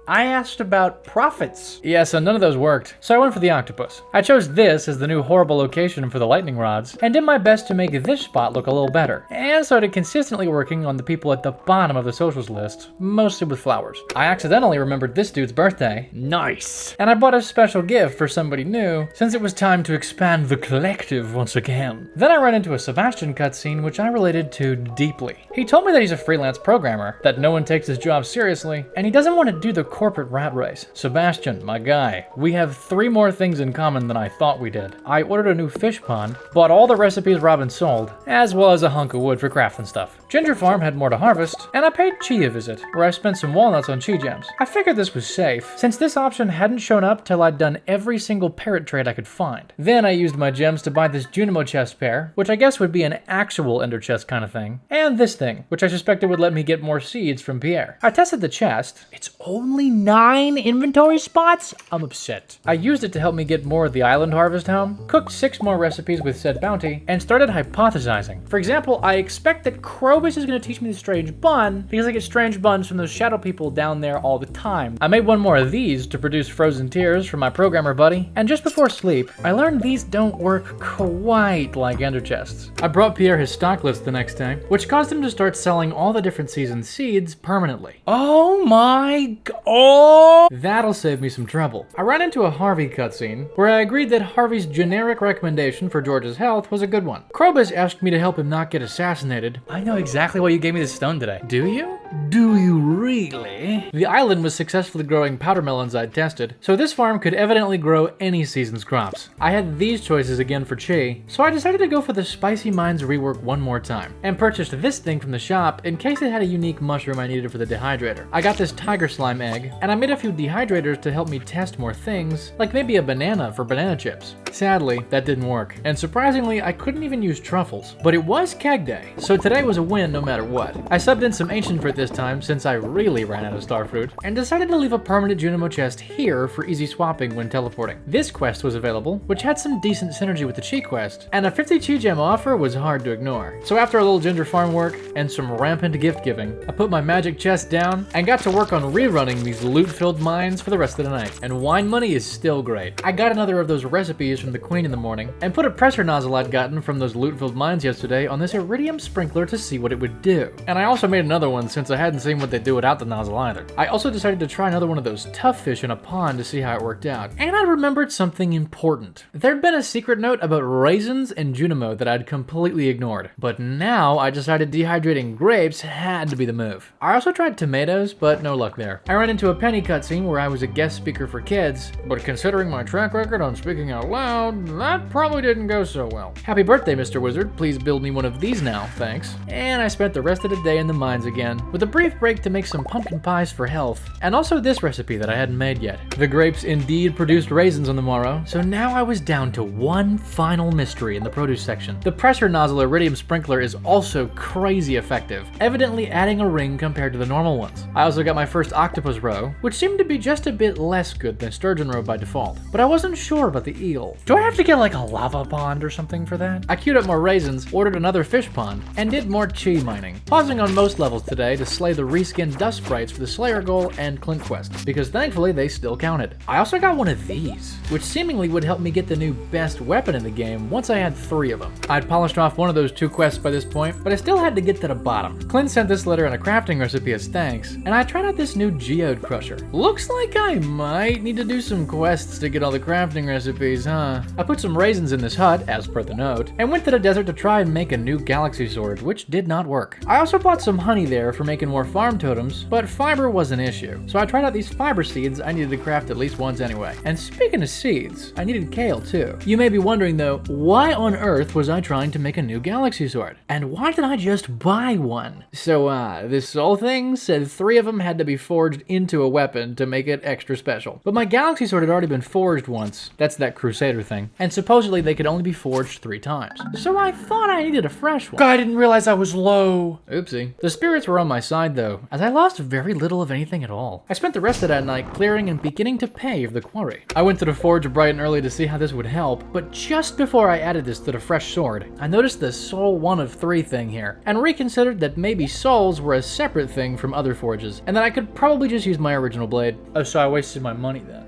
I asked about profits. Yeah, so none of those worked, so I went for the octopus. I chose this as the new horrible location for the lightning rods, and did my best to make this spot look a little better, and started consistently working on the people at the bottom of the socials list, mostly with flowers. I accidentally remembered this dude's birthday, Nice. and I bought a special gift for somebody new, since it was time to expand the collective once again. Then I ran into a Sebastian cutscene which I related to deeply. He told me that he's a freelance programmer, that no one takes his job seriously, and he doesn't want to do the corporate rat race. Sebastian, my guy, we have 3 more things in common than I thought we did. I ordered a new fish pond, bought all the recipes Robin sold, as well as a hunk of wood for crafting stuff. Ginger Farm had more to harvest, and I paid Chi a visit, where I spent some walnuts on Chi gems. I figured this was safe, since this option hadn't shown up till I'd done every single parrot trade I could find. Then I used my gems to buy this Junimo chest pair, which I guess would be an actual ender chest kind of thing, and this thing, which I suspected would let me get more seeds from Pierre. I tested the chest. It's only 9 inventory spots? I'm upset. I used it to help me get more of the island harvest home, cooked 6 more recipes with said bounty, and started hypothesizing. For example, I expect that crow Krobus is going to teach me the strange bun because I get strange buns from those shadow people down there all the time. I made one more of these to produce frozen tears for my programmer buddy, and just before sleep, I learned these don't work quite like ender chests. I brought Pierre his stock list the next day, which caused him to start selling all the different season seeds permanently. Oh my god. Oh! That'll save me some trouble. I ran into a Harvey cutscene where I agreed that Harvey's generic recommendation for George's health was a good one. Krobus asked me to help him not get assassinated. I know exactly why you gave me this stone today. Do you? Do you really? The island was successfully growing powder melons I'd tested, so this farm could evidently grow any season's crops. I had these choices again for Chi, so I decided to go for the Spicy Mines rework one more time, and purchased this thing from the shop in case it had a unique mushroom I needed for the dehydrator. I got this tiger slime egg, and I made a few dehydrators to help me test more things, like maybe a banana for banana chips. Sadly, that didn't work, and surprisingly, I couldn't even use truffles. But it was keg day, so today was a win no matter what. I subbed in some ancient fruit this time since I really ran out of star fruit, and decided to leave a permanent Junimo chest here for easy swapping when teleporting. This quest was available, which had some decent synergy with the Chi quest, and a 50 Chi gem offer was hard to ignore. So after a little ginger farm work and some rampant gift giving, I put my magic chest down and got to work on rerunning these loot-filled mines for the rest of the night. And wine money is still great. I got another of those recipes from the Queen in the morning, and put a pressure nozzle I'd gotten from those loot-filled mines yesterday on this iridium sprinkler to see what it would do. And I also made another one since I hadn't seen what they do without the nozzle either. I also decided to try another one of those tough fish in a pond to see how it worked out. And I remembered something important. There'd been a secret note about raisins and Junimo that I'd completely ignored. But now I decided dehydrating grapes had to be the move. I also tried tomatoes, but no luck there. I ran into a Penny cutscene where I was a guest speaker for kids, but considering my track record on speaking out loud, that probably didn't go so well. Happy birthday, Mr. Wizard. Please build me one of these now, thanks. And I spent the rest of the day in the mines again, with a brief break to make some pumpkin pies for health, and also this recipe that I hadn't made yet. The grapes indeed produced raisins on the morrow, so now I was down to one final mystery in the produce section. The pressure nozzle iridium sprinkler is also crazy effective, evidently adding a ring compared to the normal ones. I also got my first octopus roe, which seemed to be just a bit less good than sturgeon roe by default, but I wasn't sure about the eel. Do I have to get like a lava pond or something for that? I queued up more raisins, ordered another fish pond, and did more chi mining, pausing on most levels today to slay the reskinned dust sprites for the Slayer goal and Clint quest, because thankfully they still counted. I also got one of these, which seemingly would help me get the new best weapon in the game once I had 3 of them. I'd polished off one of those 2 quests by this point, but I still had to get to the bottom. Clint sent this letter and a crafting recipe as thanks, and I tried out this new geode crusher. Looks like I might need to do some quests to get all the crafting recipes, huh? I put some raisins in this hut, as per the note, and went to the desert to try and make a new galaxy sword, which did not work. I also bought some honey there for making more farm totems, but fiber was an issue, so I tried out these fiber seeds I needed to craft at least once anyway. And speaking of seeds, I needed kale too. You may be wondering though, why on earth was I trying to make a new galaxy sword? And why did I just buy one? So this whole thing said 3 of them had to be forged into a weapon to make it extra special. But my galaxy sword had already been forged once. That's that Crusader thing. And supposedly they could only be forged 3 times. So I thought I needed a fresh one. God, I didn't realize I was low. Oopsie. The spirits were on my side though, as I lost very little of anything at all. I spent the rest of that night clearing and beginning to pave the quarry. I went to the forge bright and early to see how this would help, but just before I added this to the fresh sword, I noticed the soul 1 of 3 thing here, and reconsidered that maybe souls were a separate thing from other forges, and that I could probably just use my original blade. Oh, so I wasted my money then.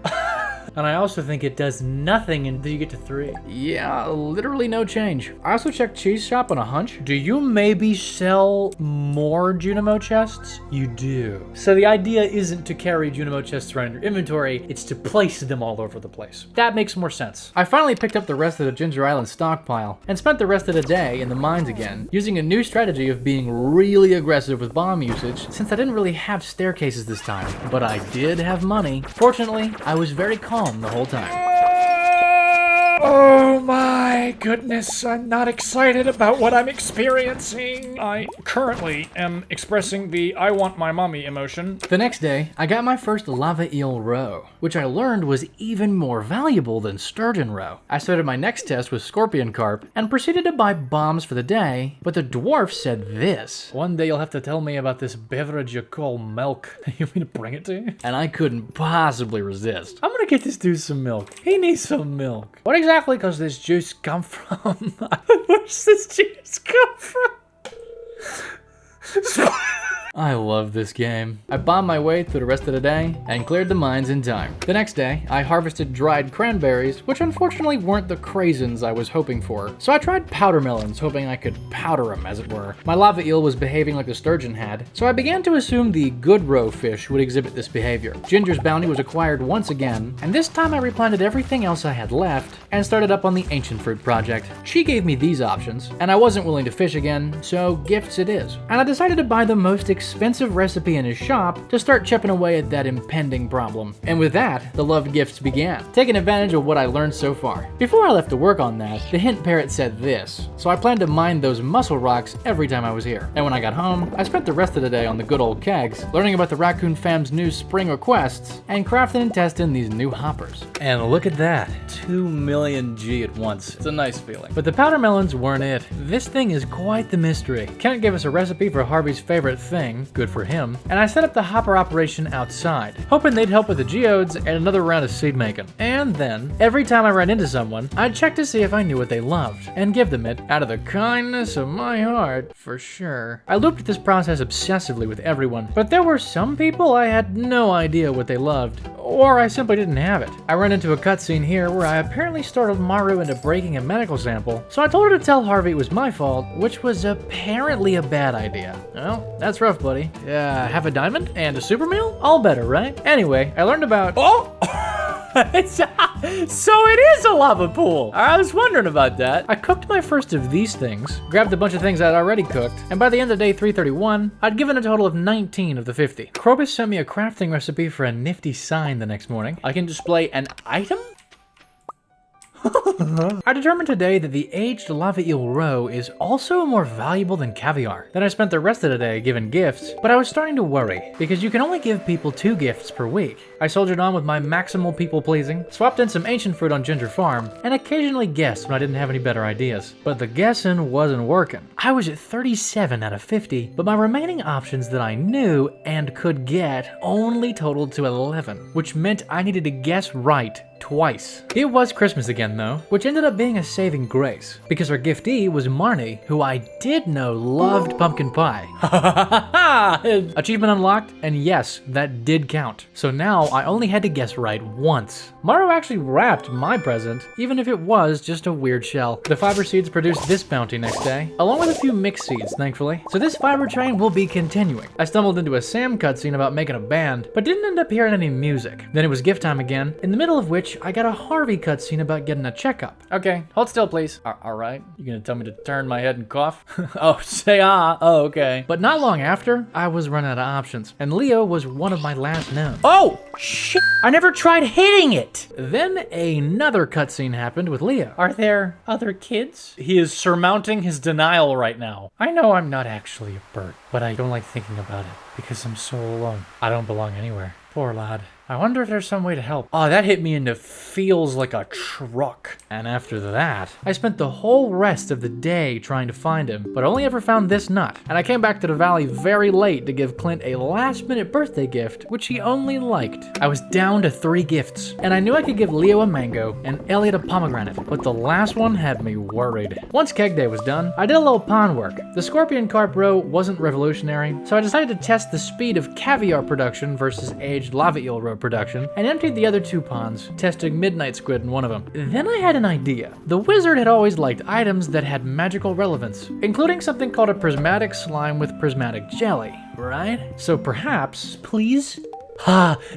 And I also think it does nothing until you get to 3. Yeah, literally no change. I also checked Cheese Shop on a hunch. Do you maybe sell more Junimo chests? You do. So the idea isn't to carry Junimo chests around in your inventory, it's to place them all over the place. That makes more sense. I finally picked up the rest of the Ginger Island stockpile, and spent the rest of the day in the mines again, using a new strategy of being really aggressive with bomb usage, since I didn't really have staircases this time, but I did have money. Fortunately, I was very calm the whole time. Oh my goodness, I'm not excited about what I'm experiencing. I currently am expressing the I want my mommy emotion. The next day, I got my first lava eel roe, which I learned was even more valuable than sturgeon roe. I started my next test with scorpion carp and proceeded to buy bombs for the day, but the dwarf said this. One day you'll have to tell me about this beverage you call milk. You mean to bring it to you? And I couldn't possibly resist. I'm gonna get this dude some milk. He needs some milk. What exactly does this juice come from? Where's this juice come from? I love this game. I bombed my way through the rest of the day and cleared the mines in time. The next day, I harvested dried cranberries, which unfortunately weren't the craisins I was hoping for. So I tried powder melons, hoping I could powder them, as it were. My lava eel was behaving like the sturgeon had, so I began to assume the good roe fish would exhibit this behavior. Ginger's bounty was acquired once again, and this time I replanted everything else I had left and started up on the ancient fruit project. She gave me these options, and I wasn't willing to fish again, so gifts it is. And I decided to buy the most expensive recipe in his shop to start chipping away at that impending problem. And with that, the loved gifts began, taking advantage of what I learned so far. Before I left to work on that, the hint parrot said this, so I planned to mine those mussel rocks every time I was here. And when I got home, I spent the rest of the day on the good old kegs, learning about the Raccoon Fam's new spring requests, and crafting and testing these new hoppers. And look at that, 2 million G at once. It's a nice feeling. But the powder melons weren't it. This thing is quite the mystery. Kent gave us a recipe for Harvey's favorite thing, good for him, and I set up the hopper operation outside, hoping they'd help with the geodes and another round of seed making. And then, every time I ran into someone, I'd check to see if I knew what they loved, and give them it out of the kindness of my heart, for sure. I looped this process obsessively with everyone, but there were some people I had no idea what they loved, or I simply didn't have it. I ran into a cutscene here where I apparently startled Maru into breaking a medical sample, so I told her to tell Harvey it was my fault, which was apparently a bad idea. Well, that's rough, buddy. Have a diamond and a super meal? All better, right? Anyway, I learned about— Oh! So it is a lava pool. I was wondering about that. I cooked my first of these things, grabbed a bunch of things I'd already cooked, and by the end of day 331, I'd given a total of 19 of the 50. Krobus sent me a crafting recipe for a nifty sign the next morning. I can display an item? I determined today that the aged lava eel roe is also more valuable than caviar. Then I spent the rest of the day giving gifts, but I was starting to worry, because you can only give people 2 gifts per week. I soldiered on with my maximal people-pleasing, swapped in some ancient fruit on Ginger Farm, and occasionally guessed when I didn't have any better ideas. But the guessing wasn't working. I was at 37 out of 50, but my remaining options that I knew and could get only totaled to 11, which meant I needed to guess right twice. It was Christmas again though, which ended up being a saving grace, because our giftee was Marnie, who I did know loved pumpkin pie. Achievement unlocked, and yes, that did count. So now I only had to guess right once. Maru actually wrapped my present, even if it was just a weird shell. The fiber seeds produced this bounty next day, along with a few mixed seeds, thankfully. So this fiber train will be continuing. I stumbled into a Sam cutscene about making a band, but didn't end up hearing any music. Then it was gift time again, in the middle of which I got a Harvey cutscene about getting a checkup. Okay, hold still, please. All right, you gonna tell me to turn my head and cough? Oh, say ah. Oh, okay. But not long after, I was running out of options, and Leo was one of my last known. Oh, shit! I never tried hitting it! Then another cutscene happened with Leo. Are there other kids? He is surmounting his denial right now. I know I'm not actually a bird, but I don't like thinking about it, because I'm so alone. I don't belong anywhere. Poor lad. I wonder if there's some way to help. Oh, that hit me into feels like a truck. And after that, I spent the whole rest of the day trying to find him, but only ever found this nut. And I came back to the valley very late to give Clint a last-minute birthday gift, which he only liked. I was down to 3 gifts, and I knew I could give Leo a mango and Elliot a pomegranate, but the last one had me worried. Once keg day was done, I did a little pond work. The scorpion carp roe wasn't revolutionary, so I decided to test the speed of caviar production versus aged lava eel roe production, and emptied the other 2 ponds, testing midnight squid in one of them. Then I had an idea. The wizard had always liked items that had magical relevance, including something called a prismatic slime with prismatic jelly, right? So perhaps, please?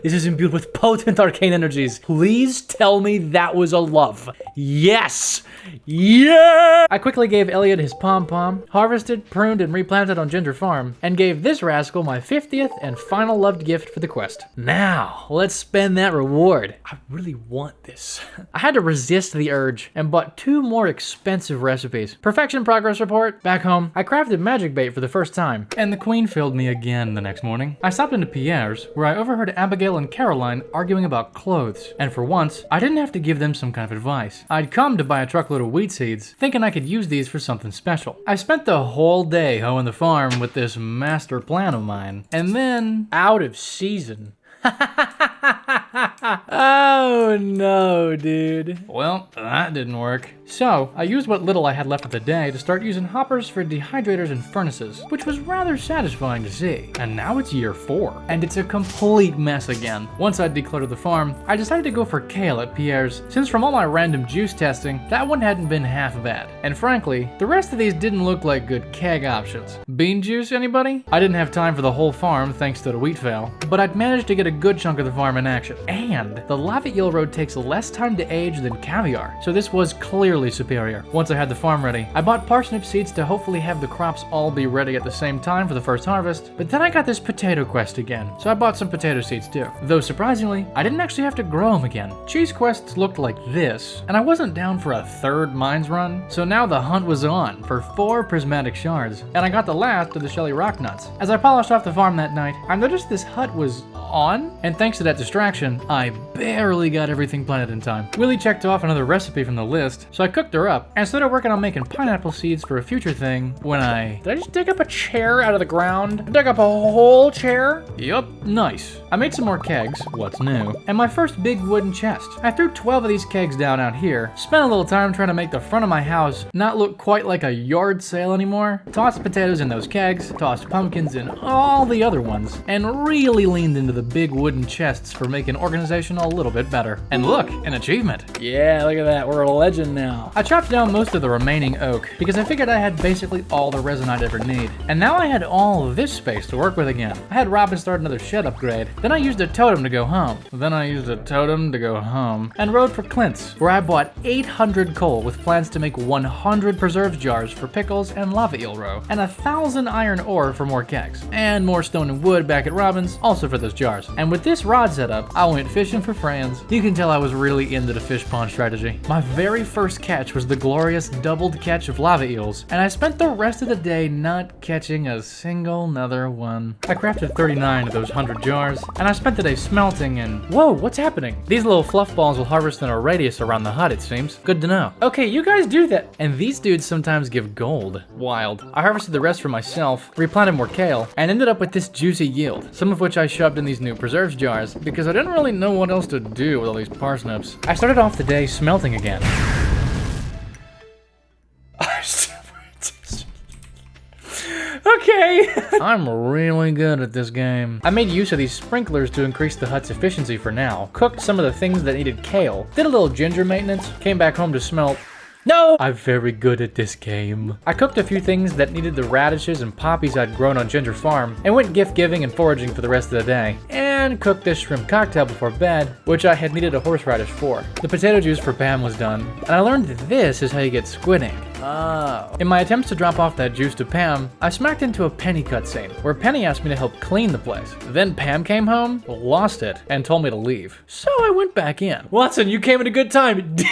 This is imbued with potent arcane energies. Please tell me that was a love. Yes! Yeah! I quickly gave Elliot his pom-pom, harvested, pruned, and replanted on Ginger Farm, and gave this rascal my 50th and final loved gift for the quest. Now, let's spend that reward. I really want this. I had to resist the urge and bought 2 more expensive recipes. Perfection progress report. Back home, I crafted magic bait for the first time, and the queen failed me again the next morning. I stopped into Pierre's, where I overheard Abigail and Caroline arguing about clothes, and for once, I didn't have to give them some kind of advice. I'd come to buy a truckload of wheat seeds, thinking I could use these for something special. I spent the whole day hoeing the farm with this master plan of mine, and then, out of season. Oh no, dude. Well, that didn't work. So, I used what little I had left of the day to start using hoppers for dehydrators and furnaces, which was rather satisfying to see. And now it's year 4, and it's a complete mess again. Once I'd decluttered the farm, I decided to go for kale at Pierre's, since from all my random juice testing, that one hadn't been half bad. And frankly, the rest of these didn't look like good keg options. Bean juice, anybody? I didn't have time for the whole farm thanks to the wheat fail, but I'd managed to get a good chunk of the farm in action. And the lava eel road takes less time to age than caviar, so this was clearly superior. Once I had the farm ready, I bought parsnip seeds to hopefully have the crops all be ready at the same time for the first harvest, but then I got this potato quest again, so I bought some potato seeds too. Though surprisingly, I didn't actually have to grow them again. Cheese quests looked like this, and I wasn't down for a third mines run, so now the hunt was on for 4 prismatic shards, and I got the last of the Shelly rock nuts. As I polished off the farm that night, I noticed this hut was on, and thanks to that distraction, I barely got everything planted in time. Willie checked off another recipe from the list, so I cooked her up and started working on making pineapple seeds for a future thing when Did I just dig up a chair out of the ground? Dig up a whole chair? Yup, nice. I made some more kegs, what's new, and my first big wooden chest. I threw 12 of these kegs down out here, spent a little time trying to make the front of my house not look quite like a yard sale anymore, tossed potatoes in those kegs, tossed pumpkins in all the other ones, and really leaned into the big wooden chests for making organization a little bit better. And look, an achievement. Yeah, look at that. We're a legend now. I chopped down most of the remaining oak because I figured I had basically all the resin I'd ever need. And now I had all this space to work with again. I had Robin start another shed upgrade. Then I used a totem to go home. And rode for Clint's, where I bought 800 coal with plans to make 100 preserves jars for pickles and lava eel roe, and 1,000 iron ore for more kegs, and more stone and wood back at Robin's, also for those jars. And with this rod setup, I went fishing for friends. You can tell I was really into the fish pond strategy. My very first catch was the glorious doubled catch of lava eels, and I spent the rest of the day not catching a single another one. I crafted 39 of those 100 jars, and I spent the day smelting and... Whoa, what's happening? These little fluff balls will harvest in a radius around the hut, it seems. Good to know. Okay, you guys do that. And these dudes sometimes give gold. Wild. I harvested the rest for myself, replanted more kale, and ended up with this juicy yield, some of which I shoved in these new preserves jars because I didn't really know what else to do with all these parsnips. I started off the day smelting again. Okay. I'm really good at this game. I made use of these sprinklers to increase the hut's efficiency for now, cooked some of the things that needed kale, did a little ginger maintenance, came back home to smelt. No! I'm very good at this game. I cooked a few things that needed the radishes and poppies I'd grown on Ginger Farm, and went gift giving and foraging for the rest of the day. And cooked this shrimp cocktail before bed, which I had needed a horseradish for. The potato juice for Pam was done, and I learned that this is how you get squid ink. Oh. In my attempts to drop off that juice to Pam, I smacked into a Penny cutscene, where Penny asked me to help clean the place. Then Pam came home, lost it, and told me to leave. So I went back in. Watson, you came at a good time. Did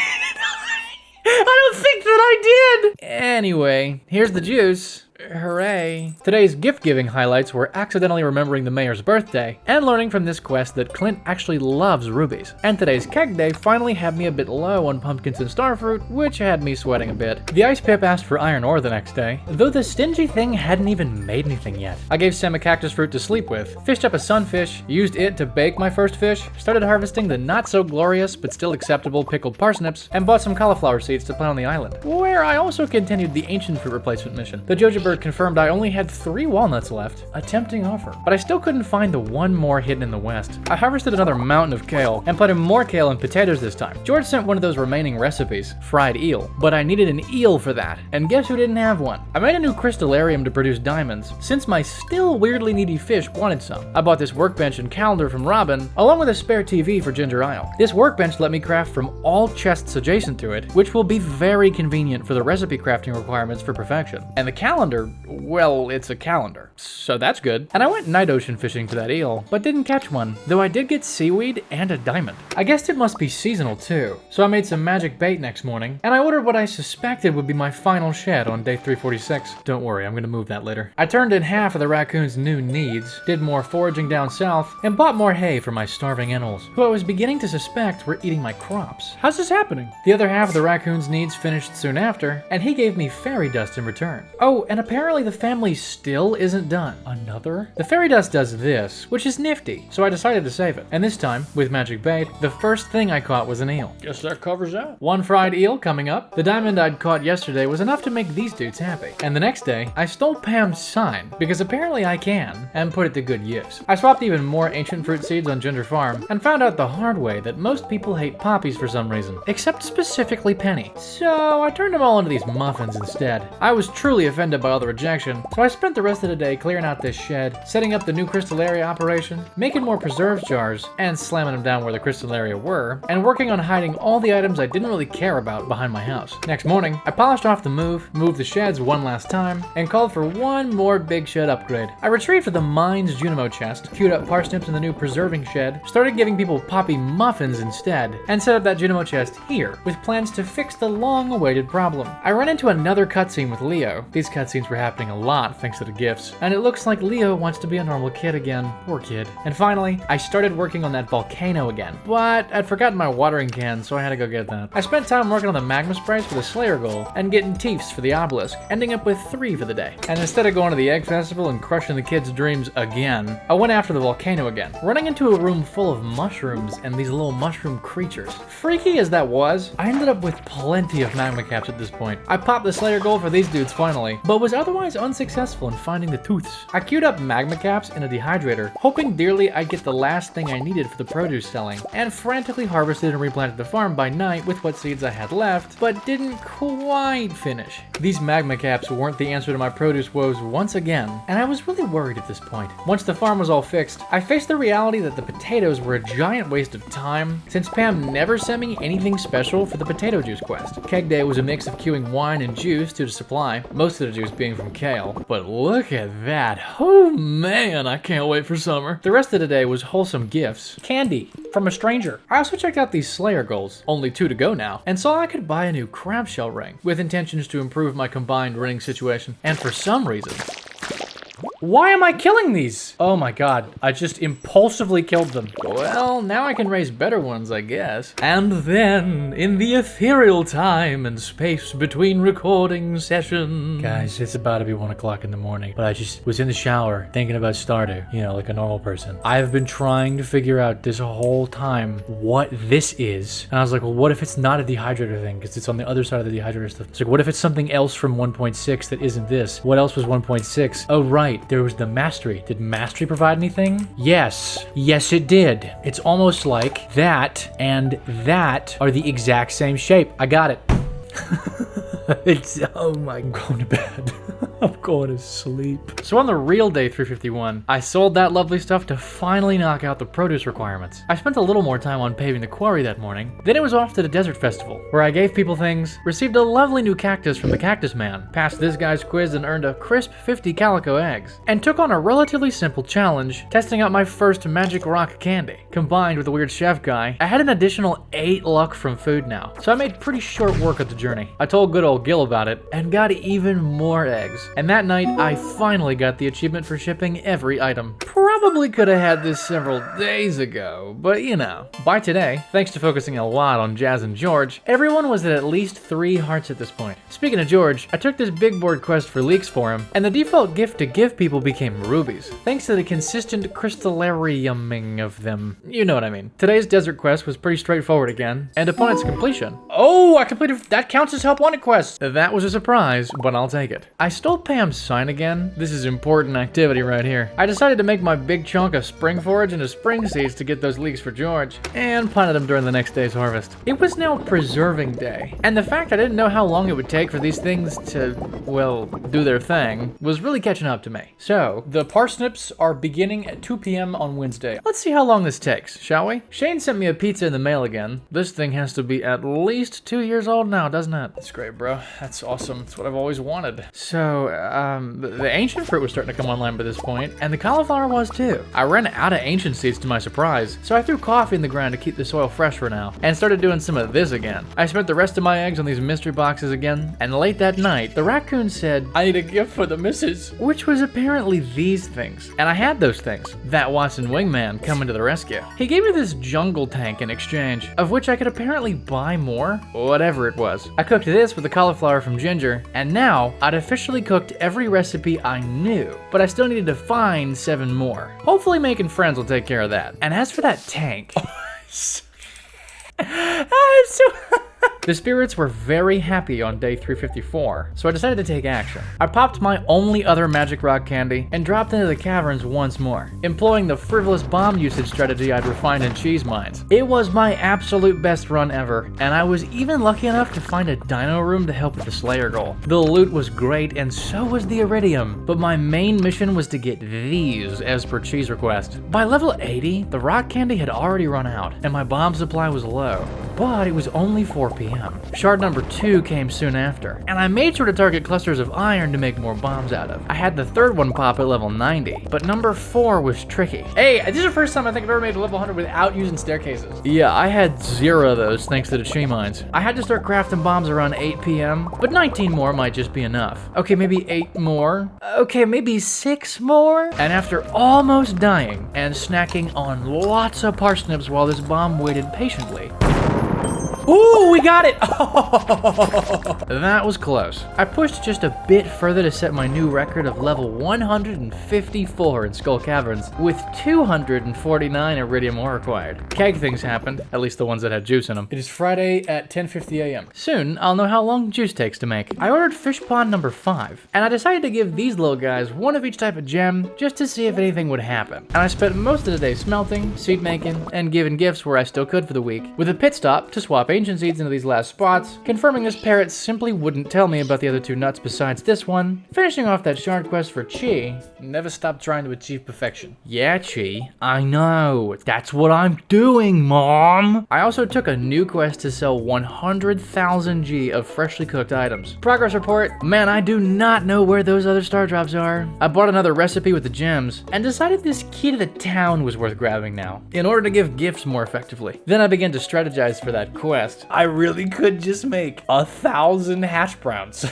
I don't think that I did. Anyway, here's the juice. Hooray. Today's gift-giving highlights were accidentally remembering the mayor's birthday and learning from this quest that Clint actually loves rubies. And today's keg day finally had me a bit low on pumpkins and starfruit, which had me sweating a bit. The ice pip asked for iron ore the next day, though the stingy thing hadn't even made anything yet. I gave Sam a cactus fruit to sleep with, fished up a sunfish, used it to bake my first fish, started harvesting the not-so-glorious but still acceptable pickled parsnips, and bought some cauliflower seeds to plant on the island, where I also continued the ancient fruit replacement mission. The Joja bird confirmed I only had 3 walnuts left. A tempting offer. But I still couldn't find the one more hidden in the west. I harvested another mountain of kale and planted more kale and potatoes this time. George sent one of those remaining recipes, fried eel, but I needed an eel for that. And guess who didn't have one? I made a new crystallarium to produce diamonds, since my still weirdly needy fish wanted some. I bought this workbench and calendar from Robin, along with a spare TV for Ginger Isle. This workbench let me craft from all chests adjacent to it, which will be very convenient for the recipe crafting requirements for perfection. And the calendar, well, it's a calendar, so that's good. And I went night ocean fishing for that eel, but didn't catch one, though I did get seaweed and a diamond. I guessed it must be seasonal too, so I made some magic bait next morning, and I ordered what I suspected would be my final shed on day 346. Don't worry, I'm gonna move that later. I turned in half of the raccoon's new needs, did more foraging down south, and bought more hay for my starving animals, who I was beginning to suspect were eating my crops. How's this happening? The other half of the raccoon's needs finished soon after, and he gave me fairy dust in return. Oh, and a apparently the family still isn't done. Another? The fairy dust does this, which is nifty, so I decided to save it. And this time, with magic bait, the first thing I caught was an eel. Guess that covers that. One fried eel coming up. The diamond I'd caught yesterday was enough to make these dudes happy. And the next day, I stole Pam's sign, because apparently I can, and put it to good use. I swapped even more ancient fruit seeds on Ginger Farm, and found out the hard way that most people hate poppies for some reason, except specifically Penny. So I turned them all into these muffins instead. I was truly offended by all the rejection, so I spent the rest of the day clearing out this shed, setting up the new Crystal operation, making more preserves jars, and slamming them down where the Crystal were, and working on hiding all the items I didn't really care about behind my house. Next morning, I polished off the moved the sheds one last time, and called for one more big shed upgrade. I retrieved the Mines Junimo chest, queued up parsnips in the new preserving shed, started giving people poppy muffins instead, and set up that Junimo chest here, with plans to fix the long-awaited problem. I ran into another cutscene with Leo. These cutscenes were happening a lot thanks to the gifts, and it looks like Leo wants to be a normal kid again. Poor kid. And finally, I started working on that volcano again, but I'd forgotten my watering can, so I had to go get that. I spent time working on the magma sprays for the Slayer goal, and getting teefs for the obelisk, ending up with 3 for the day. And instead of going to the egg festival and crushing the kids' dreams again, I went after the volcano again, running into a room full of mushrooms and these little mushroom creatures. Freaky as that was, I ended up with plenty of magma caps at this point. I popped the Slayer goal for these dudes finally, but was otherwise unsuccessful in finding the tooths. I queued up magma caps in a dehydrator, hoping dearly I'd get the last thing I needed for the produce selling, and frantically harvested and replanted the farm by night with what seeds I had left, but didn't quite finish. These magma caps weren't the answer to my produce woes once again, and I was really worried at this point. Once the farm was all fixed, I faced the reality that the potatoes were a giant waste of time, since Pam never sent me anything special for the potato juice quest. Keg Day was a mix of queuing wine and juice to supply, most of the juice being from kale. But look at that. Oh man, I can't wait for summer. The rest of the day was wholesome gifts. Candy from a stranger. I also checked out these Slayer goals, only 2 to go now, and saw I could buy a new crab shell ring, with intentions to improve my combined ring situation. And for some reason, why am I killing these? Oh my god, I just impulsively killed them. Well, now I can raise better ones, I guess. And then, in the ethereal time and space between recording sessions... Guys, it's about to be 1 o'clock in the morning, but I just was in the shower thinking about Stardew, you know, like a normal person. I've been trying to figure out this whole time what this is. And I was like, well, what if it's not a dehydrator thing? Because it's on the other side of the dehydrator stuff. It's like, what if it's something else from 1.6 that isn't this? What else was 1.6? Oh, right. There was the mastery. Did mastery provide anything? Yes. Yes, it did. It's almost like that and that are the exact same shape. I got it. It's, oh my, I'm going to bed. I'm going to sleep. So on the real day 351, I sold that lovely stuff to finally knock out the produce requirements. I spent a little more time on paving the quarry that morning. Then it was off to the desert festival, where I gave people things, received a lovely new cactus from the cactus man, passed this guy's quiz and earned a crisp 50 calico eggs, and took on a relatively simple challenge, testing out my first magic rock candy. Combined with the weird chef guy, I had an additional 8 luck from food now, so I made pretty short work of the journey. I told good old Gil about it, and got even more eggs. And that night, I finally got the achievement for shipping every item. Probably could have had this several days ago, but you know. By today, thanks to focusing a lot on Jazz and George, everyone was at least 3 hearts at this point. Speaking of George, I took this big board quest for leeks for him, and the default gift to give people became rubies, thanks to the consistent crystallariuming of them. You know what I mean. Today's desert quest was pretty straightforward again, and upon its completion... Oh, I completed... That counts as help wanted quest! That was a surprise, but I'll take it. I stole Pam's sign again. This is important activity right here. I decided to make my big chunk of spring forage into spring seeds to get those leeks for George, and planted them during the next day's harvest. It was now preserving day, and the fact I didn't know how long it would take for these things to, well, do their thing, was really catching up to me. So, the parsnips are beginning at 2 p.m. on Wednesday. Let's see how long this takes, shall we? Shane sent me a pizza in the mail again. This thing has to be at least 2 years old now, doesn't it? That's great, bro. That's awesome. That's what I've always wanted. So, the ancient fruit was starting to come online by this point, and the cauliflower was too. I ran out of ancient seeds to my surprise, so I threw coffee in the ground to keep the soil fresh for now, and started doing some of this again. I spent the rest of my eggs on these mystery boxes again, and late that night, the raccoon said, I need a gift for the missus. which was apparently these things. And I had those things. That Watson wingman coming to the rescue. He gave me this jungle tank in exchange, of which I could apparently buy more, whatever it was. I cooked this with the cauliflower from Ginger, and now I'd officially cooked every recipe I knew, but I still needed to find 7 more. Hopefully making friends will take care of that. And as for that tank, the spirits were very happy on day 354, so I decided to take action. I popped my only other magic rock candy and dropped into the caverns once more, employing the frivolous bomb usage strategy I'd refined in cheese mines. It was my absolute best run ever, and I was even lucky enough to find a dino room to help with the Slayer goal. The loot was great, and so was the iridium, but my main mission was to get these as per cheese request. By level 80, the rock candy had already run out, and my bomb supply was low, but it was only 4 p.m. Shard number 2 came soon after, and I made sure to target clusters of iron to make more bombs out of. I had the 3rd one pop at level 90, but number 4 was tricky. Hey, this is the first time I think I've ever made a level 100 without using staircases. Yeah, I had 0 of those thanks to the chi mines. I had to start crafting bombs around 8 p.m., but 19 more might just be enough. Okay, maybe 8 more. Okay, maybe 6 more. And after almost dying and snacking on lots of parsnips while this bomb waited patiently, Ooh, we got it! that was close. I pushed just a bit further to set my new record of level 154 in Skull Caverns, with 249 iridium ore required. Keg things happened, at least the ones that had juice in them. It is Friday at 10:50 a.m. Soon, I'll know how long juice takes to make. I ordered fish pond number 5, and I decided to give these little guys one of each type of gem, just to see if anything would happen. And I spent most of the day smelting, seed making, and giving gifts where I still could for the week, with a pit stop to swap ancient seeds into these last spots, confirming this parrot simply wouldn't tell me about the other 2 nuts besides this one, finishing off that shard quest for Chi. Never stop trying to achieve perfection. Yeah, Chi, I know. That's what I'm doing, Mom. I also took a new quest to sell 100,000 G of freshly cooked items. Progress report. Man, I do not know where those other star drops are. I bought another recipe with the gems and decided this key to the town was worth grabbing now, in order to give gifts more effectively. Then I began to strategize for that quest. I really could just make 1,000 hash browns.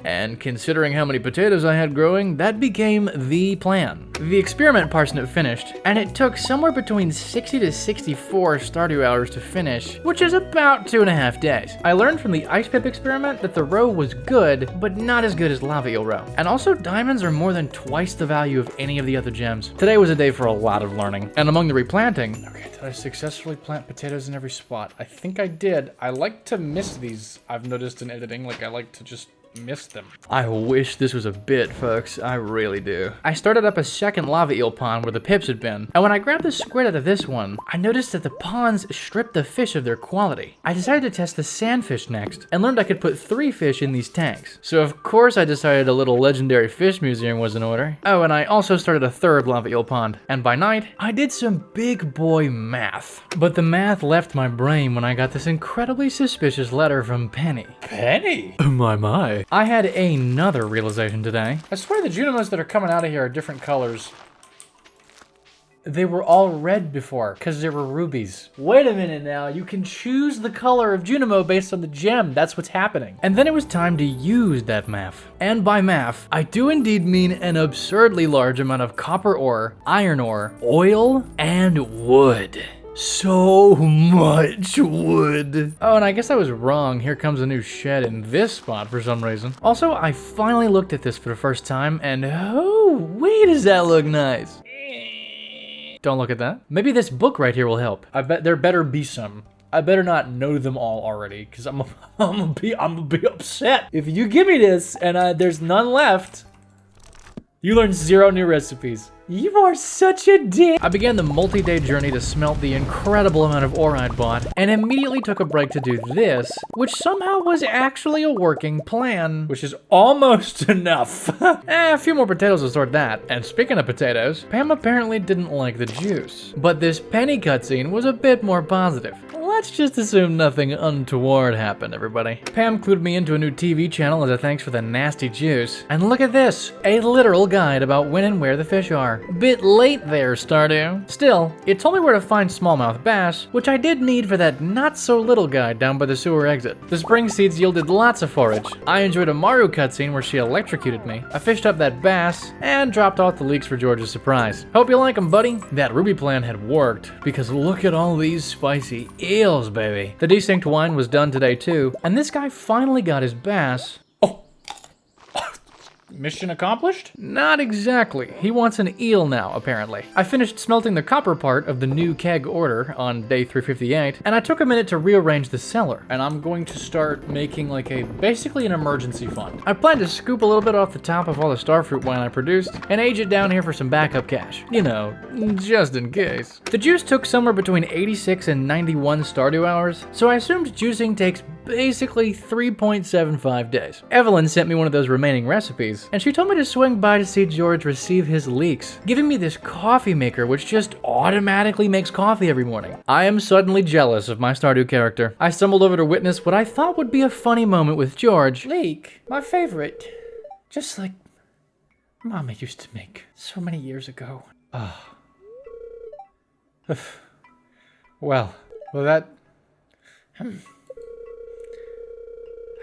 And considering how many potatoes I had growing, that became the plan. The experiment parsnip finished, and it took somewhere between 60 to 64 Stardew hours to finish, which is about 2.5 days. I learned from the ice pip experiment that the roe was good, but not as good as lava eel roe. And also diamonds are more than twice the value of any of the other gems. Today was a day for a lot of learning, and among the replanting, Okay, did I successfully plant potatoes in every spot? I think I did. I like to miss these. I've noticed in editing, like I like to just miss them. I wish this was a bit, folks. I really do. I started up a second lava eel pond where the pips had been, and when I grabbed the squid out of this one, I noticed that the ponds stripped the fish of their quality. I decided to test the sandfish next, and learned I could put 3 fish in these tanks. So of course I decided a little legendary fish museum was in order. Oh, and I also started a 3rd lava eel pond, and by night, I did some big boy math. But the math left my brain when I got this incredibly suspicious letter from Penny. Penny? Oh my. I had another realization today. I swear the Junimos that are coming out of here are different colors. They were all red before, because they were rubies. Wait a minute now, you can choose the color of Junimo based on the gem. That's what's happening. And then it was time to use that math. And by math, I do indeed mean an absurdly large amount of copper ore, iron ore, oil, and wood. So much wood. Oh, and I guess I was wrong. Here comes a new shed in this spot for some reason. Also, I finally looked at this for the first time, and oh, wait, does that look nice? Don't look at that. Maybe this book right here will help. I bet there better be some. I better not know them all already, because I'm gonna be upset. If you give me this and there's none left, you learn 0 new recipes. You are such a dick. I began the multi-day journey to smelt the incredible amount of ore I'd bought, and immediately took a break to do this, which somehow was actually a working plan. Which is almost enough. A few more potatoes will sort that. And speaking of potatoes, Pam apparently didn't like the juice. But this Penny cutscene was a bit more positive. Let's just assume nothing untoward happened, everybody. Pam clued me into a new TV channel as a thanks for the nasty juice. And look at this, a literal guide about when and where the fish are. Bit late there, Stardew. Still, it told me where to find smallmouth bass, which I did need for that not-so-little guide down by the sewer exit. The spring seeds yielded lots of forage. I enjoyed a Mario cutscene where she electrocuted me. I fished up that bass, and dropped off the leeks for George's surprise. Hope you like them, buddy. That Ruby plan had worked, because look at all these spicy eels, baby. The desync wine was done today too, and this guy finally got his bass. Mission accomplished? Not exactly. He wants an eel now, apparently. I finished smelting the copper part of the new keg order on day 358, and I took a minute to rearrange the cellar. And I'm going to start making like basically an emergency fund. I plan to scoop a little bit off the top of all the starfruit wine I produced and age it down here for some backup cash. You know, just in case. The juice took somewhere between 86 and 91 Stardew hours, so I assumed juicing takes basically 3.75 days. Evelyn sent me one of those remaining recipes, and she told me to swing by to see George receive his leeks, giving me this coffee maker which just automatically makes coffee every morning. I am suddenly jealous of my Stardew character. I stumbled over to witness what I thought would be a funny moment with George. Leek, my favorite. Just like Mama used to make so many years ago. Well, that...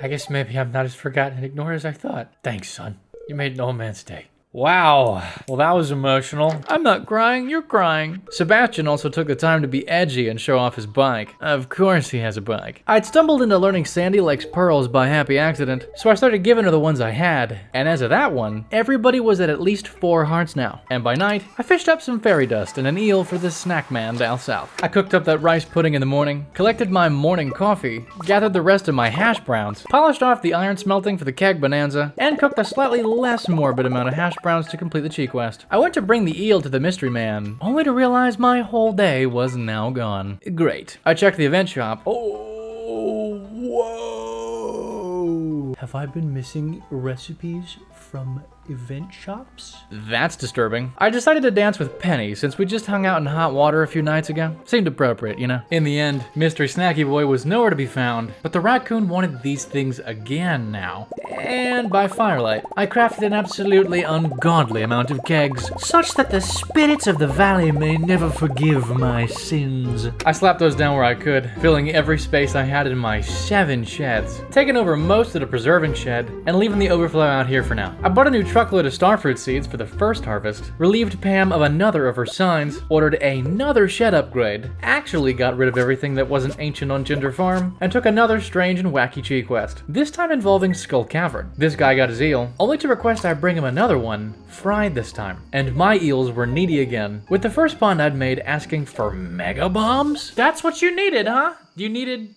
I guess maybe I'm not as forgotten and ignored as I thought. Thanks, son. You made an old man's day. Wow. Well, that was emotional. I'm not crying, you're crying. Sebastian also took the time to be edgy and show off his bike. Of course he has a bike. I'd stumbled into learning Sandy likes pearls by happy accident, so I started giving her the ones I had. And as of that one, everybody was at least 4 hearts now. And by night, I fished up some fairy dust and an eel for the snack man down south. I cooked up that rice pudding in the morning, collected my morning coffee, gathered the rest of my hash browns, polished off the iron smelting for the keg bonanza, and cooked a slightly less morbid amount of hash browns to complete the cheek quest. I went to bring the eel to the mystery man, only to realize my whole day was now gone. Great. I checked the event shop. Oh, whoa. Have I been missing recipes from event shops? That's disturbing. I decided to dance with Penny since we just hung out in hot water a few nights ago. Seemed appropriate, you know? In the end, Mystery Snacky Boy was nowhere to be found, but the raccoon wanted these things again now. And by firelight, I crafted an absolutely ungodly amount of kegs, such that the spirits of the valley may never forgive my sins. I slapped those down where I could, filling every space I had in my 7 sheds, taking over most of the preserving shed, and leaving the overflow out here for now. I bought a new truckload of starfruit seeds for the first harvest, relieved Pam of another of her signs, ordered another shed upgrade, actually got rid of everything that wasn't ancient on Ginger Farm, and took another strange and wacky cheat quest, this time involving Skull Cavern. This guy got his eel, only to request I bring him another one, fried this time. And my eels were needy again, with the first pond I'd made asking for mega bombs? That's what you needed, huh? You needed...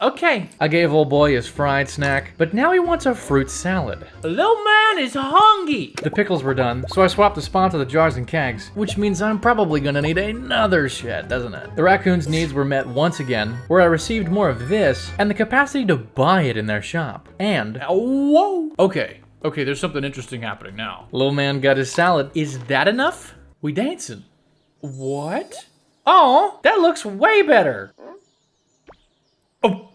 Okay. I gave old boy his fried snack, but now he wants a fruit salad. Little man is hungry. The pickles were done, so I swapped the spots of the jars and kegs, which means I'm probably gonna need another shed, doesn't it? The raccoon's needs were met once again, where I received more of this, and the capacity to buy it in their shop. And... Whoa. Okay, there's something interesting happening now. Little man got his salad. Is that enough? We dancing. What? Oh, that looks way better. Oh.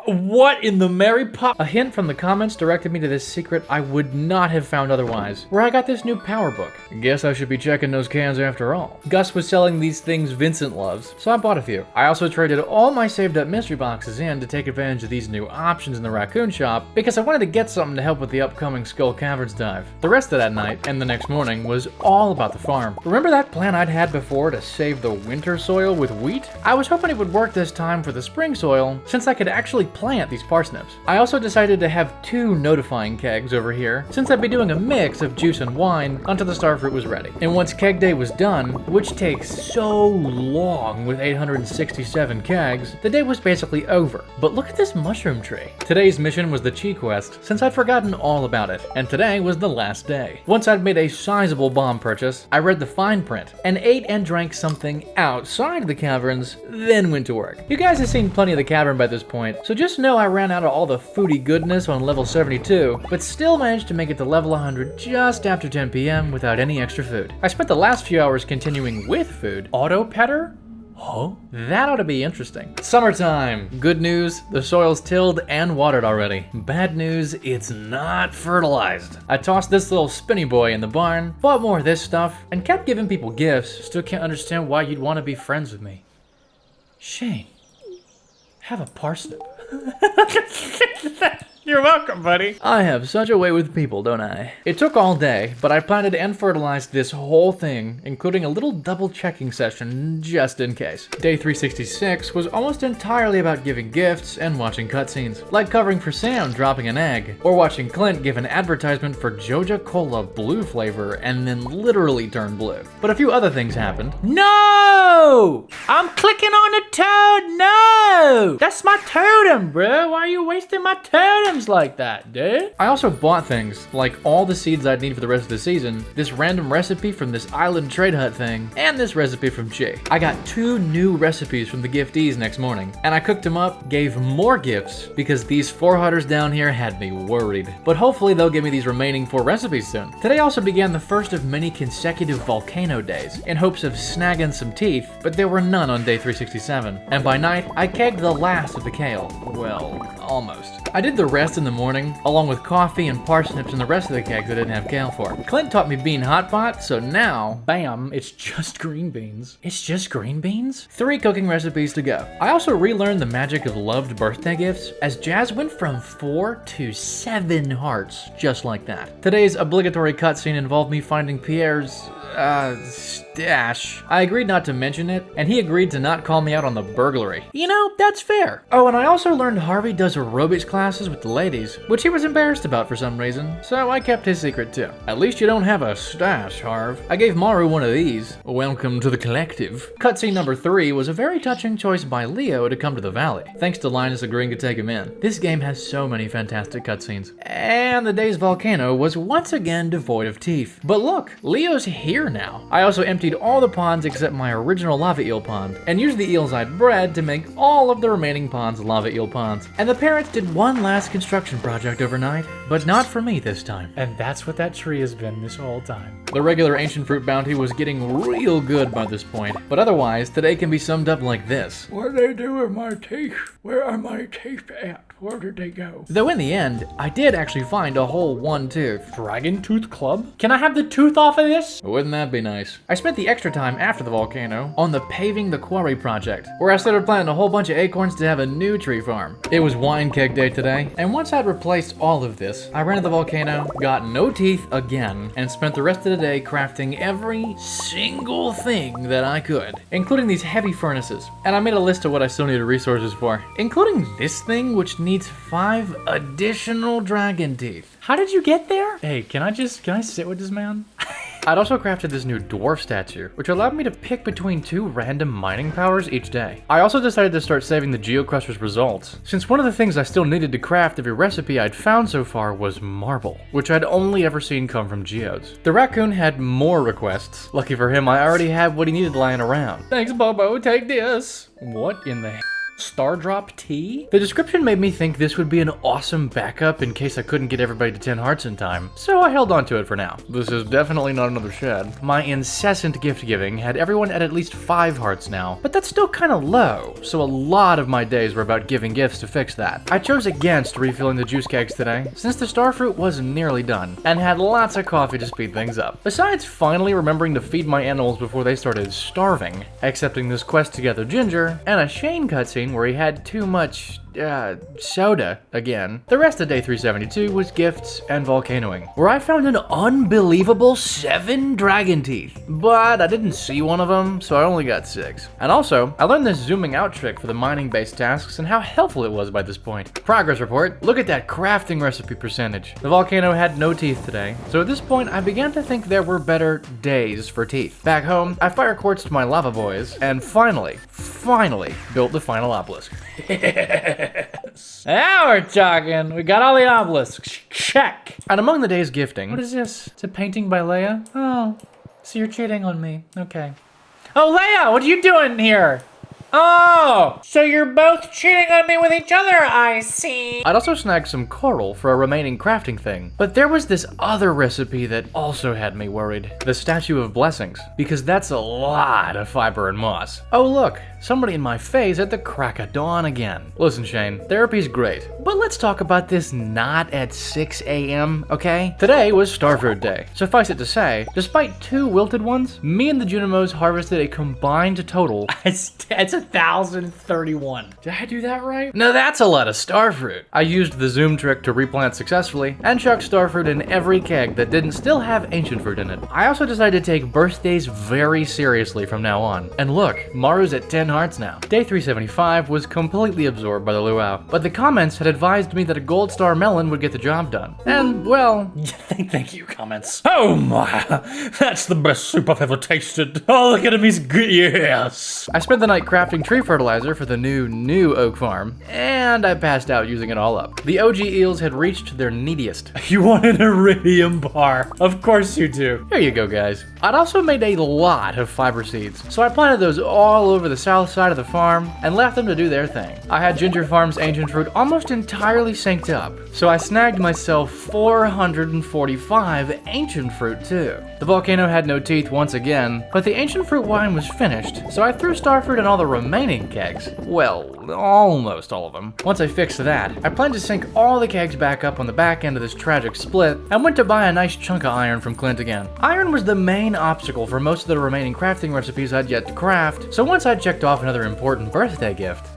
What in the Mary Pop? A hint from the comments directed me to this secret I would not have found otherwise, where I got this new power book. Guess I should be checking those cans after all. Gus was selling these things Vincent loves, so I bought a few. I also traded all my saved up mystery boxes in to take advantage of these new options in the raccoon shop, because I wanted to get something to help with the upcoming Skull Caverns dive. The rest of that night, and the next morning, was all about the farm. Remember that plan I'd had before to save the winter soil with wheat? I was hoping it would work this time for the spring soil, since I could actually plant these parsnips. I also decided to have 2 notifying kegs over here, since I'd be doing a mix of juice and wine until the starfruit was ready. And once keg day was done, which takes so long with 867 kegs, the day was basically over. But look at this mushroom tree. Today's mission was the Chi quest, since I'd forgotten all about it, and today was the last day. Once I'd made a sizable bomb purchase, I read the fine print, and ate and drank something outside the caverns, then went to work. You guys have seen plenty of the cavern by this point, so just know I ran out of all the foodie goodness on level 72, but still managed to make it to level 100 just after 10 PM without any extra food. I spent the last few hours continuing with food. Auto petter? Huh? That ought to be interesting. Summertime. Good news, the soil's tilled and watered already. Bad news, it's not fertilized. I tossed this little spinny boy in the barn, bought more of this stuff, and kept giving people gifts. Still can't understand why you'd want to be friends with me. Shane, have a parsnip. You're welcome, buddy. I have such a way with people, don't I? It took all day, but I planted and fertilized this whole thing, including a little double checking session just in case. Day 366 was almost entirely about giving gifts and watching cutscenes, like covering for Sam dropping an egg, or watching Clint give an advertisement for Joja Cola blue flavor and then literally turn blue. But a few other things happened. No! I'm clicking on the toad. No! That's my totem, bro. Why are you wasting my totem like that, dude? I also bought things, like all the seeds I'd need for the rest of the season, this random recipe from this island trade hut thing, and this recipe from Chi. I got 2 new recipes from the giftees next morning, and I cooked them up, gave more gifts, because these 4 hunters down here had me worried. But hopefully they'll give me these remaining 4 recipes soon. Today also began the first of many consecutive volcano days, in hopes of snagging some teeth, but there were none on day 367. And by night, I kegged the last of the kale. Well, almost. I did the rest in the morning, along with coffee and parsnips and the rest of the kegs I didn't have kale for. Clint taught me bean hot pot, so now, Bam, it's just green beans. it's just green beans? 3 cooking recipes to go. I also relearned the magic of loved birthday gifts, as Jazz went from 4 to 7 hearts, just like that. Today's obligatory cutscene involved me finding Pierre's, stash. I agreed not to mention it, and he agreed to not call me out on the burglary. You know, that's fair. Oh, and I also learned Harvey does aerobics classes with the ladies, which he was embarrassed about for some reason, so I kept his secret too. At least you don't have a stash, Harv. I gave Maru one of these. Welcome to the collective. Cutscene number 3 was a very touching choice by Leo to come to the valley, thanks to Linus agreeing to take him in. This game has so many fantastic cutscenes. And the day's volcano was once again devoid of teeth. But look, Leo's here now. I also emptied all the ponds except my original lava eel pond, and used the eels I'd bred to make all of the remaining ponds lava eel ponds. And the parents did one last construction project overnight, but not for me this time. And that's what that tree has been this whole time. The regular ancient fruit bounty was getting real good by this point, but otherwise, today can be summed up like this. What did they do with my teeth? Where are my teeth at? Where did they go? Though in the end, I did actually find a whole 1 tooth. Dragon Tooth Club? Can I have the tooth off of this? Wouldn't that be nice? I spent the extra time after the volcano on the Paving the Quarry project, where I started planting a whole bunch of acorns to have a new tree farm. It was wine keg day today, and once I'd replaced all of this, I ran to the volcano, got no teeth again, and spent the rest of the day crafting every single thing that I could, including these heavy furnaces. And I made a list of what I still needed resources for, including this thing, which needs 5 additional dragon teeth. How did you get there? Hey, can I sit with this man? I'd also crafted this new dwarf statue, which allowed me to pick between 2 random mining powers each day. I also decided to start saving the geocruster's results, since one of the things I still needed to craft every recipe I'd found so far was marble, which I'd only ever seen come from geodes. The raccoon had more requests. Lucky for him, I already had what he needed lying around. Thanks, Bobo, take this. What in the Stardrop tea? The description made me think this would be an awesome backup in case I couldn't get everybody to 10 hearts in time, so I held on to it for now. This is definitely not another shed. My incessant gift giving had everyone at least 5 hearts now, but that's still kind of low, so a lot of my days were about giving gifts to fix that. I chose against refilling the juice kegs today, since the starfruit was nearly done, and had lots of coffee to speed things up. Besides finally remembering to feed my animals before they started starving, accepting this quest to gather ginger, and a Shane cutscene where he had too much soda again. The rest of day 372 was gifts and volcanoing, where I found an unbelievable 7 dragon teeth, but I didn't see one of them, so I only got 6. And also, I learned this zooming out trick for the mining-based tasks and how helpful it was by this point. Progress report, look at that crafting recipe percentage. The volcano had no teeth today, so at this point I began to think there were better days for teeth. Back home, I fire quartzed my lava boys, and finally built the final obelisk. Now we're talking. We got all the obelisks. Check. And among the day's gifting... What is this? It's a painting by Leia? Oh, so you're cheating on me. Okay. Oh, Leia, what are you doing here? Oh, so you're both cheating on me with each other, I see. I'd also snagged some coral for a remaining crafting thing, but there was this other recipe that also had me worried. The Statue of Blessings, because that's a lot of fiber and moss. Oh look, somebody in my face at the crack of dawn again. Listen Shane, therapy's great, but let's talk about this not at 6 a.m., okay? Today was Starfruit Day. Suffice it to say, despite 2 wilted ones, me and the Junimos harvested a combined total. It's 1,031. Did I do that right? Now that's a lot of starfruit. I used the zoom trick to replant successfully and chucked starfruit in every keg that didn't still have ancient fruit in it. I also decided to take birthdays very seriously from now on. And look, Maru's at 10 hearts now. Day 375 was completely absorbed by the luau, but the comments had advised me that a gold star melon would get the job done. And well, Thank you, comments. Oh my, that's the best soup I've ever tasted. Oh, look at him, he's good, yes. I spent the night crafting tree fertilizer for the new oak farm, and I passed out using it all up. The OG eels had reached their neediest. You want an iridium bar? Of course you do. Here you go, guys. I'd also made a lot of fiber seeds, so I planted those all over the south side of the farm and left them to do their thing. I had Ginger Farm's ancient fruit almost entirely synced up, so I snagged myself 445 ancient fruit too. The volcano had no teeth once again, but the ancient fruit wine was finished, so I threw starfruit in all the remaining kegs. Well, almost all of them. Once I fixed that, I planned to sync all the kegs back up on the back end of this tragic split and went to buy a nice chunk of iron from Clint again. Iron was the main obstacle for most of the remaining crafting recipes I'd yet to craft, so once I'd checked off another important birthday gift,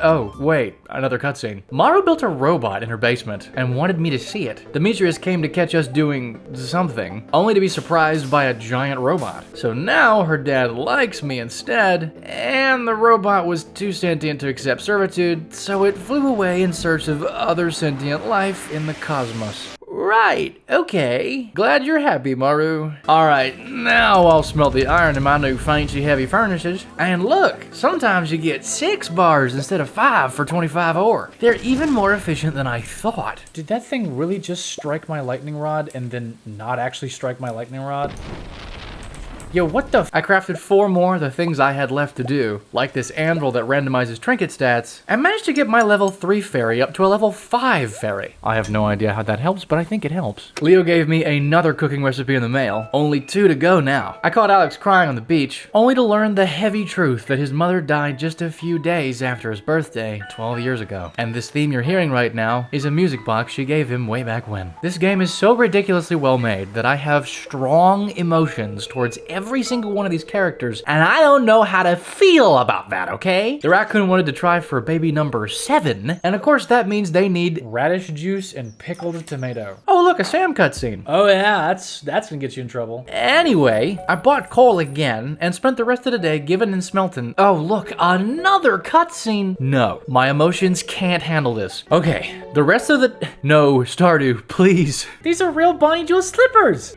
oh, wait, another cutscene. Maru built a robot in her basement and wanted me to see it. Demetrius came to catch us doing something, only to be surprised by a giant robot. So now her dad likes me instead, and the robot was too sentient to accept servitude, so it flew away in search of other sentient life in the cosmos. Right, okay. Glad you're happy, Maru. Alright, now I'll smelt the iron in my new fancy heavy furnaces. And look, sometimes you get 6 bars instead of 5 for 25 ore. They're even more efficient than I thought. Did that thing really just strike my lightning rod and then not actually strike my lightning rod? Yo, what the I crafted 4 more of the things I had left to do, like this anvil that randomizes trinket stats, and managed to get my level 3 fairy up to a level 5 fairy. I have no idea how that helps, but I think it helps. Leo gave me another cooking recipe in the mail, only 2 to go now. I caught Alex crying on the beach, only to learn the heavy truth that his mother died just a few days after his birthday 12 years ago. And this theme you're hearing right now is a music box she gave him way back when. This game is so ridiculously well made that I have strong emotions towards every single one of these characters, and I don't know how to feel about that, okay? The raccoon wanted to try for baby number 7, and of course that means they need radish juice and pickled tomato. Oh look, a Sam cutscene. Oh yeah, that's gonna get you in trouble. Anyway, I bought coal again and spent the rest of the day giving and smelting. Oh look, another cutscene. No, my emotions can't handle this. Okay, the rest of the no, Stardew, please. These are real Bonnie Jewel slippers.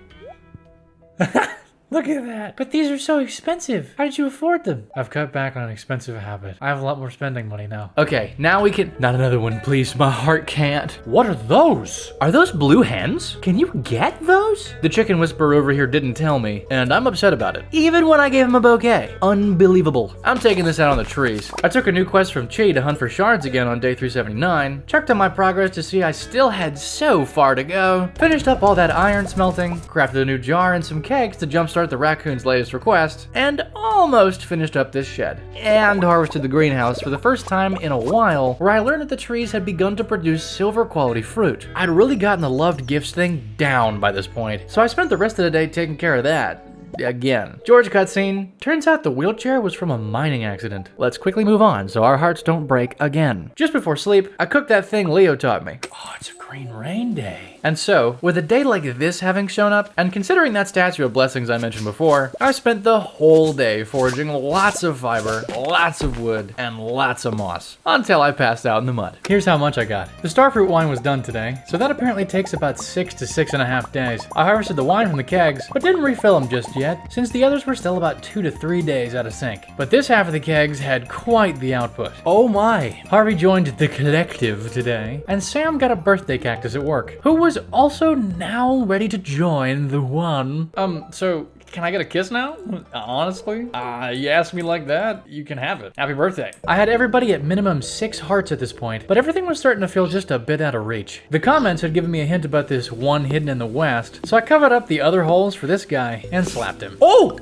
Look at that. But these are so expensive. How did you afford them? I've cut back on an expensive habit. I have a lot more spending money now. Okay, now we can... Not another one, please. My heart can't. What are those? Are those blue hens? Can you get those? The chicken whisperer over here didn't tell me, and I'm upset about it. Even when I gave him a bouquet. Unbelievable. I'm taking this out on the trees. I took a new quest from Chi to hunt for shards again on day 379, checked on my progress to see I still had so far to go, finished up all that iron smelting, crafted a new jar and some kegs to jumpstart the raccoon's latest request, and almost finished up this shed. And harvested the greenhouse for the first time in a while, where I learned that the trees had begun to produce silver quality fruit. I'd really gotten the loved gifts thing down by this point, so I spent the rest of the day taking care of that. Again. George cutscene. Turns out the wheelchair was from a mining accident. Let's quickly move on so our hearts don't break again. Just before sleep, I cooked that thing Leo taught me. Oh, it's a green rain day. And so, with a day like this having shown up, and considering that statue of blessings I mentioned before, I spent the whole day foraging lots of fiber, lots of wood, and lots of moss, until I passed out in the mud. Here's how much I got. The starfruit wine was done today, so that apparently takes about 6 to 6.5 days. I harvested the wine from the kegs, but didn't refill them just yet, since the others were still about 2 to 3 days out of sync. But this half of the kegs had quite the output. Oh my! Harvey joined the collective today, and Sam got a birthday cactus at work, who was also now ready to join the one. So Can I get a kiss now? Honestly? You asked me like that, you can have it. Happy birthday. I had everybody at minimum 6 hearts at this point, but everything was starting to feel just a bit out of reach. The comments had given me a hint about this one hidden in the west, so I covered up the other holes for this guy and slapped him. Oh!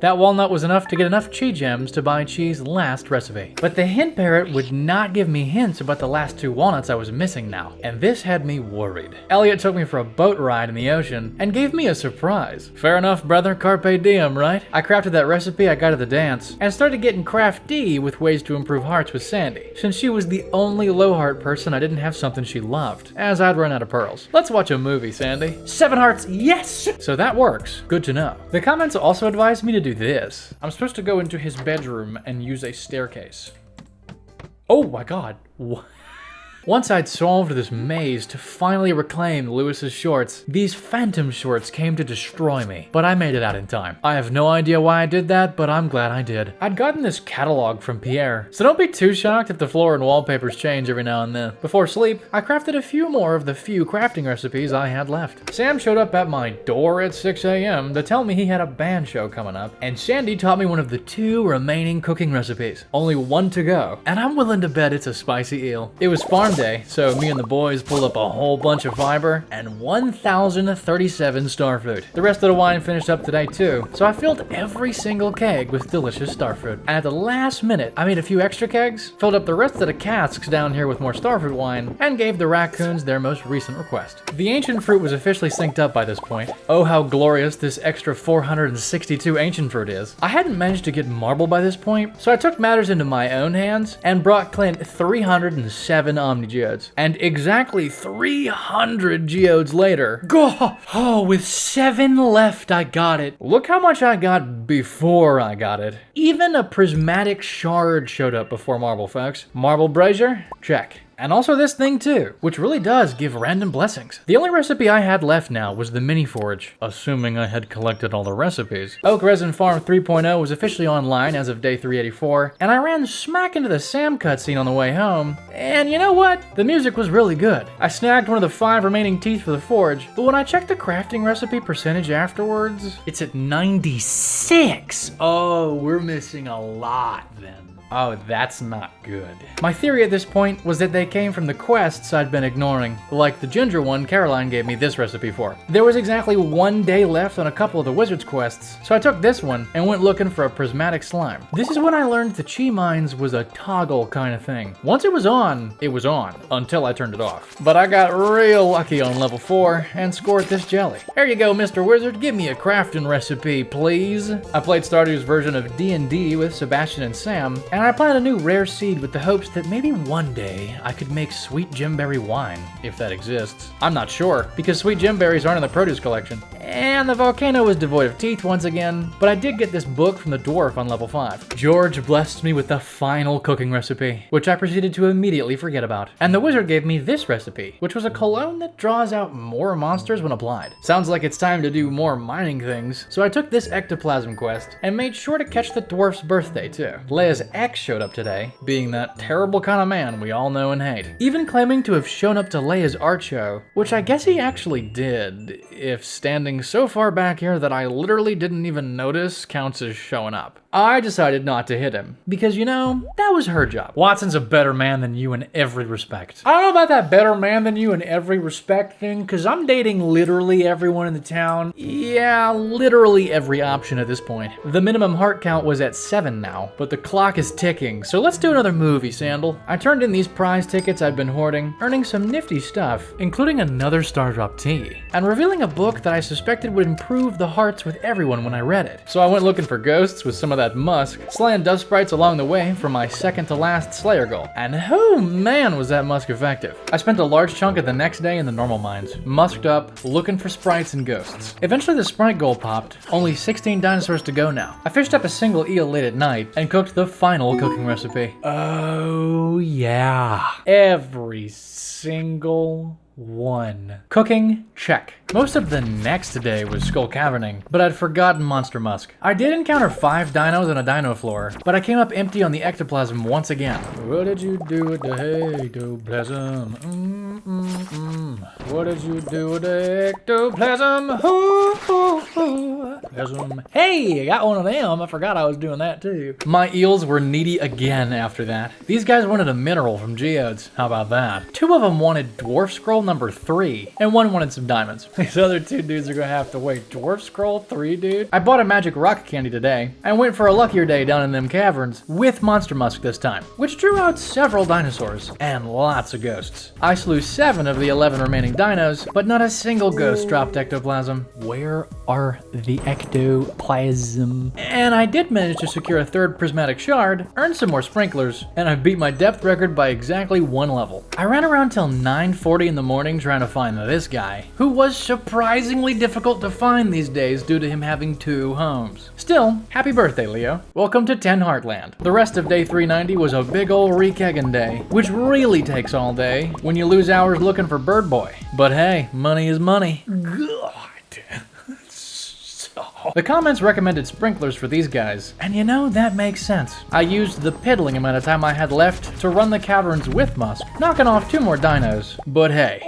That walnut was enough to get enough chi gems to buy Chi's last recipe. But the hint parrot would not give me hints about the last 2 walnuts I was missing now, and this had me worried. Elliot took me for a boat ride in the ocean and gave me a surprise. Fair enough, brother, carpe diem, right? I crafted that recipe I got at the dance and started getting crafty with ways to improve hearts with Sandy, since she was the only low heart person I didn't have something she loved, as I'd run out of pearls. Let's watch a movie, Sandy. 7 hearts, yes! So that works. Good to know. The comments also advised me to do this. I'm supposed to go into his bedroom and use a staircase. Oh my god. What? Once I'd solved this maze to finally reclaim Lewis's shorts, these phantom shorts came to destroy me, but I made it out in time. I have no idea why I did that, but I'm glad I did. I'd gotten this catalog from Pierre, so don't be too shocked if the floor and wallpapers change every now and then. Before sleep, I crafted a few more of the few crafting recipes I had left. Sam showed up at my door at 6 a.m. to tell me he had a band show coming up, and Sandy taught me one of the 2 remaining cooking recipes. Only 1 to go, and I'm willing to bet it's a spicy eel. It was farm day, so me and the boys pulled up a whole bunch of fiber and 1,037 starfruit. The rest of the wine finished up today too, so I filled every single keg with delicious starfruit. And at the last minute, I made a few extra kegs, filled up the rest of the casks down here with more starfruit wine, and gave the raccoons their most recent request. The ancient fruit was officially synced up by this point. Oh, how glorious this extra 462 ancient fruit is. I hadn't managed to get marble by this point, so I took matters into my own hands and brought Clint 307 Omni Geodes. And exactly 300 geodes later, with 7 left, I got it. Look how much I got before I got it. Even a prismatic shard showed up before marble, folks. Marble brazier? Check. And also this thing too, which really does give random blessings. The only recipe I had left now was the mini forge, assuming I had collected all the recipes. Oak Resin Farm 3.0 was officially online as of day 384, and I ran smack into the Sam cutscene on the way home, and you know what? The music was really good. I snagged one of the 5 remaining teeth for the forge, but when I checked the crafting recipe percentage afterwards, it's at 96. Oh, we're missing a lot then. Oh, that's not good. My theory at this point was that they came from the quests I'd been ignoring, like the ginger one Caroline gave me this recipe for. There was exactly 1 day left on a couple of the wizard's quests, so I took this one and went looking for a prismatic slime. This is when I learned the chi mines was a toggle kind of thing. Once it was on, until I turned it off. But I got real lucky on level 4 and scored this jelly. Here you go, Mr. Wizard, give me a crafting recipe, please. I played Stardew's version of D&D with Sebastian and Sam, and I planted a new rare seed with the hopes that maybe one day I could make sweet gemberry wine, if that exists. I'm not sure, because sweet gemberries aren't in the produce collection. And the volcano was devoid of teeth once again, but I did get this book from the dwarf on level 5. George blessed me with the final cooking recipe, which I proceeded to immediately forget about. And the wizard gave me this recipe, which was a cologne that draws out more monsters when applied. Sounds like it's time to do more mining things, so I took this ectoplasm quest and made sure to catch the dwarf's birthday too. Leia's ex showed up today, being that terrible kind of man we all know and hate. Even claiming to have shown up to Leia's art show, which I guess he actually did, if standing so far back here that I literally didn't even notice counts as showing up. I decided not to hit him, because you know, that was her job. Watson's a better man than you in every respect. I don't know about that better man than you in every respect thing, because I'm dating literally everyone in the town. Yeah, literally every option at this point. The minimum heart count was at 7 now, but the clock is ticking, so let's do another movie, Sandal. I turned in these prize tickets I'd been hoarding, earning some nifty stuff, including another Stardrop tea, and revealing a book that I suspected would improve the hearts with everyone when I read it. So I went looking for ghosts with some of that musk, slaying dust sprites along the way for my second to last Slayer goal. And oh man, was that musk effective. I spent a large chunk of the next day in the normal mines, musked up, looking for sprites and ghosts. Eventually the sprite goal popped, only 16 dinosaurs to go now. I fished up a single eel late at night and cooked the final cooking recipe. Oh yeah. Every single 1. Cooking, check. Most of the next day was skull caverning, but I'd forgotten Monster Musk. I did encounter 5 dinos on a dino floor, but I came up empty on the ectoplasm once again. What did you do with the ectoplasm? What did you do with the ectoplasm? Hey, I got one of them. I forgot I was doing that too. My eels were needy again after that. These guys wanted a mineral from geodes. How about that? 2 of them wanted dwarf scroll number 3, and 1 wanted some diamonds. These other 2 dudes are gonna have to wait. Dwarf scroll 3, dude? I bought a magic rock candy today, and went for a luckier day down in them caverns, with Monster Musk this time, which drew out several dinosaurs, and lots of ghosts. I slew 7 of the 11 remaining dinos, but not a single ghost dropped ectoplasm. Where are the ectoplasm? And I did manage to secure a 3rd prismatic shard, earn some more sprinklers, and I beat my depth record by exactly 1 level. I ran around till 9:40 in the morning trying to find this guy, who was surprisingly difficult to find these days due to him having 2 homes. Still, happy birthday, Leo. Welcome to 10 Heartland. The rest of day 390 was a big ol' re-kegging day, which really takes all day when you lose hours looking for Bird Boy. But hey, money is money. God. The comments recommended sprinklers for these guys, and you know, that makes sense. I used the piddling amount of time I had left to run the caverns with Musk, knocking off 2 more dinos. But hey,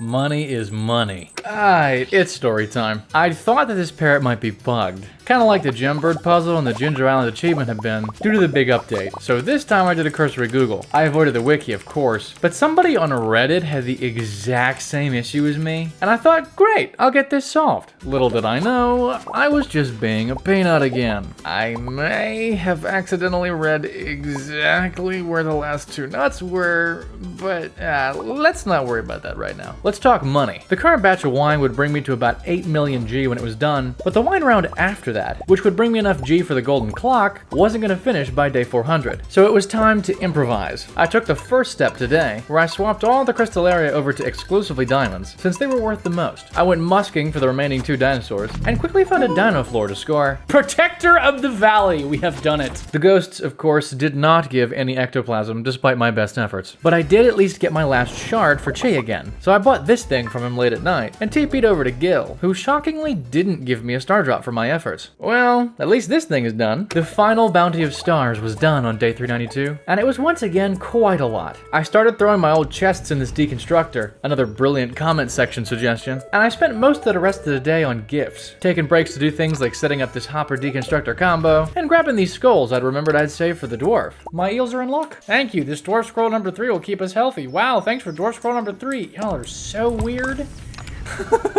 money is money. Alright, it's story time. I thought that this parrot might be bugged. Kinda like the Gembird puzzle and the Ginger Island achievement have been, due to the big update. So this time I did a cursory Google. I avoided the wiki, of course, but somebody on Reddit had the exact same issue as me, and I thought, great, I'll get this solved. Little did I know, I was just being a peanut again. I may have accidentally read exactly where the last 2 nuts were, but let's not worry about that right now. Let's talk money. The current batch of wine would bring me to about 8 million G when it was done, but the wine round after that, which would bring me enough G for the golden clock, wasn't gonna finish by day 400. So it was time to improvise. I took the first step today, where I swapped all the Crystalleria over to exclusively diamonds, since they were worth the most. I went musking for the remaining 2 dinosaurs, and quickly found a dino floor to score. Protector of the Valley, we have done it. The ghosts, of course, did not give any ectoplasm, despite my best efforts. But I did at least get my last shard for Chi again, so I bought this thing from him late at night, and TP'd over to Gil, who shockingly didn't give me a star drop for my efforts. Well, at least this thing is done. The final bounty of stars was done on day 392, and it was once again quite a lot. I started throwing my old chests in this deconstructor, another brilliant comment section suggestion, and I spent most of the rest of the day on gifts, taking breaks to do things like setting up this hopper deconstructor combo, and grabbing these skulls I'd remembered I'd saved for the dwarf. My eels are in luck. Thank you, this dwarf scroll number 3 will keep us healthy. Wow, thanks for dwarf scroll number 3. Y'all are so weird.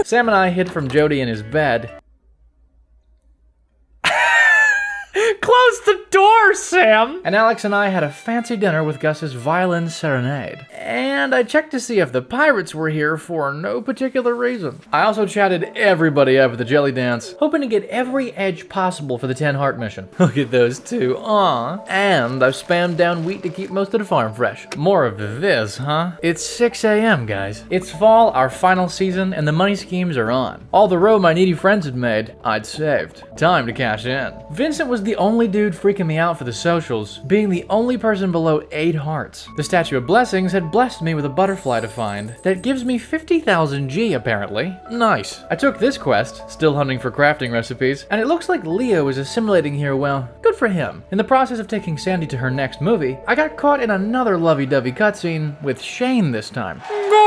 Sam and I hid from Jody in his bed. Close the door, Sam! And Alex and I had a fancy dinner with Gus's violin serenade. And I checked to see if the pirates were here for no particular reason. I also chatted everybody up at the jelly dance, hoping to get every edge possible for the 10 heart mission. Look at those 2, aw. And I've spammed down wheat to keep most of the farm fresh. More of this, huh? It's 6 a.m., guys. It's fall, our final season, and the money schemes are on. All the row my needy friends had made, I'd saved. Time to cash in. Vincent was the only dude freaking me out for the socials, being the only person below 8 hearts. The Statue of Blessings had blessed me with a butterfly to find that gives me 50,000 G apparently. Nice. I took this quest, still hunting for crafting recipes, and it looks like Leo is assimilating here well. Good for him. In the process of taking Sandy to her next movie, I got caught in another lovey-dovey cutscene with Shane this time. Goal!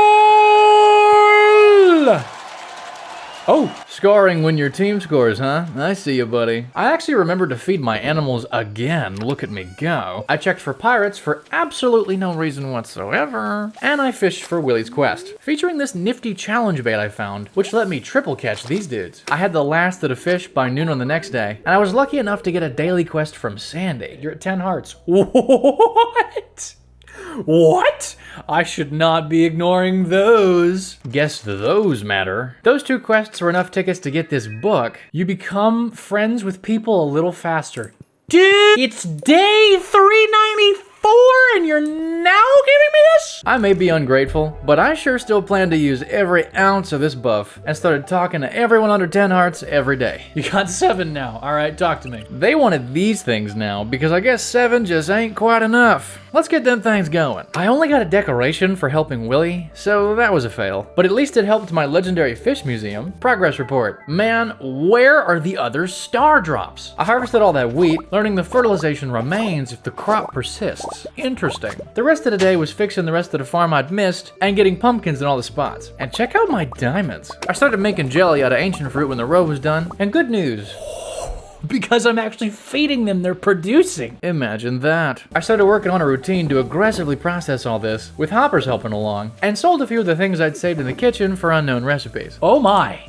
Oh, scoring when your team scores, huh? I see you, buddy. I actually remembered to feed my animals again. Look at me go. I checked for pirates for absolutely no reason whatsoever. And I fished for Willie's quest, featuring this nifty challenge bait I found, which let me triple catch these dudes. I had the last of the fish by noon on the next day, and I was lucky enough to get a daily quest from Sandy. You're at 10 hearts. What? What? I should not be ignoring those. Guess those matter. Those 2 quests were enough tickets to get this book. You become friends with people a little faster. Dude, it's day 394! and you're now giving me this? I may be ungrateful, but I sure still plan to use every ounce of this buff and started talking to everyone under 10 hearts every day. You got 7 now. All right, talk to me. They wanted these things now because I guess 7 just ain't quite enough. Let's get them things going. I only got a decoration for helping Willie, so that was a fail. But at least it helped my legendary fish museum. Progress report. Man, where are the other star drops? I harvested all that wheat, learning the fertilization remains if the crop persists. Interesting. The rest of the day was fixing the rest of the farm I'd missed and getting pumpkins in all the spots. And check out my diamonds. I started making jelly out of ancient fruit when the row was done. And good news. Because I'm actually feeding them, they're producing. Imagine that. I started working on a routine to aggressively process all this, with Hoppers helping along, and sold a few of the things I'd saved in the kitchen for unknown recipes. Oh my.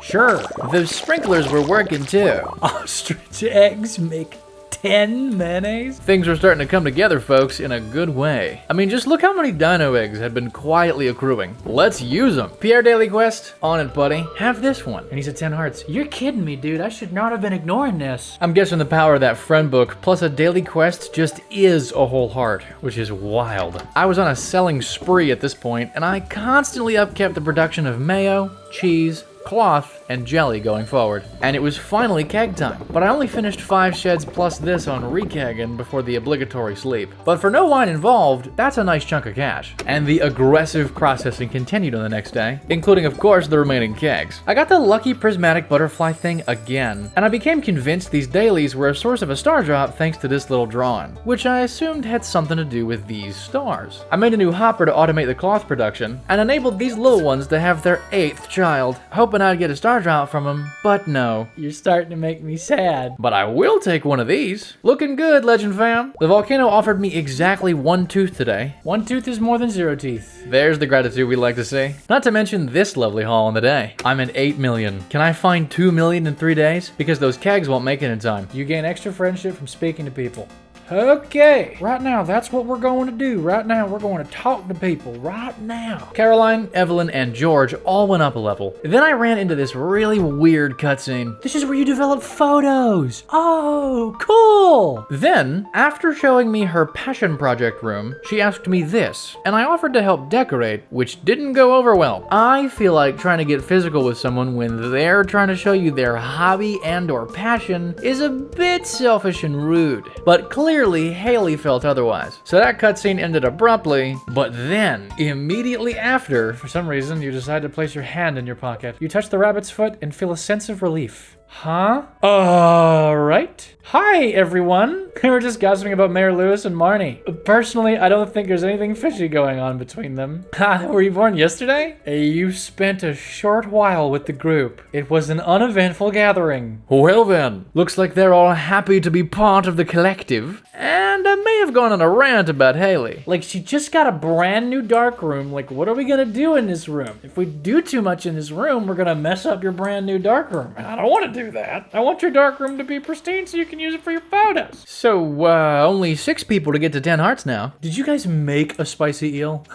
Sure. The sprinklers were working too. Ostrich eggs make 10 mayonnaise? Things were starting to come together, folks, in a good way. I mean, just look how many dino eggs had been quietly accruing. Let's use them. Pierre Daily Quest, on it, buddy. Have this one. And he's at 10 hearts. You're kidding me, dude. I should not have been ignoring this. I'm guessing the power of that friend book plus a daily quest just is a whole heart, which is wild. I was on a selling spree at this point, and I constantly upkept the production of mayo, cheese, cloth, and jelly going forward. And it was finally keg time, but I only finished 5 sheds plus this on rekegging before the obligatory sleep. But for no wine involved, that's a nice chunk of cash. And the aggressive processing continued on the next day, including of course the remaining kegs. I got the lucky prismatic butterfly thing again, and I became convinced these dailies were a source of a star drop thanks to this little drawing, which I assumed had something to do with these stars. I made a new hopper to automate the cloth production, and enabled these little ones to have their 8th child, hoping I'd get a star drop from them, but no. You're starting to make me sad. But I will take one of these. Looking good, Legend fam. The volcano offered me exactly 1 tooth today. 1 tooth is more than 0 teeth. There's the gratitude we like to see. Not to mention this lovely haul in the day. I'm at 8 million. Can I find 2 million in 3 days? Because those kegs won't make it in time. You gain extra friendship from speaking to people. Okay, right now, that's what we're going to do. Right now, we're going to talk to people. Right now. Caroline, Evelyn, and George all went up a level. Then I ran into this really weird cutscene. This is where you develop photos. Oh, cool. Then, after showing me her passion project room, she asked me this, and I offered to help decorate, which didn't go over well. I feel like trying to get physical with someone when they're trying to show you their hobby and or passion is a bit selfish and rude. But clearly, Haley felt otherwise. So that cutscene ended abruptly, but then, immediately after, for some reason, you decide to place your hand in your pocket. You touch the rabbit's foot and feel a sense of relief. Huh? Alright. Hi, everyone. We were just gossiping about Mayor Lewis and Marnie. Personally, I don't think there's anything fishy going on between them. Were you born yesterday? You spent a short while with the group. It was an uneventful gathering. Well then, looks like they're all happy to be part of the collective. And I may have gone on a rant about Haley. Like, she just got a brand new dark room. Like, what are we gonna do in this room? If we do too much in this room, we're gonna mess up your brand new dark room. I don't want to do that. I want your dark room to be pristine so you can use it for your photos. So, only 6 people to get to 10 hearts now. Did you guys make a spicy eel?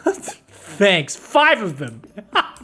Thanks, 5 of them.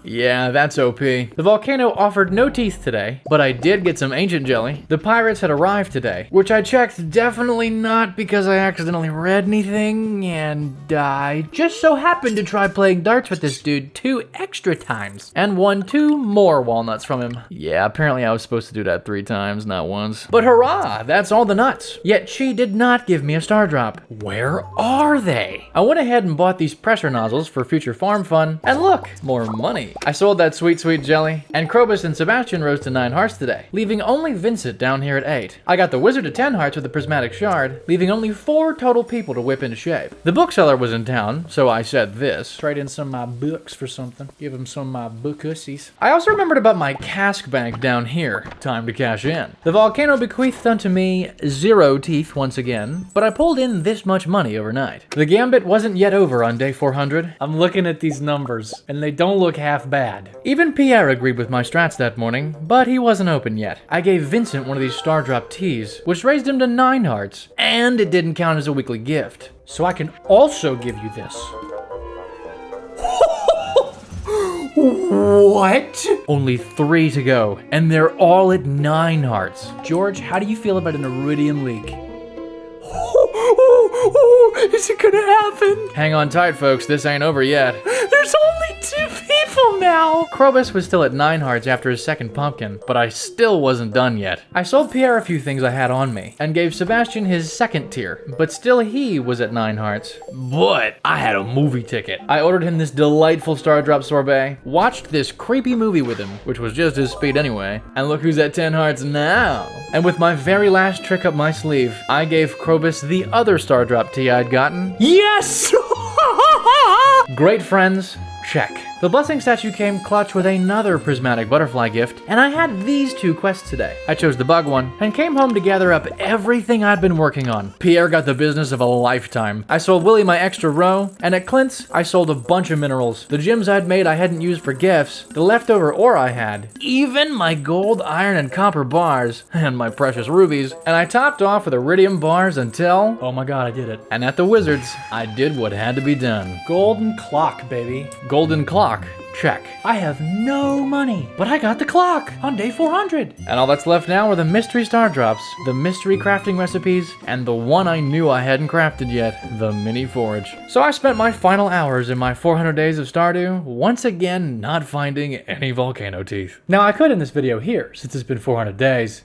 Yeah, that's OP. The volcano offered no teeth today, but I did get some ancient jelly. The pirates had arrived today, which I checked definitely not because I accidentally read anything, and I just so happened to try playing darts with this dude 2 extra times, and won 2 more walnuts from him. Yeah, apparently I was supposed to do that 3 times, not once. But hurrah, that's all the nuts. Yet she did not give me a star drop. Where are they? I went ahead and bought these pressure nozzles for future farm fun, and look, more money. I sold that sweet, sweet jelly, and Krobus and Sebastian rose to 9 hearts today, leaving only Vincent down here at 8. I got the wizard to 10 hearts with the prismatic shard, leaving only 4 total people to whip into shape. The bookseller was in town, so I said this. Trade in some of my books for something. Give him some of my bookussies. I also remembered about my cask bank down here. Time to cash in. The volcano bequeathed unto me 0 teeth once again, but I pulled in this much money overnight. The gambit wasn't yet over on day 400. I'm looking at these numbers, and they don't look half bad. Even Pierre agreed with my strats that morning, but he wasn't open yet. I gave Vincent one of these star drop teas, which raised him to 9 hearts, and it didn't count as a weekly gift. So I can also give you this. What? Only 3 to go, and they're all at 9 hearts. George, how do you feel about an iridium leak? Oh, is it gonna happen? Hang on tight, folks. This ain't over yet. There's only 2 people now. Krobus was still at 9 hearts after his second pumpkin, but I still wasn't done yet. I sold Pierre a few things I had on me, and gave Sebastian his second tier, but still he was at 9 hearts. But I had a movie ticket. I ordered him this delightful Star Drop sorbet, watched this creepy movie with him, which was just his speed anyway, and look who's at 10 hearts now. And with my very last trick up my sleeve, I gave Krobus the other Star Drop tea I'd gotten. Yes! Great friends, check. The blessing statue came clutch with another prismatic butterfly gift, and I had these 2 quests today. I chose the bug one, and came home to gather up everything I'd been working on. Pierre got the business of a lifetime. I sold Willie my extra row, and at Clint's, I sold a bunch of minerals. The gems I'd made I hadn't used for gifts, the leftover ore I had, even my gold, iron, and copper bars, and my precious rubies, and I topped off with iridium bars until... Oh my god, I did it. And at the Wizards, I did what had to be done. Golden clock, baby. Golden clock. Check. I have no money, but I got the clock on day 400. And all that's left now are the mystery star drops, the mystery crafting recipes, and the one I knew I hadn't crafted yet, the mini forge. So I spent my final hours in my 400 days of Stardew, once again not finding any volcano teeth. Now I could end this video here, since it's been 400 days,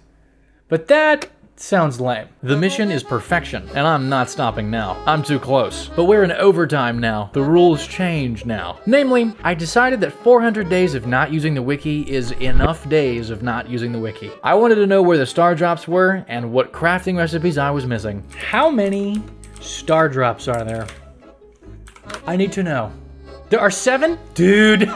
but that sounds lame. The mission is perfection, and I'm not stopping now. I'm too close. But we're in overtime now. The rules change now. Namely, I decided that 400 days of not using the wiki is enough days of not using the wiki. I wanted to know where the star drops were and what crafting recipes I was missing. How many star drops are there? I need to know. There are 7? Dude.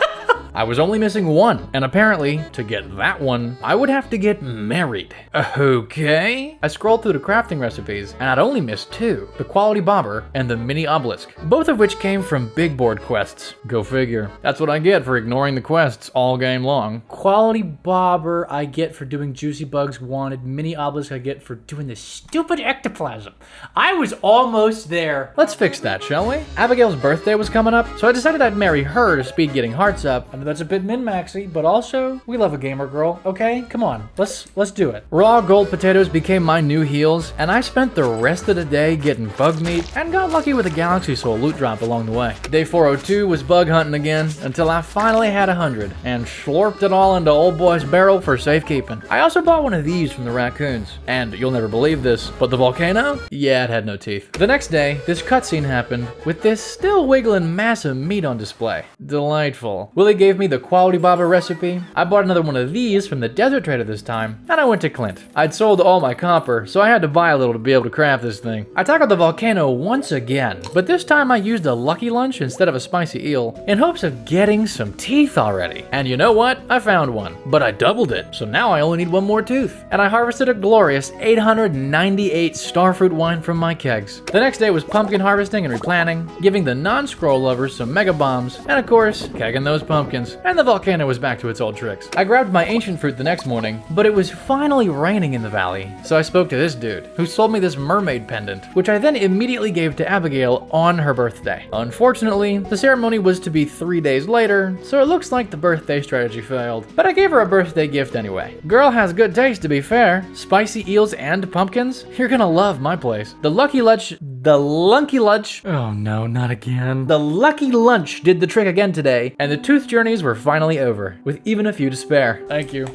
I was only missing 1, and apparently, to get that one, I would have to get married. Okay? I scrolled through the crafting recipes, and I'd only missed 2, the quality bobber and the mini obelisk, both of which came from big board quests. Go figure. That's what I get for ignoring the quests all game long. Quality bobber I get for doing juicy bugs wanted. Mini obelisk I get for doing this stupid ectoplasm. I was almost there. Let's fix that, shall we? Abigail's birthday was coming up, so I decided I'd marry her to speed getting hearts up. I know that's a bit min-maxy, but also, we love a gamer girl, okay? Come on, let's do it. Raw gold potatoes became my new heels, and I spent the rest of the day getting bug meat and got lucky with a Galaxy Soul loot drop along the way. Day 402 was bug hunting again until I finally had 100 and slurped it all into old boy's barrel for safekeeping. I also bought one of these from the raccoons, and you'll never believe this, but the volcano? Yeah, it had no teeth. The next day, this cutscene happened with this still wiggling mass of meat on display. Delightful. Willie gave me the quality bobber recipe. I bought another one of these from the desert trader this time, and I went to Clint. I'd sold all my copper, so I had to buy a little to be able to craft this thing. I tackled the volcano once again, but this time I used a lucky lunch instead of a spicy eel in hopes of getting some teeth already. And you know what? I found one, but I doubled it, so now I only need 1 more tooth. And I harvested a glorious 898 starfruit wine from my kegs. The next day was pumpkin harvesting and replanting, giving the non-scroll lovers some mega bombs, and of course, kegging those pumpkins. And the volcano was back to its old tricks. I grabbed my ancient fruit the next morning, but it was finally raining in the valley, so I spoke to this dude, who sold me this mermaid pendant, which I then immediately gave to Abigail on her birthday. Unfortunately, the ceremony was to be 3 days later, so it looks like the birthday strategy failed. But I gave her a birthday gift anyway. Girl has good taste, to be fair. Spicy eels and pumpkins? You're gonna love my place. The Lucky Lunch... Oh no, not again. The Lucky Lunch did the trick again today, and the tooth journeys were finally over, with even a few to spare. Thank you.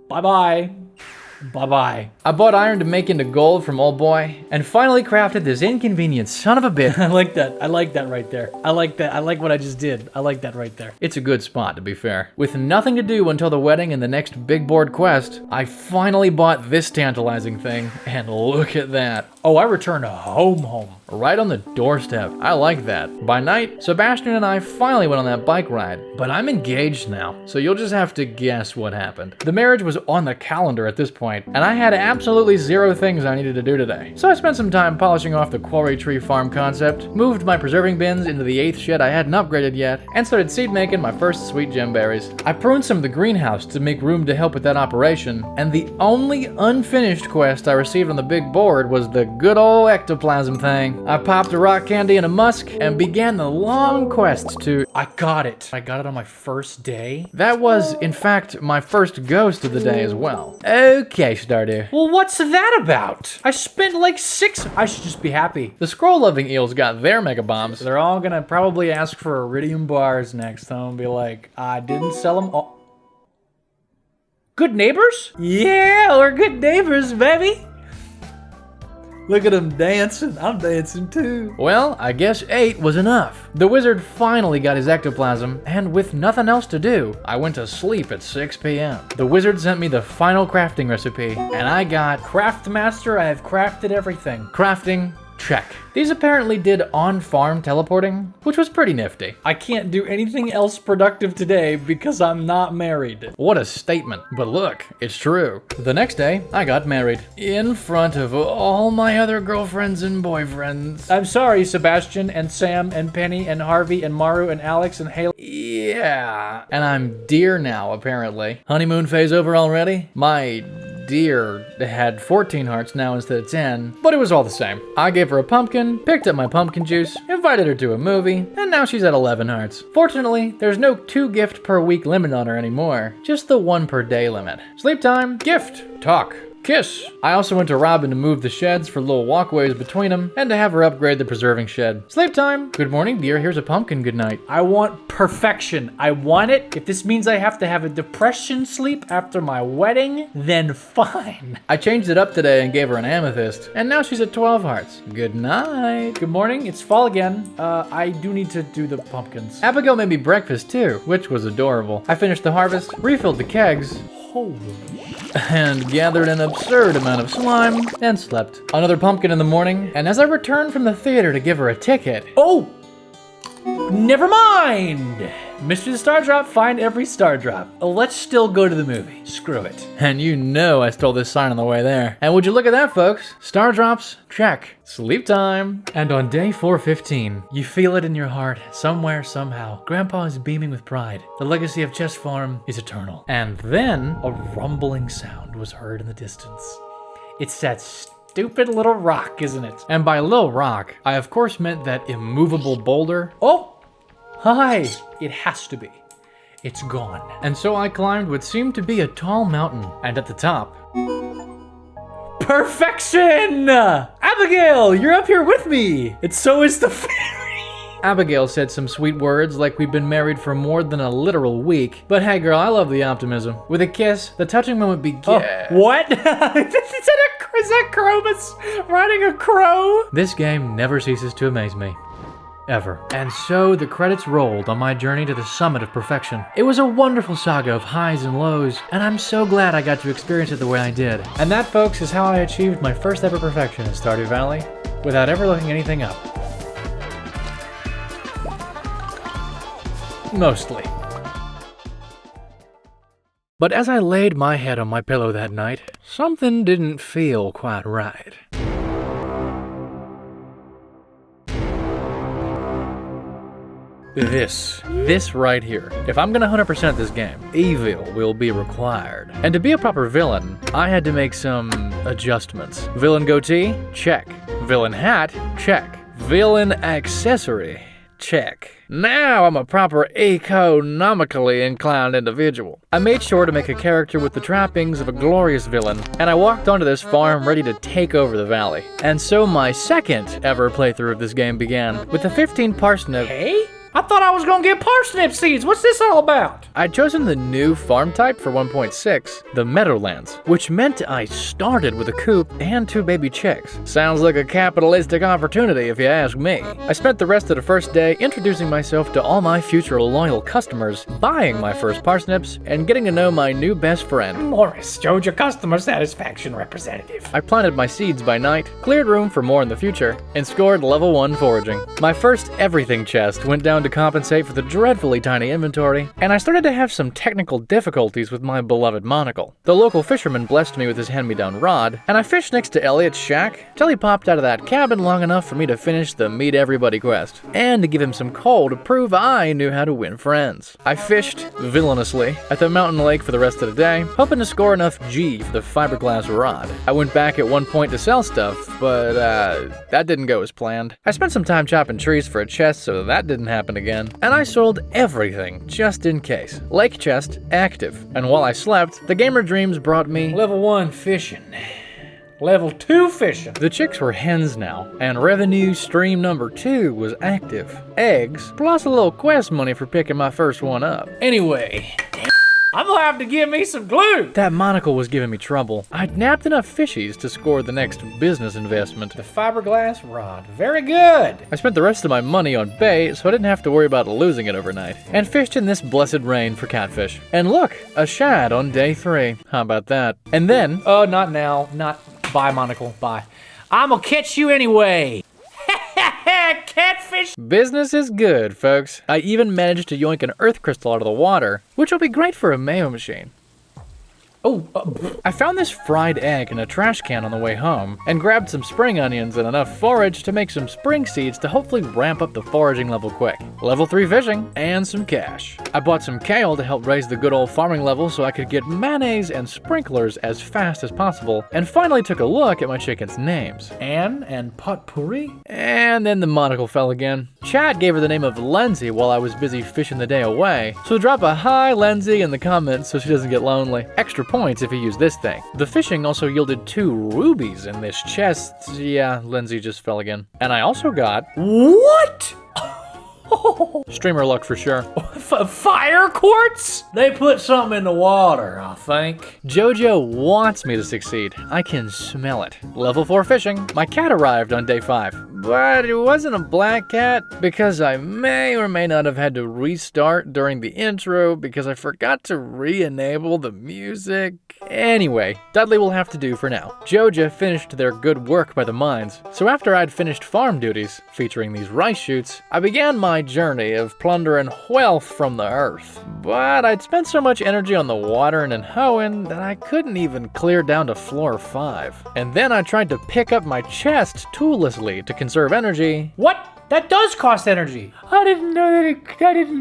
Bye-bye. Bye-bye. I bought iron to make into gold from old boy, and finally crafted this inconvenient son of a bitch. I like that. I like that right there. I like that. I like what I just did. I like that right there. It's a good spot, to be fair. With nothing to do until the wedding and the next big board quest, I finally bought this tantalizing thing, and look at that. Oh, I returned home. Right on the doorstep. I like that. By night, Sebastian and I finally went on that bike ride, but I'm engaged now, so you'll just have to guess what happened. The marriage was on the calendar at this point, and I had absolutely 0 things I needed to do today. So I spent some time polishing off the quarry tree farm concept, moved my preserving bins into the 8th shed I hadn't upgraded yet, and started seed making my first sweet gem berries. I pruned some of the greenhouse to make room to help with that operation, and the only unfinished quest I received on the big board was the good old ectoplasm thing. I popped a rock candy and a musk and began the long quest to... I got it. I got it on my first day. That was, in fact, my first ghost of the day as well. Okay, Stardew. Well, what's that about? I spent like 6... I should just be happy. The scroll-loving eels got their mega bombs. They're all gonna probably ask for iridium bars next time and be like, I didn't sell them all. Good neighbors? Yeah, we're good neighbors, baby. Look at them dancing. I'm dancing too. Well, I guess 8 was enough. The wizard finally got his ectoplasm, and with nothing else to do, I went to sleep at 6 p.m. The wizard sent me the final crafting recipe, and I got Craftmaster, I have crafted everything. crafting. Check. These apparently did on-farm teleporting, which was pretty nifty. I can't do anything else productive today because I'm not married. What a statement. But look, it's true. The next day, I got married. In front of all my other girlfriends and boyfriends. I'm sorry, Sebastian and Sam and Penny and Harvey and Maru and Alex and Haley. Yeah. And I'm dear now, apparently. Honeymoon phase over already? My dear had 14 hearts now instead of 10, but it was all the same. I gave her a pumpkin, picked up my pumpkin juice, invited her to a movie, and now she's at 11 hearts. Fortunately, there's no 2 gift per week limit on her anymore, just the 1 per day limit. Sleep time, gift, talk, kiss. I also went to Robin to move the sheds for little walkways between them and to have her upgrade the preserving shed. Sleep time. Good morning, dear. Here's a pumpkin. Good night. I want perfection. I want it. If this means I have to have a depression sleep after my wedding, then fine. I changed it up today and gave her an amethyst, and now she's at 12 hearts. Good night. Good morning. It's fall again. I do need to do the pumpkins. Abigail made me breakfast too, which was adorable. I finished the harvest, refilled the kegs, and gathered an absurd amount of slime and slept. Another pumpkin in the morning, and as I returned from the theater to give her a ticket. Oh! Never mind! Mystery of the Star Drop, find every star drop. Let's still go to the movie. Screw it. And you know I stole this sign on the way there. And would you look at that, folks? Star drops, check. Sleep time. And on day 415, you feel it in your heart, somewhere, somehow. Grandpa is beaming with pride. The legacy of Chest Farm is eternal. And then a rumbling sound was heard in the distance. It's that stupid little rock, isn't it? And by little rock, I of course meant that immovable boulder. Oh! Hi! It has to be. It's gone. And so I climbed what seemed to be a tall mountain, and at the top... Perfection! Abigail, you're up here with me! And so is the fairy! Abigail said some sweet words like we'd been married for more than a literal week. But hey girl, I love the optimism. With a kiss, the touching moment began. Oh, what? Is that Krobus riding a crow? This game never ceases to amaze me. Ever. And so the credits rolled on my journey to the summit of perfection. It was a wonderful saga of highs and lows, and I'm so glad I got to experience it the way I did. And that, folks, is how I achieved my first ever perfection in Stardew Valley, without ever looking anything up. Mostly. But as I laid my head on my pillow that night, something didn't feel quite right. This right here. If I'm gonna 100% this game, evil will be required. And to be a proper villain, I had to make some adjustments. Villain goatee? Check. Villain hat? Check. Villain accessory? Check. Now I'm a proper economically inclined individual. I made sure to make a character with the trappings of a glorious villain, and I walked onto this farm ready to take over the valley. And so my second ever playthrough of this game began, with the 15 parsnip. Hey? I thought I was gonna get parsnip seeds. What's this all about? I'd chosen the new farm type for 1.6, the Meadowlands, which meant I started with a coop and 2 baby chicks. Sounds like a capitalistic opportunity if you ask me. I spent the rest of the first day introducing myself to all my future loyal customers, buying my first parsnips, and getting to know my new best friend. Morris, Joja customer satisfaction representative. I planted my seeds by night, cleared room for more in the future, and scored level 1 foraging. My first everything chest went down around to compensate for the dreadfully tiny inventory, and I started to have some technical difficulties with my beloved monocle. The local fisherman blessed me with his hand-me-down rod, and I fished next to Elliot's shack till he popped out of that cabin long enough for me to finish the Meet Everybody quest, and to give him some coal to prove I knew how to win friends. I fished, villainously, at the mountain lake for the rest of the day, hoping to score enough G for the fiberglass rod. I went back at one point to sell stuff, but that didn't go as planned. I spent some time chopping trees for a chest, so that didn't happen again, and I sold everything just in case. Lake chest active, and while I slept, the gamer dreams brought me Level 1 fishing. Level 2 fishing. the chicks were hens now, and revenue stream number 2 was active. Eggs, plus a little quest money for picking my first one up. Anyway, I'm gonna have to give me some glue. That monocle was giving me trouble. I'd nabbed enough fishies to score the next business investment. The fiberglass rod. Very good. I spent the rest of my money on bait, so I didn't have to worry about losing it overnight, and fished in this blessed rain for catfish. And look, a shad on day 3. How about that? And then, Oh, not now. Not. Bye, monocle. Bye. I'm gonna catch you anyway. Catfish. business is good, folks. I even managed to yoink an earth crystal out of the water, which will be great for a mayo machine. Oh, I found this fried egg in a trash can on the way home, and grabbed some spring onions and enough forage to make some spring seeds to hopefully ramp up the foraging level quick. Level 3 fishing, and some cash. I bought some kale to help raise the good old farming level so I could get mayonnaise and sprinklers as fast as possible, and finally took a look at my chickens' names. Anne and potpourri. And then the monocle fell again. Chat gave her the name of Lindsay while I was busy fishing the day away, so drop a hi Lindsay in the comments so she doesn't get lonely. Extra points if you use this thing. The fishing also yielded 2 rubies in this chest. Yeah, Lindsay just fell again. And I also got What? streamer luck for sure. Fire quartz? They put something in the water, I think. Jojo wants me to succeed. I can smell it. Level 4 fishing. My cat arrived on day 5. But it wasn't a black cat because I may or may not have had to restart during the intro because I forgot to re-enable the music. Anyway, Dudley will have to do for now. Joja finished their good work by the mines, so after I'd finished farm duties, featuring these rice shoots, I began my journey of plundering wealth from the earth. But I'd spent so much energy on the watering and hoeing that I couldn't even clear down to floor 5. And then I tried to pick up my chest toollessly to conserve energy. What? That does cost energy. I didn't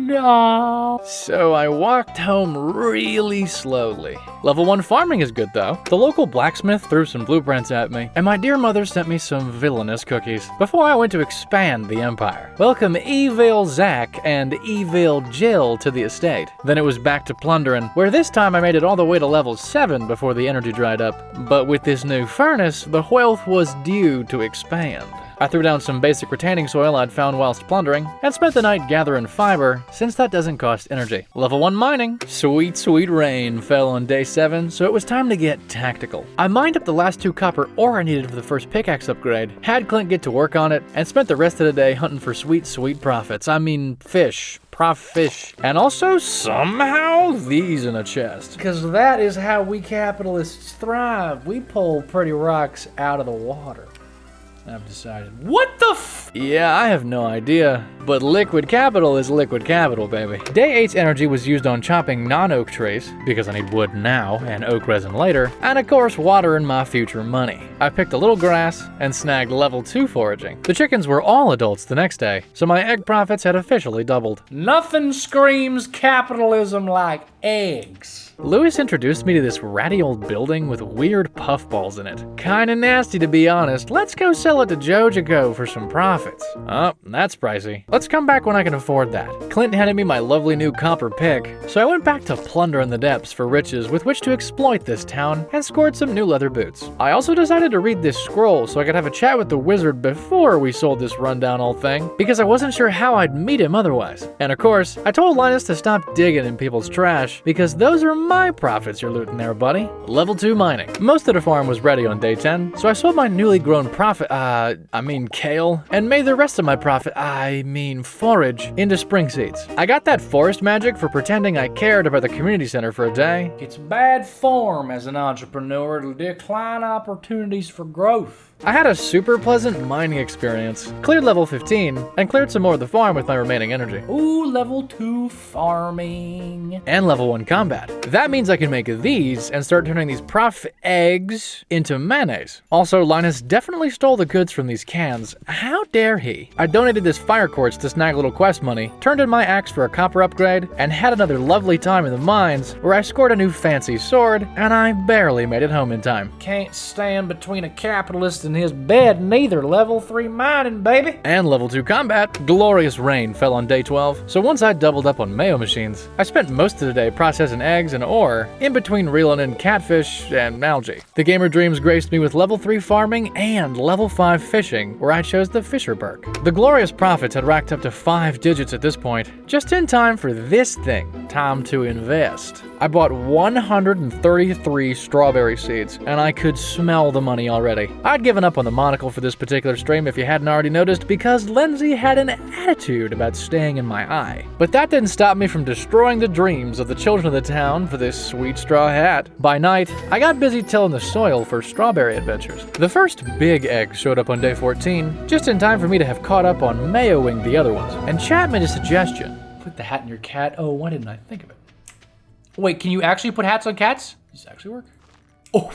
know. So I walked home really slowly. Level 1 farming is good though. The local blacksmith threw some blueprints at me, and my dear mother sent me some villainous cookies before I went to expand the empire. Welcome Evil Zach and Evil Jill to the estate. Then it was back to plundering, where this time I made it all the way to level 7 before the energy dried up. But with this new furnace, the wealth was due to expand. I threw down some basic retaining soil I'd found whilst plundering, and spent the night gathering fiber, since that doesn't cost energy. Level 1 mining. Sweet, sweet rain fell on day 7, so it was time to get tactical. I mined up the last 2 copper ore I needed for the first pickaxe upgrade, had Clint get to work on it, and spent the rest of the day hunting for sweet, sweet profits. I mean, fish. Fish. And also, somehow, these in a chest. Because that is how we capitalists thrive. We pull pretty rocks out of the water. I've decided. What the Yeah, I have no idea. But liquid capital is liquid capital, baby. Day 8's energy was used on chopping non-oak trees, because I need wood now and oak resin later, and of course watering my future money. I picked a little grass and snagged level 2 foraging. The chickens were all adults the next day, so my egg profits had officially doubled. Nothing screams capitalism like eggs. Lewis introduced me to this ratty old building with weird puffballs in it. Kinda nasty to be honest. Let's go sell it to Jojo for some profits. Oh, that's pricey. Let's come back when I can afford that. Clint handed me my lovely new copper pick, so I went back to plunder in the depths for riches with which to exploit this town and scored some new leather boots. I also decided to read this scroll so I could have a chat with the wizard before we sold this rundown old thing, because I wasn't sure how I'd meet him otherwise. And of course, I told Linus to stop digging in people's trash, because those are my profits you're looting there, buddy. Level 2 mining. Most of the farm was ready on day 10, so I sold my newly grown kale, and made the rest of my forage, into spring seeds. I got that forest magic for pretending I cared about the community center for a day. It's bad form as an entrepreneur to decline opportunities for growth. I had a super pleasant mining experience, cleared level 15, and cleared some more of the farm with my remaining energy. Ooh, level 2 farming. And level 1 combat. That means I can make these and start turning these prof eggs into mayonnaise. Also, Linus definitely stole the goods from these cans. How dare he? I donated this fire quartz to snag a little quest money, turned in my axe for a copper upgrade, and had another lovely time in the mines where I scored a new fancy sword, and I barely made it home in time. Can't stand between a capitalist and his bed, neither. Level 3 mining, baby. And level 2 combat. Glorious rain fell on day 12, so once I doubled up on mayo machines, I spent most of the day processing eggs and ore, in between reeling in catfish and algae. The gamer dreams graced me with level 3 farming and level 5 fishing, where I chose the fisher perk. The glorious profits had racked up to 5 digits at this point, just in time for this thing. Time to invest. I bought 133 strawberry seeds, and I could smell the money already. I'd given up on the monocle for this particular stream if you hadn't already noticed, because Lindsay had an attitude about staying in my eye. But that didn't stop me from destroying the dreams of the children of the town for this sweet straw hat. By night, I got busy tilling the soil for strawberry adventures. The first big egg showed up on day 14, just in time for me to have caught up on mayoing the other ones. And chat made a suggestion. Put the hat in your cat. Oh, why didn't I think of it? Wait, can you actually put hats on cats? Does this actually work? Oh.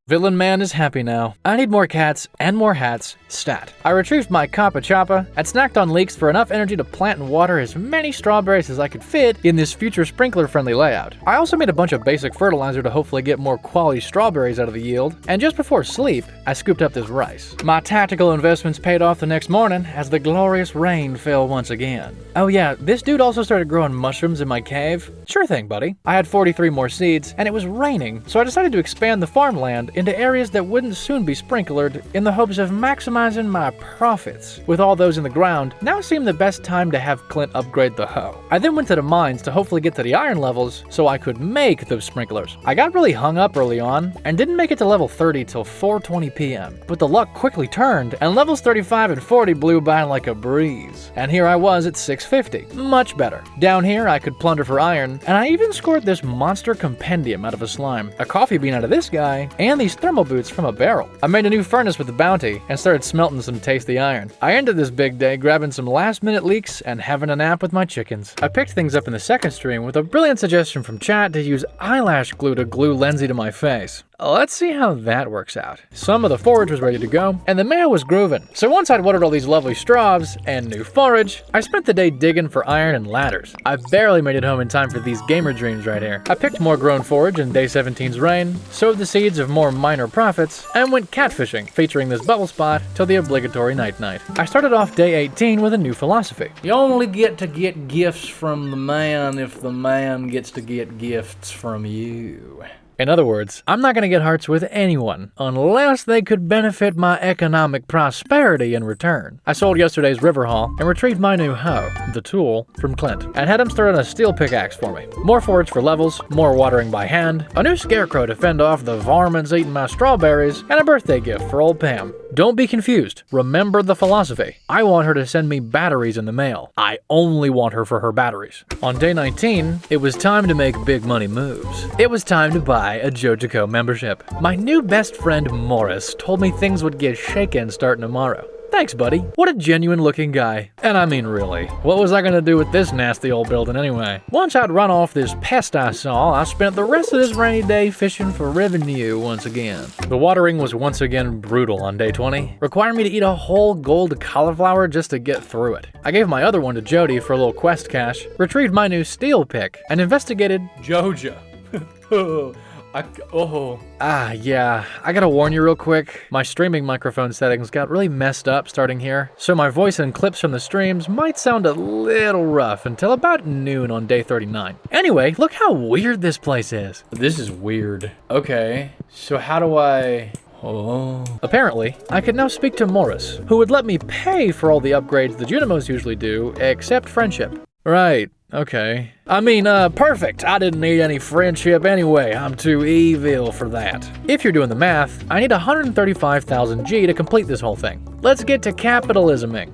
Villain man is happy now. I need more cats and more hats, stat. I retrieved my Kappa Choppa and snacked on leeks for enough energy to plant and water as many strawberries as I could fit in this future sprinkler-friendly layout. I also made a bunch of basic fertilizer to hopefully get more quality strawberries out of the yield, and just before sleep, I scooped up this rice. My tactical investments paid off the next morning as the glorious rain fell once again. Oh yeah, this dude also started growing mushrooms in my cave. Sure thing, buddy. I had 43 more seeds, and it was raining, so I decided to expand the farmland into areas that wouldn't soon be sprinklered in the hopes of maximizing my profits. With all those in the ground, now seemed the best time to have Clint upgrade the hoe. I then went to the mines to hopefully get to the iron levels so I could make those sprinklers. I got really hung up early on and didn't make it to level 30 till 4:20 p.m. But the luck quickly turned and levels 35 and 40 blew by like a breeze. And here I was at 650. Much better. Down here I could plunder for iron, and I even scored this monster compendium out of a slime, a coffee bean out of this guy, and these thermal boots from a barrel. I made a new furnace with the bounty and started smelting some tasty iron. I ended this big day grabbing some last minute leaks and having a nap with my chickens. I picked things up in the second stream with a brilliant suggestion from chat to use eyelash glue to glue Lindsay to my face. Let's see how that works out. Some of the forage was ready to go, and the mayo was grooving. So once I'd watered all these lovely straws and new forage, I spent the day digging for iron and ladders. I barely made it home in time for these gamer dreams right here. I picked more grown forage in day 17's rain, sowed the seeds of more minor profits, and went catfishing, featuring this bubble spot till the obligatory night-night. I started off day 18 with a new philosophy. You only get to get gifts from the man if the man gets to get gifts from you. In other words, I'm not going to get hearts with anyone unless they could benefit my economic prosperity in return. I sold yesterday's river haul and retrieved my new hoe, the tool, from Clint, and had him start on a steel pickaxe for me. More forage for levels, more watering by hand, a new scarecrow to fend off the varmints eating my strawberries, and a birthday gift for old Pam. Don't be confused. Remember the philosophy. I want her to send me batteries in the mail. I only want her for her batteries. On day 19, it was time to make big money moves. It was time to buy a Jojo membership. My new best friend Morris told me things would get shaken starting tomorrow. Thanks, buddy. What a genuine looking guy. And I mean really, what was I gonna do with this nasty old building anyway? Once I'd run off this pest I saw, I spent the rest of this rainy day fishing for revenue once again. The watering was once again brutal on day 20, requiring me to eat a whole gold cauliflower just to get through it. I gave my other one to Jody for a little quest cash, retrieved my new steel pick, and investigated Joja. Yeah, I gotta warn you real quick. My streaming microphone settings got really messed up starting here, so my voice and clips from the streams might sound a little rough until about noon on day 39. Anyway, look how weird this place is. This is weird. Okay, so how do I... Oh. Apparently, I could now speak to Morris, who would let me pay for all the upgrades the Junimos usually do, except friendship. Right. Okay. I mean, perfect. I didn't need any friendship anyway. I'm too evil for that. If you're doing the math, I need 135,000 G to complete this whole thing. Let's get to capitalisming.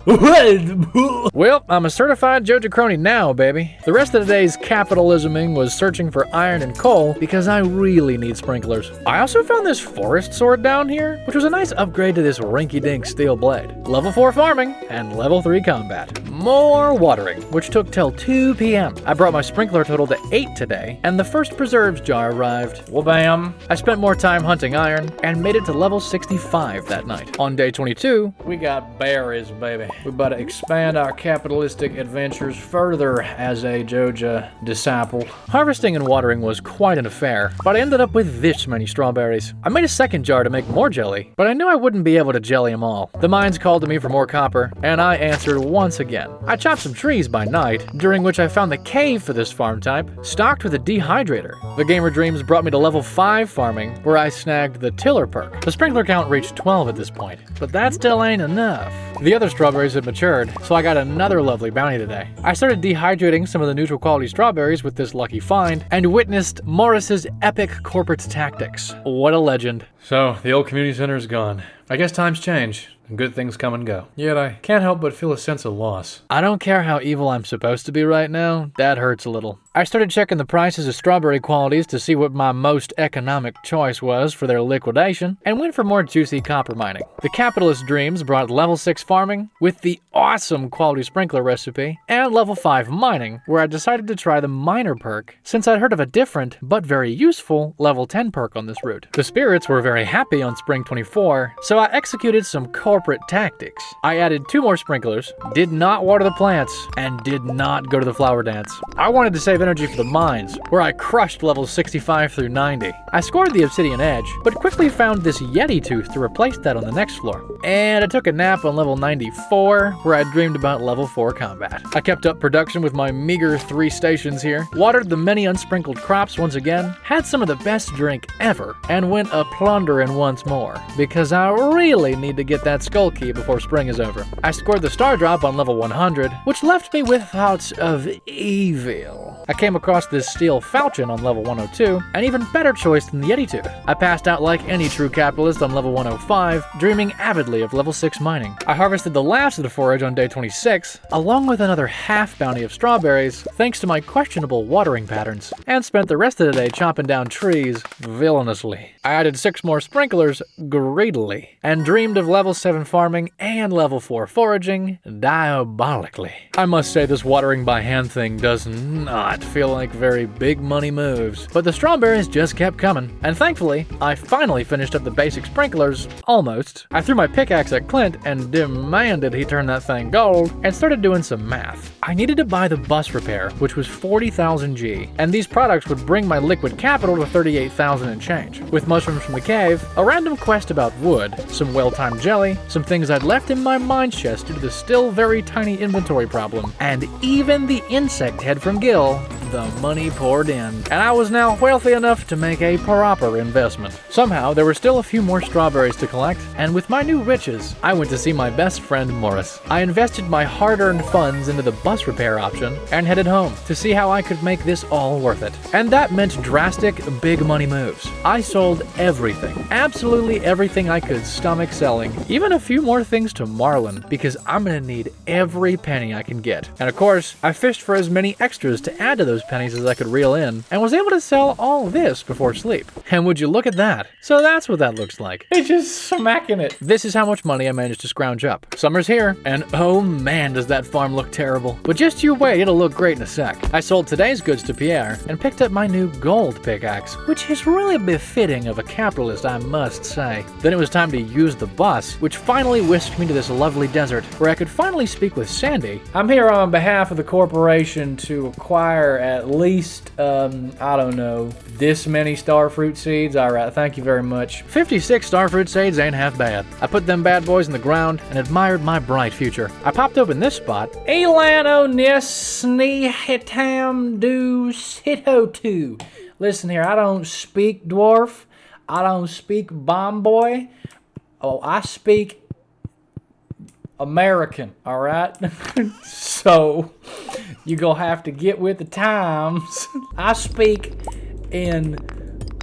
Well, I'm a certified Joja crony now, baby. The rest of the day's capitalisming was searching for iron and coal because I really need sprinklers. I also found this forest sword down here, which was a nice upgrade to this rinky-dink steel blade. Level 4 farming and level 3 combat. More watering, which took till 2 p.m. I brought my sprinkler total to 8 today, and the first preserves jar arrived. Well, bam. I spent more time hunting iron and made it to level 65 that night. On day 22, we got berries, baby. We about to expand our capitalistic adventures further as a Joja disciple. Harvesting and watering was quite an affair, but I ended up with this many strawberries. I made a second jar to make more jelly, but I knew I wouldn't be able to jelly them all. The mines called to me for more copper, and I answered once again. I chopped some trees by night, during which I found the cave for this farm type, stocked with a dehydrator. The Gamer Dreams brought me to level 5 farming, where I snagged the tiller perk. The sprinkler count reached 12 at this point, but that still ain't enough. The other strawberries had matured, so I got another lovely bounty today. I started dehydrating some of the neutral quality strawberries with this lucky find, and witnessed Morris's epic corporate tactics. What a legend. So, the old community center is gone. I guess times change, and good things come and go. Yet I can't help but feel a sense of loss. I don't care how evil I'm supposed to be right now, that hurts a little. I started checking the prices of strawberry qualities to see what my most economic choice was for their liquidation, and went for more juicy copper mining. The Capitalist Dreams brought level 6 farming with the awesome quality sprinkler recipe, and level 5 mining, where I decided to try the miner perk, since I'd heard of a different, but very useful, level 10 perk on this route. The spirits were very happy on Spring 24, so I executed some corporate tactics. I added 2 more sprinklers, did not water the plants, and did not go to the flower dance. I wanted to save energy for the mines, where I crushed levels 65 through 90. I scored the obsidian edge, but quickly found this Yeti tooth to replace that on the next floor. And I took a nap on level 94, where I dreamed about level 4 combat. I kept up production with my meager 3 stations here, watered the many unsprinkled crops once again, had some of the best drink ever, and went a plundering once more, because I really need to get that skull key before spring is over. I scored the star drop on level 100, which left me with thoughts of evil. I came across this steel falchion on level 102, an even better choice than the Yeti tooth. I passed out like any true capitalist on level 105, dreaming avidly of level 6 mining. I harvested the last of the forage on day 26, along with another half bounty of strawberries, thanks to my questionable watering patterns, and spent the rest of the day chopping down trees villainously. I added 6 more sprinklers greedily, and dreamed of level 7 farming and level 4 foraging diabolically. I must say this watering by hand thing does not feel like very big money moves, but the strawberries just kept coming, and thankfully, I finally finished up the basic sprinklers, almost. I threw my pickaxe at Clint and demanded he turn that thing gold, and started doing some math. I needed to buy the bus repair, which was 40,000 G, and these products would bring my liquid capital to 38,000 and change. With mushrooms from the cave, a random quest about wood, some well-timed jelly, some things I'd left in my mine chest due to the still very tiny inventory problem, and even the insect head from Gil, the money poured in, and I was now wealthy enough to make a proper investment. Somehow, there were still a few more strawberries to collect, and with my new riches, I went to see my best friend Morris. I invested my hard-earned funds into the bus repair option, and headed home to see how I could make this all worth it. And that meant drastic, big money moves. I sold everything, absolutely everything I could stomach selling, even a few more things to Marlin, because I'm gonna need every penny I can get. And of course, I fished for as many extras to add to those pennies as I could reel in, and was able to sell all this before sleep. And would you look at that? So that's what that looks like. It's just smacking it. This is how much money I managed to scrounge up. Summer's here, and oh man does that farm look terrible. But just you wait, it'll look great in a sec. I sold today's goods to Pierre, and picked up my new gold pickaxe, which is really befitting of a capitalist, I must say. Then it was time to use the bus, which finally whisked me to this lovely desert, where I could finally speak with Sandy. I'm here on behalf of the corporation to acquire at least, I don't know, this many starfruit seeds. All right, thank you very much. 56 starfruit seeds ain't half bad. I put them bad boys in the ground and admired my bright future. I popped open this spot. Elano Nisni Hitam Du Sito. Listen here, I don't speak dwarf. I don't speak bomb boy. Oh, I speak American, all right? So you gonna have to get with the times. I speak in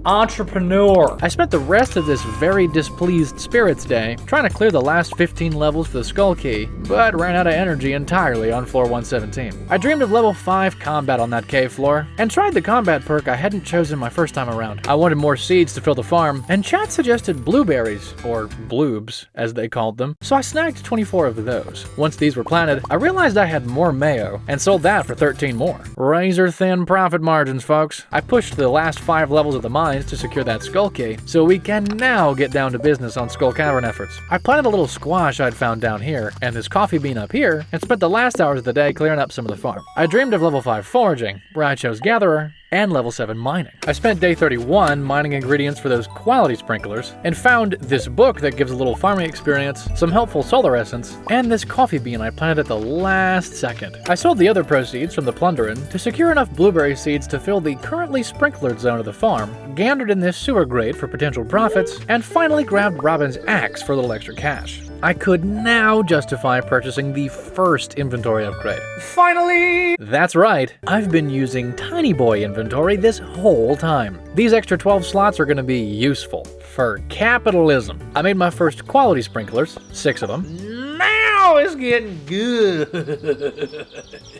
entrepreneur. I spent the rest of this very displeased Spirits Day trying to clear the last 15 levels for the Skull Key, but ran out of energy entirely on floor 117. I dreamed of level 5 combat on that cave floor, and tried the combat perk I hadn't chosen my first time around. I wanted more seeds to fill the farm, and chat suggested blueberries, or bloobs, as they called them, so I snagged 24 of those. Once these were planted, I realized I had more mayo, and sold that for 13 more. Razor thin profit margins, folks. I pushed the last 5 levels of the mines to secure that Skull Key, so we can now get down to business on Skull Cavern efforts. I planted a little squash I'd found down here, and this coffee bean up here, and spent the last hours of the day clearing up some of the farm. I dreamed of level 5 foraging, where I chose Gatherer, and level 7 mining. I spent day 31 mining ingredients for those quality sprinklers, and found this book that gives a little farming experience, some helpful solar essence, and this coffee bean I planted at the last second. I sold the other proceeds from the plundering to secure enough blueberry seeds to fill the currently sprinklered zone of the farm, gandered in this sewer grate for potential profits, and finally grabbed Robin's axe for a little extra cash. I could now justify purchasing the first inventory upgrade. Finally! That's right, I've been using Tiny Boy inventory this whole time. These extra 12 slots are going to be useful for capitalism. I made my first quality sprinklers, 6 of them. Now it's getting good.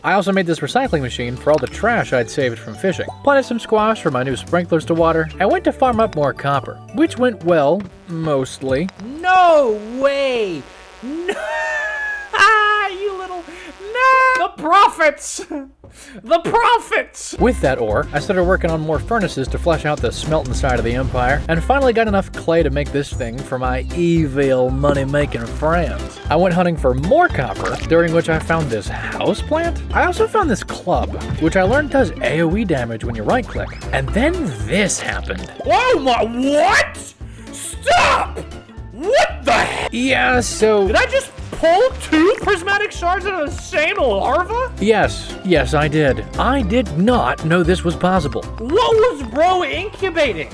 I also made this recycling machine for all the trash I'd saved from fishing. Planted some squash for my new sprinklers to water, and went to farm up more copper, which went well, mostly. No way! No! You little... No! The profits! The profits! With that ore, I started working on more furnaces to flesh out the smelting side of the empire, and finally got enough clay to make this thing for my evil money-making friends. I went hunting for more copper, during which I found this house plant. I also found this club, which I learned does AoE damage when you right-click. And then this happened. Oh my... What? Stop! What the heck? Yeah, so... Did I just pull 2 prismatic shards out of the same larva? Yes, I did. I did not know this was possible. What was bro incubating?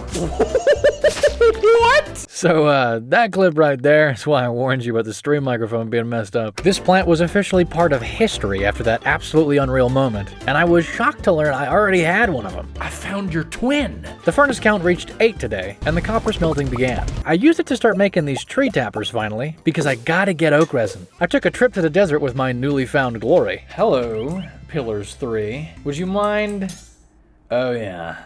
What? So, that clip right there is why I warned you about the stream microphone being messed up. This plant was officially part of history after that absolutely unreal moment, and I was shocked to learn I already had one of them. I found your twin. The furnace count reached 8 today, and the copper smelting began. I used it to start making these tree tappers finally, because I gotta get oak resin. I took a trip to the desert with my newly found glory. Hello, Pillars 3. Would you mind? Oh yeah.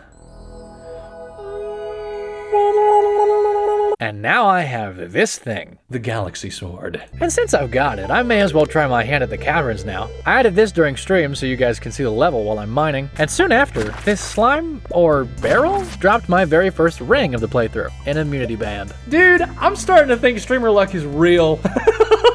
And now I have this thing. The Galaxy Sword. And since I've got it, I may as well try my hand at the caverns now. I added this during stream so you guys can see the level while I'm mining. And soon after, this slime, or barrel, dropped my very first ring of the playthrough, an immunity band. Dude, I'm starting to think streamer luck is real.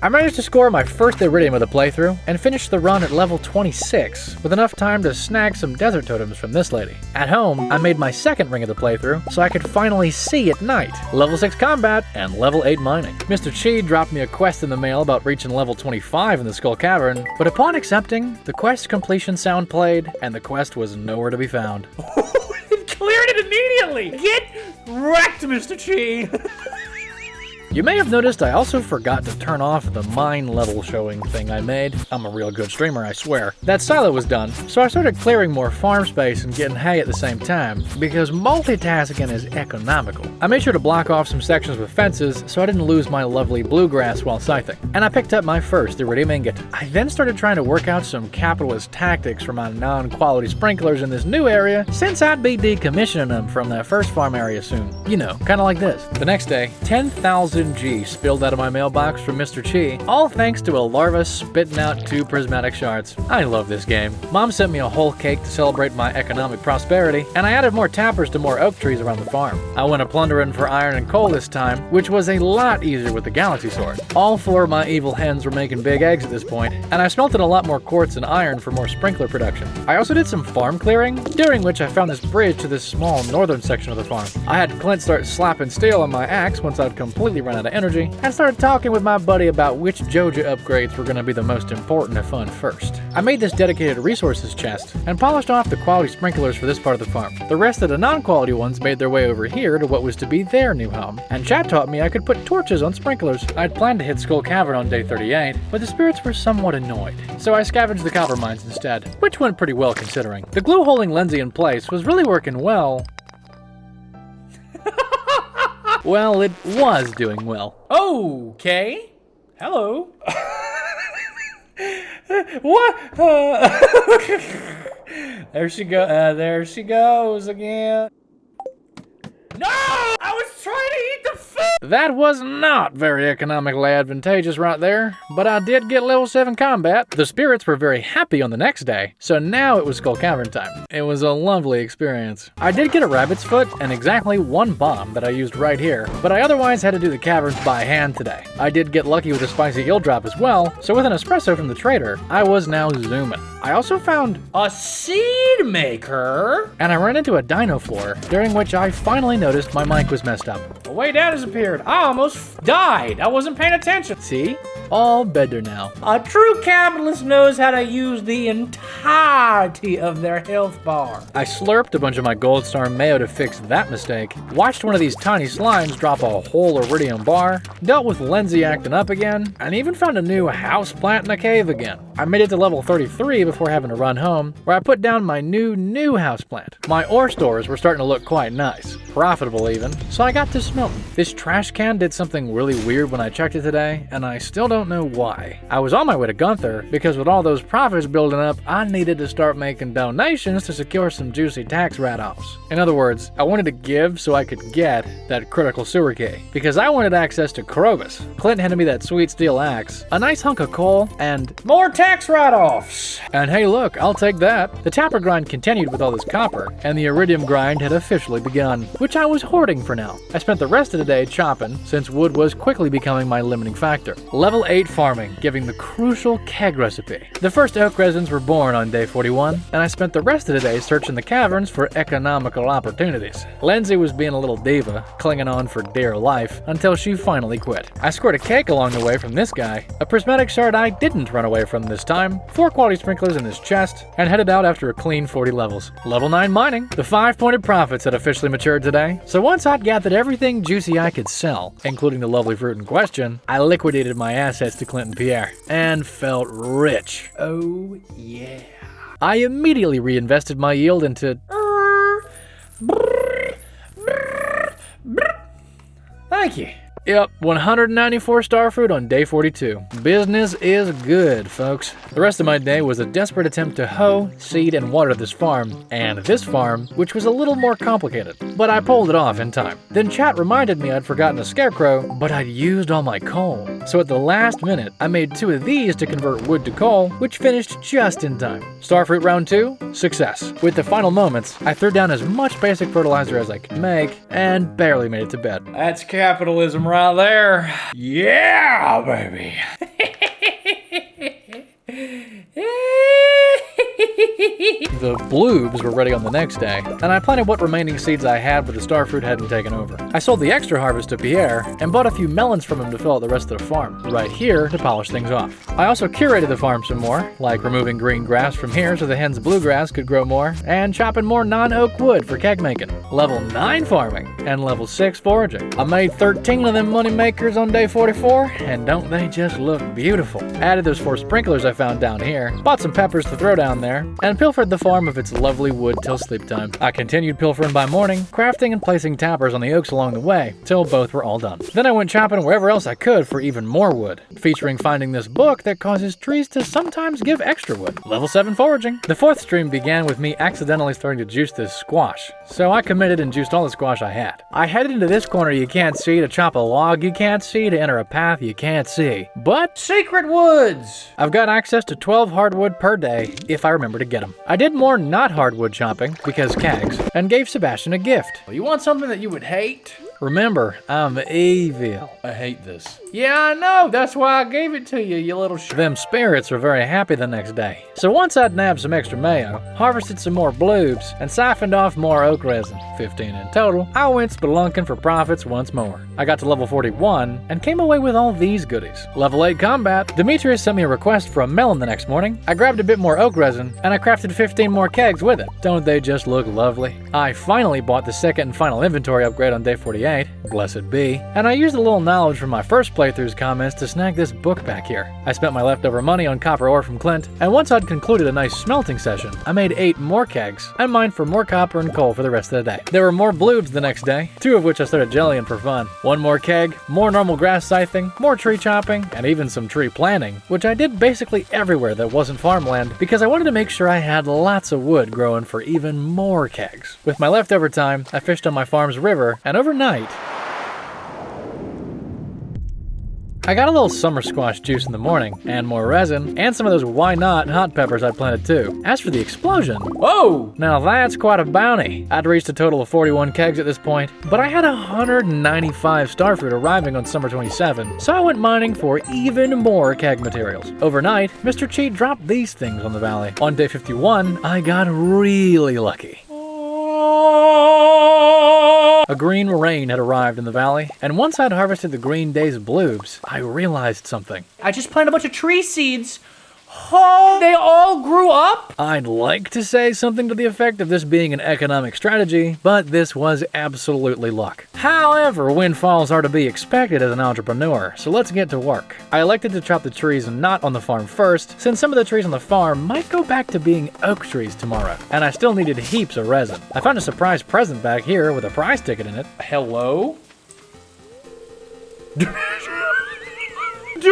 I managed to score my first iridium of the playthrough, and finished the run at level 26, with enough time to snag some desert totems from this lady. At home, I made my second ring of the playthrough, so I could finally see at night, level 6 combat, and level 8 mining. Mr. Chi dropped me a quest in the mail about reaching level 25 in the Skull Cavern, but upon accepting, the quest completion sound played, and the quest was nowhere to be found. It cleared it immediately! Get wrecked, Mr. Chi! You may have noticed I also forgot to turn off the mine level showing thing I made. I'm a real good streamer, I swear. That silo was done, so I started clearing more farm space and getting hay at the same time, because multitasking is economical. I made sure to block off some sections with fences so I didn't lose my lovely bluegrass while scything. And I picked up my first iridium ingot. I then started trying to work out some capitalist tactics for my non-quality sprinklers in this new area, since I'd be decommissioning them from that first farm area soon. You know, kinda like this. The next day, 10,000 G spilled out of my mailbox from Mr. Chi, all thanks to a larva spitting out 2 prismatic shards. I love this game. Mom sent me a whole cake to celebrate my economic prosperity, and I added more tappers to more oak trees around the farm. I went a plundering for iron and coal this time, which was a lot easier with the Galaxy Sword. All 4 of my evil hens were making big eggs at this point, and I smelted a lot more quartz and iron for more sprinkler production. I also did some farm clearing, during which I found this bridge to this small northern section of the farm. I had Clint start slapping steel on my axe once I'd completely run out of energy, and started talking with my buddy about which Joja upgrades were going to be the most important to fund first. I made this dedicated resources chest, and polished off the quality sprinklers for this part of the farm. The rest of the non-quality ones made their way over here to what was to be their new home, and chat taught me I could put torches on sprinklers. I'd planned to hit Skull Cavern on day 38, but the spirits were somewhat annoyed, so I scavenged the copper mines instead, which went pretty well considering. The glue holding Lindsay in place was really working well, Well, it was doing well. Okay. Hello. What? There she goes again. No! I was trying to eat the food! That was not very economically advantageous right there, but I did get level 7 combat. The spirits were very happy on the next day, so now it was Skull Cavern time. It was a lovely experience. I did get a rabbit's foot and exactly 1 bomb that I used right here, but I otherwise had to do the caverns by hand today. I did get lucky with a spicy eel drop as well, so with an espresso from the trader, I was now zooming. I also found A seed maker? and I ran into a dino floor, during which I finally noticed my mic was messed up. A way down has appeared. I almost died. I wasn't paying attention. See? All better now. A true capitalist knows how to use the entirety of their health bar. I slurped a bunch of my gold star mayo to fix that mistake, watched one of these tiny slimes drop a whole iridium bar, dealt with Lindsay acting up again, and even found a new house plant in a cave again. I made it to level 33 before having to run home, where I put down my new house plant. My ore stores were starting to look quite nice, profitable even, so I got to smelting. This trash can did something really weird when I checked it today, and I still don't know why. I was on my way to Gunther, because with all those profits building up, I needed to start making donations to secure some juicy tax write-offs. In other words, I wanted to give so I could get that critical sewer key, because I wanted access to Krobus. Clint handed me that sweet steel axe, a nice hunk of coal, and More tax write-offs. hey look, I'll take that. The tapper grind continued with all this copper, and the iridium grind had officially begun, which I was hoarding for now. I spent the rest of the day chopping, since wood was quickly becoming my limiting factor. Level 8 farming, giving the crucial keg recipe. The first oak resins were born on day 41, and I spent the rest of the day searching the caverns for economical opportunities. Lindsay was being a little diva, clinging on for dear life, until she finally quit. I scored a cake along the way from this guy, a prismatic shard I didn't run away from this time, 4 quality sprinklers in this chest, and headed out after a clean 40 levels. Level 9 mining. The 5-pointed profits had officially matured today, so once I'd gathered everything juicy I could sell, including the lovely fruit in question, I liquidated my assets to Clint and Pierre, and felt rich. Oh, yeah. I immediately reinvested my yield into... Thank you. Yep, 194 star fruit on day 42. Business is good, folks. The rest of my day was a desperate attempt to hoe, seed, and water this farm, and this farm, which was a little more complicated, but I pulled it off in time. Then chat reminded me I'd forgotten a scarecrow, but I'd used all my coal. So at the last minute, I made 2 of these to convert wood to coal, which finished just in time. Starfruit round 2, success. With the final moments, I threw down as much basic fertilizer as I could make, and barely made it to bed. That's capitalism right there. Yeah, baby. The bloobs were ready on the next day, and I planted what remaining seeds I had where the starfruit hadn't taken over. I sold the extra harvest to Pierre, and bought a few melons from him to fill out the rest of the farm, right here to polish things off. I also curated the farm some more, like removing green grass from here so the hen's bluegrass could grow more, and chopping more non-oak wood for keg making. Level 9 farming, and level 6 foraging. I made 13 of them money makers on day 44, and don't they just look beautiful? Added those 4 sprinklers I found down here, bought some peppers to throw down there, and pilfered the farm of its lovely wood till sleep time. I continued pilfering by morning, crafting and placing tappers on the oaks along the way, till both were all done. Then I went chopping wherever else I could for even more wood, featuring finding this book that causes trees to sometimes give extra wood. Level 7 foraging. The 4th stream began with me accidentally starting to juice this squash, so I committed and juiced all the squash I had. I headed into this corner you can't see to chop a log you can't see to enter a path you can't see. But Secret woods. I've got access to 12 hardwood per day if I remember to get them. I did more not hardwood chopping, because kegs, and gave Sebastian a gift. You want something that you would hate? Remember, I'm evil. I hate this. Yeah, I know. That's why I gave it to you, you little Them spirits were very happy the next day. So once I'd nabbed some extra mayo, harvested some more bloobs, and siphoned off more oak resin, 15 in total, I went spelunking for profits once more. I got to level 41, and came away with all these goodies. Level 8 combat. Demetrius sent me a request for a melon the next morning. I grabbed a bit more oak resin, and I crafted 15 more kegs with it. Don't they just look lovely? I finally bought the second and final inventory upgrade on day 48, blessed be, and I used a little knowledge from my first playthrough playthrough's comments to snag this book back here. I spent my leftover money on copper ore from Clint, and once I'd concluded a nice smelting session, I made 8 more kegs and mined for more copper and coal for the rest of the day. There were more bloobs the next day, 2 of which I started jellying for fun. 1 more keg, more normal grass scything, more tree chopping, and even some tree planting, which I did basically everywhere that wasn't farmland because I wanted to make sure I had lots of wood growing for even more kegs. With my leftover time, I fished on my farm's river, and overnight, I got a little summer squash juice in the morning, and more resin, and some of those why not hot peppers I'd planted too. As for the explosion, whoa! Now that's quite a bounty. I'd reached a total of 41 kegs at this point, but I had 195 starfruit arriving on summer 27, so I went mining for even more keg materials. Overnight, Mr. Cheat dropped these things on the valley. On day 51, I got really lucky. A green rain had arrived in the valley, and once I'd harvested the green day's bloobs, I realized something. I just planted a bunch of tree seeds. Oh, they all grew up? I'd like to say something to the effect of this being an economic strategy, but this was absolutely luck. However, windfalls are to be expected as an entrepreneur, so let's get to work. I elected to chop the trees not on the farm first, since some of the trees on the farm might go back to being oak trees tomorrow, and I still needed heaps of resin. I found a surprise present back here with a prize ticket in it. Hello? Do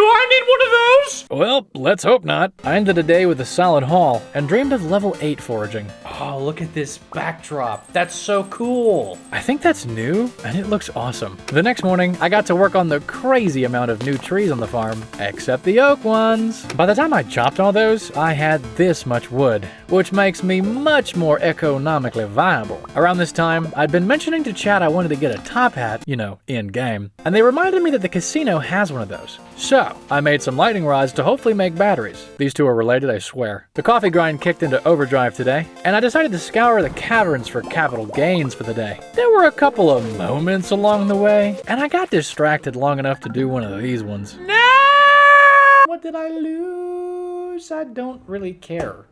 I need one of those? Well, let's hope not. I ended the day with a solid haul and dreamed of level 8 foraging. Oh, look at this backdrop. That's so cool. I think that's new, and it looks awesome. The next morning, I got to work on the crazy amount of new trees on the farm, except the oak ones. By the time I chopped all those, I had this much wood, which makes me much more economically viable. Around this time, I'd been mentioning to Chad I wanted to get a top hat, you know, in-game, and they reminded me that the casino has one of those. So, I made some lightning rods to hopefully make batteries. These two are related, I swear. The coffee grind kicked into overdrive today, and I decided to scour the caverns for capital gains for the day. There were a couple of moments along the way, and I got distracted long enough to do one of these ones. No! What did I lose? I don't really care.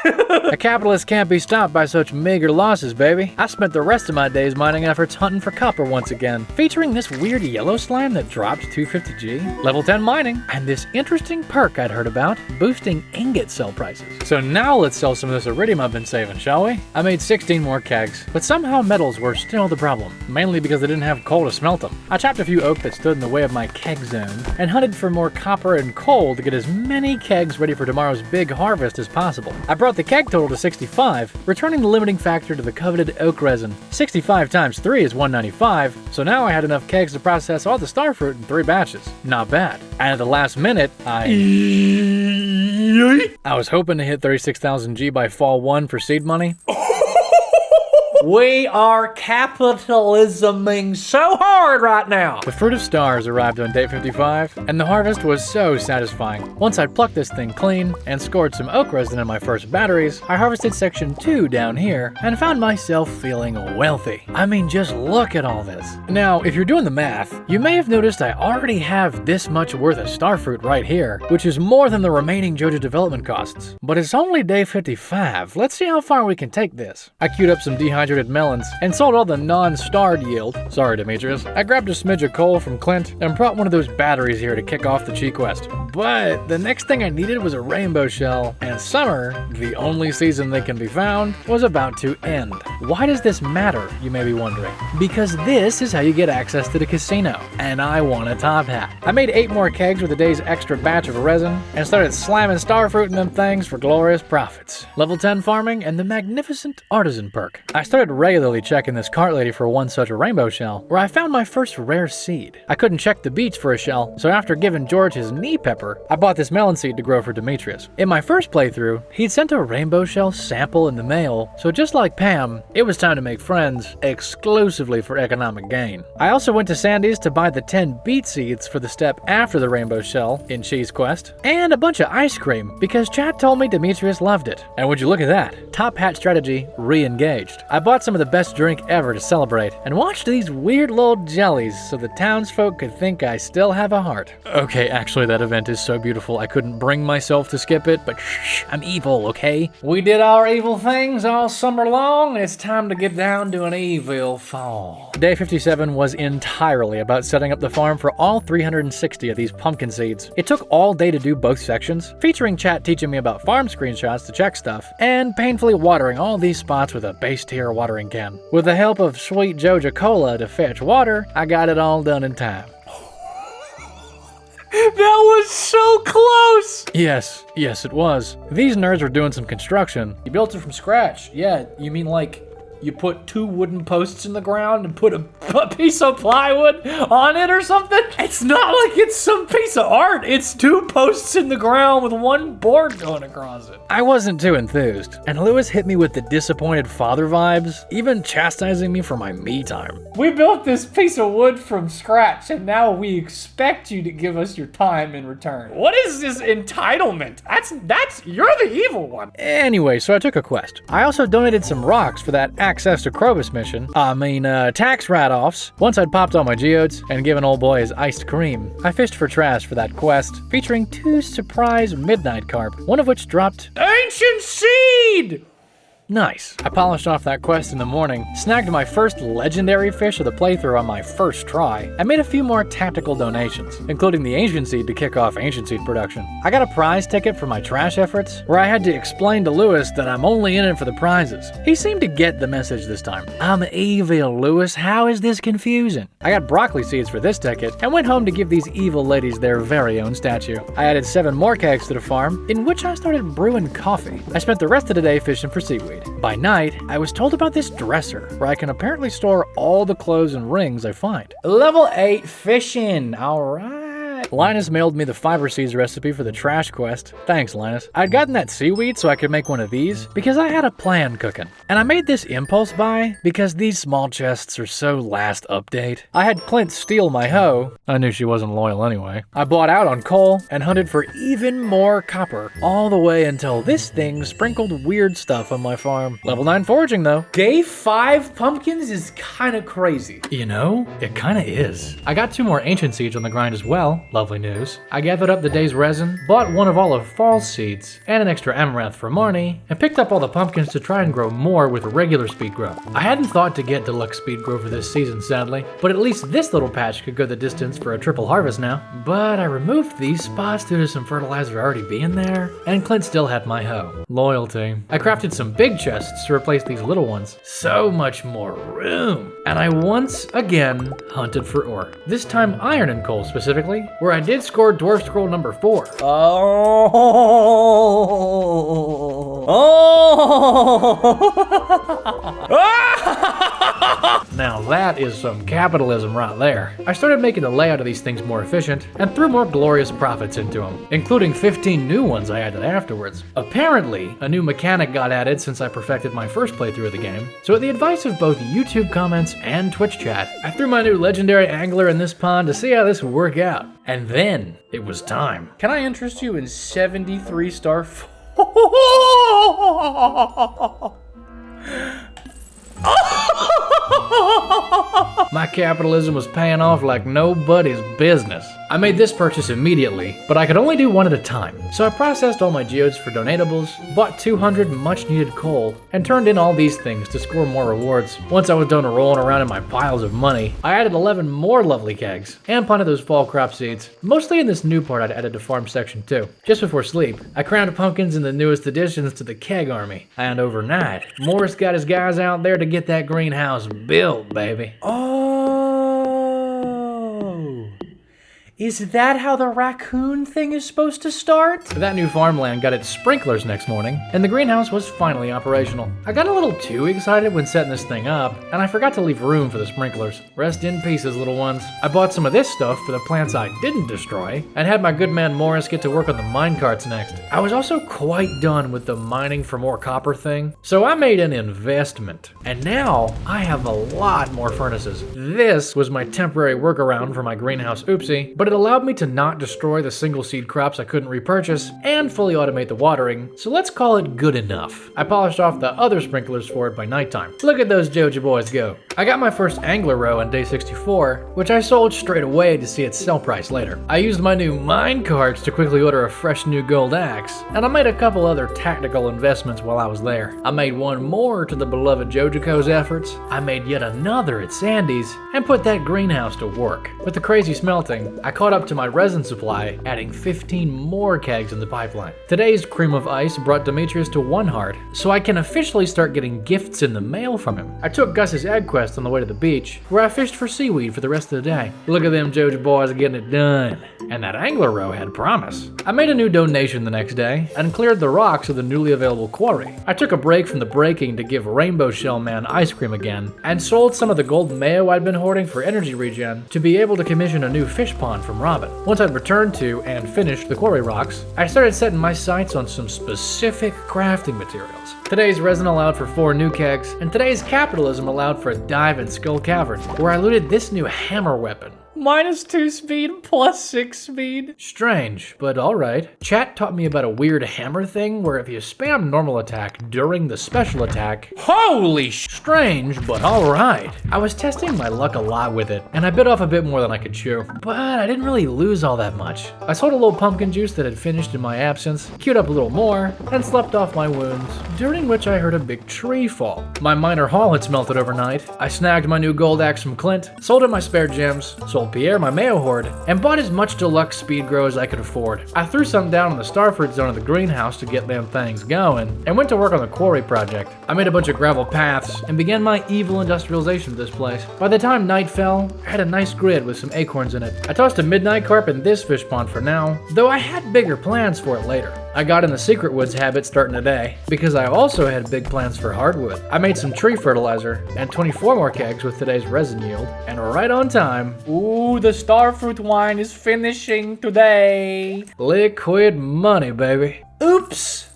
A capitalist can't be stopped by such meager losses, baby. I spent the rest of my day's mining efforts hunting for copper once again, featuring this weird yellow slime that drops 250G, level 10 mining, and this interesting perk I'd heard about, boosting ingot sell prices. So now let's sell some of this iridium I've been saving, shall we? I made 16 more kegs, but somehow metals were still the problem, mainly because I didn't have coal to smelt them. I chopped a few oak that stood in the way of my keg zone, and hunted for more copper and coal to get as many kegs ready for tomorrow's big harvest as possible. I brought the keg total to 65, returning the limiting factor to the coveted oak resin. 65 times 3 is 195, so now I had enough kegs to process all the starfruit in 3 batches. Not bad. And at the last minute, I was hoping to hit 36,000 G by fall 1 for seed money. We are capitalisming so hard right now. The fruit of stars arrived on day 55, and the harvest was so satisfying. Once I'd plucked this thing clean and scored some oak resin in my first batteries, I harvested section 2 down here and found myself feeling wealthy. I mean, just look at all this. Now, if you're doing the math, you may have noticed I already have this much worth of starfruit right here, which is more than the remaining Joja development costs. But it's only day 55. Let's see how far we can take this. I queued up some dehydrated melons and sold all the non-starred yield. Sorry, Demetrius. I grabbed a smidge of coal from Clint and brought one of those batteries here to kick off the cheat quest. But the next thing I needed was a rainbow shell, and summer, the only season they can be found, was about to end. Why does this matter, you may be wondering? Because this is how you get access to the casino, and I want a top hat. I made 8 more kegs with a day's extra batch of resin and started slamming starfruit in them things for glorious profits. Level 10 farming and the magnificent Artisan perk. I started regularly checking this cart lady for one such a rainbow shell, where I found my first rare seed. I couldn't check the beach for a shell, so after giving George his knee pepper, I bought this melon seed to grow for Demetrius. In my first playthrough, he'd sent a rainbow shell sample in the mail, so just like Pam, it was time to make friends exclusively for economic gain. I also went to Sandy's to buy the 10 beet seeds for the step after the rainbow shell in Cheese Quest, and a bunch of ice cream because Chad told me Demetrius loved it. And would you look at that? Top hat strategy re-engaged. I bought some of the best drink ever to celebrate, and watched these weird little jellies so the townsfolk could think I still have a heart. Okay, actually that event is so beautiful I couldn't bring myself to skip it, but shh, I'm evil, okay? We did our evil things all summer long, and it's time to get down to an evil fall. Day 57 was entirely about setting up the farm for all 360 of these pumpkin seeds. It took all day to do both sections, featuring chat teaching me about farm screenshots to check stuff, and painfully watering all these spots with a base tier watering can. With the help of sweet Joja Cola to fetch water, I got it all done in time. That was so close! Yes, it was. These nerds were doing some construction. You built it from scratch. Yeah, you mean like you put 2 wooden posts in the ground and put a piece of plywood on it or something? It's not like it's some piece of art. It's 2 posts in the ground with 1 board going across it. I wasn't too enthused, and Lewis hit me with the disappointed father vibes, even chastising me for my me time. We built this piece of wood from scratch, and now we expect you to give us your time in return. What is this entitlement? You're the evil one. Anyway, so I took a quest. I also donated some rocks for that access to Krobus mission. Tax write-offs. Once I'd popped all my geodes and given old boy his iced cream, I fished for trash for that quest, featuring 2 surprise midnight carp, one of which dropped Ancient Seed! Nice. I polished off that quest in the morning, snagged my first legendary fish of the playthrough on my first try, and made a few more tactical donations, including the Ancient Seed to kick off Ancient Seed production. I got a prize ticket for my trash efforts, where I had to explain to Lewis that I'm only in it for the prizes. He seemed to get the message this time. I'm evil, Lewis. How is this confusing? I got broccoli seeds for this ticket, and went home to give these evil ladies their very own statue. I added 7 more kegs to the farm, in which I started brewing coffee. I spent the rest of the day fishing for seaweed. By night, I was told about this dresser, where I can apparently store all the clothes and rings I find. Level 8 fishing, alright. Linus mailed me the fiber seeds recipe for the trash quest. Thanks, Linus. I'd gotten that seaweed so I could make one of these, because I had a plan cooking. And I made this impulse buy, because these small chests are so last update. I had Clint steal my hoe. I knew she wasn't loyal anyway. I bought out on coal, and hunted for even more copper, all the way until this thing sprinkled weird stuff on my farm. Level 9 foraging, though. Day 5 pumpkins is kinda crazy. You know, it kinda is. I got 2 more ancient seeds on the grind as well. Lovely news. I gathered up the day's resin, bought one of all of Fall's seeds, and an extra amaranth for Marnie, and picked up all the pumpkins to try and grow more with regular speed grow. I hadn't thought to get deluxe speed grow for this season, sadly, but at least this little patch could go the distance for a triple harvest now. But I removed these spots due to some fertilizer already being there, and Clint still had my hoe. Loyalty. I crafted some big chests to replace these little ones. So much more room. And I once again hunted for ore. This time iron and coal specifically, where I did score dwarf scroll number 4. Now that is some capitalism right there. I started making the layout of these things more efficient and threw more glorious profits into them, including 15 new ones I added afterwards. Apparently, a new mechanic got added since I perfected my first playthrough of the game, so at the advice of both YouTube comments and Twitch chat, I threw my new legendary angler in this pond to see how this would work out. And then, it was time. Can I interest you in 73 star My capitalism was paying off like nobody's business. I made this purchase immediately, but I could only do one at a time. So I processed all my geodes for donatables, bought 200 much needed coal, and turned in all these things to score more rewards. Once I was done rolling around in my piles of money, I added 11 more lovely kegs, and planted those fall crop seeds, mostly in this new part I'd added to farm section 2. Just before sleep, I crowned pumpkins in the newest additions to the keg army. And overnight, Morris got his guys out there to get that greenhouse built, baby. Is that how the raccoon thing is supposed to start? That new farmland got its sprinklers next morning, and the greenhouse was finally operational. I got a little too excited when setting this thing up, and I forgot to leave room for the sprinklers. Rest in pieces, little ones. I bought some of this stuff for the plants I didn't destroy, and had my good man Morris get to work on the mine carts next. I was also quite done with the mining for more copper thing, so I made an investment. And now, I have a lot more furnaces. This was my temporary workaround for my greenhouse oopsie, but it allowed me to not destroy the single seed crops I couldn't repurchase and fully automate the watering, so let's call it good enough. I polished off the other sprinklers for it by nighttime. Look at those Joja boys go. I got my first angler row on day 64, which I sold straight away to see its sell price later. I used my new mine carts to quickly order a fresh new gold axe, and I made a couple other tactical investments while I was there. I made one more to the beloved Jojo's efforts, I made yet another at Sandy's, and put that greenhouse to work. With the crazy smelting, I caught up to my resin supply, adding 15 more kegs in the pipeline. Today's cream of ice brought Demetrius to 1 heart, so I can officially start getting gifts in the mail from him. I took Gus's egg quest on the way to the beach, where I fished for seaweed for the rest of the day. Look at them Jojo boys getting it done. And that angler row had promise. I made a new donation the next day, and cleared the rocks of the newly available quarry. I took a break from the breaking to give Rainbow Shell Man ice cream again, and sold some of the gold mayo I'd been hoarding for energy regen to be able to commission a new fish pond from Robin. Once I'd returned to and finished the quarry rocks, I started setting my sights on some specific crafting materials. Today's resin allowed for 4 new kegs, and today's capitalism allowed for a dive in Skull Cavern, where I looted this new hammer weapon. -2 speed, +6 speed. Strange, but alright. Chat taught me about a weird hammer thing where if you spam normal attack during the special attack, holy strange, but alright. I was testing my luck a lot with it, and I bit off a bit more than I could chew, but I didn't really lose all that much. I sold a little pumpkin juice that had finished in my absence, queued up a little more, and slept off my wounds, during which I heard a big tree fall. My minor haul had smelted overnight. I snagged my new gold axe from Clint, sold him my spare gems, sold Pierre my mayo hoard, and bought as much deluxe speed grow as I could afford. I threw some down in the starfruit zone of the greenhouse to get them things going, and went to work on the quarry project. I made a bunch of gravel paths, and began my evil industrialization of this place. By the time night fell, I had a nice grid with some acorns in it. I tossed a midnight carp in this fish pond for now, though I had bigger plans for it later. I got in the secret woods habit starting today, because I also had big plans for hardwood. I made some tree fertilizer, and 24 more kegs with today's resin yield, and right on time. Ooh, the starfruit wine is finishing today. Liquid money, baby. Oops.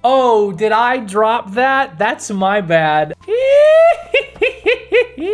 Oh, did I drop that? That's my bad.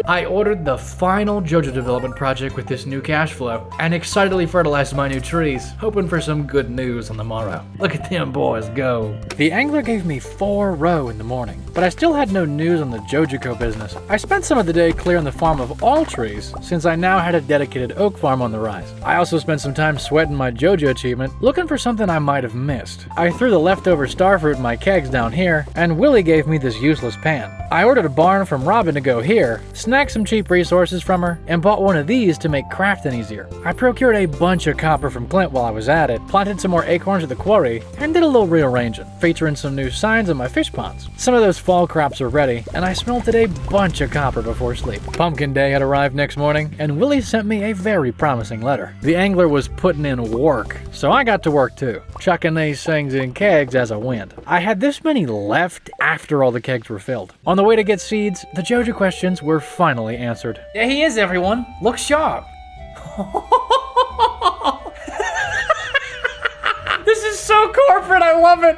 I ordered the final Jojo development project with this new cash flow, and excitedly fertilized my new trees, hoping for some good news on the morrow. Look at them boys go. The angler gave me 4 row in the morning, but I still had no news on the Jojo business. I spent some of the day clearing the farm of all trees, since I now had a dedicated oak farm on the rise. I also spent some time sweating my Jojo achievement, looking for something I might have missed. I threw the leftover starfruit in my kegs down here, and Willie gave me this useless pan. I ordered a barn from Robin to go here, snagged some cheap resources from her, and bought one of these to make crafting easier. I procured a bunch of copper from Clint while I was at it, planted some more acorns at the quarry, and did a little rearranging, featuring some new signs in my fish ponds. Some of those fall crops are ready, and I smelted a bunch of copper before sleep. Pumpkin Day had arrived next morning, and Willie sent me a very promising letter. The angler was putting in work, so I got to work too, chucking these things in kegs as I went. I had this many left after all the kegs were filled. On the way to get seeds, the Jojo questions were finally answered. There he is, everyone. Look sharp. This is so corporate, I love it.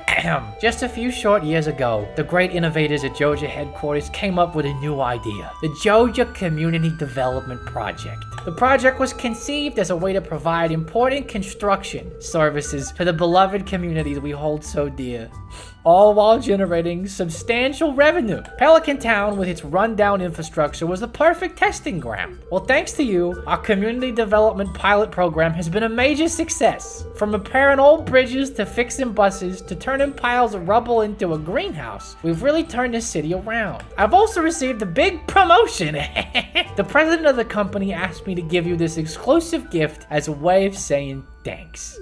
Just a few short years ago, the great innovators at Joja headquarters came up with a new idea, the Joja Community Development Project. The project was conceived as a way to provide important construction services to the beloved communities we hold so dear, all while generating substantial revenue. Pelican Town, with its rundown infrastructure, was the perfect testing ground. Well, thanks to you, our community development pilot program has been a major success. From repairing old bridges to fixing buses to turning piles of rubble into a greenhouse, we've really turned the city around. I've also received a big promotion. The president of the company asked me to give you this exclusive gift as a way of saying thanks.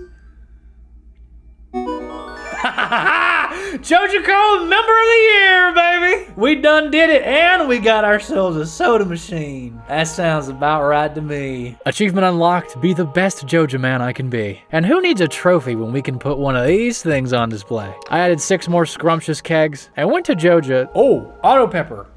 Jojo Member of the Year, baby! We done did it, and we got ourselves a soda machine. That sounds about right to me. Achievement unlocked, be the best Jojo man I can be. And who needs a trophy when we can put one of these things on display? I added 6 more scrumptious kegs, and went to Joja. Oh, auto pepper.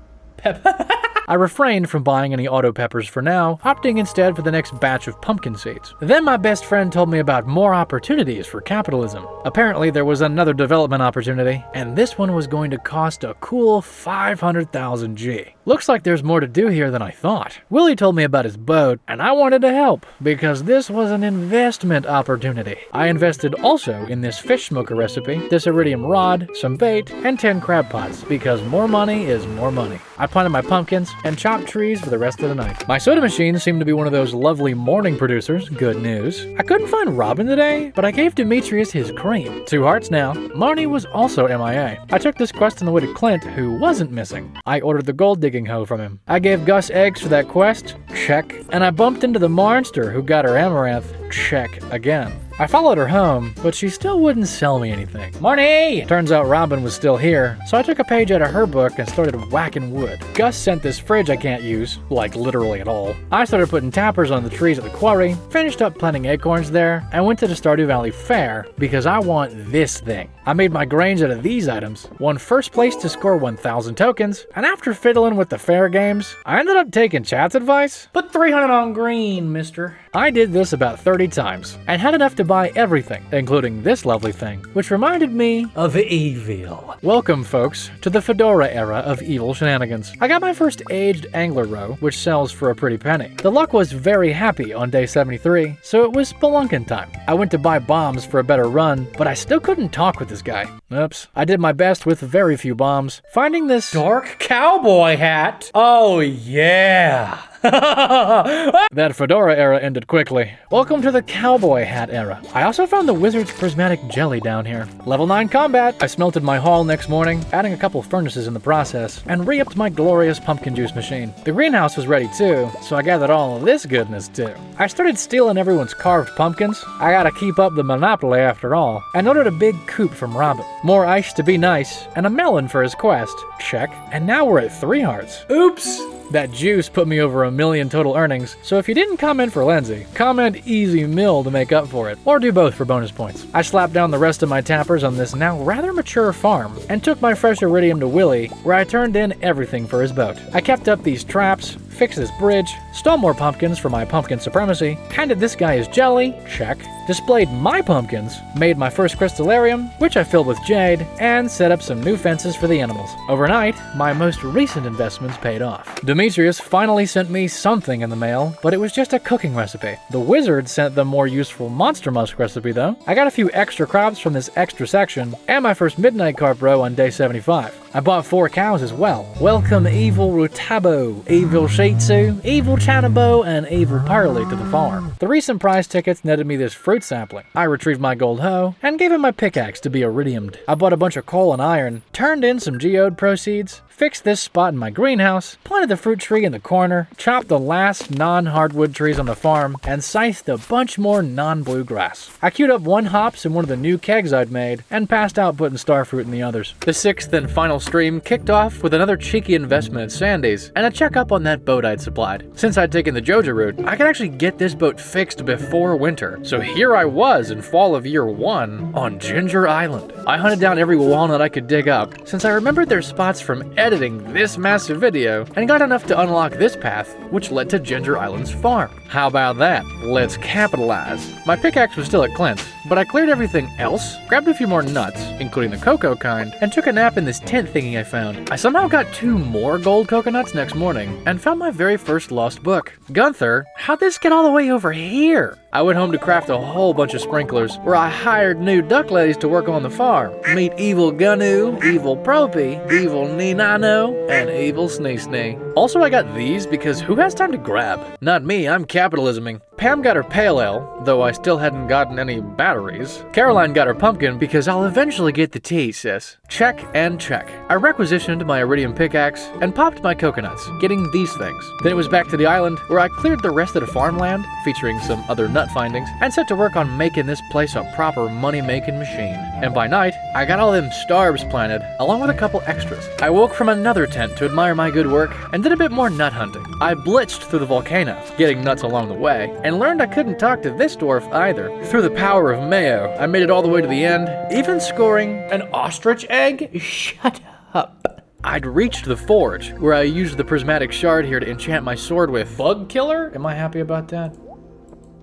I refrained from buying any auto peppers for now, opting instead for the next batch of pumpkin seeds. Then my best friend told me about more opportunities for capitalism. Apparently there was another development opportunity, and this one was going to cost a cool 500,000 G. Looks like there's more to do here than I thought. Willie told me about his boat, and I wanted to help, because this was an investment opportunity. I invested also in this fish smoker recipe, this iridium rod, some bait, and 10 crab pots, because more money is more money. I planted my pumpkins, and chop trees for the rest of the night. My soda machine seemed to be one of those lovely morning producers, good news. I couldn't find Robin today, but I gave Demetrius his cream. 2 hearts now. Marnie was also MIA. I took this quest on the way to Clint, who wasn't missing. I ordered the gold digging hoe from him. I gave Gus eggs for that quest, check. And I bumped into the monster who got her amaranth, check again. I followed her home, but she still wouldn't sell me anything. Marnie! Turns out Robin was still here, so I took a page out of her book and started whacking wood. Gus sent this fridge I can't use, like literally at all. I started putting tappers on the trees at the quarry, finished up planting acorns there, and went to the Stardew Valley Fair because I want this thing. I made my grains out of these items, won first place to score 1,000 tokens, and after fiddling with the fair games, I ended up taking chat's advice. Put 300 on green, mister. I did this about 30 times, and had enough to buy everything, including this lovely thing, which reminded me of evil. Welcome, folks, to the Fedora era of evil shenanigans. I got my first aged angler roe, which sells for a pretty penny. The luck was very happy on day 73, so it was spelunking time. I went to buy bombs for a better run, but I still couldn't talk with this guy. Oops. I did my best with very few bombs, finding this Dark cowboy hat. Oh, yeah. That Fedora era ended quickly. Welcome to the cowboy hat era. I also found the wizard's prismatic jelly down here. Level 9 combat. I smelted my haul next morning, adding a couple furnaces in the process, and re-upped my glorious pumpkin juice machine. The greenhouse was ready too, so I gathered all of this goodness too. I started stealing everyone's carved pumpkins. I gotta keep up the monopoly after all, and ordered a big coupe from Robin. More ice to be nice, and a melon for his quest. Check. And now we're at 3 hearts. Oops. That juice put me over 1 million total earnings, so if you didn't comment for Lindsay, comment Easy Mill to make up for it, or do both for bonus points. I slapped down the rest of my tappers on this now rather mature farm, and took my fresh iridium to Willie, where I turned in everything for his boat. I kept up these traps, fixed this bridge, stole more pumpkins for my pumpkin supremacy, handed this guy his jelly, check, displayed my pumpkins, made my first crystallarium, which I filled with jade, and set up some new fences for the animals. Overnight, my most recent investments paid off. Demetrius finally sent me something in the mail, but it was just a cooking recipe. The wizard sent the more useful monster musk recipe though. I got a few extra crops from this extra section, and my first midnight carp row on day 75. I bought 4 cows as well. Welcome Evil Rutabo, Evil Shih Tzu, Evil Chanabo, and Evil Pearly to the farm. The recent prize tickets netted me this fruit sapling. I retrieved my gold hoe, and gave him my pickaxe to be iridiumed. I bought a bunch of coal and iron, turned in some geode proceeds, fixed this spot in my greenhouse, planted the fruit tree in the corner, chopped the last non-hardwood trees on the farm, and scythed a bunch more non-blue grass. I queued up 1 hops in one of the new kegs I'd made, and passed out putting starfruit in the others. The 6th and final stream kicked off with another cheeky investment at Sandy's, and a checkup on that boat I'd supplied. Since I'd taken the Joja route, I could actually get this boat fixed before winter, so here I was in fall of year 1 on Ginger Island. I hunted down every walnut I could dig up, since I remembered their spots from editing this massive video, and got enough to unlock this path, which led to Ginger Island's farm. How about that? Let's capitalize. My pickaxe was still at Clint's, but I cleared everything else, grabbed a few more nuts, including the cocoa kind, and took a nap in this tent thingy I found. I somehow got 2 more gold coconuts next morning, and found my very first lost book. Gunther, how'd this get all the way over here? I went home to craft a whole bunch of sprinklers, where I hired new duck ladies to work on the farm. Meet Evil Gunu, Evil Propy, Evil Ninano, and Evil Snee. Also, I got these because who has time to grab? Not me, I'm capitalisming. Pam got her pale ale, though I still hadn't gotten any batteries. Caroline got her pumpkin because I'll eventually get the tea, sis. Check and check. I requisitioned my iridium pickaxe and popped my coconuts, getting these things. Then it was back to the island, where I cleared the rest of the farmland, featuring some other nut findings, and set to work on making this place a proper money-making machine. And by night, I got all them starbs planted, along with a couple extras. I woke from another tent to admire my good work, and did a bit more nut hunting. I blitzed through the volcano, getting nuts along the way, and learned I couldn't talk to this dwarf either. Through the power of Mayo, I made it all the way to the end, even scoring An ostrich egg? Shut up. I'd reached the forge, where I used the prismatic shard here to enchant my sword with. Bug killer? Am I happy about that?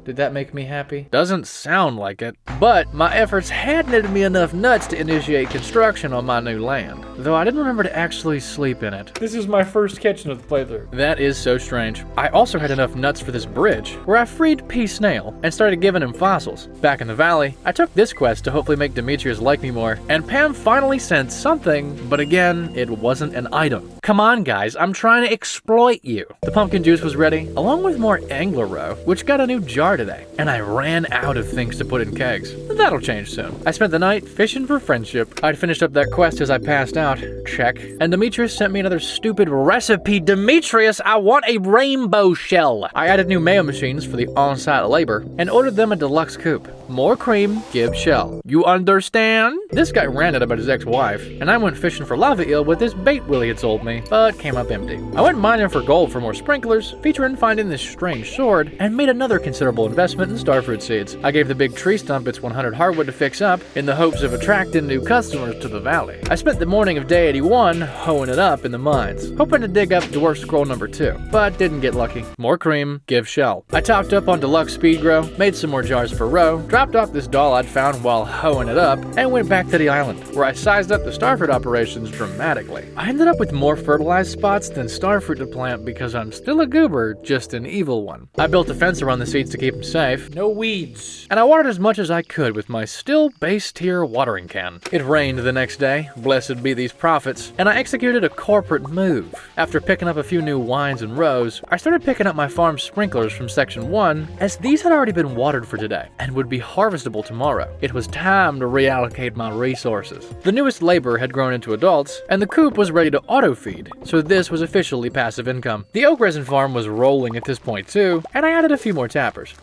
Did that make me happy? Doesn't sound like it. But my efforts had netted me enough nuts to initiate construction on my new land, though I didn't remember to actually sleep in it. This is my first kitchen of the playthrough. That is so strange. I also had enough nuts for this bridge, where I freed P. Snail and started giving him fossils. Back in the valley, I took this quest to hopefully make Demetrius like me more, and Pam finally sent something, but again, it wasn't an item. Come on guys, I'm trying to exploit you. The pumpkin juice was ready, along with more angler roe, which got a new jar today, and I ran out of things to put in kegs. That'll change soon. I spent the night fishing for friendship. I'd finished up that quest as I passed out. Check. And Demetrius sent me another stupid recipe. Demetrius, I want a rainbow shell. I added new mayo machines for the on-site labor and ordered them a deluxe coupe. More cream, give shell. You understand? This guy ranted about his ex-wife, and I went fishing for lava eel with this bait Willie had sold me, but came up empty. I went mining for gold for more sprinklers, featuring finding this strange sword, and made another considerable investment in starfruit seeds. I gave the big tree stump its 100 hardwood to fix up, in the hopes of attracting new customers to the valley. I spent the morning of day 81 hoeing it up in the mines, hoping to dig up dwarf scroll number 2, but didn't get lucky. More cream, give shell. I topped up on deluxe speed grow, made some more jars for roe, dropped off this doll I'd found while hoeing it up, and went back to the island, where I sized up the starfruit operations dramatically. I ended up with more fertilized spots than starfruit to plant because I'm still a goober, just an evil one. I built a fence around the seeds to keep them safe. No weeds. And I watered as much as I could with my still base tier watering can. It rained the next day, blessed be these prophets, and I executed a corporate move. After picking up a few new wines and rows, I started picking up my farm sprinklers from section 1, as these had already been watered for today and would be harvestable tomorrow. It was time to reallocate my resources. The newest labor had grown into adults, and the coop was ready to auto-feed, so this was officially passive income. The oak resin farm was rolling at this point too, and I added a few more tappers.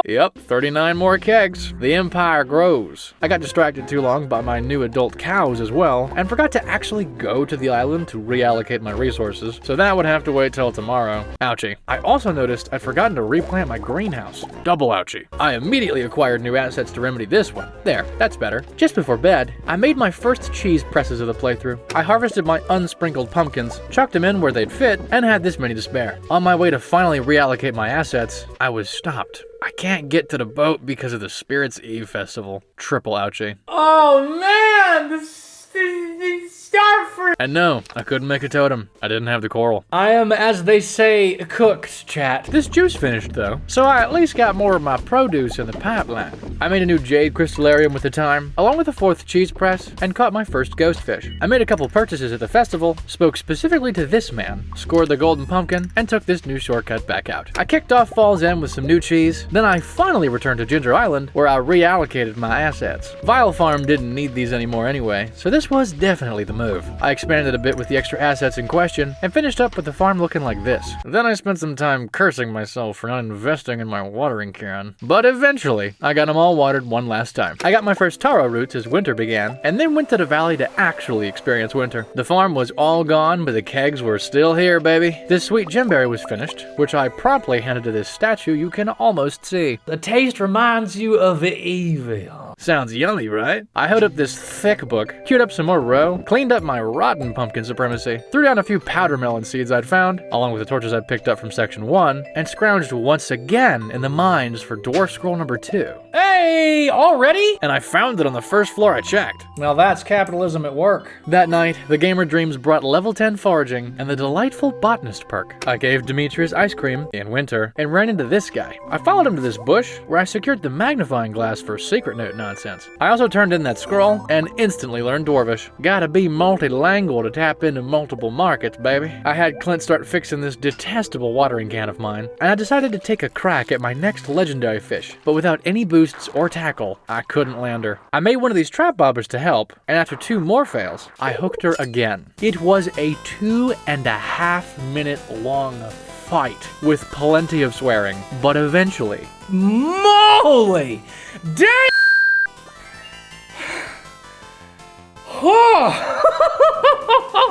Yep, 39 more kegs. The empire grows. I got distracted too long by my new adult cows as well, and forgot to actually go to the island to reallocate my resources, so that would have to wait till tomorrow. Ouchie. I also noticed I'd forgotten to replant my greenhouse. Double ouchie. I immediately acquired new assets to remedy this one. There, that's better. Just before bed, I made my first cheese presses of the playthrough. I harvested my unsprinkled pumpkins, chucked them in where they'd fit, and had this many to spare. On my way to finally reallocate my assets, I was stopped. I can't get to the boat because of the Spirits Eve festival. Triple ouchie. Oh man, the starfruit. And no, I couldn't make a totem. I didn't have the coral. I am, as they say, cooked, chat. This juice finished though, so I at least got more of my produce in the pipeline. I made a new jade crystallarium with the time, along with a 4th cheese press, and caught my first ghost fish. I made a couple purchases at the festival, spoke specifically to this man, scored the golden pumpkin, and took this new shortcut back out. I kicked off Fall's End with some new cheese, then I finally returned to Ginger Island, where I reallocated my assets. Vile Farm didn't need these anymore anyway, so this was definitely the move. I expanded a bit with the extra assets in question, and finished up with the farm looking like this. Then I spent some time cursing myself for not investing in my watering can. But eventually, I got them all watered one last time. I got my first taro roots as winter began, and then went to the valley to actually experience winter. The farm was all gone, but the kegs were still here, baby. This sweet gemberry was finished, which I promptly handed to this statue you can almost see. The taste reminds you of evil. Sounds yummy, right? I held up this thick book, queued up some more roe, cleaned up my rotten pumpkin supremacy, threw down a few powder melon seeds I'd found, along with the torches I'd picked up from section 1, and scrounged once again in the mines for dwarf scroll number 2. Hey, already? And I found it on the first floor I checked. Well, that's capitalism at work. That night, the gamer dreams brought level 10 foraging and the delightful botanist perk. I gave Demetrius ice cream in winter and ran into this guy. I followed him to this bush where I secured the magnifying glass for secret note nonsense. I also turned in that scroll and instantly learned Dwarvish. Gotta be multilingual to tap into multiple markets, baby. I had Clint start fixing this detestable watering can of mine, and I decided to take a crack at my next legendary fish, but without any boosts or tackle, I couldn't land her. I made one of these trap bobbers to help, and after 2 more fails, I hooked her again. It was a 2.5 minute long fight with plenty of swearing, but eventually, Moly! Dang!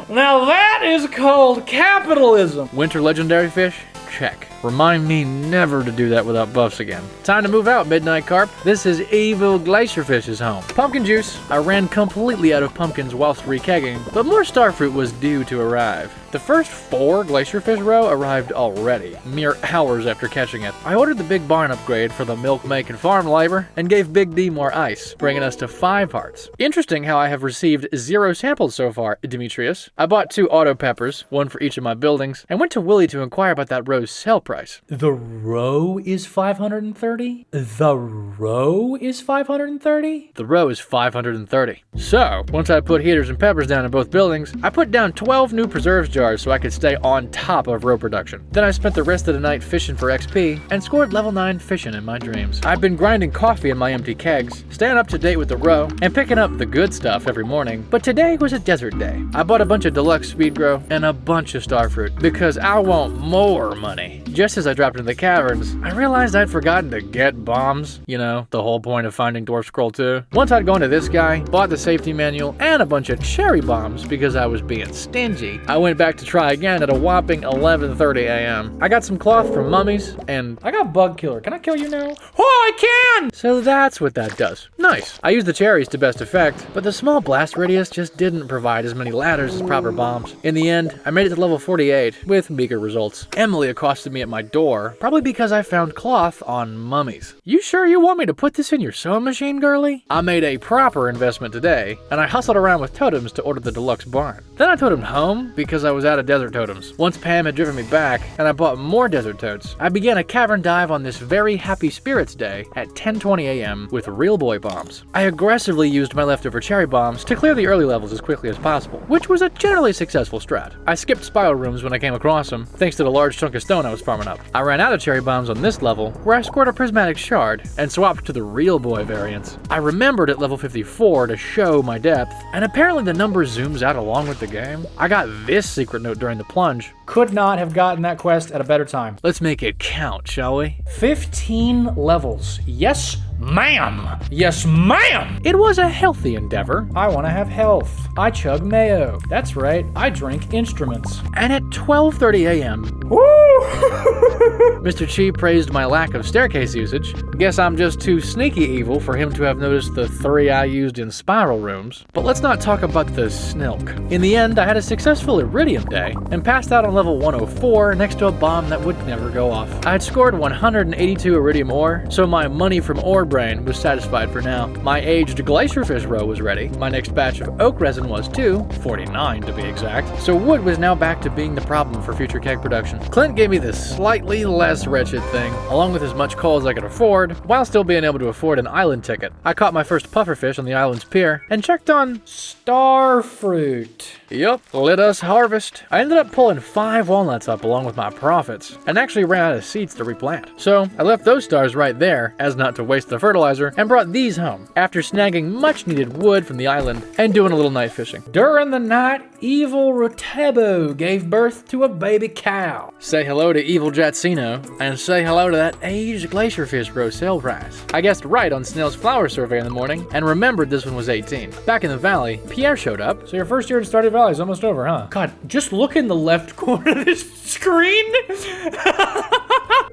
Now that is called capitalism. winter legendary fish check. Remind me never to do that without buffs again. Time to move out, Midnight Carp. This is evil Glacierfish's home. Pumpkin juice. I ran completely out of pumpkins whilst rekegging, but more starfruit was due to arrive. The first 4 Glacierfish row arrived already, mere hours after catching it. I ordered the big barn upgrade for the milk, make, and farm labor, and gave Big D more ice, bringing us to 5 hearts. Interesting how I have received 0 samples so far, Demetrius. I bought 2 auto peppers, 1 for each of my buildings, and went to Willie to inquire about that row's sale price. The row is 530? The row is 530? The row is 530. So, once I put heaters and peppers down in both buildings, I put down 12 new preserves jars so I could stay on top of row production. Then I spent the rest of the night fishing for XP and scored level 9 fishing in my dreams. I've been grinding coffee in my empty kegs, staying up to date with the row, and picking up the good stuff every morning, but today was a desert day. I bought a bunch of deluxe speed grow and a bunch of starfruit because I want more money. Just as I dropped into the caverns, I realized I'd forgotten to get bombs. You know, the whole point of finding Dwarf Scroll 2. Once I'd gone to this guy, bought the safety manual and a bunch of cherry bombs because I was being stingy, I went back to try again at a whopping 11:30 a.m. I got some cloth from mummies, and I got bug killer. Can I kill you now? Oh, I can! so that's what that does. Nice. I used the cherries to best effect, but the small blast radius just didn't provide as many ladders as proper bombs. In the end, I made it to level 48 with meager results. Emily accosted me at my door, probably because I found cloth on mummies. You sure you want me to put this in your sewing machine, girly? I made a proper investment today, and I hustled around with totems to order the deluxe barn. Then I totemed home because I was out of desert totems. Once Pam had driven me back, and I bought more desert totes, I began a cavern dive on this very happy spirits day at 10:20 a.m. with real boy bombs. I aggressively used my leftover cherry bombs to clear the early levels as quickly as possible, which was a generally successful strat. I skipped spiral rooms when I came across them, thanks to the large chunk of stone I was farming up. I ran out of cherry bombs on this level, where I scored a prismatic shard and swapped to the real boy variants. I remembered at level 54 to show my depth, and apparently the number zooms out along with the game. I got this secret note during the plunge. Could not have gotten that quest at a better time. Let's make it count, shall we? 15 levels. Yes, ma'am. Yes, ma'am. It was a healthy endeavor. I want to have health. I chug mayo. That's right. I drink instruments. And at 12:30 a.m., Woo! Mr. Chi praised my lack of staircase usage. Guess I'm just too sneaky evil for him to have noticed the 3 I used in spiral rooms. But let's not talk about the snilk. In the end, I had a successful iridium day and passed out on level 104 next to a bomb that would never go off. I had scored 182 iridium ore, so my money from ore brain was satisfied for now. My aged glacierfish row was ready. My next batch of oak resin was too, 49 to be exact. So wood was now back to being the problem for future keg production. Clint gave me this slightly less wretched thing, along with as much coal as I could afford, while still being able to afford an island ticket. I caught my first pufferfish on the island's pier, and checked on starfruit. Yup, let us harvest. I ended up pulling 5 walnuts up along with my profits, and actually ran out of seeds to replant. So I left those stars right there, as not to waste the fertilizer, and brought these home, after snagging much needed wood from the island and doing a little night fishing. During the night, evil Rotebo gave birth to a baby cow. Say hello to Evil Jatsino, and say hello to that aged glacierfish bro sale price. I guessed right on Snail's flower survey in the morning, and remembered this one was 18. Back in the valley, Pierre showed up. So your first year at Stardew Valley is almost over, huh? God, just look in the left corner of this screen.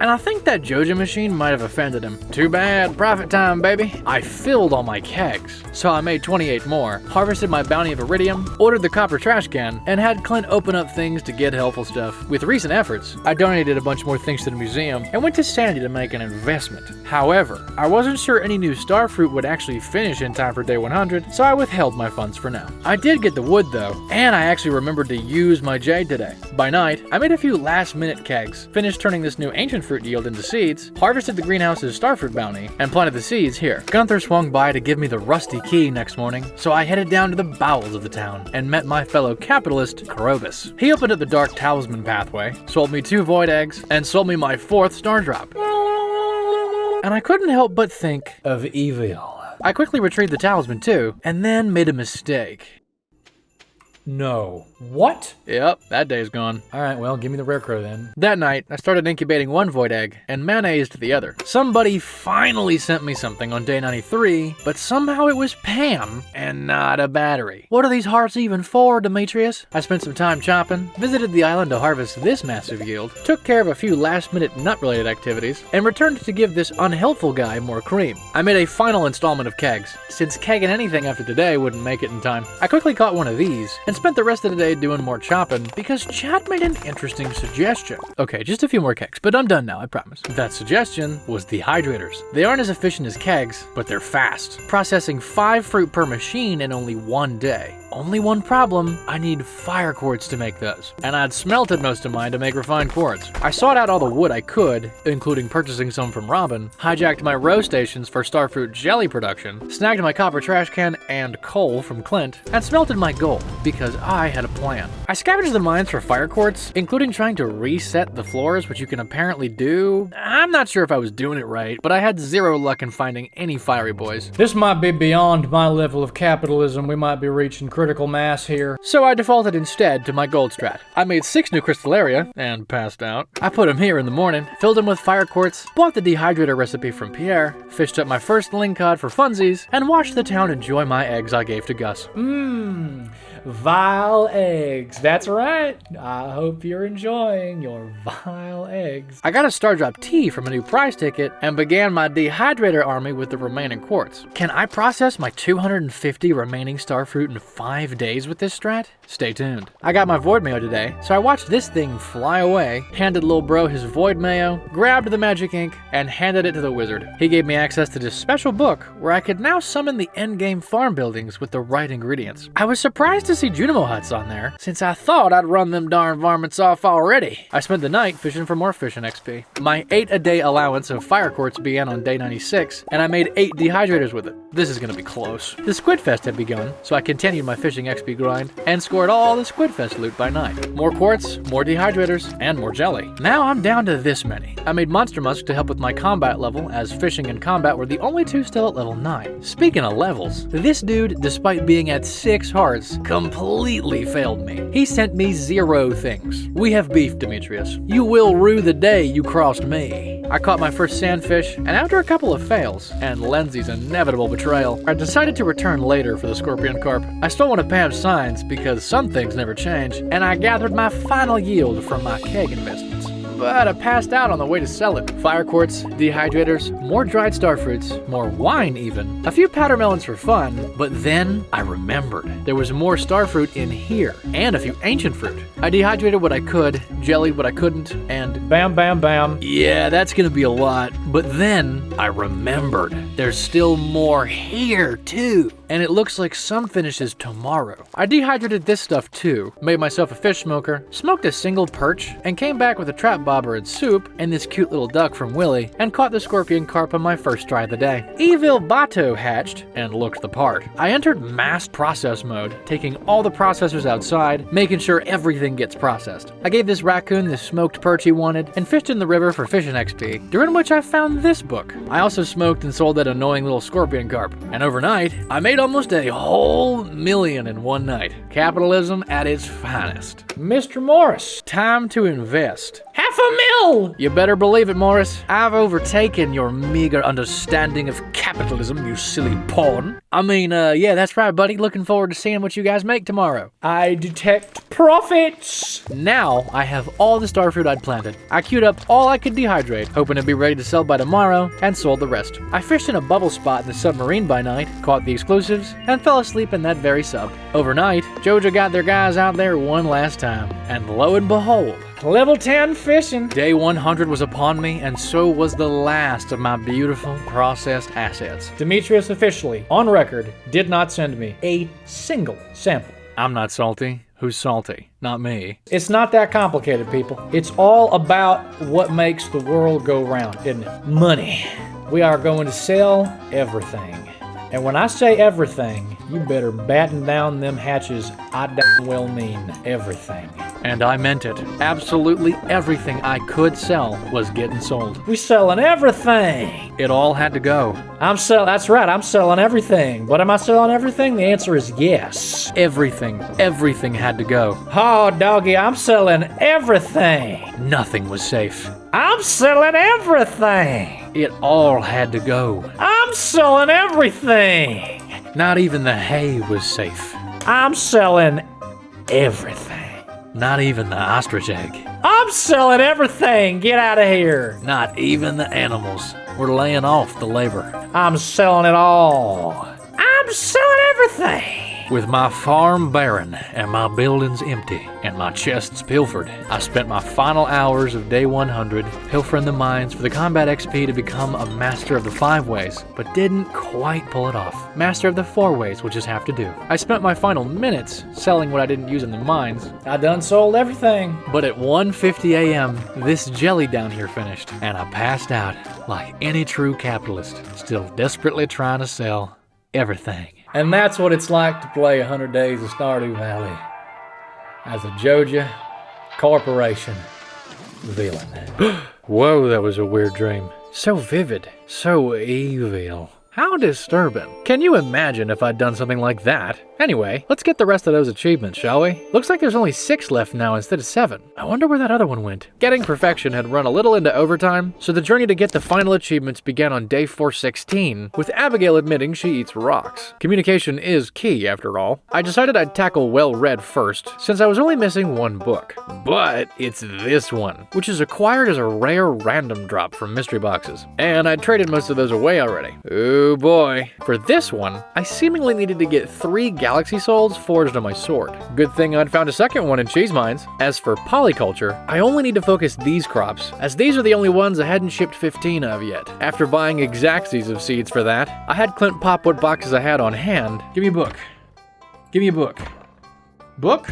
And I think that Joja machine might have offended him. Too bad, profit time, baby. I filled all my kegs, so I made 28 more, harvested my bounty of iridium, ordered the copper trash can, and had Clint open up things to get helpful stuff. With recent efforts, I donated a bunch more things to the museum and went to Sandy to make an investment. However, I wasn't sure any new starfruit would actually finish in time for day 100, so I withheld my funds for now. I did get the wood though, and I actually remembered to use my jade today. By night, I made a few last-minute kegs, finished turning this new ancient fruit yield into seeds, harvested the greenhouse's starfruit bounty, and planted the seeds here. Gunther swung by to give me the rusty key next morning, so I headed down to the bowels of the town and met my fellow capitalist, Krobus. He opened up the Dark Talisman pathway, sold me 2 void eggs, and sold me my 4th star drop. And I couldn't help but think Of evil. I quickly retrieved the talisman too, and then made a mistake. No. What? Yep, that day's gone. Alright, well, give me the rare crow then. That night, I started incubating one void egg and mayonnaise to the other. Somebody finally sent me something on day 93, but somehow it was Pam and not a battery. What are these hearts even for, Demetrius? I spent some time chopping, visited the island to harvest this massive yield, took care of a few last-minute nut-related activities, and returned to give this unhelpful guy more cream. I made a final installment of kegs, since kegging anything after today wouldn't make it in time. I quickly caught one of these, and spent the rest of the day doing more chopping, because Chad made an interesting suggestion. Okay, just a few more kegs, but I'm done now, I promise. That suggestion was dehydrators. They aren't as efficient as kegs, but they're fast, processing 5 fruit per machine in only 1 day. Only one problem, I need fire quartz to make those. And I'd smelted most of mine to make refined quartz. I sought out all the wood I could, including purchasing some from Robin, hijacked my row stations for starfruit jelly production, snagged my copper trash can and coal from Clint, and smelted my gold, because I had a plan. I scavenged the mines for fire quartz, including trying to reset the floors, which you can apparently do. I'm not sure if I was doing it right, but I had zero luck in finding any fiery boys. This might be beyond my level of capitalism. We might be reaching critical mass here. So I defaulted instead to my gold strat. I made 6 new crystallaria, and passed out. I put them here in the morning, filled them with fire quartz, bought the dehydrator recipe from Pierre, fished up my first lingcod for funsies, and watched the town enjoy my eggs I gave to Gus. Vile eggs. That's right. I hope you're enjoying your vile eggs. I got a Star Drop tea from a new prize ticket, and began my dehydrator army with the remaining quartz. Can I process my 250 remaining starfruit in 5 days with this strat? Stay tuned. I got my void mayo today, so I watched this thing fly away, handed lil bro his void mayo, grabbed the magic ink, and handed it to the wizard. He gave me access to this special book where I could now summon the endgame farm buildings with the right ingredients. I was surprised to see Junimo huts on there, since I thought I'd run them darn varmints off already. I spent the night fishing for more fishing XP. My 8-a-day allowance of fire quartz began on day 96, and I made 8 dehydrators with it. This is gonna be close. The Squid Fest had begun, so I continued my fishing XP grind, and scored all the Squid Fest loot by night. More quartz, more dehydrators, and more jelly. Now I'm down to this many. I made Monster Musk to help with my combat level, as fishing and combat were the only 2 still at level 9. Speaking of levels, this dude, despite being at 6 hearts, completely failed me. He sent me 0 things. We have beef, Demetrius. You will rue the day you crossed me. I caught my first sandfish, and after a couple of fails, and Lindsay's inevitable betrayal, I decided to return later for the scorpion carp. I stole one of Pam's signs because some things never change, and I gathered my final yield from my keg investments. But I passed out on the way to sell it. Fire quartz, dehydrators, more dried starfruits, more wine even, a few powder melons for fun, but then I remembered. There was more starfruit in here, and a few ancient fruit. I dehydrated what I could, jellied what I couldn't, and bam, bam, bam. Yeah, that's gonna be a lot. But then I remembered. There's still more here too. And it looks like some finishes tomorrow. I dehydrated this stuff too, made myself a fish smoker, smoked a single perch, and came back with a trap bobber and soup, and this cute little duck from Willie, and caught the scorpion carp on my first try of the day. Evil Bato hatched, and looked the part. I entered mass process mode, taking all the processors outside, making sure everything gets processed. I gave this raccoon the smoked perch he wanted, and fished in the river for fishing XP, during which I found this book. I also smoked and sold that annoying little scorpion carp, and overnight, I made almost a whole million in one night. Capitalism at its finest. Mr. Morris, Time to invest. $500,000! You better believe it, Morris. I've overtaken your meager understanding of capitalism, you silly pawn. I mean, yeah, that's right, buddy. Looking forward to seeing what you guys make tomorrow. I detect profits! Now, I have all the starfruit I'd planted. I queued up all I could dehydrate, hoping to be ready to sell by tomorrow, and sold the rest. I fished in a bubble spot in the submarine by night, caught the exclusives, and fell asleep in that very sub. Overnight, Joja got their guys out there one last time, and lo and behold, level 10 fishing. Day 100 was upon me, and so was the last of my beautiful processed assets. Demetrius officially, on record, did not send me a single sample. I'm not salty. Who's salty? Not me. It's not that complicated, people. It's all about what makes the world go round, isn't it? Money. We are going to sell everything. And when I say everything, you better batten down them hatches. I damn well mean everything. And I meant it. Absolutely everything I could sell was getting sold. We selling everything. It all had to go. That's right, I'm selling everything. But am I selling everything? The answer is yes. Everything had to go. Oh, doggy, I'm selling everything. Nothing was safe. I'm selling everything. It all had to go. I'm selling everything. Not even the hay was safe. I'm selling everything. Not even the ostrich egg. I'm selling everything. Get out of here. Not even the animals. We're laying off the labor. I'm selling it all. I'm selling everything. With my farm barren and my buildings empty and my chests pilfered, I spent my final hours of day 100 pilfering the mines for the combat XP to become a master of the 5 ways, but didn't quite pull it off. Master of the 4 ways, which is half to do. I spent my final minutes selling what I didn't use in the mines. I done sold everything. But at 1:50 a.m., this jelly down here finished, and I passed out like any true capitalist, still desperately trying to sell everything. And that's what it's like to play 100 Days of Stardew Valley as a Joja corporation villain. Whoa, that was a weird dream. So vivid, so evil. How disturbing. Can you imagine if I'd done something like that? Anyway, let's get the rest of those achievements, shall we? Looks like there's only 6 left now instead of 7. I wonder where that other one went. Getting perfection had run a little into overtime, so the journey to get the final achievements began on day 416, with Abigail admitting she eats rocks. Communication is key, after all. I decided I'd tackle well-read first, since I was only missing 1 book. But it's this one, which is acquired as a rare random drop from mystery boxes. And I'd traded most of those away already. Oh boy. For this one, I seemingly needed to get 3 galaxy souls forged on my sword. Good thing I'd found a second one in cheese mines. As for polyculture, I only need to focus these crops, as these are the only ones I hadn't shipped 15 of yet. After buying exactsies of seeds for that, I had Clint pop what boxes I had on hand. Give me a book. Give me a book. Book?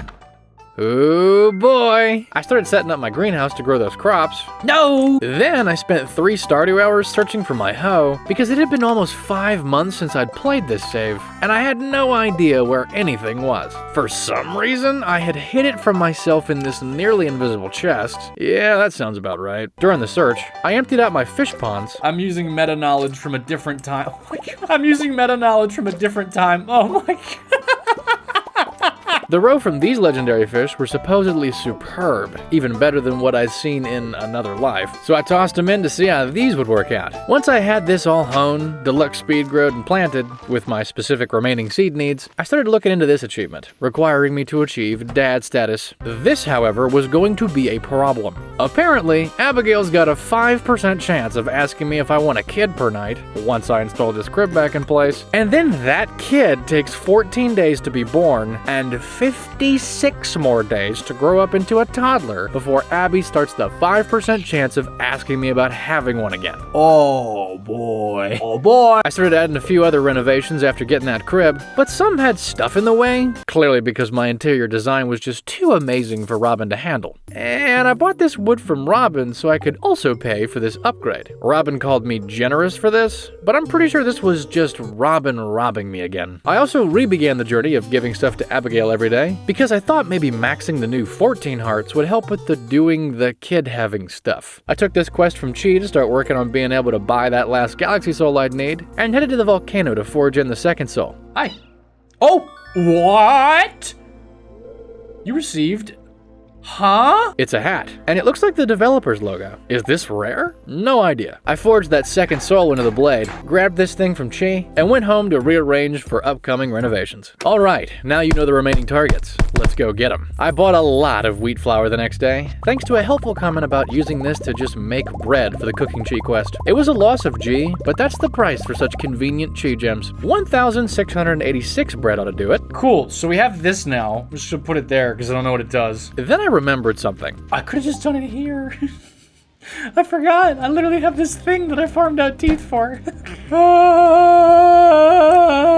Oh boy. I started setting up my greenhouse to grow those crops. No! Then I spent 3 Stardew hours searching for my hoe, because it had been almost 5 months since I'd played this save, and I had no idea where anything was. For some reason, I had hid it from myself in this nearly invisible chest. Yeah, that sounds about right. During the search, I emptied out my fish ponds. I'm using meta-knowledge from a different time. Oh my god. I'm using meta-knowledge from a different time. Oh my god. The roe from these legendary fish were supposedly superb, even better than what I'd seen in another life, so I tossed them in to see how these would work out. Once I had this all honed, deluxe speed growed and planted, with my specific remaining seed needs, I started looking into this achievement, requiring me to achieve dad status. This, however, was going to be a problem. Apparently, Abigail's got a 5% chance of asking me if I want a kid per night, once I install this crib back in place, and then that kid takes 14 days to be born, and 56 more days to grow up into a toddler before Abby starts the 5% chance of asking me about having one again. Oh boy. Oh boy. I started adding a few other renovations after getting that crib, but some had stuff in the way, clearly because my interior design was just too amazing for Robin to handle. And I bought this wood from Robin so I could also pay for this upgrade. Robin called me generous for this, but I'm pretty sure this was just Robin robbing me again. I also re-began the journey of giving stuff to Abigail every day, because I thought maybe maxing the new 14 hearts would help with the doing the kid having stuff. I took this quest from Chi to start working on being able to buy that last galaxy soul I'd need, and headed to the volcano to forge in the second soul. Hi. Oh, what? You received... Huh? It's a hat, and it looks like the developer's logo. Is this rare? No idea. I forged that second soul into the blade, grabbed this thing from Chi, and went home to rearrange for upcoming renovations. Alright, now you know the remaining targets. Let's go get them. I bought a lot of wheat flour the next day, thanks to a helpful comment about using this to just make bread for the cooking Chi quest. It was a loss of G, but that's the price for such convenient Chi gems. 1,686 bread ought to do it. Cool, so we have this now. We should put it there, because I don't know what it does. Then I remembered something. I could have just done it here. I forgot. I literally have this thing that I farmed out teeth for.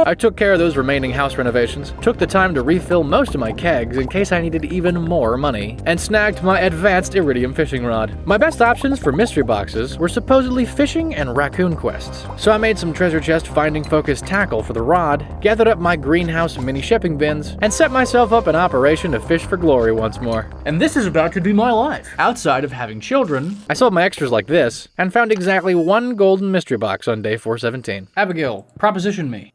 I took care of those remaining house renovations, took the time to refill most of my kegs in case I needed even more money, and snagged my advanced iridium fishing rod. My best options for mystery boxes were supposedly fishing and raccoon quests, so I made some treasure chest finding focused tackle for the rod, gathered up my greenhouse mini shipping bins, and set myself up an operation to fish for glory once more. And this is about to be my life. Outside of having children. I sold my extras like this, and found exactly one golden mystery box on day 417. Abigail, proposition me.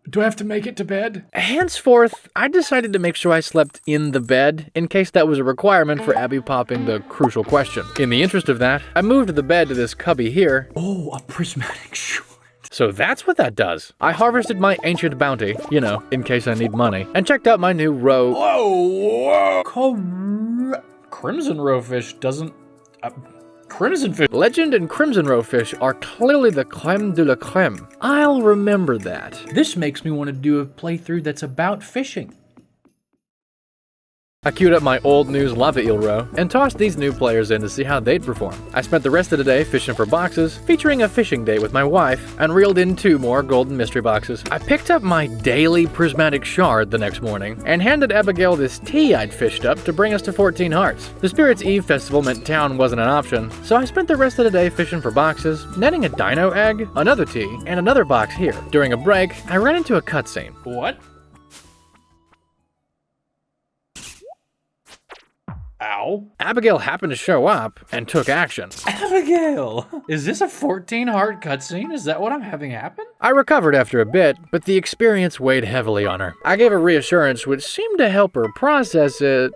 Do I have to make it to bed? Henceforth, I decided to make sure I slept in the bed, in case that was a requirement for Abby popping the crucial question. In the interest of that, I moved the bed to this cubby here. Oh, a prismatic short. So that's what that does. I harvested my ancient bounty, you know, in case I need money, and checked out my new roe. Whoa! Crimson rowfish doesn't... Crimson fish. Legend and crimson rowfish are clearly the creme de la creme. I'll remember that. This makes me want to do a playthrough that's about fishing. I queued up my old news lava eel row and tossed these new players in to see how they'd perform. I spent the rest of the day fishing for boxes, featuring a fishing date with my wife, and reeled in 2 more golden mystery boxes. I picked up my daily prismatic shard the next morning and handed Abigail this tea I'd fished up to bring us to 14 hearts. The Spirits Eve festival meant town wasn't an option, so I spent the rest of the day fishing for boxes, netting a dino egg, another tea, and another box here. During a break, I ran into a cutscene. What? Ow. Abigail happened to show up and took action. Abigail! Is this a 14-heart cutscene? Is that what I'm having happen? I recovered after a bit, but the experience weighed heavily on her. I gave her reassurance which seemed to help her process it.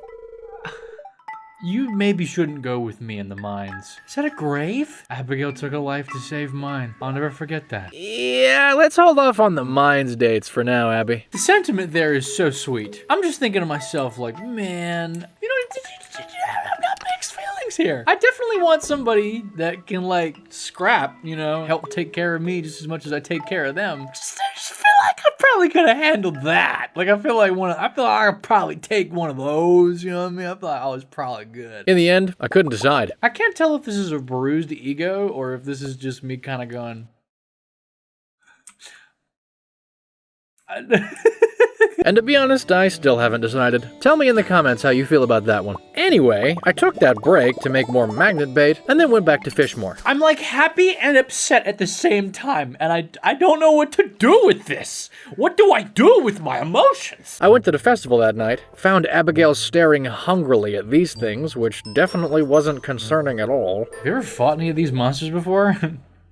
You maybe shouldn't go with me in the mines. Is that a grave? Abigail took a life to save mine. I'll never forget that. Yeah, let's hold off on the mines dates for now, Abby. The sentiment there is so sweet. I'm just thinking to myself, like, man, you know, I've got mixed feelings here. I definitely want somebody that can, like, scrap, you know, help take care of me just as much as I take care of them. I just feel like I probably could have handled that. Like, I feel like I could probably take one of those, you know what I mean? I feel like I was probably good. In the end, I couldn't decide. I can't tell if this is a bruised ego or if this is just me kind of going... And to be honest, I still haven't decided. Tell me in the comments how you feel about that one. Anyway, I took that break to make more magnet bait and then went back to fish more. I'm like happy and upset at the same time, and I don't know what to do with this. What do I do with my emotions? I went to the festival that night, found Abigail staring hungrily at these things, which definitely wasn't concerning at all. Have you ever fought any of these monsters before?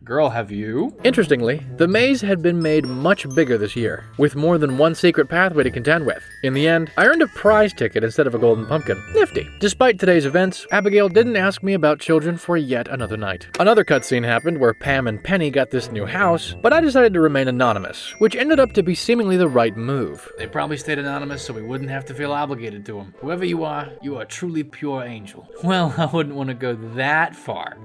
Girl, have you? Interestingly, the maze had been made much bigger this year, with more than one secret pathway to contend with. In the end, I earned a prize ticket instead of a golden pumpkin. Nifty. Despite today's events, Abigail didn't ask me about children for yet another night. Another cutscene happened where Pam and Penny got this new house, but I decided to remain anonymous, which ended up to be seemingly the right move. They probably stayed anonymous so we wouldn't have to feel obligated to them. Whoever you are a truly pure angel. Well, I wouldn't want to go that far.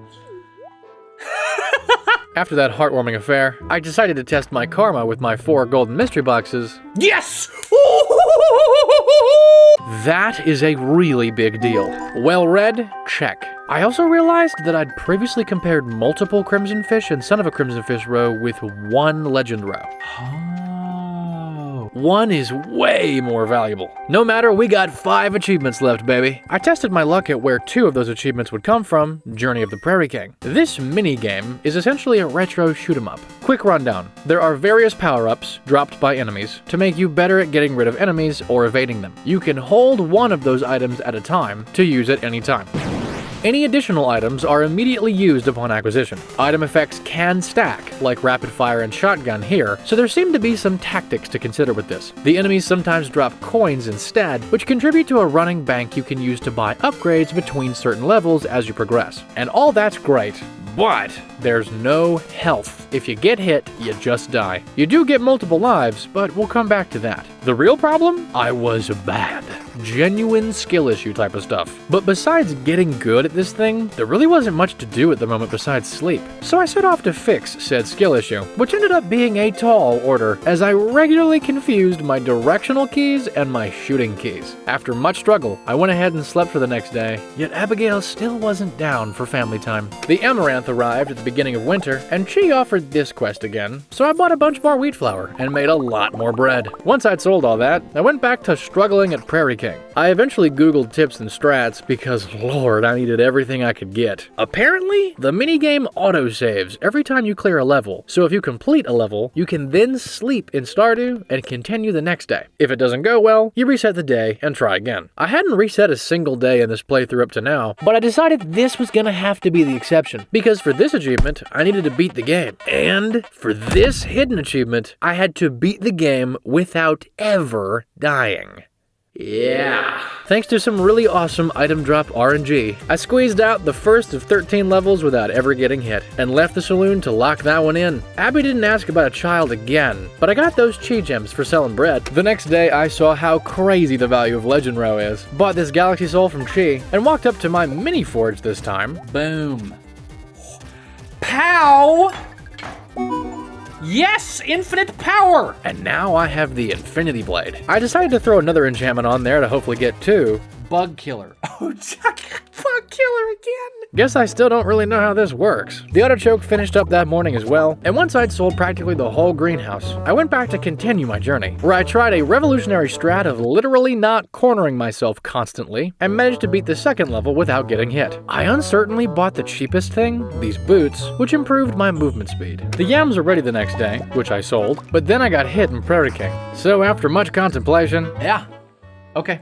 After that heartwarming affair, I decided to test my karma with my 4 golden mystery boxes. Yes! That is a really big deal. Well read? Check. I also realized that I'd previously compared multiple Crimson Fish and Son of a Crimson Fish row with one Legend row. One is way more valuable. No matter, we got 5 achievements left, baby. I tested my luck at where 2 of those achievements would come from, Journey of the Prairie King. This mini-game is essentially a retro shoot-'em-up. Quick rundown. There are various power-ups dropped by enemies to make you better at getting rid of enemies or evading them. You can hold one of those items at a time to use at any time. Any additional items are immediately used upon acquisition. Item effects can stack, like rapid fire and shotgun here, so there seem to be some tactics to consider with this. The enemies sometimes drop coins instead, which contribute to a running bank you can use to buy upgrades between certain levels as you progress. And all that's great, but there's no health. If you get hit, you just die. You do get multiple lives, but we'll come back to that. The real problem? I was bad. Genuine skill issue type of stuff. But besides getting good at this thing, there really wasn't much to do at the moment besides sleep. So I set off to fix said skill issue, which ended up being a tall order, as I regularly confused my directional keys and my shooting keys. After much struggle, I went ahead and slept for the next day, yet Abigail still wasn't down for family time. The Amaranth arrived at the beginning of winter, and she offered this quest again, so I bought a bunch more wheat flour and made a lot more bread. Once I'd sold all that, I went back to struggling at Prairie King. I eventually googled tips and strats because, lord, I needed everything I could get. Apparently, the minigame autosaves every time you clear a level, so if you complete a level, you can then sleep in Stardew and continue the next day. If it doesn't go well, you reset the day and try again. I hadn't reset a single day in this playthrough up to now, but I decided this was gonna have to be the exception, because for this achievement, I needed to beat the game. And for this hidden achievement, I had to beat the game without ever dying. Yeah. Thanks to some really awesome item drop RNG, I squeezed out the first of 13 levels without ever getting hit, and left the saloon to lock that one in. Abby didn't ask about a child again, but I got those chi gems for selling bread. The next day, I saw how crazy the value of Legend Row is, bought this Galaxy Soul from Chi, and walked up to my mini forge this time. Boom. Pow! Yes! Infinite power! And now I have the Infinity Blade. I decided to throw another enchantment on there to hopefully get 2. Bug killer. Oh, bug killer again! Guess I still don't really know how this works. The artichoke finished up that morning as well, and once I'd sold practically the whole greenhouse, I went back to continue my journey, where I tried a revolutionary strat of literally not cornering myself constantly, and managed to beat the second level without getting hit. I uncertainly bought the cheapest thing, these boots, which improved my movement speed. The yams were ready the next day, which I sold, but then I got hit in Prairie King. So after much contemplation, Yeah. Okay.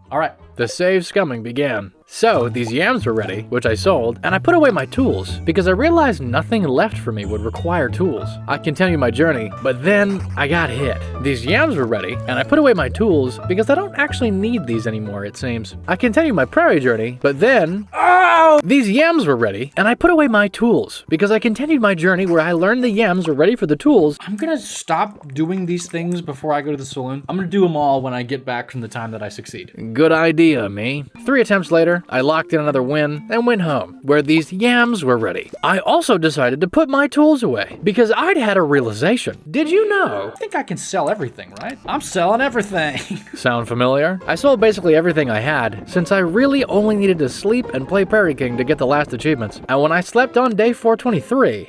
All right. the save scumming began. So, these yams were ready, which I sold, and I put away my tools, because I realized nothing left for me would require tools. I continued my journey, but then I got hit. These yams were ready, and I put away my tools, because I don't actually need these anymore, it seems. I continued my prairie journey, but then... Oh! These yams were ready, and I put away my tools, because I continued my journey where I learned the yams were ready for the tools. I'm gonna stop doing these things before I go to the saloon. I'm gonna do them all when I get back from the time that I succeed. Good idea, me. 3 attempts later, I locked in another win and went home, where these yams were ready. I also decided to put my tools away, because I'd had a realization. Did you know? I think I can sell everything, right? I'm selling everything. Sound familiar? I sold basically everything I had, since I really only needed to sleep and play Prairie King to get the last achievements. And when I slept on day 423...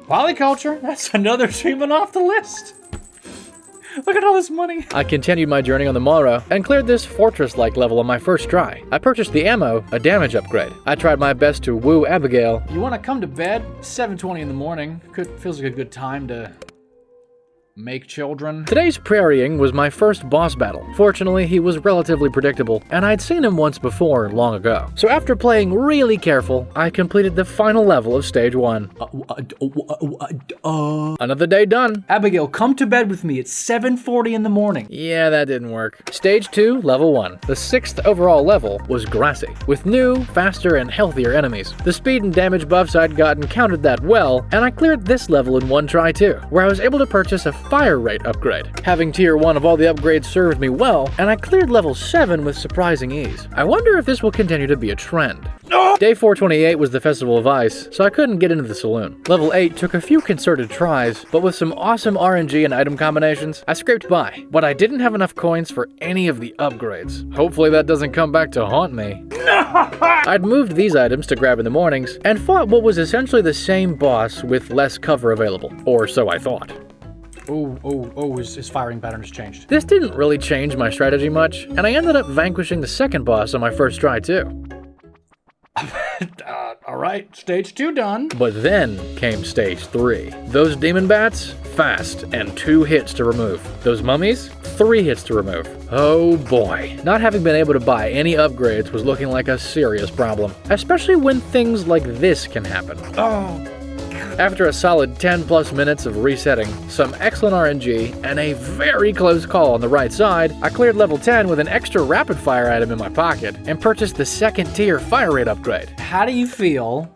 Polyculture, that's another achievement off the list. Look at all this money. I continued my journey on the morrow and cleared this fortress-like level on my first try. I purchased the ammo, a damage upgrade. I tried my best to woo Abigail. You want to come to bed? 7:20 in the morning. Feels like a good time to make children. Today's prairieing was my first boss battle. Fortunately, he was relatively predictable, and I'd seen him once before long ago. So after playing really careful, I completed the final level of stage 1. Another day done. Abigail, come to bed with me at 7:40 in the morning. Yeah, that didn't work. Stage 2, level 1. The 6th overall level was grassy, with new, faster, and healthier enemies. The speed and damage buffs I'd gotten countered that well, and I cleared this level in one try too, where I was able to purchase a fire rate upgrade. Having tier 1 of all the upgrades served me well, and I cleared level 7 with surprising ease. I wonder if this will continue to be a trend. Day 428 was the Festival of Ice, so I couldn't get into the saloon. Level 8 took a few concerted tries, but with some awesome RNG and item combinations, I scraped by. But I didn't have enough coins for any of the upgrades. Hopefully that doesn't come back to haunt me. I'd moved these items to grab in the mornings, and fought what was essentially the same boss with less cover available. Or so I thought. His firing pattern has changed. This didn't really change my strategy much, and I ended up vanquishing the second boss on my first try too. All right, stage 2 done. But then came stage 3. Those demon bats, fast, and 2 hits to remove. Those mummies, 3 hits to remove. Oh boy. Not having been able to buy any upgrades was looking like a serious problem, especially when things like this can happen. After a solid 10 plus minutes of resetting, some excellent RNG, and a very close call on the right side, I cleared level 10 with an extra rapid fire item in my pocket and purchased the second tier fire rate upgrade. How do you feel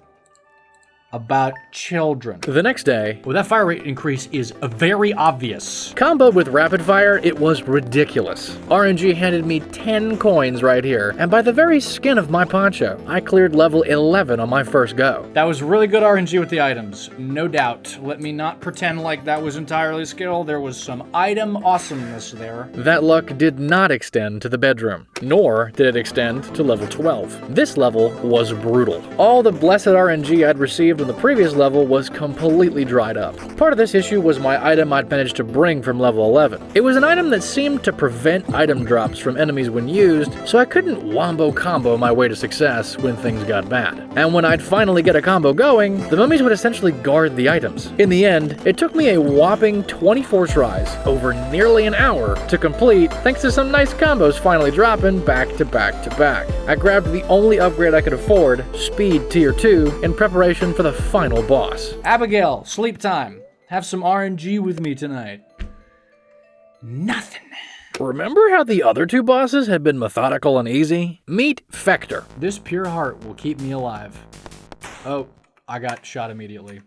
about children. The next day, Well, that fire rate increase is very obvious. comboed with rapid fire, it was ridiculous. RNG handed me 10 coins right here, and by the very skin of my poncho, I cleared level 11 on my first go. That was really good RNG with the items, no doubt. Let me not pretend like that was entirely skill. There was some item awesomeness there. That luck did not extend to the bedroom, nor did it extend to level 12. This level was brutal. All the blessed RNG I'd received on the previous level was completely dried up. Part of this issue was my item I'd managed to bring from level 11. It was an item that seemed to prevent item drops from enemies when used, so I couldn't wombo combo my way to success when things got bad. And when I'd finally get a combo going, the mummies would essentially guard the items. In the end, it took me a whopping 24 tries, over nearly an hour, to complete, thanks to some nice combos finally dropping back to back to back. I grabbed the only upgrade I could afford, Speed Tier 2, in preparation for the final boss. Abigail, sleep time. Have some RNG with me tonight. Nothing. Remember how the other two bosses had been methodical and easy? Meet Fector. This pure heart will keep me alive. Oh, I got shot immediately.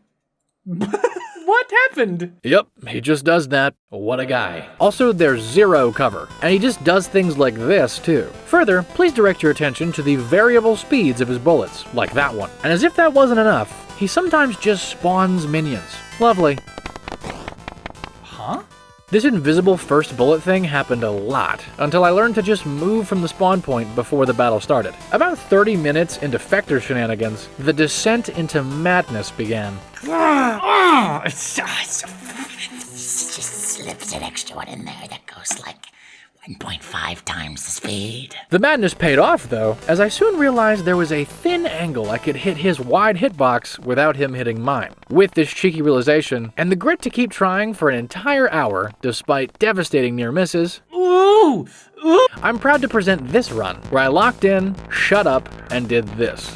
What happened? Yep, he just does that. What a guy. Also, there's zero cover, and he just does things like this too. Further, please direct your attention to the variable speeds of his bullets, like that one. And as if that wasn't enough, he sometimes just spawns minions. Lovely. Huh? This invisible first bullet thing happened a lot, until I learned to just move from the spawn point before the battle started. About 30 minutes into Fector shenanigans, the descent into madness began. It just slips an extra one in there that goes like 1.5 times the speed. The madness paid off, though, as I soon realized there was a thin angle I could hit his wide hitbox without him hitting mine. With this cheeky realization, and the grit to keep trying for an entire hour, despite devastating near misses, I'm proud to present this run, where I locked in, shut up, and did this.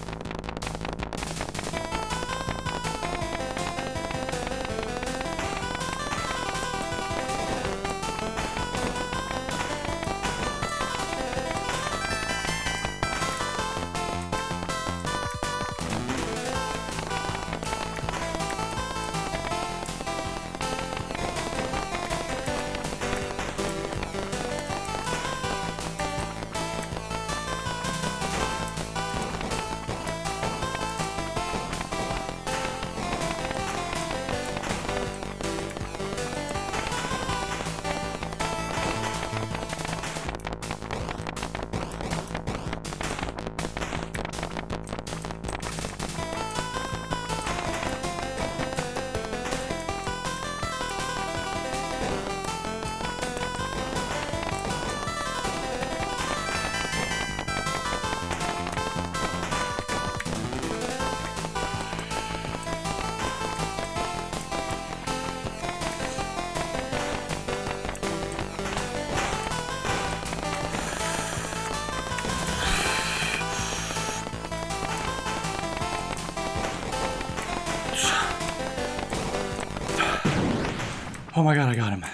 Oh my god, I got him.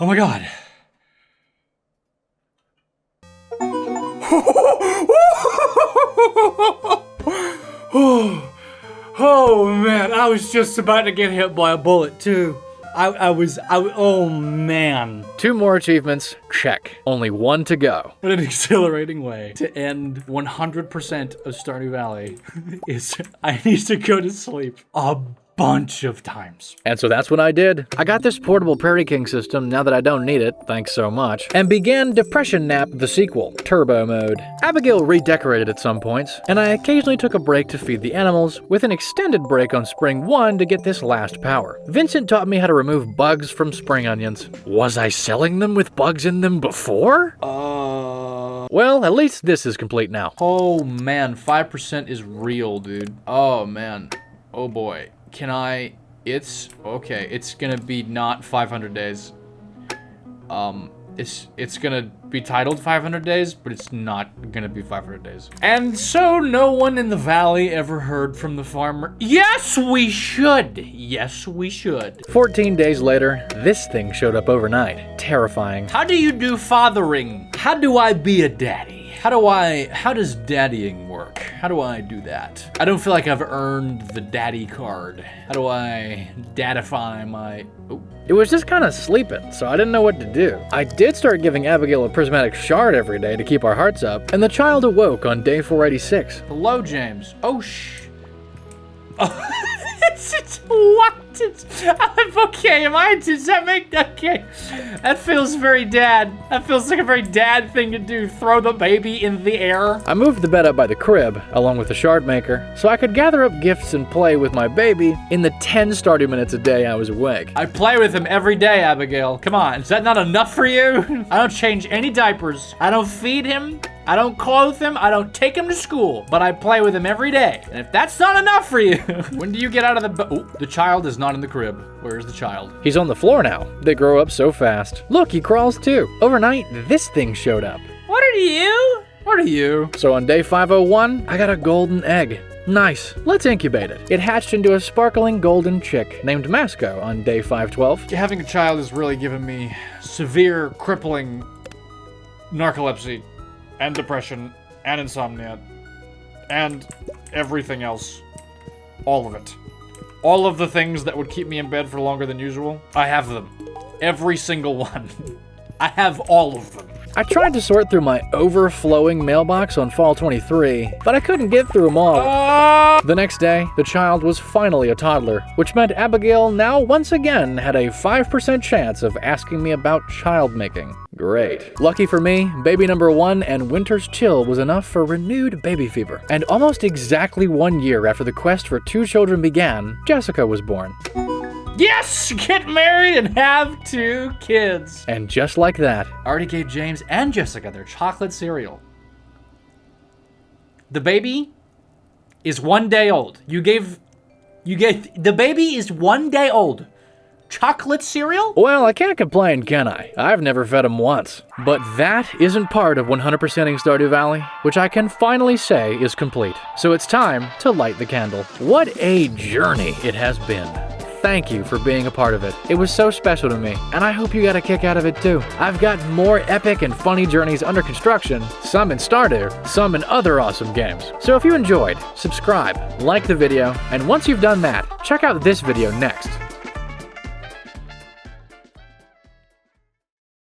Oh my god. Oh man, I was just about to get hit by a bullet too. Oh man. 2 more achievements, check. Only 1 to go. What an exhilarating way to end 100% of Stardew Valley is I need to go to sleep a bunch of times. And so that's what I did. I got this portable Prairie King system now that I don't need it, thanks so much, and began Depression Nap the sequel, Turbo Mode. Abigail redecorated at some points, and I occasionally took a break to feed the animals, with an extended break on Spring 1 to get this last power. Vincent taught me how to remove bugs from spring onions. Was I selling them with bugs in them before? Well, at least this is complete now. Oh man, 5% is real, dude. Oh man. Oh boy. It's okay. It's gonna be not 500 days. It's gonna be titled 500 days, but it's not gonna be 500 days. And so no one in the valley ever heard from the farmer. Yes, we should. Yes, we should. 14 days later, this thing showed up overnight. Terrifying. How do you do fathering? How do I be a daddy? How does daddying work? How do I do that? I don't feel like I've earned the daddy card. How do I dadify my... Oh. It was just kind of sleeping, so I didn't know what to do. I did start giving Abigail a prismatic shard every day to keep our hearts up, and the child awoke on day 486. Hello, James. Oh, Oh, what? I'm okay. Does that make... Okay. That feels very dad. That feels like a very dad thing to do. Throw the baby in the air. I moved the bed up by the crib, along with the shard maker, so I could gather up gifts and play with my baby in the 10 Stardew minutes a day I was awake. I play with him every day, Abigail. Come on. Is that not enough for you? I don't change any diapers. I don't feed him. I don't clothe him, I don't take him to school, but I play with him every day. And if that's not enough for you, when do you get out of the the child is not in the crib. Where's the child? He's on the floor now. They grow up so fast. Look, he crawls too. Overnight, this thing showed up. What are you? What are you? So on day 501, I got a golden egg. Nice. Let's incubate it. It hatched into a sparkling golden chick named Masco on day 512. Having a child has really given me severe, crippling narcolepsy. And depression, and insomnia, and everything else. All of it. All of the things that would keep me in bed for longer than usual, I have them. Every single one. I have all of them. I tried to sort through my overflowing mailbox on fall 23, but I couldn't get through them all. The next day, the child was finally a toddler, which meant Abigail now once again had a 5% chance of asking me about child making. Great. Lucky for me, baby number 1 and winter's chill was enough for renewed baby fever. And almost exactly 1 year after the quest for 2 children began, Jessica was born. Yes! Get married and have 2 kids. And just like that, I already gave James and Jessica their chocolate cereal. The baby is 1 day old. The baby is 1 day old. Chocolate cereal? Well, I can't complain, can I? I've never fed him once. But that isn't part of 100%ing Stardew Valley, which I can finally say is complete. So it's time to light the candle. What a journey it has been. Thank you for being a part of it. It was so special to me, and I hope you got a kick out of it too. I've got more epic and funny journeys under construction, some in Stardew, some in other awesome games. So if you enjoyed, subscribe, like the video, and once you've done that, check out this video next.